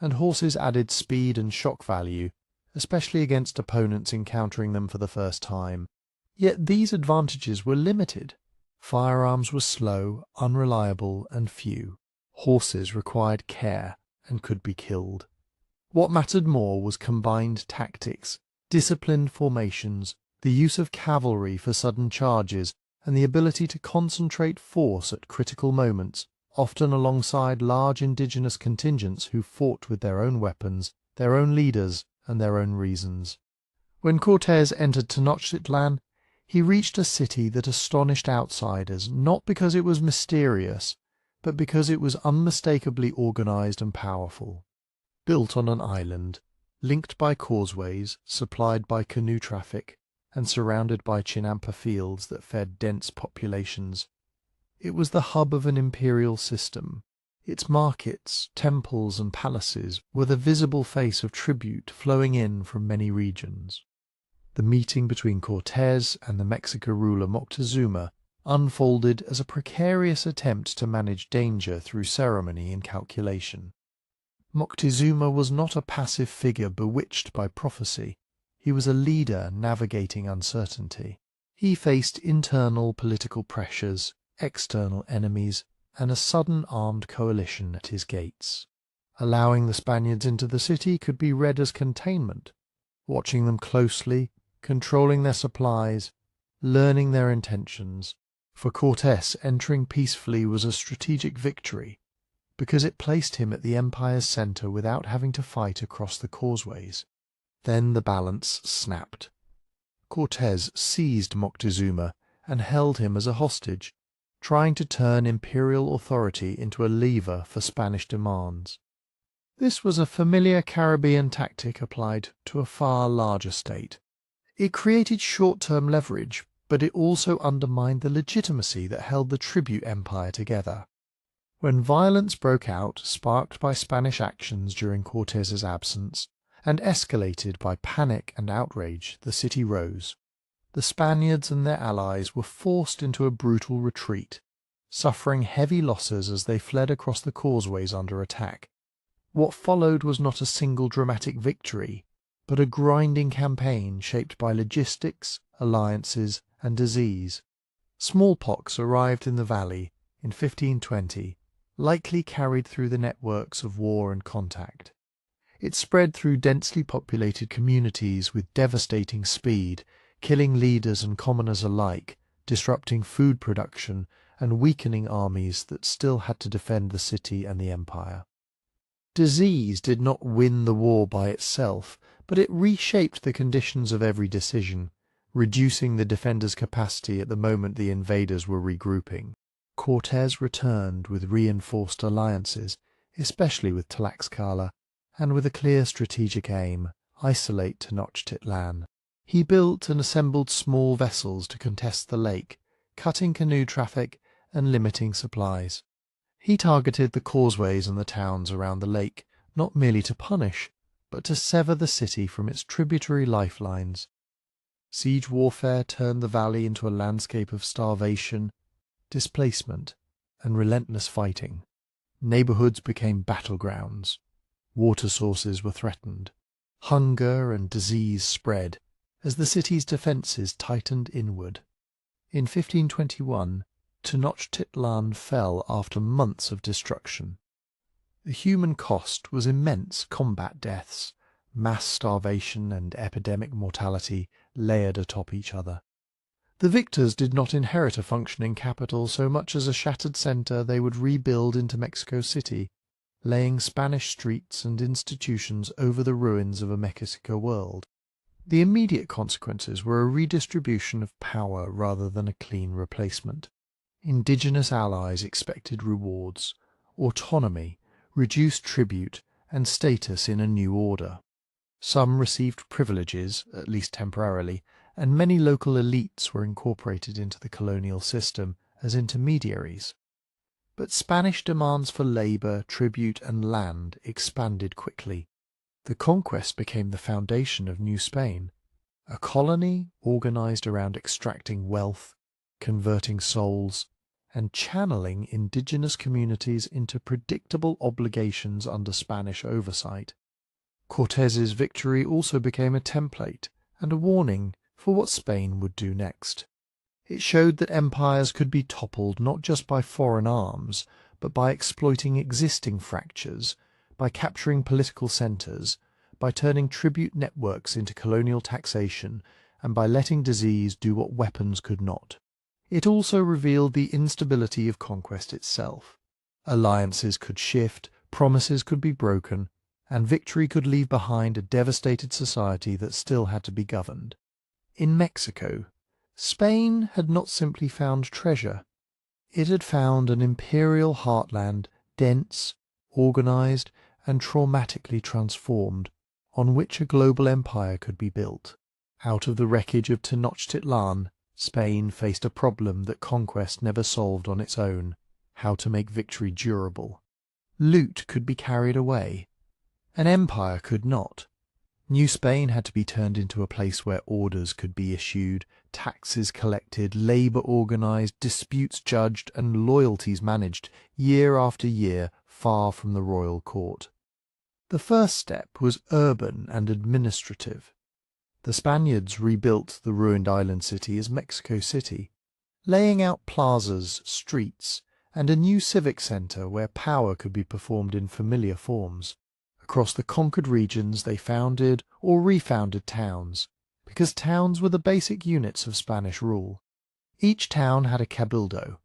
and horses added speed and shock value, especially against opponents encountering them for the first time. Yet these advantages were limited. Firearms were slow, unreliable, and few. Horses required care and could be killed. What mattered more was combined tactics, disciplined formations, the use of cavalry for sudden charges, and the ability to concentrate force at critical moments, often alongside large indigenous contingents who fought with their own weapons, their own leaders, and their own reasons. When Cortés entered Tenochtitlan, he reached a city that astonished outsiders, not because it was mysterious, but because it was unmistakably organized and powerful. Built on an island, linked by causeways, supplied by canoe traffic, and surrounded by chinampa fields that fed dense populations, it was the hub of an imperial system. Its markets, temples, and palaces were the visible face of tribute flowing in from many regions. The meeting between Cortés and the Mexica ruler Moctezuma unfolded as a precarious attempt to manage danger through ceremony and calculation. Moctezuma was not a passive figure bewitched by prophecy. He was a leader navigating uncertainty. He faced internal political pressures, external enemies, and a sudden armed coalition at his gates. Allowing the Spaniards into the city could be read as containment. Watching them closely, controlling their supplies, learning their intentions. For Cortés, entering peacefully was a strategic victory, because it placed him at the empire's center without having to fight across the causeways. Then the balance snapped. Cortés seized Moctezuma and held him as a hostage, trying to turn imperial authority into a lever for Spanish demands. This was a familiar Caribbean tactic applied to a far larger state. It created short-term leverage, but it also undermined the legitimacy that held the tribute empire together. When violence broke out, sparked by Spanish actions during Cortés's absence, and escalated by panic and outrage, the city rose. The Spaniards and their allies were forced into a brutal retreat, suffering heavy losses as they fled across the causeways under attack. What followed was not a single dramatic victory, but a grinding campaign shaped by logistics, alliances, and disease. Smallpox arrived in the valley in 1520, likely carried through the networks of war and contact. It spread through densely populated communities with devastating speed, killing leaders and commoners alike, disrupting food production, and weakening armies that still had to defend the city and the empire. Disease did not win the war by itself, but it reshaped the conditions of every decision, reducing the defenders' capacity at the moment the invaders were regrouping. Cortés returned with reinforced alliances, especially with Tlaxcala, and with a clear strategic aim: isolate Tenochtitlan. He built and assembled small vessels to contest the lake, cutting canoe traffic and limiting supplies. He targeted the causeways and the towns around the lake, not merely to punish, but to sever the city from its tributary lifelines. Siege warfare turned the valley into a landscape of starvation, displacement, and relentless fighting. Neighborhoods became battlegrounds. Water sources were threatened. Hunger and disease spread as the city's defences tightened inward. In 1521, Tenochtitlan fell after months of destruction. The human cost was immense: combat deaths, mass starvation, and epidemic mortality layered atop each other. The victors did not inherit a functioning capital so much as a shattered center they would rebuild into Mexico City, laying Spanish streets and institutions over the ruins of a Mexico world. The immediate consequences were a redistribution of power rather than a clean replacement. Indigenous allies expected rewards, autonomy, reduced tribute, and status in a new order. Some received privileges, at least temporarily, and many local elites were incorporated into the colonial system as intermediaries. But Spanish demands for labour, tribute, and land expanded quickly. The conquest became the foundation of New Spain, a colony organised around extracting wealth, converting souls, and channeling indigenous communities into predictable obligations under Spanish oversight. Cortés's victory also became a template and a warning for what Spain would do next. It showed that empires could be toppled not just by foreign arms, but by exploiting existing fractures, by capturing political centres, by turning tribute networks into colonial taxation, and by letting disease do what weapons could not. It also revealed the instability of conquest itself. Alliances could shift, promises could be broken, and victory could leave behind a devastated society that still had to be governed. In Mexico, Spain had not simply found treasure. It had found an imperial heartland, dense, organised, and traumatically transformed, on which a global empire could be built. Out of the wreckage of Tenochtitlan, Spain faced a problem that conquest never solved on its own: how to make victory durable. Loot could be carried away. An empire could not. New Spain had to be turned into a place where orders could be issued, taxes collected, labour organised, disputes judged, and loyalties managed year after year, far from the royal court. The first step was urban and administrative. The Spaniards rebuilt the ruined island city as Mexico City, laying out plazas, streets, and a new civic centre where power could be performed in familiar forms. Across the conquered regions they founded or refounded towns, because towns were the basic units of Spanish rule. Each town had a cabildo,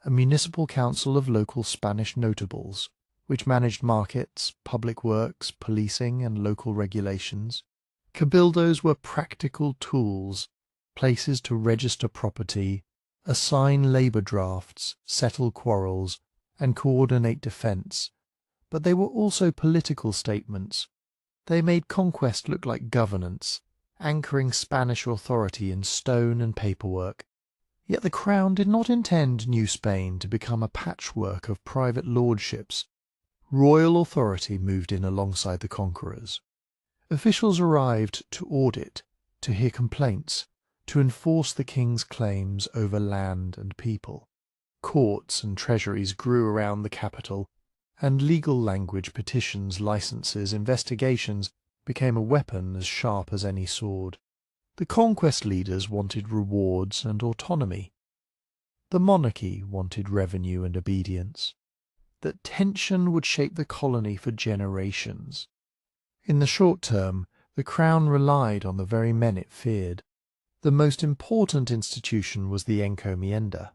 a municipal council of local Spanish notables, which managed markets, public works, policing, and local regulations. Cabildos were practical tools, places to register property, assign labour drafts, settle quarrels, and coordinate defence. But they were also political statements. They made conquest look like governance, anchoring Spanish authority in stone and paperwork. Yet the crown did not intend New Spain to become a patchwork of private lordships. Royal authority moved in alongside the conquerors. Officials arrived to audit, to hear complaints, to enforce the king's claims over land and people. Courts and treasuries grew around the capital, and legal language, petitions, licenses, investigations became a weapon as sharp as any sword. The conquest leaders wanted rewards and autonomy. The monarchy wanted revenue and obedience. That tension would shape the colony for generations. In the short term, the crown relied on the very men it feared. The most important institution was the encomienda.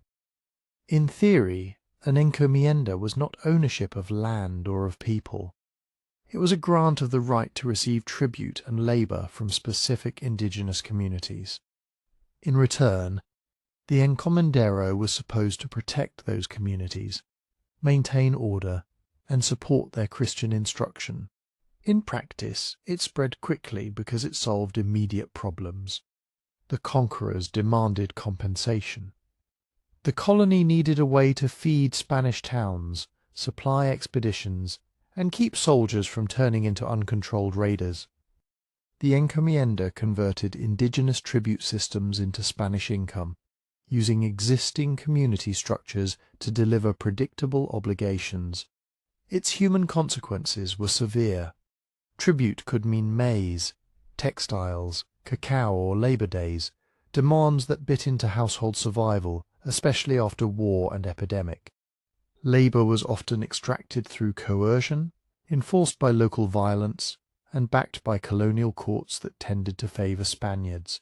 In theory, an encomienda was not ownership of land or of people. It was a grant of the right to receive tribute and labour from specific indigenous communities. In return, the encomendero was supposed to protect those communities, maintain order, and support their Christian instruction. In practice, it spread quickly because it solved immediate problems. The conquerors demanded compensation. The colony needed a way to feed Spanish towns, supply expeditions, and keep soldiers from turning into uncontrolled raiders. The encomienda converted indigenous tribute systems into Spanish income, using existing community structures to deliver predictable obligations. Its human consequences were severe. Tribute could mean maize, textiles, cacao, or labour days, demands that bit into household survival, especially after war and epidemic. Labour was often extracted through coercion, enforced by local violence, and backed by colonial courts that tended to favour Spaniards.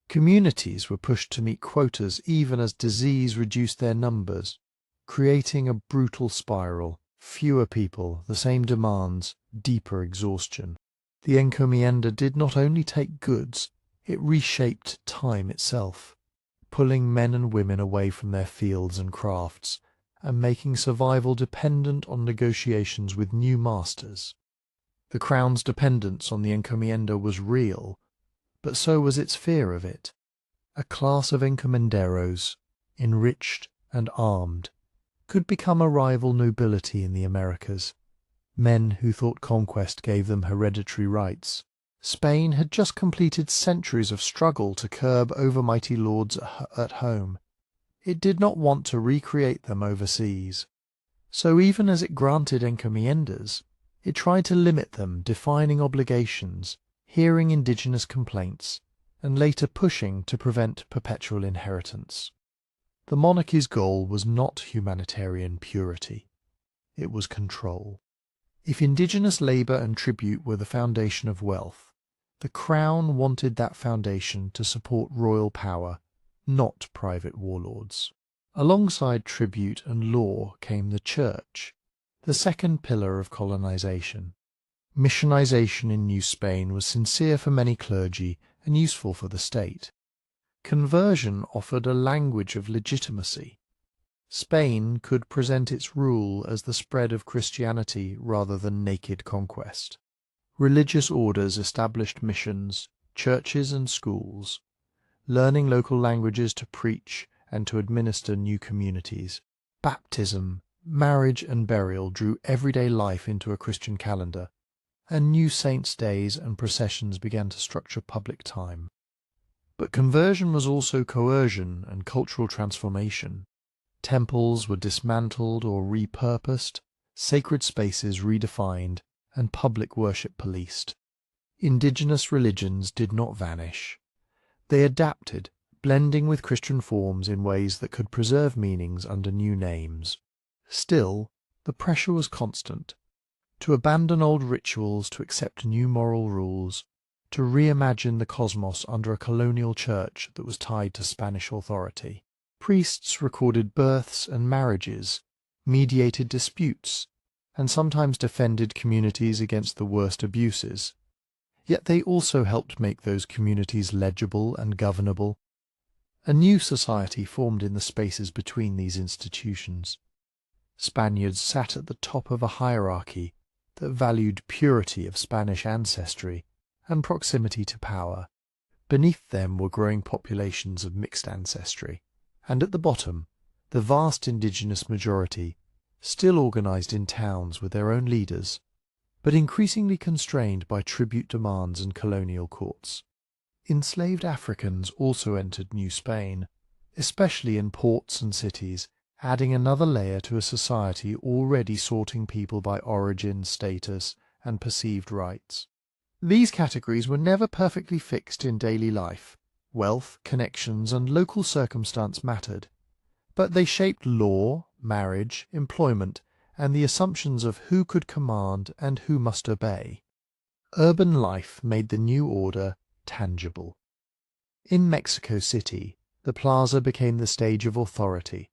Communities were pushed to meet quotas even as disease reduced their numbers, creating a brutal spiral: fewer people, the same demands, deeper exhaustion. The encomienda did not only take goods, it reshaped time itself. pulling men and women away from their fields and crafts, and making survival dependent on negotiations with new masters. The crown's dependence on the encomienda was real, but so was its fear of it. A class of encomenderos, enriched and armed, could become a rival nobility in the Americas, men who thought conquest gave them hereditary rights. Spain had just completed centuries of struggle to curb overmighty lords at home. It did not want to recreate them overseas. So even as it granted encomiendas, it tried to limit them, defining obligations, hearing indigenous complaints, and later pushing to prevent perpetual inheritance. The monarchy's goal was not humanitarian purity. It was control. If indigenous labour and tribute were the foundation of wealth, the crown wanted that foundation to support royal power, not private warlords. Alongside tribute and law came the church, the second pillar of colonization. Missionization in New Spain was sincere for many clergy and useful for the state. Conversion offered a language of legitimacy. Spain could present its rule as the spread of Christianity rather than naked conquest. Religious orders established missions, churches and schools, learning local languages to preach and to administer new communities. Baptism, marriage and burial drew everyday life into a Christian calendar, and new saints' days and processions began to structure public time. But conversion was also coercion and cultural transformation. Temples were dismantled or repurposed, sacred spaces redefined, and public worship policed. Indigenous religions did not vanish. They adapted, blending with Christian forms in ways that could preserve meanings under new names. Still, the pressure was constant. To abandon old rituals to accept new moral rules, to reimagine the cosmos under a colonial church that was tied to Spanish authority. Priests recorded births and marriages, mediated disputes, and sometimes defended communities against the worst abuses. Yet they also helped make those communities legible and governable. A new society formed in the spaces between these institutions. Spaniards sat at the top of a hierarchy that valued purity of Spanish ancestry and proximity to power. Beneath them were growing populations of mixed ancestry, and at the bottom, the vast indigenous majority, still organized in towns with their own leaders, but increasingly constrained by tribute demands and colonial courts. Enslaved Africans also entered New Spain, especially in ports and cities, adding another layer to a society already sorting people by origin, status, and perceived rights. These categories were never perfectly fixed in daily life. Wealth, connections, and local circumstance mattered, but they shaped law, marriage, employment, and the assumptions of who could command and who must obey. Urban life made the new order tangible. In Mexico City, the plaza became the stage of authority.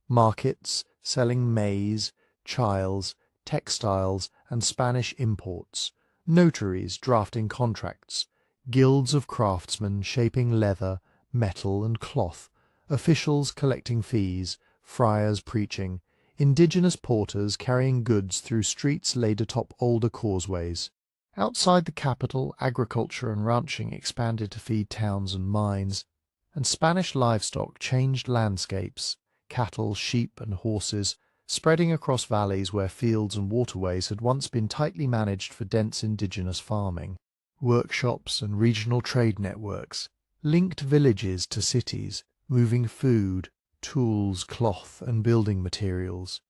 Markets selling maize, chiles, textiles, and Spanish imports, notaries drafting contracts, guilds of craftsmen shaping leather, metal, and cloth, officials collecting fees, friars preaching, indigenous porters carrying goods through streets laid atop older causeways. Outside the capital, agriculture and ranching expanded to feed towns and mines, and Spanish livestock changed landscapes, cattle, sheep, and horses, spreading across valleys where fields and waterways had once been tightly managed for dense indigenous farming. Workshops and regional trade networks linked villages to cities, moving food, tools, cloth, and building materials.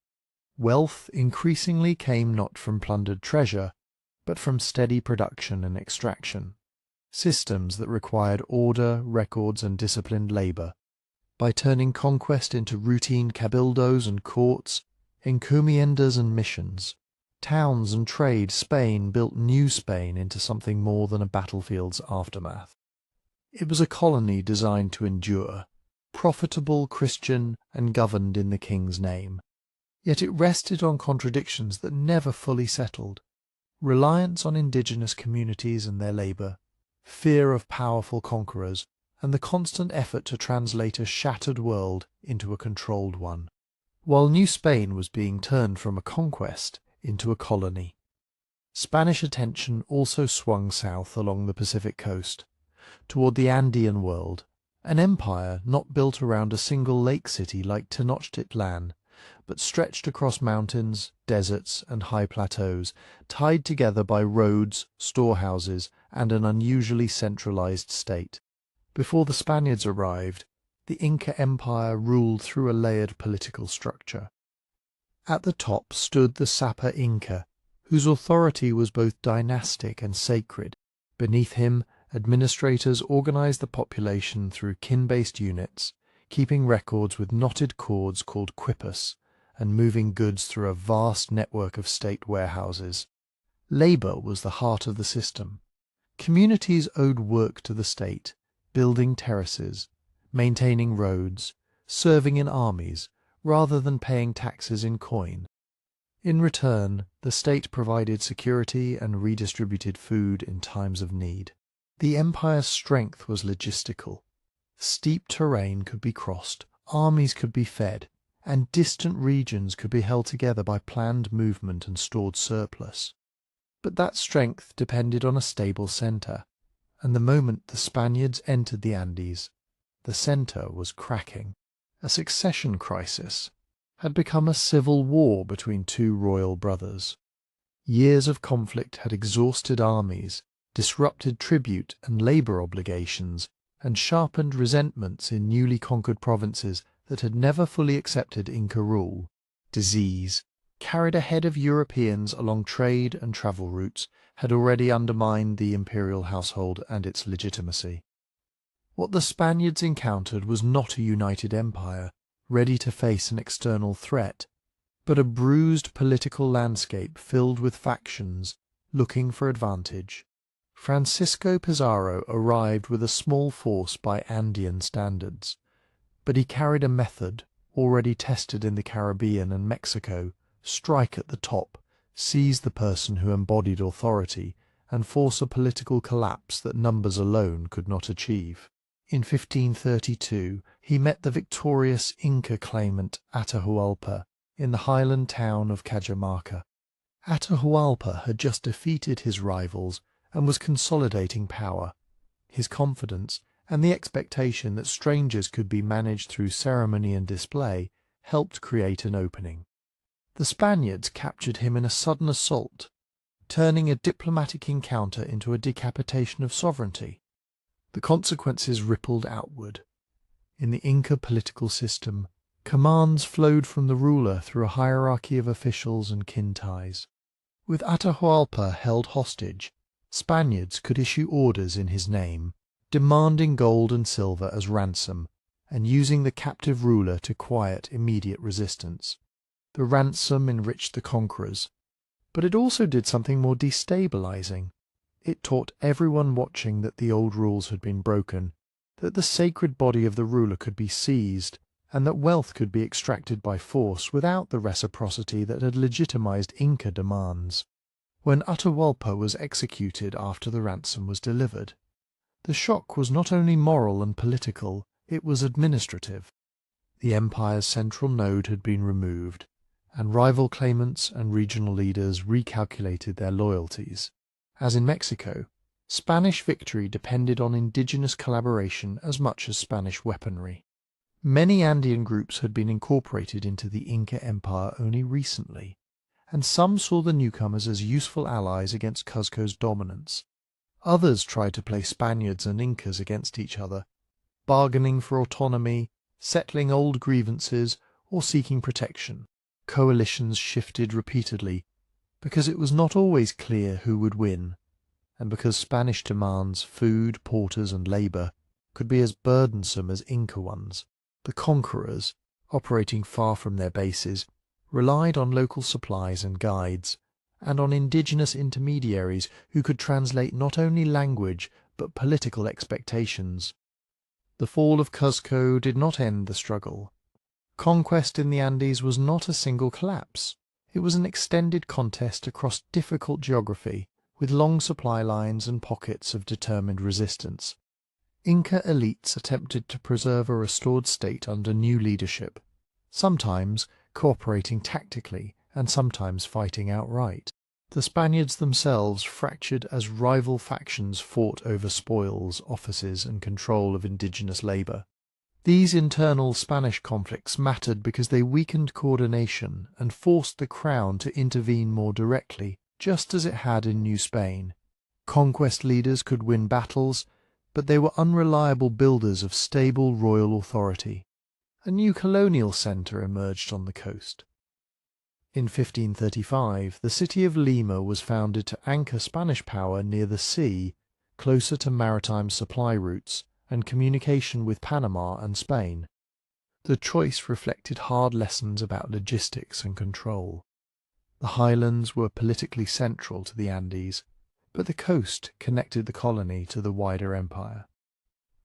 Wealth increasingly came not from plundered treasure, but from steady production and extraction, systems that required order, records, and disciplined labour. By turning conquest into routine cabildos and courts, encomiendas and missions, towns and trade, Spain built New Spain into something more than a battlefield's aftermath. It was a colony designed to endure, profitable, Christian, and governed in the king's name. Yet it rested on contradictions that never fully settled. Reliance on indigenous communities and their labour, fear of powerful conquerors, and the constant effort to translate a shattered world into a controlled one, while New Spain was being turned from a conquest into a colony. Spanish attention also swung south along the Pacific coast, toward the Andean world, an empire not built around a single lake city like Tenochtitlan, but stretched across mountains, deserts, and high plateaus, tied together by roads, storehouses, and an unusually centralized state. Before the Spaniards arrived, the Inca Empire ruled through a layered political structure. At the top stood the Sapa Inca, whose authority was both dynastic and sacred. Beneath him, administrators organized the population through kin-based units, keeping records with knotted cords called quipus, and moving goods through a vast network of state warehouses. Labor was the heart of the system. Communities owed work to the state, building terraces, maintaining roads, serving in armies, rather than paying taxes in coin. In return, the state provided security and redistributed food in times of need. The empire's strength was logistical. Steep terrain could be crossed, armies could be fed, and distant regions could be held together by planned movement and stored surplus. But that strength depended on a stable centre, and the moment the Spaniards entered the Andes, the centre was cracking. A succession crisis had become a civil war between two royal brothers. Years of conflict had exhausted armies, disrupted tribute and labour obligations, and sharpened resentments in newly conquered provinces that had never fully accepted Inca rule. Disease, carried ahead of Europeans along trade and travel routes, had already undermined the imperial household and its legitimacy. What the Spaniards encountered was not a united empire, ready to face an external threat, but a bruised political landscape filled with factions looking for advantage. Francisco Pizarro arrived with a small force by Andean standards, but he carried a method already tested in the Caribbean and Mexico: strike at the top, seize the person who embodied authority, and force a political collapse that numbers alone could not achieve. In 1532, he met the victorious Inca claimant Atahualpa in the highland town of Cajamarca. Atahualpa had just defeated his rivals and was consolidating power. His confidence and the expectation that strangers could be managed through ceremony and display helped create an opening. The Spaniards captured him in a sudden assault, turning a diplomatic encounter into a decapitation of sovereignty. The consequences rippled outward. In the Inca political system, commands flowed from the ruler through a hierarchy of officials and kin ties. With Atahualpa held hostage, Spaniards could issue orders in his name, demanding gold and silver as ransom, and using the captive ruler to quiet immediate resistance. The ransom enriched the conquerors, but it also did something more destabilizing. It taught everyone watching that the old rules had been broken, that the sacred body of the ruler could be seized, and that wealth could be extracted by force without the reciprocity that had legitimized Inca demands. When Atahualpa was executed after the ransom was delivered, the shock was not only moral and political, it was administrative. The empire's central node had been removed, and rival claimants and regional leaders recalculated their loyalties. As in Mexico, Spanish victory depended on indigenous collaboration as much as Spanish weaponry. Many Andean groups had been incorporated into the Inca Empire only recently, and some saw the newcomers as useful allies against Cuzco's dominance. Others tried to play Spaniards and Incas against each other, bargaining for autonomy, settling old grievances, or seeking protection. Coalitions shifted repeatedly, because it was not always clear who would win, and because Spanish demands, food, porters, and labour, could be as burdensome as Inca ones. The conquerors, operating far from their bases, relied on local supplies and guides, and on indigenous intermediaries who could translate not only language but political expectations. The fall of Cuzco did not end the struggle. Conquest in the Andes was not a single collapse. It was an extended contest across difficult geography, with long supply lines and pockets of determined resistance. Inca elites attempted to preserve a restored state under new leadership, sometimes cooperating tactically and sometimes fighting outright. The Spaniards themselves fractured as rival factions fought over spoils, offices, and control of indigenous labour. These internal Spanish conflicts mattered because they weakened coordination and forced the crown to intervene more directly, just as it had in New Spain. Conquest leaders could win battles, but they were unreliable builders of stable royal authority. A new colonial centre emerged on the coast. In 1535, the city of Lima was founded to anchor Spanish power near the sea, closer to maritime supply routes and communication with Panama and Spain. The choice reflected hard lessons about logistics and control. The highlands were politically central to the Andes, but the coast connected the colony to the wider empire.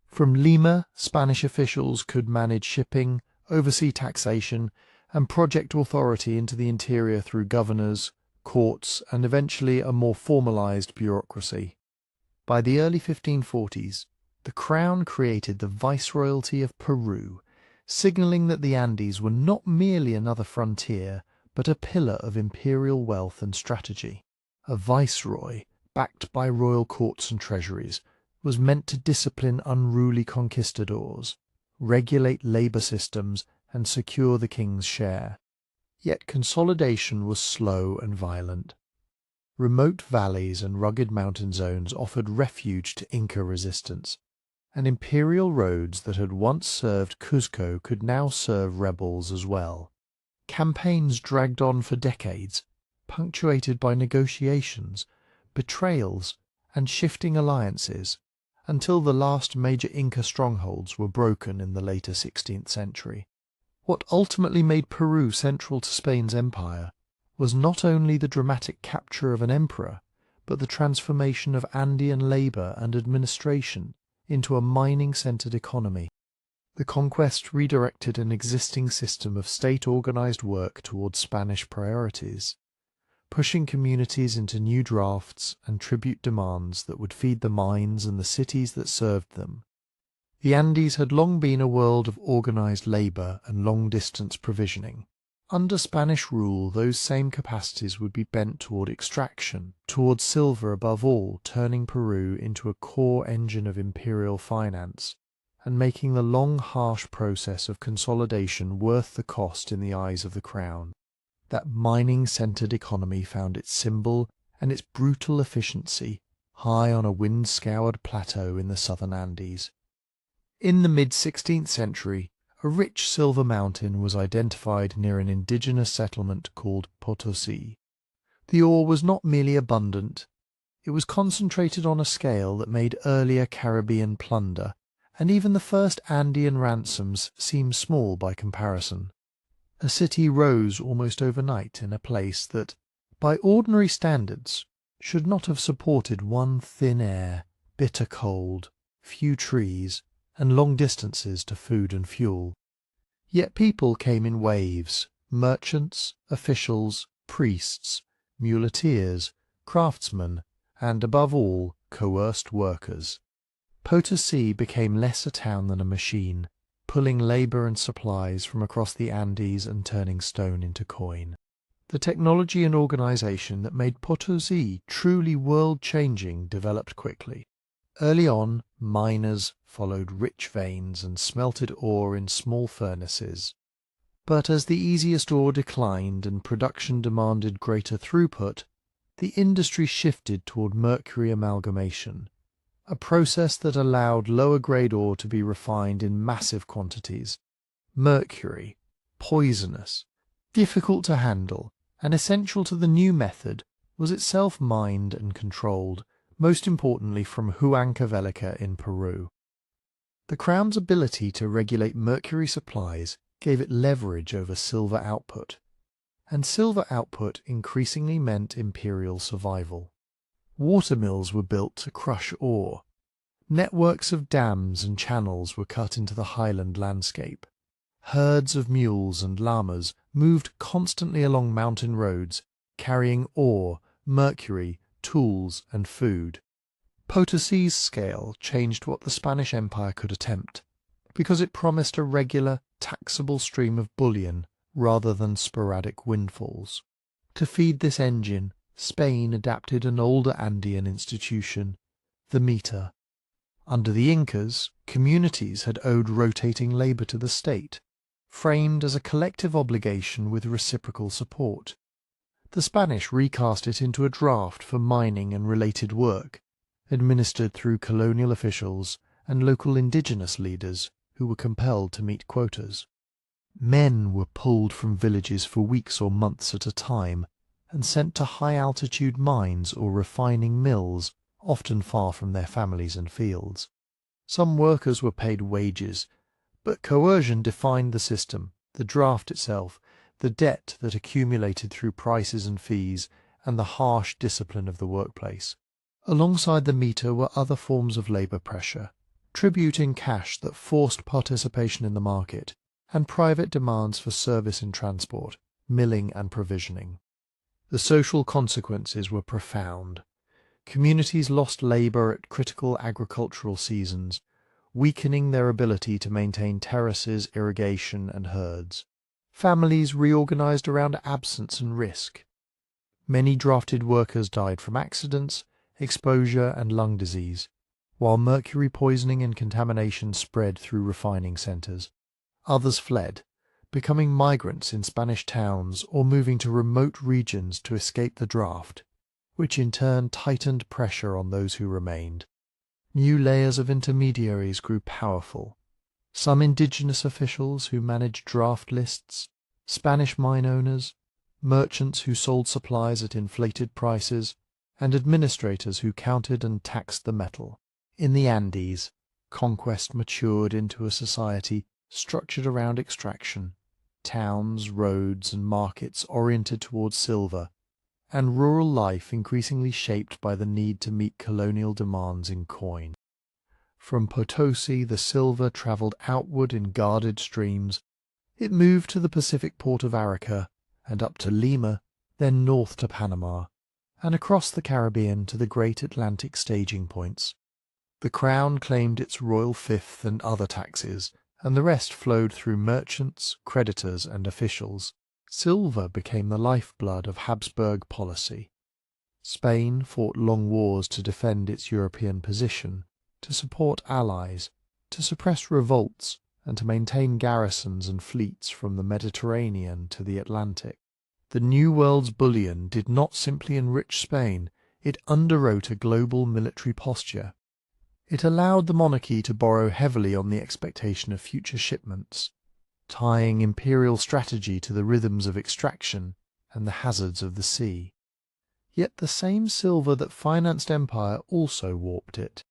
From Lima, Spanish officials could manage shipping, oversee taxation, and project authority into the interior through governors, courts, and eventually a more formalized bureaucracy. By the early 1540s, the crown created the Viceroyalty of Peru, signaling that the Andes were not merely another frontier, but a pillar of imperial wealth and strategy. A viceroy, backed by royal courts and treasuries, was meant to discipline unruly conquistadors, regulate labour systems, and secure the king's share. Yet consolidation was slow and violent. Remote valleys and rugged mountain zones offered refuge to Inca resistance, and imperial roads that had once served Cuzco could now serve rebels as well. Campaigns dragged on for decades, punctuated by negotiations, betrayals, and shifting alliances, until the last major Inca strongholds were broken in the later 16th century. What ultimately made Peru central to Spain's empire was not only the dramatic capture of an emperor, but the transformation of Andean labour and administration into a mining-centred economy. The conquest redirected an existing system of state-organised work towards Spanish priorities, pushing communities into new drafts and tribute demands that would feed the mines and the cities that served them. The Andes had long been a world of organised labour and long-distance provisioning. Under Spanish rule, those same capacities would be bent toward extraction, towards silver above all, turning Peru into a core engine of imperial finance, and making the long, harsh process of consolidation worth the cost in the eyes of the crown. That mining-centred economy found its symbol and its brutal efficiency high on a wind-scoured plateau in the southern Andes. In the mid-16th century, a rich silver mountain was identified near an indigenous settlement called Potosi. The ore was not merely abundant, it was concentrated on a scale that made earlier Caribbean plunder, and even the first Andean ransoms seemed small by comparison. A city rose almost overnight in a place that, by ordinary standards, should not have supported one thin air, bitter cold, few trees, and long distances to food and fuel. Yet people came in waves, merchants, officials, priests, muleteers, craftsmen, and above all, coerced workers. Potosi became less a town than a machine, pulling labour and supplies from across the Andes and turning stone into coin. The technology and organisation that made Potosi truly world-changing developed quickly. Early on, miners followed rich veins and smelted ore in small furnaces. But as the easiest ore declined and production demanded greater throughput, the industry shifted toward mercury amalgamation, a process that allowed lower-grade ore to be refined in massive quantities. Mercury, poisonous, difficult to handle, and essential to the new method, was itself mined and controlled, most importantly from Huancavelica in Peru. The crown's ability to regulate mercury supplies gave it leverage over silver output, and silver output increasingly meant imperial survival. Watermills were built to crush ore. Networks of dams and channels were cut into the highland landscape. Herds of mules and llamas moved constantly along mountain roads, carrying ore, mercury, tools, and food. Potosi's scale changed what the Spanish Empire could attempt, because it promised a regular, taxable stream of bullion rather than sporadic windfalls. To feed this engine, Spain adapted an older Andean institution, the meter. Under the Incas, communities had owed rotating labour to the state, framed as a collective obligation with reciprocal support. The Spanish recast it into a draft for mining and related work, administered through colonial officials and local indigenous leaders who were compelled to meet quotas. Men were pulled from villages for weeks or months at a time and sent to high-altitude mines or refining mills, often far from their families and fields. Some workers were paid wages, but coercion defined the system, the draft itself, the debt that accumulated through prices and fees, and the harsh discipline of the workplace. Alongside the meter were other forms of labour pressure, tribute in cash that forced participation in the market, and private demands for service in transport, milling and provisioning. The social consequences were profound. Communities lost labour at critical agricultural seasons, weakening their ability to maintain terraces, irrigation and herds. Families reorganised around absence and risk. Many drafted workers died from accidents, exposure and lung disease, while mercury poisoning and contamination spread through refining centres. Others fled, becoming migrants in Spanish towns or moving to remote regions to escape the draft, which in turn tightened pressure on those who remained. New layers of intermediaries grew powerful. Some indigenous officials who managed draft lists, Spanish mine owners, merchants who sold supplies at inflated prices, and administrators who counted and taxed the metal. In the Andes, conquest matured into a society structured around extraction, towns, roads, and markets oriented towards silver, and rural life increasingly shaped by the need to meet colonial demands in coin. From Potosi, the silver travelled outward in guarded streams. It moved to the Pacific port of Arica, and up to Lima, then north to Panama, and across the Caribbean to the great Atlantic staging points. The crown claimed its royal fifth and other taxes, and the rest flowed through merchants, creditors, and officials. Silver became the lifeblood of Habsburg policy. Spain fought long wars to defend its European position, to support allies, to suppress revolts, and to maintain garrisons and fleets from the Mediterranean to the Atlantic. The New World's bullion did not simply enrich Spain, it underwrote a global military posture. It allowed the monarchy to borrow heavily on the expectation of future shipments, tying imperial strategy to the rhythms of extraction and the hazards of the sea. Yet the same silver that financed empire also warped it.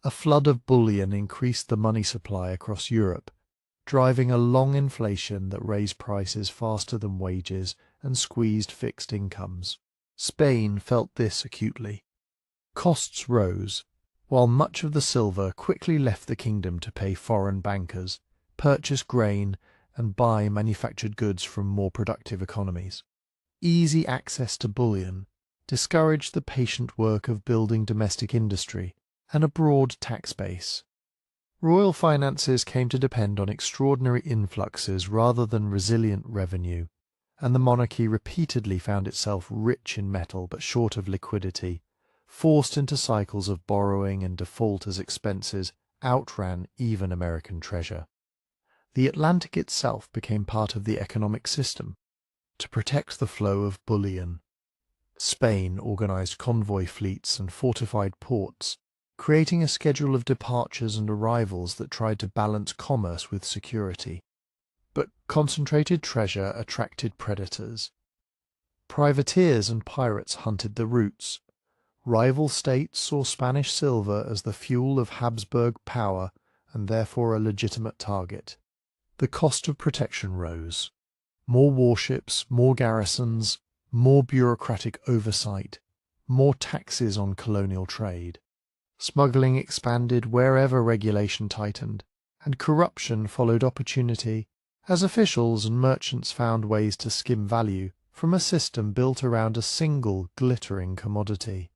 A flood of bullion increased the money supply across Europe, driving a long inflation that raised prices faster than wages and squeezed fixed incomes. Spain felt this acutely. Costs rose, while much of the silver quickly left the kingdom to pay foreign bankers, purchase grain, and buy manufactured goods from more productive economies. Easy access to bullion discouraged the patient work of building domestic industry and a broad tax base. Royal finances came to depend on extraordinary influxes rather than resilient revenue, and the monarchy repeatedly found itself rich in metal but short of liquidity, forced into cycles of borrowing and default as expenses outran even American treasure. The Atlantic itself became part of the economic system to protect the flow of bullion. Spain organized convoy fleets and fortified ports, creating a schedule of departures and arrivals that tried to balance commerce with security. But concentrated treasure attracted predators. Privateers and pirates hunted the routes. Rival states saw Spanish silver as the fuel of Habsburg power and therefore a legitimate target. The cost of protection rose. More warships, more garrisons, more bureaucratic oversight, more taxes on colonial trade. Smuggling expanded wherever regulation tightened, and corruption followed opportunity as officials and merchants found ways to skim value from a system built around a single glittering commodity.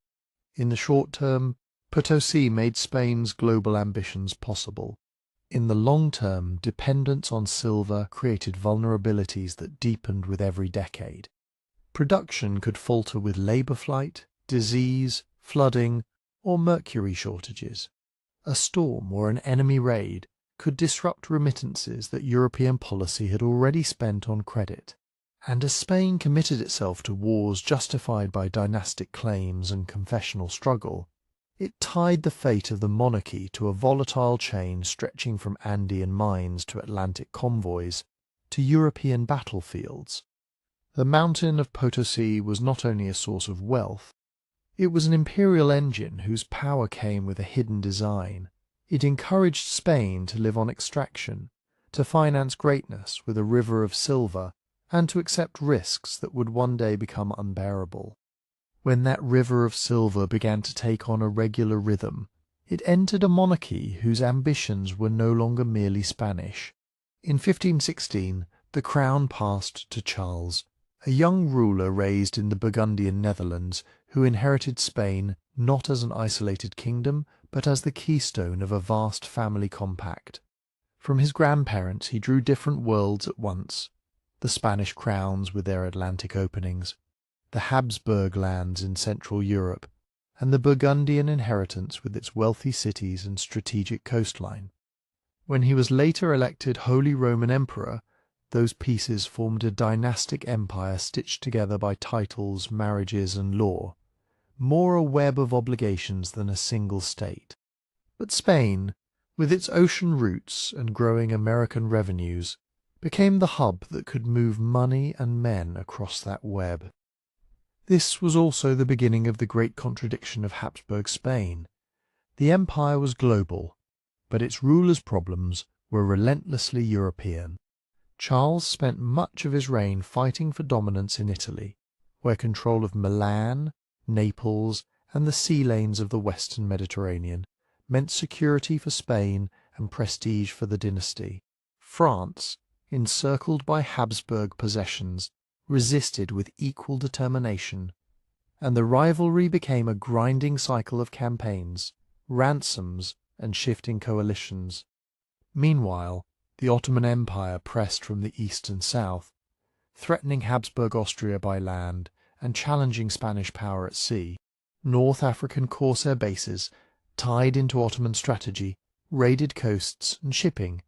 In the short term, Potosi made Spain's global ambitions possible. In the long term, dependence on silver created vulnerabilities that deepened with every decade. Production could falter with labor flight, disease, flooding, or mercury shortages. A storm or an enemy raid could disrupt remittances that European policy had already spent on credit. And as Spain committed itself to wars justified by dynastic claims and confessional struggle, it tied the fate of the monarchy to a volatile chain stretching from Andean mines to Atlantic convoys to European battlefields. The mountain of Potosi was not only a source of wealth, it was an imperial engine whose power came with a hidden design. It encouraged Spain to live on extraction, to finance greatness with a river of silver, and to accept risks that would one day become unbearable. When that river of silver began to take on a regular rhythm, it entered a monarchy whose ambitions were no longer merely Spanish. In 1516, the crown passed to Charles, a young ruler raised in the Burgundian Netherlands who inherited Spain not as an isolated kingdom, but as the keystone of a vast family compact. From his grandparents he drew different worlds at once: the Spanish crowns with their Atlantic openings, the Habsburg lands in Central Europe, and the Burgundian inheritance with its wealthy cities and strategic coastline. When he was later elected Holy Roman Emperor, those pieces formed a dynastic empire stitched together by titles, marriages, and law, more a web of obligations than a single state. But Spain, with its ocean routes and growing American revenues, became the hub that could move money and men across that web. This was also the beginning of the great contradiction of Habsburg Spain. The empire was global, but its rulers' problems were relentlessly European. Charles spent much of his reign fighting for dominance in Italy, where control of Milan, Naples, and the sea lanes of the western Mediterranean meant security for Spain and prestige for the dynasty. France, encircled by Habsburg possessions, resisted with equal determination, and the rivalry became a grinding cycle of campaigns, ransoms, and shifting coalitions. Meanwhile, the Ottoman Empire pressed from the east and south, threatening Habsburg Austria by land and challenging Spanish power at sea. North African corsair bases, tied into Ottoman strategy, raided coasts and shipping,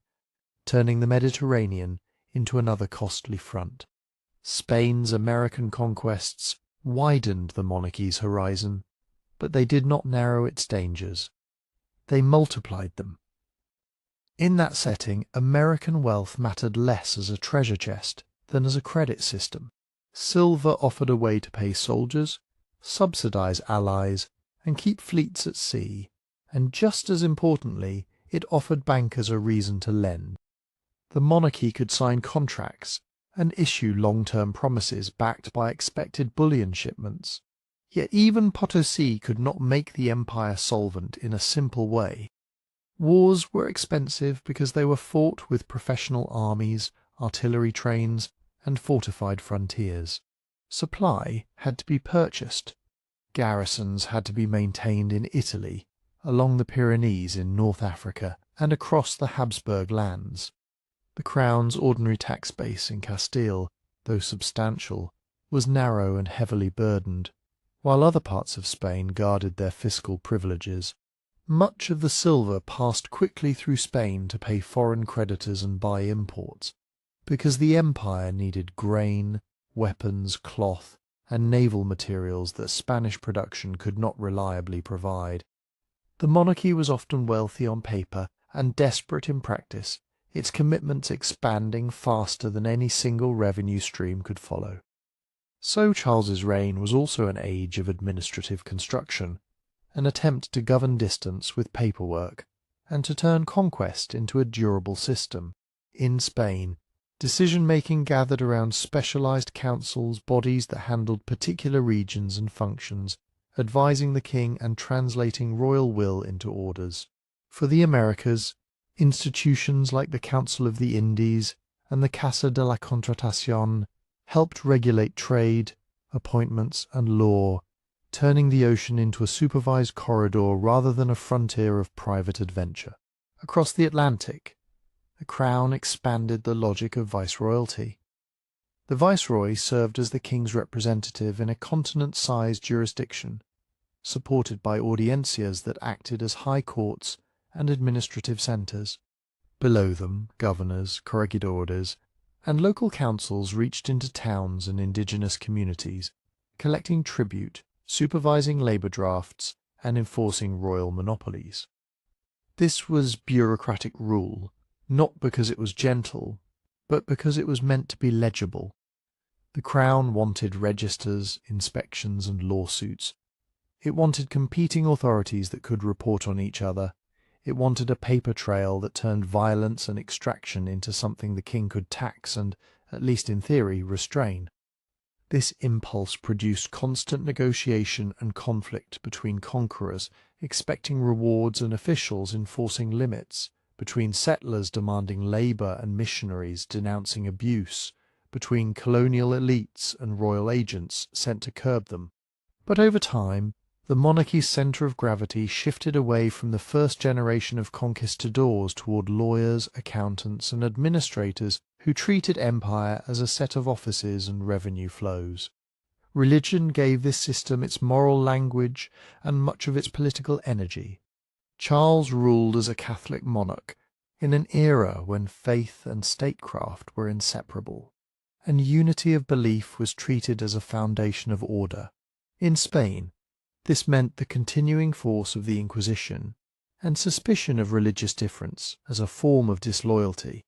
turning the Mediterranean into another costly front. Spain's American conquests widened the monarchy's horizon, but they did not narrow its dangers. They multiplied them. In that setting, American wealth mattered less as a treasure chest than as a credit system. Silver offered a way to pay soldiers, subsidize allies, and keep fleets at sea, and just as importantly, it offered bankers a reason to lend. The monarchy could sign contracts and issue long-term promises backed by expected bullion shipments. Yet even Potosi could not make the empire solvent in a simple way. Wars were expensive because they were fought with professional armies, artillery trains, and fortified frontiers. Supply had to be purchased. Garrisons had to be maintained in Italy, along the Pyrenees in North Africa, and across the Habsburg lands. The crown's ordinary tax base in Castile, though substantial, was narrow and heavily burdened, while other parts of Spain guarded their fiscal privileges. Much of the silver passed quickly through Spain to pay foreign creditors and buy imports, because the empire needed grain, weapons, cloth, and naval materials that Spanish production could not reliably provide. The monarchy was often wealthy on paper and desperate in practice, its commitments expanding faster than any single revenue stream could follow. So Charles's reign was also an age of administrative construction, an attempt to govern distance with paperwork, and to turn conquest into a durable system. In Spain, decision-making gathered around specialized councils, bodies that handled particular regions and functions, advising the king and translating royal will into orders. For the Americas, institutions like the Council of the Indies and the Casa de la Contratación helped regulate trade, appointments, and law, turning the ocean into a supervised corridor rather than a frontier of private adventure. Across the Atlantic, the crown expanded the logic of viceroyalty. The viceroy served as the king's representative in a continent-sized jurisdiction, supported by audiencias that acted as high courts and administrative centres. Below them, governors, corregidores, and local councils reached into towns and indigenous communities, collecting tribute, supervising labour drafts, and enforcing royal monopolies. This was bureaucratic rule, not because it was gentle, but because it was meant to be legible. The Crown wanted registers, inspections, and lawsuits. It wanted competing authorities that could report on each other. It wanted a paper trail that turned violence and extraction into something the king could tax and, at least in theory, restrain. This impulse produced constant negotiation and conflict between conquerors expecting rewards and officials enforcing limits, between settlers demanding labour and missionaries denouncing abuse, between colonial elites and royal agents sent to curb them. But over time, the monarchy's centre of gravity shifted away from the first generation of conquistadors toward lawyers, accountants, and administrators who treated empire as a set of offices and revenue flows. Religion gave this system its moral language and much of its political energy. Charles ruled as a Catholic monarch in an era when faith and statecraft were inseparable, and unity of belief was treated as a foundation of order. In Spain, this meant the continuing force of the Inquisition and suspicion of religious difference as a form of disloyalty.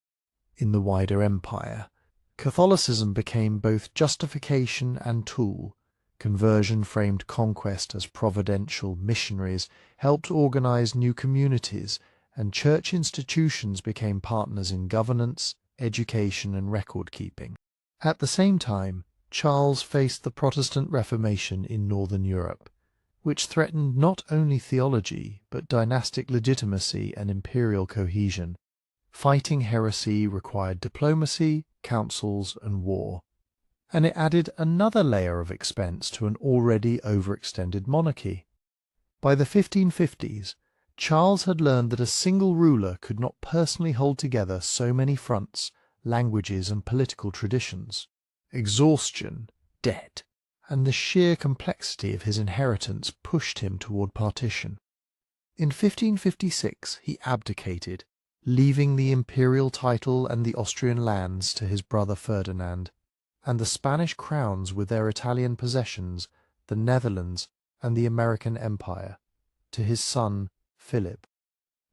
In the wider empire, Catholicism became both justification and tool. Conversion framed conquest as providential. Missionaries helped organize new communities, and church institutions became partners in governance, education, and record-keeping. At the same time, Charles faced the Protestant Reformation in Northern Europe, which threatened not only theology but dynastic legitimacy and imperial cohesion. Fighting heresy required diplomacy, councils, and war, and it added another layer of expense to an already overextended monarchy. By the 1550s, Charles had learned that a single ruler could not personally hold together so many fronts, languages, and political traditions. Exhaustion, debt, and the sheer complexity of his inheritance pushed him toward partition. In 1556 he abdicated, leaving the imperial title and the Austrian lands to his brother Ferdinand, and the Spanish crowns with their Italian possessions, the Netherlands, and the American Empire, to his son Philip.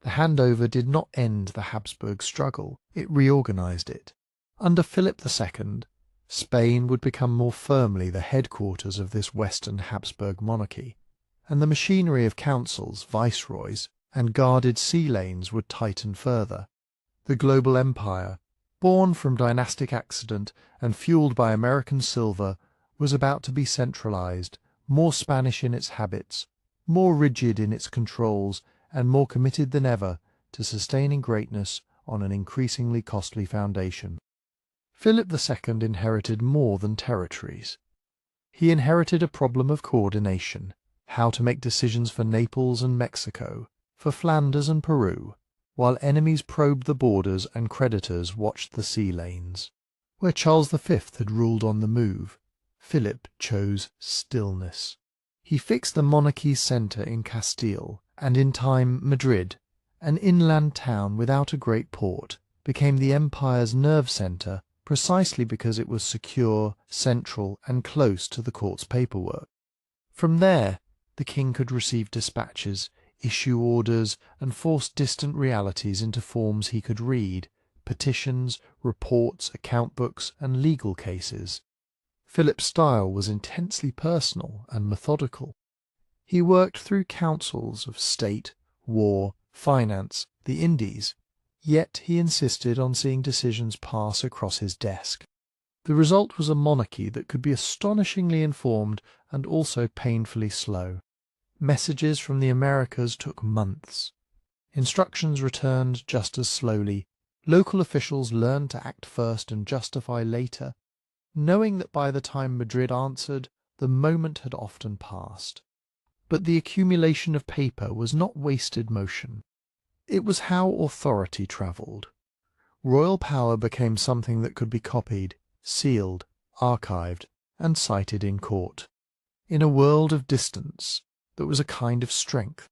The handover did not end the Habsburg struggle, it reorganized it. Under Philip II, Spain would become more firmly the headquarters of this Western Habsburg monarchy, and the machinery of councils, viceroys, and guarded sea lanes would tighten further. The global empire, born from dynastic accident and fueled by American silver, was about to be centralized, more Spanish in its habits, more rigid in its controls, and more committed than ever to sustaining greatness on an increasingly costly foundation. Philip II inherited more than territories. He inherited a problem of coordination, how to make decisions for Naples and Mexico, for Flanders and Peru, while enemies probed the borders and creditors watched the sea lanes. Where Charles V had ruled on the move, Philip chose stillness. He fixed the monarchy's centre in Castile, and in time Madrid, an inland town without a great port, became the empire's nerve centre precisely because it was secure, central, and close to the court's paperwork. From there, the king could receive dispatches, issue orders, and force distant realities into forms he could read: petitions, reports, account books, and legal cases. Philip's style was intensely personal and methodical. He worked through councils of state, war, finance, the Indies, yet he insisted on seeing decisions pass across his desk. The result was a monarchy that could be astonishingly informed and also painfully slow. Messages from the Americas took months. Instructions returned just as slowly. Local officials learned to act first and justify later, knowing that by the time Madrid answered, the moment had often passed. But the accumulation of paper was not wasted motion. It was how authority travelled. Royal power became something that could be copied, sealed, archived, and cited in court. In a world of distance, that was a kind of strength.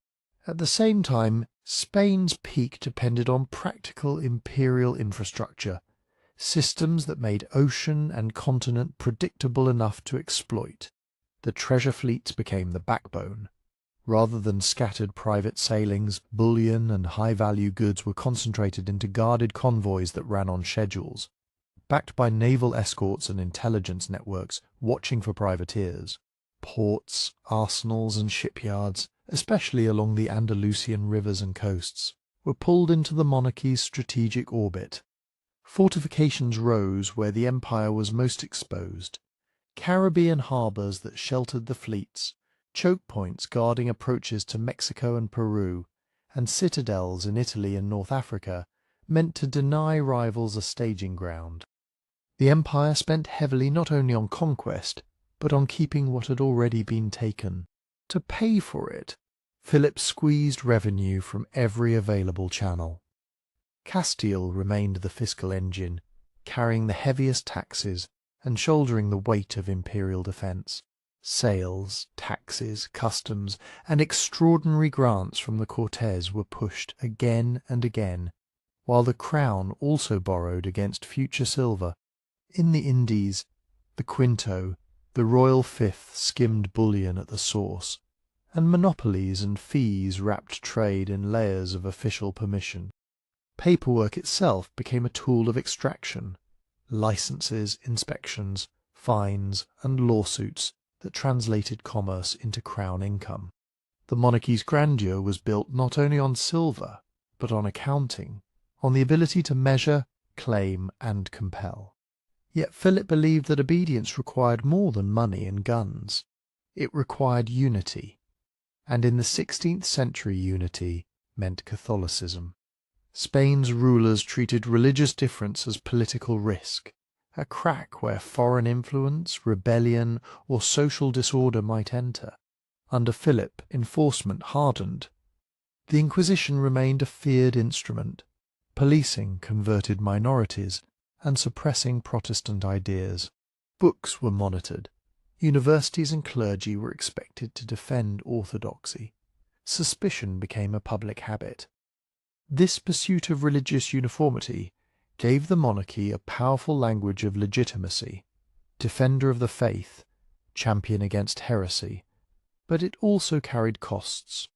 At the same time, Spain's peak depended on practical imperial infrastructure, systems that made ocean and continent predictable enough to exploit. The treasure fleets became the backbone. Rather than scattered private sailings, bullion and high-value goods were concentrated into guarded convoys that ran on schedules, backed by naval escorts and intelligence networks watching for privateers. Ports, arsenals and shipyards, especially along the Andalusian rivers and coasts, were pulled into the monarchy's strategic orbit. Fortifications rose where the empire was most exposed. Caribbean harbours that sheltered the fleets, choke points guarding approaches to Mexico and Peru, and citadels in Italy and North Africa meant to deny rivals a staging ground. The empire spent heavily not only on conquest, but on keeping what had already been taken. To pay for it, Philip squeezed revenue from every available channel. Castile remained the fiscal engine, carrying the heaviest taxes and shouldering the weight of imperial defence. Sales, taxes, customs, and extraordinary grants from the Cortes were pushed again and again, while the crown also borrowed against future silver. In the Indies, the quinto, the royal fifth, skimmed bullion at the source, and monopolies and fees wrapped trade in layers of official permission. Paperwork itself became a tool of extraction. Licenses, inspections, fines, and lawsuits that translated commerce into crown income. The monarchy's grandeur was built not only on silver, but on accounting, on the ability to measure, claim, and compel. Yet Philip believed that obedience required more than money and guns. It required unity, and in the 16th century unity meant Catholicism. Spain's rulers treated religious difference as political risk, a crack where foreign influence, rebellion, or social disorder might enter. Under Philip, enforcement hardened. The Inquisition remained a feared instrument, policing converted minorities and suppressing Protestant ideas. Books were monitored. Universities and clergy were expected to defend orthodoxy. Suspicion became a public habit. This pursuit of religious uniformity gave the monarchy a powerful language of legitimacy, defender of the faith, champion against heresy, but it also carried costs.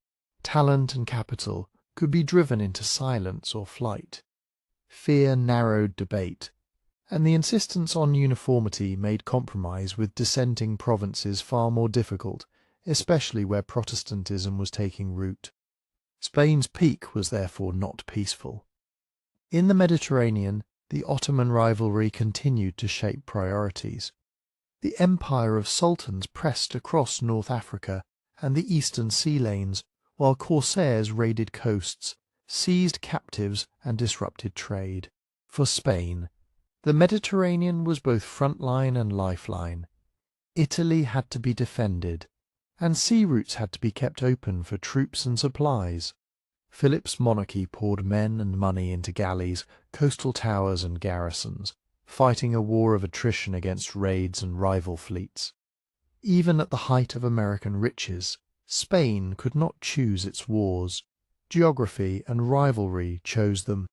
Talent and capital could be driven into silence or flight. Fear narrowed debate, and the insistence on uniformity made compromise with dissenting provinces far more difficult, especially where Protestantism was taking root. Spain's peak was therefore not peaceful. In the Mediterranean, the Ottoman rivalry continued to shape priorities. The empire of sultans pressed across North Africa and the eastern sea lanes, while corsairs raided coasts, seized captives, and disrupted trade. For Spain, the Mediterranean was both frontline and lifeline. Italy had to be defended, and sea routes had to be kept open for troops and supplies. Philip's monarchy poured men and money into galleys, coastal towers and garrisons, fighting a war of attrition against raids and rival fleets. Even at the height of American riches, Spain could not choose its wars. Geography and rivalry chose them.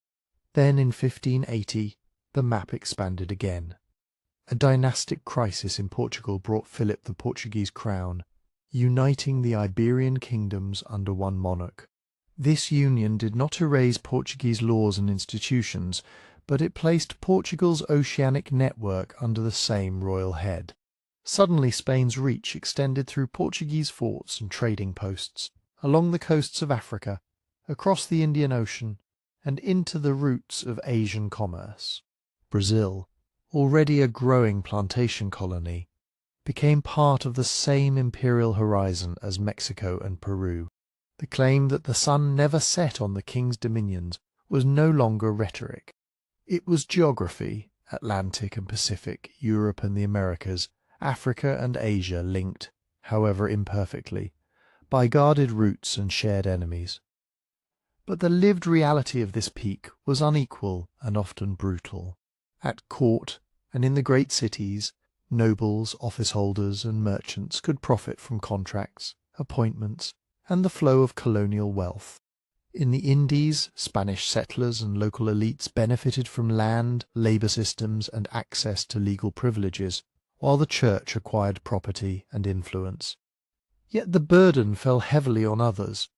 Then in 1580, the map expanded again. A dynastic crisis in Portugal brought Philip the Portuguese crown, uniting the Iberian kingdoms under one monarch. This union did not erase Portuguese laws and institutions, but it placed Portugal's oceanic network under the same royal head. Suddenly Spain's reach extended through Portuguese forts and trading posts, along the coasts of Africa, across the Indian Ocean, and into the roots of Asian commerce. Brazil, already a growing plantation colony, became part of the same imperial horizon as Mexico and Peru. The claim that the sun never set on the king's dominions was no longer rhetoric. It was geography, Atlantic and Pacific, Europe and the Americas, Africa and Asia linked, however imperfectly, by guarded routes and shared enemies. But the lived reality of this peak was unequal and often brutal. At court and in the great cities, nobles, office holders and merchants could profit from contracts, appointments, and the flow of colonial wealth. In the Indies, Spanish settlers and local elites benefited from land, labour systems and access to legal privileges, while the church acquired property and influence. Yet the burden fell heavily on others.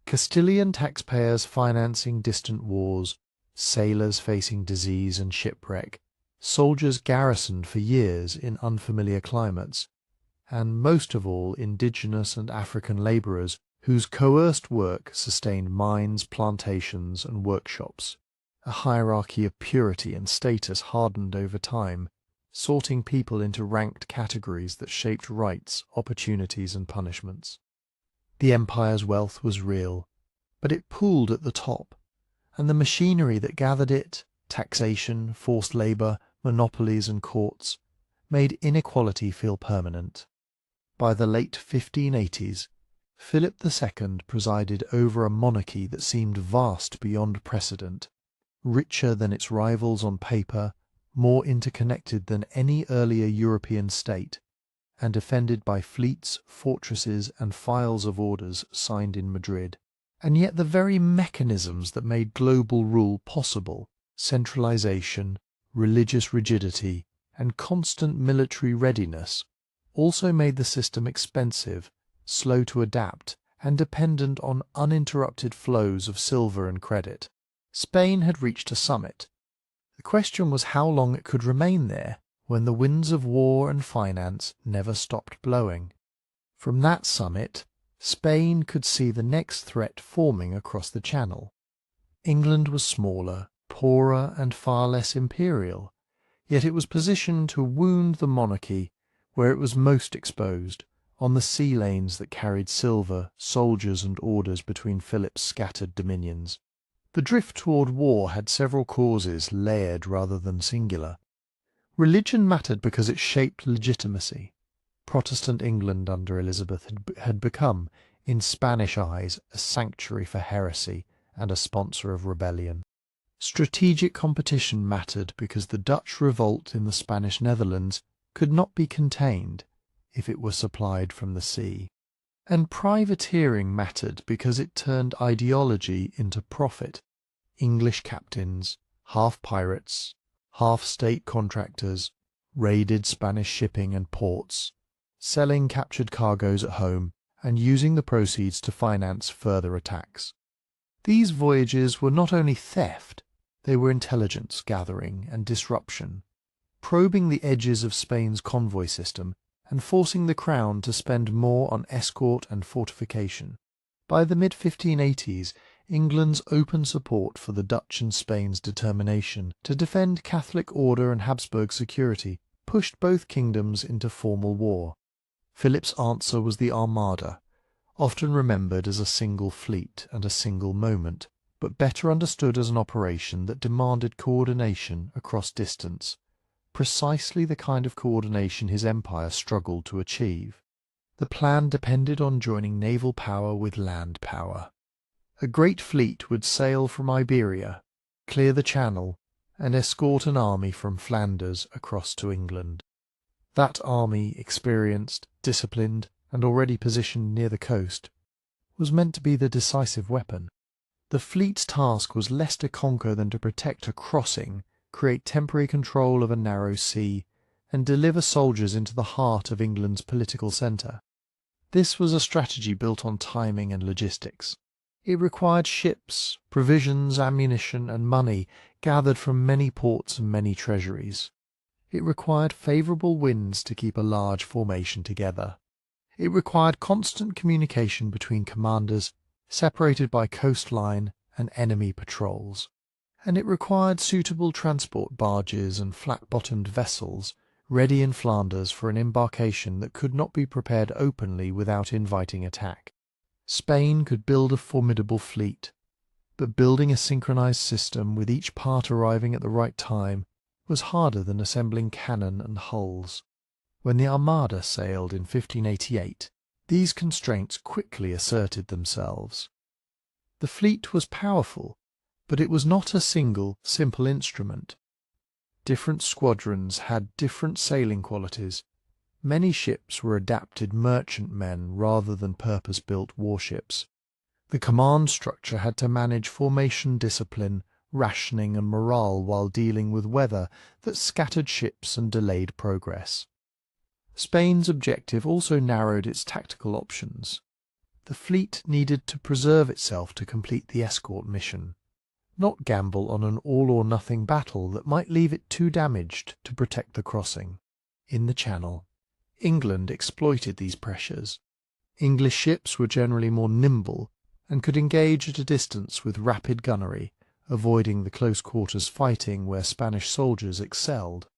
Castilian taxpayers financing distant wars, sailors facing disease and shipwreck, soldiers garrisoned for years in unfamiliar climates, and most of all indigenous and African labourers whose coerced work sustained mines, plantations and workshops. A hierarchy of purity and status hardened over time, sorting people into ranked categories that shaped rights, opportunities and punishments. The empire's wealth was real, but it pooled at the top, and the machinery that gathered it, taxation, forced labour, monopolies and courts, made inequality feel permanent. By the late 1580s, Philip II presided over a monarchy that seemed vast beyond precedent, richer than its rivals on paper, more interconnected than any earlier European state, and defended by fleets, fortresses and files of orders signed in Madrid. And yet the very mechanisms that made global rule possible, centralization, religious rigidity, and constant military readiness, also made the system expensive, slow to adapt, and dependent on uninterrupted flows of silver and credit. Spain had reached a summit. The question was how long it could remain there when the winds of war and finance never stopped blowing. From that summit, Spain could see the next threat forming across the Channel. England was smaller, poorer, and far less imperial, yet it was positioned to wound the monarchy where it was most exposed, on the sea lanes that carried silver, soldiers and orders between Philip's scattered dominions. The drift toward war had several causes, layered rather than singular. Religion mattered because it shaped legitimacy. Protestant England under Elizabeth had become, in Spanish eyes, a sanctuary for heresy and a sponsor of rebellion. Strategic competition mattered because the Dutch revolt in the Spanish Netherlands could not be contained if it were supplied from the sea. And privateering mattered because it turned ideology into profit. English captains, half pirates, half state contractors, raided Spanish shipping and ports, selling captured cargoes at home and using the proceeds to finance further attacks. These voyages were not only theft, they were intelligence gathering and disruption, probing the edges of Spain's convoy system and forcing the Crown to spend more on escort and fortification. By the mid-1580s, England's open support for the Dutch and Spain's determination to defend Catholic order and Habsburg security pushed both kingdoms into formal war. Philip's answer was the Armada, often remembered as a single fleet and a single moment, but better understood as an operation that demanded coordination across distance, precisely the kind of coordination his empire struggled to achieve. The plan depended on joining naval power with land power. A great fleet would sail from Iberia, clear the Channel, and escort an army from Flanders across to England. That army, experienced, disciplined, and already positioned near the coast, was meant to be the decisive weapon. The fleet's task was less to conquer than to protect a crossing, create temporary control of a narrow sea, and deliver soldiers into the heart of England's political centre. This was a strategy built on timing and logistics. It required ships, provisions, ammunition, and money gathered from many ports and many treasuries. It required favourable winds to keep a large formation together. It required constant communication between commanders separated by coastline and enemy patrols. And it required suitable transport barges and flat-bottomed vessels ready in Flanders for an embarkation that could not be prepared openly without inviting attack. Spain could build a formidable fleet, but building a synchronized system with each part arriving at the right time was harder than assembling cannon and hulls. When the Armada sailed in 1588, these constraints quickly asserted themselves. The fleet was powerful, but it was not a single, simple instrument. Different squadrons had different sailing qualities. Many ships were adapted merchantmen rather than purpose-built warships. The command structure had to manage formation discipline, rationing and morale while dealing with weather that scattered ships and delayed progress. Spain's objective also narrowed its tactical options. The fleet needed to preserve itself to complete the escort mission, not gamble on an all-or-nothing battle that might leave it too damaged to protect the crossing. In the Channel, England exploited these pressures. English ships were generally more nimble and could engage at a distance with rapid gunnery, avoiding the close-quarters fighting where Spanish soldiers excelled.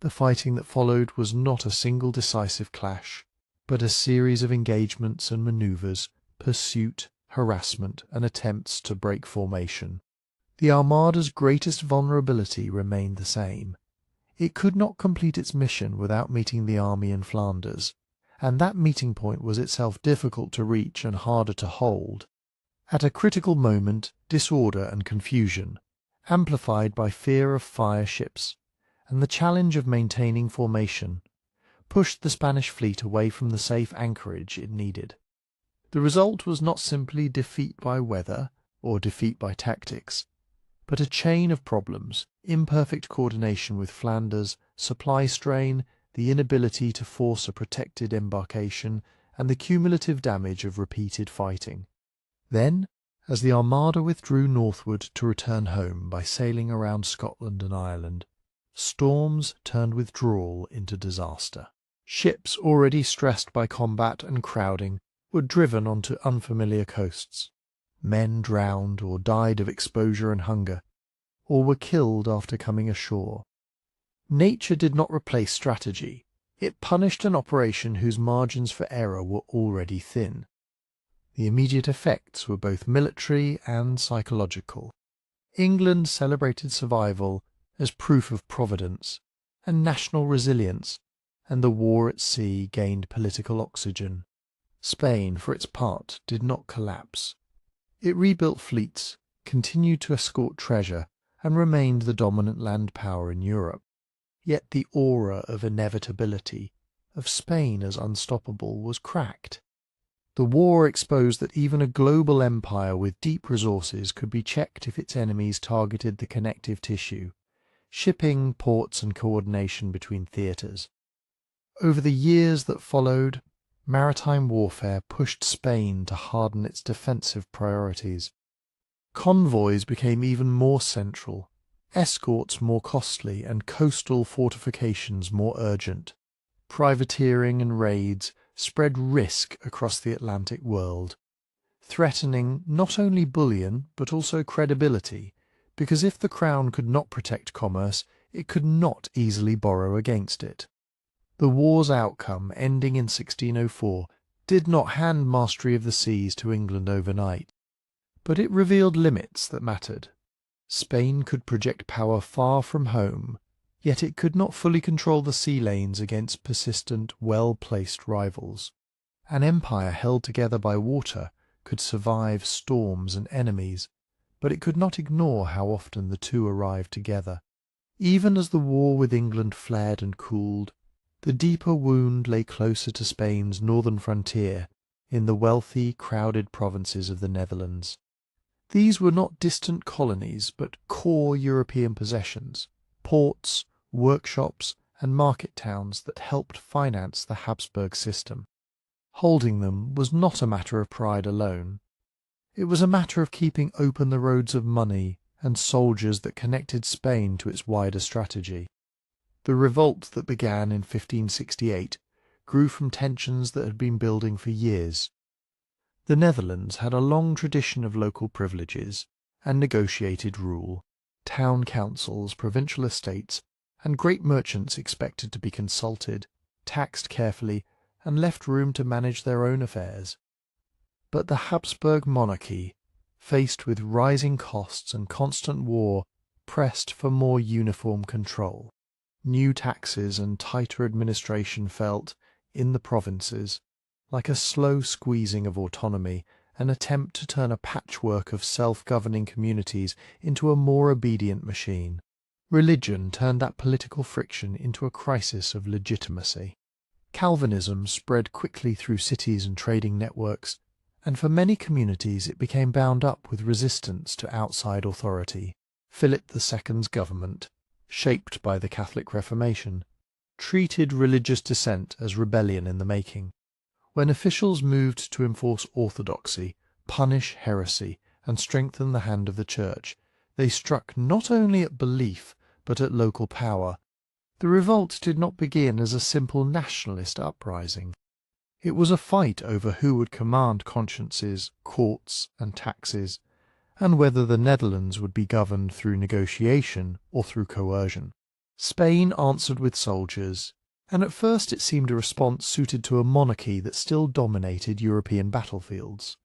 The fighting that followed was not a single decisive clash, but a series of engagements and manoeuvres, pursuit, harassment, and attempts to break formation. The Armada's greatest vulnerability remained the same. It could not complete its mission without meeting the army in Flanders, and that meeting point was itself difficult to reach and harder to hold. At a critical moment, disorder and confusion, amplified by fear of fire ships, and the challenge of maintaining formation, pushed the Spanish fleet away from the safe anchorage it needed. The result was not simply defeat by weather or defeat by tactics, but a chain of problems: imperfect coordination with Flanders, supply strain, the inability to force a protected embarkation, and the cumulative damage of repeated fighting. Then, as the Armada withdrew northward to return home by sailing around Scotland and Ireland, storms turned withdrawal into disaster. Ships already stressed by combat and crowding were driven onto unfamiliar coasts. Men drowned or died of exposure and hunger, or were killed after coming ashore. Nature did not replace strategy. It punished an operation whose margins for error were already thin. The immediate effects were both military and psychological. England celebrated survival as proof of providence and national resilience, and the war at sea gained political oxygen. Spain, for its part, did not collapse. It rebuilt fleets, continued to escort treasure, and remained the dominant land power in Europe. Yet the aura of inevitability, of Spain as unstoppable, was cracked. The war exposed that even a global empire with deep resources could be checked if its enemies targeted the connective tissue, shipping, ports, and coordination between theatres. Over the years that followed, maritime warfare pushed Spain to harden its defensive priorities. Convoys became even more central, escorts more costly, and coastal fortifications more urgent. Privateering and raids spread risk across the Atlantic world, threatening not only bullion but also credibility, because if the Crown could not protect commerce, it could not easily borrow against it. The war's outcome, ending in 1604, did not hand mastery of the seas to England overnight, but it revealed limits that mattered. Spain could project power far from home, yet it could not fully control the sea lanes against persistent, well-placed rivals. An empire held together by water could survive storms and enemies, but it could not ignore how often the two arrived together. Even as the war with England flared and cooled, the deeper wound lay closer to Spain's northern frontier, in the wealthy, crowded provinces of the Netherlands. These were not distant colonies, but core European possessions, ports, workshops, and market towns that helped finance the Habsburg system. Holding them was not a matter of pride alone. It was a matter of keeping open the roads of money and soldiers that connected Spain to its wider strategy. The revolt that began in 1568 grew from tensions that had been building for years. The Netherlands had a long tradition of local privileges and negotiated rule. Town councils, provincial estates, and great merchants expected to be consulted, taxed carefully, and left room to manage their own affairs. But the Habsburg monarchy, faced with rising costs and constant war, pressed for more uniform control. New taxes and tighter administration felt, in the provinces, like a slow squeezing of autonomy, an attempt to turn a patchwork of self-governing communities into a more obedient machine. Religion turned that political friction into a crisis of legitimacy. Calvinism spread quickly through cities and trading networks, and for many communities it became bound up with resistance to outside authority. Philip II's government, shaped by the Catholic Reformation, treated religious dissent as rebellion in the making. When officials moved to enforce orthodoxy, punish heresy, and strengthen the hand of the Church, they struck not only at belief but at local power. The revolt did not begin as a simple nationalist uprising. It was a fight over who would command consciences, courts, and taxes, and whether the Netherlands would be governed through negotiation or through coercion. Spain answered with soldiers, and at first it seemed a response suited to a monarchy that still dominated European battlefields.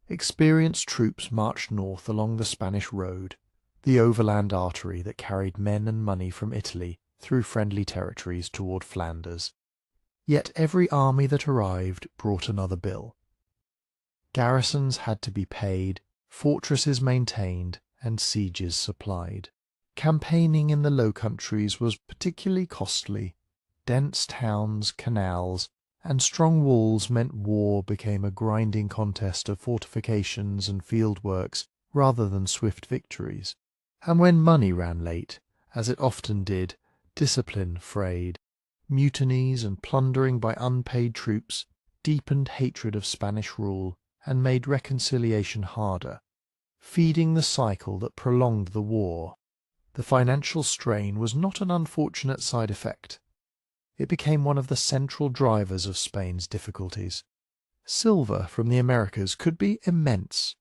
Experienced troops marched north along the Spanish road, the overland artery that carried men and money from Italy through friendly territories toward Flanders. Yet every army that arrived brought another bill. Garrisons had to be paid, fortresses maintained, and sieges supplied. Campaigning in the Low Countries was particularly costly. Dense towns, canals, and strong walls meant war became a grinding contest of fortifications and field works rather than swift victories. And when money ran late, as it often did, discipline frayed. Mutinies and plundering by unpaid troops deepened hatred of Spanish rule and made reconciliation harder, feeding the cycle that prolonged the war. The financial strain was not an unfortunate side effect. It became one of the central drivers of Spain's difficulties. Silver from the Americas could be immense,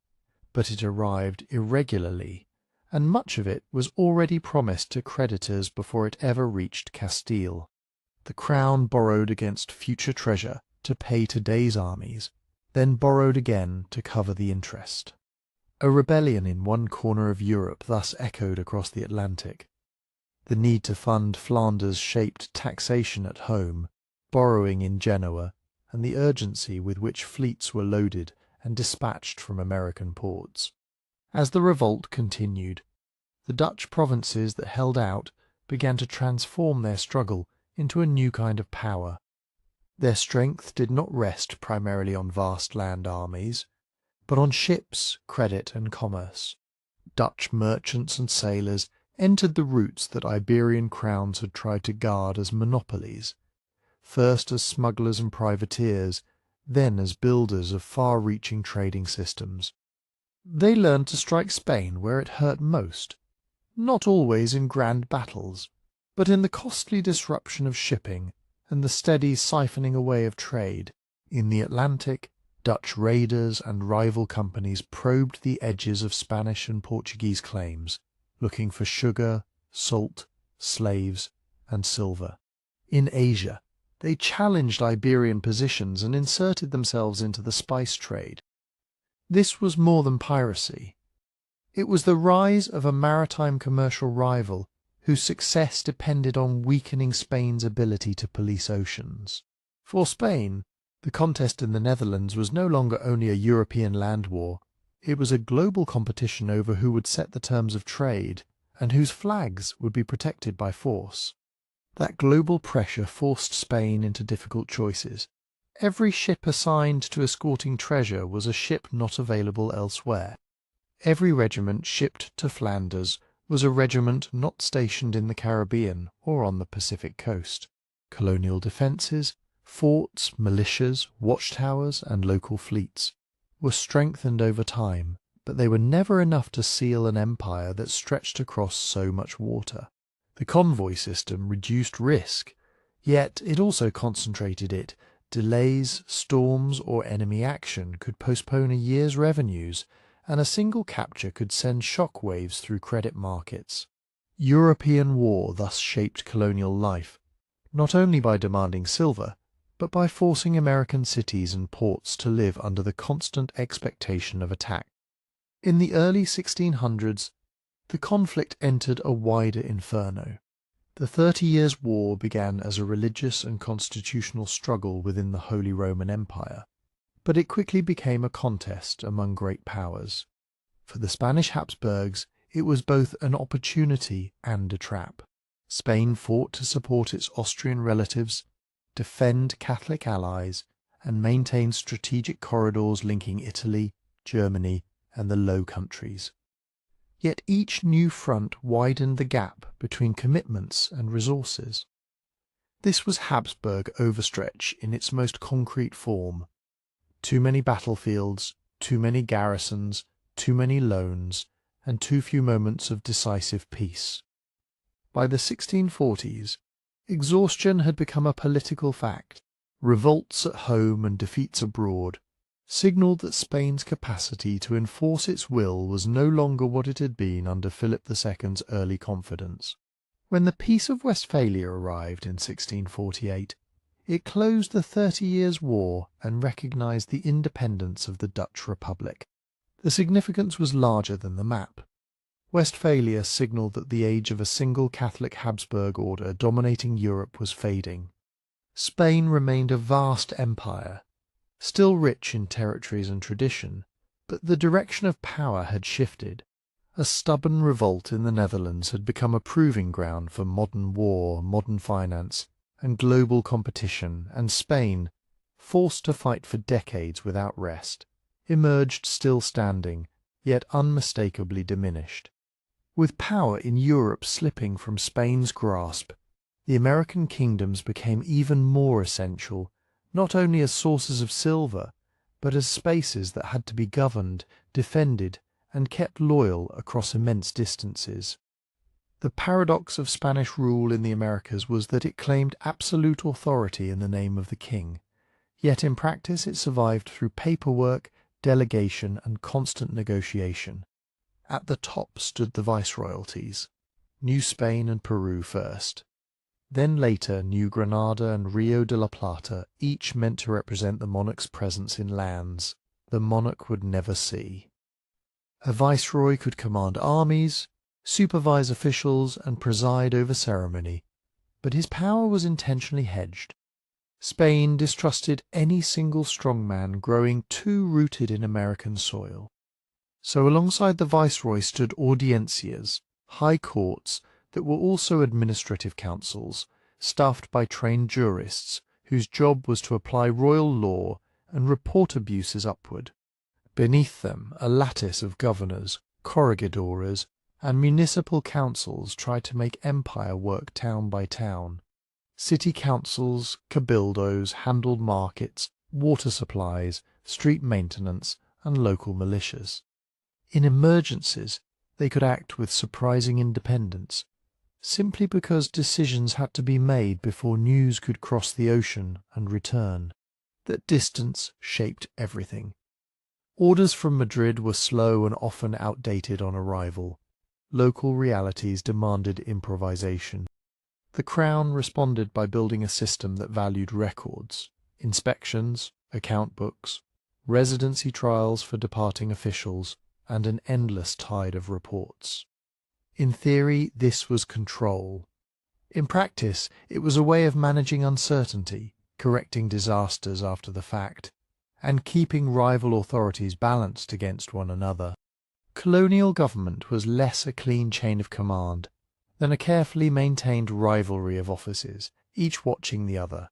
but it arrived irregularly, and much of it was already promised to creditors before it ever reached Castile. The crown borrowed against future treasure to pay today's armies, then borrowed again to cover the interest. A rebellion in one corner of Europe thus echoed across the Atlantic. The need to fund Flanders shaped taxation at home, borrowing in Genoa, and the urgency with which fleets were loaded and dispatched from American ports. As the revolt continued, the Dutch provinces that held out began to transform their struggle into a new kind of power. Their strength did not rest primarily on vast land armies, but on ships, credit, and commerce. Dutch merchants and sailors entered the routes that Iberian crowns had tried to guard as monopolies, first as smugglers and privateers, then as builders of far-reaching trading systems. They learned to strike Spain where it hurt most, not always in grand battles, but in the costly disruption of shipping and the steady siphoning away of trade. In the Atlantic, Dutch raiders and rival companies probed the edges of Spanish and Portuguese claims, looking for sugar, salt, slaves, and silver. In Asia, they challenged Iberian positions and inserted themselves into the spice trade. This was more than piracy. It was the rise of a maritime commercial rival whose success depended on weakening Spain's ability to police oceans. For Spain, the contest in the Netherlands was no longer only a European land war. It was a global competition over who would set the terms of trade and whose flags would be protected by force. That global pressure forced Spain into difficult choices. Every ship assigned to escorting treasure was a ship not available elsewhere. Every regiment shipped to Flanders was a regiment not stationed in the Caribbean or on the Pacific coast. Colonial defences, forts, militias, watchtowers, and local fleets were strengthened over time, but they were never enough to seal an empire that stretched across so much water. The convoy system reduced risk, yet it also concentrated it. Delays, storms, or enemy action could postpone a year's revenues, and a single capture could send shock waves through credit markets. European war thus shaped colonial life, not only by demanding silver, but by forcing American cities and ports to live under the constant expectation of attack. In the early 1600s, the conflict entered a wider inferno. The 30 Years' War began as a religious and constitutional struggle within the Holy Roman Empire, but it quickly became a contest among great powers. For the Spanish Habsburgs, it was both an opportunity and a trap. Spain fought to support its Austrian relatives, defend Catholic allies, and maintain strategic corridors linking Italy, Germany, and the Low Countries. Yet each new front widened the gap between commitments and resources. This was Habsburg overstretch in its most concrete form. Too many battlefields, too many garrisons, too many loans, and too few moments of decisive peace. By the 1640s, exhaustion had become a political fact. Revolts at home and defeats abroad signalled that Spain's capacity to enforce its will was no longer what it had been under Philip II's early confidence. When the Peace of Westphalia arrived in 1648, it closed the 30 Years' War and recognised the independence of the Dutch Republic. The significance was larger than the map. Westphalia signalled that the age of a single Catholic Habsburg order dominating Europe was fading. Spain remained a vast empire, still rich in territories and tradition, but the direction of power had shifted. A stubborn revolt in the Netherlands had become a proving ground for modern war, modern finance, and global competition, and Spain, forced to fight for decades without rest, emerged still standing, yet unmistakably diminished. With power in Europe slipping from Spain's grasp, the American kingdoms became even more essential, not only as sources of silver, but as spaces that had to be governed, defended, and kept loyal across immense distances. The paradox of Spanish rule in the Americas was that it claimed absolute authority in the name of the king, yet in practice it survived through paperwork, delegation, and constant negotiation. At the top stood the viceroyalties, New Spain and Peru first. Then later New Granada and Rio de la Plata, each meant to represent the monarch's presence in lands the monarch would never see. A viceroy could command armies, supervise officials, and preside over ceremony, but his power was intentionally hedged. Spain distrusted any single strongman growing too rooted in American soil. So alongside the viceroy stood audiencias, high courts that were also administrative councils, staffed by trained jurists whose job was to apply royal law and report abuses upward. Beneath them, a lattice of governors, corregidores, and municipal councils tried to make empire work town by town. City councils, cabildos handled markets, water supplies, street maintenance, and local militias. In emergencies, they could act with surprising independence, simply because decisions had to be made before news could cross the ocean and return. That distance shaped everything. Orders from Madrid were slow and often outdated on arrival. Local realities demanded improvisation. The Crown responded by building a system that valued records, inspections, account books, residency trials for departing officials, and an endless tide of reports. In theory, this was control. In practice, it was a way of managing uncertainty, correcting disasters after the fact, and keeping rival authorities balanced against one another. Colonial government was less a clean chain of command than a carefully maintained rivalry of offices, each watching the other.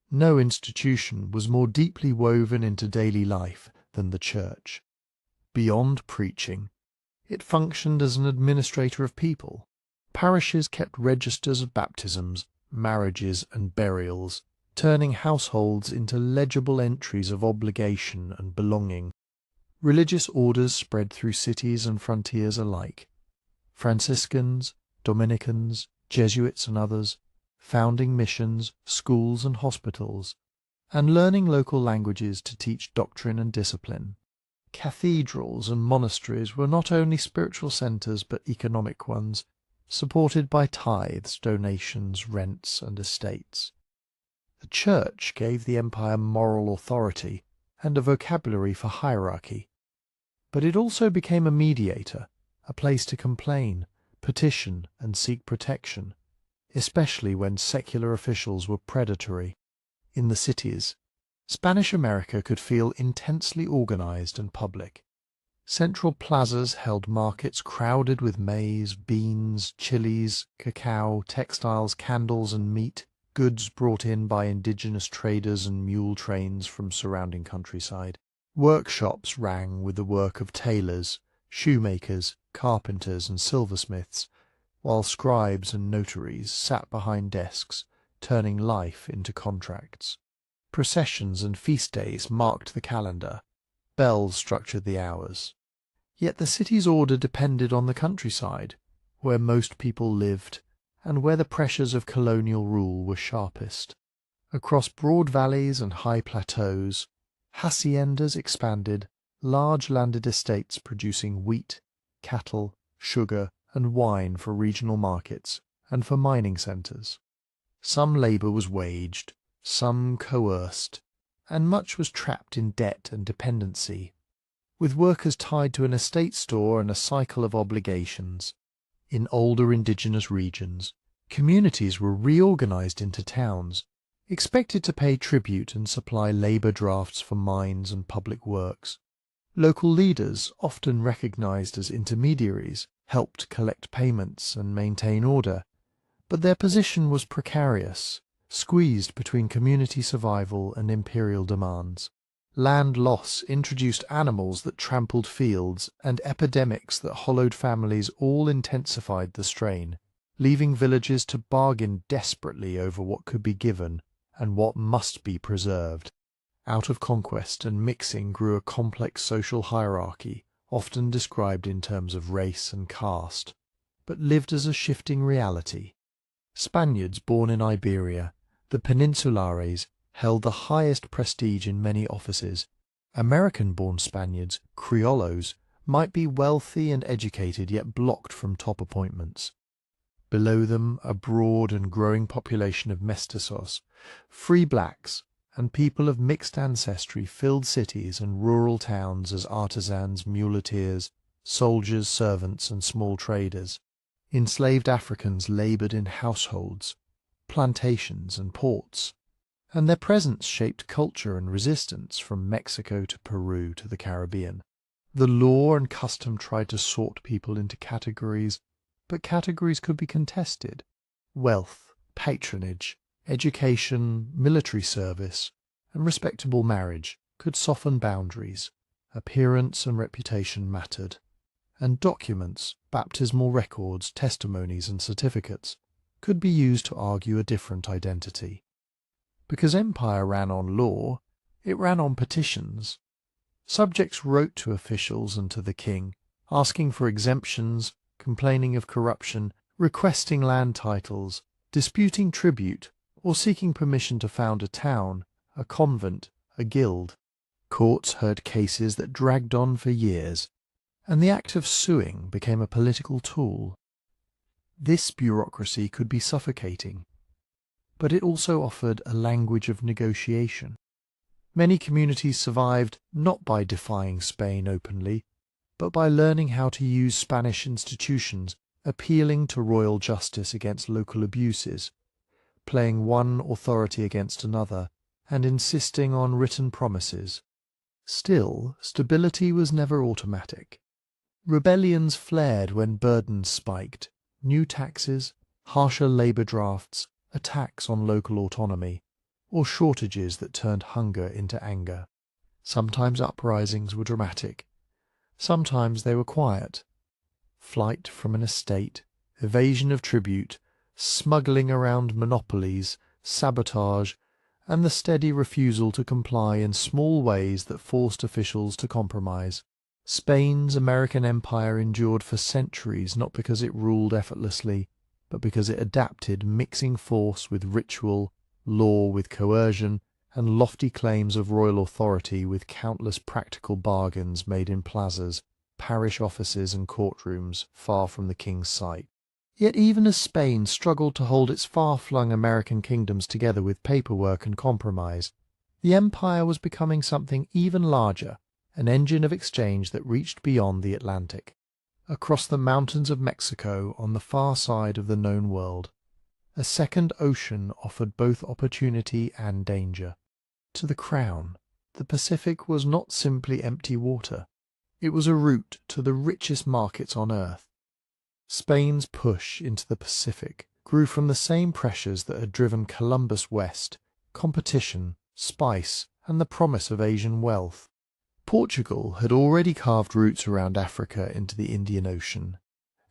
No institution was more deeply woven into daily life than the church. Beyond preaching, it functioned as an administrator of people. Parishes kept registers of baptisms, marriages, and burials, turning households into legible entries of obligation and belonging. Religious orders spread through cities and frontiers alike. Franciscans, Dominicans, Jesuits and others, founding missions, schools and hospitals, and learning local languages to teach doctrine and discipline. Cathedrals and monasteries were not only spiritual centres but economic ones, supported by tithes, donations, rents and estates. The Church gave the empire moral authority and a vocabulary for hierarchy. But it also became a mediator, a place to complain, petition and seek protection. especially when secular officials were predatory. In the cities, Spanish America could feel intensely organized and public. Central plazas held markets crowded with maize, beans, chilies, cacao, textiles, candles and meat, goods brought in by indigenous traders and mule trains from surrounding countryside. Workshops rang with the work of tailors, shoemakers, carpenters and silversmiths, while scribes and notaries sat behind desks, turning life into contracts. Processions and feast days marked the calendar. Bells structured the hours. Yet the city's order depended on the countryside, where most people lived and where the pressures of colonial rule were sharpest. Across broad valleys and high plateaus, haciendas expanded, large landed estates producing wheat, cattle, sugar, and wine for regional markets and for mining centres. Some labour was waged, some coerced, and much was trapped in debt and dependency, with workers tied to an estate store and a cycle of obligations. In older indigenous regions, communities were reorganized into towns, expected to pay tribute and supply labour drafts for mines and public works. Local leaders, often recognized as intermediaries, helped collect payments and maintain order, but their position was precarious, squeezed between community survival and imperial demands. Land loss introduced animals that trampled fields, and epidemics that hollowed families all intensified the strain, leaving villages to bargain desperately over what could be given and what must be preserved. Out of conquest and mixing grew a complex social hierarchy, often described in terms of race and caste, but lived as a shifting reality. Spaniards born in Iberia, the Peninsulares, held the highest prestige in many offices. American-born Spaniards, criollos, might be wealthy and educated yet blocked from top appointments. Below them, a broad and growing population of mestizos, free blacks, and people of mixed ancestry filled cities and rural towns as artisans, muleteers, soldiers, servants, and small traders. Enslaved Africans laboured in households, plantations, and ports, and their presence shaped culture and resistance from Mexico to Peru to the Caribbean. The law and custom tried to sort people into categories, but categories could be contested. Wealth, patronage, education, military service, and respectable marriage could soften boundaries. Appearance and reputation mattered, and documents, baptismal records, testimonies, and certificates could be used to argue a different identity. Because empire ran on law, it ran on petitions. Subjects wrote to officials and to the king, asking for exemptions, complaining of corruption, requesting land titles, disputing tribute, or seeking permission to found a town, a convent, a guild. Courts heard cases that dragged on for years, and the act of suing became a political tool. This bureaucracy could be suffocating, but it also offered a language of negotiation. Many communities survived not by defying Spain openly, but by learning how to use Spanish institutions, appealing to royal justice against local abuses, playing one authority against another, and insisting on written promises. Still, stability was never automatic. Rebellions flared when burdens spiked, new taxes, harsher labour drafts, attacks on local autonomy, or shortages that turned hunger into anger. Sometimes uprisings were dramatic, sometimes they were quiet. Flight from an estate, evasion of tribute, smuggling around monopolies, sabotage, and the steady refusal to comply in small ways that forced officials to compromise. Spain's American empire endured for centuries not because it ruled effortlessly, but because it adapted, mixing force with ritual, law with coercion, and lofty claims of royal authority with countless practical bargains made in plazas, parish offices and courtrooms far from the king's sight. Yet even as Spain struggled to hold its far-flung American kingdoms together with paperwork and compromise, the empire was becoming something even larger, an engine of exchange that reached beyond the Atlantic. Across the mountains of Mexico on the far side of the known world, A second ocean offered both opportunity and danger. To the Crown, the Pacific was not simply empty water. It was a route to the richest markets on earth. Spain's push into the Pacific grew from the same pressures that had driven Columbus west: competition, spice, and the promise of Asian wealth. Portugal had already carved routes around Africa into the Indian Ocean,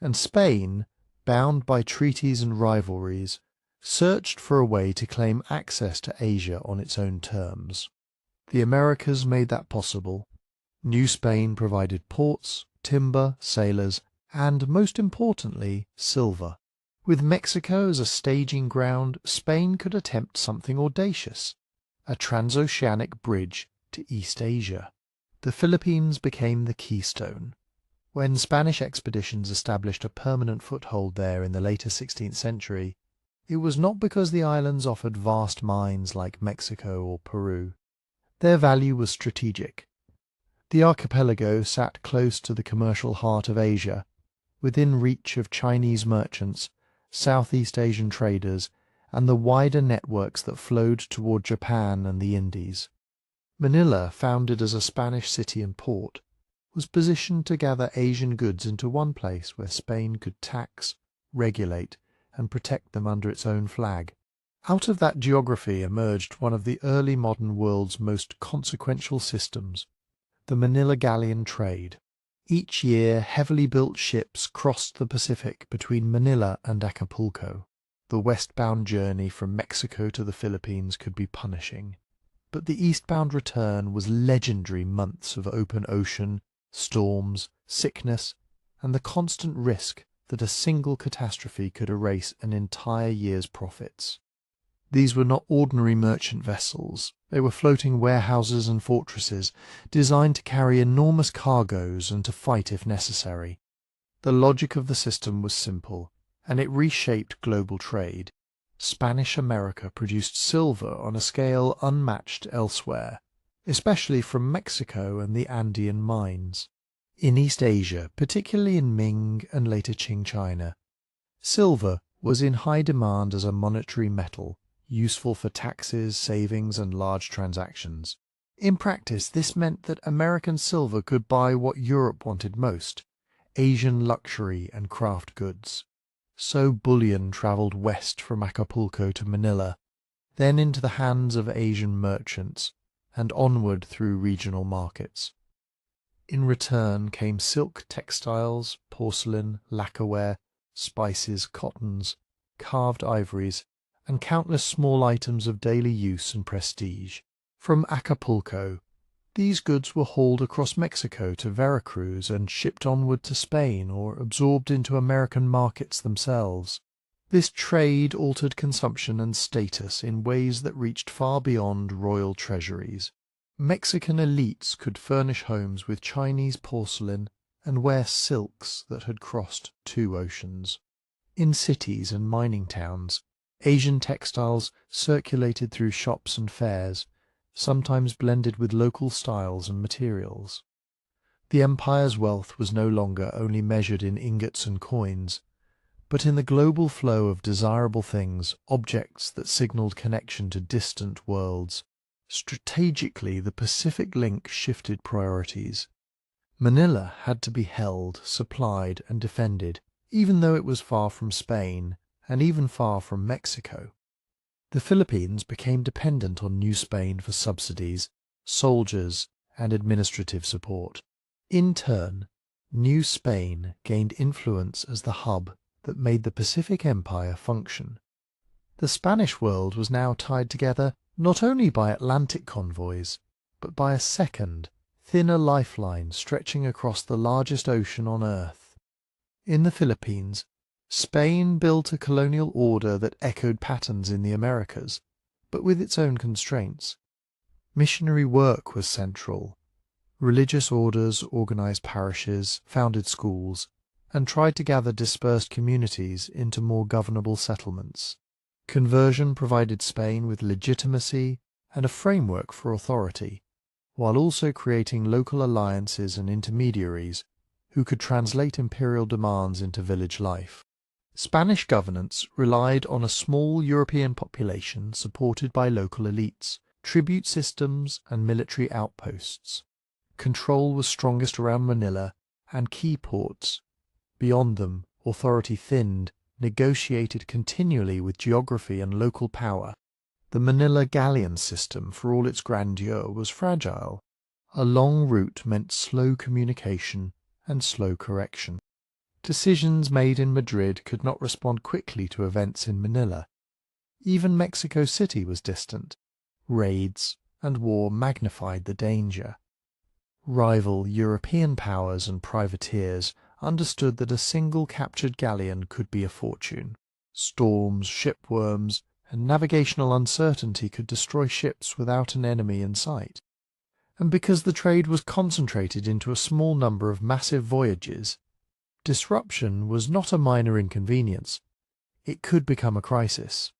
and Spain, bound by treaties and rivalries, searched for a way to claim access to Asia on its own terms. The Americas made that possible. New Spain provided ports, timber, sailors, and, most importantly, silver. With Mexico as a staging ground, Spain could attempt something audacious: a transoceanic bridge to East Asia. The Philippines became the keystone. When Spanish expeditions established a permanent foothold there in the later 16th century, it was not because the islands offered vast mines like Mexico or Peru. Their value was strategic. The archipelago sat close to the commercial heart of Asia, within reach of Chinese merchants, Southeast Asian traders, and the wider networks that flowed toward Japan and the Indies. Manila, founded as a Spanish city and port, was positioned to gather Asian goods into one place where Spain could tax, regulate, and protect them under its own flag. Out of that geography emerged one of the early modern world's most consequential systems: the Manila galleon trade. Each year, heavily built ships crossed the Pacific between Manila and Acapulco. The westbound journey from Mexico to the Philippines could be punishing, but the eastbound return was legendary: months of open ocean, storms, sickness, and the constant risk that a single catastrophe could erase an entire year's profits. These were not ordinary merchant vessels. They were floating warehouses and fortresses, designed to carry enormous cargoes and to fight if necessary. The logic of the system was simple, and it reshaped global trade. Spanish America produced silver on a scale unmatched elsewhere, especially from Mexico and the Andean mines. In East Asia, particularly in Ming and later Qing China, silver was in high demand as a monetary metal, useful for taxes, savings, and large transactions. In practice, this meant that American silver could buy what Europe wanted most: Asian luxury and craft goods. So bullion travelled west from Acapulco to Manila, then into the hands of Asian merchants, and onward through regional markets. In return came silk textiles, porcelain, lacquerware, spices, cottons, carved ivories, and countless small items of daily use and prestige. From Acapulco, these goods were hauled across Mexico to Veracruz and shipped onward to Spain or absorbed into American markets themselves. This trade altered consumption and status in ways that reached far beyond royal treasuries. Mexican elites could furnish homes with Chinese porcelain and wear silks that had crossed 2 oceans. In cities and mining towns, Asian textiles circulated through shops and fairs, sometimes blended with local styles and materials. The empire's wealth was no longer only measured in ingots and coins, but in the global flow of desirable things, objects that signaled connection to distant worlds. Strategically, the Pacific link shifted priorities. Manila had to be held, supplied, and defended, even though it was far from Spain, and even far from Mexico. The Philippines became dependent on New Spain for subsidies, soldiers, and administrative support. In turn, New Spain gained influence as the hub that made the Pacific Empire function. The Spanish world was now tied together not only by Atlantic convoys, but by a second, thinner lifeline stretching across the largest ocean on Earth. In the Philippines, Spain built a colonial order that echoed patterns in the Americas, but with its own constraints. Missionary work was central. Religious orders organized parishes, founded schools, and tried to gather dispersed communities into more governable settlements. Conversion provided Spain with legitimacy and a framework for authority, while also creating local alliances and intermediaries who could translate imperial demands into village life. Spanish governance relied on a small European population supported by local elites, tribute systems, and military outposts. Control was strongest around Manila and key ports. Beyond them, authority thinned, negotiated continually with geography and local power. The Manila galleon system, for all its grandeur, was fragile. A long route meant slow communication and slow correction. Decisions made in Madrid could not respond quickly to events in Manila. Even Mexico City was distant. Raids and war magnified the danger. Rival European powers and privateers understood that a single captured galleon could be a fortune. Storms, shipworms, and navigational uncertainty could destroy ships without an enemy in sight. And because the trade was concentrated into a small number of massive voyages, disruption was not a minor inconvenience. It could become a crisis.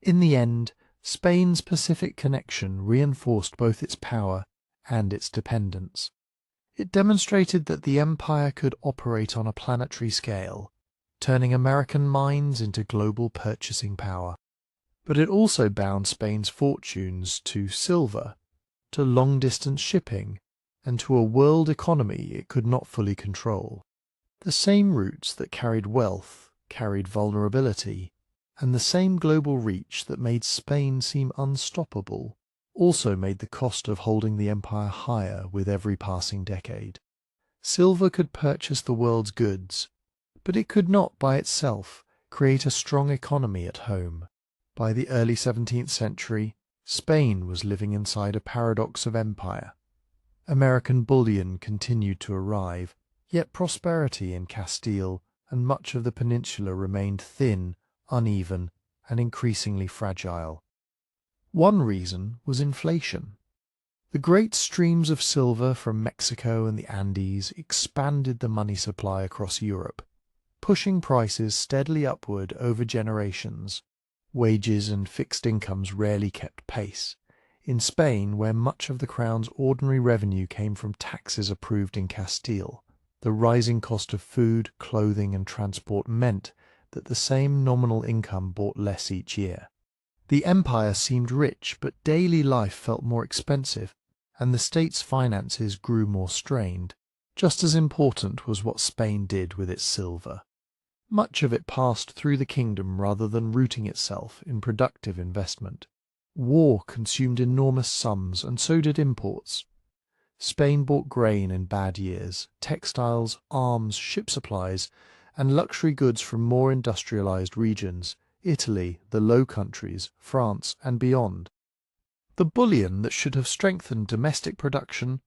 In the end, Spain's Pacific connection reinforced both its power and its dependence. It demonstrated that the empire could operate on a planetary scale, turning American minds into global purchasing power. But it also bound Spain's fortunes to silver, to long-distance shipping, and to a world economy it could not fully control. The same routes that carried wealth carried vulnerability, and the same global reach that made Spain seem unstoppable also made the cost of holding the empire higher with every passing decade. Silver could purchase the world's goods, but it could not by itself create a strong economy at home. By the early 17th century, Spain was living inside a paradox of empire. American bullion continued to arrive, yet prosperity in Castile and much of the peninsula remained thin, uneven, and increasingly fragile. One reason was inflation. The great streams of silver from Mexico and the Andes expanded the money supply across Europe, pushing prices steadily upward over generations. Wages and fixed incomes rarely kept pace. In Spain, where much of the crown's ordinary revenue came from taxes approved in Castile, the rising cost of food, clothing, and transport meant that the same nominal income bought less each year. The empire seemed rich, but daily life felt more expensive, and the state's finances grew more strained. Just as important was what Spain did with its silver. Much of it passed through the kingdom rather than rooting itself in productive investment. War consumed enormous sums, and so did imports. Spain bought grain in bad years, textiles, arms, ship supplies, and luxury goods from more industrialized regions, Italy, the Low Countries, France, and beyond. The bullion that should have strengthened domestic production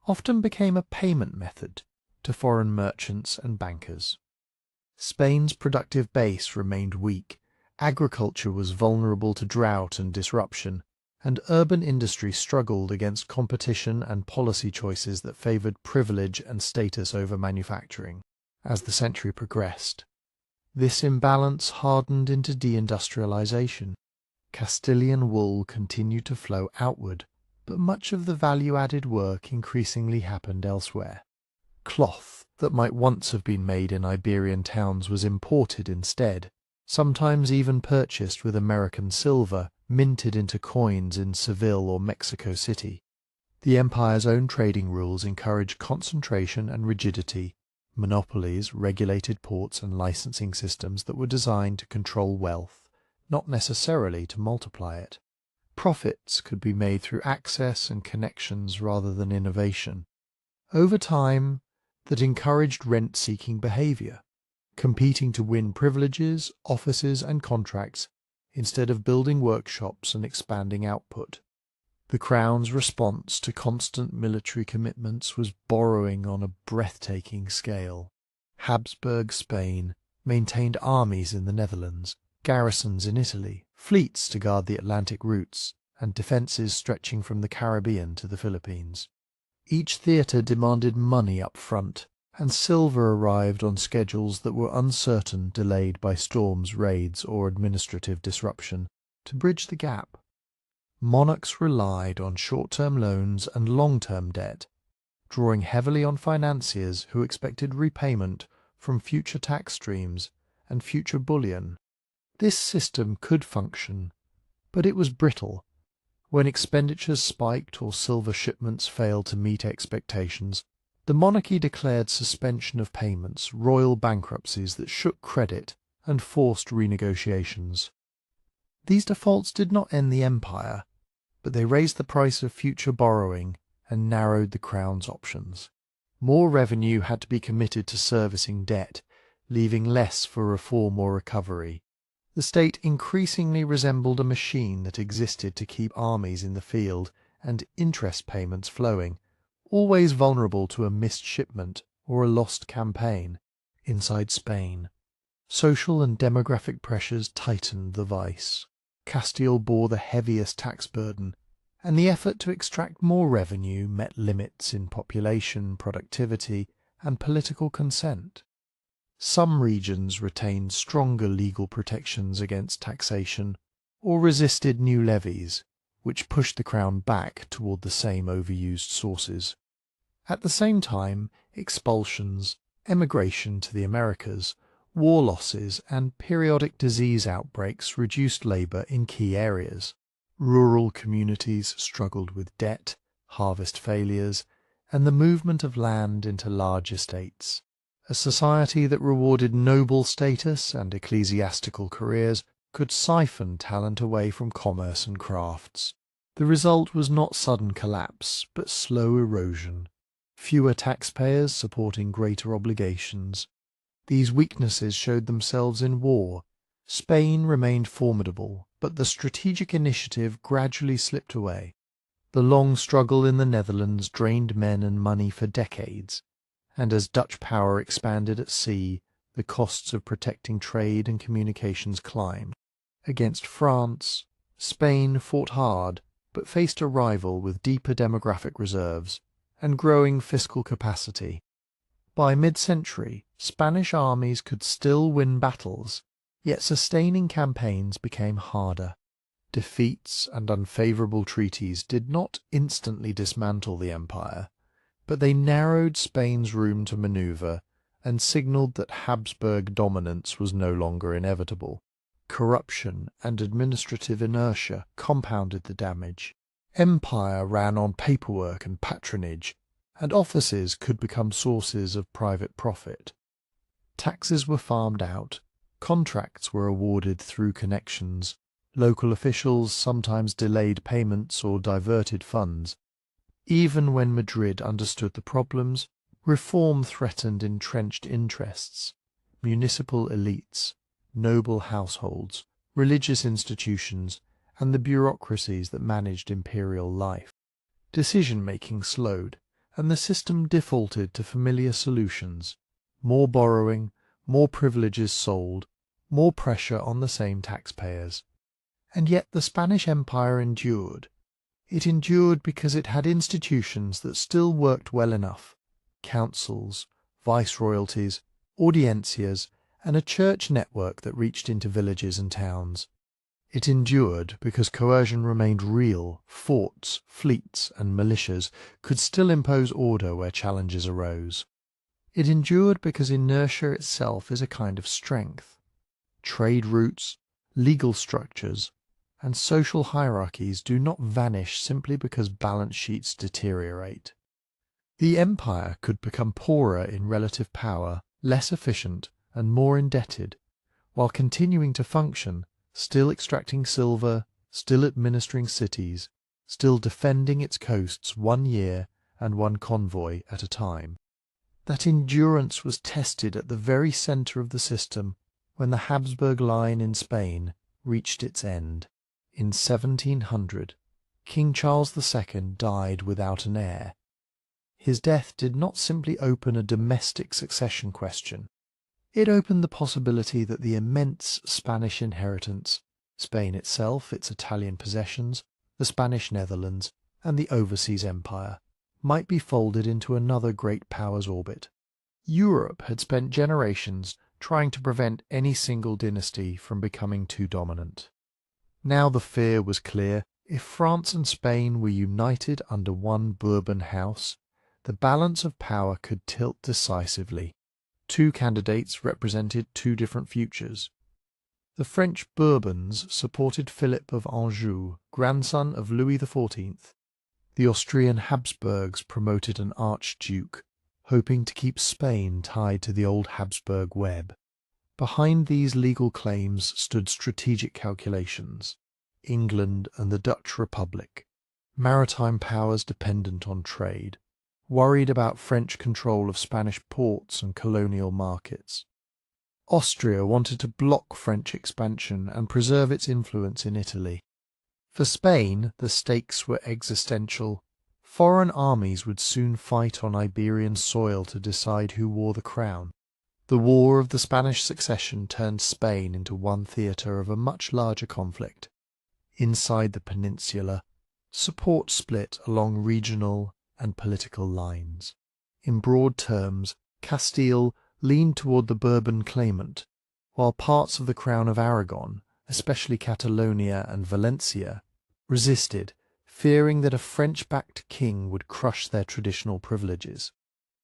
often became a payment method to foreign merchants and bankers. Spain's productive base remained weak, agriculture was vulnerable to drought and disruption, and urban industry struggled against competition and policy choices that favored privilege and status over manufacturing. As the century progressed, this imbalance hardened into deindustrialization. Castilian wool continued to flow outward, but much of the value-added work increasingly happened elsewhere. Cloth that might once have been made in Iberian towns was imported instead, sometimes even purchased with American silver, minted into coins in Seville or Mexico City. The empire's own trading rules encouraged concentration and rigidity, monopolies, regulated ports, and licensing systems that were designed to control wealth, not necessarily to multiply it. Profits could be made through access and connections rather than innovation. Over time, that encouraged rent-seeking behavior, competing to win privileges, offices, and contracts instead of building workshops and expanding output. The Crown's response to constant military commitments was borrowing on a breathtaking scale. Habsburg Spain maintained armies in the Netherlands, garrisons in Italy, fleets to guard the Atlantic routes, and defences stretching from the Caribbean to the Philippines. Each theatre demanded money up front, and silver arrived on schedules that were uncertain, delayed by storms, raids, or administrative disruption. To bridge the gap, monarchs relied on short-term loans and long-term debt, drawing heavily on financiers who expected repayment from future tax streams and future bullion. This system could function, but it was brittle. When expenditures spiked or silver shipments failed to meet expectations, the monarchy declared suspension of payments, royal bankruptcies that shook credit and forced renegotiations. These defaults did not end the empire, but they raised the price of future borrowing and narrowed the crown's options. More revenue had to be committed to servicing debt, leaving less for reform or recovery. The state increasingly resembled a machine that existed to keep armies in the field and interest payments flowing, always vulnerable to a missed shipment or a lost campaign. Inside Spain, social and demographic pressures tightened the vice. Castile bore the heaviest tax burden, and the effort to extract more revenue met limits in population, productivity, and political consent. Some regions retained stronger legal protections against taxation or resisted new levies, which pushed the crown back toward the same overused sources. At the same time, expulsions, emigration to the Americas, war losses, and periodic disease outbreaks reduced labour in key areas. Rural communities struggled with debt, harvest failures, and the movement of land into large estates. A society that rewarded noble status and ecclesiastical careers could siphon talent away from commerce and crafts. The result was not sudden collapse, but slow erosion. Fewer taxpayers supporting greater obligations. These weaknesses showed themselves in war. Spain remained formidable, but the strategic initiative gradually slipped away. The long struggle in the Netherlands drained men and money for decades, and as Dutch power expanded at sea, the costs of protecting trade and communications climbed. Against France, Spain fought hard, but faced a rival with deeper demographic reserves and growing fiscal capacity. By mid-century, Spanish armies could still win battles, yet sustaining campaigns became harder. Defeats and unfavourable treaties did not instantly dismantle the empire, but they narrowed Spain's room to manoeuvre and signalled that Habsburg dominance was no longer inevitable. Corruption and administrative inertia compounded the damage. Empire ran on paperwork and patronage, and offices could become sources of private profit. Taxes were farmed out, contracts were awarded through connections, local officials sometimes delayed payments or diverted funds. Even when Madrid understood the problems, reform threatened entrenched interests, municipal elites, noble households, religious institutions, and the bureaucracies that managed imperial life. Decision-making slowed, and the system defaulted to familiar solutions: more borrowing, more privileges sold, more pressure on the same taxpayers. And yet the Spanish Empire endured. It endured because it had institutions that still worked well enough: councils, viceroyalties, audiencias, and a church network that reached into villages and towns. It endured because coercion remained real. Forts, fleets, and militias could still impose order where challenges arose. It endured because inertia itself is a kind of strength. Trade routes, legal structures, and social hierarchies do not vanish simply because balance sheets deteriorate. The empire could become poorer in relative power, less efficient, and more indebted, while continuing to function, still extracting silver, still administering cities, still defending its coasts 1 year and 1 convoy at a time. That endurance was tested at the very centre of the system when the Habsburg line in Spain reached its end. In 1700, King Charles II died without an heir. His death did not simply open a domestic succession question. It opened the possibility that the immense Spanish inheritance, Spain itself, its Italian possessions, the Spanish Netherlands, and the overseas empire, might be folded into another great power's orbit. Europe had spent generations trying to prevent any single dynasty from becoming too dominant. Now the fear was clear: if France and Spain were united under one Bourbon house, the balance of power could tilt decisively. Two candidates represented two different futures. The French Bourbons supported Philip of Anjou, grandson of Louis XIV. The Austrian Habsburgs promoted an archduke, hoping to keep Spain tied to the old Habsburg web. Behind these legal claims stood strategic calculations: England and the Dutch Republic, maritime powers dependent on trade, worried about French control of Spanish ports and colonial markets. Austria wanted to block French expansion and preserve its influence in Italy. For Spain, the stakes were existential. Foreign armies would soon fight on Iberian soil to decide who wore the crown. The War of the Spanish Succession turned Spain into one theatre of a much larger conflict. Inside the peninsula, support split along regional and political lines. In broad terms, Castile leaned toward the Bourbon claimant, while parts of the Crown of Aragon, especially Catalonia and Valencia, resisted, fearing that a French-backed king would crush their traditional privileges.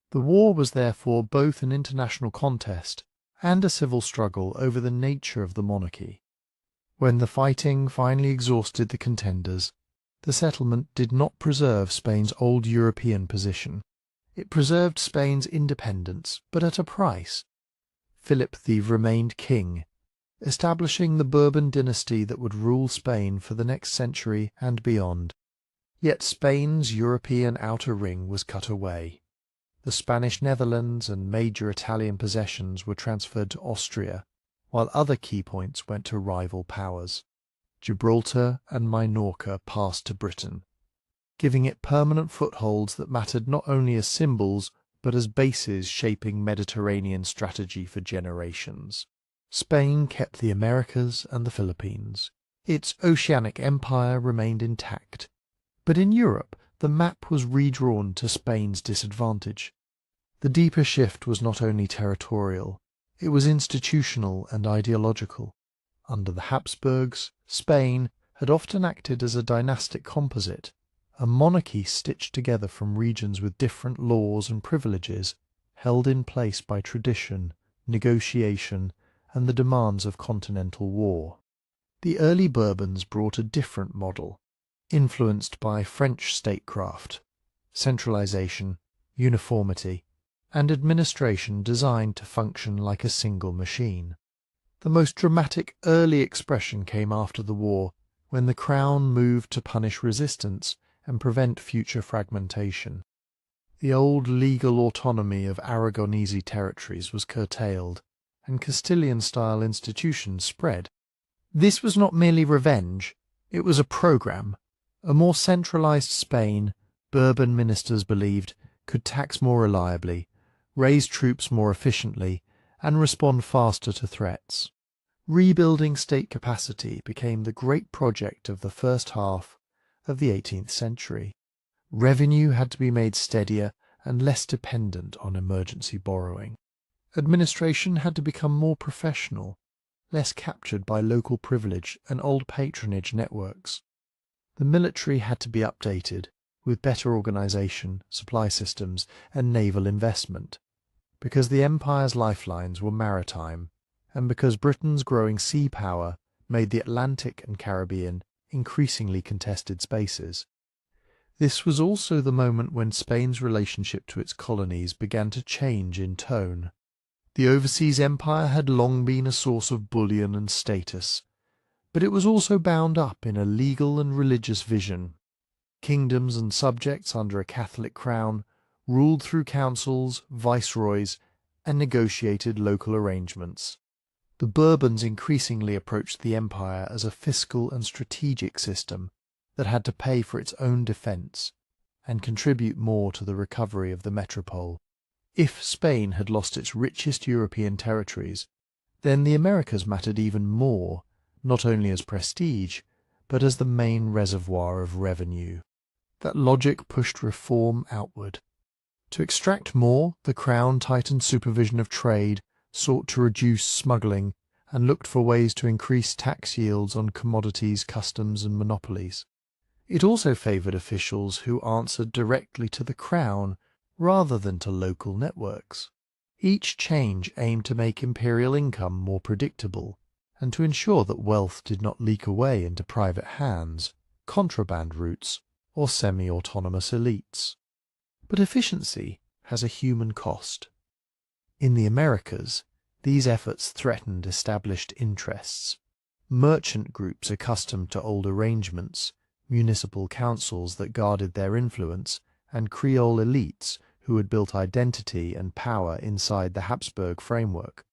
The war was therefore both an international contest and a civil struggle over the nature of the monarchy. When the fighting finally exhausted the contenders, the settlement did not preserve Spain's old European position. It preserved Spain's independence, but at a price. Philip V remained king, establishing the Bourbon dynasty that would rule Spain for the next century and beyond. Yet Spain's European outer ring was cut away. The Spanish Netherlands and major Italian possessions were transferred to Austria, while other key points went to rival powers. Gibraltar and Minorca passed to Britain, giving it permanent footholds that mattered not only as symbols, but as bases shaping Mediterranean strategy for generations. Spain kept the Americas and the Philippines. Its oceanic empire remained intact. But in Europe, the map was redrawn to Spain's disadvantage. The deeper shift was not only territorial, it was institutional and ideological. Under the Habsburgs, Spain had often acted as a dynastic composite, a monarchy stitched together from regions with different laws and privileges, held in place by tradition, negotiation, and the demands of continental war. The early Bourbons brought a different model, influenced by French statecraft, centralization, uniformity, and administration designed to function like a single machine. The most dramatic early expression came after the war, when the crown moved to punish resistance and prevent future fragmentation. The old legal autonomy of Aragonese territories was curtailed, and Castilian-style institutions spread. This was not merely revenge, it was a program. A more centralized Spain, Bourbon ministers believed, could tax more reliably, raise troops more efficiently, and respond faster to threats. Rebuilding state capacity became the great project of the first half of the 18th century. Revenue had to be made steadier and less dependent on emergency borrowing. Administration had to become more professional, less captured by local privilege and old patronage networks. The military had to be updated, with better organization, supply systems, and naval investment, because the empire's lifelines were maritime, and because Britain's growing sea power made the Atlantic and Caribbean increasingly contested spaces. This was also the moment when Spain's relationship to its colonies began to change in tone. The overseas empire had long been a source of bullion and status, but it was also bound up in a legal and religious vision. Kingdoms and subjects under a Catholic crown ruled through councils, viceroys, and negotiated local arrangements. The Bourbons increasingly approached the empire as a fiscal and strategic system that had to pay for its own defence and contribute more to the recovery of the metropole. If Spain had lost its richest European territories, then the Americas mattered even more, not only as prestige, but as the main reservoir of revenue. That logic pushed reform outward. To extract more, the Crown tightened supervision of trade, sought to reduce smuggling, and looked for ways to increase tax yields on commodities, customs, and monopolies. It also favoured officials who answered directly to the Crown rather than to local networks. Each change aimed to make imperial income more predictable and to ensure that wealth did not leak away into private hands, contraband routes, or semi-autonomous elites. But efficiency has a human cost. In the Americas, these efforts threatened established interests. Merchant groups accustomed to old arrangements, municipal councils that guarded their influence, and Creole elites who had built identity and power inside the Habsburg framework.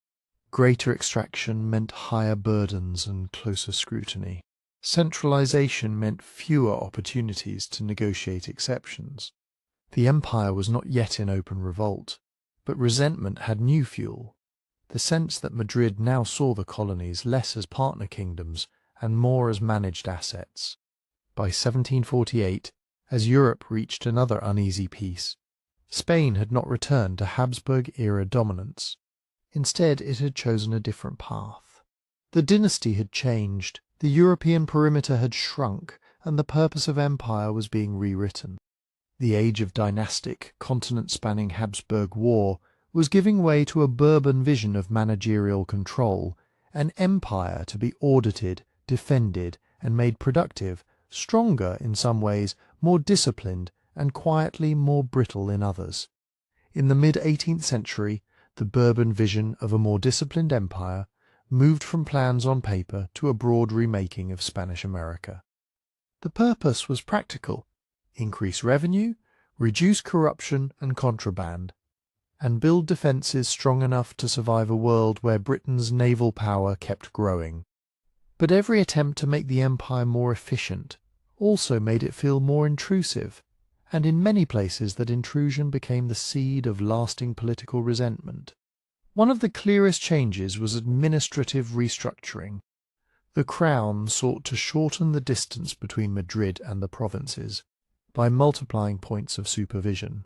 Greater extraction meant higher burdens and closer scrutiny. Centralization meant fewer opportunities to negotiate exceptions. The empire was not yet in open revolt, but resentment had new fuel. The sense that Madrid now saw the colonies less as partner kingdoms and more as managed assets. By 1748, as Europe reached another uneasy peace, Spain had not returned to Habsburg-era dominance. Instead, it had chosen a different path. The dynasty had changed, the European perimeter had shrunk, and the purpose of empire was being rewritten. The age of dynastic, continent-spanning Habsburg war was giving way to a Bourbon vision of managerial control, an empire to be audited, defended, and made productive, stronger in some ways, more disciplined, and quietly more brittle in others. In the mid-18th century, the Bourbon vision of a more disciplined empire moved from plans on paper to a broad remaking of Spanish America. The purpose was practical: increase revenue, reduce corruption and contraband, and build defences strong enough to survive a world where Britain's naval power kept growing. But every attempt to make the empire more efficient also made it feel more intrusive, and in many places that intrusion became the seed of lasting political resentment. One of the clearest changes was administrative restructuring. The Crown sought to shorten the distance between Madrid and the provinces by multiplying points of supervision.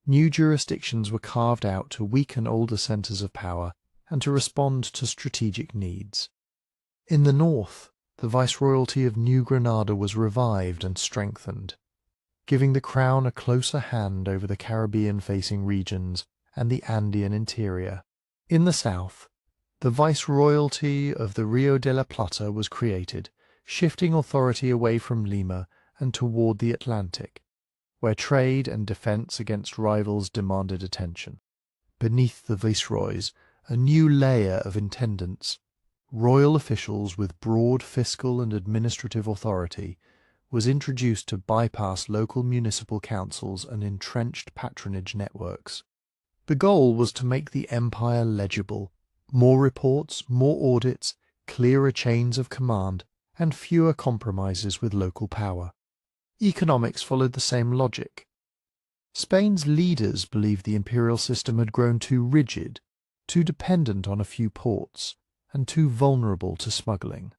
New jurisdictions were carved out to weaken older centres of power and to respond to strategic needs. In the north, the Viceroyalty of New Granada was revived and strengthened, giving the Crown a closer hand over the Caribbean-facing regions and the Andean interior. In the south, the Viceroyalty of the Rio de la Plata was created, shifting authority away from Lima and toward the Atlantic, where trade and defence against rivals demanded attention. Beneath the viceroys, a new layer of intendants, royal officials with broad fiscal and administrative authority, was introduced to bypass local municipal councils and entrenched patronage networks. The goal was to make the empire legible: more reports, more audits, clearer chains of command, and fewer compromises with local power. Economics followed the same logic. Spain's leaders believed the imperial system had grown too rigid, too dependent on a few ports, and too vulnerable to smuggling.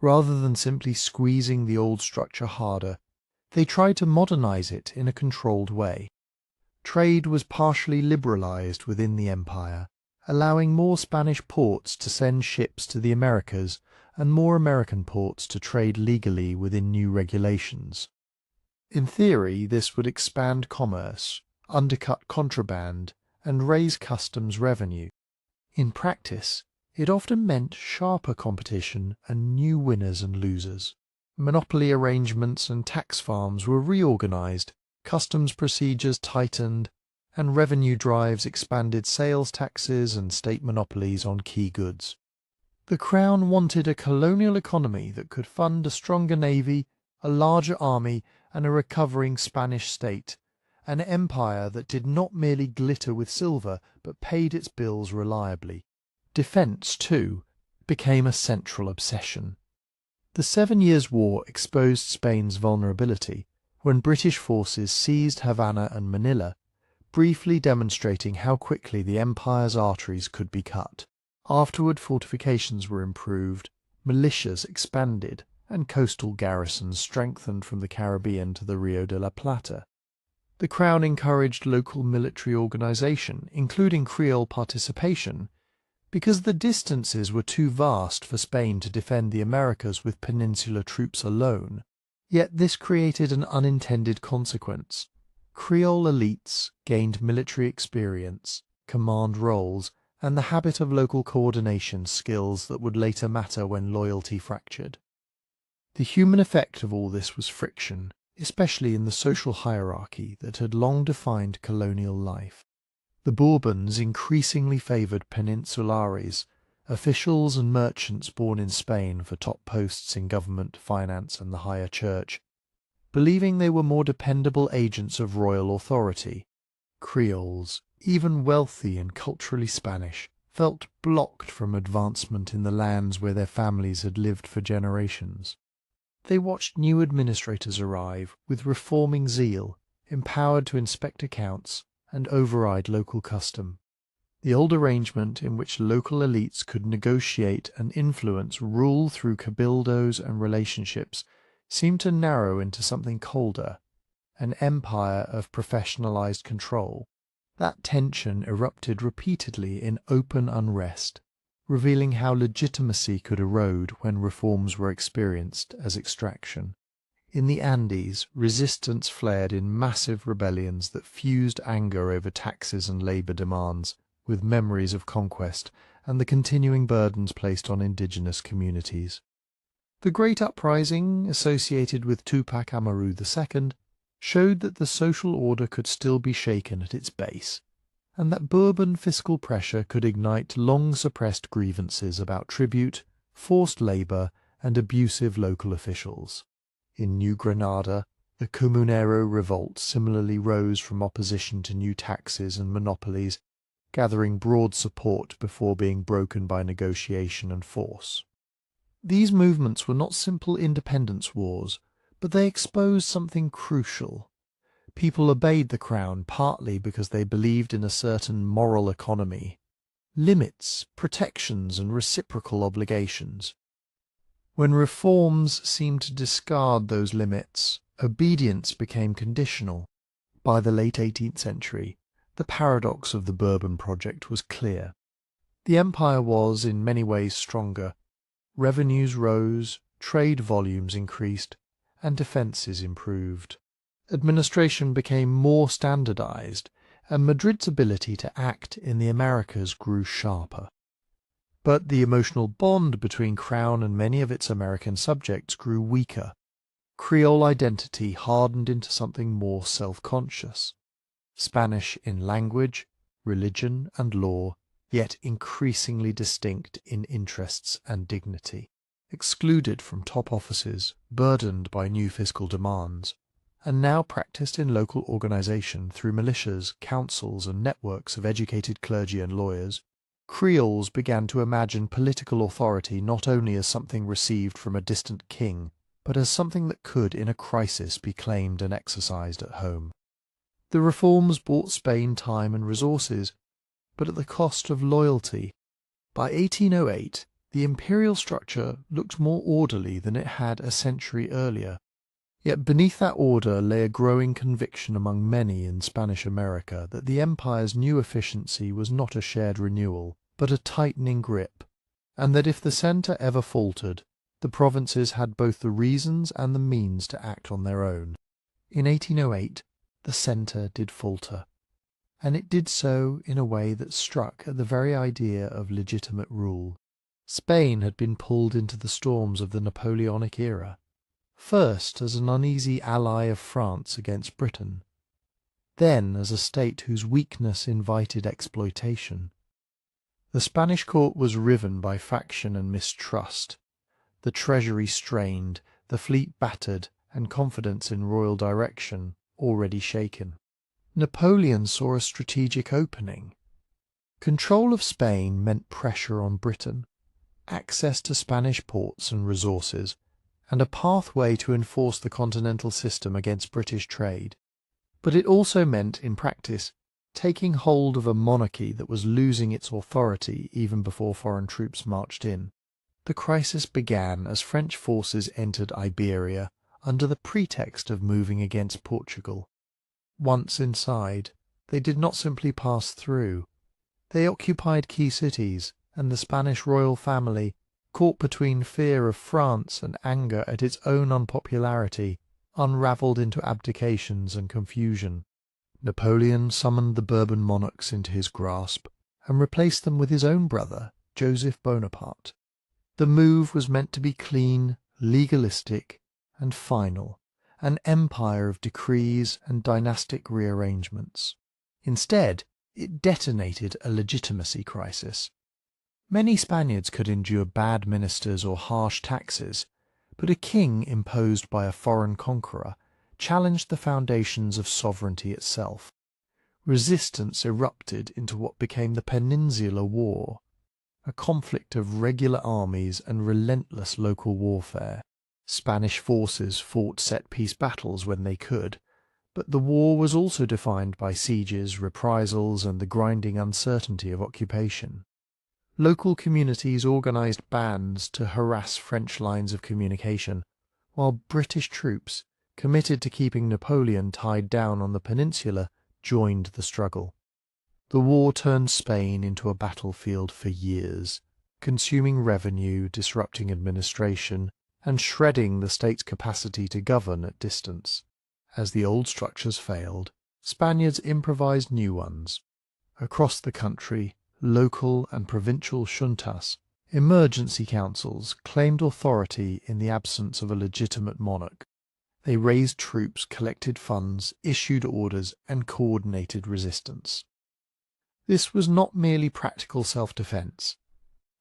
Rather than simply squeezing the old structure harder, they tried to modernize it in a controlled way. Trade was partially liberalized within the empire, allowing more Spanish ports to send ships to the Americas and more American ports to trade legally within new regulations. In theory, this would expand commerce, undercut contraband, and raise customs revenue. In practice, it often meant sharper competition and new winners and losers. Monopoly arrangements and tax farms were reorganized, customs procedures tightened, and revenue drives expanded sales taxes and state monopolies on key goods. The Crown wanted a colonial economy that could fund a stronger navy, a larger army, and a recovering Spanish state, an empire that did not merely glitter with silver but paid its bills reliably. Defence, too, became a central obsession. The 7 Years' War exposed Spain's vulnerability when British forces seized Havana and Manila, briefly demonstrating how quickly the empire's arteries could be cut. Afterward, fortifications were improved, militias expanded, and coastal garrisons strengthened from the Caribbean to the Rio de la Plata. The Crown encouraged local military organisation, including Creole participation, because the distances were too vast for Spain to defend the Americas with peninsular troops alone. Yet this created an unintended consequence. Creole elites gained military experience, command roles, and the habit of local coordination skills that would later matter when loyalty fractured. The human effect of all this was friction, especially in the social hierarchy that had long defined colonial life. The Bourbons increasingly favoured peninsulares, officials and merchants born in Spain for top posts in government, finance and the higher church, believing they were more dependable agents of royal authority. Creoles, even wealthy and culturally Spanish, felt blocked from advancement in the lands where their families had lived for generations. They watched new administrators arrive with reforming zeal, empowered to inspect accounts and override local custom. The old arrangement in which local elites could negotiate and influence rule through cabildos and relationships seemed to narrow into something colder, an empire of professionalized control. That tension erupted repeatedly in open unrest, revealing how legitimacy could erode when reforms were experienced as extraction. In the Andes, resistance flared in massive rebellions that fused anger over taxes and labor demands with memories of conquest and the continuing burdens placed on indigenous communities. The Great Uprising, associated with Tupac Amaru II, showed that the social order could still be shaken at its base, and that Bourbon fiscal pressure could ignite long-suppressed grievances about tribute, forced labor, and abusive local officials. In New Granada, the Comunero revolt similarly rose from opposition to new taxes and monopolies, gathering broad support before being broken by negotiation and force. These movements were not simple independence wars, but they exposed something crucial. People obeyed the crown partly because they believed in a certain moral economy, limits, protections, and reciprocal obligations. When reforms seemed to discard those limits, obedience became conditional. By the late 18th century, the paradox of the Bourbon project was clear. The empire was in many ways stronger. Revenues rose, trade volumes increased, and defences improved. Administration became more standardized, and Madrid's ability to act in the Americas grew sharper. But the emotional bond between Crown and many of its American subjects grew weaker. Creole identity hardened into something more self-conscious. Spanish in language, religion, and law, yet increasingly distinct in interests and dignity. Excluded from top offices, burdened by new fiscal demands, and now practiced in local organization through militias, councils, and networks of educated clergy and lawyers, Creoles began to imagine political authority not only as something received from a distant king, but as something that could, in a crisis, be claimed and exercised at home. The reforms bought Spain time and resources, but at the cost of loyalty. By 1808, the imperial structure looked more orderly than it had a century earlier. Yet beneath that order lay a growing conviction among many in Spanish America that the empire's new efficiency was not a shared renewal, but a tightening grip, and that if the centre ever faltered, the provinces had both the reasons and the means to act on their own. In 1808, the centre did falter, and it did so in a way that struck at the very idea of legitimate rule. Spain had been pulled into the storms of the Napoleonic era, first as an uneasy ally of France against Britain, then as a state whose weakness invited exploitation. The Spanish court was riven by faction and mistrust, the treasury strained, the fleet battered, and confidence in royal direction already shaken. Napoleon saw a strategic opening. Control of Spain meant pressure on Britain, access to Spanish ports and resources, and a pathway to enforce the continental system against British trade. But it also meant, in practice, taking hold of a monarchy that was losing its authority even before foreign troops marched in. The crisis began as French forces entered Iberia under the pretext of moving against Portugal. Once inside, they did not simply pass through. They occupied key cities, and the Spanish royal family, caught between fear of France and anger at its own unpopularity, unravelled into abdications and confusion. Napoleon summoned the Bourbon monarchs into his grasp and replaced them with his own brother, Joseph Bonaparte. The move was meant to be clean, legalistic, and final, an empire of decrees and dynastic rearrangements. Instead, it detonated a legitimacy crisis. Many Spaniards could endure bad ministers or harsh taxes, but a king imposed by a foreign conqueror challenged the foundations of sovereignty itself. Resistance erupted into what became the Peninsular War, a conflict of regular armies and relentless local warfare. Spanish forces fought set-piece battles when they could, but the war was also defined by sieges, reprisals, and the grinding uncertainty of occupation. Local communities organized bands to harass French lines of communication, while British troops, committed to keeping Napoleon tied down on the peninsula, joined the struggle. The war turned Spain into a battlefield for years, consuming revenue, disrupting administration, and shredding the state's capacity to govern at distance. As the old structures failed, Spaniards improvised new ones. Across the country, local and provincial juntas, emergency councils, claimed authority in the absence of a legitimate monarch. They raised troops, collected funds, issued orders, and coordinated resistance. This was not merely practical self-defense.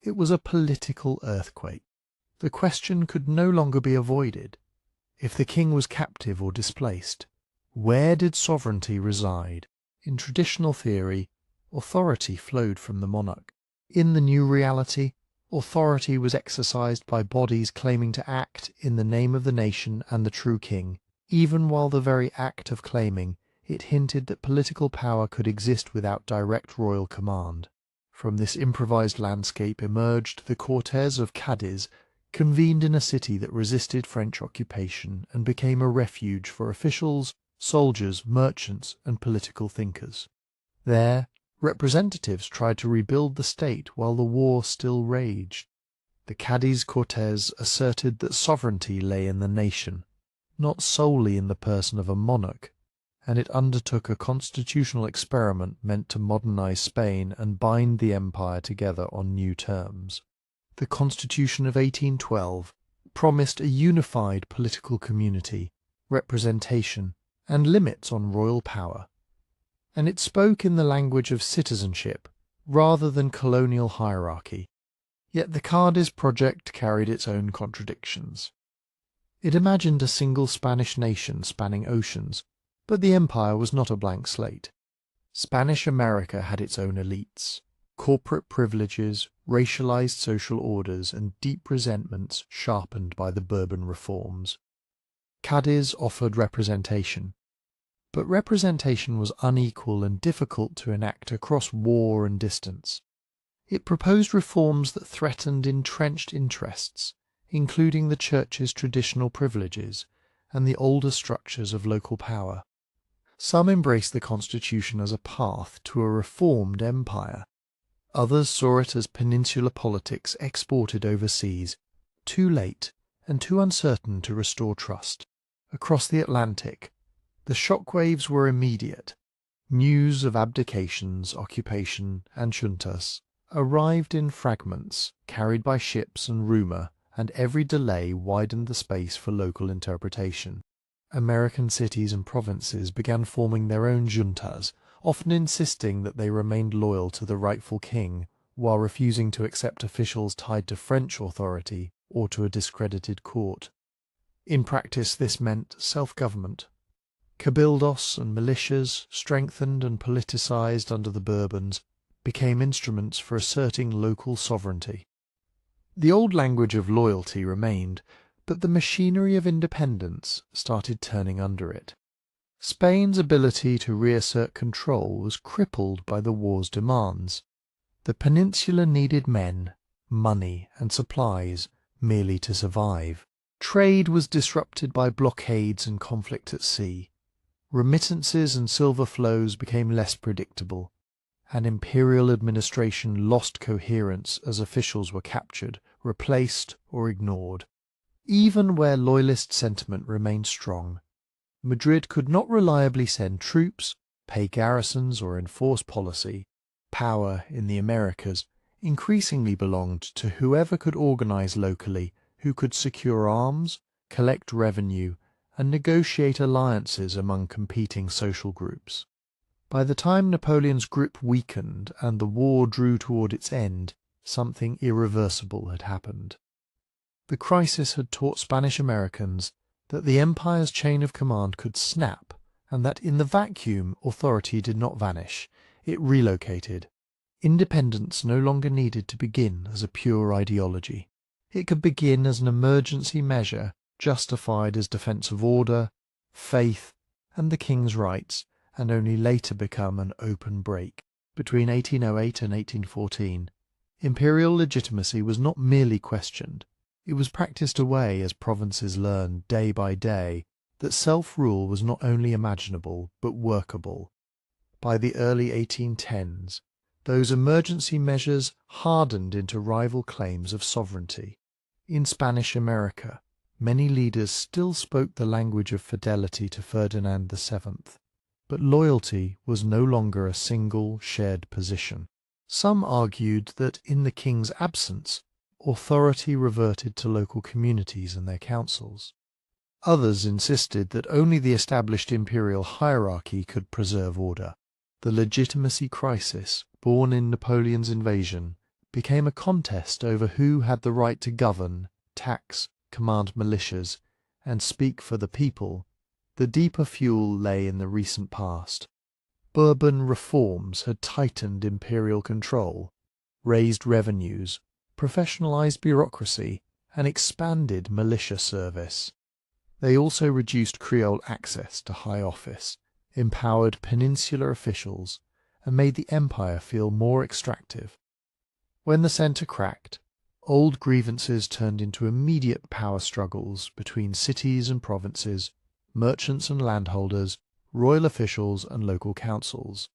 It was a political earthquake. The question could no longer be avoided. If the king was captive or displaced, where did sovereignty reside? In traditional theory, authority flowed from the monarch. In the new reality, authority was exercised by bodies claiming to act in the name of the nation and the true king, even while the very act of claiming it hinted that political power could exist without direct royal command. From this improvised landscape emerged the Cortes of Cadiz, convened in a city that resisted French occupation and became a refuge for officials, soldiers, merchants, and political thinkers. There, representatives tried to rebuild the state while the war still raged. The Cadiz Cortes asserted that sovereignty lay in the nation, not solely in the person of a monarch, and it undertook a constitutional experiment meant to modernize Spain and bind the empire together on new terms. The Constitution of 1812 promised a unified political community, representation, and limits on royal power, and it spoke in the language of citizenship rather than colonial hierarchy. Yet the Cadiz project carried its own contradictions. It imagined a single Spanish nation spanning oceans, but the empire was not a blank slate. Spanish America had its own elites, corporate privileges, racialized social orders, and deep resentments sharpened by the Bourbon reforms. Cadiz offered representation, but representation was unequal and difficult to enact across war and distance. It proposed reforms that threatened entrenched interests, including the church's traditional privileges and the older structures of local power. Some embraced the constitution as a path to a reformed empire. Others saw it as peninsular politics exported overseas, too late and too uncertain to restore trust. Across the Atlantic, the shockwaves were immediate. News of abdications, occupation, and juntas arrived in fragments carried by ships and rumour, and every delay widened the space for local interpretation. American cities and provinces began forming their own juntas, often insisting that they remained loyal to the rightful king, while refusing to accept officials tied to French authority or to a discredited court. In practice, this meant self-government. Cabildos and militias, strengthened and politicized under the Bourbons, became instruments for asserting local sovereignty. The old language of loyalty remained, but the machinery of independence started turning under it. Spain's ability to reassert control was crippled by the war's demands. The peninsula needed men, money, and supplies merely to survive. Trade was disrupted by blockades and conflict at sea. Remittances and silver flows became less predictable, and imperial administration lost coherence as officials were captured, replaced, or ignored. Even where loyalist sentiment remained strong, Madrid could not reliably send troops pay garrisons or enforce policy, power in the Americas increasingly belonged to whoever could organize locally, who could secure arms, collect revenue, and negotiate alliances among competing social groups. By the time Napoleon's grip weakened and the war drew toward its end, something irreversible had happened. The crisis had taught Spanish Americans that the empire's chain of command could snap, and that in the vacuum authority did not vanish, it relocated. Independence no longer needed to begin as a pure ideology. It could begin as an emergency measure justified as defense of order, faith, and the king's rights, and only later become an open break. Between 1808 and 1814, imperial legitimacy was not merely questioned, it was practiced away as provinces learned day by day that self-rule was not only imaginable but workable. By the early 1810s, those emergency measures hardened into rival claims of sovereignty. In Spanish America, many leaders still spoke the language of fidelity to Ferdinand VII, but loyalty was no longer a single shared position. Some argued that in the king's absence, authority reverted to local communities and their councils. Others insisted that only the established imperial hierarchy could preserve order. The legitimacy crisis, born in Napoleon's invasion, became a contest over who had the right to govern, tax, command militias, and speak for the people. The deeper fuel lay in the recent past. Bourbon reforms had tightened imperial control, raised revenues, professionalized bureaucracy, and expanded militia service. They also reduced Creole access to high office, empowered peninsular officials, and made the empire feel more extractive. When the centre cracked, old grievances turned into immediate power struggles between cities and provinces, merchants and landholders, royal officials and local councils.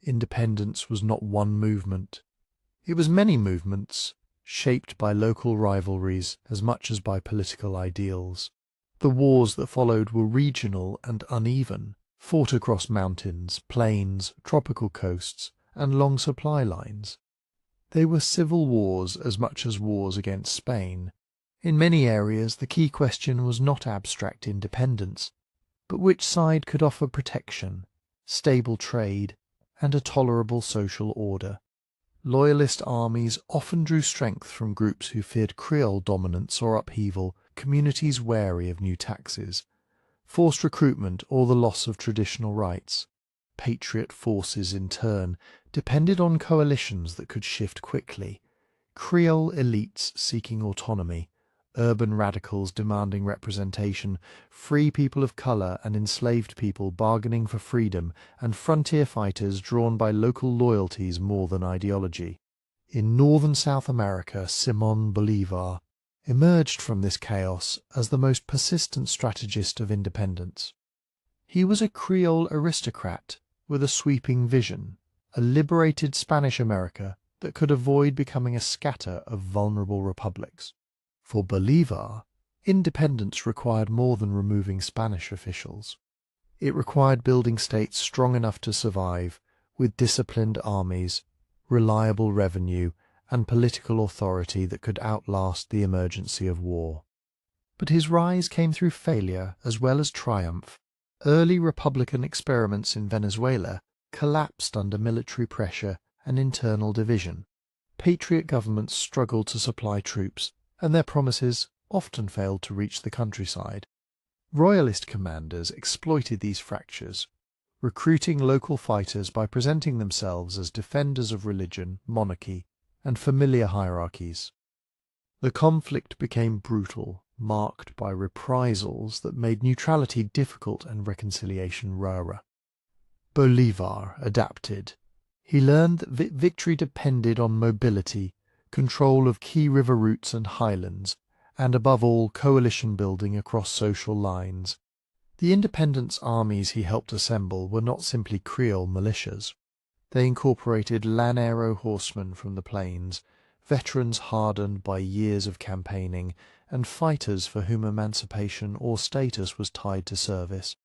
Independence was not one movement. It was many movements, shaped by local rivalries as much as by political ideals. The wars that followed were regional and uneven, fought across mountains, plains, tropical coasts, and long supply lines. They were civil wars as much as wars against Spain. In many areas the key question was not abstract independence, but which side could offer protection, stable trade, and a tolerable social order. Loyalist armies often drew strength from groups who feared Creole dominance or upheaval, communities wary of new taxes, forced recruitment or the loss of traditional rights. Patriot forces, in turn, depended on coalitions that could shift quickly. Creole elites seeking autonomy, urban radicals demanding representation, free people of colour and enslaved people bargaining for freedom, and frontier fighters drawn by local loyalties more than ideology. In northern South America, Simón Bolívar emerged from this chaos as the most persistent strategist of independence. He was a Creole aristocrat with a sweeping vision, a liberated Spanish America that could avoid becoming a scatter of vulnerable republics. For Bolívar, independence required more than removing Spanish officials. It required building states strong enough to survive, with disciplined armies, reliable revenue, and political authority that could outlast the emergency of war. But his rise came through failure as well as triumph. Early republican experiments in Venezuela collapsed under military pressure and internal division. Patriot governments struggled to supply troops, and their promises often failed to reach the countryside. Royalist commanders exploited these fractures, recruiting local fighters by presenting themselves as defenders of religion, monarchy, and familiar hierarchies. The conflict became brutal, marked by reprisals that made neutrality difficult and reconciliation rarer. Bolívar adapted. He learned that victory depended on mobility, control of key river routes and highlands, and above all coalition building across social lines. The independence armies he helped assemble were not simply Creole militias. They incorporated Llanero horsemen from the plains, veterans hardened by years of campaigning, and fighters for whom emancipation or status was tied to service.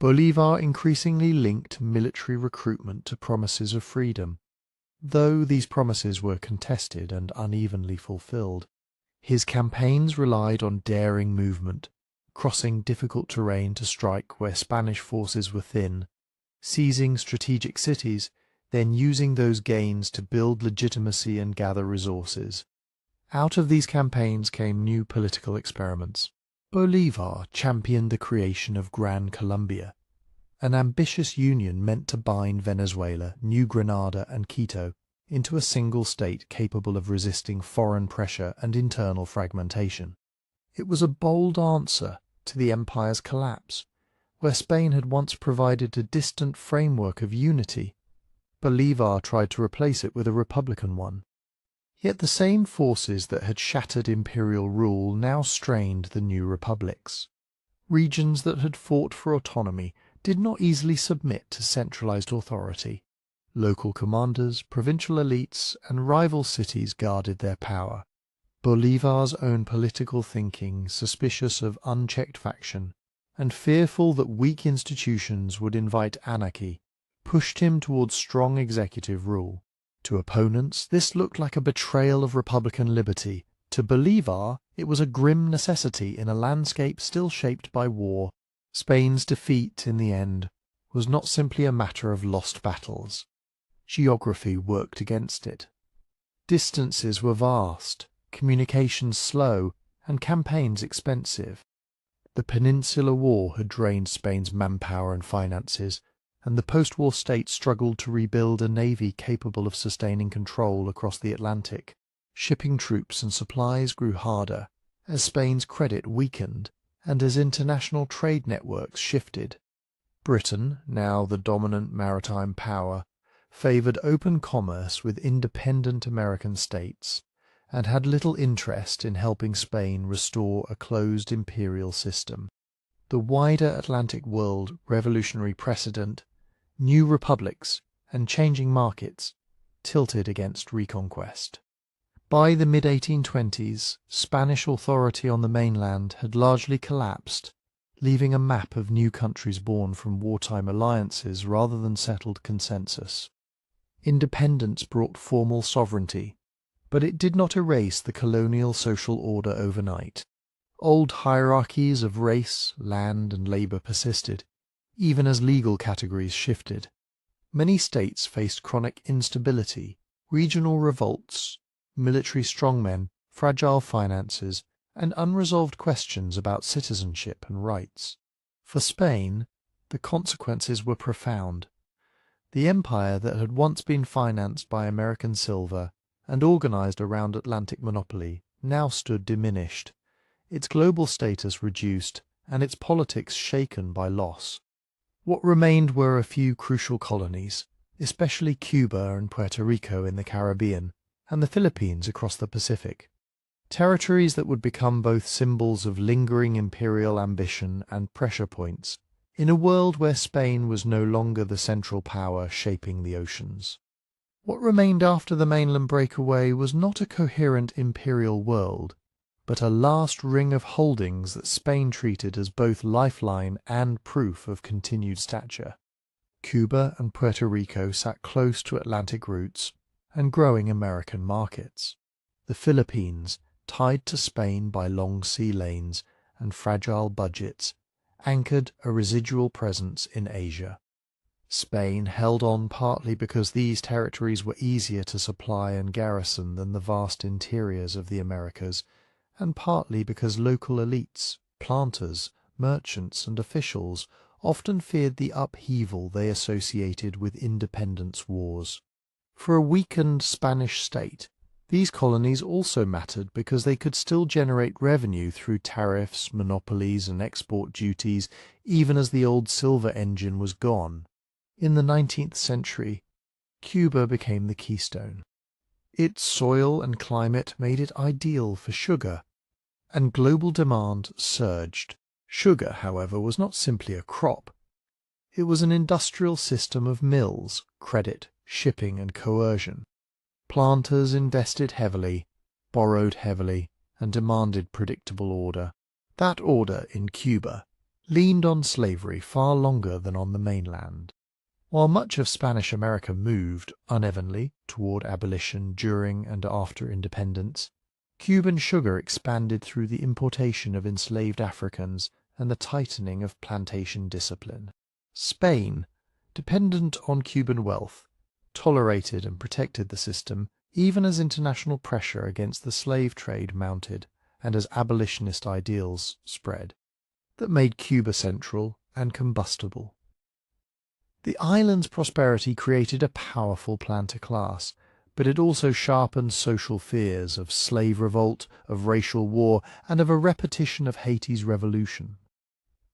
Bolivar increasingly linked military recruitment to promises of freedom. Though these promises were contested and unevenly fulfilled, his campaigns relied on daring movement, crossing difficult terrain to strike where Spanish forces were thin, seizing strategic cities, then using those gains to build legitimacy and gather resources. Out of these campaigns came new political experiments. Bolivar championed the creation of Gran Colombia, an ambitious union meant to bind Venezuela, New Granada, and Quito into a single state capable of resisting foreign pressure and internal fragmentation. It was a bold answer to the empire's collapse, where Spain had once provided a distant framework of unity. Bolivar tried to replace it with a republican one. Yet the same forces that had shattered imperial rule now strained the new republics. Regions that had fought for autonomy did not easily submit to centralized authority. Local commanders, provincial elites, and rival cities guarded their power. Bolivar's own political thinking, suspicious of unchecked faction, and fearful that weak institutions would invite anarchy, pushed him towards strong executive rule. To opponents, this looked like a betrayal of republican liberty. To Bolivar, it was a grim necessity in a landscape still shaped by war. Spain's defeat, in the end, was not simply a matter of lost battles. Geography worked against it. Distances were vast, communications slow, and campaigns expensive. The Peninsular War had drained Spain's manpower and finances, and the post-war state struggled to rebuild a navy capable of sustaining control across the Atlantic. Shipping troops and supplies grew harder as Spain's credit weakened and as international trade networks shifted. Britain, now the dominant maritime power, favoured open commerce with independent American states and had little interest in helping Spain restore a closed imperial system. The wider Atlantic world, revolutionary precedent, new republics, and changing markets tilted against reconquest. By the mid-1820s, Spanish authority on the mainland had largely collapsed, leaving a map of new countries born from wartime alliances rather than settled consensus. Independence brought formal sovereignty, but it did not erase the colonial social order overnight. Old hierarchies of race, land, and labor persisted, even as legal categories shifted. Many states faced chronic instability, regional revolts, military strongmen, fragile finances, and unresolved questions about citizenship and rights. For Spain, the consequences were profound. The empire that had once been financed by American silver and organized around Atlantic monopoly now stood diminished, its global status reduced, and its politics shaken by loss. What remained were a few crucial colonies, especially Cuba and Puerto Rico in the Caribbean, and the Philippines across the Pacific. Territories that would become both symbols of lingering imperial ambition and pressure points in a world where Spain was no longer the central power shaping the oceans. What remained after the mainland breakaway was not a coherent imperial world, but a last ring of holdings that Spain treated as both lifeline and proof of continued stature. Cuba and Puerto Rico sat close to Atlantic routes and growing American markets. The Philippines, tied to Spain by long sea lanes and fragile budgets, anchored a residual presence in Asia. Spain held on partly because these territories were easier to supply and garrison than the vast interiors of the Americas, and partly because local elites, planters, merchants, and officials often feared the upheaval they associated with independence wars. For a weakened Spanish state, these colonies also mattered because they could still generate revenue through tariffs, monopolies, and export duties, even as the old silver engine was gone. In the 19th century, Cuba became the keystone. Its soil and climate made it ideal for sugar, and global demand surged. Sugar, however, was not simply a crop. It was an industrial system of mills, credit, shipping, and coercion. Planters invested heavily, borrowed heavily, and demanded predictable order. That order, in Cuba, leaned on slavery far longer than on the mainland. While much of Spanish America moved unevenly toward abolition during and after independence, Cuban sugar expanded through the importation of enslaved Africans and the tightening of plantation discipline. Spain, dependent on Cuban wealth, tolerated and protected the system even as international pressure against the slave trade mounted and as abolitionist ideals spread, that made Cuba central and combustible. The island's prosperity created a powerful planter class, but it also sharpened social fears of slave revolt, of racial war, and of a repetition of Haiti's revolution.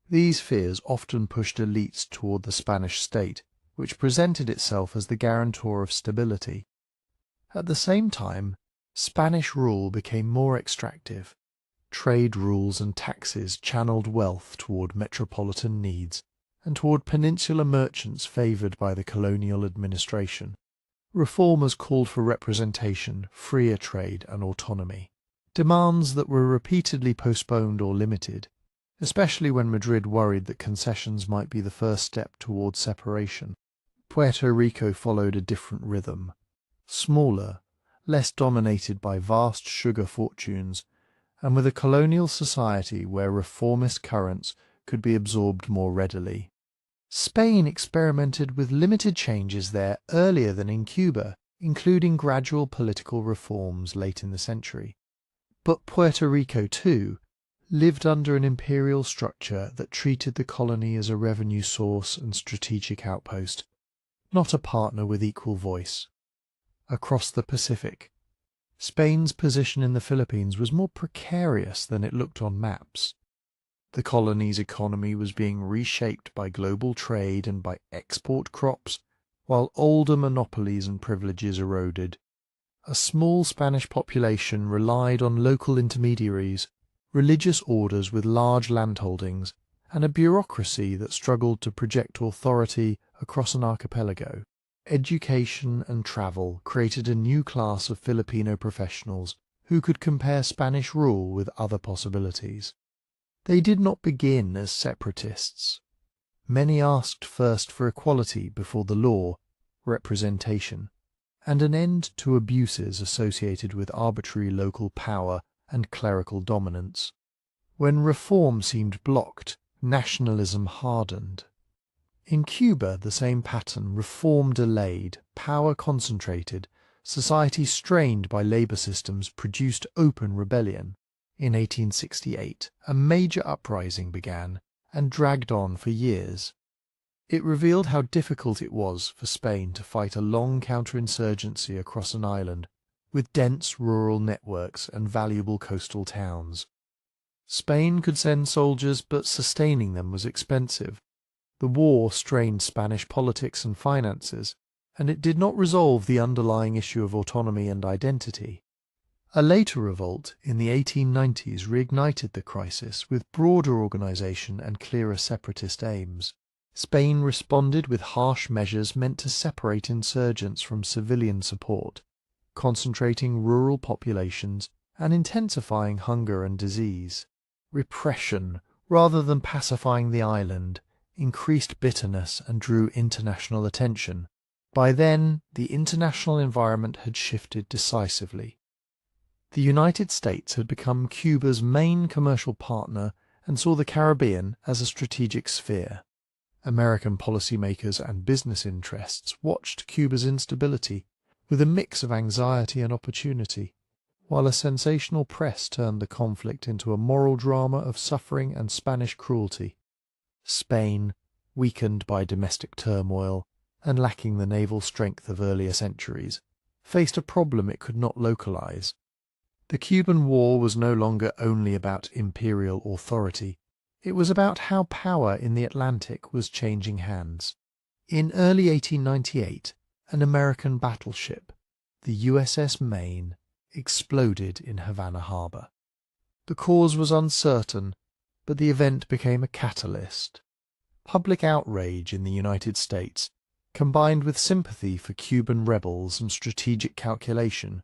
These fears often pushed elites toward the Spanish state, which presented itself as the guarantor of stability. At the same time, Spanish rule became more extractive. Trade rules and taxes channeled wealth toward metropolitan needs and toward peninsular merchants favored by the colonial administration. Reformers called for representation, freer trade, and autonomy, demands that were repeatedly postponed or limited, especially when Madrid worried that concessions might be the first step toward separation. Puerto Rico followed a different rhythm, smaller, less dominated by vast sugar fortunes, and with a colonial society where reformist currents could be absorbed more readily. Spain experimented with limited changes there earlier than in Cuba, including gradual political reforms late in the century. But Puerto Rico, too, lived under an imperial structure that treated the colony as a revenue source and strategic outpost, not a partner with equal voice. Across the Pacific, Spain's position in the Philippines was more precarious than it looked on maps. The colony's economy was being reshaped by global trade and by export crops, while older monopolies and privileges eroded. A small Spanish population relied on local intermediaries, religious orders with large landholdings, and a bureaucracy that struggled to project authority across an archipelago. Education and travel created a new class of Filipino professionals who could compare Spanish rule with other possibilities. They did not begin as separatists. Many asked first for equality before the law, representation, and an end to abuses associated with arbitrary local power and clerical dominance. When reform seemed blocked, nationalism hardened. In Cuba, the same pattern: reform delayed, power concentrated, society strained by labor systems produced open rebellion. In 1868, a major uprising began and dragged on for years. It revealed how difficult it was for Spain to fight a long counterinsurgency across an island with dense rural networks and valuable coastal towns. Spain could send soldiers, but sustaining them was expensive. The war strained Spanish politics and finances, and it did not resolve the underlying issue of autonomy and identity. A later revolt in the 1890s reignited the crisis with broader organization and clearer separatist aims. Spain responded with harsh measures meant to separate insurgents from civilian support, concentrating rural populations and intensifying hunger and disease. Repression, rather than pacifying the island, increased bitterness and drew international attention. By then, the international environment had shifted decisively. The United States had become Cuba's main commercial partner and saw the Caribbean as a strategic sphere. American policymakers and business interests watched Cuba's instability with a mix of anxiety and opportunity, while a sensational press turned the conflict into a moral drama of suffering and Spanish cruelty. Spain, weakened by domestic turmoil and lacking the naval strength of earlier centuries, faced a problem it could not localize. The Cuban War was no longer only about imperial authority. It was about how power in the Atlantic was changing hands. In early 1898, an American battleship, the USS Maine, exploded in Havana Harbor. The cause was uncertain, but the event became a catalyst. Public outrage in the United States, combined with sympathy for Cuban rebels and strategic calculation,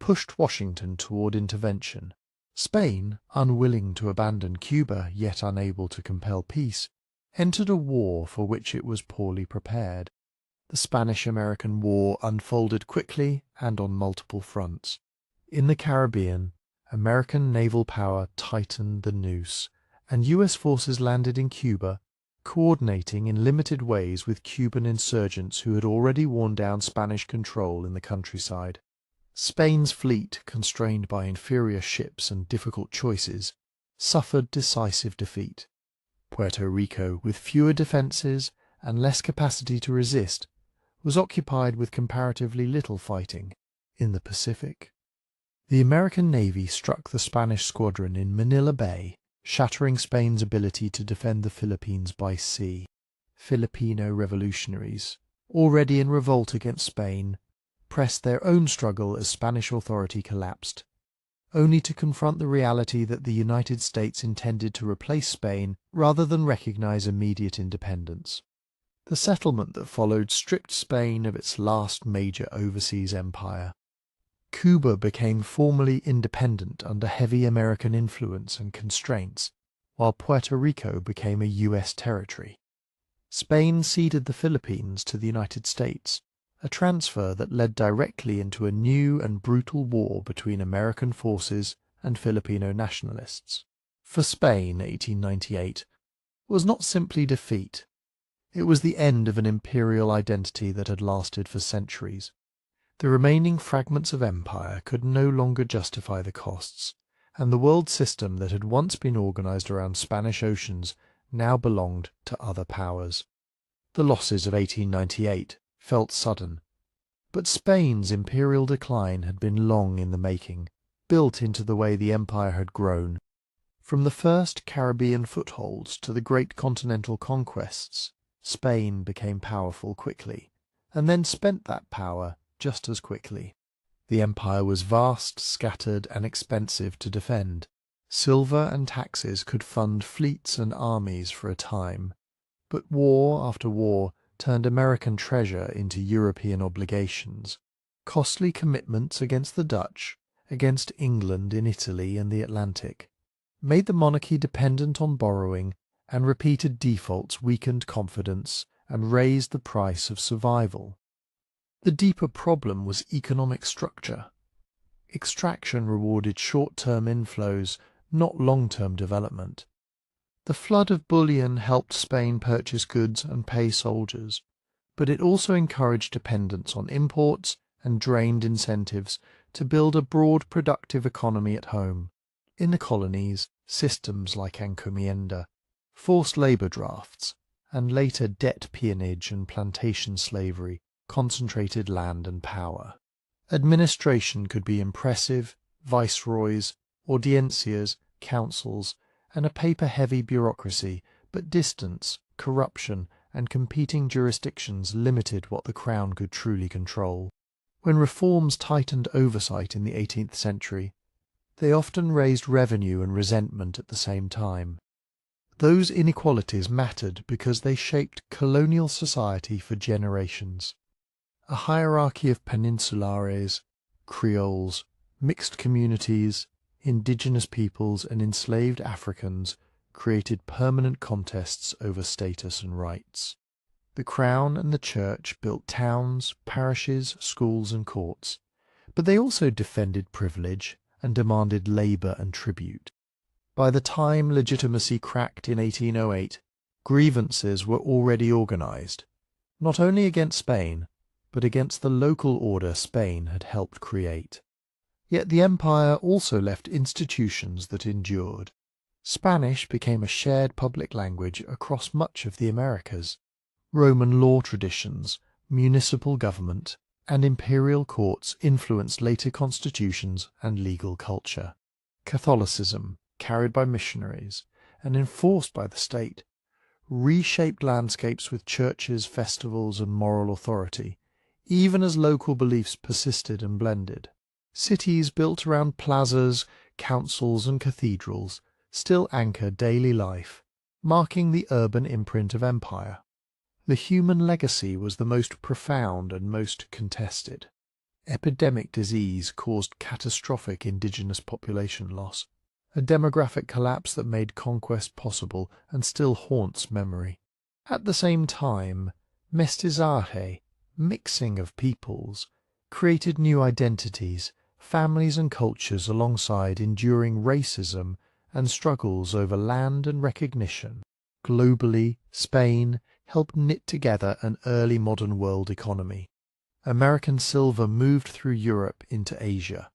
pushed Washington toward intervention. Spain, unwilling to abandon Cuba yet unable to compel peace, entered a war for which it was poorly prepared. The Spanish-American War unfolded quickly and on multiple fronts. In the Caribbean, American naval power tightened the noose, and U.S. forces landed in Cuba, coordinating in limited ways with Cuban insurgents who had already worn down Spanish control in the countryside. Spain's fleet, constrained by inferior ships and difficult choices, suffered decisive defeat. Puerto Rico, with fewer defences and less capacity to resist, was occupied with comparatively little fighting. In the Pacific, the American Navy struck the Spanish squadron in Manila Bay, shattering Spain's ability to defend the Philippines by sea. Filipino revolutionaries, already in revolt against Spain, pressed their own struggle as Spanish authority collapsed, only to confront the reality that the United States intended to replace Spain rather than recognize immediate independence. The settlement that followed stripped Spain of its last major overseas empire. Cuba became formally independent under heavy American influence and constraints, while Puerto Rico became a U.S. territory. Spain ceded the Philippines to the United States, a transfer that led directly into a new and brutal war between American forces and Filipino nationalists. For Spain, 1898 was not simply defeat. It was the end of an imperial identity that had lasted for centuries. The remaining fragments of empire could no longer justify the costs, and the world system that had once been organized around Spanish oceans now belonged to other powers. The losses of 1898 felt sudden, but Spain's imperial decline had been long in the making, built into the way the empire had grown. From the first Caribbean footholds to the great continental conquests, Spain became powerful quickly, and then spent that power just as quickly. The empire was vast, scattered, and expensive to defend. Silver and taxes could fund fleets and armies for a time, but war after war turned American treasure into European obligations. Costly commitments against the Dutch, against England in Italy and the Atlantic, made the monarchy dependent on borrowing, and repeated defaults weakened confidence and raised the price of survival. The deeper problem was economic structure. Extraction rewarded short-term inflows, not long-term development. The flood of bullion helped Spain purchase goods and pay soldiers, but it also encouraged dependence on imports and drained incentives to build a broad productive economy at home. In the colonies, systems like encomienda, forced labour drafts, and later debt peonage and plantation slavery concentrated land and power. Administration could be impressive, viceroys, audiencias, councils, and a paper-heavy bureaucracy, but distance, corruption, and competing jurisdictions limited what the Crown could truly control. When reforms tightened oversight in the 18th century, they often raised revenue and resentment at the same time. Those inequalities mattered because they shaped colonial society for generations. A hierarchy of peninsulares, Creoles, mixed communities, indigenous peoples and enslaved Africans created permanent contests over status and rights. The Crown and the Church built towns, parishes, schools and courts, but they also defended privilege and demanded labour and tribute. By the time legitimacy cracked in 1808, grievances were already organised, not only against Spain, but against the local order Spain had helped create. Yet the empire also left institutions that endured. Spanish became a shared public language across much of the Americas. Roman law traditions, municipal government, and imperial courts influenced later constitutions and legal culture. Catholicism, carried by missionaries and enforced by the state, reshaped landscapes with churches, festivals, and moral authority, even as local beliefs persisted and blended. Cities built around plazas, councils, and cathedrals still anchor daily life, marking the urban imprint of empire. The human legacy was the most profound and most contested. Epidemic disease caused catastrophic indigenous population loss, a demographic collapse that made conquest possible and still haunts memory. At the same time, mestizaje, mixing of peoples, created new identities, families and cultures alongside enduring racism and struggles over land and recognition. Globally, Spain helped knit together an early modern world economy. American silver moved through Europe into Asia.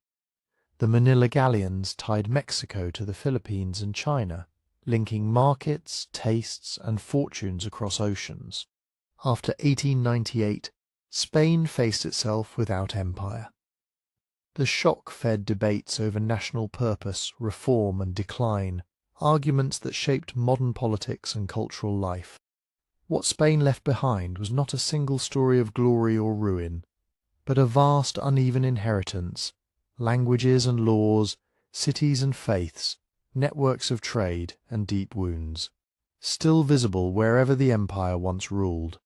The Manila galleons tied Mexico to the Philippines and China, linking markets, tastes, and fortunes across oceans. After 1898, Spain faced itself without empire. The shock fed debates over national purpose, reform, and decline, arguments that shaped modern politics and cultural life. What Spain left behind was not a single story of glory or ruin, but a vast uneven inheritance, languages and laws, cities and faiths, networks of trade and deep wounds, still visible wherever the empire once ruled.